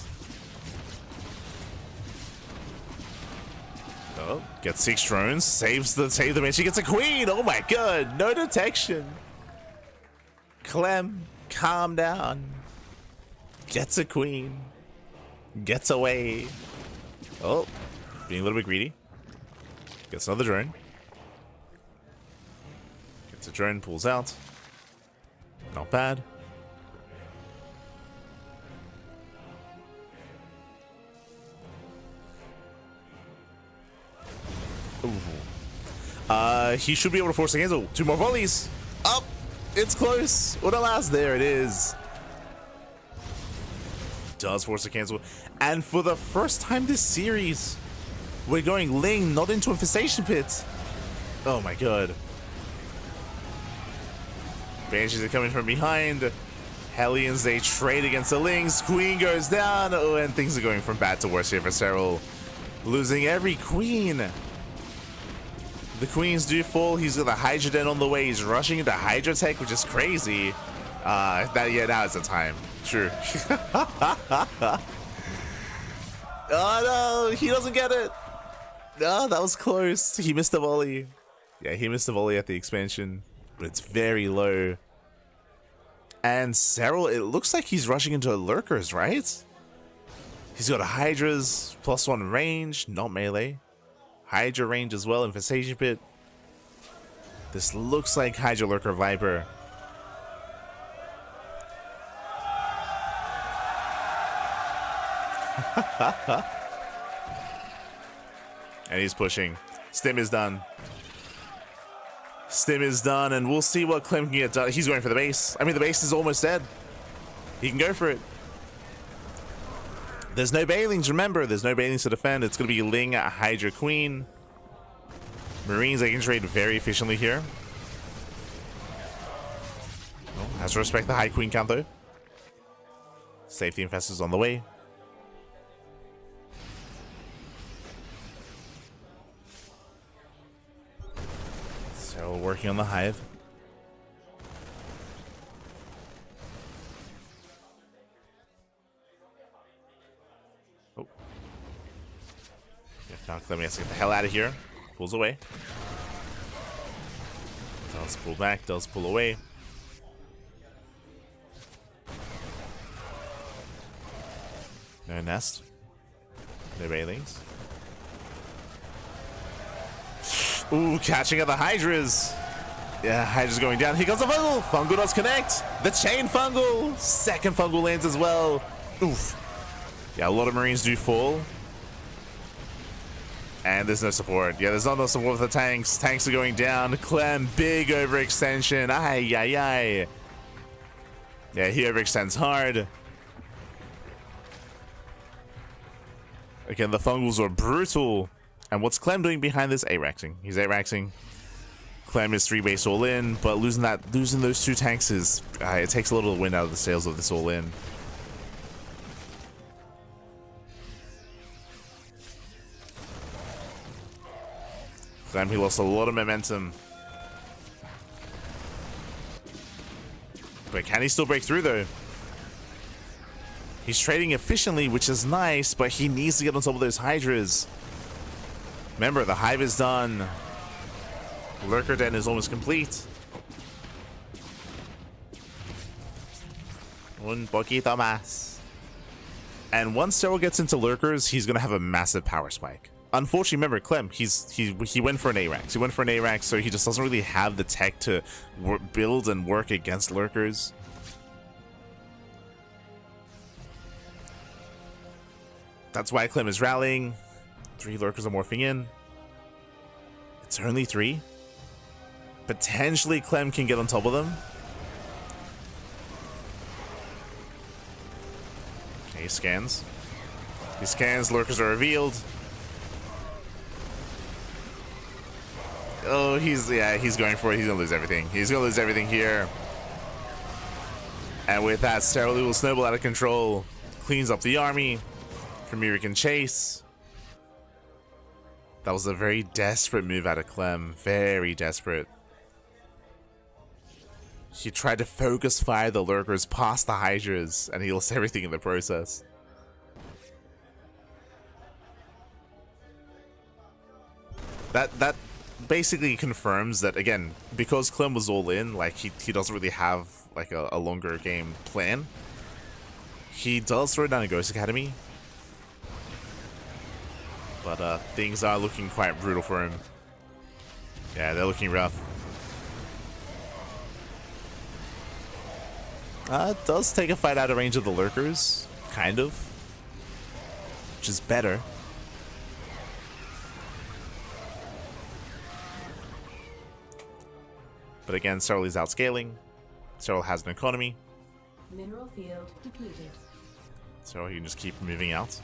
Oh, gets 6 drones, save the man. She gets a queen. Oh my god, no detection. Clem, calm down. Gets a queen. Gets away. Oh, being a little bit greedy. Gets another drone. Gets a drone, pulls out. Not bad. Ooh. He should be able to force the cancel. 2 more volleys. Up. It's close. What a last. There it is. Does force a cancel, and for the first time this series, we're going Ling, not into Infestation Pit. Oh my god. Banshees are coming from behind. Hellions, they trade against the Lings. Queen goes down. Oh, and things are going from bad to worse here for Serral. Losing every queen. The queens do fall. He's got the Hydra Den on the way. He's rushing into Hydra Tech, which is crazy. Yeah, now is the time. True. Oh no, he doesn't get it. No, that was close. He missed the volley. Yeah, he missed the volley at the expansion, but it's very low. And Serral, it looks like he's rushing into lurkers, right? He's got a Hydra's +1 range, not melee. Hydra range as well, Infestation Pit. This looks like Hydra Lurker Viper. And he's pushing. Stim is done. Stim is done, and we'll see what Clem can get done. He's going for the base. I mean, the base is almost dead. He can go for it. There's no Bailings, remember. There's no Bailings to defend. It's going to be Ling, Hydra Queen. Marines, they can trade very efficiently here. Oh, has to respect the High Queen count, though. Safety Infestors on the way. So working on the hive. Oh. Yeah, now Clem has to get the hell out of here. Pulls away. Does pull back, does pull away. No nest. No railings. Ooh, catching at the Hydras. Yeah, Hydra's going down. Here comes the Fungal. Fungal does connect. The chain Fungal. Second Fungal lands as well. Oof. Yeah, a lot of Marines do fall. And there's no support. Yeah, there's not no support for the tanks. Tanks are going down. Clem, big overextension. Ay, ay, ay. Yeah, he overextends hard. Again, the Fungals are brutal. And what's Clem doing behind this? A-Raxing. He's A-Raxing. Clem is 3-base all in, but losing those two tanks is it takes a little wind out of the sails of this all in. Clem, he lost a lot of momentum. But can he still break through though? He's trading efficiently, which is nice, but he needs to get on top of those Hydras. Remember, the hive is done. Lurker Den is almost complete. Un poquito más. And once Serral gets into lurkers, he's gonna have a massive power spike. Unfortunately, remember Clem, he went for an ARAX. He went for an ARAX, so he just doesn't really have the tech to build and work against lurkers. That's why Clem is rallying. 3 lurkers are morphing in. It's only 3. Potentially Clem can get on top of them. Okay, he scans. He scans, lurkers are revealed. Oh, he's going for it. He's gonna lose everything. He's gonna lose everything here. And with that, Serral will snowball out of control. Cleans up the army. Premier can chase. That was a very desperate move out of Clem. Very desperate. He tried to focus fire the lurkers past the Hydras, and he lost everything in the process. That basically confirms that, again, because Clem was all in, like he doesn't really have like a longer game plan. He does throw down a Ghost Academy, but things are looking quite brutal for him. Yeah, they're looking rough. It does take a fight out of range of the lurkers, kind of, which is better. But again, Serral is outscaling. Serral has an economy. Mineral field depleted. So he can just keep moving out.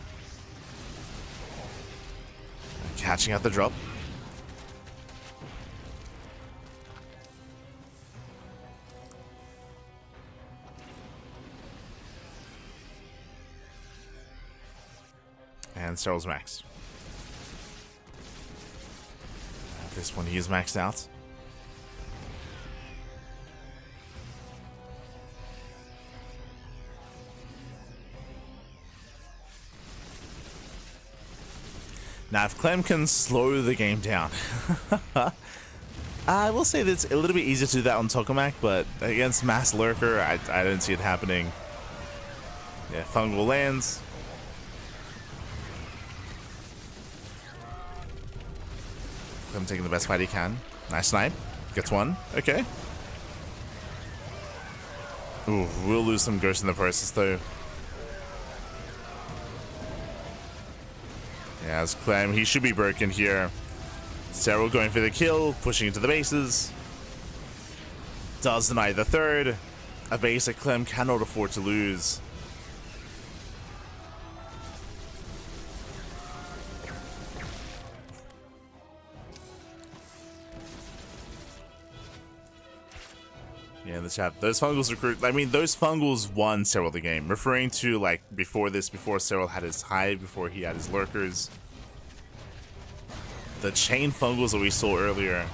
Catching out the drop. And Serral's maxed. This one he is maxed out. Now, if Clem can slow the game down, I will say that it's a little bit easier to do that on Tokamak, but against Mass Lurker, I don't see it happening. Yeah, Fungal lands. Clem taking the best fight he can. Nice snipe. Gets one. Okay. Ooh, we'll lose some ghosts in the process, though. Yeah, as Clem, he should be broken here. Serral going for the kill, pushing into the bases. Does deny the third. A base that Clem cannot afford to lose. Yeah, in the chat, those Fungals recruit. I mean, those Fungals won Serral the game. Referring to like before this, before Serral had his hive, before he had his lurkers. The chain Fungals that we saw earlier.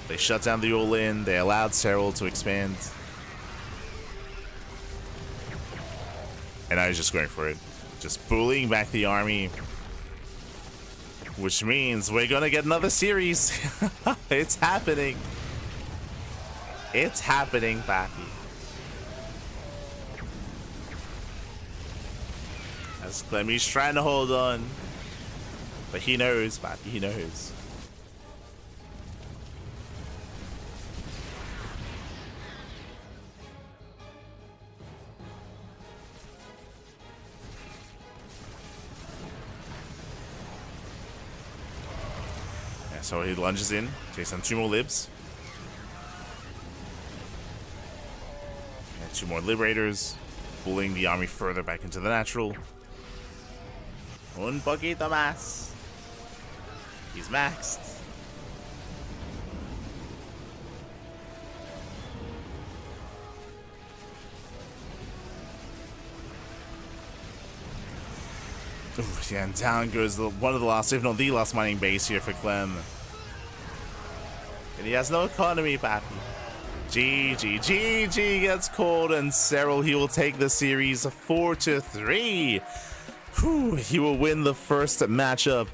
They shut down the all-in. They allowed Serral to expand. And I was just going for it. Just bullying back the army. Which means we're gonna get another series. It's happening. It's happening, Bappy. As Clemmy's trying to hold on. But he knows, Bappy, he knows. Yeah, so he lunges in, takes on 2 more libs. 2 more Liberators, pulling the army further back into the natural. Un poquito más. He's maxed. Ooh, yeah, and down goes one of the last, if not the last mining base here for Clem. And he has no economy, Pappy. GG gets called, and Serral, he will take the series 4-3. Whew, he will win the first matchup.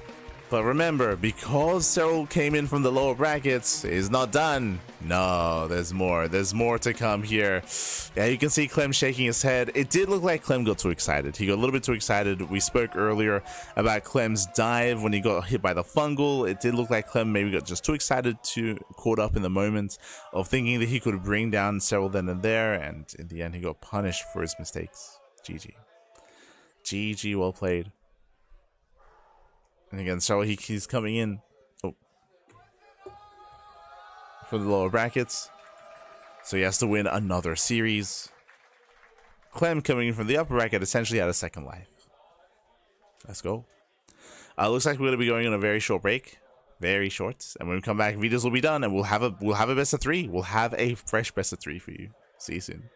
But remember, because Serral came in from the lower brackets, he's not done. No, there's more. There's more to come here. Yeah, you can see Clem shaking his head. It did look like Clem got too excited. He got a little bit too excited. We spoke earlier about Clem's dive when he got hit by the fungal. It did look like Clem maybe got just too excited, too caught up in the moment of thinking that he could bring down Serral then and there. And in the end, he got punished for his mistakes. GG. GG, well played. And again, Serral, he's coming in for the lower brackets. So he has to win another series. Clem coming in from the upper bracket essentially had a second life. Let's go. Looks like we're going to be going on a very short break. Very short. And when we come back, videos will be done and we'll have a best of 3. We'll have a fresh best of 3 for you. See you soon.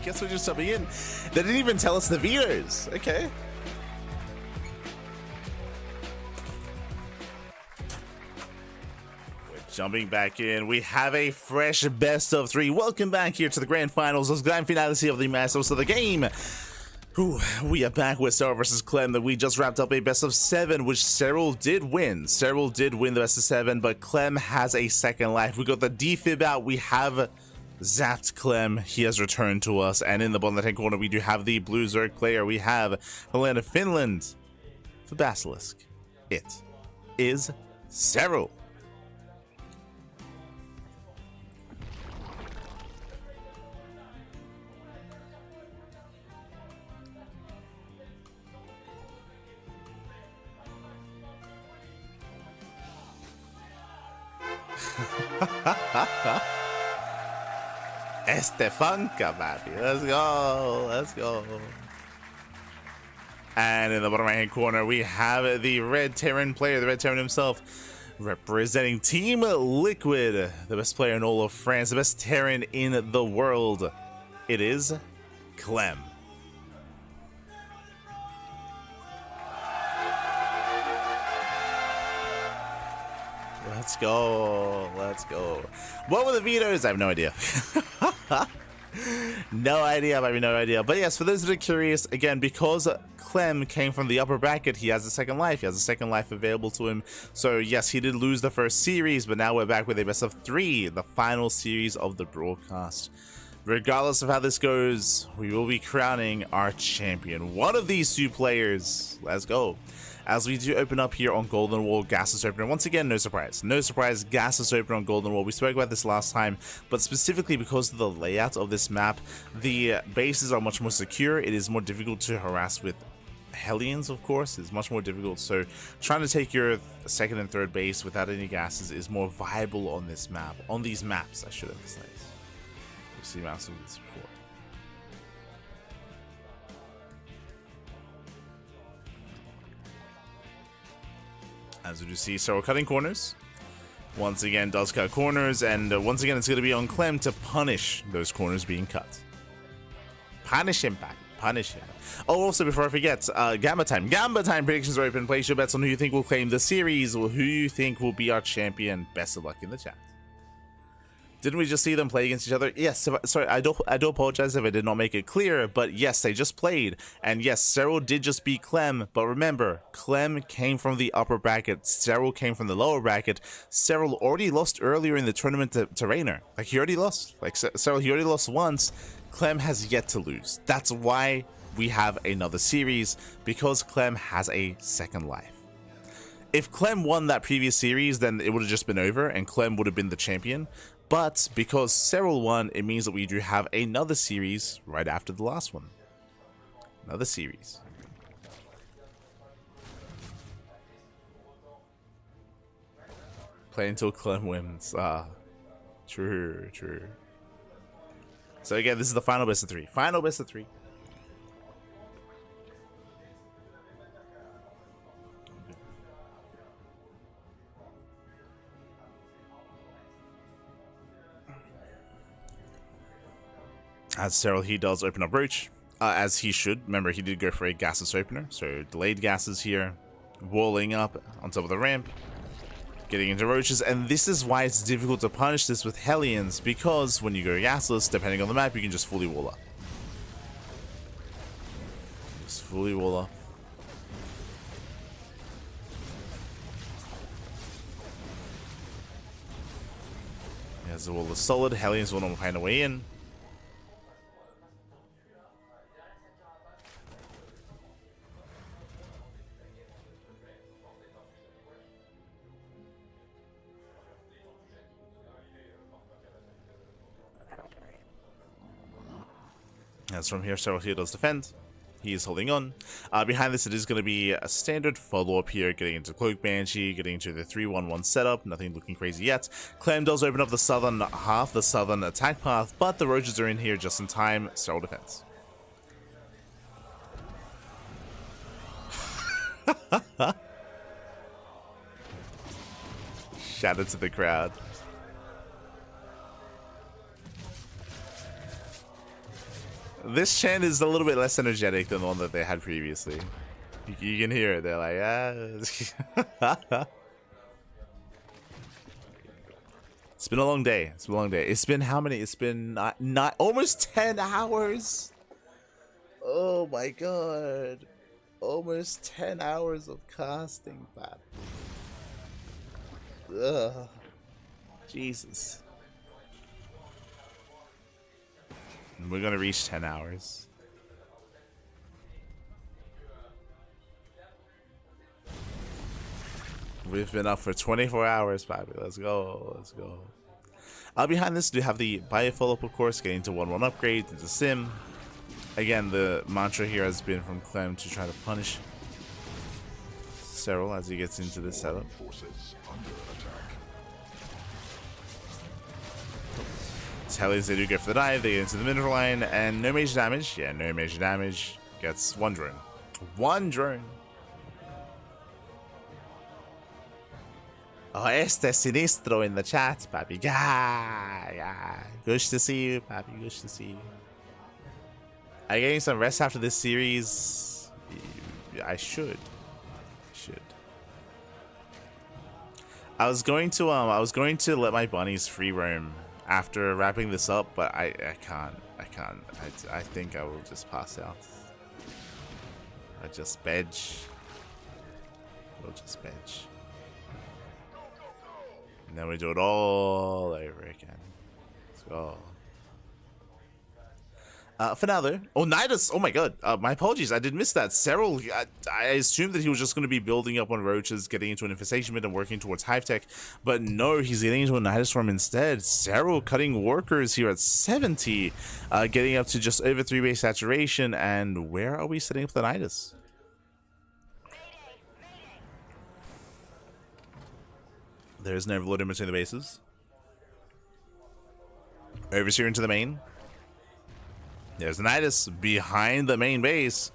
Guess we're just jumping in. They didn't even tell us the vetoes. Okay. Jumping back in, we have a fresh best of 3. Welcome back here to the grand finals, the grand finale of the Masters of the game. Ooh, we are back with Serral versus Clem. That we just wrapped up a best of 7, which Serral did win. Serral did win the best of 7, but Clem has a second life. We got the defib out. We have zapped Clem. He has returned to us. And in the bottom left-hand corner, we do have the blue Zerg player. We have Helena Finland. For Basilisk, it is Serral. Estefanka, baby. Let's go. Let's go. And in the bottom right hand corner, we have the Red Terran player, the Red Terran himself, representing Team Liquid, the best player in all of France, the best Terran in the world. It is Clem. Let's go. Let's go. What were the vetoes? I have no idea. No idea. I have no idea. But yes, for those that are curious, again, because Clem came from the upper bracket, he has a second life. He has a second life available to him. So yes, he did lose the first series, but now we're back with a best of 3, the final series of the broadcast. Regardless of how this goes, we will be crowning our champion. One of these 2 players. Let's go. As we do open up here on Golden Wall, gaseous opener. Once again, no surprise. No surprise, gaseous opener on Golden Wall. We spoke about this last time, but specifically because of the layout of this map, the bases are much more secure. It is more difficult to harass with Hellions, of course. It's much more difficult. So trying to take your second and third base without any gases is more viable on this map. On these maps, I should emphasize. We've seen maps of this before. As we do see, Serral cutting corners. Once again, does cut corners, and once again, it's going to be on Clem to punish those corners being cut. Punish him back. Punish him. Oh, also, before I forget, Gamba time. Gamba time predictions are open. Place your bets on who you think will claim the series or who you think will be our champion. Best of luck in the chat. Didn't we just see them play against each other? Yes, sorry, I do apologize if I did not make it clear, but yes, they just played. And yes, Serral did just beat Clem, but remember, Clem came from the upper bracket, Serral came from the lower bracket. Serral already lost earlier in the tournament to Reynor. Like, he already lost. Like, Serral, he already lost once. Clem has yet to lose. That's why we have another series, because Clem has a second life. If Clem won that previous series, then it would have just been over, and Clem would have been the champion. But because Serral won, it means that we do have another series right after the last one. Another series. Play until Clem wins. True, true. So again, this is the final best of 3. Final best of 3. As Serral, he does open up Roach, as he should. Remember, he did go for a gaseous opener, so delayed gases here, walling up on top of the ramp, getting into Roaches, and this is why it's difficult to punish this with Hellions, because when you go gasless, depending on the map, you can just fully wall up. Just fully wall up. As the wall is solid, Hellions will not find a way in. As from here, Serral here does defend. He is holding on. Behind this, it is going to be a standard follow-up here, getting into Cloak Banshee, getting into the 3-1-1 setup. Nothing looking crazy yet. Clem does open up the southern half, the southern attack path, but the Roaches are in here just in time. Serral defends. Shout out to the crowd. This chant is a little bit less energetic than the one that they had previously. You can hear it. They're like, ah. It's been a long day. It's been a long day. It's been how many? It's been not almost 10 hours. Oh my god. Almost 10 hours of casting, man. Ugh. Jesus. And we're gonna reach 10 hours. We've been up for 24 hours, Bobby. Let's go. Let's go. Behind this, we have the bio follow-up, of course, getting to 1-1 upgrade into Sim. Again, the mantra here has been from Clem to try to punish Serral as he gets into this setup. Tellies, they do go for the dive, they get into the middle line, and no major damage. Yeah, no major damage. Gets one drone. One drone. Oh, este sinistro in the chat, papi. Yeah. Good to see you, papi. Good to see you. Are you getting some rest after this series? I should. I was going to let my bunnies free roam after wrapping this up, but I can't. I think I will just pass out. I just bench. We'll just bench. And then we do it all over again. Let's go. For now, though. Oh, Nidus! Oh my god. My apologies. I did miss that. Serral, I assumed that he was just going to be building up on roaches, getting into an infestation bit and working towards hive tech. But no, he's getting into a Nidus farm instead. Serral cutting workers here at 70. Getting up to just over 3-base saturation. And where are we setting up the Nidus? There's an overload in between the bases. Overseer into the main. There's the Nidus behind the main base.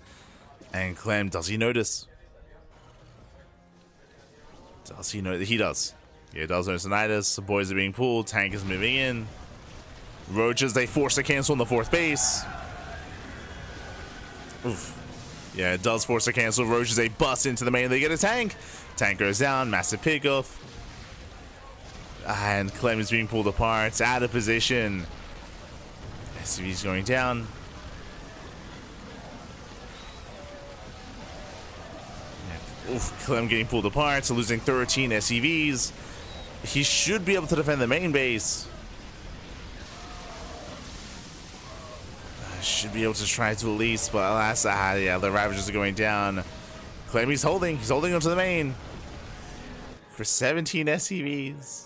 And Clem, does he notice? Does he know? He does. Yeah, he does notice the Nidus. The boys are being pulled. Tank is moving in. Roaches, they force a cancel on the 4th base. Oof. Yeah, it does force a cancel. Roaches, they bust into the main. They get a tank. Tank goes down. Massive pickoff. And Clem is being pulled apart. It's out of position. SCV's going down. Oof, Clem getting pulled apart, so losing 13 SCVs. He should be able to defend the main base. Should be able to try to at least, but alas, yeah, the Ravagers are going down. Clem, he's holding onto the main. For 17 SCVs.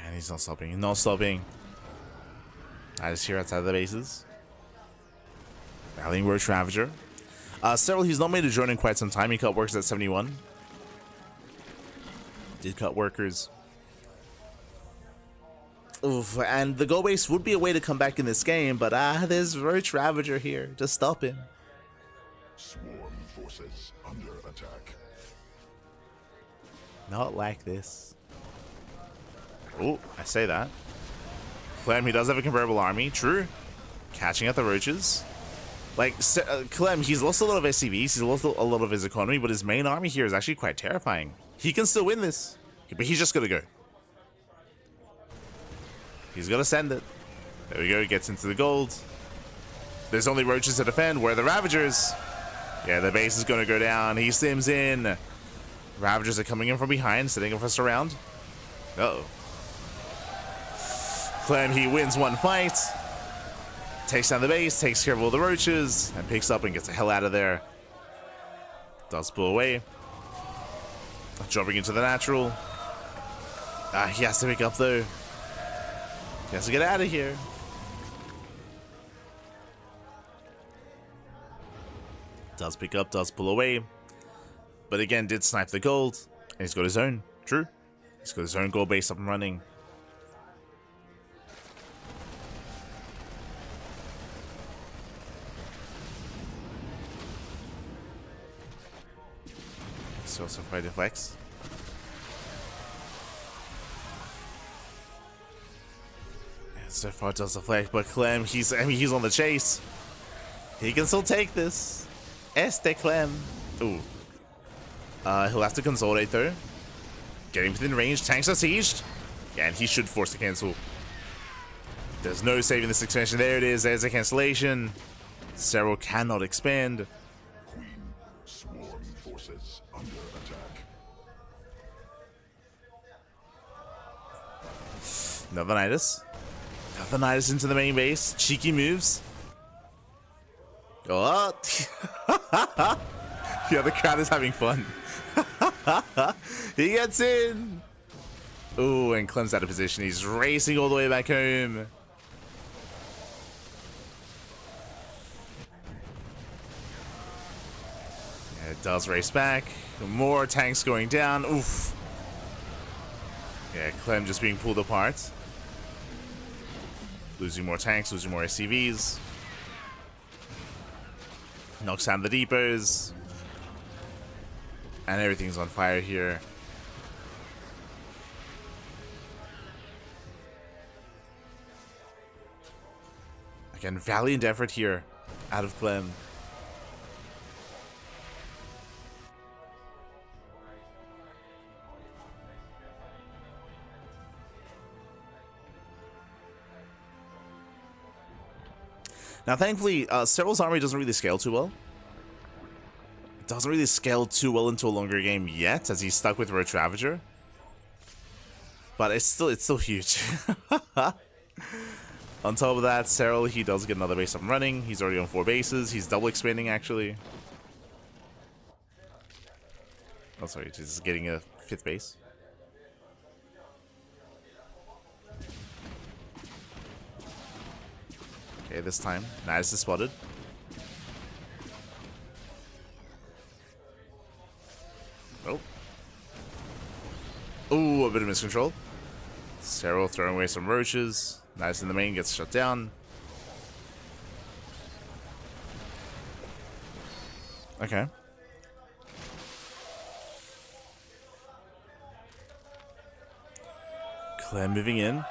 And he's not stopping. Not stopping. I just hear outside the bases. Rallying Roach Ravager. Serral, he's not made a drone in quite some time. He cut workers at 71. Did cut workers. Oof, and the go base would be a way to come back in this game, but there's Roach Ravager here to stop him. Swarm forces under attack. Not like this. Oh, I say that. Clem, he does have a comparable army. True. Catching at the roaches. Like, Clem, he's lost a lot of SCVs. He's lost a lot of his economy, but his main army here is actually quite terrifying. He can still win this, but he's just gonna go. He's gonna send it. There we go. Gets into the gold. There's only roaches to defend. Where are the Ravagers? Yeah, the base is gonna go down. He sims in. Ravagers are coming in from behind, setting up for surround. Uh-oh. Clem, he wins one fight. Takes down the base, takes care of all the roaches, and picks up and gets the hell out of there. Does pull away. Dropping into the natural. He has to pick up though. He has to get out of here. Does pick up, does pull away. But again, did snipe the gold. And he's got his own. True. He's got his own gold base up and running. So also quite deflects. And so far does deflect, but Clem, he's on the chase. He can still take this. Clem. Ooh. He'll have to consolidate though. Getting within range, tanks are sieged. Yeah, and he should force the cancel. There's no saving this expansion. There it is. There's a cancellation. Serral cannot expand. Queen swarm forces under attack. Another Nidus. Another Nidus into the main base. Cheeky moves. Oh. Yeah, the crowd is having fun. He gets in. Ooh, and Clem's out of position. He's racing all the way back home. Yeah, it does race back. More tanks going down. Oof. Yeah, Clem just being pulled apart. Losing more tanks, losing more SCVs. Knocks down the depots. And everything's on fire here. Again, valiant effort here out of Clem. Now, thankfully, Serral's army doesn't really scale too well. It doesn't really scale too well into a longer game yet, as he's stuck with Roach Ravager. But it's still huge. On top of that, Serral, he does get another base up and running. He's already on 4 bases. He's double expanding, actually. Oh, sorry, he's getting a 5th base. Okay, this time, Nidus is spotted. Oh. Ooh, a bit of miscontrol. Serral throwing away some roaches. Nidus in the main gets shut down. Okay. Clem moving in.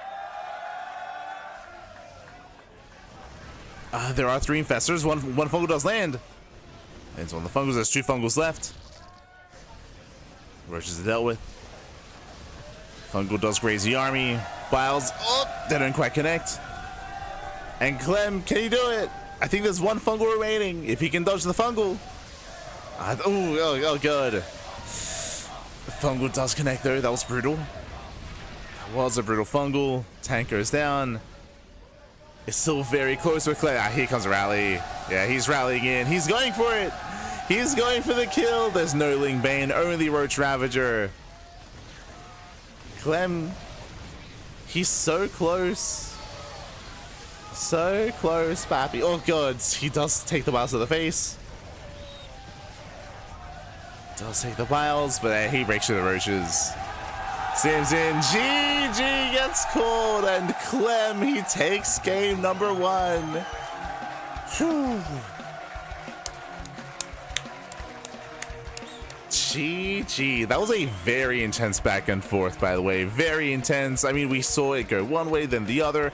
There are 3 infestors. One fungal does land. It's one of the fungals. There's 2 fungals left. Roaches are dealt with. Fungal does graze the army. Biles. Oh, they don't quite connect. And Clem, can he do it? I think there's 1 fungal remaining. If he can dodge the fungal. Oh, good. The fungal does connect though. That was brutal. That was a brutal fungal. Tank goes down. It's still very close with Clem. Here comes a rally. Yeah, he's rallying in. He's going for it. He's going for the kill. There's no Ling Bane, only Roach Ravager. Clem, he's so close. So close, Pappy. Oh, God. He does take the biles to the face. Does take the biles, but he breaks through the roaches. Sims in. GG gets called, and Clem, he takes game number 1. Whew. GG. That was a very intense back and forth, by the way. Very intense. I mean, we saw it go one way, then the other.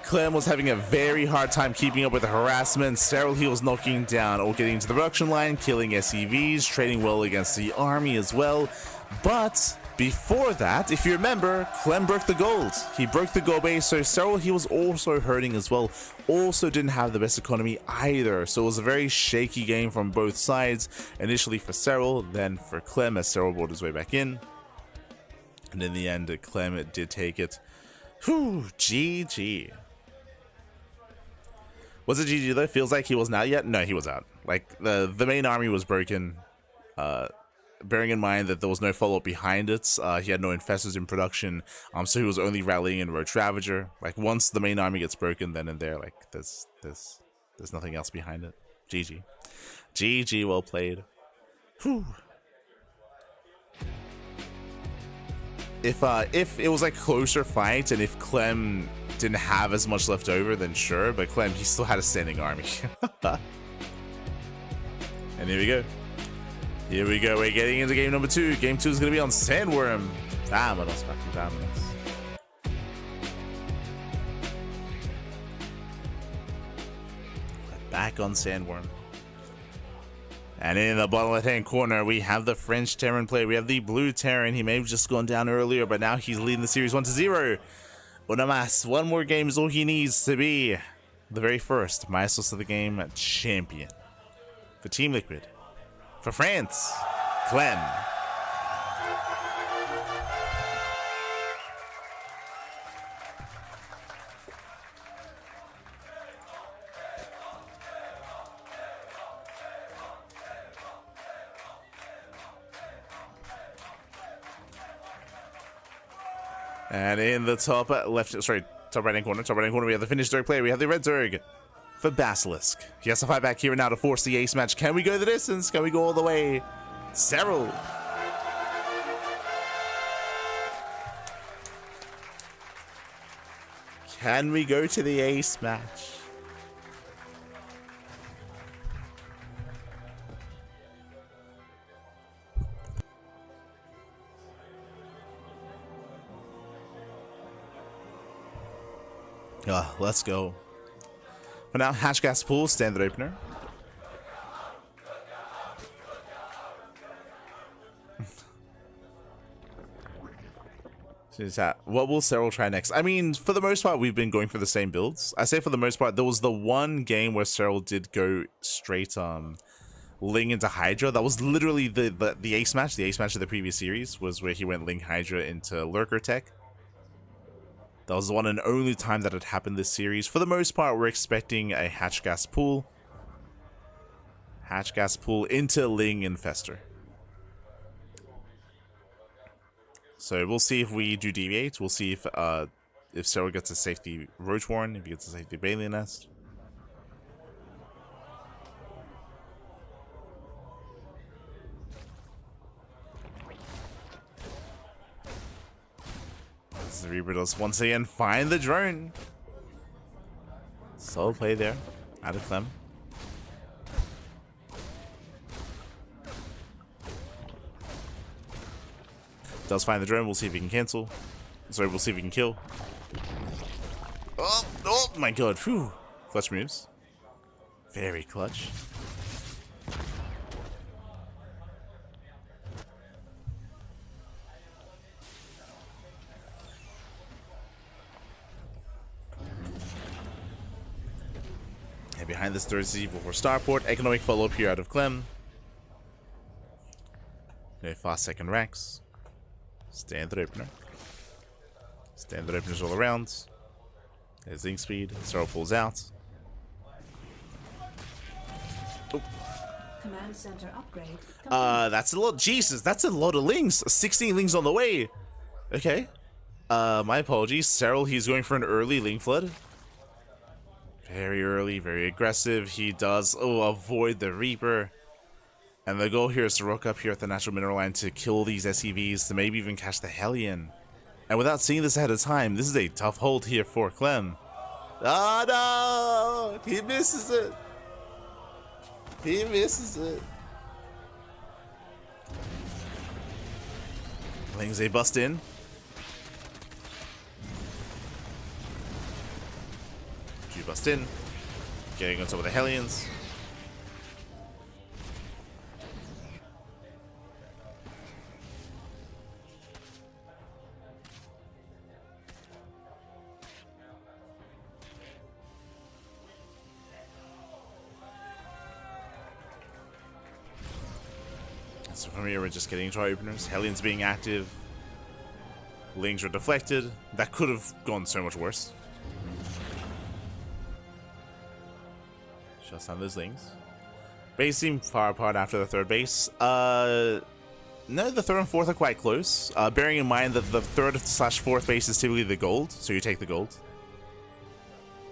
Clem was having a very hard time keeping up with the harassment. Serral, he was knocking down or getting into the production line, killing SCVs, trading well against the army as well. But before that, if you remember, Clem broke the gold. He broke the gold base, so Serral, he was also hurting as well. Also didn't have the best economy either, so it was a very shaky game from both sides. Initially for Serral, then for Clem, as Serral brought his way back in. And in the end, Clem did take it. Whew, GG. Was it GG though? Feels like he wasn't out yet? No, he was out. Like, the main army was broken. Bearing in mind that there was no follow-up behind it, he had no infestors in production, so he was only rallying in Roach Ravager. Like, once the main army gets broken, then and there, like, there's nothing else behind it. GG. GG, well played. Whew. If it was like closer fight, and if Clem didn't have as much left over, then sure, but Clem, he still had a standing army. And here we go. Here we go. We're getting into game number 2. Game 2 is going to be on Sandworm. Vámonos, papi, vámonos. Back on Sandworm. And in the bottom left-hand corner, we have the French Terran player. We have the blue Terran. He may have just gone down earlier, but now he's leading the series 1-0. Una más. One more game is all he needs to be the very first Maestros of the Game champion. For Team Liquid. For France, Clem. And in the top top right hand corner, we have the Finnish Zerg player. We have the red Zerg for Basilisk. He has to fight back here and now to force the ace match. Can we go the distance? Can we go all the way? Serral. Can we go to the ace match? Let's go. For now, Hatch Gas Pool, standard opener. What will Serral try next? I mean, for the most part, we've been going for the same builds. I say for the most part, there was the one game where Serral did go straight Ling into Hydra. That was literally the ace match. The ace match of the previous series was where he went Ling Hydra into Lurker Tech. That was the one and only time that had happened this series. For the most part, we're expecting a Hatch Gas Pool. Hatch Gas Pool into Ling and Fester. So we'll see if we do deviate. We'll see if Serral gets a safety Roach Warren, if he gets a safety Balian Nest. The Reaper does once again find the drone. Solid play there out of Clem. Does find the drone. We'll see if he can cancel. Sorry, we'll see if he can kill. Oh my god. Whew. Clutch moves. Very clutch. And behind this third Z before Starport, economic follow-up here out of Clem. No fast second Rex. Standard opener. Standard openers all around. There's Zing speed. Serral pulls out. Oh. Command center upgrade. That's a lot. Jesus, that's a lot of Lings. 16 Lings on the way. Okay. My apologies. Serral, he's going for an early Ling Flood. Very early, very aggressive. He does avoid the Reaper. And the goal here is to rock up here at the natural mineral line to kill these SCVs, to maybe even catch the Hellion. And without seeing this ahead of time, this is a tough hold here for Clem. Oh no! He misses it. He misses it. Lings they bust in. Bust in, getting on top of the Hellions. So from here, we're just getting into our openers. Hellions being active. Lings are deflected. That could have gone so much worse. Just on those Lings. Base seem far apart after the third base. No, the third and fourth are quite close. Bearing in mind that the third/fourth base is typically the gold, so you take the gold.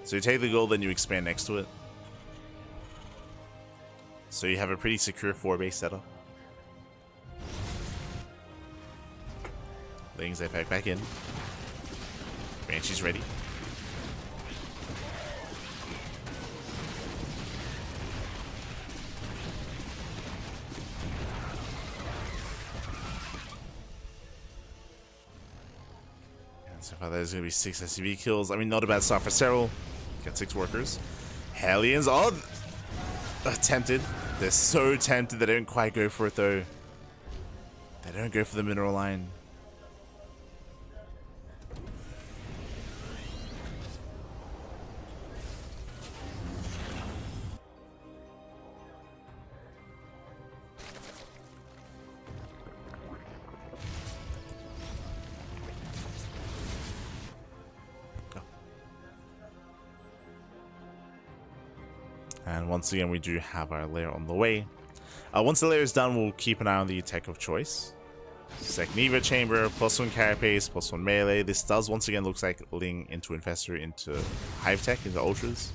So you take the gold, then you expand next to it. So you have a pretty secure 4-base setup. Lings they pack back in. Banshee's ready. So far, there's going to be 6 SCV kills. I mean, not a bad start for Serral. Got 6 workers. Hellions. Oh, tempted. They're so tempted. They don't quite go for it, though. They don't go for the mineral line. And once again, we do have our layer on the way. Once the layer is done, we'll keep an eye on the tech of choice. Second Eva Chamber, +1 Carapace, +1 Melee. This does once again looks like Ling into Infestor into Hive Tech, into Ultras.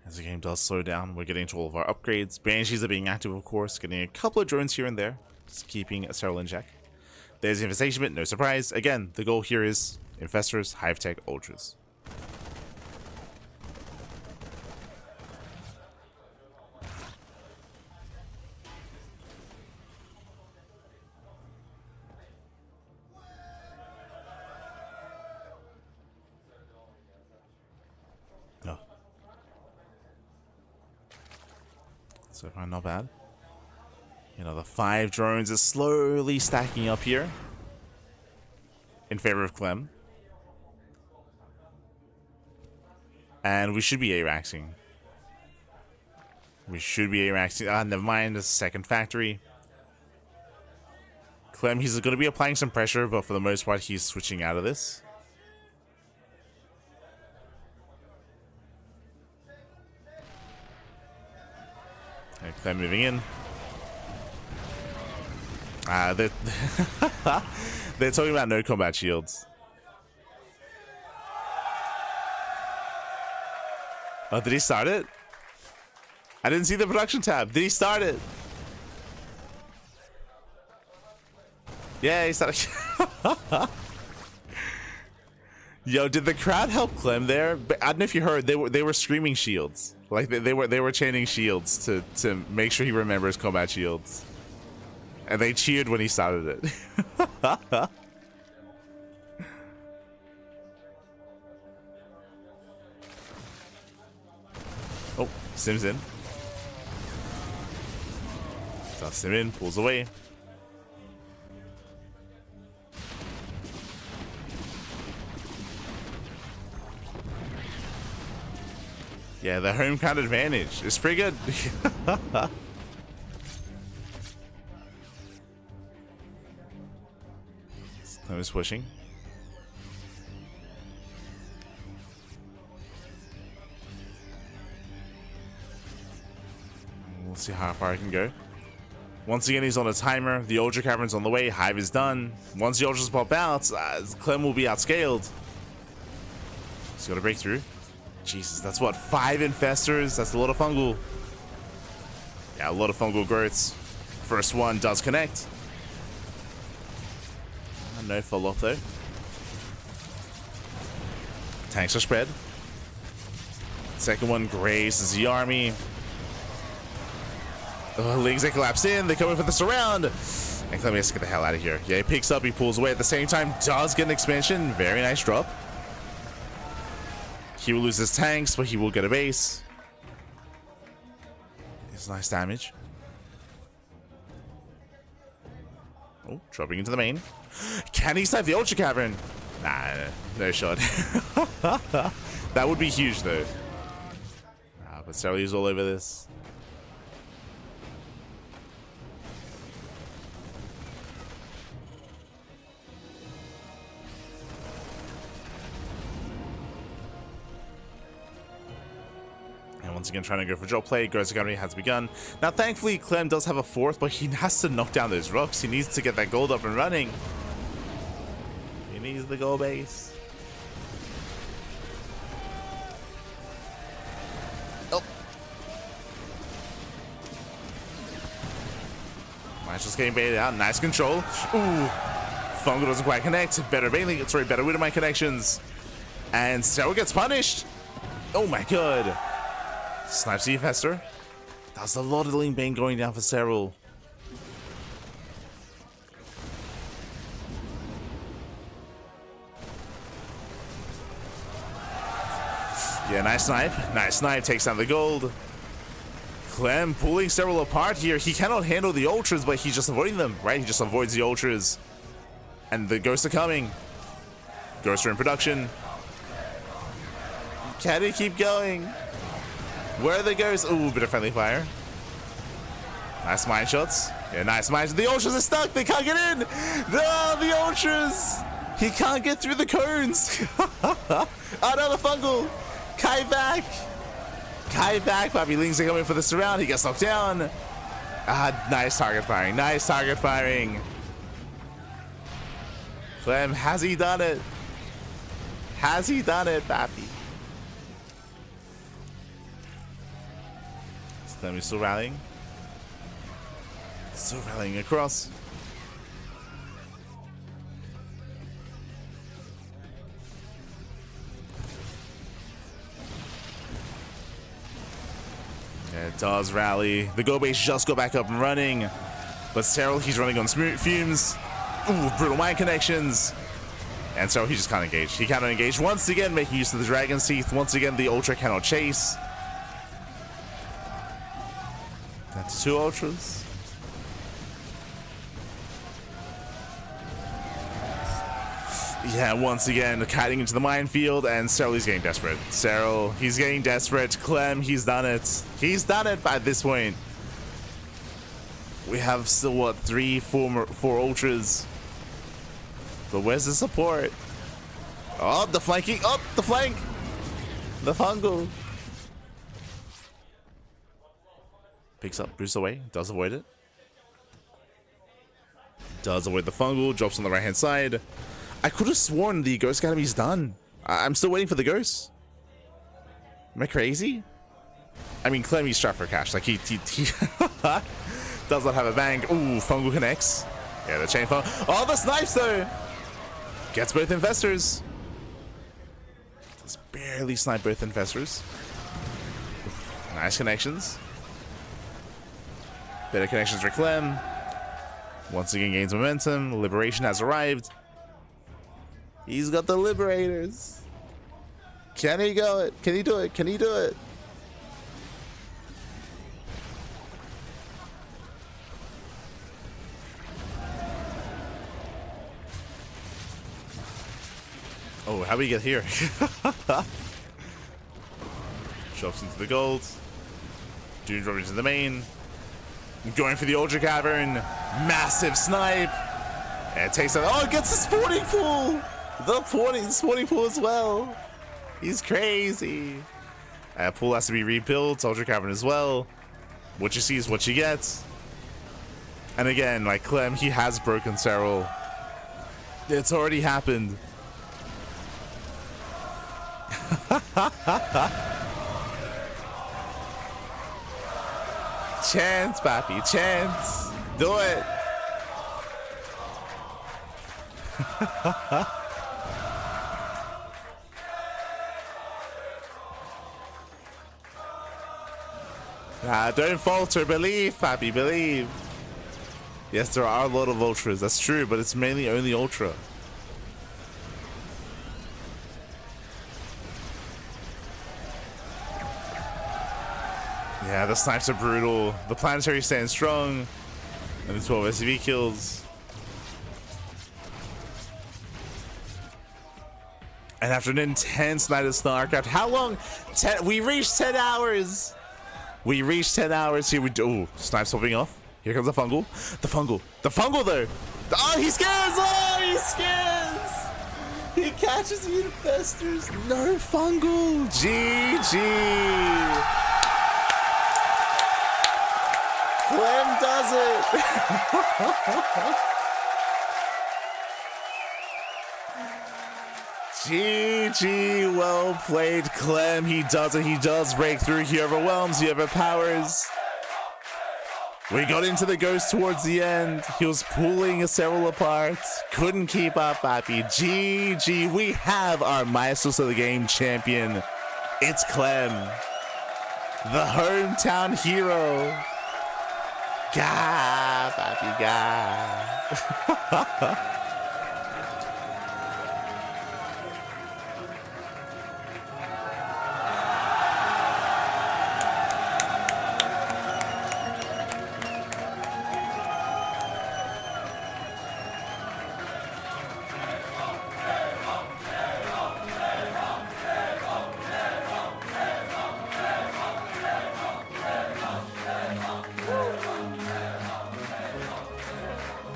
As the game does slow down, we're getting to all of our upgrades. Banshees are being active, of course, getting a couple of drones here and there, just keeping Serral in check. There's the Infestation bit, no surprise. Again, the goal here is Infestors, Hive Tech, Ultras. No. So far, not bad. You know, the 5 drones are slowly stacking up here in favor of Clem. And we should be A-Raxing. We should be A-Raxing. Ah, never mind, the second factory. Clem, he's going to be applying some pressure, but for the most part, he's switching out of this. Okay, Clem moving in. They're talking about no combat shields. Oh, did he start it? I didn't see the production tab. Did he start it? Yeah, he started. Yo, did the crowd help Clem there? I don't know if you heard. They were screaming shields. Like they were chanting shields to make sure he remembers combat shields. And they cheered when he started it. Oh, Sim's in. So Sim in, pulls away. Yeah, the home count advantage is pretty good. I was pushing. We'll see how far I can go. Once again, he's on a timer. The Ultra Cavern's on the way. Hive is done. Once the Ultras pop out, Clem will be outscaled. He's got to break through. Jesus, that's what, 5 Infestors? That's a lot of fungal. Yeah, a lot of fungal growths. First one does connect. No fall off though. Tanks are spread. Second one grazes the army. Lings, they collapse in. They come in for the surround. And Clem has to get the hell out of here. Yeah, he picks up, he pulls away at the same time. Does get an expansion. Very nice drop. He will lose his tanks, but he will get a base. It's nice damage. Oh, dropping into the main. Can he snipe the Ultra Cavern? Nah, no shot. That would be huge, though. But Serral's all over this. Once again, trying to go for drop play. Goes Academy has begun. Now, thankfully, Clem does have a 4th, but he has to knock down those rocks. He needs to get that gold up and running. He needs the gold base. Oh. Maestros getting baited out. Nice control. Ooh. Fungal doesn't quite connect. Better Widowmine connections. And Serral gets punished. Oh my god. Snipes the Infestor. That's a lot of Ling Bane going down for Serral. Yeah, nice snipe. Nice snipe. Takes down the gold. Clem pulling Serral apart here. He cannot handle the ultras, but he's just avoiding them, right? He just avoids the ultras. And the ghosts are coming. Ghosts are in production. Can he keep going? Where are the ghosts? Ooh, bit of friendly fire. Nice mine shots. Yeah, nice mines. The ultras are stuck. They can't get in. No, the ultras. He can't get through the cones. Another fungal. Kai back. Kai back. Bobby Lings are coming for the surround. He gets knocked down. Nice target firing. Nice target firing. Clem, has he done it? Has he done it, Pappy? Clem is still rallying. Still rallying across. Yeah, it does rally. The Go base just go back up and running. But Serral, he's running on fumes. Ooh, brutal mind connections. And so he just can't engage. He cannot engage once again, making use of the Dragon's Teeth. Once again, the Ultra cannot chase. That's 2 Ultras. Yeah, once again, kiting into the minefield, and Serral is getting desperate. Serral, he's getting desperate. Clem, he's done it. He's done it by this point. We have still, what, 4 Ultras. But where's the support? Oh, the flanking. Oh, the flank. The fungal. Picks up, boosts away, does avoid it. Does avoid the fungal, drops on the right-hand side. I could have sworn the Ghost Academy's done. I'm still waiting for the Ghost. Am I crazy? I mean, Clem, he's strapped for cash. Like, he does not have a bang. Ooh, fungal connects. Yeah, the chain fungal. Oh, the snipes, though. Gets both Infestors. Just barely snipe both Infestors. Nice connections. Better connections for Clem. Once again gains momentum. Liberation has arrived. He's got the Liberators. Can he go it? Can he do it? Can he do it? Oh, how do we get here? Drops into the gold. Dune drops into the main. Going for the Ultra Cavern. Massive snipe. And it takes out. Oh, it gets the spawning pool. The spawning pool as well. He's crazy. Pool has to be rebuilt. Ultra Cavern as well. What you see is what you get. And again, like Clem, he has broken Serral. It's already happened. Chance, Pappy, chance. Do it. Don't falter. Believe, Pappy, believe. Yes, there are a lot of Ultras. That's true, but it's mainly only Ultra. Yeah, the snipes are brutal. The planetary stands strong. And the 12 SCV kills. And after an intense night of StarCraft, how long? We reached 10 hours. We reached 10 hours here. Oh, snipes popping off. Here comes the fungal. The fungal. The fungal, though. Oh, he scares. Oh, he scares. He catches the Infestors. No fungal. GG. Clem does it. GG, well played, Clem. He does it. He does break through. He overwhelms. He overpowers. We got into the ghost towards the end. He was pulling a Serral apart. Couldn't keep up, Pappy. GG. We have our Maestros of the Game champion. It's Clem, the hometown hero. Gah, Pappy, gah.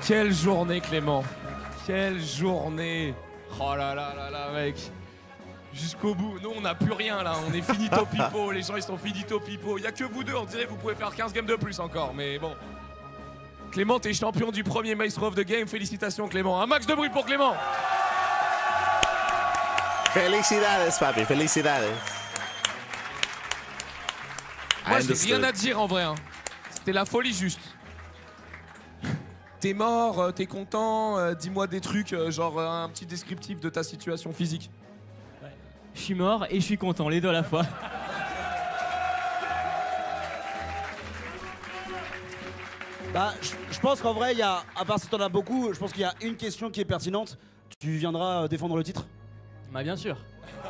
Quelle journée, Clément. Quelle journée. Oh là là là là, mec. Jusqu'au bout. Nous, on n'a plus rien, là. On est finito pipo. Les gens, ils sont finito pipo. Il n'y a que vous deux. On dirait que vous pouvez faire 15 games de plus encore. Mais bon. Clément, t'es champion du premier Maestro of the Game. Félicitations, Clément. Un max de bruit pour Clément. Felicidades, papi. Felicidades. Moi, j'ai rien à dire en vrai. Hein. C'était la folie juste. T'es mort, t'es content, dis-moi des trucs, genre un petit descriptif de ta situation physique. Ouais. Je suis mort et je suis content, les deux à la fois. Bah, je pense qu'en vrai, il y a, à part si t'en as beaucoup, je pense qu'il y a une question qui est pertinente. Tu viendras défendre le titre? Bah bien sûr. Oh.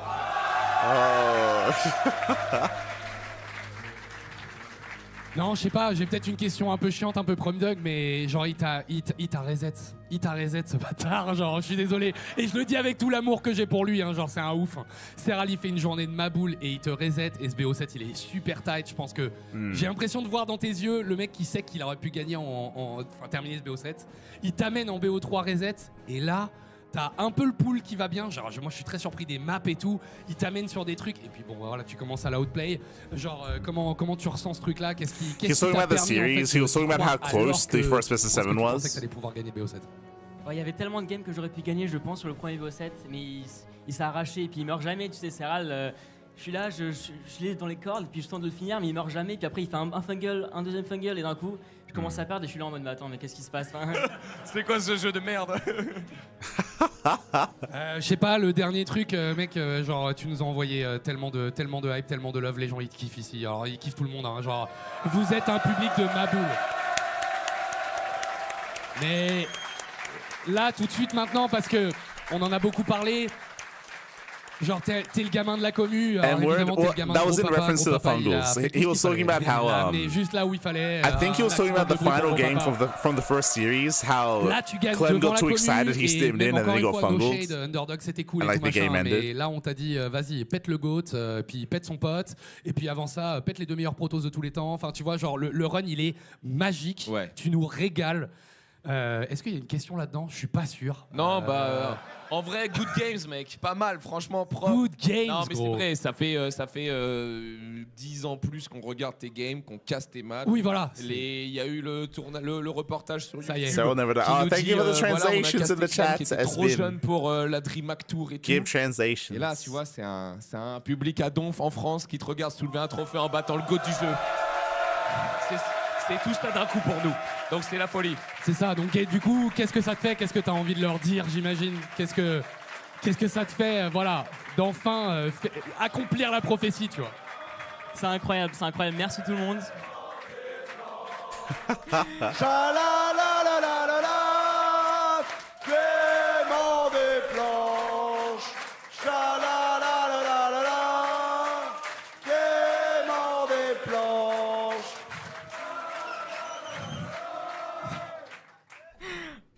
Non, je sais pas, j'ai peut-être une question un peu chiante, un peu prom dog, mais genre il t'a reset. Il t'a reset ce bâtard, genre je suis désolé. Et je le dis avec tout l'amour que j'ai pour lui, hein, genre c'est un ouf. Serral il fait une journée de maboule et il te reset. Et ce BO7 il est super tight, je pense que j'ai l'impression de voir dans tes yeux le mec qui sait qu'il aurait pu gagner enfin terminer ce BO7. Il t'amène en BO3 reset et là... T'as un peu le pool qui va bien, genre moi je suis très surpris des maps et tout, il t'amène sur des trucs et puis bon voilà tu commences à la outplay, genre comment tu ressens ce truc là, qu'est-ce qui talking about the series, he was talking about how close the first best of 7 was. Je pensais que t'allais pouvoir gagner BO7. Il y avait tellement de games que j'aurais pu gagner je pense sur le premier BO7 mais il s'est arraché et puis il meurt jamais, tu sais Serral, je suis là, je l'ai dans les cordes et puis je tente de le finir mais il meurt jamais puis après il fait un fungle, un deuxième fungle et d'un coup je commence à perdre et je suis là en mode mais attends mais qu'est-ce qui se passe C'est quoi ce jeu de merde? Je sais pas, le dernier truc, mec, genre tu nous as envoyé tellement de hype, tellement de love, les gens ils te kiffent ici, alors ils kiffent tout le monde, hein, genre vous êtes un public de maboule. Mais là tout de suite maintenant parce que on en a beaucoup parlé. Genre t'es le gamin de la commu. And that was in reference to the fungals. He was talking about how juste là où il fallait. I think he was talking about the final game from the first series. How Clem got too excited, he steamed in, and then he got fungled. Underdog c'était cool and et tout the game machin. ended. Mais là on t'a dit vas-y pète le goat, puis pète son pote, et puis avant ça pète les deux meilleurs protos de tous les temps. Enfin tu vois genre le run il est magique. Ouais. Tu nous régales. Est-ce qu'il y a une question là-dedans? Je suis pas sûr. Non, en vrai, good games, mec. Pas mal, franchement, propre. Good games, non, mais gros. c'est vrai, ça fait 10 ans plus qu'on regarde tes games, qu'on casse tes matchs. Oui, voilà. Il y a eu le reportage sur YouTube. Ça y est. Serral never died. Oh, thank you for the translations in the chat. Qui était trop jeune pour la DreamHack Tour et tout. Give translation. Et là, tu vois, c'est un public à donf en France qui te regarde soulever un trophée en battant le GOAT du jeu. C'est tout ça d'un coup pour nous. Donc c'est la folie. C'est ça. Donc et du coup, qu'est-ce que ça te fait? Qu'est-ce que tu as envie de leur dire, j'imagine? Qu'est-ce que ça te fait, voilà, d'enfin accomplir la prophétie, tu vois? C'est incroyable, c'est incroyable. Merci tout le monde. Clément des planches. Clément des planches.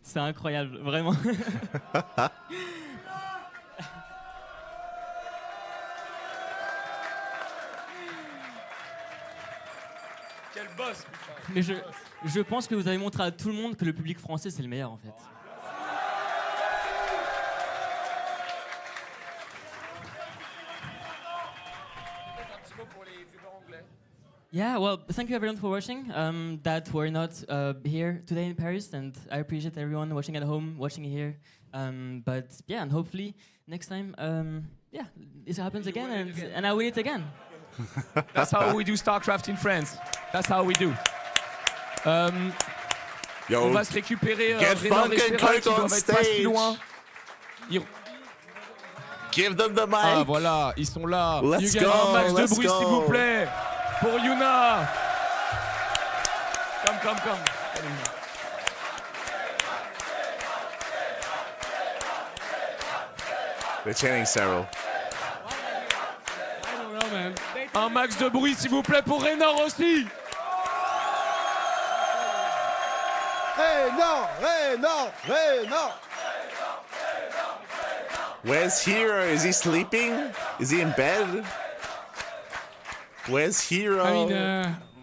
C'est incroyable, vraiment. Quel boss, putain. Mais je pense que vous avez montré à tout le monde que le public français c'est le meilleur en fait. Yeah, well, thank you everyone for watching. That we're not here today in Paris, and I appreciate everyone watching at home, watching here. But yeah, and hopefully next time, yeah, this happens again, and I win it again. That's how we do StarCraft in France. That's how we do. On va se récupérer Reynor et Serral qui doivent être pas si loin. Give them the mic. Ah voilà, ils sont là. Let's go, Un max de let's bruit go. s'il vous plaît pour Yuna. Come. They're chanting Serral. I don't know, man. Un max de bruit s'il vous plaît pour Reynor aussi. Reynor. Where's herO? Is he sleeping? Is he in bed? Where's herO?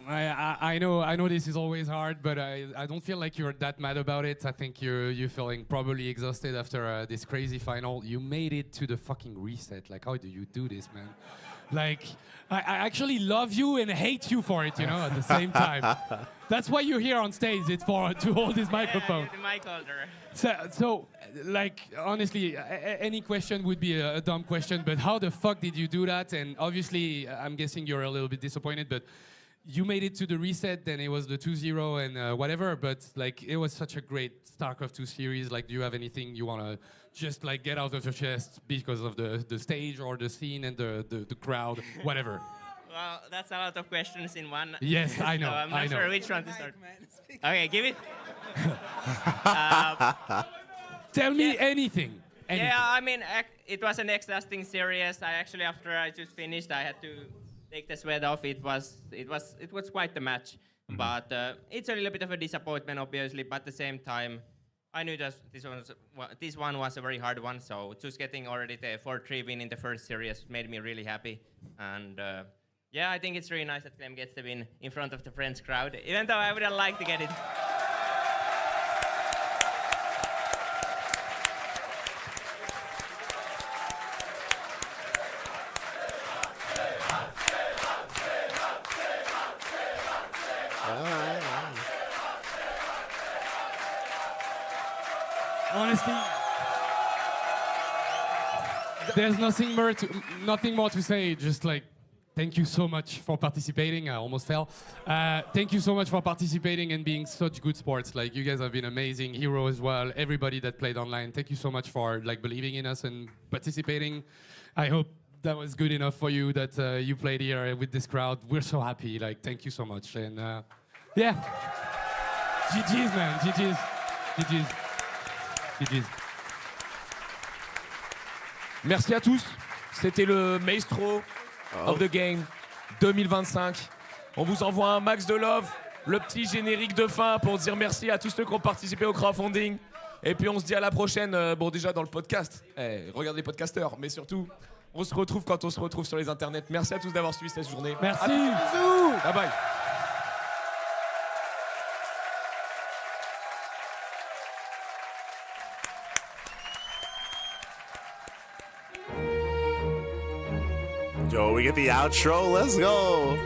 I mean, I know this is always hard, but I don't feel like you're that mad about it. I think you're feeling probably exhausted after this crazy final. You made it to the fucking reset. Like, how do you do this, man? Like, I actually love you and hate you for it, you know, at the same time. That's why you're here on stage. It's to hold this microphone. The mic holder. So, like, honestly, any question would be a dumb question, but how the fuck did you do that? And obviously, I'm guessing you're a little bit disappointed, but you made it to the reset, then it was the 2-0 and whatever, but like, it was such a great StarCraft 2 series. Like, do you have anything you want to just like get out of your chest because of the stage or the scene and the crowd, whatever? Well, that's a lot of questions in one. Yes, I know. So I'm not sure which one to start. Okay, give it. Tell me anything. Yeah, I mean, it was an exhausting series. After I just finished, I had to take the sweat off. It was quite the match, but it's a little bit of a disappointment, obviously. But at the same time, I knew that this one was a very hard one. So just getting already the 4-3 win in the first series made me really happy. And yeah, I think it's really nice that Clem gets the win in front of the French crowd, even though I wouldn't like to get it. Honestly, there's nothing more to say. Just like, thank you so much for participating. I almost fell. Thank you so much for participating and being such good sports. Like, you guys have been amazing. herO as well. Everybody that played online. Thank you so much for like believing in us and participating. I hope that was good enough for you that you played here with this crowd. We're so happy. Like, thank you so much. And yeah, GG's, man. GG's. Merci à tous. C'était le Maestro of the Game 2025. On vous envoie un max de love, le petit générique de fin pour dire merci à tous ceux qui ont participé au crowdfunding. Et puis on se dit à la prochaine, bon déjà dans le podcast. Regardez les podcasteurs, mais surtout, on se retrouve quand on se retrouve sur les internets. Merci à tous d'avoir suivi cette journée. Merci. Bisous. Bye bye. Yo, we get the outro. Let's go.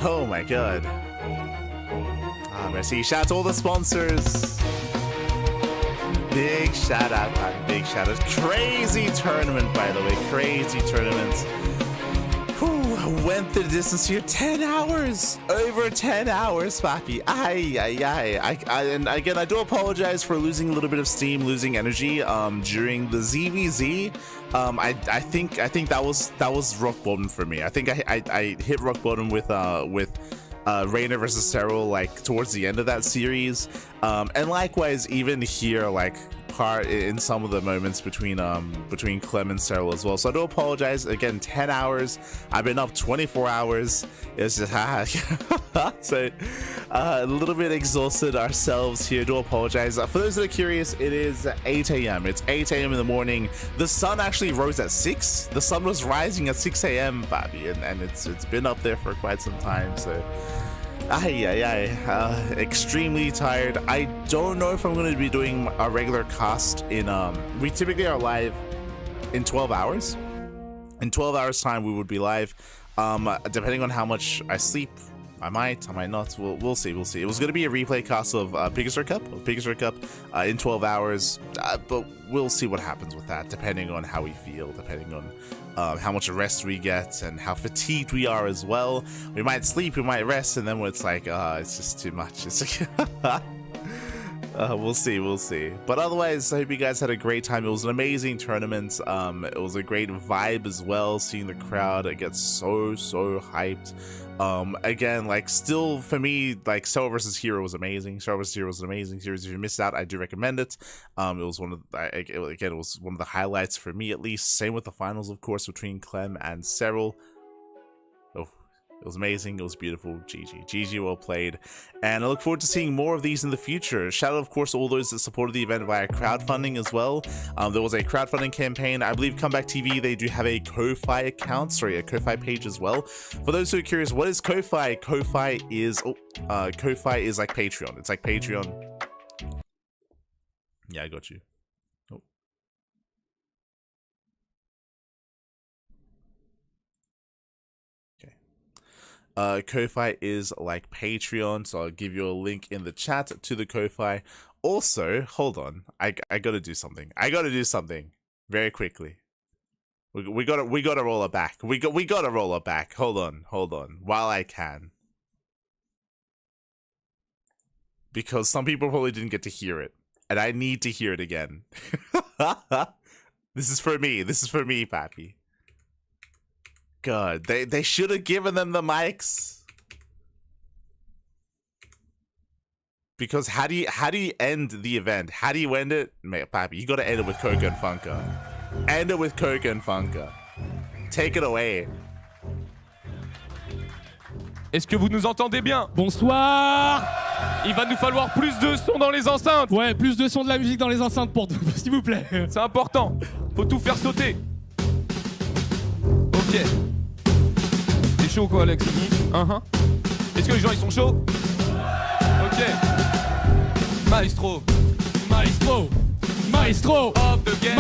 Oh my god. Merci. Shout out to all the sponsors. Big shout out, man. Big shout out. Crazy tournament, by the way. Crazy tournament. Whew, went the distance here. 10 hours. Over 10 hours, Papi. And again, I do apologize for losing a little bit of steam, losing energy during the ZVZ. I think that was rock bottom for me. I think I hit rock bottom with Reynor versus Serral like towards the end of that series, and likewise even here like part in some of the moments between Clem and Serral as well. So I do apologize again. 10 hours. I've been up 24 hours. It's just so a little bit exhausted ourselves here. Do apologize. For those that are curious, it is 8 a.m. It's 8 a.m. in the morning. The sun actually rose at 6. The sun was rising at 6 a.m. Bobby, and it's been up there for quite some time. So extremely tired. I don't know if I'm going to be doing a regular cast in we typically are live in 12 hours. In 12 hours time we would be live, depending on how much I sleep I might not. We'll see. We'll see. It was going to be a replay cast of Biggest Cup in 12 hours, but we'll see what happens with that, depending on how we feel, depending on how much rest we get and how fatigued we are as well. We might sleep, we might rest, and then it's like, it's just too much. It's like we'll see. But otherwise, I hope you guys had a great time. It was an amazing tournament. It was a great vibe as well, seeing the crowd get so hyped. Again, like, still for me, like, Serral versus herO was amazing. Serral versus herO was an amazing series. If you missed out, I do recommend it. It was one of it was one of the highlights for me, at least. Same with the finals, of course, between Clem and Serral. It was amazing. It was beautiful. GG, well played. And I look forward to seeing more of these in the future. Shout out, of course, to all those that supported the event via crowdfunding as well. There was a crowdfunding campaign. I believe Comeback TV, they do have a Ko-Fi account, sorry, a Ko-Fi page as well. For those who are curious, what is Ko-Fi? Ko-Fi is like Patreon. It's like Patreon. Yeah, I got you. Ko-Fi is like Patreon, so I'll give you a link in the chat to the Ko-Fi. Also, hold on, I gotta do something. Very quickly. We gotta roll it back. We gotta roll it back. Hold on, while I can, because some people probably didn't get to hear it, and I need to hear it again. This is for me, Pappy. God, they should have given them the mics. Because how do you end the event? How do you end it? Mate, Pappy, you gotta end it with Coca and Funka. End it with Coca and Funka. Take it away. Est-ce que vous nous entendez bien? Bonsoir. Il va nous falloir plus de son dans les enceintes. Ouais, plus de son de la musique dans les enceintes, s'il vous plaît. C'est important. Faut tout faire sauter. Ok. T'es chaud quoi, Alex? Est-ce que les gens ils sont chauds? Ok. Maestro of the game.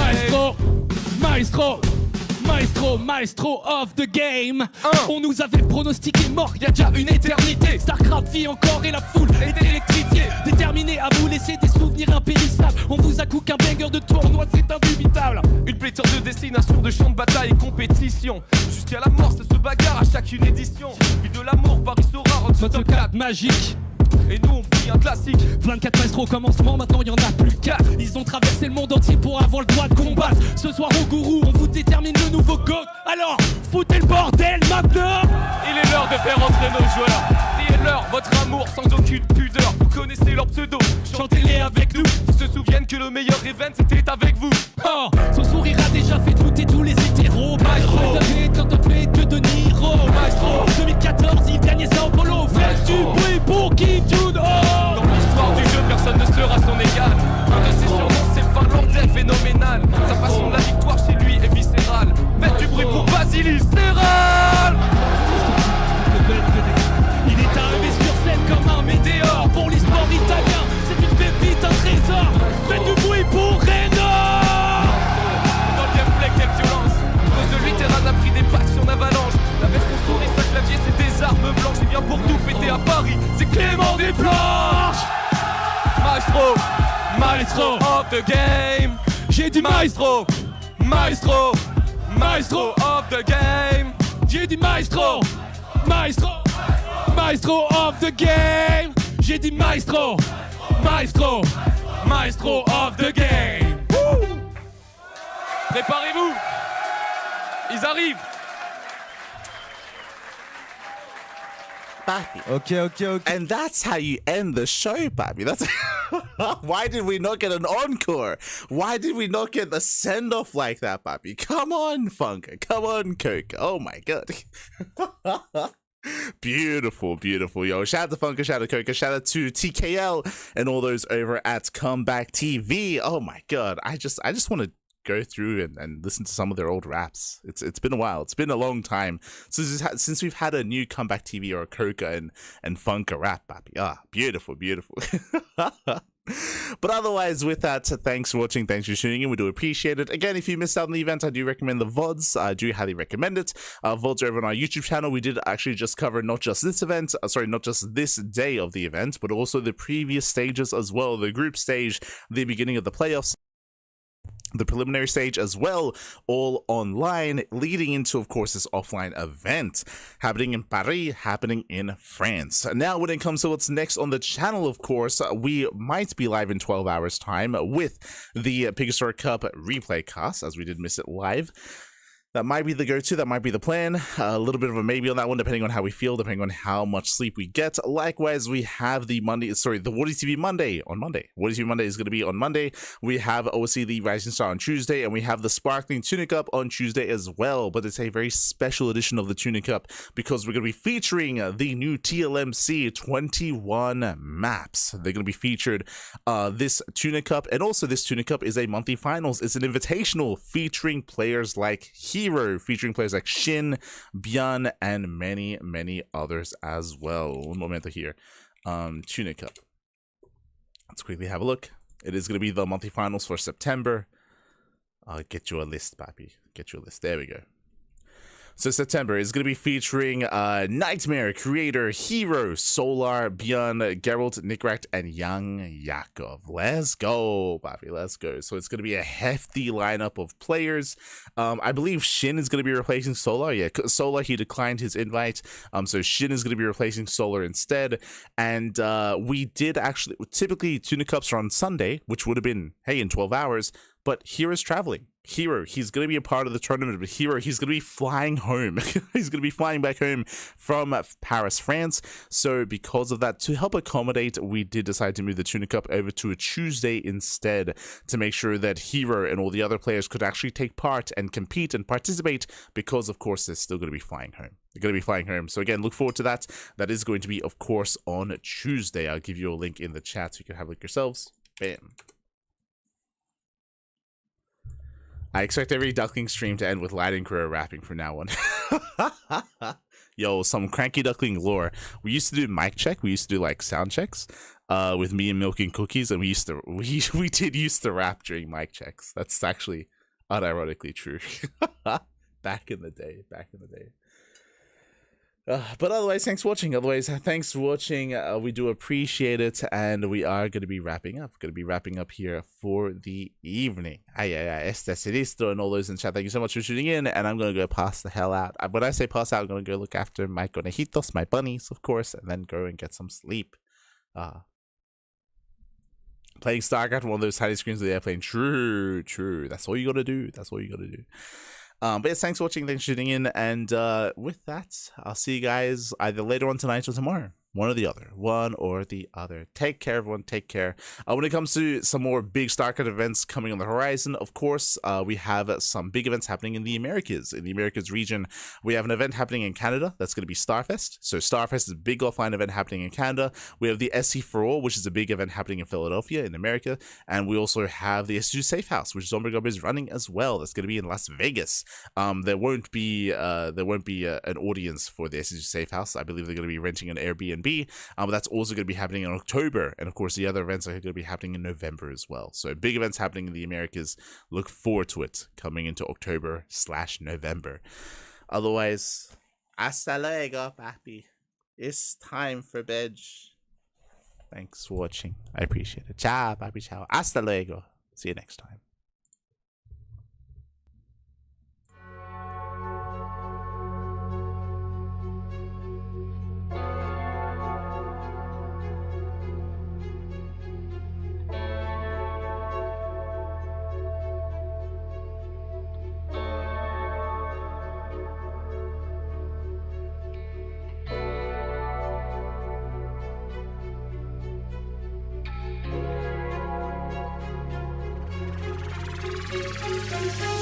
Maestro of the game. On nous avait pronostiqué mort il y a déjà une éternité. Starcraft vit encore et la foule est électrifiée. Déterminé à vous laisser des souvenirs impérissables. On vous a cook un banger de tournoi, c'est indubitable. Une pléthore de destinations, de champs de bataille et compétition. Jusqu'à la mort, ça se bagarre à chacune édition. Vie de l'amour, Paris Sora, rend ce top 4 magique. Et nous on prie un classique. 24 maestros au commencement, maintenant il y en a plus qu'à. Ils ont traversé le monde entier pour avoir le droit de combattre. Ce soir au gourou, on vous détermine le nouveau GOAT. Alors, foutez le bordel maintenant. Il est l'heure de faire entrer nos joueurs. Criez-leur votre amour sans aucune pudeur. Vous connaissez leur pseudo, chantez-les avec nous. Ils se souviennent que le meilleur event c'était avec vous. Oh, son sourire a déjà fait douter tous les hétéros. Maestro, t'as fait que de Niro. Maestro, 2014, il gagnait Sao Paulo. Faites du bruit pour Kim Jun-ho. Dans l'histoire du jeu, personne ne sera son égal. Un de ses surnoms, c'est le finlandais phénoménal. Sa passion de la victoire chez lui est viscérale. Faites du bruit pour Basilis Serral. Il est arrivé sur scène comme un météore. Pour l'e-sport italien, c'est une pépite, un trésor. Faites du bruit pour Reynor. Dans le gameplay, quelle violence. À cause de lui, Terran a pris des patchs en avalanche. La version souris, sa clavier, c'est des armes blanches. Il vient pour tout péter à Paris. C'est Clément des planches. Maestro of the game. J'ai dit Maestro of the game. J'ai dit Maestro of the game. J'ai dit Maestro of the game. Préparez-vous. Ils arrivent. Pappy. Okay. And that's how you end the show, Pappy. That's why did we not get an encore? Why did we not get the send-off like that, Pappy? Come on, Funka. Come on, Coke. Oh my god. Beautiful. Yo, shout out to Funka, shout out to Coca, shout out to TKL and all those over at Comeback TV. Oh my god. I just want to go through and listen to some of their old raps. It's been a while. It's been a long time since we've had a new comeback TV or a coca and funka rap, papi. Ah, beautiful, beautiful. But otherwise, with that, thanks for watching. Thanks for tuning in. We do appreciate it. Again, if you missed out on the event, I do recommend the VODs. I do highly recommend it. VODs are over on our YouTube channel. We did actually just cover not just this event, not just this day of the event, but also the previous stages as well. The group stage, the beginning of the playoffs, the preliminary stage as well, all online, leading into, of course, this offline event happening in Paris, happening in France. Now, when it comes to what's next on the channel, of course, we might be live in 12 hours time with the Pigastar Cup replay cast, as we did miss it live. That might be the go-to, that might be the plan. A little bit of a maybe on that one, depending on how we feel, depending on how much sleep we get. Likewise, we have the What is TV Monday on Monday. What is TV Monday is going to be on Monday. We have obviously the Rising Star on Tuesday, and we have the Sparkling Tunic Cup on Tuesday as well. But it's a very special edition of the Tunic Cup because we're going to be featuring the new TLMC 21 maps. They're going to be featured this Tunic Cup, and also this Tunic Cup is a monthly finals. It's an invitational featuring players like herO, featuring players like Shin, Byun, and many, many others as well. One momento here. Tunic Cup. Let's quickly have a look. It is going to be the monthly finals for September. I'll get you a list, papi. Get you a list. There we go. So September is going to be featuring Nightmare, Creator, herO, Solar, Byun, Geralt, Nickrat, and Young Yakov. Let's go, papi. Let's go. So it's going to be a hefty lineup of players. I believe Shin is going to be replacing Solar. Yeah, Solar, he declined his invite. So Shin is going to be replacing Solar instead. And we did actually, typically Tunic Cups are on Sunday, which would have been, hey, in 12 hours. But herO's traveling. herO, he's going to be a part of the tournament, but herO, he's going to be flying home. He's going to be flying back home from Paris, France. So because of that, to help accommodate, we did decide to move the Tunic Cup over to a Tuesday instead to make sure that herO and all the other players could actually take part and compete and participate because, of course, they're still going to be flying home. They're going to be flying home. So again, look forward to that. That is going to be, of course, on Tuesday. I'll give you a link in the chat so you can have a look yourselves. Bam. I expect every Duckling stream to end with Light and Career rapping from now on. Yo, some CranKy Duckling lore. We used to do mic check. We used to do like sound checks with me and Milking Cookies, and we did used to rap during mic checks. That's actually unironically true. Back in the day. But otherwise, thanks for watching. We do appreciate it, and we are going to be wrapping up. Here for the evening. Este Sinistro and all those in chat. Thank you so much for tuning in, and I'm going to go pass the hell out. When I say pass out, I'm going to go look after my conejitos, my bunnies, of course, and then go and get some sleep. Playing StarCraft on one of those tiny screens with the airplane. True. That's all you got to do. But yes, thanks for watching, thanks for tuning in, and with that, I'll see you guys either later on tonight or tomorrow. One or the other. Take care, everyone. Take care. When it comes to some more big StarCraft events coming on the horizon, of course, we have some big events happening in the Americas. In the Americas region, we have an event happening in Canada. That's going to be Starfest. So Starfest is a big offline event happening in Canada. We have the SC for All, which is a big event happening in Philadelphia, in America. And we also have the SG Safe House, which Zombergob is running as well. That's going to be in Las Vegas. There won't be an audience for the SG Safe House. I believe they're going to be renting an Airbnb. But that's also going to be happening in October, and of course the other events are going to be happening in November as well. So big events happening in the Americas. Look forward to it coming into October/November. Otherwise, hasta luego, papi. It's time for bed. Thanks for watching. I appreciate it. Ciao, papi, ciao. Hasta luego. See you next time. Thank you.